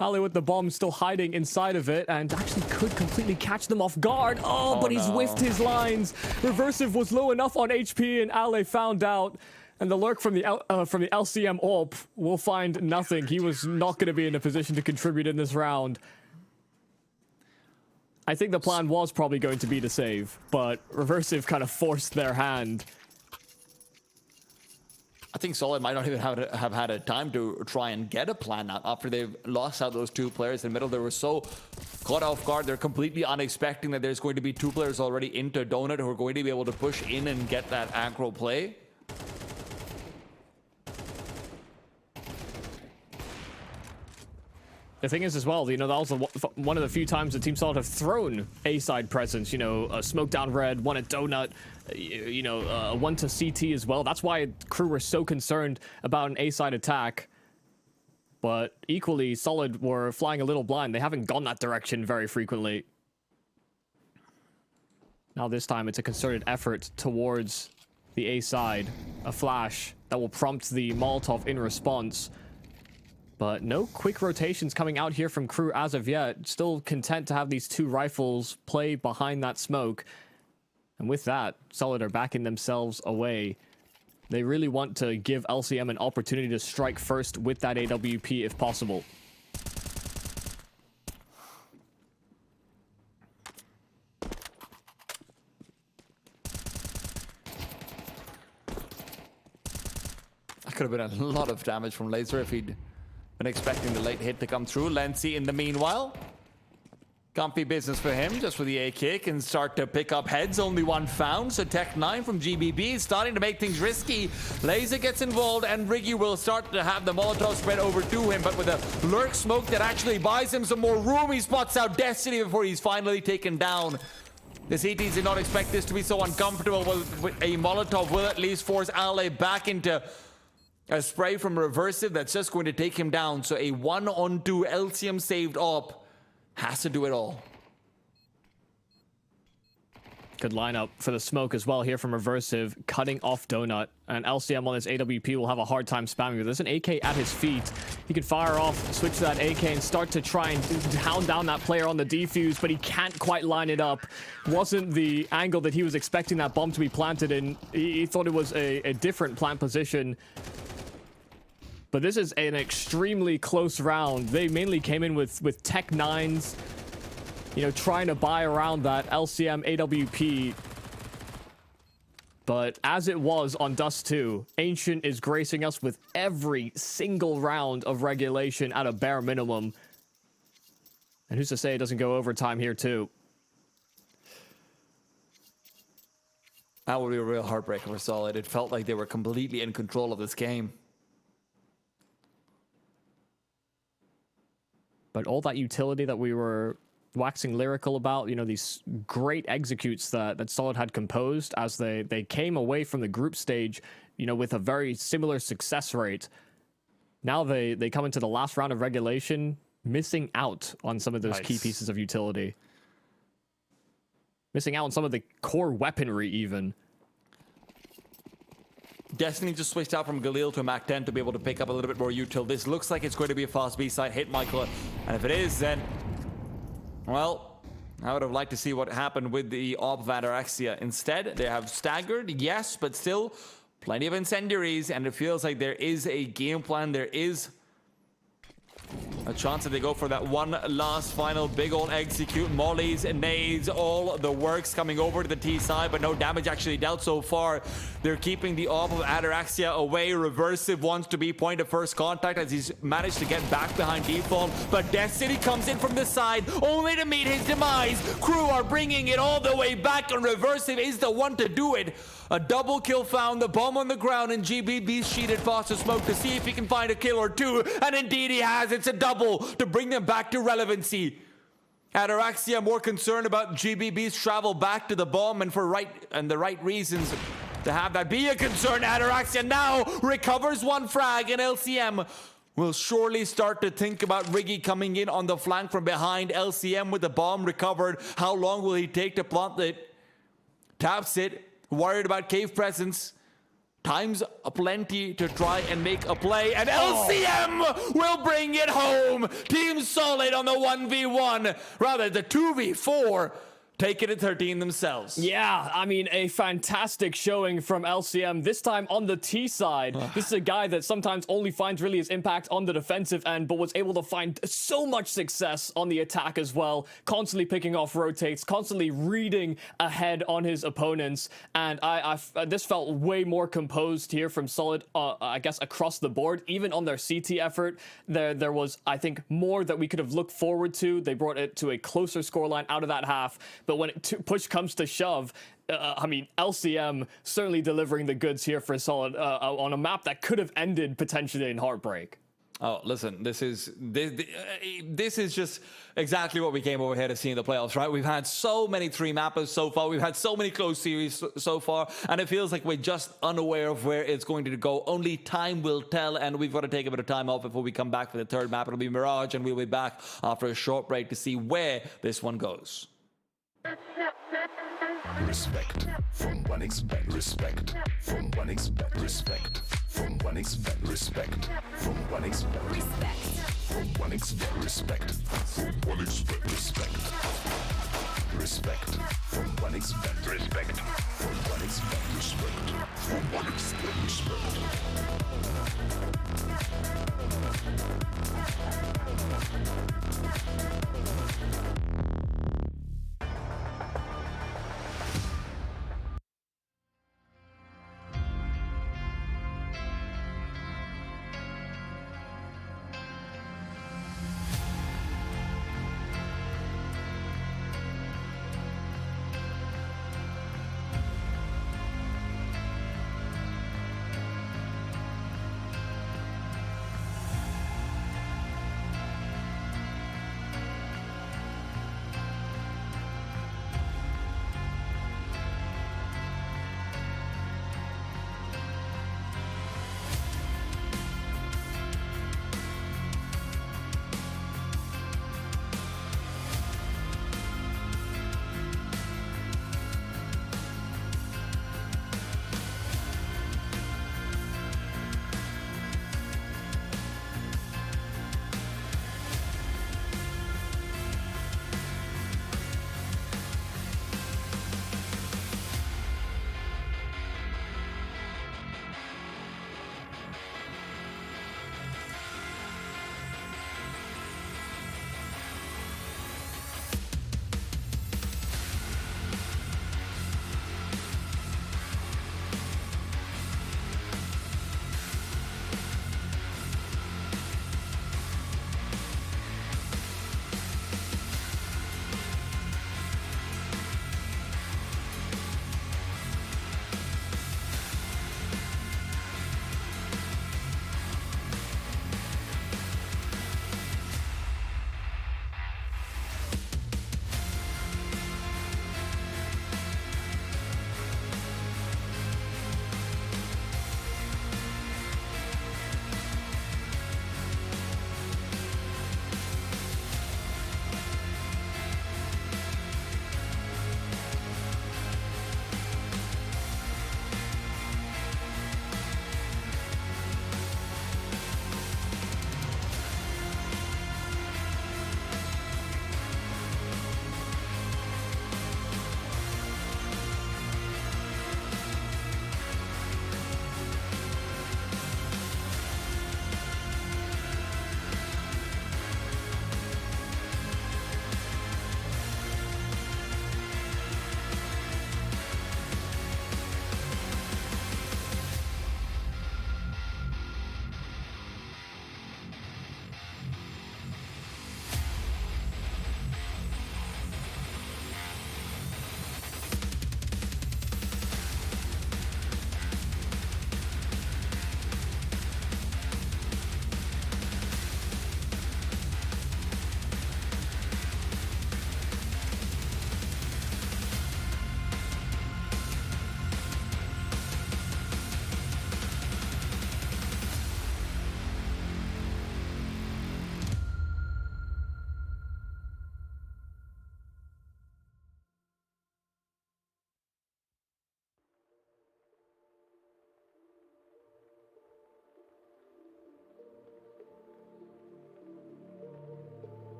Ali with the bomb still hiding inside of it and actually could completely catch them off guard. Oh, but he's whiffed his lines. Reversive was low enough on HP and Ale found out. And the lurk from the LCM AWP will find nothing. He was not going to be in a position to contribute in this round. I think the plan was probably going to be to save, but Reversive kind of forced their hand. I think Solid might not even have had a time to try and get a plan out after they've lost out those 2 players in the middle. They were so caught off guard. They're completely unexpecting that there's going to be 2 players already into Donut who are going to be able to push in and get that aggro play. The thing is as well, you know, that was one of the few times the Team Solid have thrown A-side presence, you know, a smoke down red, one at Donut, you know, one to CT as well. That's why Crew were so concerned about an A-side attack. But equally, Solid were flying a little blind. They haven't gone that direction very frequently. Now this time it's a concerted effort towards the A-side, a flash that will prompt the Molotov in response. But no quick rotations coming out here from Crew as of yet. Still content to have these 2 rifles play behind that smoke. And with that, Solid are backing themselves away. They really want to give LCM an opportunity to strike first with that AWP if possible. That could have been a lot of damage from Laser if he'd been expecting the late hit to come through. Lenzi in the meanwhile. Comfy business for him, just for the AK, can start to pick up heads. Only 1 found, so Tech 9 from GBB is starting to make things risky. Laser gets involved, and Riggy will start to have the Molotov spread over to him, but with a lurk smoke that actually buys him some more room, he spots out Destiny before he's finally taken down. The CTs did not expect this to be so uncomfortable, with a Molotov will at least force Ale back into a spray from Reversive that's just going to take him down. So a 1-on-2 LCM saved op has to do it all. Good lineup for the smoke as well here from Reversive, cutting off Donut. And LCM on this AWP will have a hard time spamming with. There's an AK at his feet. He can fire off, switch to that AK, and start to try and hound down that player on the defuse, but he can't quite line it up. Wasn't the angle that he was expecting that bomb to be planted in. He thought it was a different plant position. But this is an extremely close round. They mainly came in with Tech 9s, you know, trying to buy around that LCM AWP. But as it was on Dust 2, Ancient is gracing us with every single round of regulation at a bare minimum. And who's to say it doesn't go overtime here too? That would be a real heartbreaker for Solid. It felt like they were completely in control of this game. But all that utility that we were waxing lyrical about, you know, these great executes that Solid had composed as they came away from the group stage, you know, with a very similar success rate. Now they come into the last round of regulation, missing out on some of those key pieces of utility. Missing out on some of the core weaponry even. Destiny just switched out from Galil to Mac 10 to be able to pick up a little bit more util. This looks like it's going to be a fast B-side hit, Michael. And if it is, then, well, I would have liked to see what happened with the AWP of Ataraxia. Instead, they have staggered, yes, but still plenty of incendiaries. And it feels like there is a game plan. There is a chance that they go for that one last final big old execute. Mollies, nades, all the works coming over to the T side, but no damage actually dealt so far. They're keeping the AWP of Ataraxia away. Reversive wants to be point of first contact as he's managed to get back behind default, but Destiny comes in from the side only to meet his demise. Crew are bringing it all the way back, and Reversive is the one to do it. A double kill found, the bomb on the ground, and GBB's sheeted Foster Smoke to see if he can find a kill or two, and indeed he has. It's a double to bring them back to relevancy. Ataraxia more concerned about GBB's travel back to the bomb, and for the right reasons to have that be a concern. Ataraxia now recovers one frag, and LCM will surely start to think about Riggy coming in on the flank from behind. LCM with the bomb recovered. How long will he take to plant it? Taps it. Worried about cave presence. Time's aplenty to try and make a play, and LCM will bring it home. Team Solid on the 1v1, rather the 2v4. Taking it 13 themselves. Yeah, I mean, a fantastic showing from LCM, this time on the T side. This is a guy that sometimes only finds really his impact on the defensive end, but was able to find so much success on the attack as well. Constantly picking off rotates, constantly reading ahead on his opponents. And this felt way more composed here from Solid, I guess, across the board. Even on their CT effort, there was, I think, more that we could have looked forward to. They brought it to a closer scoreline out of that half. But when push comes to shove, I mean, LCM certainly delivering the goods here for Solid on a map that could have ended potentially in heartbreak. Oh, listen, this is just exactly what we came over here to see in the playoffs, right? We've had so many 3-mappers so far. We've had so many close series so far, and it feels like we're just unaware of where it's going to go. Only time will tell, and we've got to take a bit of time off before we come back for the third map. It'll be Mirage, and we'll be back after a short break to see where this one goes. Respect from 1xBet. Respect from 1xBet. Respect from 1xBet. Respect from 1xBet. Respect from 1xBet. Respect from 1xBet. Respect. Respect from 1xBet. Respect from 1xBet. Respect from 1xBet. Respect.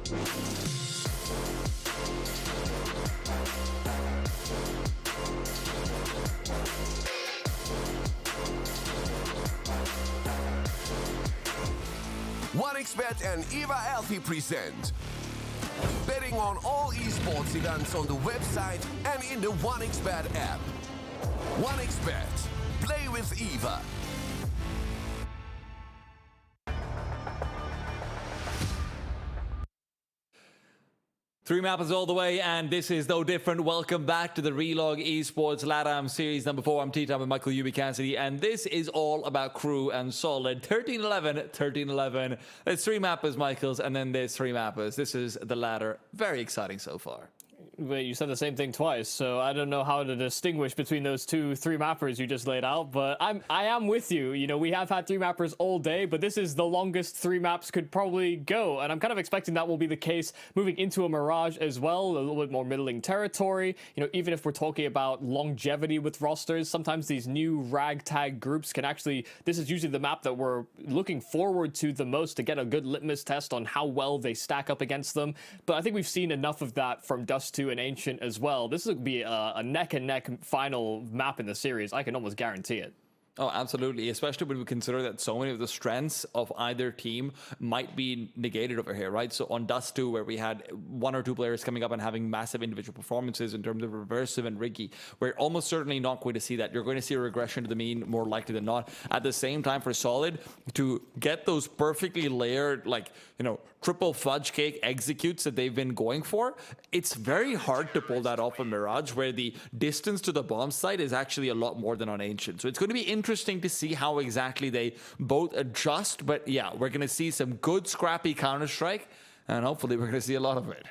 OneXBet and Eva Alfie present betting on all esports events on the website and in the OneXBet app. OneXBet. Play with Eva. Three mappers all the way, and this is no different. Welcome back to the Relog Esports LATAM Series number 4. I'm T-Time with Michael Ubi Cassidy, and this is all about Crew and Solid. 13-11, 13-11. There's three mappers, Michaels, and then there's three mappers. This is the ladder. Very exciting so far. Wait, you said the same thing twice, so I don't know how to distinguish between those three mappers you just laid out, but I am with you. You know, we have had three mappers all day, but this is the longest three maps could probably go, and I'm kind of expecting that will be the case moving into a Mirage as well, a little bit more middling territory. You know, even if we're talking about longevity with rosters, sometimes these new ragtag groups can actually, this is usually the map that we're looking forward to the most to get a good litmus test on how well they stack up against them, but I think we've seen enough of that from Dust 2 and Ancient as well. This would be a neck-and-neck final map in the series. I can almost guarantee it. Oh, absolutely. Especially when we consider that so many of the strengths of either team might be negated over here, right? So on Dust 2, where we had one or two players coming up and having massive individual performances in terms of Reversive and Ricky, we're almost certainly not going to see that. You're going to see a regression to the mean more likely than not. At the same time, for Solid, to get those perfectly layered, like, you know, triple fudge cake executes that they've been going for, it's very hard to pull that off on Mirage, where the distance to the bomb site is actually a lot more than on Ancient. So it's going to be interesting to see how exactly they both adjust. But yeah, we're going to see some good scrappy Counter-Strike, and hopefully we're going to see a lot of it.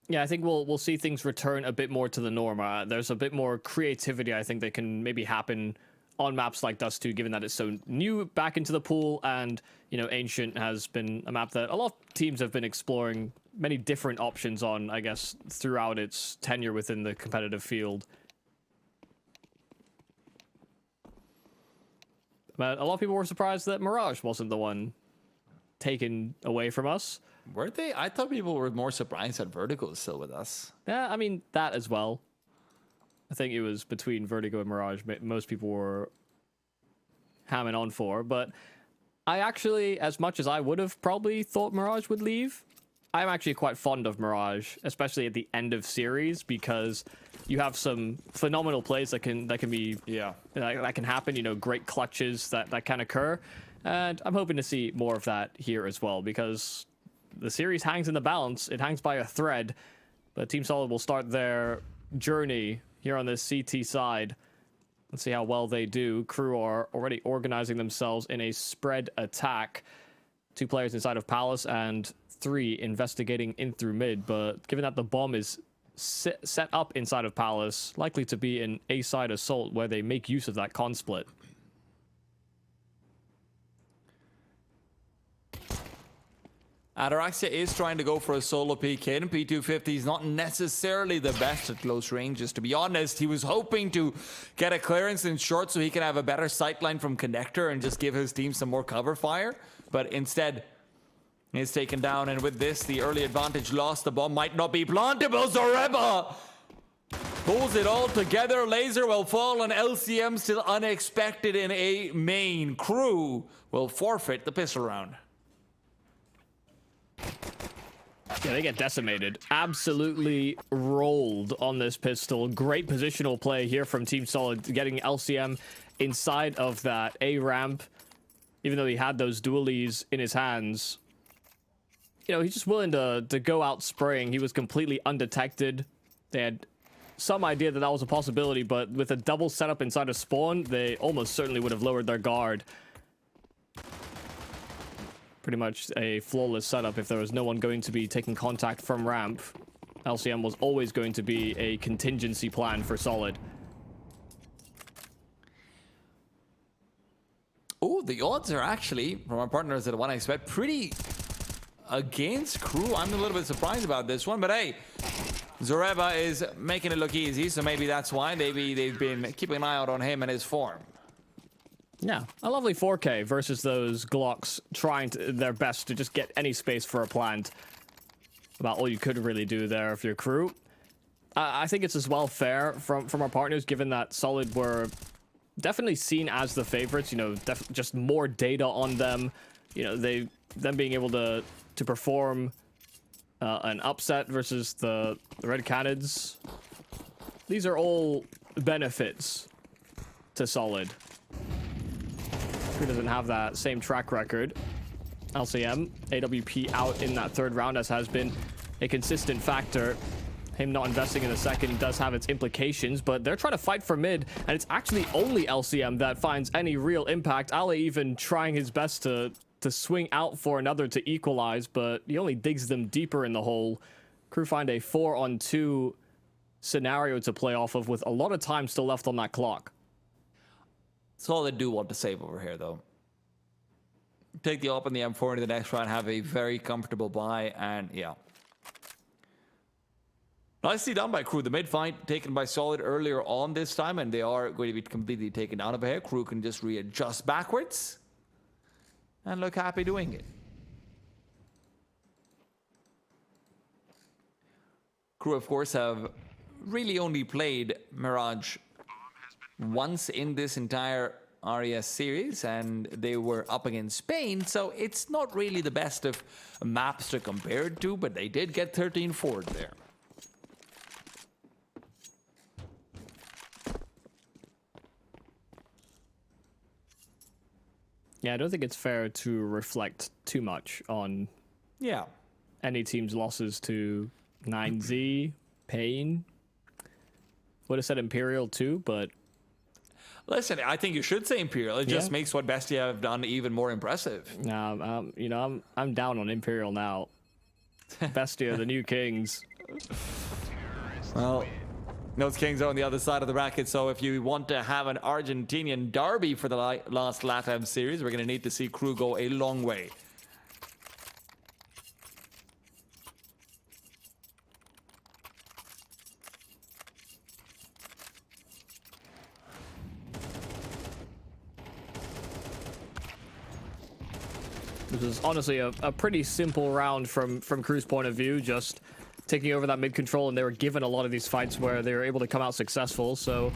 Yeah, I think we'll see things return a bit more to the norm. There's a bit more creativity, I think, that can maybe happen on maps like Dust 2, given that it's so new back into the pool, and, you know, Ancient has been a map that a lot of teams have been exploring many different options on, I guess, throughout its tenure within the competitive field. But a lot of people were surprised that Mirage wasn't the one taken away from us. Were they? I thought people were more surprised that Vertigo is still with us. Yeah, I mean, that as well. I think it was between Vertigo and Mirage, most people were hamming on for. But I actually, as much as I would have probably thought Mirage would leave, I'm actually quite fond of Mirage, especially at the end of series, because you have some phenomenal plays that can be, that can happen. You know, great clutches that can occur, and I'm hoping to see more of that here as well, because the series hangs in the balance. It hangs by a thread, but Team Solid will start their journey here on this CT side. Let's see how well they do. Crew are already organizing themselves in a spread attack. 2 players inside of Palace and 3 investigating in through mid. But given that the bomb is set up inside of Palace, likely to be an A-side assault where they make use of that con split. Ataraxia is trying to go for a solo peek in. P250 is not necessarily the best at close ranges, to be honest. He was hoping to get a clearance in short so he can have a better sightline from Connector and just give his team some more cover fire. But instead, he's taken down, and with this, the early advantage lost. The bomb might not be plantable. Zoreba pulls it all together. Laser will fall, and LCM still unexpected in a main. Crew will forfeit the pistol round. Yeah, they get decimated. Absolutely rolled on this pistol. Great positional play here from Team Solid, getting LCM inside of that A ramp. Even though he had those dualies in his hands, you know, he's just willing to go out spraying. He was completely undetected. They had some idea that was a possibility, but with a double setup inside of spawn, they almost certainly would have lowered their guard. Pretty much a flawless setup if there was no one going to be taking contact from ramp. LCM was always going to be a contingency plan for Solid. Oh, the odds are actually, from our partners at OneXBet, pretty against Crew. I'm a little bit surprised about this one, but hey, Zoreba is making it look easy, so maybe that's why they've been keeping an eye out on him and his form. Yeah, a lovely 4K versus those Glocks trying their best to just get any space for a plant. About all you could really do there if you're crew. I think it's as well fair from our partners, given that Solid were definitely seen as the favorites. You know, just more data on them. You know, them being able to perform an upset versus the Red Canids. These are all benefits to Solid. Crew doesn't have that same track record. LCM, AWP out in that third round, as has been a consistent factor. Him not investing in the second does have its implications, but they're trying to fight for mid, and it's actually only LCM that finds any real impact. Ale even trying his best to swing out for another to equalize, but he only digs them deeper in the hole. Crew find a 4-on-2 scenario to play off of with a lot of time still left on that clock. Solid do want to save over here, though. Take the up and the M4 into the next round, have a very comfortable buy, and yeah. Nicely done by Crew. The mid fight taken by Solid earlier on this time, and they are going to be completely taken out of here. Crew can just readjust backwards and look happy doing it. Crew, of course, have really only played Mirage once in this entire RES series, and they were up against Spain, so it's not really the best of maps to compare it to, but they did get 13-4 there. Yeah, I don't think it's fair to reflect too much on any team's losses to 9Z, Pain. Would have said Imperial too, but listen, I think you should say Imperial. It just makes what Bestia have done even more impressive. You know, I'm down on Imperial now. Bestia, the new kings. Well, those kings are on the other side of the bracket, so if you want to have an Argentinian derby for the last LATAM series, we're going to need to see Crew go a long way. This was honestly a pretty simple round from Crew's point of view, just taking over that mid control, and they were given a lot of these fights where they were able to come out successful. So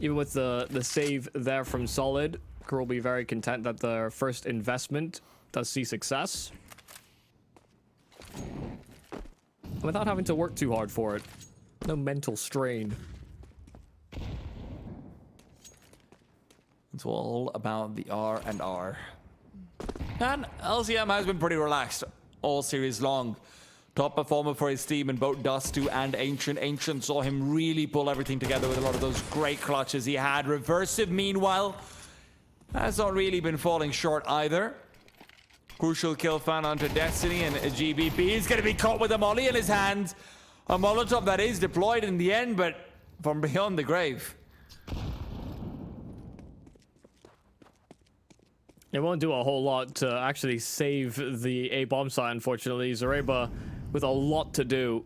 even with the save there from Solid, Crew will be very content that their first investment does see success without having to work too hard for it. No mental strain. It's all about the R&R. And LCM has been pretty relaxed all series long. Top performer for his team in both Dust 2 and Ancient. Ancient saw him really pull everything together with a lot of those great clutches he had. Reversive, meanwhile, has not really been falling short either. Crucial kill found onto Destiny, and GBP is going to be caught with a molly in his hand. A Molotov that is deployed in the end, but from beyond the grave. It won't do a whole lot to actually save the A bomb site, unfortunately. Zareba with a lot to do.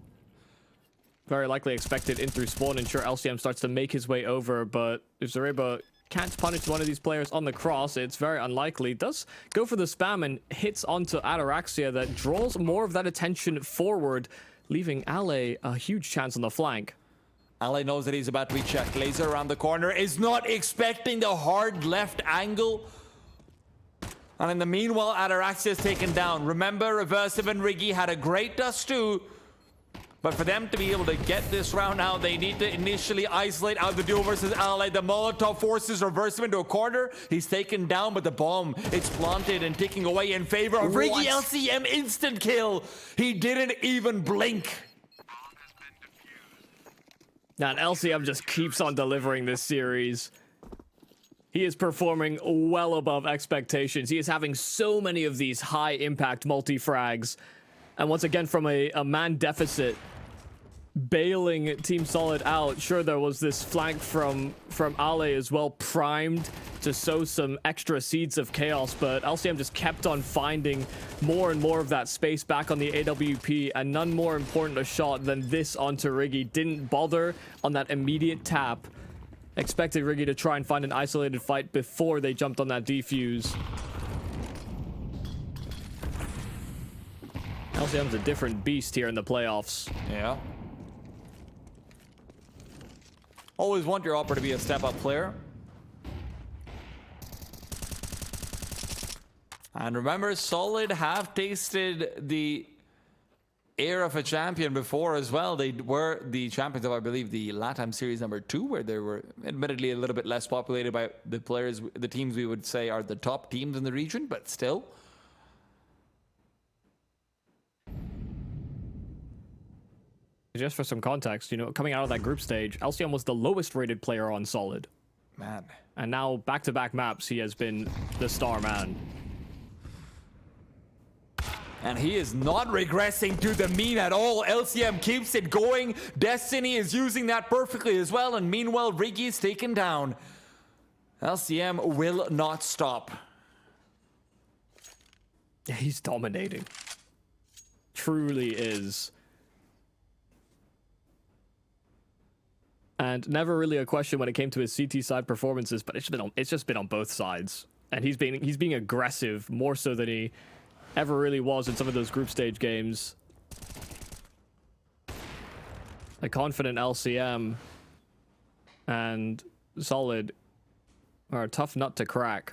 Very likely expected in through spawn, and sure, LCM starts to make his way over, but if Zareba can't punish one of these players on the cross, it's very unlikely. Does go for the spam and hits onto Ataraxia that draws more of that attention forward, leaving Ale a huge chance on the flank. Ale knows that he's about to be checked. Laser around the corner, is not expecting the hard left angle. And in the meanwhile, Ataraxia is taken down. Remember, Reversive and Riggy had a great Dust 2. But for them to be able to get this round out, they need to initially isolate out the duo versus Ale. The Molotov forces Reversive into a corner. He's taken down, but the bomb, it's planted and ticking away in favor of Riggy. LCM instant kill. He didn't even blink. Now, LCM just keeps on delivering this series. He is performing well above expectations. He is having so many of these high-impact multi-frags. And once again, from a man deficit, bailing Team Solid out. Sure, there was this flank from Ale as well, primed to sow some extra seeds of chaos, but LCM just kept on finding more and more of that space back on the AWP, and none more important a shot than this onto Riggy. Didn't bother on that immediate tap. expected Riggy to try and find an isolated fight before they jumped on that defuse. LCM's a different beast here in the playoffs. Yeah. Always want your opera to be a step-up player. And remember, Solid have tasted the air of a champion before as well. They were the champions of, I believe, the LATAM Series number 2, where they were admittedly a little bit less populated by the players, the teams we would say are the top teams in the region, but still. Just for some context, you know, coming out of that group stage, LCM was the lowest rated player on Solid. Man. And now, back-to-back maps, he has been the star man. And he is not regressing to the mean at all. LCM keeps it going. Destiny is using that perfectly as well. And meanwhile, Riggy is taken down. LCM will not stop. Yeah, he's dominating. Truly is. And never really a question when it came to his CT side performances, but it's just been on both sides. And he's being aggressive more so than he ever really was in some of those group stage games. A confident LCM and Solid are a tough nut to crack.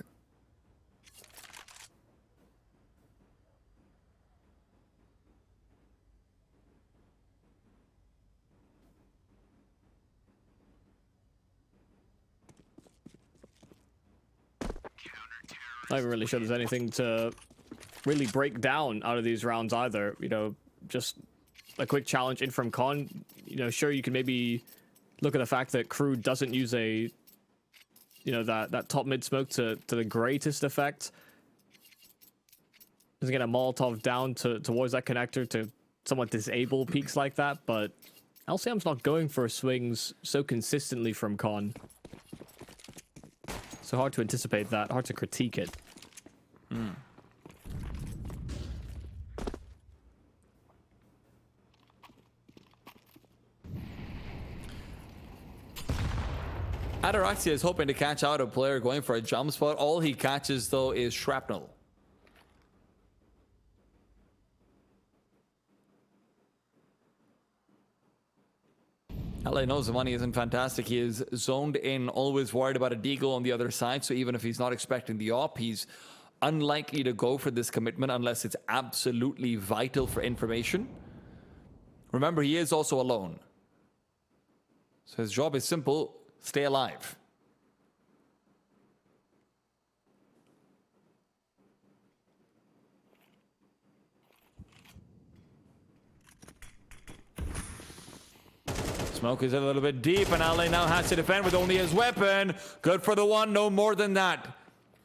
Not even really sure there's anything to really break down out of these rounds either. You know, just a quick challenge in from Con. You know, sure, you can maybe look at the fact that Crew doesn't use a, you know, that top mid smoke to the greatest effect. Doesn't get a Molotov down towards that connector to somewhat disable peaks like that, but LCM's not going for swings so consistently from Con. So hard to anticipate that, hard to critique it. Ataraxia is hoping to catch out a player going for a jump spot. All he catches, though, is shrapnel. LA knows the money isn't fantastic. He is zoned in, always worried about a deagle on the other side. So even if he's not expecting the op, he's unlikely to go for this commitment unless it's absolutely vital for information. Remember, he is also alone. So his job is simple: stay alive. Smoke is a little bit deep, and LA now has to defend with only his weapon. Good for the one, no more than that.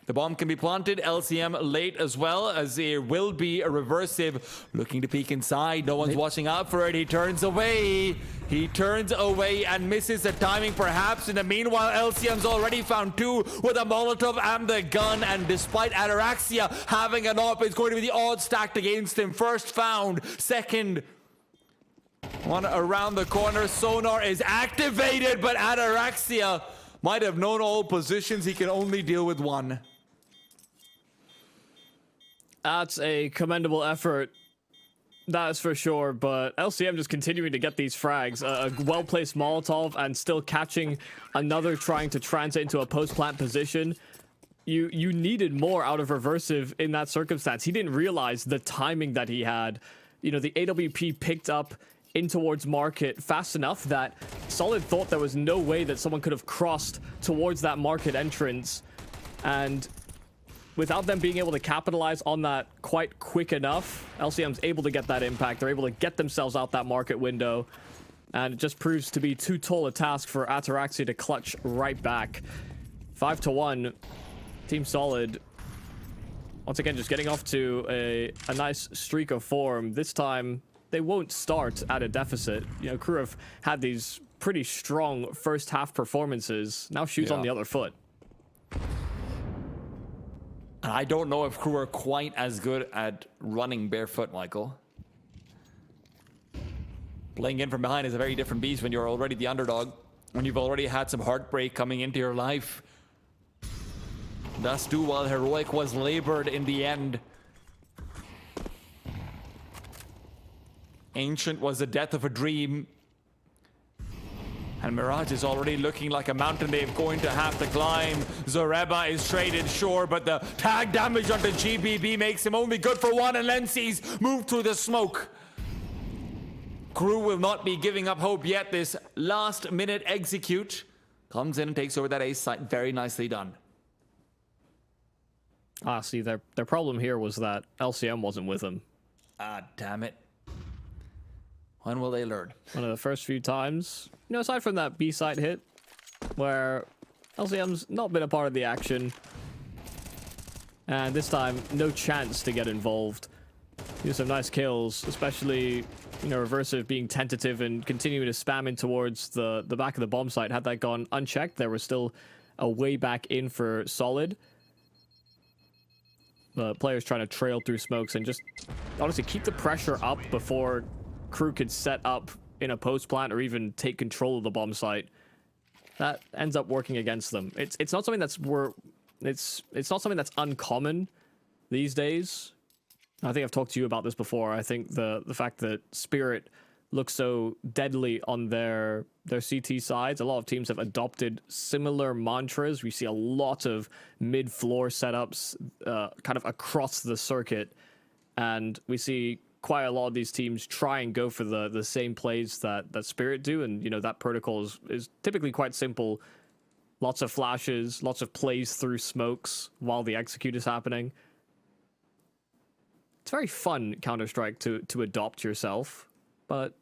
The bomb can be planted. LCM late as well, as there will be a reversive. Looking to peek inside. No one's watching out for it. He turns away. He turns away and misses the timing, perhaps. In the meanwhile, LCM's already found two with a Molotov and the gun. And despite Ataraxia having an op, it's going to be the odds stacked against him. First found. Second one around the corner. Sonar is activated, but Ataraxia might have known all positions. He can only deal with one. That's a commendable effort. That is for sure, but LCM just continuing to get these frags. A well-placed Molotov and still catching another trying to transit into a post-plant position. You needed more out of Reversive in that circumstance. He didn't realize the timing that he had. You know, the AWP picked up in towards market fast enough that Solid thought there was no way that someone could have crossed towards that market entrance. And without them being able to capitalize on that quite quick enough, LCM's able to get that impact. They're able to get themselves out that market window. And it just proves to be too tall a task for Ataraxia to clutch right back. 5-1, Team Solid. Once again, just getting off to a nice streak of form. This time, they won't start at a deficit. You know, Crew have had these pretty strong first half performances. Now shoes on the other foot. I don't know if Crew are quite as good at running barefoot, Michael. Playing in from behind is a very different beast when you're already the underdog. when you've already had some heartbreak coming into your life. Thus do while heroic was labored in the end. Ancient was the death of a dream. And Mirage is already looking like a mountain they're going to have to climb. Zoreba is traded, sure, but the tag damage onto GBB makes him only good for one, and Lenzi's moved through the smoke. Crew will not be giving up hope yet. This last minute execute comes in and takes over that ace site. Very nicely done. Ah, see, their problem here was that LCM wasn't with them. Ah, damn it. When will they learn? One of the first few times, you know, aside from that B site hit, where LCM's not been a part of the action, and this time, no chance to get involved. Do some nice kills, especially, you know, Reversive being tentative and continuing to spam in towards the back of the bomb site. Had that gone unchecked, there was still a way back in for Solid. The players trying to trail through smokes and just honestly keep the pressure up before Crew could set up in a post plant or even take control of the bomb site. That ends up working against them. It's not something that's it's not something that's uncommon these days. I think I've talked to you about this before. I think the fact that Spirit looks so deadly on their CT sides, a lot of teams have adopted similar mantras. We see a lot of mid-floor setups kind of across the circuit, and we see quite a lot of these teams try and go for the same plays that Spirit do, and you know that protocol is typically quite simple. Lots of flashes, lots of plays through smokes while the execute is happening. It's very fun, Counter-Strike, to adopt yourself, but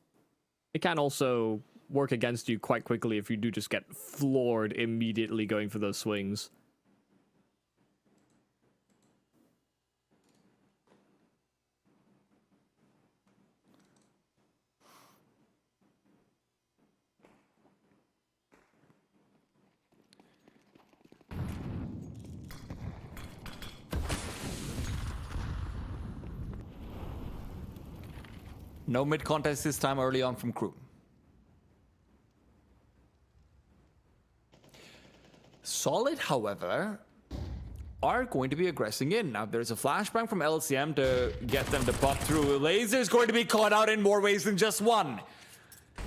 it can also work against you quite quickly if you do just get floored immediately going for those swings. No mid-contest this time early on from Crew. Solid, however, are going to be aggressing in. Now, there's a flashbang from LCM to get them to pop through. Laser's going to be caught out in more ways than just one.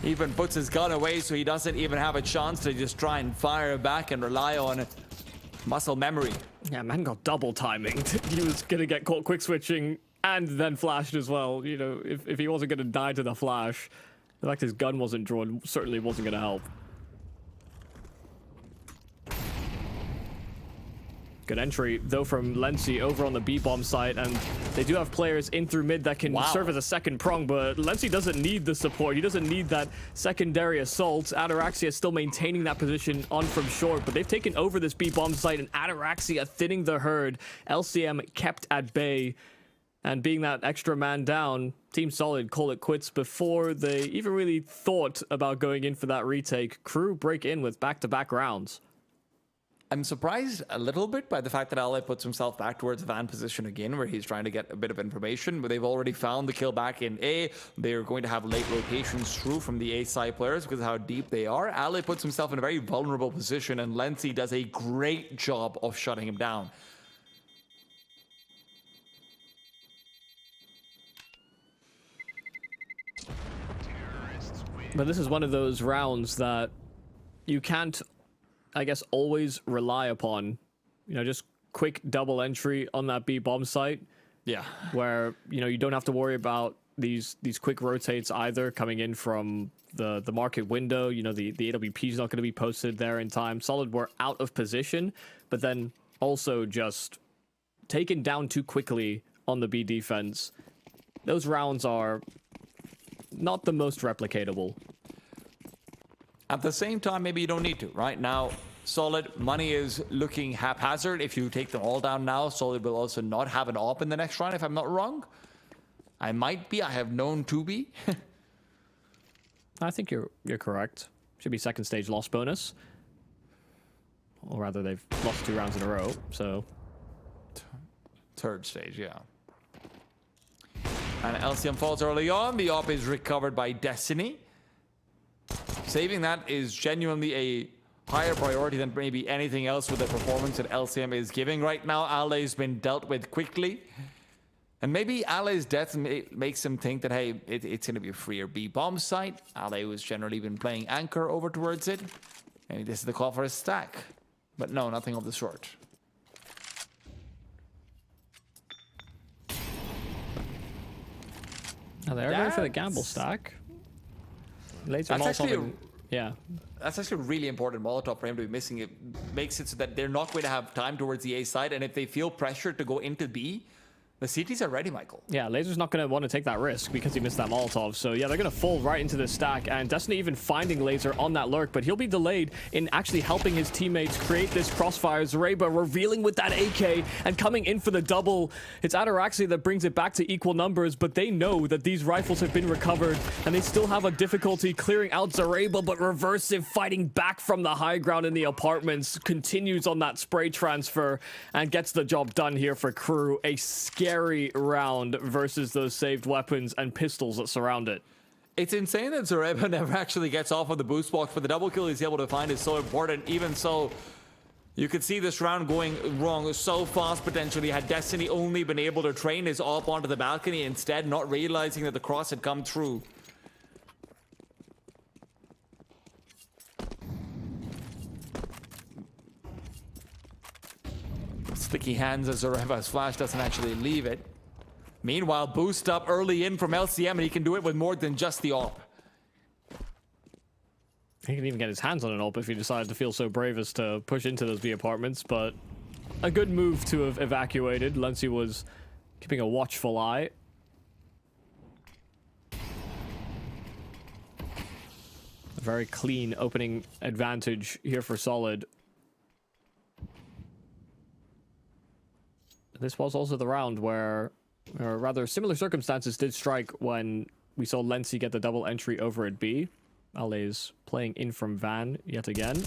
He even puts his gun away so he doesn't even have a chance to just try and fire back and rely on muscle memory. Yeah, man got double timing. He was going to get caught quick switching and then flashed as well. You know, if he wasn't going to die to the flash, the fact his gun wasn't drawn certainly wasn't going to help. Good entry, though, from Lenzi over on the B-bomb site, and they do have players in through mid that can serve as a second prong, but Lenzi doesn't need the support. He doesn't need that secondary assault. Ataraxia still maintaining that position on from short, but they've taken over this B-bomb site, and Ataraxia thinning the herd. LCM kept at bay, and being that extra man down, Team Solid call it quits before they even really thought about going in for that retake. Crew break in with back-to-back rounds. I'm surprised a little bit by the fact that Ally puts himself back towards van position again, where he's trying to get a bit of information, but they've already found the kill back in A. They're going to have late rotations through from the A side players because of how deep they are. Ally puts himself in a very vulnerable position, and Lenzi does a great job of shutting him down. But this is one of those rounds that you can't, I guess, always rely upon. You know, just quick double entry on that B bomb site. Yeah. Where, you know, you don't have to worry about these quick rotates either coming in from the market window. You know, the AWP is not going to be posted there in time. Solid were out of position, but then also just taken down too quickly on the B defense. Those rounds are not the most replicatable. At the same time, maybe you don't need to. Right now, Solid, money is looking haphazard. If you take them all down now, Solid will also not have an AWP in the next round, if I'm not wrong. I might be. I have known to be. I think you're correct. Should be second stage loss bonus. Or rather, they've lost 2 rounds in a row, so... Third stage, yeah. And LCM falls early on. The AWP is recovered by Destiny. saving that is genuinely a higher priority than maybe anything else with the performance that LCM is giving right now. Ale's been dealt with quickly. And maybe Ale's death makes him think that, hey, it's going to be a freer B bomb site. Ale was generally been playing anchor over towards it. Maybe this is the call for a stack. But no, nothing of the sort. Now they're going for the gamble stack. Laser Molotov. Yeah. That's actually a really important Molotov for him to be missing. It makes it so that they're not going to have time towards the A side. And if they feel pressure to go into B, the CTs are ready, Michael. Yeah, Laser's not going to want to take that risk because he missed that Molotov. So yeah, they're going to fall right into this stack. And Destiny even finding Laser on that lurk, but he'll be delayed in actually helping his teammates create this crossfire. Zareba revealing with that AK and coming in for the double. It's Ataraxia that brings it back to equal numbers, but they know that these rifles have been recovered and they still have a difficulty clearing out Zareba, but Reversive fighting back from the high ground in the apartments continues on that spray transfer and gets the job done here for Crew. A scary round versus those saved weapons and pistols that surround it. It's insane that Zareba never actually gets off on the boost box, but the double kill he's able to find is so important. Even so, you could see this round going wrong so fast potentially had Destiny only been able to train his op onto the balcony instead, not realizing that the cross had come through. Sticky hands as Zareva's flash doesn't actually leave it. Meanwhile, boost up early in from LCM, and he can do it with more than just the op. He can even get his hands on an op if he decided to feel so brave as to push into those B apartments, but a good move to have evacuated. Lency was keeping a watchful eye. A very clean opening advantage here for Solid. This was also the round where, or rather similar circumstances did strike when we saw Lency get the double entry over at B. Ale's playing in from Van yet again.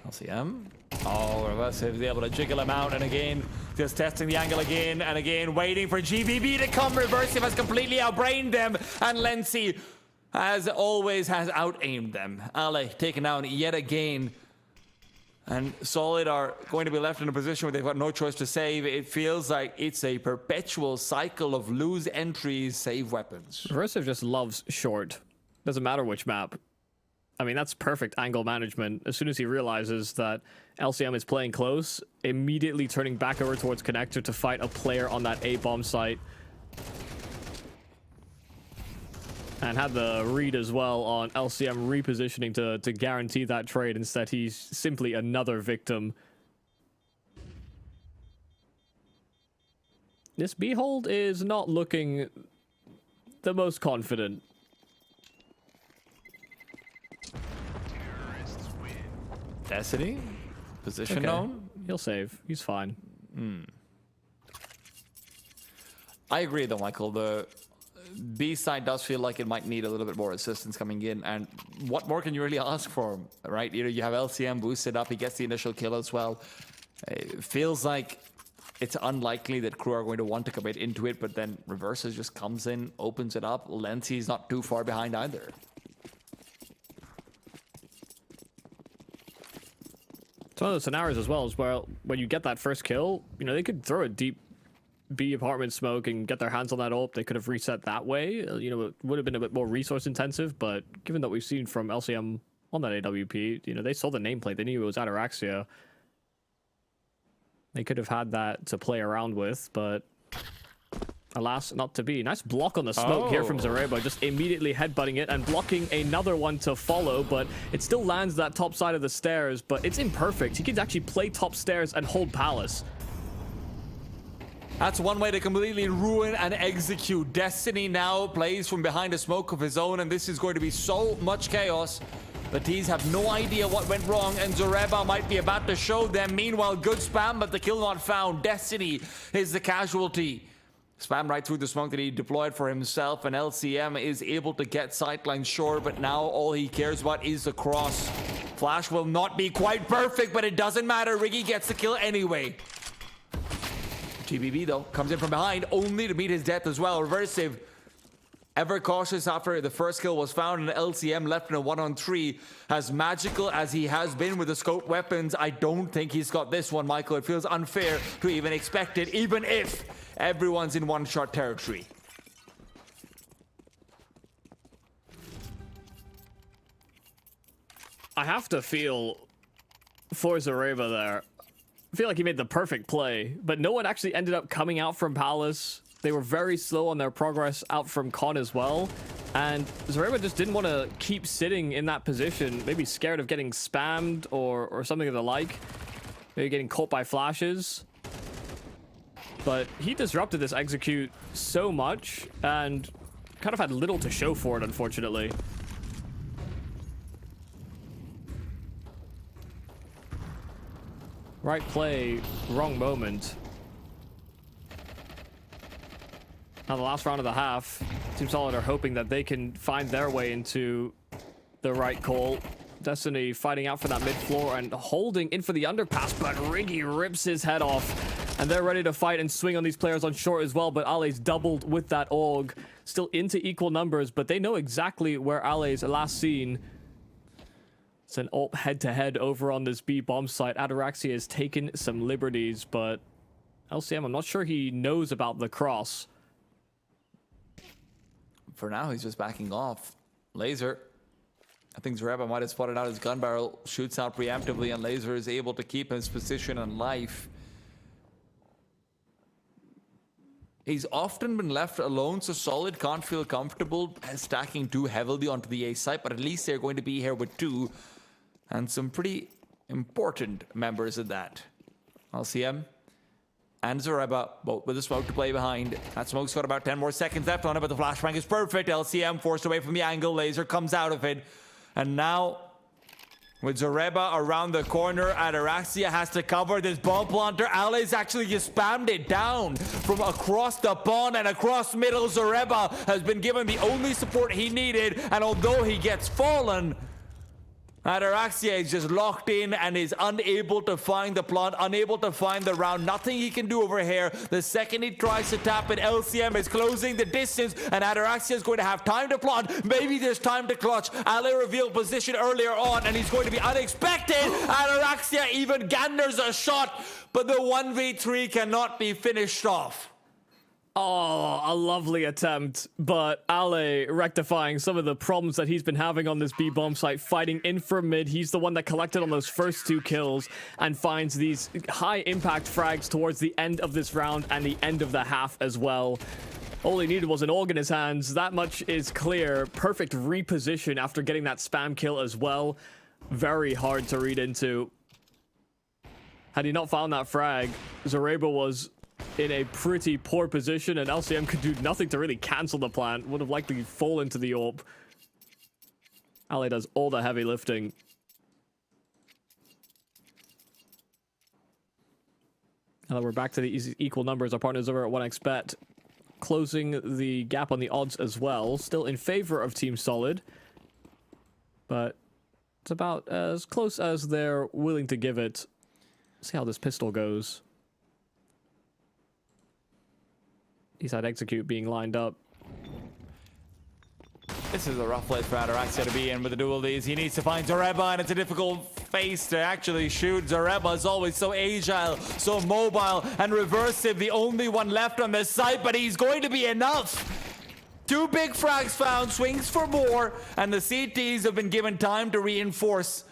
LCM. Oh, Reversive is able to jiggle him out, and again, just testing the angle again and again, waiting for GBB to come. Reversive has completely outbrained them, and Lency, as always, has out-aimed them. Ale taken down yet again. And Solid are going to be left in a position where they've got no choice to save. It feels like it's a perpetual cycle of lose entries, save weapons. Reversive just loves short. Doesn't matter which map. I mean, that's perfect angle management. As soon as he realizes that LCM is playing close, immediately turning back over towards connector to fight a player on that A-bomb site. And had the read as well on LCM repositioning to guarantee that trade. Instead, he's simply another victim. This B-hold is not looking the most confident. Destiny? Position known? He'll save. He's fine. I agree though, Michael. The B side does feel like it might need a little bit more assistance coming in, and what more can you really ask for him, right? You have LCM boosted up, he gets the initial kill as well. It feels like it's unlikely that Crew are going to want to commit into it, but then Reverses just comes in, opens it up. Lency's not too far behind either. It's one of those scenarios as well, as well, when you get that first kill, you know, they could throw a deep B apartment smoke and get their hands on that ult. They could have reset that way. You know, it would have been a bit more resource intensive, but given that we've seen from LCM on that AWP, you know, they saw the nameplate. They knew it was Ataraxia. They could have had that to play around with, but alas, not to be. Nice block on the smoke here from Zareba, just immediately headbutting it and blocking another one to follow, but it still lands that top side of the stairs, but it's imperfect. He could actually play top stairs and hold Palace. That's one way to completely ruin and execute. Destiny now plays from behind a smoke of his own, and this is going to be so much chaos. The T's have no idea what went wrong, and Zareba might be about to show them. Meanwhile, good spam, but the kill not found. Destiny is the casualty. Spam right through the smoke that he deployed for himself, and LCM is able to get sightline sure, but now all he cares about is the cross. Flash will not be quite perfect, but it doesn't matter. Riggy gets the kill anyway. GBB, though, comes in from behind, only to meet his death as well. Reversive, ever cautious after the first kill was found, and LCM left in a 1-on-3. As magical as he has been with the scope weapons, I don't think he's got this one, Michael. It feels unfair to even expect it, even if everyone's in one-shot territory. I have to feel for Zareba there. I feel like he made the perfect play, but no one actually ended up coming out from Palace. They were very slow on their progress out from Con as well. And Zareba just didn't want to keep sitting in that position, maybe scared of getting spammed or something of the like. Maybe getting caught by flashes. But he disrupted this execute so much and kind of had little to show for it, unfortunately. Right play, wrong moment. Now the last round of the half, Team Solid are hoping that they can find their way into the right call. Destiny fighting out for that mid floor and holding in for the underpass, but Riggy rips his head off. And they're ready to fight and swing on these players on short as well, but Ale's doubled with that AUG. Still into equal numbers, but they know exactly where Ale's last seen. It's an AWP head-to-head over on this B bomb site. Ataraxia has taken some liberties, but LCM, I'm not sure he knows about the cross. For now, he's just backing off. Laser. I think Zareba might have spotted out his gun barrel. Shoots out preemptively, and Laser is able to keep his position and life. He's often been left alone, so Solid can't feel comfortable stacking too heavily onto the A site, but at least they're going to be here with 2. And some pretty important members of that. LCM and Zareba, both with a smoke to play behind. That smoke's got about 10 more seconds left on it, but the flashbang is perfect. LCM forced away from the angle. Laser comes out of it. And now, with Zareba around the corner, Ataraxia has to cover this bomb planter. Ale's actually just spammed it down from across the pond and across middle. Zareba has been given the only support he needed, and although he gets fallen, Ataraxia is just locked in and is unable to find the plant, unable to find the round. Nothing he can do over here. The second he tries to tap it, LCM is closing the distance, and Ataraxia is going to have time to plant. Maybe there's time to clutch. Ale revealed position earlier on, and he's going to be unexpected. Ataraxia even ganders a shot, but the 1v3 cannot be finished off. Oh, a lovely attempt, but Ale rectifying some of the problems that he's been having on this B-bomb site, fighting in from mid. He's the one that collected on those first 2 kills and finds these high-impact frags towards the end of this round and the end of the half as well. All he needed was an AUG in his hands. That much is clear. Perfect reposition after getting that spam kill as well. Very hard to read into. Had he not found that frag, Zareba was in a pretty poor position, and LCM could do nothing to really cancel the plant. Would have likely fallen to the AWP. Ale does all the heavy lifting. Now we're back to the equal numbers. Our partners over at 1xBet closing the gap on the odds as well. Still in favor of Team Solid, but it's about as close as they're willing to give it. See how this pistol goes. He's had execute being lined up. This is a rough place for Ataraxia to be in with the duel these. He needs to find Zareba, and it's a difficult face to actually shoot. Zareba is always so agile, so mobile, and reversive. The only one left on this site, but he's going to be enough. 2 big frags found, swings for more, and the CTs have been given time to reinforce.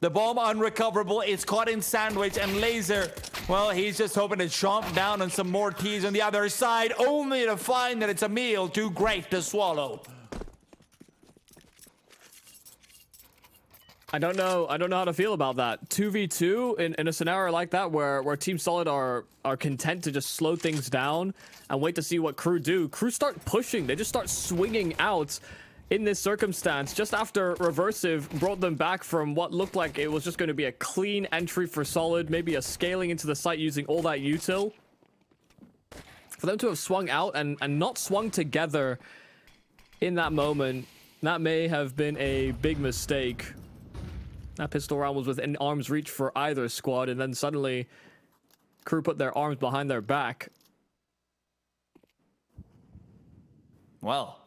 The bomb unrecoverable, it's caught in sandwich, and Laser, well, he's just hoping to chomp down on some more T's on the other side, only to find that it's a meal too great to swallow. I don't know how to feel about that. 2v2 in a scenario like that where Team Solid are content to just slow things down and wait to see what Crew do. Crew start pushing, they just start swinging out. In this circumstance, just after Reversive brought them back from what looked like it was just going to be a clean entry for Solid, maybe a scaling into the site using all that util. For them to have swung out and not swung together in that moment, that may have been a big mistake. That pistol round was within arm's reach for either squad, and then suddenly Crew put their arms behind their back Well,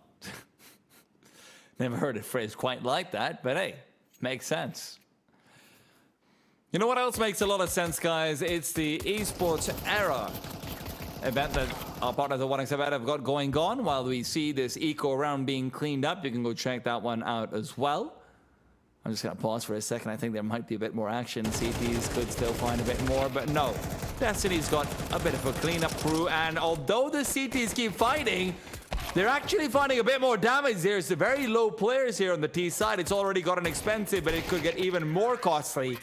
never heard it phrased quite like that, but hey, makes sense. You know what else makes a lot of sense, guys? It's the Esports Era event that our partners at 1xBet have got going on. While we see this eco round being cleaned up, you can go check that one out as well. I'm just going to pause for a second. I think there might be a bit more action. CTs could still find a bit more, but no. Destiny's got a bit of a cleanup crew, and although the CTs keep fighting, they're actually finding a bit more damage. There's very low players here on the T side. It's already gotten expensive, but it could get even more costly.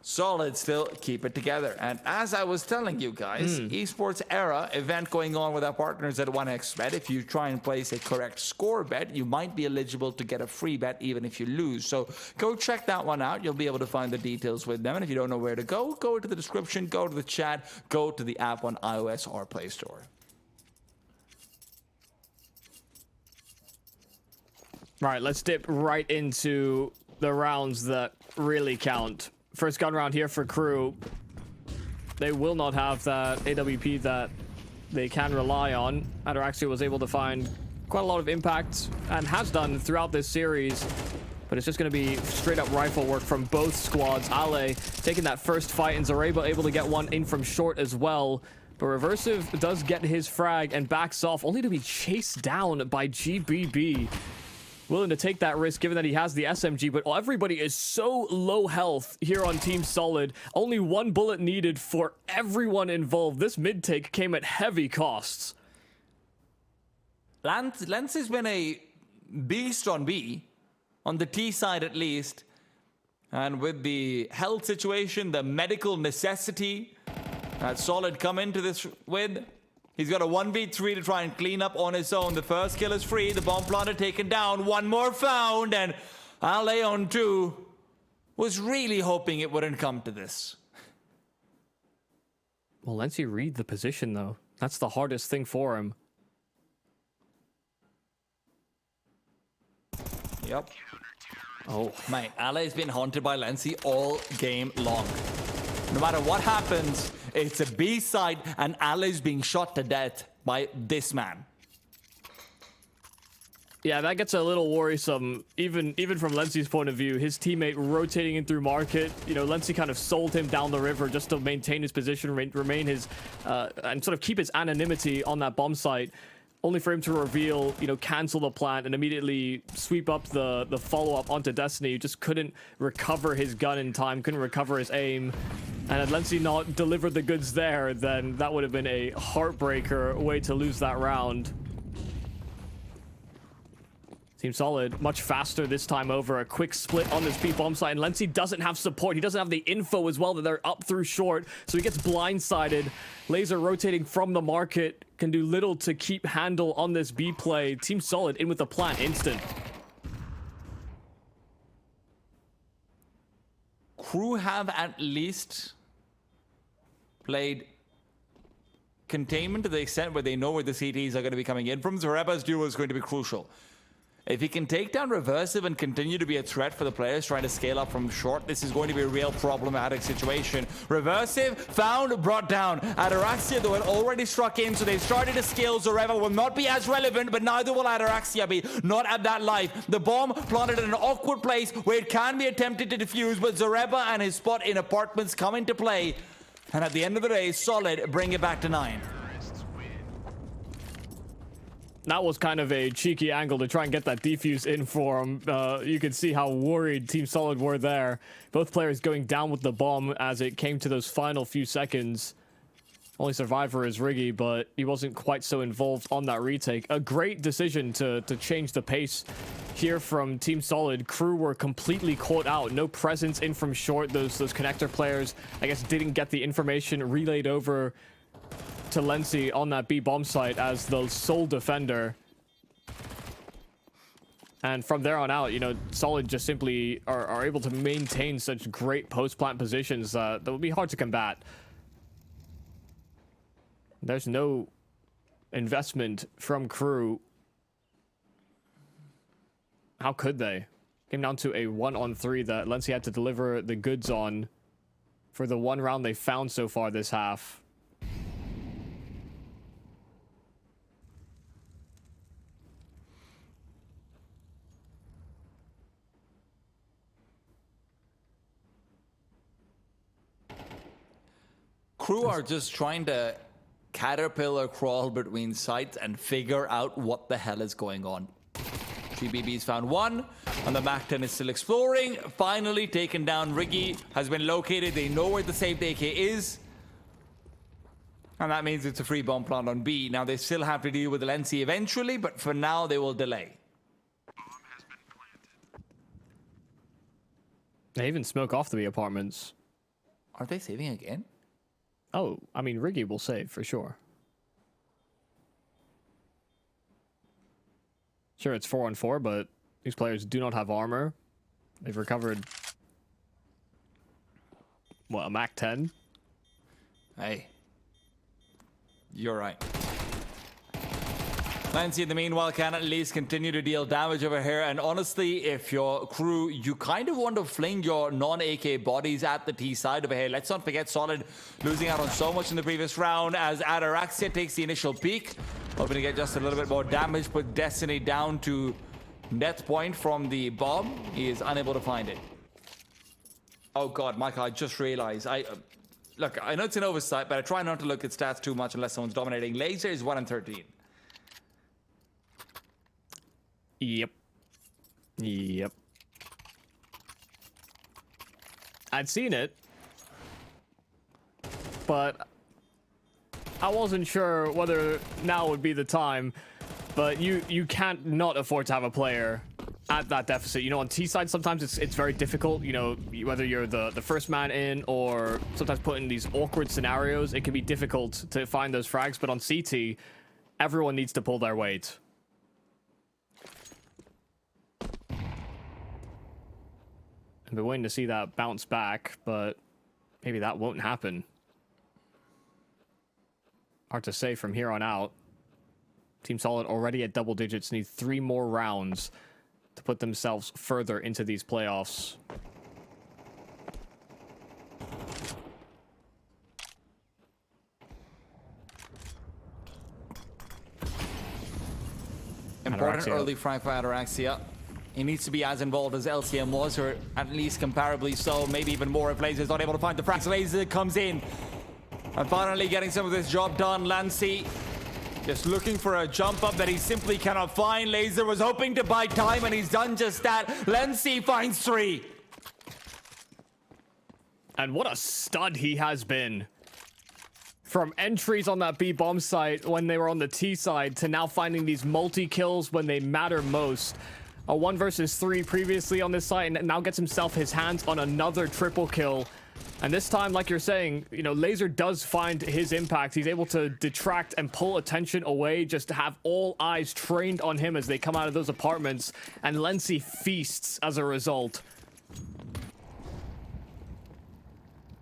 Solid still keep it together. And as I was telling you guys, Esports Era event going on with our partners at 1xBet. If you try and place a correct score bet, you might be eligible to get a free bet even if you lose. So go check that one out. You'll be able to find the details with them. And if you don't know where to go to the description, go to the chat, go to the app on iOS or Play Store. Right, let's dip right into the rounds that really count. First gun round here for Crew. They will not have that AWP that they can rely on. Ataraxia was able to find quite a lot of impact and has done throughout this series. But it's just going to be straight up rifle work from both squads. Ale taking that first fight, and Zareba able to get one in from short as well. But Reversive does get his frag and backs off, only to be chased down by GBB. Willing to take that risk given that he has the SMG, but everybody is so low health here on Team Solid. Only one bullet needed for everyone involved. This mid take came at heavy costs. Lance has been a beast on B, on the T side at least. And with the health situation, the medical necessity that Solid come into this with, he's got a 1v3 to try and clean up on his own. The first kill is free. The bomb planter taken down. One more found. And Ale on 2 was really hoping it wouldn't come to this. Well, Lency read the position, though. That's the hardest thing for him. Yep. Oh, mate, Ale's been haunted by Lency all game long. No matter what happens, it's a B side and Ale's being shot to death by this man. Yeah, that gets a little worrisome, even from Lency's point of view. His teammate rotating in through market. You know, Lency kind of sold him down the river just to maintain his position, remain his, and sort of keep his anonymity on that bomb site. Only for him to reveal, you know, cancel the plant and immediately sweep up the follow-up onto Destiny. Who just couldn't recover his gun in time, couldn't recover his aim. And had Lency not delivered the goods there, then that would have been a heartbreaker way to lose that round. Team Solid much faster this time over. A quick split on this B bomb site, and Lency doesn't have support. He doesn't have the info as well that they're up through short, so he gets blindsided. Laser rotating from the market can do little to keep handle on this B play. Team Solid in with the plant instant. Crew have at least played containment to the extent where they know where the CTs are going to be coming in from. Zareba's duo is going to be crucial. If he can take down Reversive and continue to be a threat for the players trying to scale up from short, this is going to be a real problematic situation. Reversive found, brought down. Ataraxia, though, had already struck in, so they've started to scale. Zareba will not be as relevant, but neither will Ataraxia be. Not at that life. The bomb planted in an awkward place where it can be attempted to defuse, but Zareba and his spot in apartments come into play. And at the end of the day, Solid bring it back to 9. That was kind of a cheeky angle to try and get that defuse in for him. You could see how worried Team Solid were there. Both players going down with the bomb as it came to those final few seconds. Only survivor is Riggy, but he wasn't quite so involved on that retake. A great decision to change the pace here from Team Solid. Crew were completely caught out. No presence in from short. Those connector players, I guess, didn't get the information relayed over to Lency on that B bomb site as the sole defender. And from there on out, you know, Solid just simply are able to maintain such great post-plant positions that would be hard to combat. There's no investment from Crew. How could they? Came down to a 1-on-3 that Lency had to deliver the goods on for the one round they found so far this half. Crew are just trying to caterpillar crawl between sites and figure out what the hell is going on. GBB's found one, and the MAC-10 is still exploring. Finally taken down. Riggy has been located. They know where the saved AK is. And that means it's a free bomb plant on B. Now, they still have to deal with Lensi eventually, but for now, they will delay. They even smoke off the B apartments. Are they saving again? Oh, I mean, Riggy will save, for sure. Sure, it's 4-on-4, but these players do not have armor. They've recovered... what, a MAC-10? Hey. You're right. Lensi, in the meanwhile, can at least continue to deal damage over here. And honestly, if you're Crew, you kind of want to fling your non-AK bodies at the T side over here. Let's not forget Solid losing out on so much in the previous round as Ataraxia takes the initial peek. Hoping to get just a little bit more damage, put Destiny down to death point from the bomb. He is unable to find it. Oh God, Michael, I just realized. Look, I know it's an oversight, but I try not to look at stats too much unless someone's dominating. Laser is 1-13. Yep. I'd seen it, but I wasn't sure whether now would be the time. But you can't not afford to have a player at that deficit. You know, on T side, sometimes it's very difficult. You know, whether you're the first man in or sometimes put in these awkward scenarios, it can be difficult to find those frags. But on CT, everyone needs to pull their weight. I've been waiting to see that bounce back, but maybe that won't happen. Hard to say from here on out. Team Solid already at double digits, need 3 more rounds to put themselves further into these playoffs. Important Ataraxia. early frag for Ataraxia. He needs to be as involved as LCM was, or at least comparably so, maybe even more if Laser's not able to find the frags. Laser comes in, and finally getting some of this job done. Lancy just looking for a jump up that he simply cannot find. Laser was hoping to buy time, and he's done just that. Lancy finds 3. And what a stud he has been. From entries on that B bomb site when they were on the T side to now finding these multi-kills when they matter most. A 1 versus 3 previously on this site, and now gets himself his hands on another triple kill. And this time, like you're saying, you know, Laser does find his impact. He's able to detract and pull attention away, just to have all eyes trained on him as they come out of those apartments. And Lensi feasts as a result.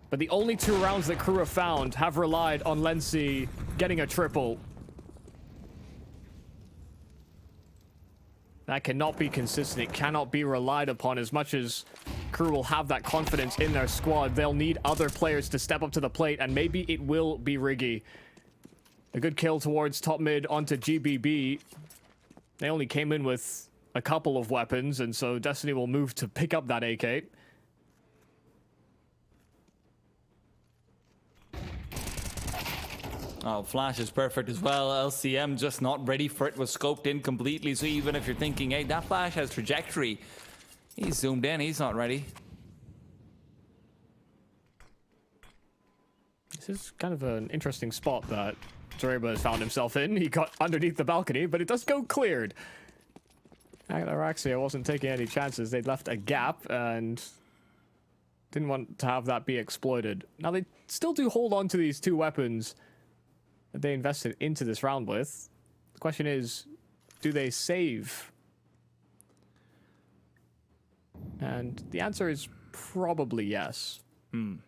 But the only 2 rounds that Crew have found have relied on Lensi getting a triple. That cannot be consistent. It cannot be relied upon. As much as Crew will have that confidence in their squad, they'll need other players to step up to the plate, and maybe it will be Riggy. A good kill towards top mid onto GBB. They only came in with a couple of weapons, and so Destiny will move to pick up that AK. Oh, Flash is perfect as well. LCM just not ready for it, was scoped in completely. So even if you're thinking, hey, that Flash has trajectory, he's zoomed in, he's not ready. This is kind of an interesting spot that Zoreba has found himself in. He got underneath the balcony, but it does go cleared. Ataraxia wasn't taking any chances. They'd left a gap and didn't want to have that be exploited. Now they still do hold on to these 2 weapons that they invested into this round with. The question is, do they save? And the answer is probably yes. And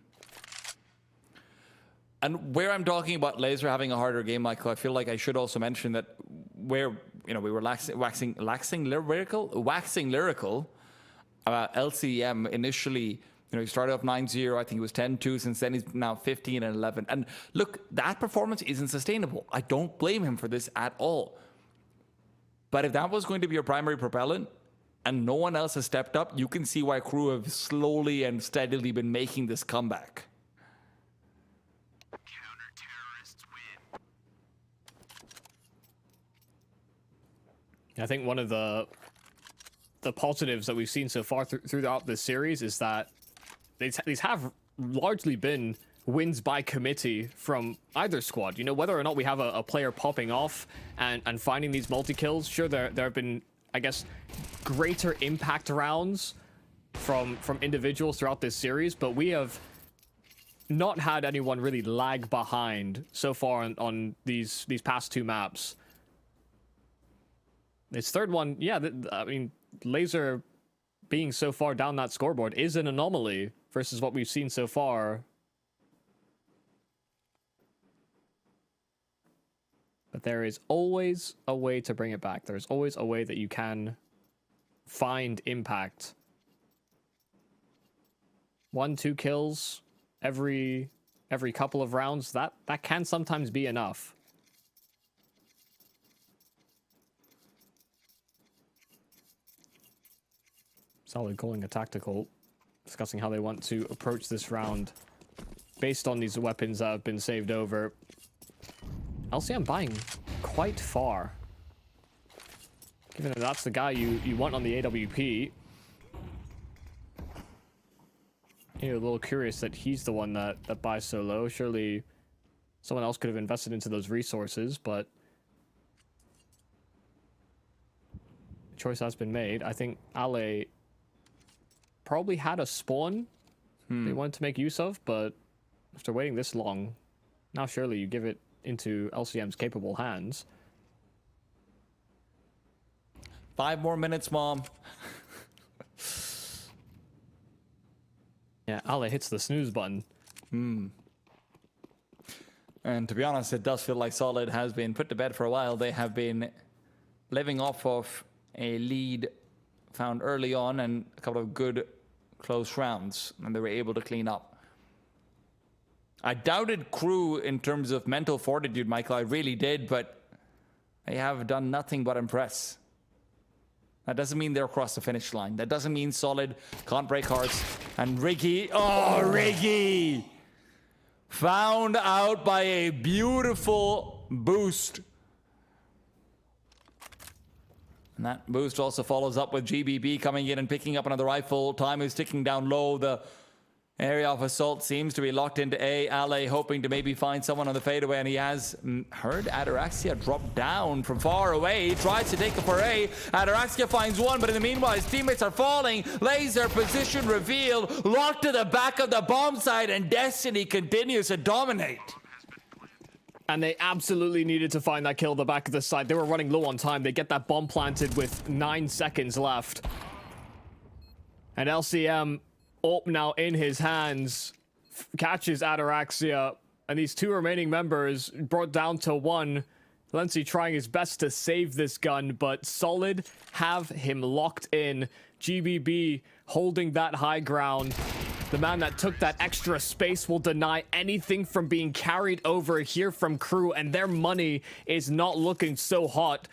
where I'm talking about Laser having a harder game, Michael, I feel like I should also mention that where, you know, we were waxing lyrical about LCM initially. You know, he started off 9-0. I think he was 10-2. Since then, he's now 15-11. And look, that performance isn't sustainable. I don't blame him for this at all. But if that was going to be your primary propellant and no one else has stepped up, you can see why Crew have slowly and steadily been making this comeback. I think one of the positives that we've seen so far throughout this series is that these have largely been wins by committee from either squad. You know, whether or not we have a player popping off and finding these multi-kills, sure, there have been, I guess, greater impact rounds from individuals throughout this series, but we have not had anyone really lag behind so far on these past 2 maps. This third one, yeah, I mean, Laser being so far down that scoreboard is an anomaly versus what we've seen so far. But there is always a way to bring it back. There's always a way that you can find impact. 1-2 kills every couple of rounds, that can sometimes be enough. Solid calling a tactical, discussing how they want to approach this round based on these weapons that have been saved over. LCM buying quite far. Given that that's the guy you want on the AWP. You're a little curious that he's the one that buys so low. Surely someone else could have invested into those resources, but the choice has been made. I think Ale probably had a spawn they wanted to make use of, but after waiting this long, now surely you give it into LCM's capable hands. 5 more minutes, Mom. Yeah, Ale hits the snooze button. And to be honest, it does feel like Solid has been put to bed for a while. They have been living off of a lead found early on and a couple of good close rounds, and they were able to clean up. I doubted Crew in terms of mental fortitude, Michael. I really did, but they have done nothing but impress. That doesn't mean they're across the finish line. That doesn't mean Solid can't break hearts. And Riggy, oh, Riggy! Found out by a beautiful boost. And that boost also follows up with GBB coming in and picking up another rifle. Time is ticking down low. The area of assault seems to be locked into A. Ale hoping to maybe find someone on the fadeaway, and he has heard Ataraxia drop down from far away. He tries to take it for A. Ataraxia finds one, but in the meanwhile, his teammates are falling. Laser position reveal, locked to the back of the bomb site, and Destiny continues to dominate. And they absolutely needed to find that kill at the back of the site. They were running low on time. They get that bomb planted with 9 seconds left. And LCM, up now in his hands, catches Ataraxia. And these 2 remaining members brought down to 1. Lency trying his best to save this gun, but Solid have him locked in. GBB holding that high ground. The man that took that extra space will deny anything from being carried over here from Crew, and their money is not looking so hot.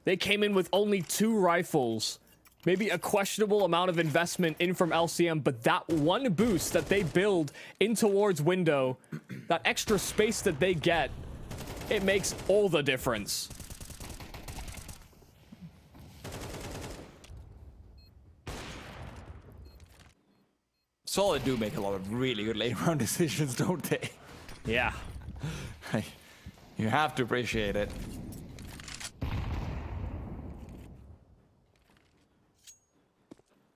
They came in with only 2 rifles. Maybe a questionable amount of investment in from LCM, but that one boost that they build in towards window, that extra space that they get, it makes all the difference. Solid do make a lot of really good late round decisions, don't they? Yeah. You have to appreciate it.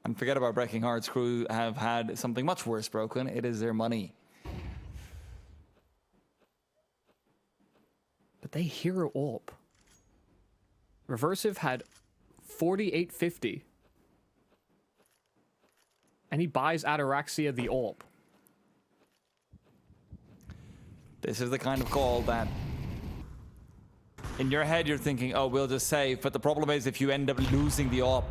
And forget about breaking hearts. Crew have had something much worse broken. It is their money. But they hero up. Reversive had 4850. And he buys Ataraxia the AWP. This is the kind of call that in your head you're thinking, oh, we'll just save. But the problem is if you end up losing the AWP,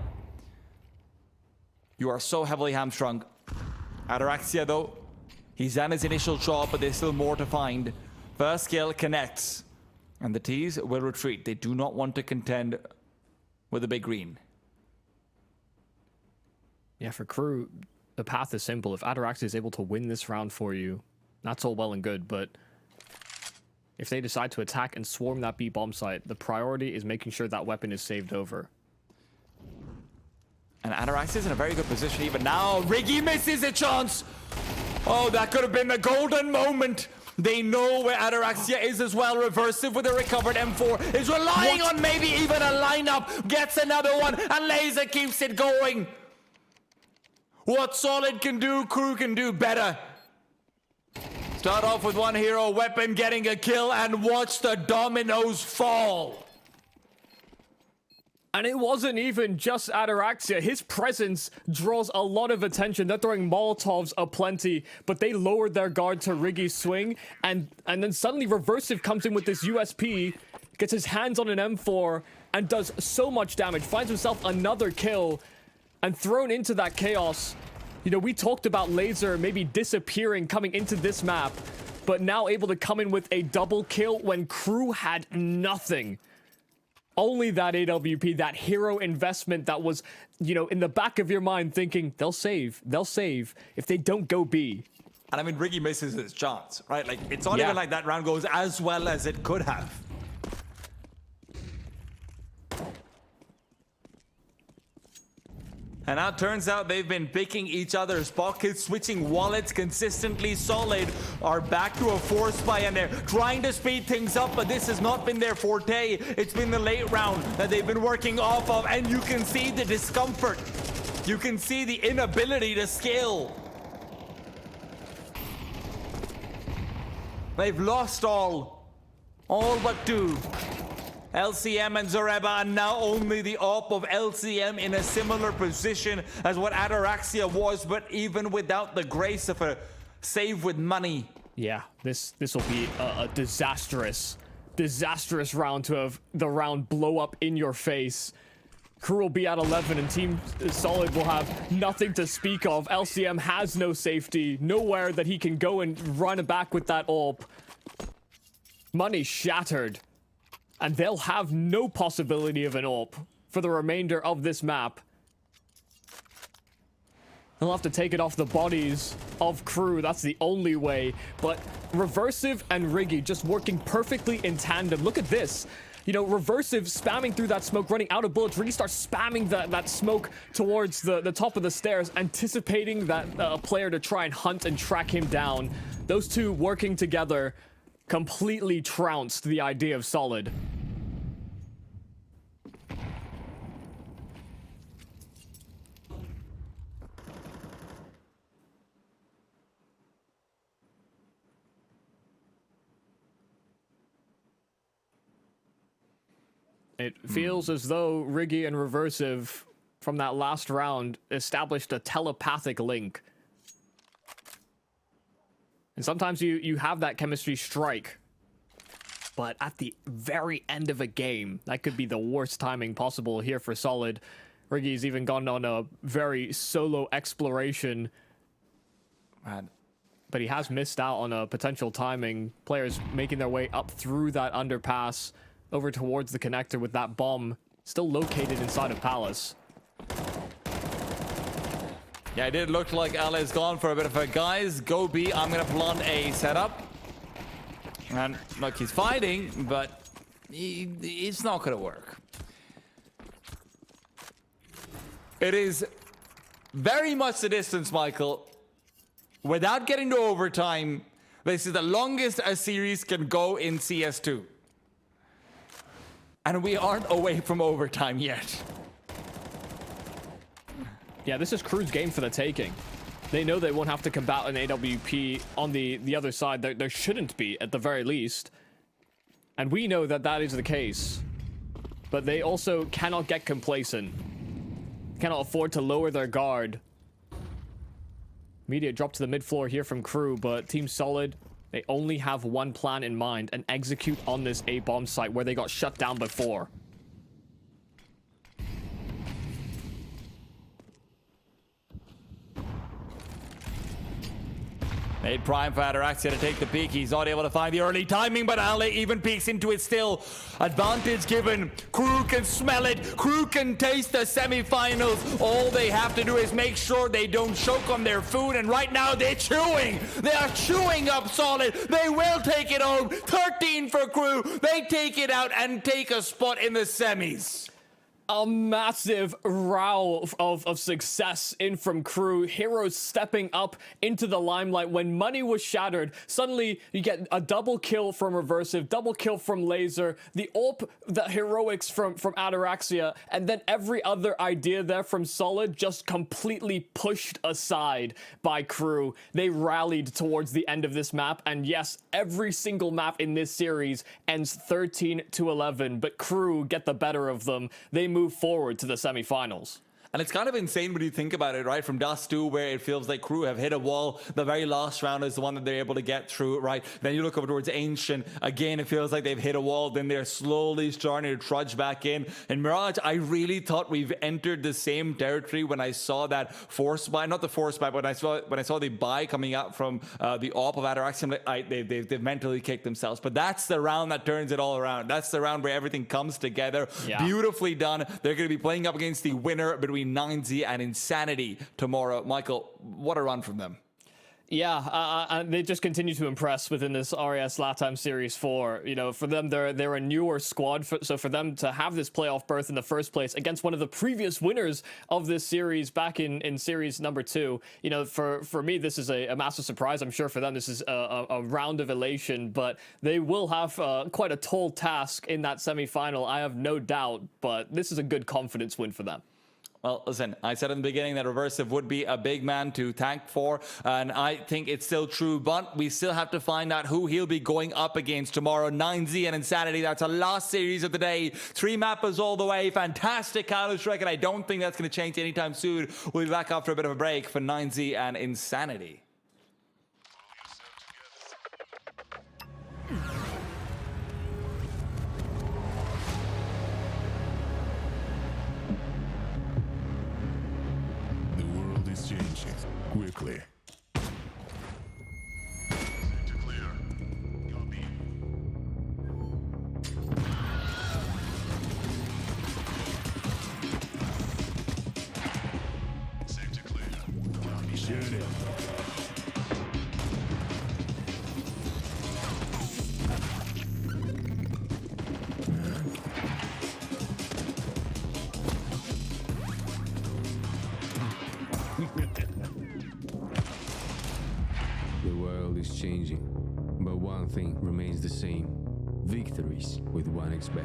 you are so heavily hamstrung. Ataraxia, though, he's done his initial shot, but there's still more to find. First kill connects. And the T's will retreat. They do not want to contend with the big green. Yeah, for Crew, the path is simple. If Ataraxia is able to win this round for you, that's all well and good, but if they decide to attack and swarm that B bomb site, the priority is making sure that weapon is saved over. And Atarax is in a very good position even now. Riggy misses a chance. Oh, that could have been the golden moment. They know where Ataraxia is as well. Reversive with a recovered M4 is relying on maybe even a lineup. Gets another one, and Laser keeps it going. What Solid can do, Crew can do better. Start off with one hero weapon getting a kill, and watch the dominoes fall. And it wasn't even just Ataraxia. His presence draws a lot of attention. They're throwing Molotovs aplenty, but they lowered their guard to Riggy's swing. And then suddenly Reversive comes in with this USP, gets his hands on an M4, and does so much damage. Finds himself another kill, and thrown into that chaos. You know, we talked about Laser maybe disappearing coming into this map, but now able to come in with a double kill when Crew had nothing. Only that AWP, that hero investment that was, you know, in the back of your mind thinking, they'll save if they don't go B. And I mean, Riggy misses his chance, right? Like, it's not even like that round goes as well as it could have. And now it turns out they've been picking each other's pockets, switching wallets consistently. Solid are back to a force buy, and they're trying to speed things up, but this has not been their forte. It's been the late round that they've been working off of, and you can see the discomfort. You can see the inability to scale. They've lost all but two. LCM and Zoreba are now only the op of LCM in a similar position as what Ataraxia was, but even without the grace of a save with money. Yeah, this will be a disastrous round to have the round blow up in your face. Crew will be at 11 and Team Solid will have nothing to speak of. LCM has no safety, nowhere that he can go and run back with that AWP. Money shattered. And they'll have no possibility of an AWP for the remainder of this map. They'll have to take it off the bodies of Crew. That's the only way. But Reversive and Riggy just working perfectly in tandem. Look at this. You know, Reversive spamming through that smoke, running out of bullets. Riggy starts spamming that smoke towards the top of the stairs, anticipating that player to try and hunt and track him down. Those two working together completely trounced the idea of Solid. It feels as though Riggy and Reversive from that last round established a telepathic link. And sometimes you have that chemistry strike. But at the very end of a game, that could be the worst timing possible here for Solid. Riggy's even gone on a very solo exploration. Man. But he has missed out on a potential timing. Players making their way up through that underpass over towards the connector with that bomb still located inside of Palace. Yeah, it did look like Ali's gone for a bit of a guys, go B. I'm gonna plant a setup. And look, he's fighting, but it's not gonna work. It is very much the distance, Michael. Without getting to overtime, this is the longest a series can go in CS2. And we aren't away from overtime yet. Yeah, this is Crew's game for the taking. They know they won't have to combat an AWP on the other side. There shouldn't be, at the very least. And we know that that is the case. But they also cannot get complacent. Cannot afford to lower their guard. Immediate drop to the mid floor here from Crew, but Team Solid, they only have one plan in mind and execute on this A-bomb site where they got shut down before. Made prime for Ataraxia to take the peek. He's not able to find the early timing, but Ale even peeks into it still. Advantage given. Crew can smell it. Crew can taste the semifinals. All they have to do is make sure they don't choke on their food, and right now they're chewing. They are chewing up Solid. They will take it home. 13 for Crew. They take it out and take a spot in the semis. A massive row of success in from Crew. Heroes stepping up into the limelight. When money was shattered, suddenly you get a double kill from Reversive, double kill from Laser, the AWP, the heroics from Ataraxia, and then every other idea there from Solid just completely pushed aside by Crew. They rallied towards the end of this map, and yes, every single map in this series ends 13-11, but Crew get the better of them. They move forward to the semifinals. And it's kind of insane when you think about it, right? From Dust 2, where it feels like Crew have hit a wall. The very last round is the one that they're able to get through, right? Then you look over towards Ancient. Again, it feels like they've hit a wall. Then they're slowly starting to trudge back in. And Mirage, I really thought we've entered the same territory when I saw that force buy. Not the force buy, but when I saw the buy coming out from the AWP of Ataraxium, they've mentally kicked themselves. But that's the round that turns it all around. That's the round where everything comes together. Yeah. Beautifully done. They're going to be playing up against the winner between 9Z and Insanity tomorrow. Michael, what a run from them. Yeah, they just continue to impress within this RAS LATAM Series 4. You know, for them, they're a newer squad, so for them to have this playoff berth in the first place against one of the previous winners of this series back in Series number 2, you know, for me, this is a massive surprise. I'm sure for them, this is a round of elation, but they will have quite a tall task in that semifinal, I have no doubt, but this is a good confidence win for them. Well, listen, I said in the beginning that Reversive would be a big man to tank for, and I think it's still true, but we still have to find out who he'll be going up against tomorrow. 9Z and Insanity, that's a last series of the day. 3 mappers all the way. Fantastic Counter-Strike, and I don't think that's going to change anytime soon. We'll be back after a bit of a break for 9Z and Insanity. Changing quickly. Sector clear. Copy. Sector clear. Copy. Shoot it. The world is changing, but one thing remains the same: victories with 1xBet.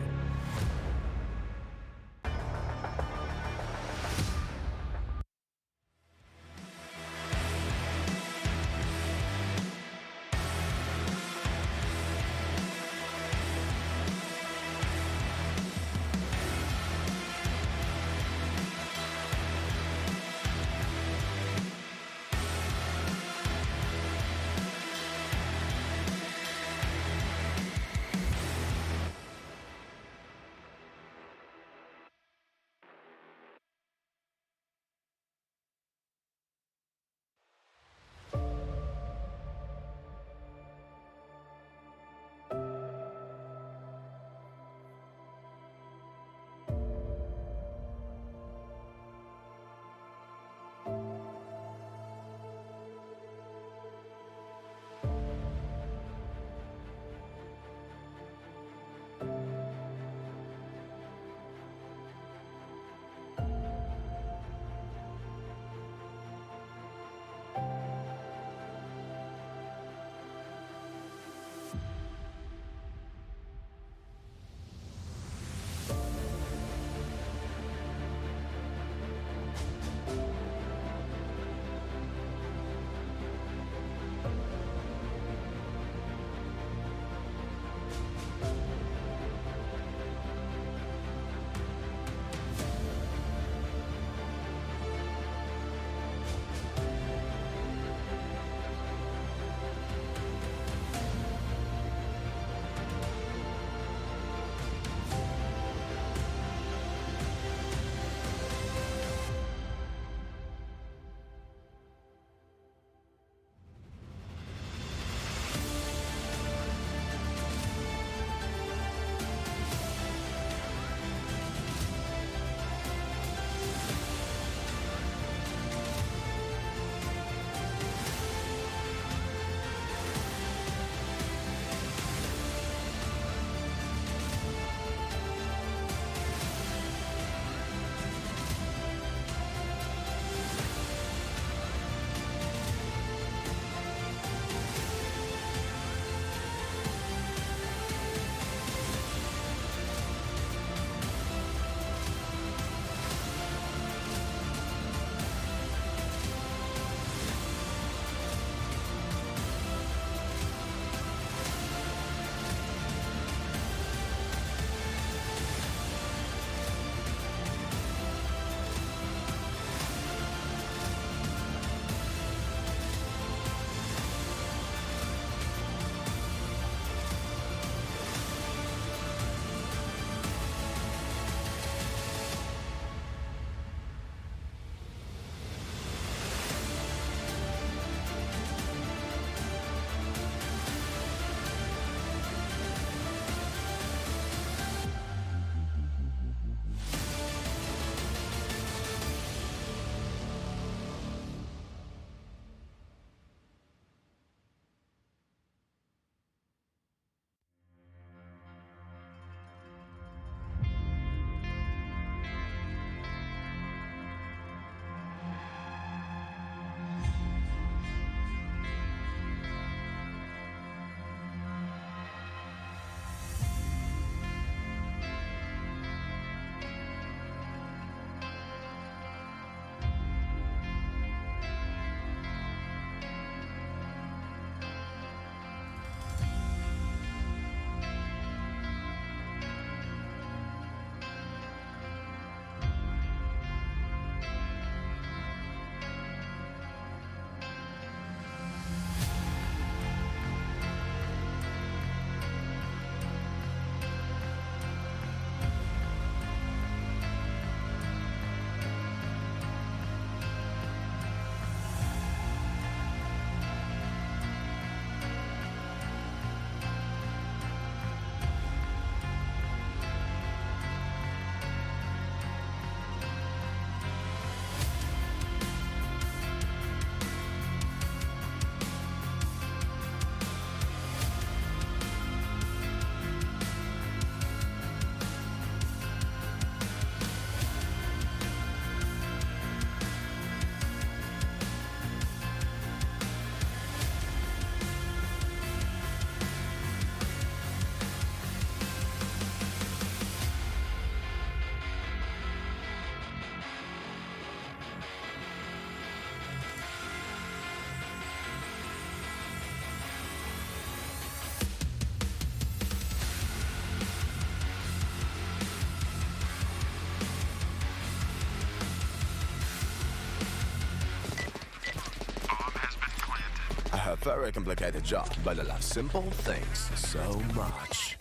A very complicated job, but I love simple things so much.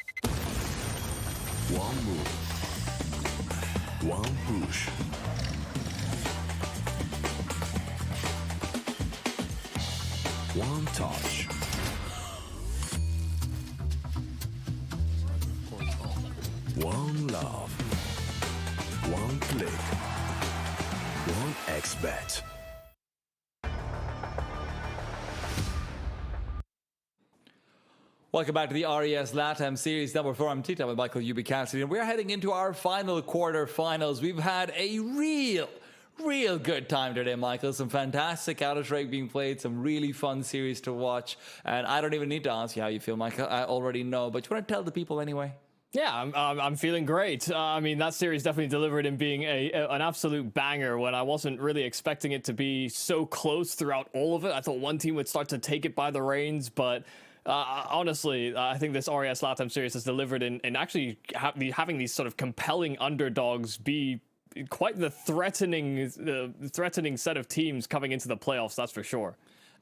One move. One push. One touch. One love. One click. One XBet. Welcome back to the RES LATAM Series number 4. I'm Tita with Michael UB Cassidy, and we're heading into our final quarterfinals. We've had a real good time today, Michael. Some fantastic Counter-Strike being played, some really fun series to watch, and I don't even need to ask you how you feel, Michael. I already know, but you want to tell the people anyway? Yeah, I'm feeling great. I mean, that series definitely delivered in being an absolute banger when I wasn't really expecting it to be so close throughout all of it. I thought one team would start to take it by the reins, but honestly, I think this RES LATAM series has delivered in actually having these sort of compelling underdogs be quite the threatening set of teams coming into the playoffs, that's for sure.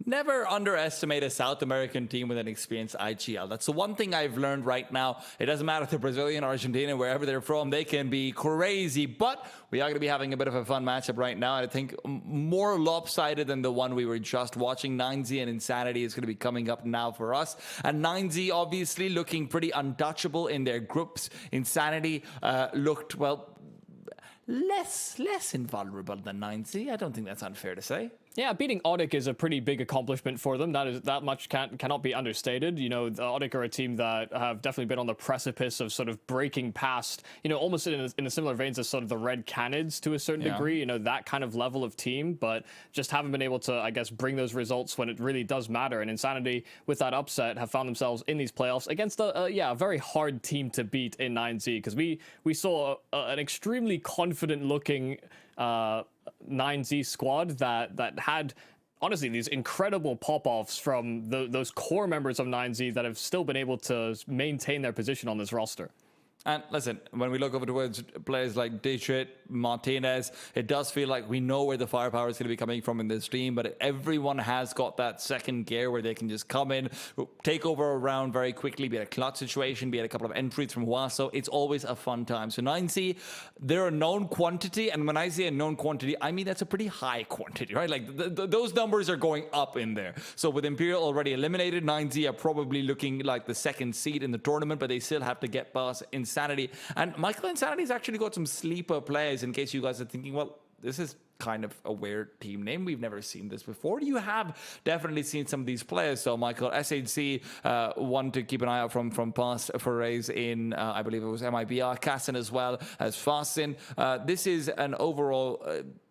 Never underestimate a South American team with an experienced IGL. That's the one thing I've learned right now. It doesn't matter if they're Brazilian, Argentinian, wherever they're from, they can be crazy. But we are going to be having a bit of a fun matchup right now. And I think more lopsided than the one we were just watching. 9Z and Insanity is going to be coming up now for us. And 9Z obviously looking pretty untouchable in their groups. Insanity looked, well, less invulnerable than 9Z. I don't think that's unfair to say. Yeah, beating Audic is a pretty big accomplishment for them. That much cannot be understated. You know, the Audic are a team that have definitely been on the precipice of sort of breaking past, you know, almost in a similar veins as sort of the Red Canids to a certain degree, you know, that kind of level of team, but just haven't been able to, I guess, bring those results when it really does matter. And Insanity, with that upset, have found themselves in these playoffs against a very hard team to beat in 9Z, because we saw an extremely confident looking 9Z squad that had honestly these incredible pop-offs from those core members of 9Z that have still been able to maintain their position on this roster. And listen, when we look over towards players like Dietrich, Martinez, it does feel like we know where the firepower is going to be coming from in this team, but everyone has got that second gear where they can just come in, take over a round very quickly, be it a clutch situation, be it a couple of entries from Huaso. It's always a fun time. So 9Z, they're a known quantity, and when I say a known quantity, I mean that's a pretty high quantity, right? Like those numbers are going up in there. So with Imperial already eliminated, 9Z are probably looking like the second seed in the tournament, but they still have to get past Insanity. And Michael Insanity's actually got some sleeper players, in case you guys are thinking, well, this is kind of a weird team name. We've never seen this before. You have definitely seen some of these players. So, Michael, SHC, one to keep an eye out from past forays in, I believe it was MIBR, Kassan as well as Fastin. This is an overall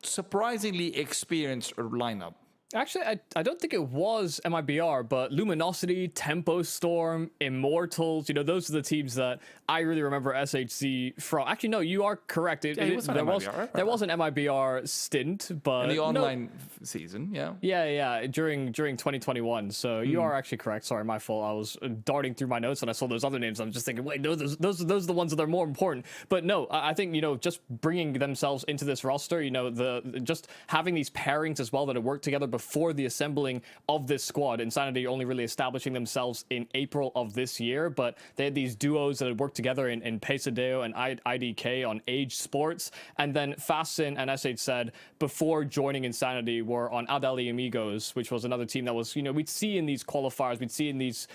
surprisingly experienced lineup. Actually, I don't think it was MIBR, but Luminosity, Tempo Storm, Immortals, you know, those are the teams that I really remember SHC from. Actually, no, you are correct. There was an MIBR stint, but... in the online season, yeah. Yeah, during 2021. So you are actually correct. Sorry, my fault. I was darting through my notes and I saw those other names. I'm just thinking, wait, no, those are the ones that are more important. But no, I think, you know, just bringing themselves into this roster, you know, just having these pairings as well that have worked together before the assembling of this squad. Insanity only really establishing themselves in April of this year, but they had these duos that had worked together in Pesadeo and IDK on Age Sports, and then Fastin and SH said before joining Insanity were on Adeli Amigos, which was another team that was, you know, we'd see in these qualifiers, we'd see in these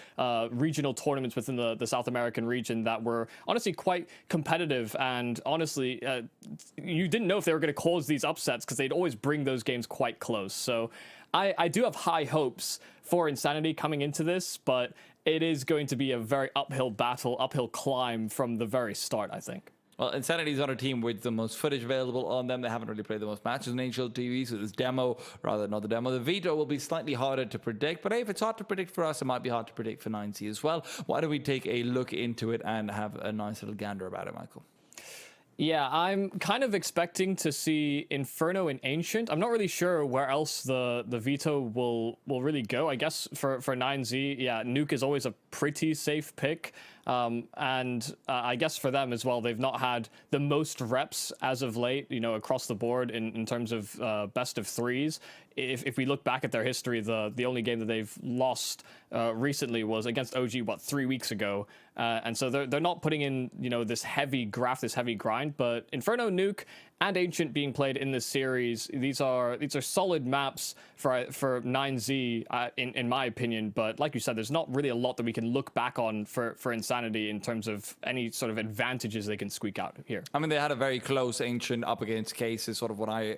regional tournaments within the South American region that were honestly quite competitive, and honestly you didn't know if they were going to cause these upsets because they'd always bring those games quite close. So I do have high hopes for Insanity coming into this, but it is going to be a very uphill climb from the very start, I think. Well, Insanity is on a team with the most footage available on them. They haven't really played the most matches on HLTV, so this demo, rather not the demo. The veto will be slightly harder to predict, but hey, if it's hard to predict for us, it might be hard to predict for 9C as well. Why don't we take a look into it and have a nice little gander about it, Michael? Yeah, I'm kind of expecting to see Inferno and Ancient. I'm not really sure where else the veto will really go. I guess for 9Z, yeah, Nuke is always a pretty safe pick. And I guess for them as well, they've not had the most reps as of late, you know, across the board in terms of best of threes if we look back at their history, the only game that they've lost recently was against OG, 3 weeks ago. And so they're not putting in, this heavy graft, this heavy grind. But Inferno, Nuke, and Ancient being played in this series, these are solid maps for 9Z, in my opinion. But like you said, there's not really a lot that we can look back on for Insanity in terms of any sort of advantages they can squeak out here. I mean, they had a very close Ancient up against Case, is sort of what I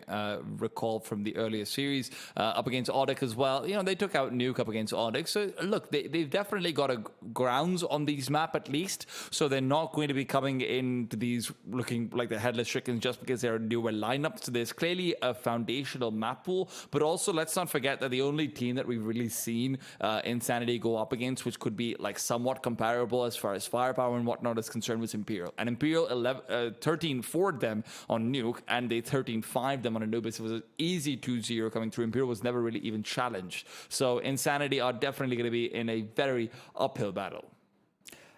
recall from the earlier series. Up against Audic as well. They took out Nuke up against Audic. So look, they've definitely got a grounds on these map at least. So they're not going to be coming into these looking like the headless chickens just because they're a newer lineup. So there's clearly a foundational map pool. But also, let's not forget that the only team that we've really seen Insanity go up against, which could be like somewhat comparable as far as firepower and whatnot is concerned, was Imperial. And Imperial 13-4'd them on Nuke, and they 13-5'd them on Anubis. It was an easy 2-0 coming through. Imperial was never really even challenged. So Insanity are definitely going to be in a very uphill battle.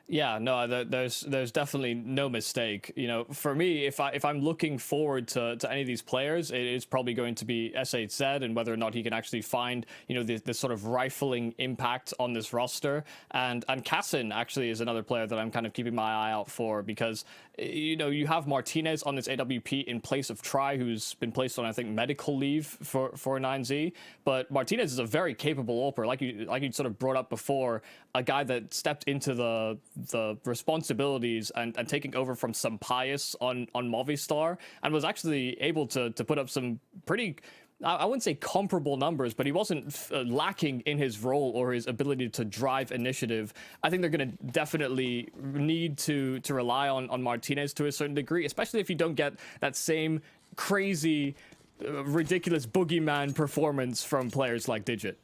Yeah, no, there's definitely no mistake. For me, if I'm looking forward to any of these players, it is probably going to be S8Z and whether or not he can actually find, this sort of rifling impact on this roster. And Kassin actually is another player that I'm kind of keeping my eye out for because, you have Martinez on this AWP in place of Try, who's been placed on, I think, medical leave for 9Z. But Martinez is a very capable AWPer, like you sort of brought up before, a guy that stepped into the responsibilities and taking over from Sampaius on Movistar and was actually able to put up some pretty, I wouldn't say comparable numbers, but he wasn't lacking in his role or his ability to drive initiative. I think they're going to definitely need to rely on Martinez to a certain degree, especially if you don't get that same crazy, ridiculous boogeyman performance from players like Digit.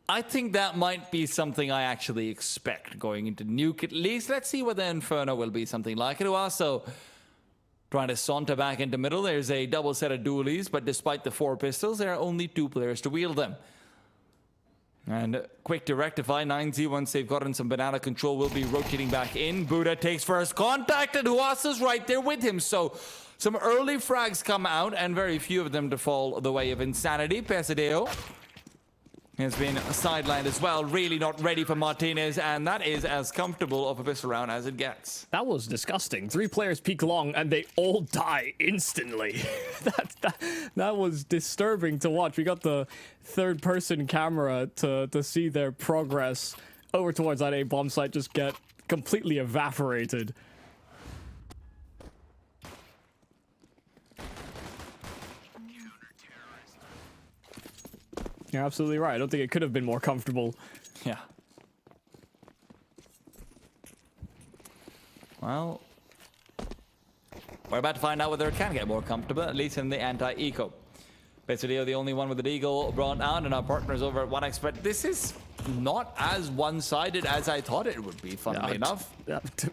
I think that might be something I actually expect going into Nuke at least. Let's see whether Inferno will be something like it. Also, trying to saunter back into middle. There's a double set of dualies, but despite the 4 pistols, there are only 2 players to wield them. And quick to rectify, 9Z, once they've gotten some banana control, will be rotating back in. Buddha takes first contact, and Huasa's right there with him. So some early frags come out, and very few of them to fall the way of Insanity. Pesadeo has been sidelined as well, really not ready for Martinez, and that is as comfortable of a pistol round as it gets. That was disgusting. 3 players peek long, and they all die instantly. that was disturbing to watch. We got the third-person camera to see their progress over towards that A-bomb site just get completely evaporated. You're absolutely right. I don't think it could have been more comfortable. Yeah. Well, we're about to find out whether it can get more comfortable, at least in the anti-eco. Basically, the only one with the eagle brought out, and our partners over at 1x. But this is not as one-sided as I thought it would be, funnily enough.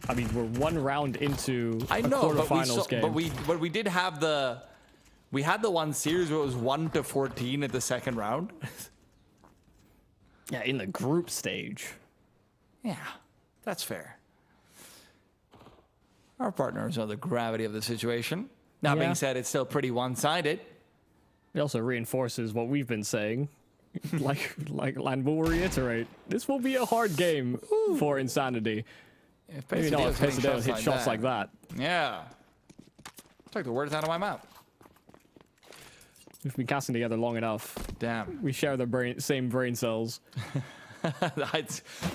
I mean, we're 1 round into a quarterfinals game. But we did have the... We had the one series where it was 1-14 at the second round. Yeah, in the group stage. Yeah, that's fair. Our partners know the gravity of the situation. That being said, it's still pretty one-sided. It also reinforces what we've been saying. And we'll reiterate, this will be a hard game for Insanity. Maybe not if Pesadeo hit shots like that. Yeah. Took the words out of my mouth. We've been casting together long enough. Damn. We share the same brain cells.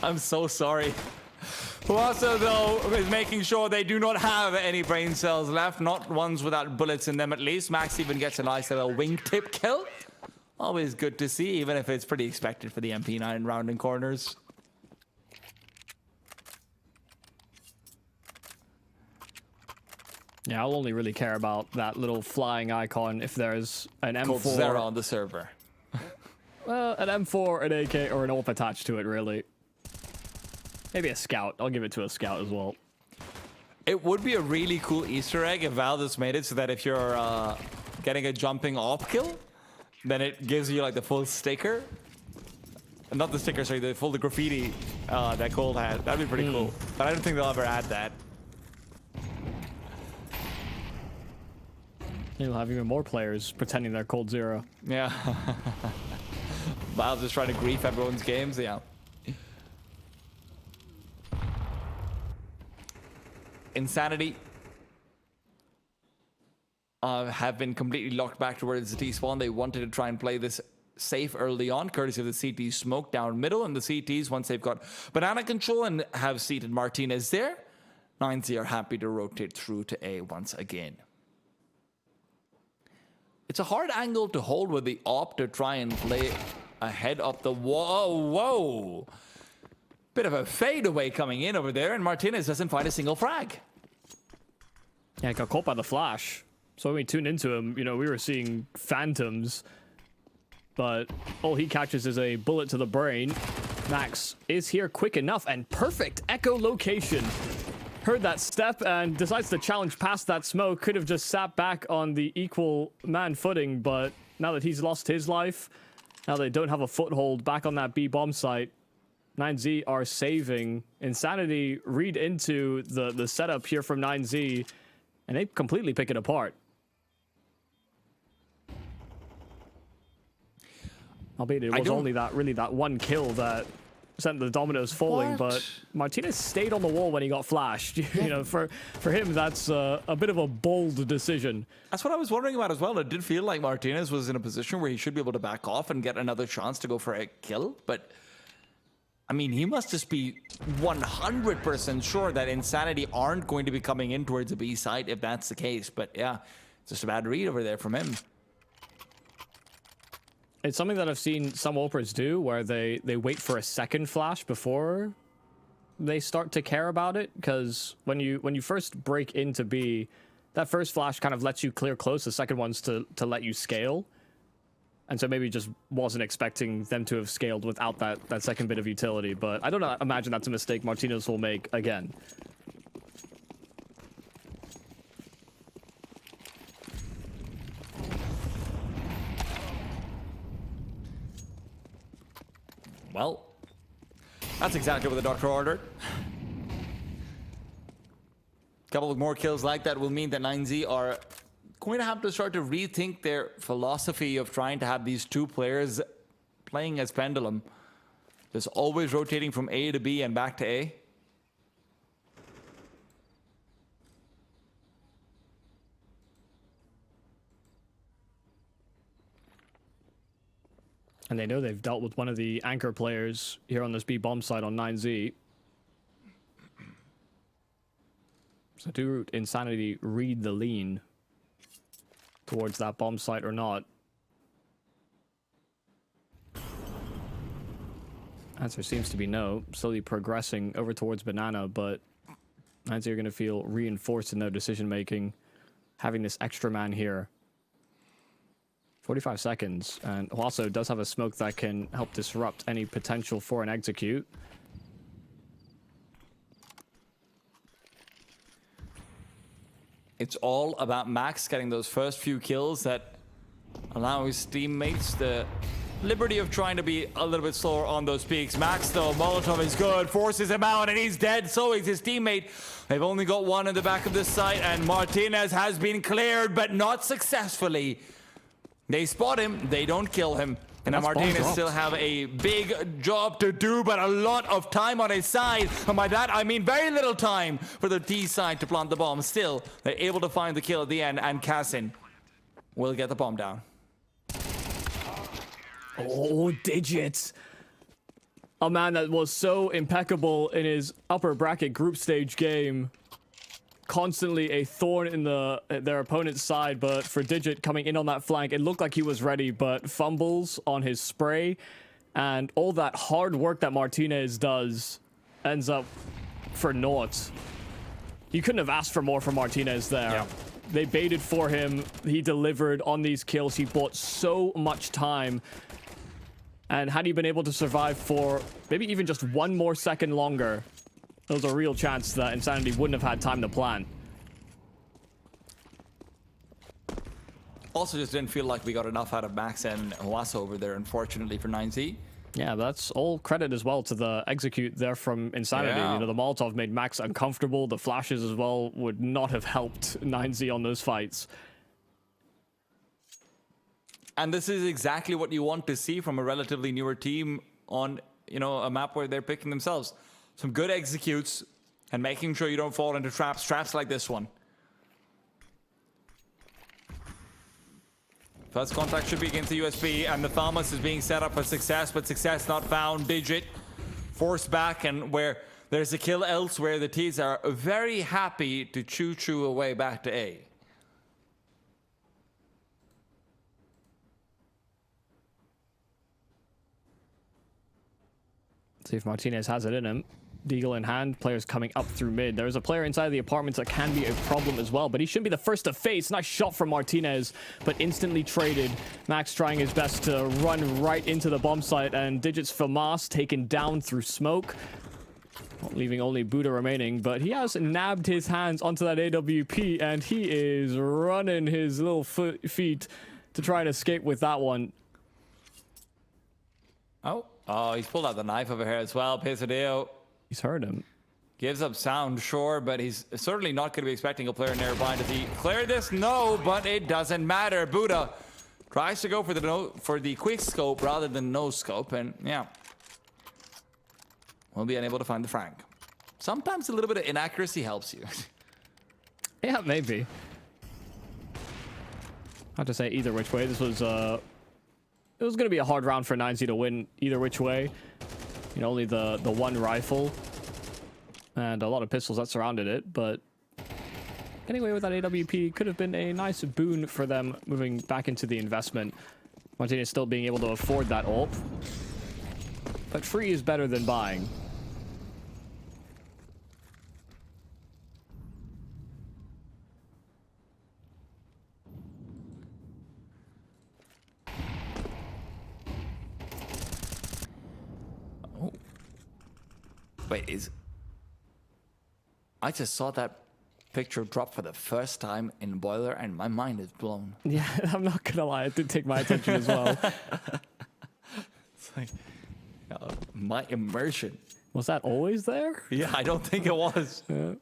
I'm so sorry. Who also, though, is making sure they do not have any brain cells left, not ones without bullets in them at least. Max even gets a nice little wingtip kill. Always good to see, even if it's pretty expected for the MP9 rounding corners. Yeah, I'll only really care about that little flying icon if there's an M4. Called Zera on the server. Well, an M4, an AK, or an AWP attached to it, really. Maybe a scout. I'll give it to a scout as well. It would be a really cool Easter egg if Valve just made it so that if you're getting a jumping AWP kill, then it gives you like the full sticker. Not the sticker, sorry, the full graffiti that Cold had. That'd be pretty cool. But I don't think they'll ever add that. You'll have even more players pretending they're Cold Zero. Yeah. Valve's just trying to grief everyone's games, yeah. Insanity have been completely locked back towards the T-spawn. They wanted to try and play this safe early on, courtesy of the CT smoke down middle, and the CTs, once they've got banana control and have seated Martinez there, 9Z are happy to rotate through to A once again. It's a hard angle to hold with the op to try and play ahead of the wall. Whoa! Bit of a fadeaway coming in over there, and Martinez doesn't find a single frag. Yeah, he got caught by the flash. So when we tuned into him, you know, we were seeing phantoms, but all he catches is a bullet to the brain. Max is here quick enough, and perfect echolocation. Heard that step and decides to challenge past that smoke. Could have just sat back on the equal man footing, but now that he's lost his life, now they don't have a foothold back on that B bomb site, 9Z are saving. Insanity read into the setup here from 9Z, and they completely pick it apart. Albeit it was only that one kill that sent the dominoes falling, but Martinez stayed on the wall when he got flashed. You know, for him, that's a bit of a bold decision. That's what I was wondering about as well. It did feel like Martinez was in a position where he should be able to back off and get another chance to go for a kill, but I mean, he must just be 100% sure that Insanity aren't going to be coming in towards the B side if that's the case. But yeah, it's just a bad read over there from him. It's something that I've seen some operas do, where they wait for a second flash before they start to care about it. Because when you first break into B, that first flash kind of lets you clear close. The second one's to let you scale. And so maybe just wasn't expecting them to have scaled without that second bit of utility. But I don't imagine that's a mistake Martinez will make again. Well, that's exactly what the doctor ordered. A couple of more kills like that will mean that 9Z are going to have to start to rethink their philosophy of trying to have these two players playing as pendulum. Just always rotating from A to B and back to A. And they know they've dealt with one of the anchor players here on this B bomb side on 9Z. So do Insanity read the lean towards that bomb site or not? Answer seems to be no. Slowly progressing over towards Banana, but 9Z are going to feel reinforced in their decision making, having this extra man here. 45 seconds, and also does have a smoke that can help disrupt any potential for an execute. It's all about Max getting those first few kills that allow his teammates the liberty of trying to be a little bit slower on those peaks. Max, though, Molotov is good, forces him out, and he's dead. So is his teammate. They've only got one in the back of this site, and Martinez has been cleared, but not successfully. They spot him, they don't kill him. And now Martinez still have a big job to do, but a lot of time on his side. And by that, I mean very little time for the T side to plant the bomb. Still, they're able to find the kill at the end, and Kassin will get the bomb down. Oh, Digits. A man that was so impeccable in his upper bracket group stage game. Constantly a thorn in their opponent's side, but for Digit coming in on that flank, it looked like he was ready, but fumbles on his spray, and all that hard work that Martinez does ends up for naught. You couldn't have asked for more from Martinez there. Yeah. They baited for him. He delivered on these kills. He bought so much time. And had he been able to survive for maybe even just one more second longer, there was a real chance that Insanity wouldn't have had time to plan. Also just didn't feel like we got enough out of Max and Hwasa over there, unfortunately, for 9Z. Yeah, that's all credit as well to the execute there from Insanity. Yeah. You know, the Molotov made Max uncomfortable. The flashes as well would not have helped 9Z on those fights. And this is exactly what you want to see from a relatively newer team on, a map where they're picking themselves. Some good executes and making sure you don't fall into traps like this one. First contact should be against the USB, and the Thamas is being set up for success, but success not found. Digit forced back, and where there's a kill elsewhere, the T's are very happy to choo-choo away back to A. See if Martinez has it in him. Deagle in hand, players coming up through mid. There's a player inside the apartments that can be a problem as well, but he shouldn't be the first to face. Nice shot from Martinez, but instantly traded. Max trying his best to run right into the bomb site, and Digit's FAMAS taken down through smoke. Leaving only Buddha remaining, but he has nabbed his hands onto that AWP, and he is running his little feet to try and escape with that one. Oh, he's pulled out the knife over here as well. Pesadeo. He's heard him. Gives up sound, sure, but he's certainly not going to be expecting a player nearby. Does he clear this? No, but it doesn't matter. Buddha tries to go for the quick scope rather than no scope, and yeah, will be unable to find the frag. Sometimes a little bit of inaccuracy helps you. Yeah, maybe. Hard to say either which way. This was it was going to be a hard round for 9Z to win either which way. Only the one rifle and a lot of pistols that surrounded it, but getting away with that AWP could have been a nice boon for them moving back into the investment. Martinez still being able to afford that ult, but free is better than buying. Wait, I just saw that picture drop for the first time in Boiler, and my mind is blown. Yeah, I'm not gonna lie, it did take my attention as well. It's like, my immersion. Was that always there? Yeah, I don't think it was. Yeah.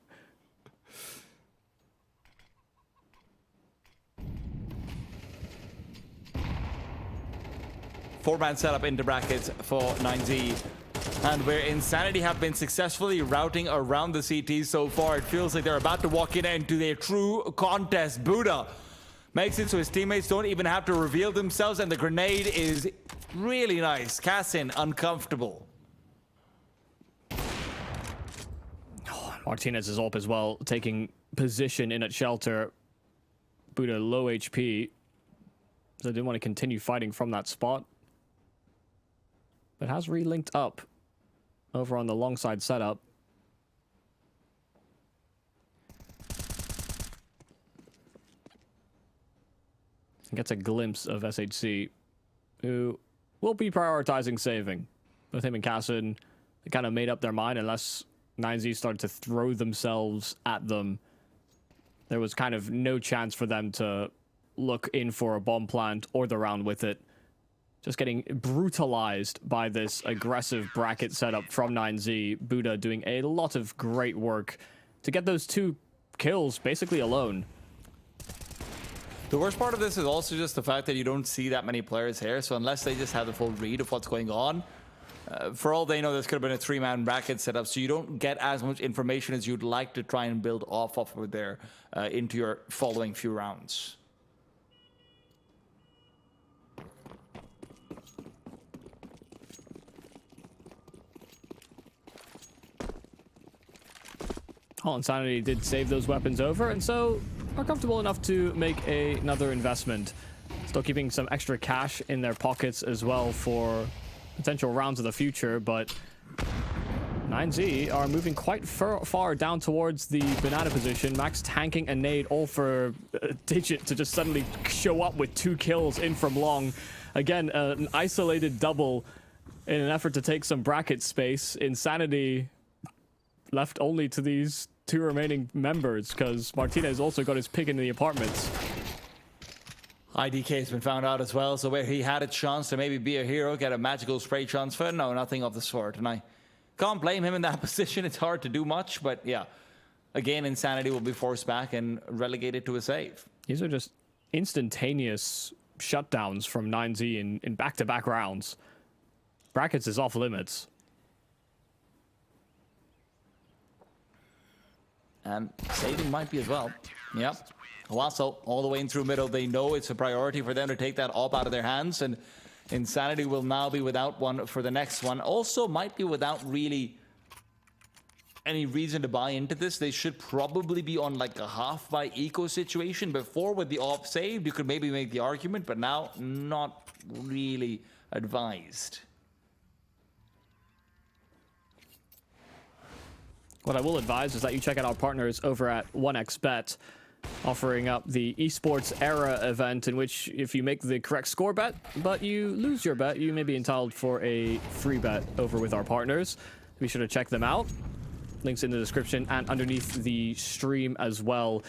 Four-man setup into brackets for 9Z. And where Insanity have been successfully routing around the CT so far, it feels like they're about to walk into their true contest. Buddha makes it so his teammates don't even have to reveal themselves, and the grenade is really nice. Cassin, uncomfortable. Martinez is up as well, taking position in at shelter. Buddha low HP, so they didn't want to continue fighting from that spot. But has relinked up over on the long side setup. Gets a glimpse of SHC, who will be prioritizing saving. Both him and Cassin, they kind of made up their mind unless 9Z started to throw themselves at them. There was kind of no chance for them to look in for a bomb plant or the round with it. Just getting brutalized by this aggressive bracket setup from 9Z. Buddha doing a lot of great work to get those 2 kills basically alone. The worst part of this is also just the fact that you don't see that many players here, so unless they just have the full read of what's going on, for all they know, this could have been a 3-man bracket setup, so you don't get as much information as you'd like to try and build off of there into your following few rounds. Insanity did save those weapons over, and so are comfortable enough to make another investment. Still keeping some extra cash in their pockets as well for potential rounds of the future, but 9Z are moving quite far down towards the banana position. Max tanking a nade, all for Digit to just suddenly show up with 2 kills in from long. Again, an isolated double in an effort to take some bracket space. Insanity left only to these 2 remaining members, because Martinez also got his pick into the apartments. IDK has been found out as well, so where he had a chance to maybe be a hero, get a magical spray transfer, no, nothing of the sort. And I can't blame him in that position. It's hard to do much, but yeah. Again, Insanity will be forced back and relegated to a save. These are just instantaneous shutdowns from 9Z in back-to-back rounds. Brackets is off limits. And saving might be as well. Yep. Huaso all the way in through middle. They know it's a priority for them to take that op out of their hands. And Insanity will now be without one for the next one. Also might be without really any reason to buy into this. They should probably be on like a half buy eco situation. Before with the op saved, you could maybe make the argument, but now not really advised. What I will advise is that you check out our partners over at 1xBet, offering up the Esports Era event, in which if you make the correct score bet, but you lose your bet, you may be entitled for a free bet over with our partners. Be sure to check them out. Links in the description and underneath the stream as well.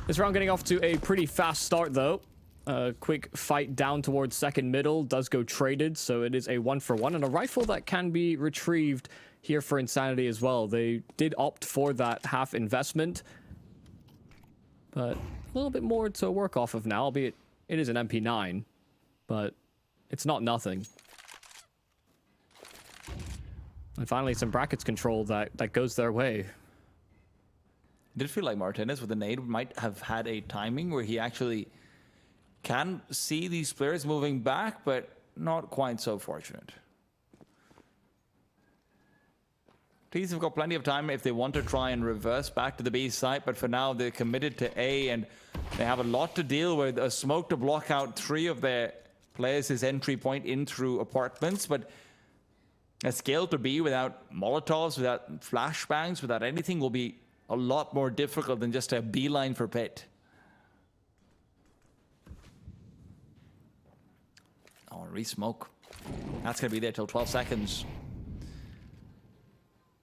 This round getting off to a pretty fast start, though. A quick fight down towards second middle does go traded, so it is a 1-for-1, and a rifle that can be retrieved here for Insanity as well. They did opt for that half investment, but a little bit more to work off of now, albeit it is an MP9, but it's not nothing. And finally, some brackets control that goes their way. Did feel like Martinez with the nade might have had a timing where he actually can see these players moving back, but not quite so fortunate. Teams have got plenty of time if they want to try and reverse back to the B site, but for now they're committed to A, and they have a lot to deal with. A smoke to block out 3 of their players' entry point in through apartments, but a scale to B without Molotovs, without flashbangs, without anything will be a lot more difficult than just a beeline for pit. Oh, re-smoke. That's going to be there till 12 seconds.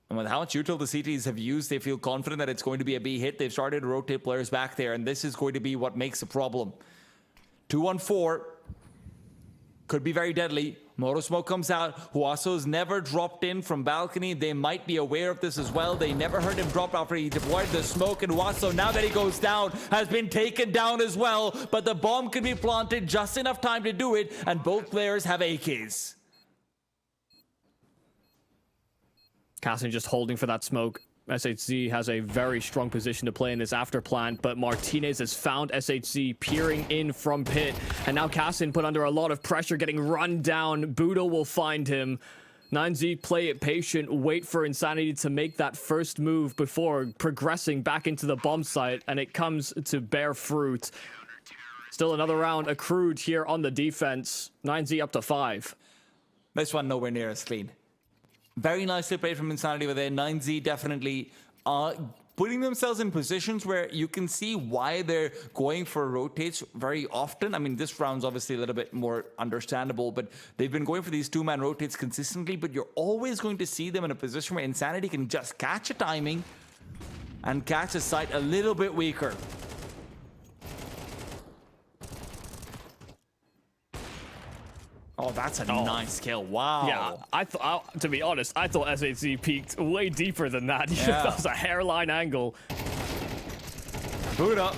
And with how much util the CTs have used, they feel confident that it's going to be a B hit. They've started to rotate players back there, and this is going to be what makes a problem. 2-on-4 could be very deadly. Moto smoke comes out. Huaso's never dropped in from balcony. They might be aware of this as well. They never heard him drop after he deployed the smoke. And Huaso, now that he goes down, has been taken down as well. But the bomb can be planted just enough time to do it. And both players have AKs. Cassin just holding for that smoke. SHZ has a very strong position to play in this after plant, but Martinez has found SHZ peering in from pit, and now Cassin put under a lot of pressure, getting run down. Budo will find him. 9Z play it patient, wait for Insanity to make that first move before progressing back into the bomb site, and it comes to bear fruit. Still another round accrued here on the defense. 9Z up to 5. This one nowhere near as clean. Very nicely played from Insanity with there. 9Z definitely putting themselves in positions where you can see why they're going for rotates very often. I mean, this round's obviously a little bit more understandable, but they've been going for these 2-man rotates consistently, but you're always going to see them in a position where Insanity can just catch a timing and catch a site a little bit weaker. Oh, that's a nice kill. Wow. Yeah, to be honest, I thought SHZ peaked way deeper than that. Yeah. That was a hairline angle. Boot up.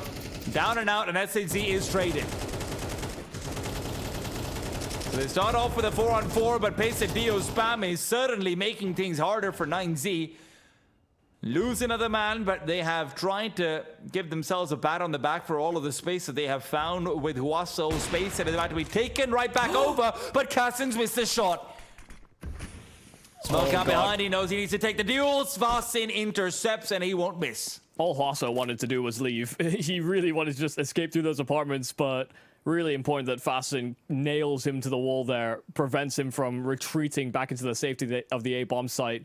Down and out, and SHZ is traded. So they start off with a 4-on-4, but Pesadillo spam is certainly making things harder for 9Z. Lose another man, but they have tried to give themselves a pat on the back for all of the space that they have found with Huaso. Space that is about to be taken right back over, but Cassin's missed the shot. Smoke out behind, he knows he needs to take the duel. Svarsin intercepts, and he won't miss. All Huaso wanted to do was leave. He really wanted to just escape through those apartments, but really important that Fasten nails him to the wall there, prevents him from retreating back into the safety of the A-bomb site.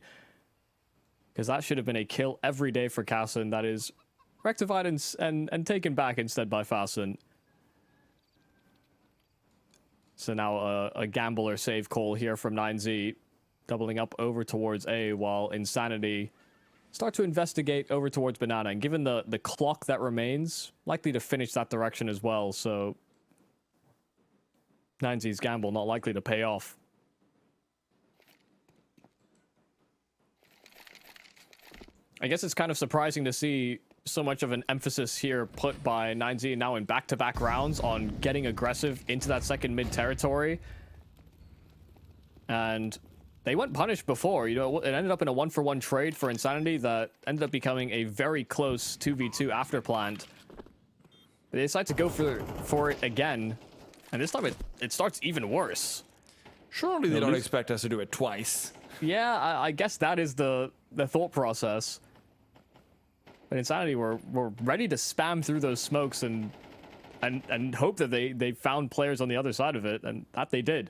Because that should have been a kill every day for Cassin. That is rectified and taken back instead by Fasten. So now a gambler save call here from 9Z. Doubling up over towards A, while Insanity start to investigate over towards Banana. And given the clock that remains, likely to finish that direction as well. So 9Z's gamble not likely to pay off. I guess it's kind of surprising to see so much of an emphasis here put by 9Z now in back-to-back rounds on getting aggressive into that second mid territory. And they went punished before. You know, it ended up in a 1-for-1 trade for Insanity that ended up becoming a very close 2v2 after plant. But they decide to go for it again. And this time it starts even worse. Surely they don't expect us to do it twice. Yeah, I guess that is the thought process. But Insanity were ready to spam through those smokes and hope that they found players on the other side of it, and that they did.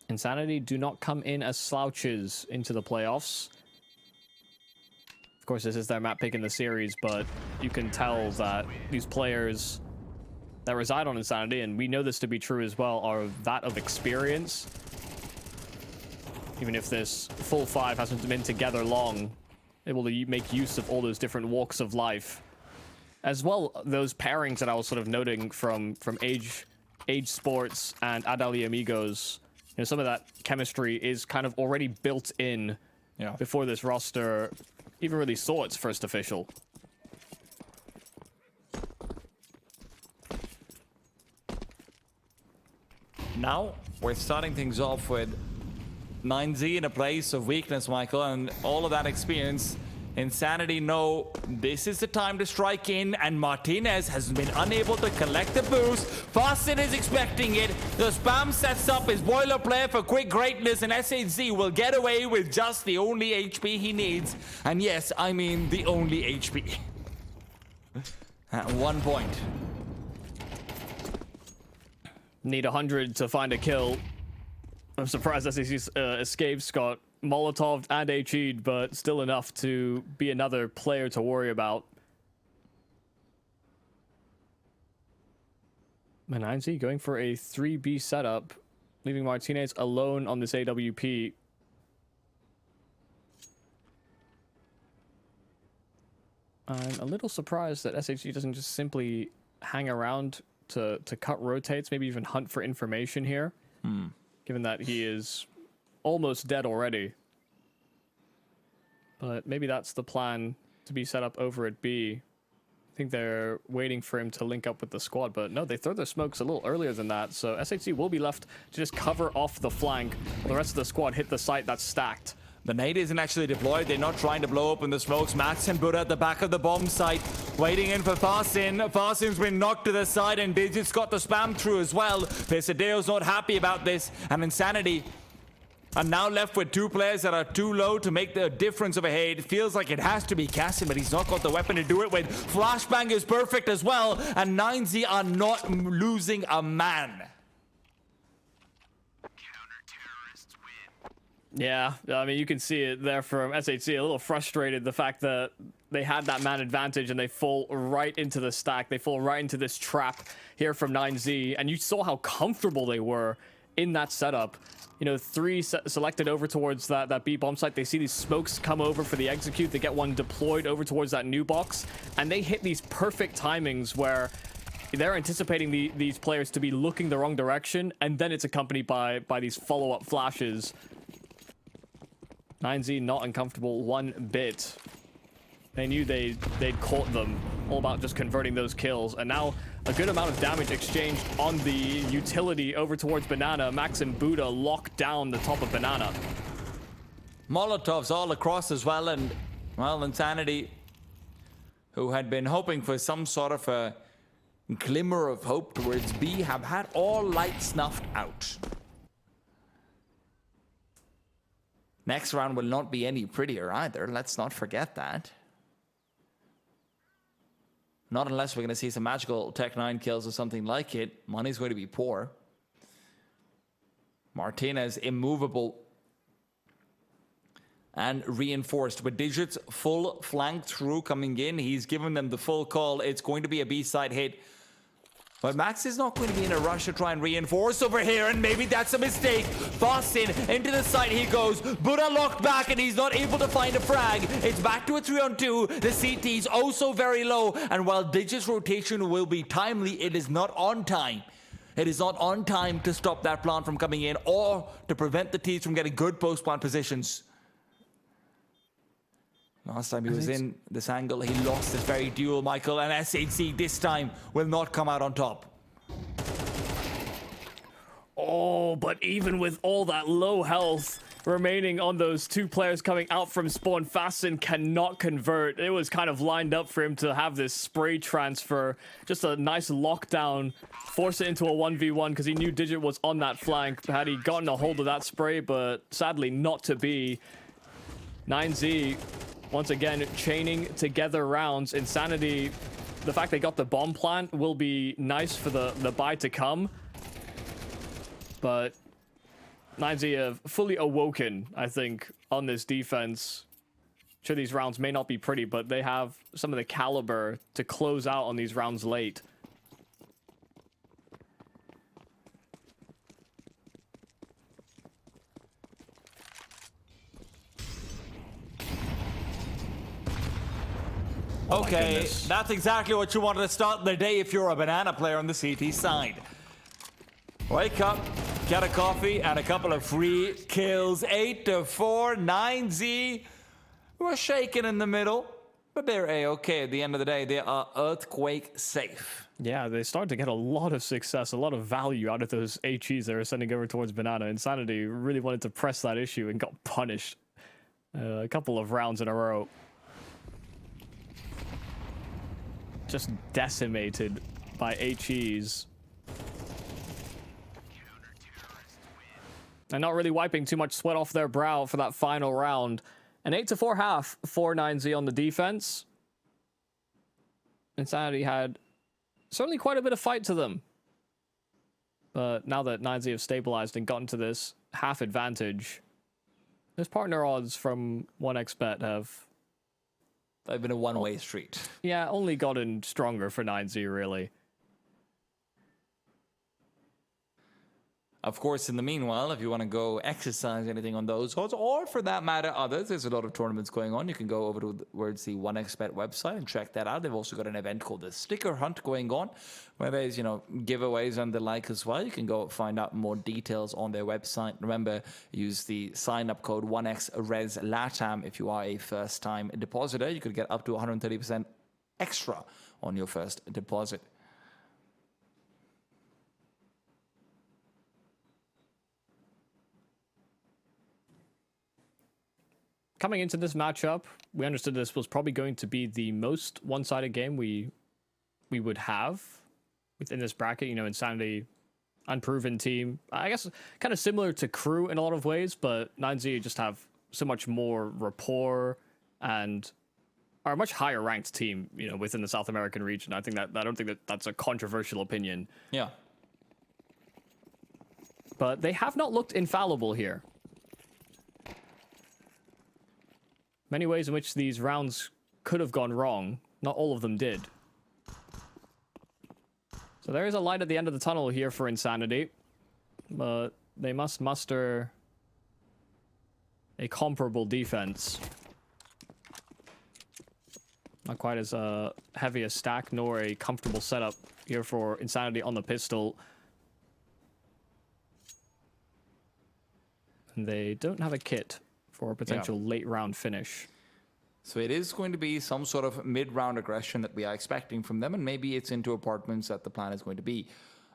Insanity do not come in as slouches into the playoffs. Of course, this is their map pick in the series, but you can tell that these players that reside on Insanity, and we know this to be true as well, are that of experience. Even if this full five hasn't been together long, able to make use of all those different walks of life. As well, those pairings that I was sort of noting from Age Sports and Adali Amigos. You know, some of that chemistry is kind of already built in before this roster even really saw its first official. Now, we're starting things off with 9Z in a place of weakness, Michael, and all of that experience. Insanity know this is the time to strike in, and Martinez has been unable to collect the boost. Fasten is expecting it. The spam sets up his boilerplate for quick greatness, and SHZ will get away with just the only HP he needs. And yes, I mean the only HP. At 1 point. Need 100 to find a kill. I'm surprised SHZ escaped Scott. Molotov and HE'd, but still enough to be another player to worry about. Mananzi going for a 3B setup, leaving Martinez alone on this AWP. I'm a little surprised that SHG doesn't just simply hang around to cut rotates, maybe even hunt for information here, given that he is almost dead already. But maybe that's the plan to be set up over at B. I think they're waiting for him to link up with the squad, but no, they throw their smokes a little earlier than that, so SHC will be left to just cover off the flank. The rest of the squad hit the site that's stacked. The nade isn't actually deployed. They're not trying to blow open the smokes. Max and Buddha at the back of the bomb site, waiting in for Farsin. Farsin's been knocked to the side, and Digit's got the spam through as well. Pesadeo's not happy about this, and Insanity are now left with two players that are too low to make the difference of a hit. It feels like it has to be Cassim, but he's not got the weapon to do it with. Flashbang is perfect as well, and 9Z are not losing a man. Yeah, I mean, you can see it there from SHC, a little frustrated, the fact that they had that man advantage and they fall right into the stack. They fall right into this trap here from 9Z, and you saw how comfortable they were in that setup. You know, three selected over towards that B bomb site. They see these smokes come over for the execute. They get one deployed over towards that new box, and they hit these perfect timings where they're anticipating these players to be looking the wrong direction, and then it's accompanied by these follow-up flashes. 9Z not uncomfortable one bit. They knew they'd caught them. All about just converting those kills. And now a good amount of damage exchanged on the utility over towards Banana. Max and Buddha lock down the top of Banana. Molotovs all across as well, and, well, Insanity, who had been hoping for some sort of a glimmer of hope towards B, have had all light snuffed out. Next round will not be any prettier either. Let's not forget that. Not unless we're going to see some magical Tech 9 kills or something like it. Money's going to be poor. Martinez immovable and reinforced with Digits full flank through coming in. He's given them the full call. It's going to be a B-side hit. But Max is not going to be in a rush to try and reinforce over here, and maybe that's a mistake. Boston into the side he goes. Buddha locked back, and he's not able to find a frag. It's back to a 3-on-2. The CT's also very low, and while Digit's rotation will be timely, it is not on time. It is not on time to stop that plant from coming in or to prevent the T's from getting good post-plant positions. Last time he was in this angle, he lost this very duel, Michael, and SHC this time will not come out on top. Oh, but even with all that low health remaining on those two players coming out from spawn, Fasten cannot convert. It was kind of lined up for him to have this spray transfer. Just a nice lockdown, force it into a 1v1 because he knew Digit was on that flank. Had he gotten a hold of that spray, but sadly not to be. 9Z once again chaining together rounds. Insanity, the fact they got the bomb plant will be nice for the buy to come. But 9Z have fully awoken, I think, on this defense. Sure, these rounds may not be pretty, but they have some of the caliber to close out on these rounds late. Okay, that's exactly what you wanted to start the day if you're a banana player on the CT side. Wake up, get a coffee, and a couple of free kills. 8-4, 9Z. We're shaking in the middle, but they're A-okay. At the end of the day, they are earthquake safe. Yeah, they started to get a lot of success, a lot of value out of those HEs they were sending over towards Banana. Insanity really wanted to press that issue and got punished a couple of rounds in a row. Just decimated by HEs. And not really wiping too much sweat off their brow for that final round. An 8-4 half for 9Z on the defense. Insanity had certainly quite a bit of fight to them. But now that 9Z have stabilized and gotten to this half advantage, those partner odds from 1xBet have... They've been a one-way street. Yeah, only gotten stronger for 9Z, really. Of course, in the meanwhile, if you want to go exercise anything on those odds, or for that matter, others, there's a lot of tournaments going on. You can go over towards the 1xBet website and check that out. They've also got an event called the Sticker Hunt going on, where there's, giveaways and the like as well. You can go find out more details on their website. Remember, use the sign-up code 1XRESLATAM if you are a first-time depositor. You could get up to 130% extra on your first deposit. Coming into this matchup, we understood this was probably going to be the most one-sided game we would have within this bracket. Insanity, unproven team. I guess kind of similar to Crew in a lot of ways, but 9Z just have so much more rapport and are a much higher ranked team, within the South American region. I don't think that's a controversial opinion. Yeah. But they have not looked infallible here. Many ways in which these rounds could have gone wrong. Not all of them did. So there is a light at the end of the tunnel here for Insanity. But they must muster a comparable defense. Not quite as heavy a stack, nor a comfortable setup here for Insanity on the pistol. And they don't have a kit for a potential late round finish. So it is going to be some sort of mid-round aggression that we are expecting from them, and maybe it's into apartments that the plan is going to be.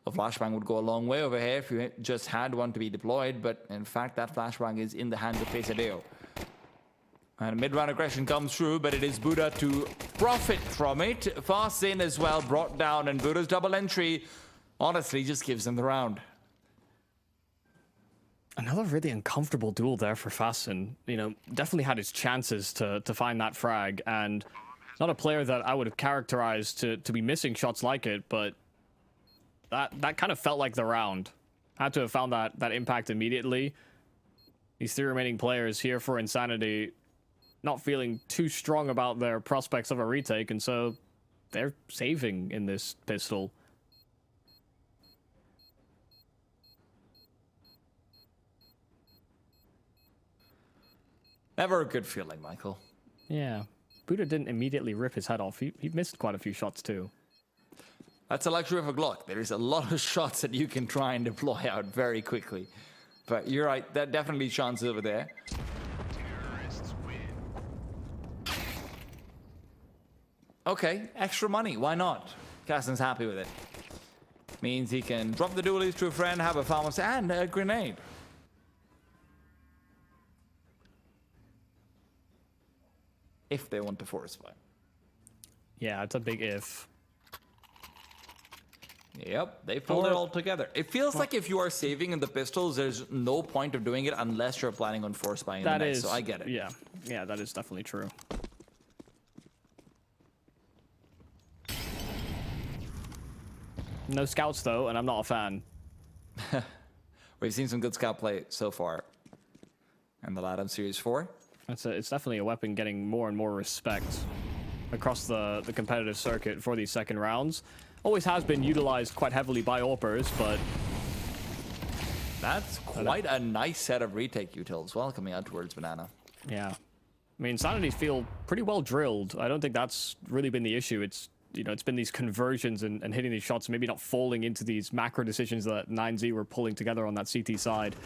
A flashbang would go a long way over here if you just had one to be deployed, but in fact that flashbang is in the hands of Pesadeo. And mid-round aggression comes through, but it is Buddha to profit from it. Fast in as well, brought down, and Buddha's double entry honestly just gives them the round. Another really uncomfortable duel there for Fasten. Definitely had his chances to find that frag, and not a player that I would have characterized to be missing shots like it, but that kind of felt like the round. Had to have found that impact immediately. These three remaining players here for Insanity not feeling too strong about their prospects of a retake, and so they're saving in this pistol. Never a good feeling, Michael. Yeah. Buddha didn't immediately rip his head off. He missed quite a few shots too. That's a luxury of a Glock. There's a lot of shots that you can try and deploy out very quickly. But you're right, there are definitely chances over there. Okay, extra money, why not? Caston's happy with it. Means he can drop the dualies to a friend, have a farmhouse, and a grenade. If they want to force fire. Yeah, it's a big if. Yep, they pulled it all together. It feels like if you are saving in the pistols, there's no point of doing it unless you're planning on force buying in the next, so I get it. Yeah, yeah, that is definitely true. No scouts though, and I'm not a fan. We've seen some good scout play so far in the LATAM Series 4. It's definitely a weapon getting more and more respect across the competitive circuit for these second rounds. Always has been utilized quite heavily by AWPers, but... That's quite a nice set of retake util as well, coming out towards Banana. Yeah. I mean, Sanities feel pretty well drilled. I don't think that's really been the issue. It's, you know, it's been these conversions and hitting these shots, maybe not falling into these macro decisions that 9Z were pulling together on that CT side.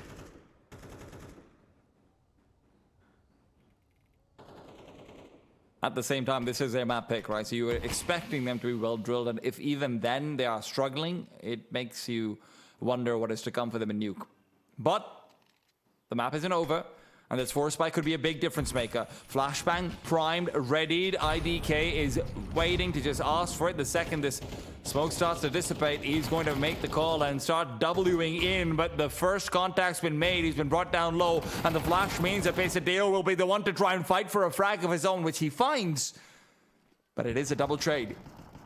At the same time, this is their map pick, right? So you were expecting them to be well drilled, and if even then they are struggling, it makes you wonder what is to come for them in Nuke. But the map isn't over, and this force spike could be a big difference maker. Flashbang, primed, readied. IDK is waiting to just ask for it. The second this smoke starts to dissipate, he's going to make the call and start Wing in, but the first contact's been made. He's been brought down low, and the flash means that Pesadeo will be the one to try and fight for a frag of his own, which he finds. But it is a double trade.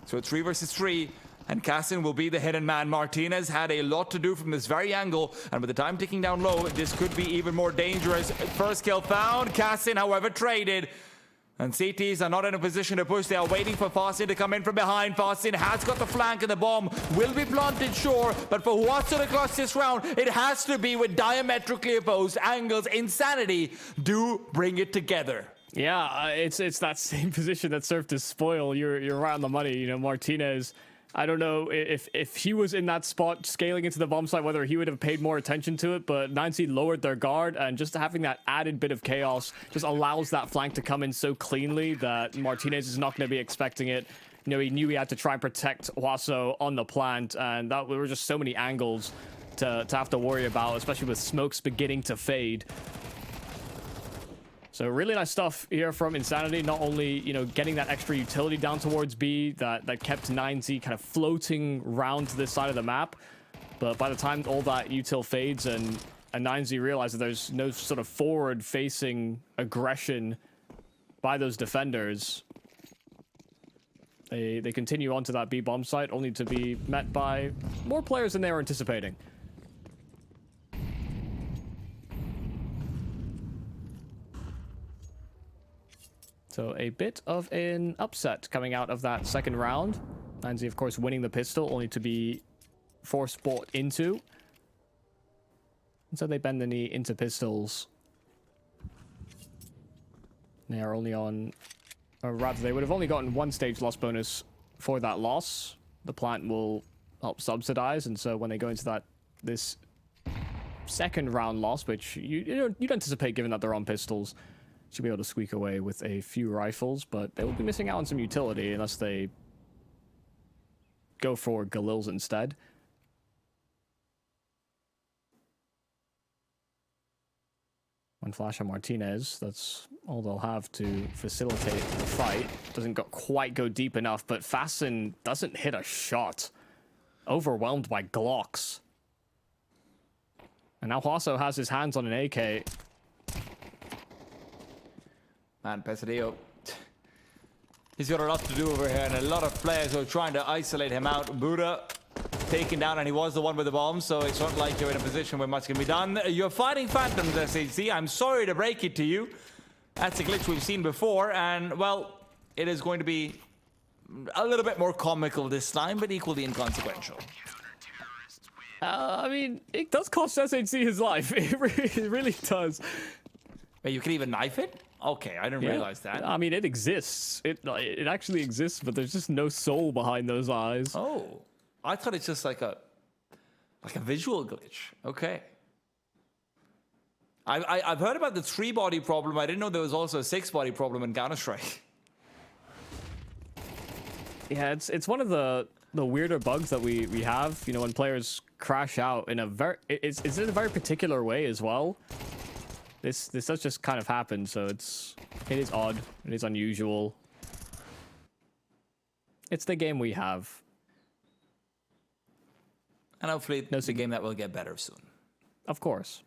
So it's 3 versus 3. And Cassin will be the hidden man. Martinez had a lot to do from this very angle, and with the time ticking down low, this could be even more dangerous. First kill found. Cassin, however, traded. And CTs are not in a position to push. They are waiting for Fasin to come in from behind. Fasin has got the flank, and the bomb will be planted, sure. But for Huaso to clutch this round, it has to be with diametrically opposed angles. Insanity do bring it together. Yeah, it's that same position that served to spoil. You're right on the money. You know, Martinez... I don't know if he was in that spot scaling into the bomb site, whether he would have paid more attention to it, but 9C lowered their guard, and just having that added bit of chaos just allows that flank to come in so cleanly that Martinez is not going to be expecting it. You know, he knew he had to try and protect Huaso on the plant, and that there were just so many angles to have to worry about, especially with smokes beginning to fade. So really nice stuff here from Insanity, not only, you know, getting that extra utility down towards B that kept 9Z kind of floating round to this side of the map, but by the time all that util fades and 9Z realizes there's no sort of forward-facing aggression by those defenders, they continue onto that B bomb site, only to be met by more players than they were anticipating. So a bit of an upset coming out of that second round. 9Z, of course, winning the pistol, only to be force bought into. And so they bend the knee into pistols. They are only on... Or rather, they would have only gotten 1 stage loss bonus for that loss. The plant will help subsidize, and so when they go into this second round loss, which you'd anticipate given that they're on pistols, should be able to squeak away with a few rifles, but they will be missing out on some utility unless they go for Galils instead. One flash on Martinez, that's all they'll have to facilitate the fight. Doesn't quite go deep enough, but Fasten doesn't hit a shot. Overwhelmed by Glocks. And now Huaso has his hands on an AK. Man, Pesadillo, he's got a lot to do over here, and a lot of players are trying to isolate him out. Buddha taken down, and he was the one with the bomb, so it's not like you're in a position where much can be done. You're fighting Phantoms, SAC. I'm sorry to break it to you. That's a glitch we've seen before, and, well, it is going to be a little bit more comical this time, but equally inconsequential. I mean, it does cost SHC his life. It really does. Wait, you can even knife it? Okay, I didn't realize that. I mean, it exists. It actually exists, but there's just no soul behind those eyes. Oh, I thought it's just like a visual glitch. Okay. I've heard about the 3-body problem. I didn't know there was also a 6-body problem in Counter-Strike. Yeah, it's one of the weirder bugs that we have. You know, when players crash out in a it's in a very particular way as well. This does just kind of happen, so it is odd. It is unusual. It's the game we have. And hopefully it's a game that will get better soon. Of course.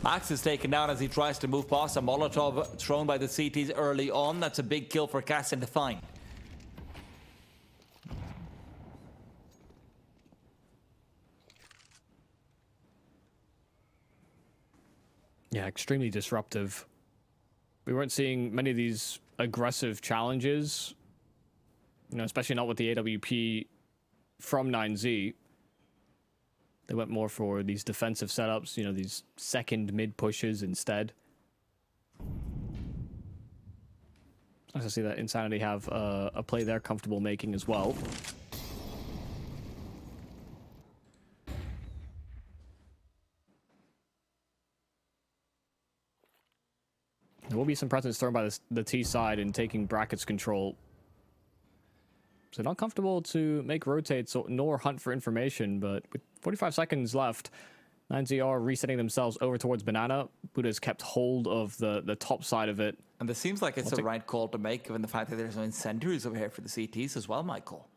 Max is taken down as he tries to move past a Molotov thrown by the CTs early on. That's a big kill for Cassin to find. Yeah, extremely disruptive. We weren't seeing many of these aggressive challenges, you know, especially not with the AWP from 9Z. They went more for these defensive setups, you know, these second mid pushes instead. Nice to see that Insanity have a play they're comfortable making as well. There will be some presence thrown by the T side in taking brackets control. So not comfortable to make rotates nor hunt for information, but with 45 seconds left, 9Z are resetting themselves over towards Banana. Buddha's kept hold of the top side of it. And this seems like it's the right call to make, given the fact that there's no incendiaries over here for the CTs as well, Michael.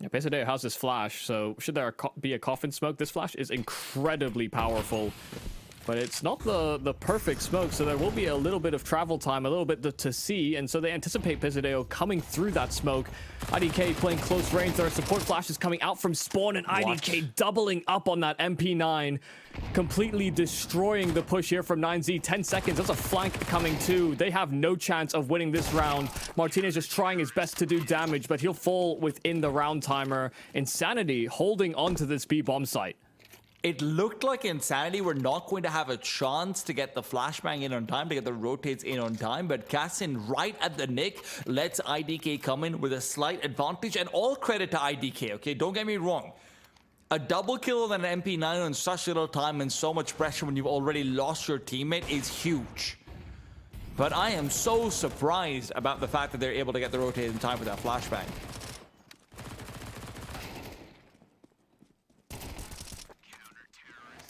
Yeah, Pesadeo has this flash, so should there be a coffin smoke, this flash is incredibly powerful. But it's not the perfect smoke, so there will be a little bit of travel time, a little bit to see, and so they anticipate Pesadeo coming through that smoke. IDK playing close range. There are support flashes coming out from spawn, and IDK doubling up on that MP9, completely destroying the push here from 9Z. 10 seconds, that's a flank coming too. They have no chance of winning this round. Martinez just trying his best to do damage, but he'll fall within the round timer. Insanity holding onto this B-bomb site. It looked like Insanity were not going to have a chance to get the flashbang in on time, to get the rotates in on time, but Cassin right at the nick lets IDK come in with a slight advantage, and all credit to IDK, okay? Don't get me wrong. A double kill on an MP9 on such little time and so much pressure when you've already lost your teammate is huge. But I am so surprised about the fact that they're able to get the rotate in time with that flashbang.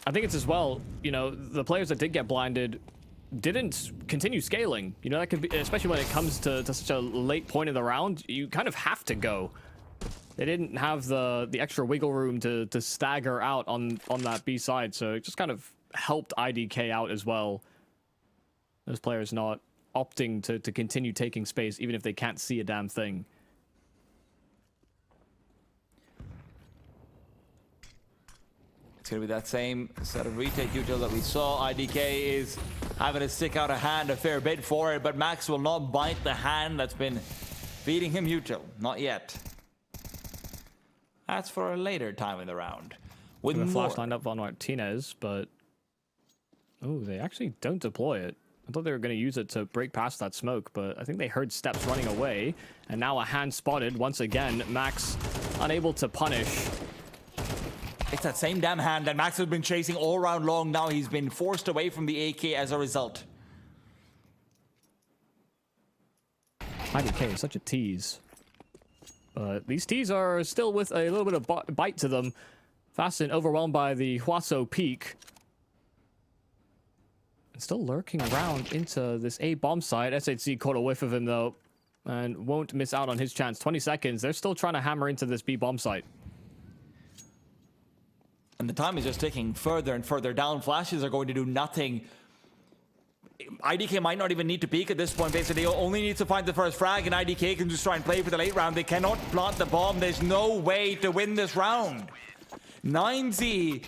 I think it's as well, you know, the players that did get blinded didn't continue scaling. You know, that could be, especially when it comes to such a late point in the round, you kind of have to go. They didn't have the extra wiggle room to stagger out on that B side, so it just kind of helped IDK out as well. Those players not opting to continue taking space, even if they can't see a damn thing. It's going to be that same set of retake util that we saw. IDK is having to stick out a hand a fair bit for it, but Max will not bite the hand that's been feeding him util. Not yet. That's for a later time in the round. With a more. flash lined up on Martinez, but oh, they actually don't deploy it. I thought they were going to use it to break past that smoke, but I think they heard steps running away, and now a hand spotted once again. Max unable to punish. It's that same damn hand that Max has been chasing all round long. Now he's been forced away from the AK as a result. IDK is such a tease. But these tees are still with a little bit of bite to them. Fast and overwhelmed by the Huaso peak. And still lurking around into this A bomb site. SHC caught a whiff of him though, and won't miss out on his chance. 20 seconds. They're still trying to hammer into this B bomb site. And the time is just ticking further and further down. Flashes are going to do nothing. IDK might not even need to peek at this point. Basically, they only need to find the first frag, and IDK can just try and play for the late round. They cannot plant the bomb. There's no way to win this round. 9Z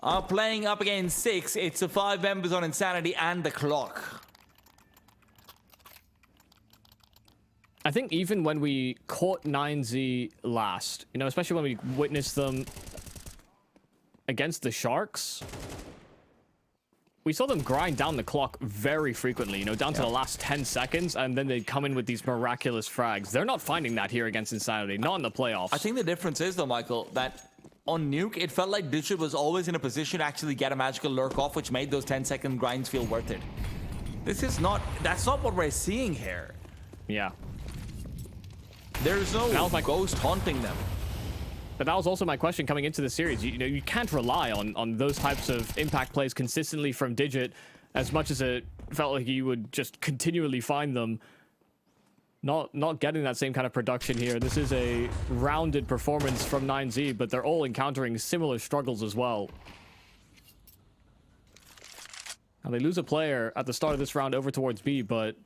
are playing up against 6. It's the 5 members on Insanity and the clock. I think even when we caught 9Z last, you know, especially when we witnessed them against the Sharks, we saw them grind down the clock very frequently, you know, down to the last 10 seconds, and then they'd come in with these miraculous frags. They're not finding that here against Insanity, not in the playoffs. I think the difference is, though, Michael, that on Nuke, it felt like Digit was always in a position to actually get a magical lurk off, which made those 10-second grinds feel worth it. This is not, that's not what we're seeing here. Yeah. There's no ghost haunting them. But that was also my question coming into the series. You know, you can't rely on those types of impact plays consistently from Digit, as much as it felt like you would just continually find them not getting that same kind of production here. This is a rounded performance from 9Z, but they're all encountering similar struggles as well. Now they lose a player at the start of this round over towards B, but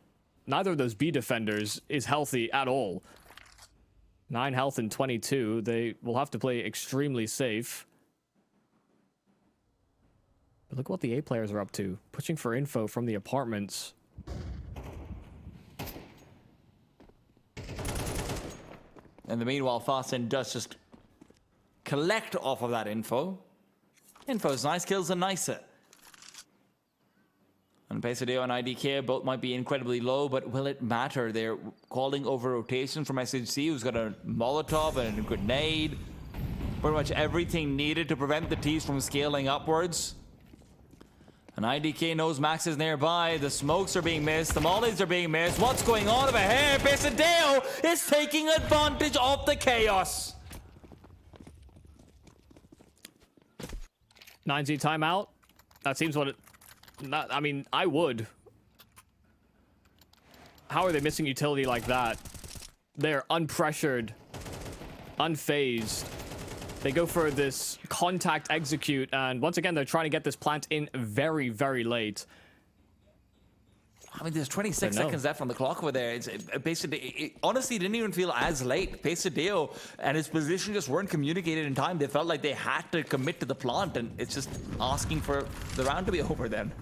neither of those B defenders is healthy at all. 9 health and 22. They will have to play extremely safe. But look what the A players are up to. Pushing for info from the apartments. In the meanwhile, Fasten does just collect off of that info. Info's nice, kills are nicer. And Pesadeo and IDK both might be incredibly low, but will it matter? They're calling over rotation from SHC, who's got a Molotov and a grenade. Pretty much everything needed to prevent the T's from scaling upwards. And IDK knows Max is nearby. The smokes are being missed. The mollies are being missed. What's going on over here? Pesadeo is taking advantage of the chaos. 9Z timeout. That seems what it... I mean, I would. How are they missing utility like that? They're unpressured, unfazed. They go for this contact execute, and once again, they're trying to get this plant in very, very late. I mean, there's 26 seconds left on the clock over there. It honestly didn't even feel as late. Pesadeo and his position just weren't communicated in time. They felt like they had to commit to the plant, and it's just asking for the round to be over then.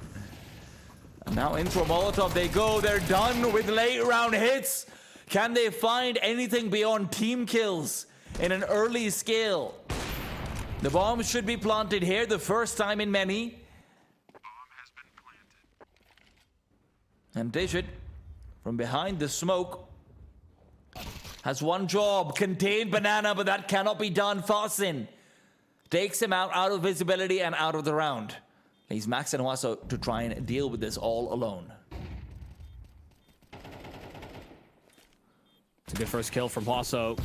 And now in for a Molotov they go. They're done with late round hits. Can they find anything beyond team kills in an early scale? The bomb should be planted here, the first time in many. And Digit, from behind the smoke, has one job: contain Banana, but that cannot be done. Fasten takes him out of visibility and out of the round. Leaves Max and Huaso to try and deal with this all alone. It's a good first kill from Huaso.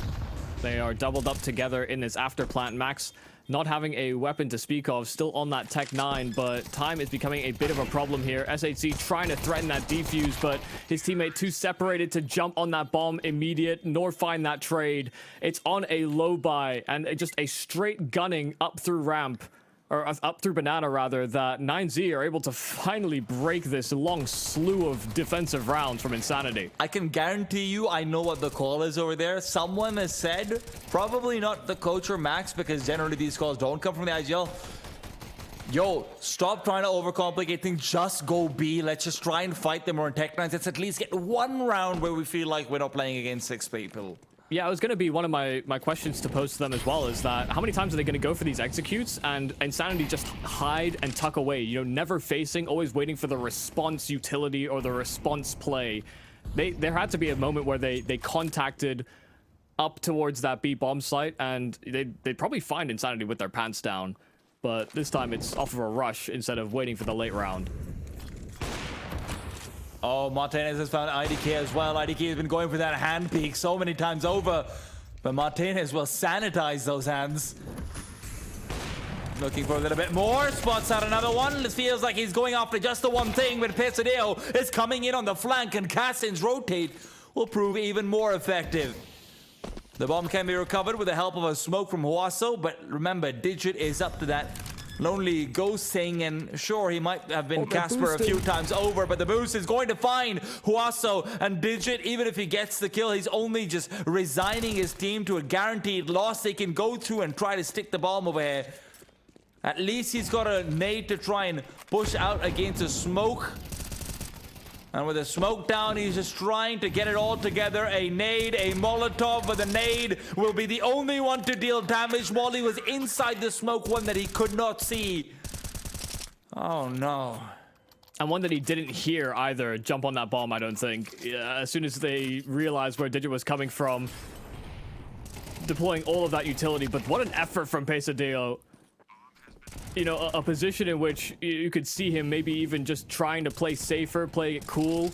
They are doubled up together in this after plant. Max not having a weapon to speak of, still on that Tech 9, but time is becoming a bit of a problem here. SHC trying to threaten that defuse, but his teammate too separated to jump on that bomb immediate, nor find that trade. It's on a low buy, and just a straight gunning up through ramp, or up through Banana rather, that 9Z are able to finally break this long slew of defensive rounds from Insanity. I can guarantee you I know what the call is over there. Someone has said, probably not the coach or Max, because generally these calls don't come from the IGL. Yo, stop trying to overcomplicate things. Just go B. Let's just try and fight them more in Tech 9s. Let's at least get one round where we feel like we're not playing against 6 people. Yeah, it was going to be one of my questions to pose to them as well, is that how many times are they going to go for these executes and Insanity just hide and tuck away, you know, never facing, always waiting for the response utility or the response play. There had to be a moment where they contacted up towards that B bomb site, and they'd probably find Insanity with their pants down, but this time it's off of a rush instead of waiting for the late round. Oh, Martinez has found IDK as well. IDK has been going for that hand peek so many times over, but Martinez will sanitize those hands. Looking for a little bit more. Spots out another one. It feels like he's going after just the one thing, but Pesadeo is coming in on the flank, and Cassin's rotate will prove even more effective. The bomb can be recovered with the help of a smoke from Huaso, but remember, Digit is up to that lonely ghost thing, and sure, he might have been Casper a few times over, but the boost is going to find Huaso, and Digit, even if he gets the kill, he's only just resigning his team to a guaranteed loss. They can go through and try to stick the bomb over here. At least he's got a nade to try and push out against a smoke. And with the smoke down, he's just trying to get it all together. A nade, a Molotov, but the nade will be the only one to deal damage. Wally was inside the smoke, one that he could not see. Oh no. And one that he didn't hear either jump on that bomb, I don't think. Yeah, as soon as they realized where Digit was coming from, deploying all of that utility. But what an effort from Pesadillo. You know, a position in which you could see him maybe even just trying to play safer, play it cool.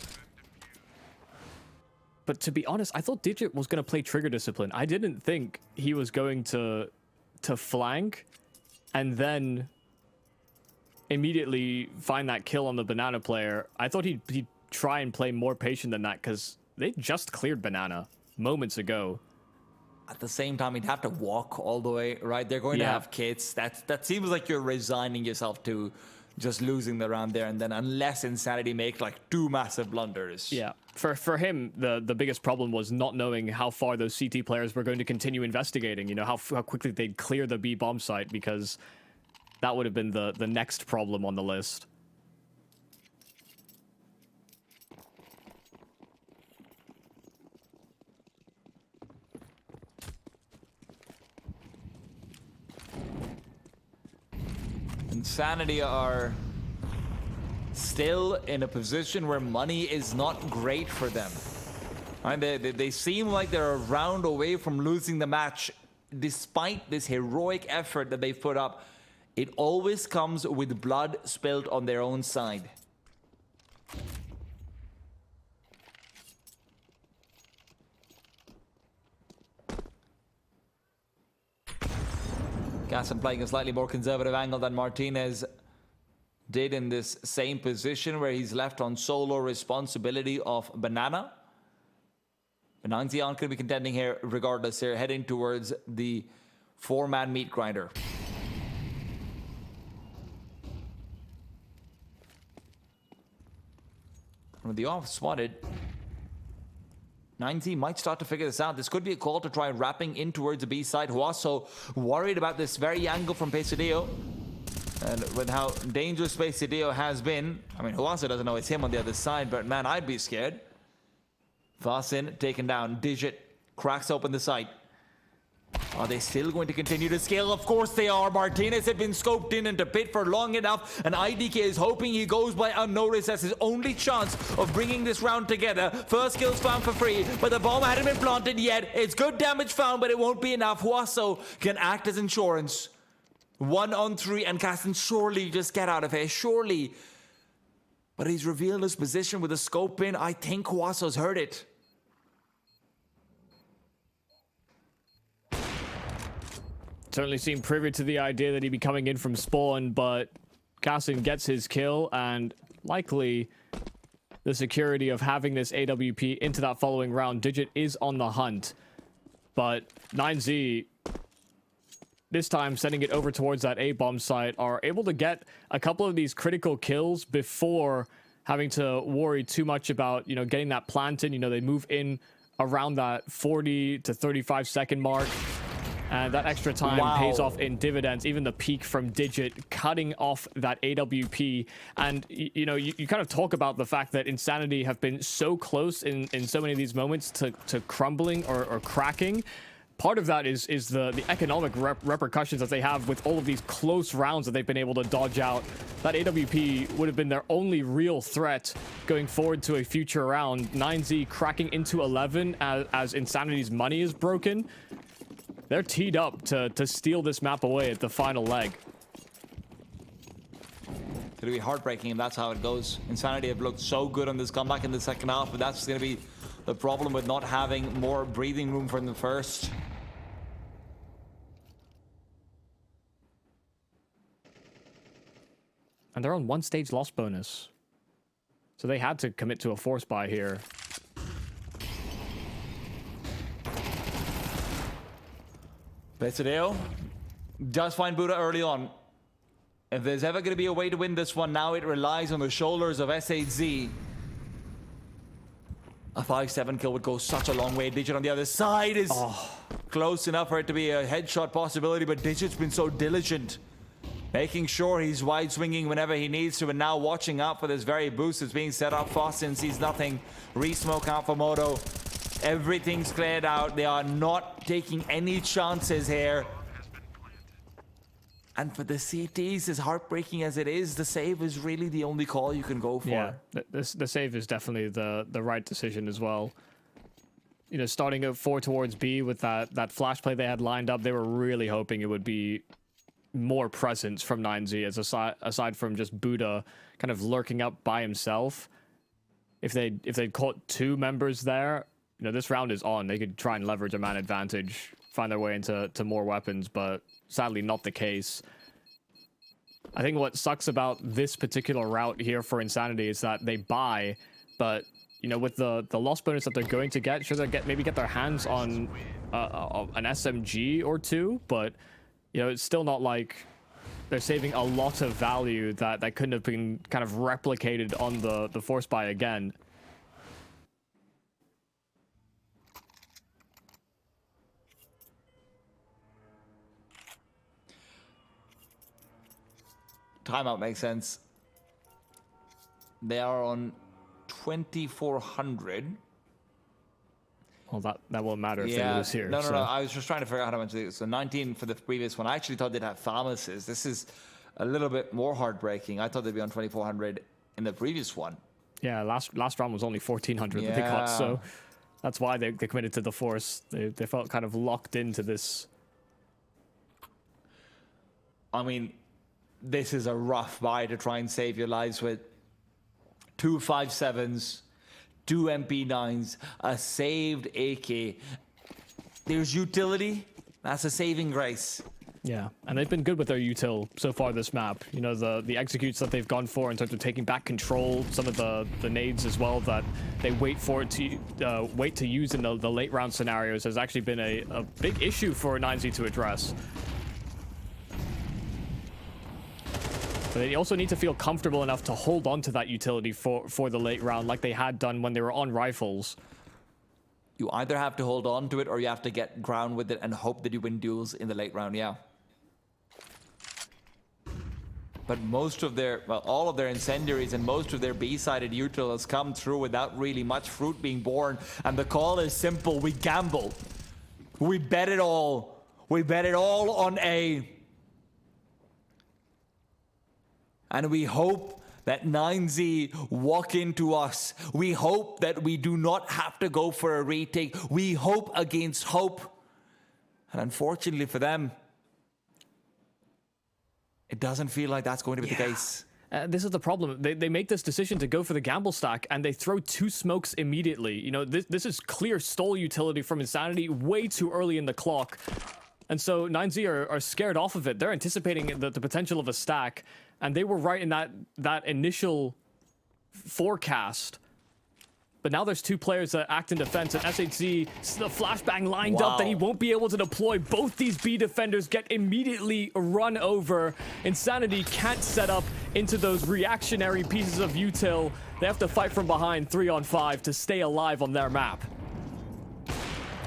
But to be honest, I thought Digit was going to play trigger discipline. I didn't think he was going to flank and then immediately find that kill on the banana player. I thought he'd try and play more patient than that because they just cleared banana moments ago. At the same time, he'd have to walk all the way, right? They're going to have kits. That seems like you're resigning yourself to just losing the round there, and then unless Insanity make like 2 massive blunders. Yeah, for him, the biggest problem was not knowing how far those CT players were going to continue investigating. You know, how quickly they'd clear the B bomb site, because that would have been the next problem on the list. Insanity are still in a position where money is not great for them. Right? They seem like they're a round away from losing the match, despite this heroic effort that they've put up. It always comes with blood spilled on their own side. Gasson playing a slightly more conservative angle than Martinez did in this same position, where he's left on solo responsibility of Banana. But 9Z aren't going to be contending here regardless. They're heading towards the 4-man meat grinder. With the off spotted, 9Z might start to figure this out. This could be a call to try wrapping in towards the B side. Huaso worried about this very angle from Pesadillo. And with how dangerous Pesadillo has been, I mean, Huaso doesn't know it's him on the other side, but man, I'd be scared. Vasin taken down. Digit cracks open the site. Are they still going to continue to scale? Of course they are. Martinez had been scoped in into pit for long enough, and IDK is hoping he goes by unnoticed as his only chance of bringing this round together. First kills found for free, but the bomb hadn't been planted yet. It's good damage found, but it won't be enough. Huaso can act as insurance. 1 on 3, and Caston surely just get out of here. Surely. But he's revealed his position with a scope in. I think Huaso's heard it. Certainly seemed privy to the idea that he'd be coming in from spawn, but Casson gets his kill, and likely the security of having this AWP into that following round. Digit is on the hunt, but 9Z, this time sending it over towards that A-bomb site, are able to get a couple of these critical kills before having to worry too much about, you know, getting that planted. You know, they move in around that 40 to 35 second mark. And that extra time pays off in dividends. Even the peak from Digit cutting off that AWP. And, you know, you kind of talk about the fact that Insanity have been so close in so many of these moments to crumbling or cracking. Part of that is the economic repercussions that they have with all of these close rounds that they've been able to dodge out. That AWP would have been their only real threat going forward to a future round. 9Z cracking into 11 as Insanity's money is broken. They're teed up to steal this map away at the final leg. It's going to be heartbreaking if that's how it goes. Insanity have looked so good on this comeback in the second half, but that's going to be the problem with not having more breathing room from the first. And they're on 1 stage loss bonus. So they had to commit to a force buy here. Pesadillo does find Buddha early on. If there's ever going to be a way to win this one, now it relies on the shoulders of S8Z. A 5-7 kill would go such a long way. Digit on the other side is close enough for it to be a headshot possibility, but Digit's been so diligent making sure he's wide swinging whenever he needs to, and now watching out for this very boost that's being set up. Fossin sees nothing. Re-smoke out for Moto. Everything's cleared out. They are not taking any chances here. And for the CTs, as heartbreaking as it is, the save is really the only call you can go for. Yeah, the save is definitely the right decision as well. You know, starting at 4 towards B with that flash play they had lined up, they were really hoping it would be more presence from 9Z, as aside from just Buddha kind of lurking up by himself. If they'd caught 2 members there, you know, this round is on. They could try and leverage a man advantage, find their way into more weapons, but sadly not the case. I think what sucks about this particular route here for Insanity is that they buy, but you know, with the loss bonus that they're going to get, sure they'll maybe get their hands on an SMG or 2, but you know, it's still not like they're saving a lot of value that couldn't have been kind of replicated on the force buy again. Timeout makes sense. They are on 2,400. Well, that won't matter if they lose here. No. I was just trying to figure out how much they do. So 19 for the previous one. I actually thought they'd have pharmacists. This is a little bit more heartbreaking. I thought they'd be on 2,400 in the previous one. Yeah, last round was only 1,400 that they got, so that's why they committed to the force. They felt kind of locked into this. I mean, this is a rough buy to try and save your lives with. 2 5.7s, 2 MP9s, a saved AK. There's utility. That's a saving grace. Yeah, and they've been good with their util so far this map. You know, the executes that they've gone for in terms of taking back control, some of the nades as well that they wait to use in the late round scenarios has actually been a big issue for 9Z to address. But they also need to feel comfortable enough to hold on to that utility for the late round like they had done when they were on rifles. You either have to hold on to it or you have to get ground with it and hope that you win duels in the late round, yeah. But most of their, well, all of their incendiaries and most of their B-sided util has come through without really much fruit being born. And the call is simple. We gamble. We bet it all. We bet it all on A. And we hope that 9Z walk into us. We hope that we do not have to go for a retake. We hope against hope. And unfortunately for them, it doesn't feel like that's going to be the case. This is the problem. They make this decision to go for the gamble stack, and they throw 2 smokes immediately. You know, this is clear stall utility from Insanity way too early in the clock. And so 9Z are scared off of it. They're anticipating the potential of a stack, and they were right in that initial forecast. But now there's 2 players that act in defense, and SHZ, the flashbang lined up that he won't be able to deploy. Both these B defenders get immediately run over. Insanity can't set up into those reactionary pieces of util. They have to fight from behind 3-on-5 to stay alive on their map.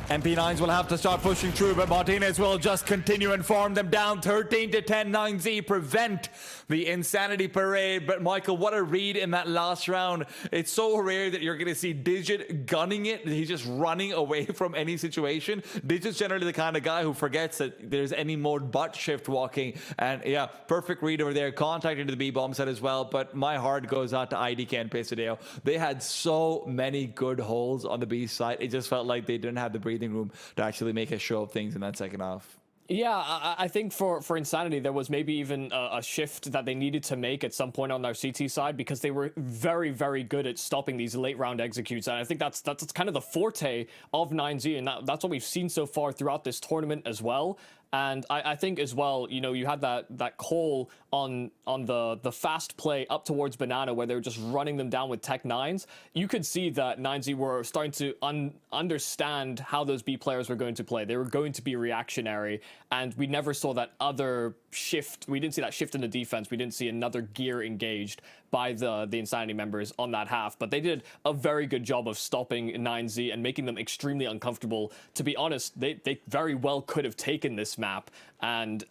MP9s will have to start pushing through, but Martinez will just continue and farm them down. 13-10, 9Z prevent the Insanity parade. But Michael, what a read in that last round. It's so rare that you're going to see Digit gunning it. He's just running away from any situation. Digit's generally the kind of guy who forgets that there's any mode but shift walking. And yeah, perfect read over there. Contact into the B-bomb set as well. But my heart goes out to IDK and Pesadeo. They had so many good holes on the B side. It just felt like they didn't have the breathing room to actually make a show of things in that second half. Yeah, I think for Insanity, there was maybe even a shift that they needed to make at some point on their CT side, because they were very, very good at stopping these late round executes. And I think that's kind of the forte of 9Z, and that's what we've seen so far throughout this tournament as well. And I think as well, you know, you had that call on the fast play up towards Banana where they were just running them down with Tech 9s. You could see that 9Z were starting to understand how those B players were going to play. They were going to be reactionary. and we never saw that other shift. We didn't see that shift in the defense. We didn't see another gear engaged by the Insanity members on that half, but they did a very good job of stopping 9Z and making them extremely uncomfortable. To be honest, they very well could have taken this map, and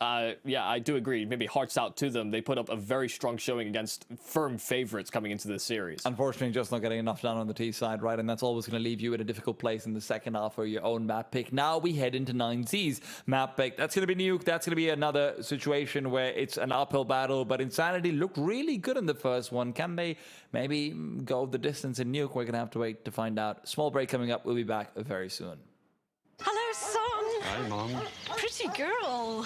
yeah, I do agree. Maybe hearts out to them. They put up a very strong showing against firm favorites coming into this series. Unfortunately, just not getting enough done on the T side, right? And that's always going to leave you in a difficult place in the second half for your own map pick. Now we head into 9Z's map pick. That's going to be Nuke. That's going to be another situation where it's an uphill battle, but Insanity looked really good in the first one. Can they maybe go the distance in Nuke? We're going to have to wait to find out. Small break coming up. We'll be back very soon. Hello, son. Hi, Mom. Pretty girl.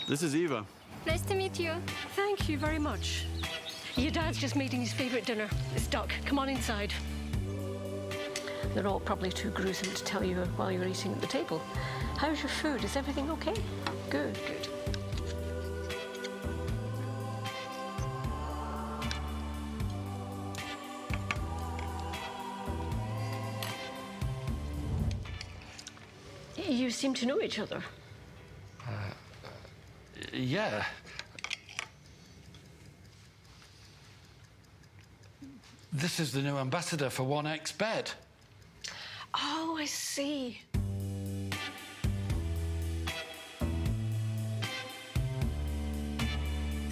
This is Eva. Nice to meet you. Thank you very much. Your dad's just making his favorite dinner. It's duck. Come on inside. They're all probably too gruesome to tell you while you're eating at the table. How's your food? Is everything okay? Good, good. You seem to know each other. Yeah. This is the new ambassador for 1xBet. Oh, I see.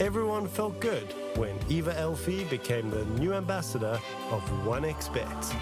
Everyone felt good when Eva Elfie became the new ambassador of 1xBet.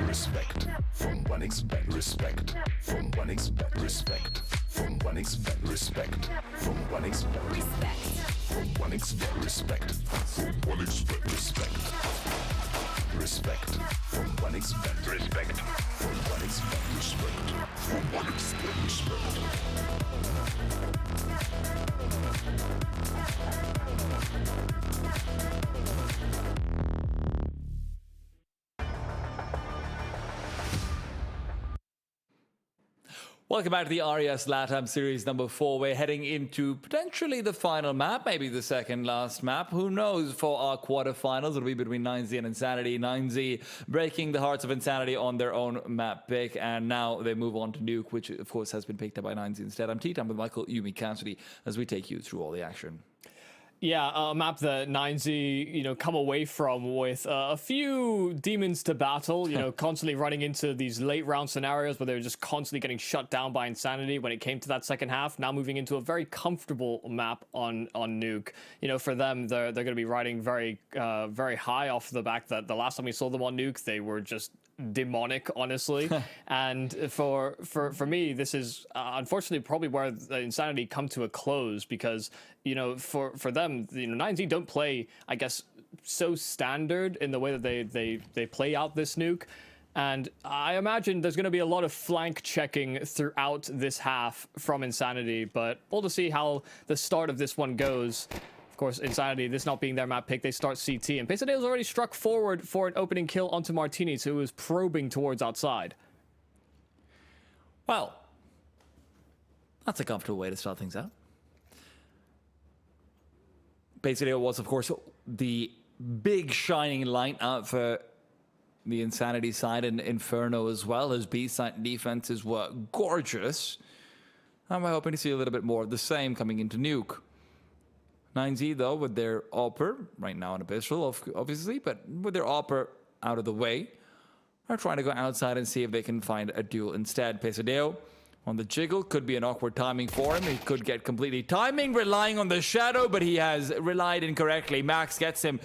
Respect from 1xBet. Respect from 1xBet. Respect from 1xBet. Respect from 1xBet. Respect from 1xBet. Respect from 1xBet. Respect. Respect from 1xBet. Respect from 1xBet. Respect from 1xBet. Respect. Welcome back to the RES LATAM Series number 4. We're heading into potentially the final map, maybe the second last map. Who knows for our quarterfinals? It'll be between 9Z and Insanity. 9Z breaking the hearts of Insanity on their own map pick, and now they move on to Nuke, which of course has been picked up by 9Z instead. I'm T-Time with Michael Yumi Cassidy as we take you through all the action. Yeah, a map that 9Z, come away from with a few demons to battle, constantly running into these late round scenarios where they're just constantly getting shut down by Insanity when it came to that second half. Now moving into a very comfortable map on Nuke. For them, they're going to be riding very high off the back that the last time we saw them on Nuke, they were just demonic, honestly. And for me, this is unfortunately probably where the Insanity come to a close, because for them, 9Z don't play, I guess, so standard in the way that they play out this Nuke. And I imagine there's going to be a lot of flank checking throughout this half from Insanity, but we'll just see how the start of this one goes. Of course, Insanity, this not being their map pick, they start CT, and Pesadeo's already struck forward for an opening kill onto Martinez, who was probing towards outside. Well, that's a comfortable way to start things out. Pesadeo was, of course, the big shining light out for the Insanity side, and Inferno as well. His B-side defenses were gorgeous. And we're hoping to see a little bit more of the same coming into Nuke. 9Z, though, with their AWPer, right now in Abyssal, obviously, but with their AWPer out of the way, are trying to go outside and see if they can find a duel instead. Pesadeo on the jiggle, could be an awkward timing for him. He could get completely timing, relying on the shadow, but he has relied incorrectly. Max gets him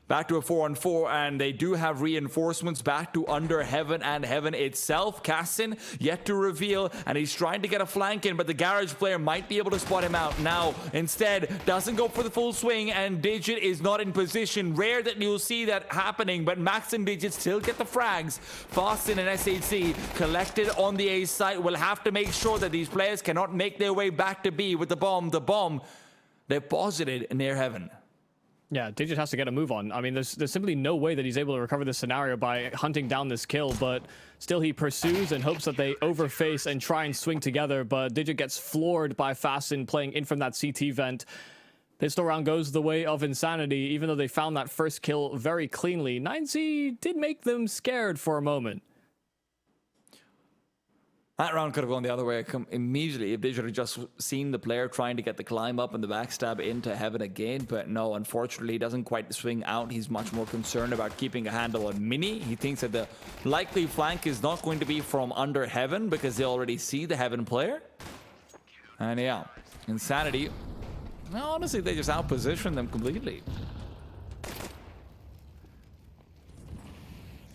back to a 4-on-4, and they do have reinforcements back to under Heaven and Heaven itself. Cassin yet to reveal, and he's trying to get a flank in, but the Garage player might be able to spot him out. Now, instead, doesn't go for the full swing, and Digit is not in position. Rare that you'll see that happening, but Max and Digit still get the frags. Fastin and SHC collected on the A site. Will have to make sure that these players cannot make their way back to B with the bomb. The bomb deposited near Heaven. Yeah, Digit has to get a move on. I mean, there's simply no way that he's able to recover this scenario by hunting down this kill, but still he pursues and hopes that they overface and try and swing together, but Digit gets floored by Fasten playing in from that CT vent. Pistol round goes the way of Insanity, even though they found that first kill very cleanly. 9Z did make them scared for a moment. That round could have gone the other way immediately if they should have just seen the player trying to get the climb up and the backstab into Heaven again. But no, unfortunately, he doesn't quite swing out. He's much more concerned about keeping a handle on Mini. He thinks that the likely flank is not going to be from under Heaven because they already see the Heaven player. And yeah, Insanity, well, honestly, they just outposition them completely.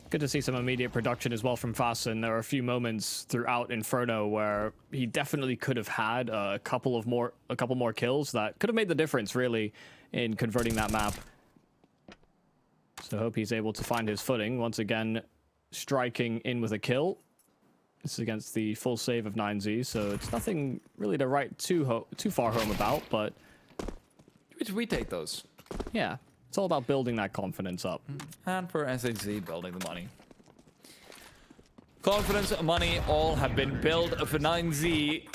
Good to see some immediate production as well from Fasten. There are a few moments throughout Inferno where he definitely could have had a couple more kills that could have made the difference, really, in converting that map. So I hope he's able to find his footing. Once again, striking in with a kill. This is against the full save of 9Z, so it's nothing really to write too far home about, but... We take those. Yeah, it's all about building that confidence up. And for SAC, building the money. Confidence, money, all have been built for 9Z.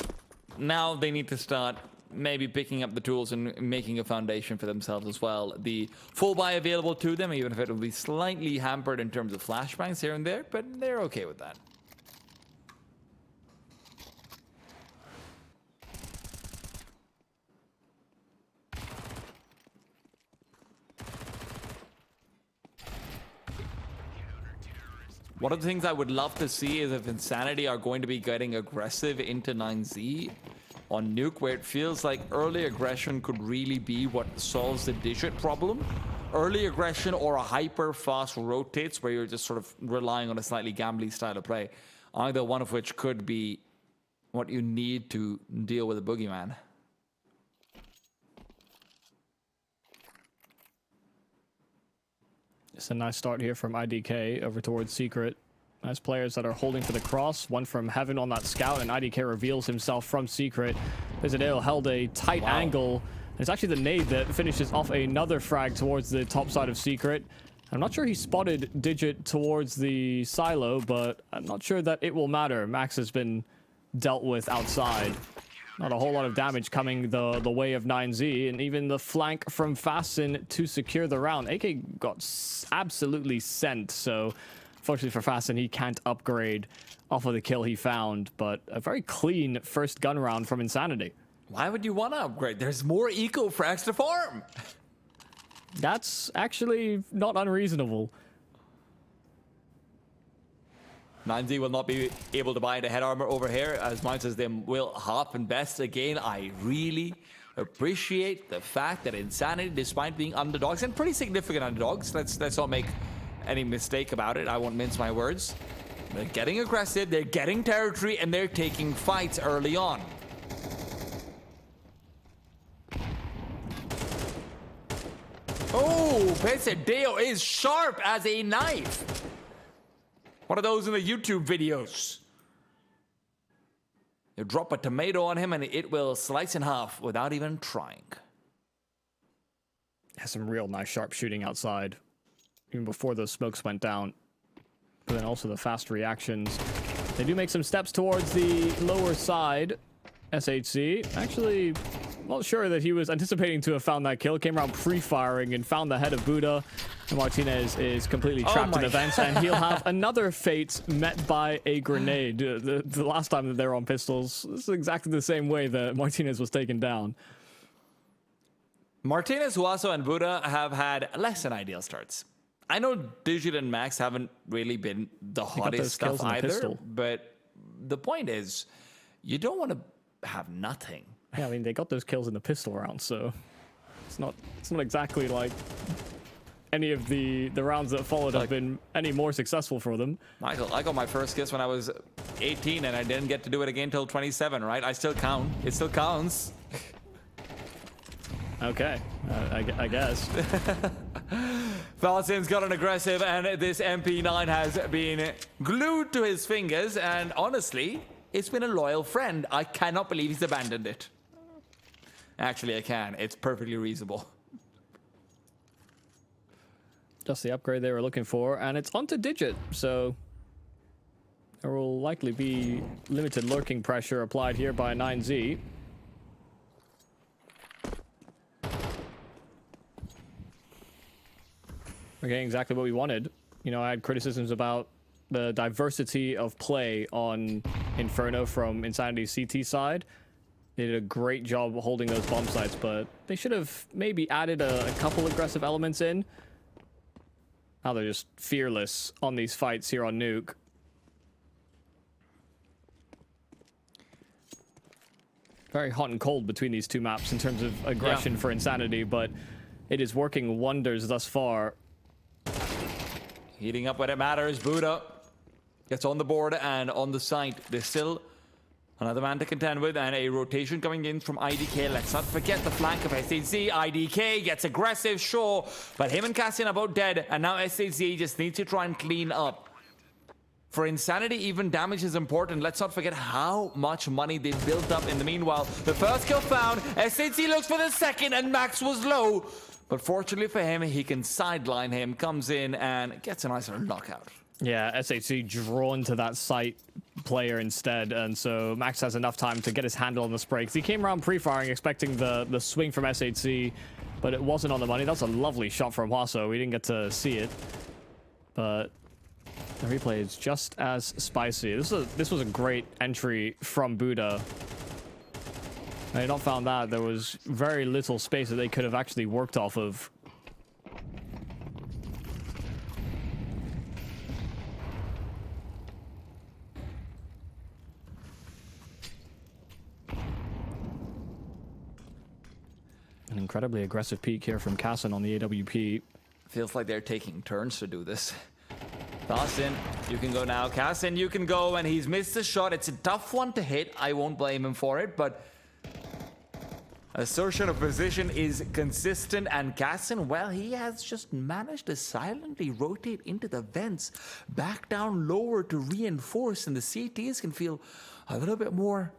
Now they need to start maybe picking up the tools and making a foundation for themselves as well. The full buy available to them, even if it will be slightly hampered in terms of flashbangs here and there, but they're okay with that. One of the things I would love to see is if Insanity are going to be getting aggressive into 9Z on Nuke, where it feels like early aggression could really be what solves the digit problem. Early aggression or a hyper fast rotates where you're just sort of relying on a slightly gambly style of play. Either one of which could be what you need to deal with a boogeyman. It's a nice start here from IDK over towards Secret. Nice players that are holding for the cross. One from Heaven on that scout, and IDK reveals himself from Secret. Bizadale held a tight angle. It's actually the nade that finishes off another frag towards the top side of Secret. I'm not sure he spotted Digit towards the silo, but I'm not sure that it will matter. Max has been dealt with outside. Not a whole lot of damage coming the way of 9Z, and even the flank from Fasten to secure the round. AK got absolutely sent, so fortunately for Fasten, he can't upgrade off of the kill he found, but a very clean first gun round from Insanity. Why would you want to upgrade? There's more eco frags to farm. That's actually not unreasonable. 9Z will not be able to buy the head armor over here as much as they will hop and best. Again, I really appreciate the fact that Insanity, despite being underdogs, and pretty significant underdogs, let's not make any mistake about it, I won't mince my words. They're getting aggressive, they're getting territory, and they're taking fights early on. Oh, Pesadeo is sharp as a knife. One of those in the YouTube videos. You drop a tomato on him and it will slice in half without even trying. Has some real nice sharp shooting outside, even before those smokes went down. But then also the fast reactions. They do make some steps towards the lower side. SHC actually not sure that he was anticipating to have found that kill. Came around pre-firing and found the head of Buddha. And Martinez is completely trapped in events, and he'll have another fate met by a grenade. The last time that they were on pistols, this is exactly the same way that Martinez was taken down. Martinez, Huaso, and Buddha have had less than ideal starts. I know Digit and Max haven't really been the hottest stuff either, but the point is, you don't want to have nothing. Yeah, I mean, they got those kills in the pistol round, so it's not exactly like any of the rounds that followed have been any more successful for them. Michael, I got my first kiss when I was 18, and I didn't get to do it again until 27, right? I still count. It still counts. Okay, I guess. Falzin's got an aggressive, and this MP9 has been glued to his fingers, and honestly, it's been a loyal friend. I cannot believe he's abandoned it. Actually, I can. It's perfectly reasonable. Just the upgrade they were looking for, and it's onto Digit, so there will likely be limited lurking pressure applied here by 9Z. We're getting exactly what we wanted. You know, I had criticisms about the diversity of play on Inferno from Insanity's CT side. They did a great job holding those bomb sites, but they should have maybe added a couple aggressive elements in. Now they're just fearless on these fights here on Nuke. Very hot and cold between these two maps in terms of aggression for Insanity, but it is working wonders thus far. Heating up when it matters. Buddha gets on the board and on the site. There's still another man to contend with, and a rotation coming in from IDK. Let's not forget the flank of SHC. IDK gets aggressive, sure, but him and Cassian are both dead, and now SHC just needs to try and clean up. For Insanity, even damage is important. Let's not forget how much money they built up in the meanwhile. The first kill found, SAC looks for the second, and Max was low. But fortunately for him, he can sideline him, comes in, and gets a nice little knockout. Yeah, SHC drawn to that site player instead, and so Max has enough time to get his handle on the spray. 'Cause he came around pre-firing expecting the swing from SHC, but it wasn't on the money. That was a lovely shot from Hwaso. We didn't get to see it, but the replay is just as spicy. This was a great entry from Buddha. I had not found that. There was very little space that they could have actually worked off of. An incredibly aggressive peek here from Kassan on the AWP. Feels like they're taking turns to do this. Dawson, you can go now. Kassan, you can go, and he's missed the shot. It's a tough one to hit. I won't blame him for it, but assertion of position is consistent, and Kassan, well, he has just managed to silently rotate into the vents, back down lower to reinforce, and the CTs can feel a little bit more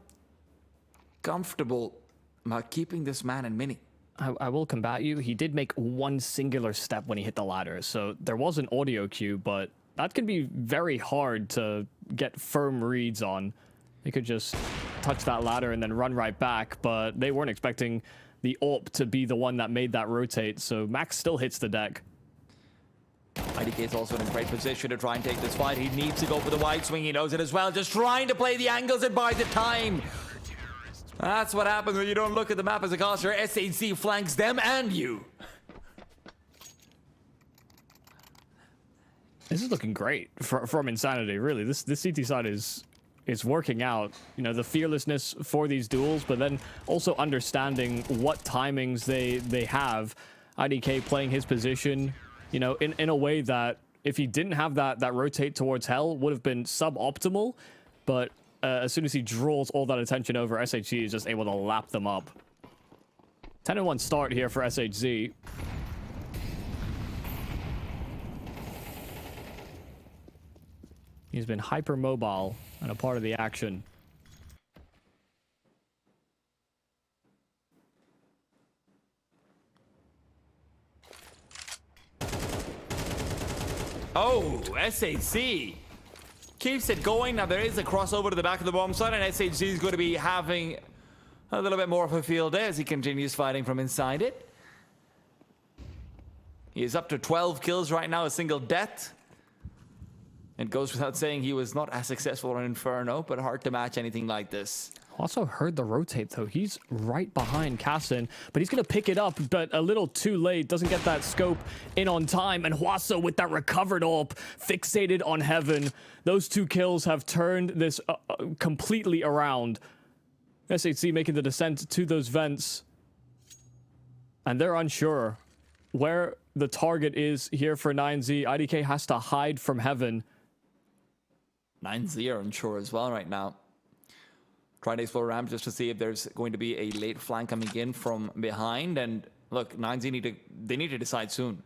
comfortable about keeping this man in mini. I will combat you. He did make one singular step when he hit the ladder, so there was an audio cue, but that can be very hard to get firm reads on. They could just touch that ladder and then run right back, but they weren't expecting the AWP to be the one that made that rotate, so Max still hits the deck. IDK is also in a great position to try and take this fight. He needs to go for the wide swing. He knows it as well. Just trying to play the angles and buy the time. That's what happens when you don't look at the map as a caster. SAC flanks them and you. This is looking great from Insanity, really. This CT side is working out. You know, the fearlessness for these duels, but then also understanding what timings they have. IDK playing his position, you know, in a way that if he didn't have that rotate towards Hell would have been suboptimal, but as soon as he draws all that attention over, SHZ is just able to lap them up. 10-1 start here for SHZ. He's been hyper mobile and a part of the action. Oh, SHZ keeps it going. Now there is a crossover to the back of the bomb side, and SHZ is going to be having a little bit more of a field day as he continues fighting from inside it. He is up to 12 kills right now, a single death. It goes without saying he was not as successful on Inferno, but hard to match anything like this. Also heard the rotate though. He's right behind Kassan, but he's going to pick it up, but a little too late. Doesn't get that scope in on time, and Hwaso with that recovered AWP, fixated on Heaven. Those two kills have turned this completely around. SHC making the descent to those vents, and they're unsure where the target is here for 9Z. IDK has to hide from Heaven. 9Z are unsure as well right now. Trying to explore ramp just to see if there's going to be a late flank coming in from behind. And look, 9Z need to decide soon.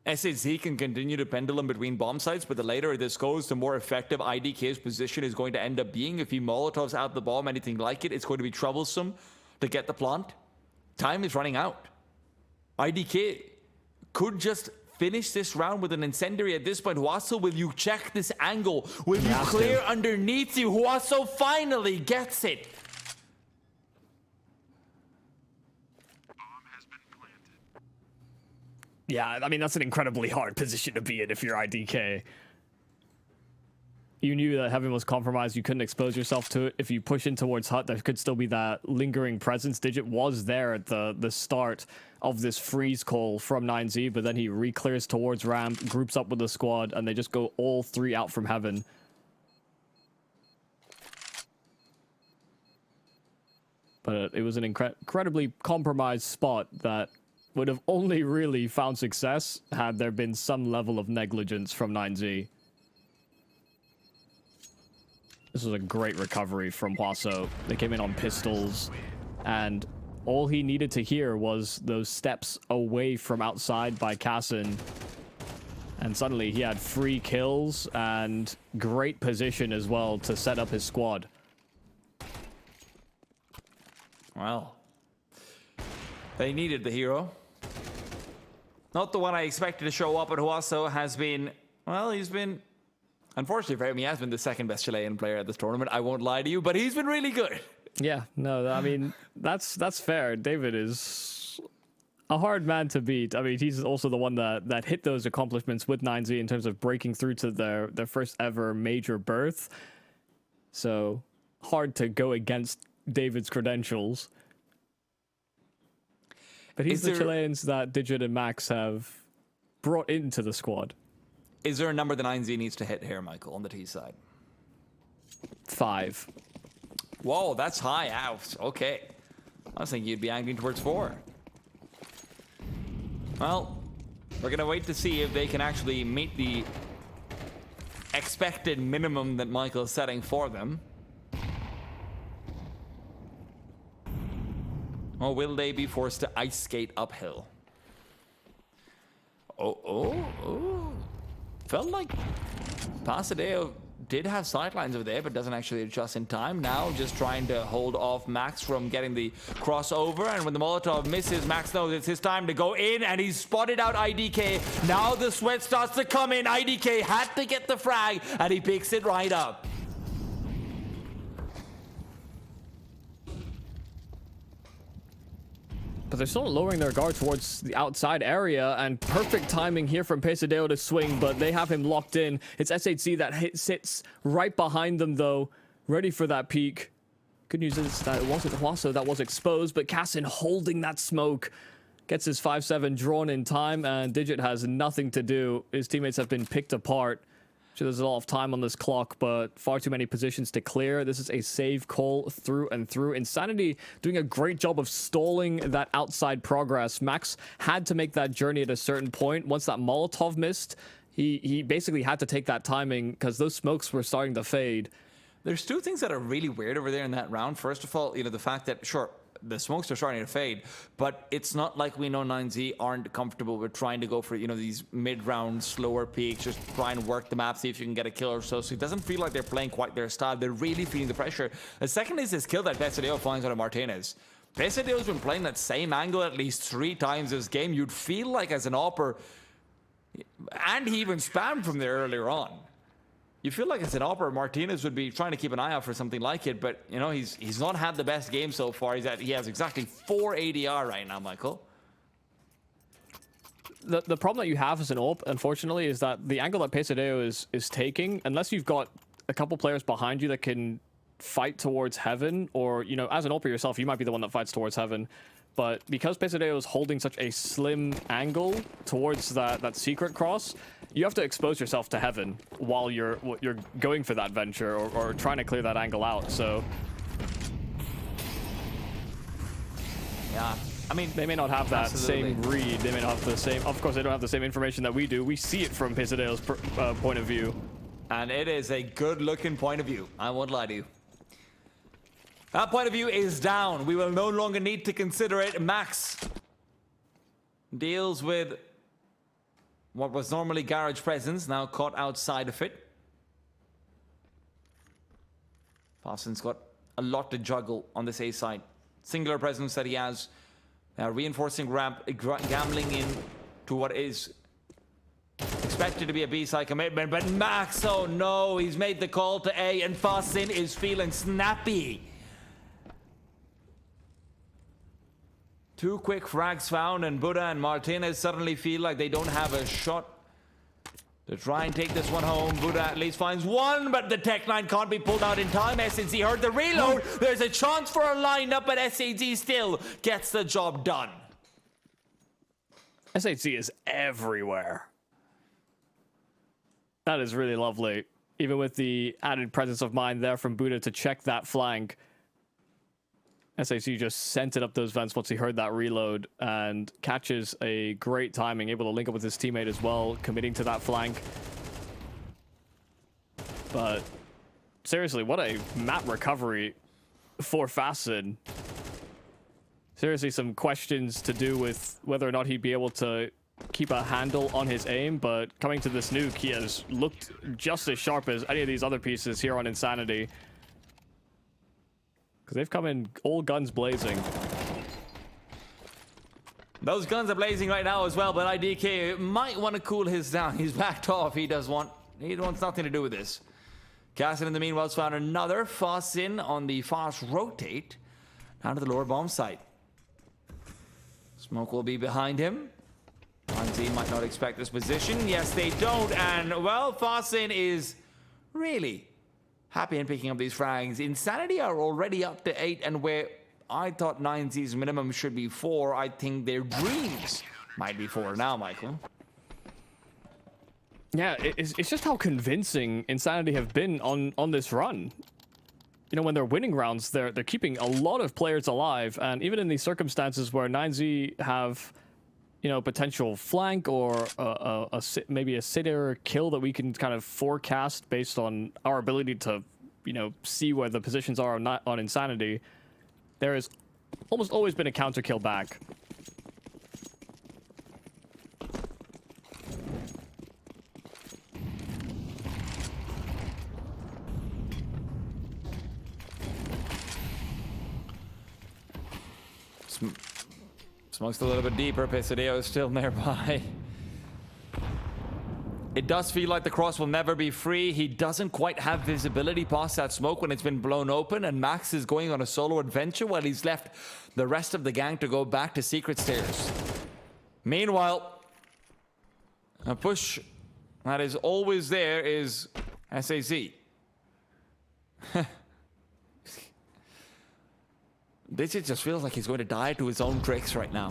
SAZ can continue to pendulum between bomb sites, but the later this goes, the more effective IDK's position is going to end up being. If he Molotovs out the bomb, anything like it, it's going to be troublesome to get the plant. Time is running out. IDK could just finish this round with an incendiary at this point. Hwaso, will you check this angle? Will you clear underneath you? Hwaso finally gets it. Yeah, I mean, that's an incredibly hard position to be in if you're IDK. You knew that Heaven was compromised. You couldn't expose yourself to it. If you push in towards Hut, there could still be that lingering presence. Digit was there at the start of this freeze call from 9Z, but then he re-clears towards ramp, groups up with the squad, and they just go all three out from Heaven. But it was an incredibly compromised spot that would have only really found success had there been some level of negligence from 9Z. This was a great recovery from Hwaso. They came in on pistols, and all he needed to hear was those steps away from outside by Kassan. And suddenly he had 3 kills and great position as well to set up his squad. Well, they needed the hero. Not the one I expected to show up, but who also has been, well, he's been, unfortunately for him, he has been the second best Chilean player at this tournament. I won't lie to you, but he's been really good. Yeah, no, I mean, that's fair. David is a hard man to beat. I mean, he's also the one that hit those accomplishments with 9Z in terms of breaking through to their first ever major berth. So hard to go against David's credentials. But he's the Chileans that Digit and Max have brought into the squad. Is there a number the 9Z needs to hit here, Michael, on the T side? 5. Whoa, that's high out. Okay. I was thinking you'd be angling towards 4. Well, we're going to wait to see if they can actually meet the expected minimum that Michael is setting for them. Or will they be forced to ice skate uphill? Oh. Felt like Pasadeo did have sightlines over there, but doesn't actually adjust in time. Now just trying to hold off Max from getting the crossover. And when the Molotov misses, Max knows it's his time to go in, and he's spotted out IDK. Now the sweat starts to come in. IDK had to get the frag, and he picks it right up. But they're still lowering their guard towards the outside area, and perfect timing here from Pesadeo to swing, but they have him locked in. It's SHC that sits right behind them, though, ready for that peek. Good news is that it wasn't Huaso that was exposed, but Cassin holding that smoke. Gets his 5-7 drawn in time, and Digit has nothing to do. His teammates have been picked apart. Sure, there's a lot of time on this clock, but far too many positions to clear. This is a save call through and through. Insanity doing a great job of stalling that outside progress. Max had to make that journey at a certain point. Once that Molotov missed, he basically had to take that timing because those smokes were starting to fade. There's 2 things that are really weird over there in that round. First of all, the fact that, sure, the smokes are starting to fade, but it's not like we know 9Z aren't comfortable with trying to go for, these mid-round slower peaks, just try and work the map, see if you can get a kill or so. So it doesn't feel like they're playing quite their style. They're really feeling the pressure. The second is this kill that Pesadeo finds out of Martinez. Pesadeo's been playing that same angle at least 3 times this game. You'd feel like as an opper, and he even spammed from there earlier on. You feel like as an opera, Martinez would be trying to keep an eye out for something like it, but he's not had the best game so far. He has exactly 4 ADR right now, Michael. The problem that you have as an AWP, unfortunately, is that the angle that Pesadeo is taking, unless you've got a couple players behind you that can fight towards heaven, or as an AWP yourself, you might be the one that fights towards heaven. But because Pesadeo is holding such a slim angle towards that secret cross, you have to expose yourself to heaven while you're going for that venture or trying to clear that angle out. So yeah, I mean, they may not have that absolutely. same read. They may not have the same. Of course, they don't have the same information that we do. We see it from Pesadeo's point of view, and it is a good-looking point of view. I won't lie to you. That point of view is down. We will no longer need to consider it. Max deals with what was normally garage presence, now caught outside of it. Parsons got a lot to juggle on this A side. Singular presence that he has. Reinforcing gambling in to what is expected to be a B side commitment. But Max, oh no, he's made the call to A, and Fasin is feeling snappy. 2 quick frags found, and Buddha and Martinez suddenly feel like they don't have a shot to try and take this one home. Buddha at least finds 1, but the Tech 9 can't be pulled out in time. SNC heard the reload. There's a chance for a lineup, but SAD still gets the job done. SHC is everywhere. That is really lovely. Even with the added presence of mind there from Buddha to check that flank. SHC just sent it up those vents once he heard that reload and catches a great timing, able to link up with his teammate as well, committing to that flank. But seriously, what a map recovery for Fasin. Seriously, some questions to do with whether or not he'd be able to keep a handle on his aim, but coming to this nuke, he has looked just as sharp as any of these other pieces here on Insanity. Because they've come in all guns blazing. Those guns are blazing right now as well, but IDK might want to cool his down. He's backed off. He wants nothing to do with this. Cassin in the meanwhile has found another fast in on the fast rotate down to the lower bomb site. Smoke will be behind him. Team might not expect this position. Yes, they don't. And, well, Fasin is really happy in picking up these frags. Insanity are already up to 8, and where I thought 9Z's minimum should be 4, I think their dreams might be 4 now, Michael. Yeah, it's just how convincing Insanity have been on this run. You know, when they're winning rounds, they're keeping a lot of players alive, and even in these circumstances where 9Z have, you know, potential flank or maybe a sitter kill that we can kind of forecast based on our ability to, you know, see where the positions are on Insanity, there has almost always been a counter kill back. Smoke's a little bit deeper. Pesadeo is still nearby. It does feel like the cross will never be free. He doesn't quite have visibility past that smoke when it's been blown open, and Max is going on a solo adventure while he's left the rest of the gang to go back to secret stairs. Meanwhile, a push that is always there is SAC. This just feels like he's going to die to his own tricks right now.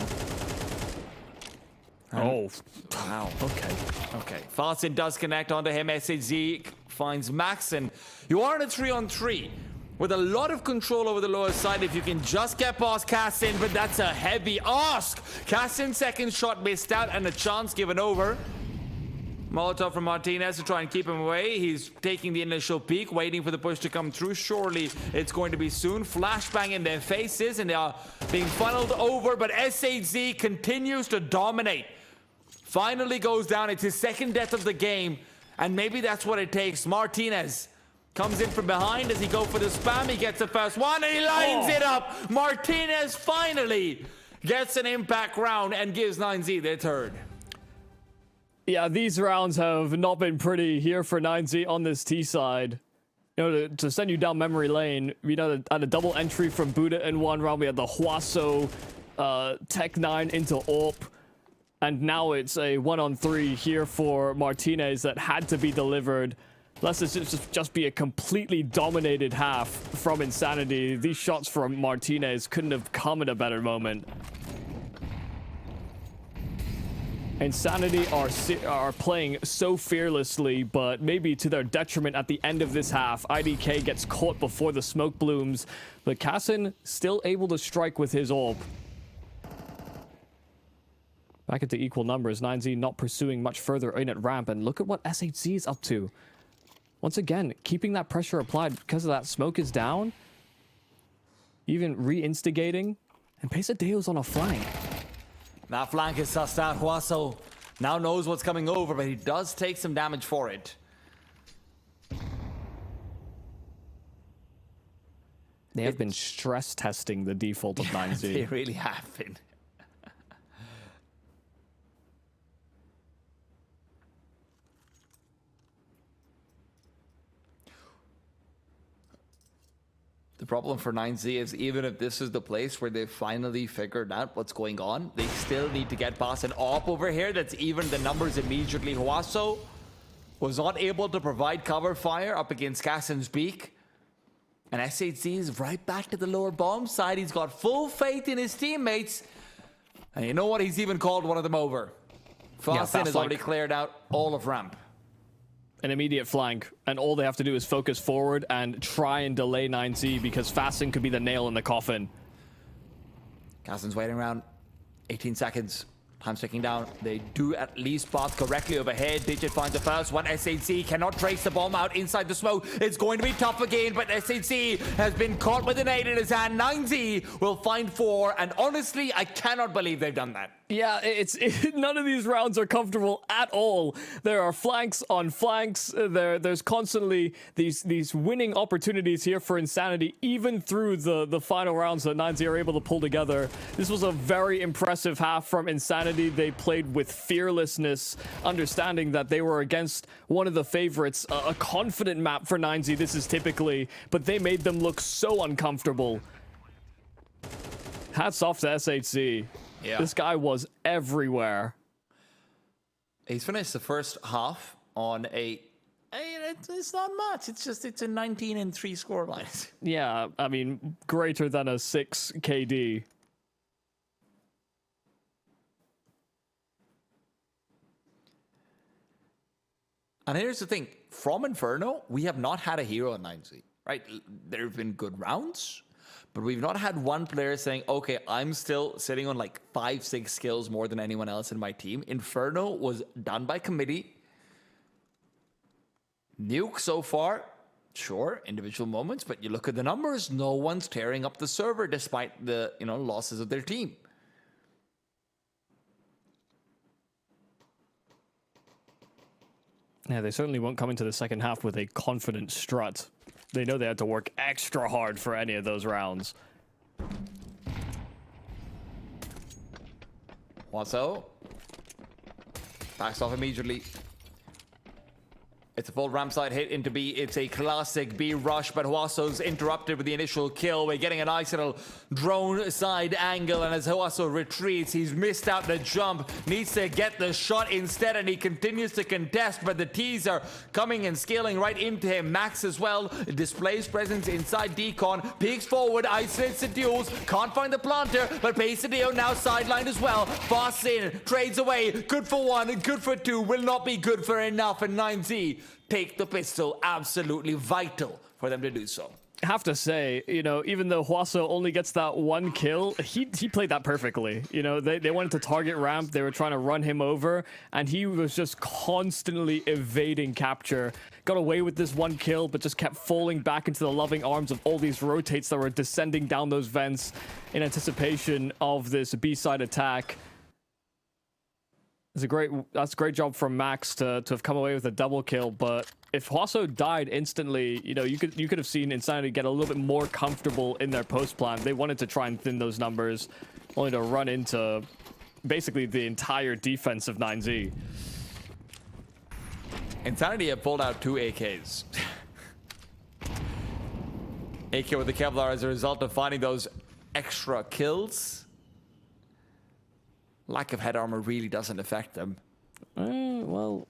Oh, wow. Okay. Fasin does connect onto him. SAZ finds Max, and you are in a 3-on-3 with a lot of control over the lower side if you can just get past Cassin, but that's a heavy ask. Cassin's second shot missed out and a chance given over. Molotov from Martinez to try and keep him away. He's taking the initial peek, waiting for the push to come through. Surely it's going to be soon. Flashbang in their faces, and they are being funneled over, but SAZ continues to dominate. Finally goes down. It's his second death of the game, and maybe that's what it takes. Martinez comes in from behind. Does he go for the spam? He gets the first one, and he lines it up. Martinez finally gets an impact round and gives 9Z their third. Yeah, these rounds have not been pretty here for 9Z on this T side. You know, to send you down memory lane, you know, at a double entry from Buddha in one round, we had the Huaso Tech 9 into AWP. And now it's a 1-on-3 here for Martinez that had to be delivered. Lest it just be a completely dominated half from Insanity. These shots from Martinez couldn't have come at a better moment. Insanity are playing so fearlessly, but maybe to their detriment at the end of this half. IDK gets caught before the smoke blooms, but Cassin still able to strike with his AWP. Back into equal numbers, 9Z not pursuing much further in at ramp, and look at what SHZ is up to. Once again, keeping that pressure applied because of that smoke is down. Even re-instigating, and Pesadeo's on a flank. That flank is sussed out. Huaso now knows what's coming over, but he does take some damage for it. They have been stress testing the default of 9Z. They really have been. The problem for 9Z is even if this is the place where they've finally figured out what's going on, they still need to get past an AWP over here that's even the numbers immediately. Huaso was not able to provide cover fire up against Cassin's beak. And SHZ is right back to the lower bomb side. He's got full faith in his teammates. And you know what? He's even called one of them over. Fasin has already cleared out all of ramp. An immediate flank, and all they have to do is focus forward and try and delay 9Z because Fasin could be the nail in the coffin. Cassin's waiting around 18 seconds. Time's ticking down. They do at least spot correctly overhead. Digit finds the first one. SHC cannot trace the bomb out inside the smoke. It's going to be tough again, but SHC has been caught with an 8 in his hand. 9Z will find 4, and honestly, I cannot believe they've done that. Yeah, none of these rounds are comfortable at all. There are flanks on flanks. There's constantly these winning opportunities here for Insanity, even through the final rounds that 9Z are able to pull together. This was a very impressive half from Insanity. They played with fearlessness, understanding that they were against one of the favorites, a confident map for 9Z this is typically, but they made them look so uncomfortable. Hats off to SHC. Yeah. This guy was everywhere. He's finished the first half on it's not much. It's a 19-3 score line. Yeah, I mean, greater than a 6 KD. And here's the thing. From Inferno, we have not had a hero in 9Z, right? There have been good rounds, but we've not had one player saying, okay, I'm still sitting on like 5-6 skills more than anyone else in my team. Inferno was done by committee. Nuke so far, sure, individual moments, but you look at the numbers, no one's tearing up the server despite the, losses of their team. Yeah, they certainly won't come into the second half with a confident strut. They know they had to work extra hard for any of those rounds. Wasso backs off immediately. It's a full ramp side hit into B. It's a classic B rush, but Huaso's interrupted with the initial kill. We're getting a nice little drone side angle, and as Huaso retreats, he's missed out the jump. Needs to get the shot instead, and he continues to contest, but the T's are coming and scaling right into him. Max as well displays presence inside Decon. Peeks forward, isolates the duels. Can't find the planter, but Pasadeo now sidelined as well. Fast in, trades away. Good for 1, good for 2. Will not be good for enough, and 9Z take the pistol. Absolutely vital for them to do so. I have to say, even though Huaso only gets that 1 kill, he played that perfectly. They wanted to target ramp, they were trying to run him over, and he was just constantly evading capture. Got away with this 1 kill, but just kept falling back into the loving arms of all these rotates that were descending down those vents in anticipation of this B-side attack. That's a great job from Max to have come away with a double kill, but if Huaso died instantly, you could have seen Insanity get a little bit more comfortable in their post plan. They wanted to try and thin those numbers, only to run into basically the entire defense of 9Z. Insanity have pulled out 2 AKs. AK with the Kevlar as a result of finding those extra kills. Lack of head armor really doesn't affect them. Well,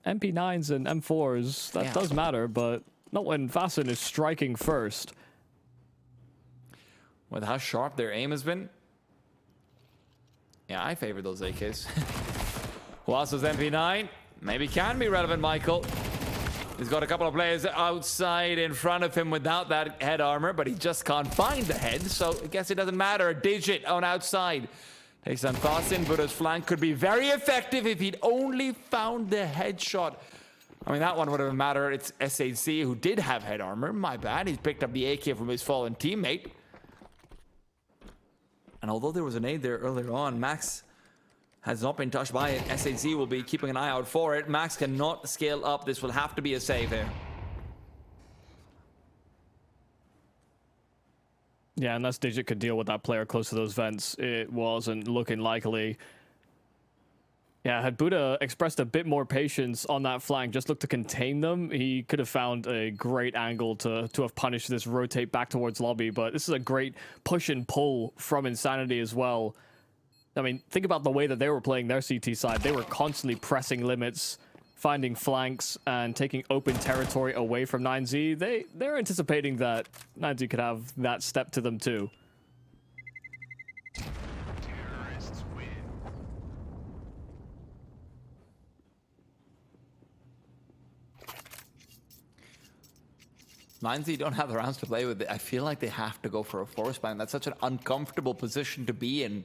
MP9s and M4s, that does matter, but not when Fasten is striking first. With how sharp their aim has been. Yeah, I favor those AKs. Huaso's MP9 maybe can be relevant, Michael. He's got a couple of players outside in front of him without that head armor, but he just can't find the head, so I guess it doesn't matter. A digit on outside. Takes on Fasten. Buddha's flank could be very effective if he'd only found the headshot. I mean, that one would have mattered. It's SHC who did have head armor. My bad. He's picked up the AK from his fallen teammate. And although there was a nade there earlier on, Max has not been touched by it. SHC will be keeping an eye out for it. Max cannot scale up. This will have to be a save here. Yeah, unless Digit could deal with that player close to those vents, it wasn't looking likely. Yeah, had Buddha expressed a bit more patience on that flank, just looked to contain them, he could have found a great angle to have punished this rotate back towards lobby, but this is a great push and pull from Insanity as well. I mean, think about the way that they were playing their CT side. They were constantly pressing limits, finding flanks, and taking open territory away from 9Z. They're anticipating that 9Z could have that step to them too. Terrorists win. 9Z don't have the rounds to play with. I feel like they have to go for a force ban. That's such an uncomfortable position to be in.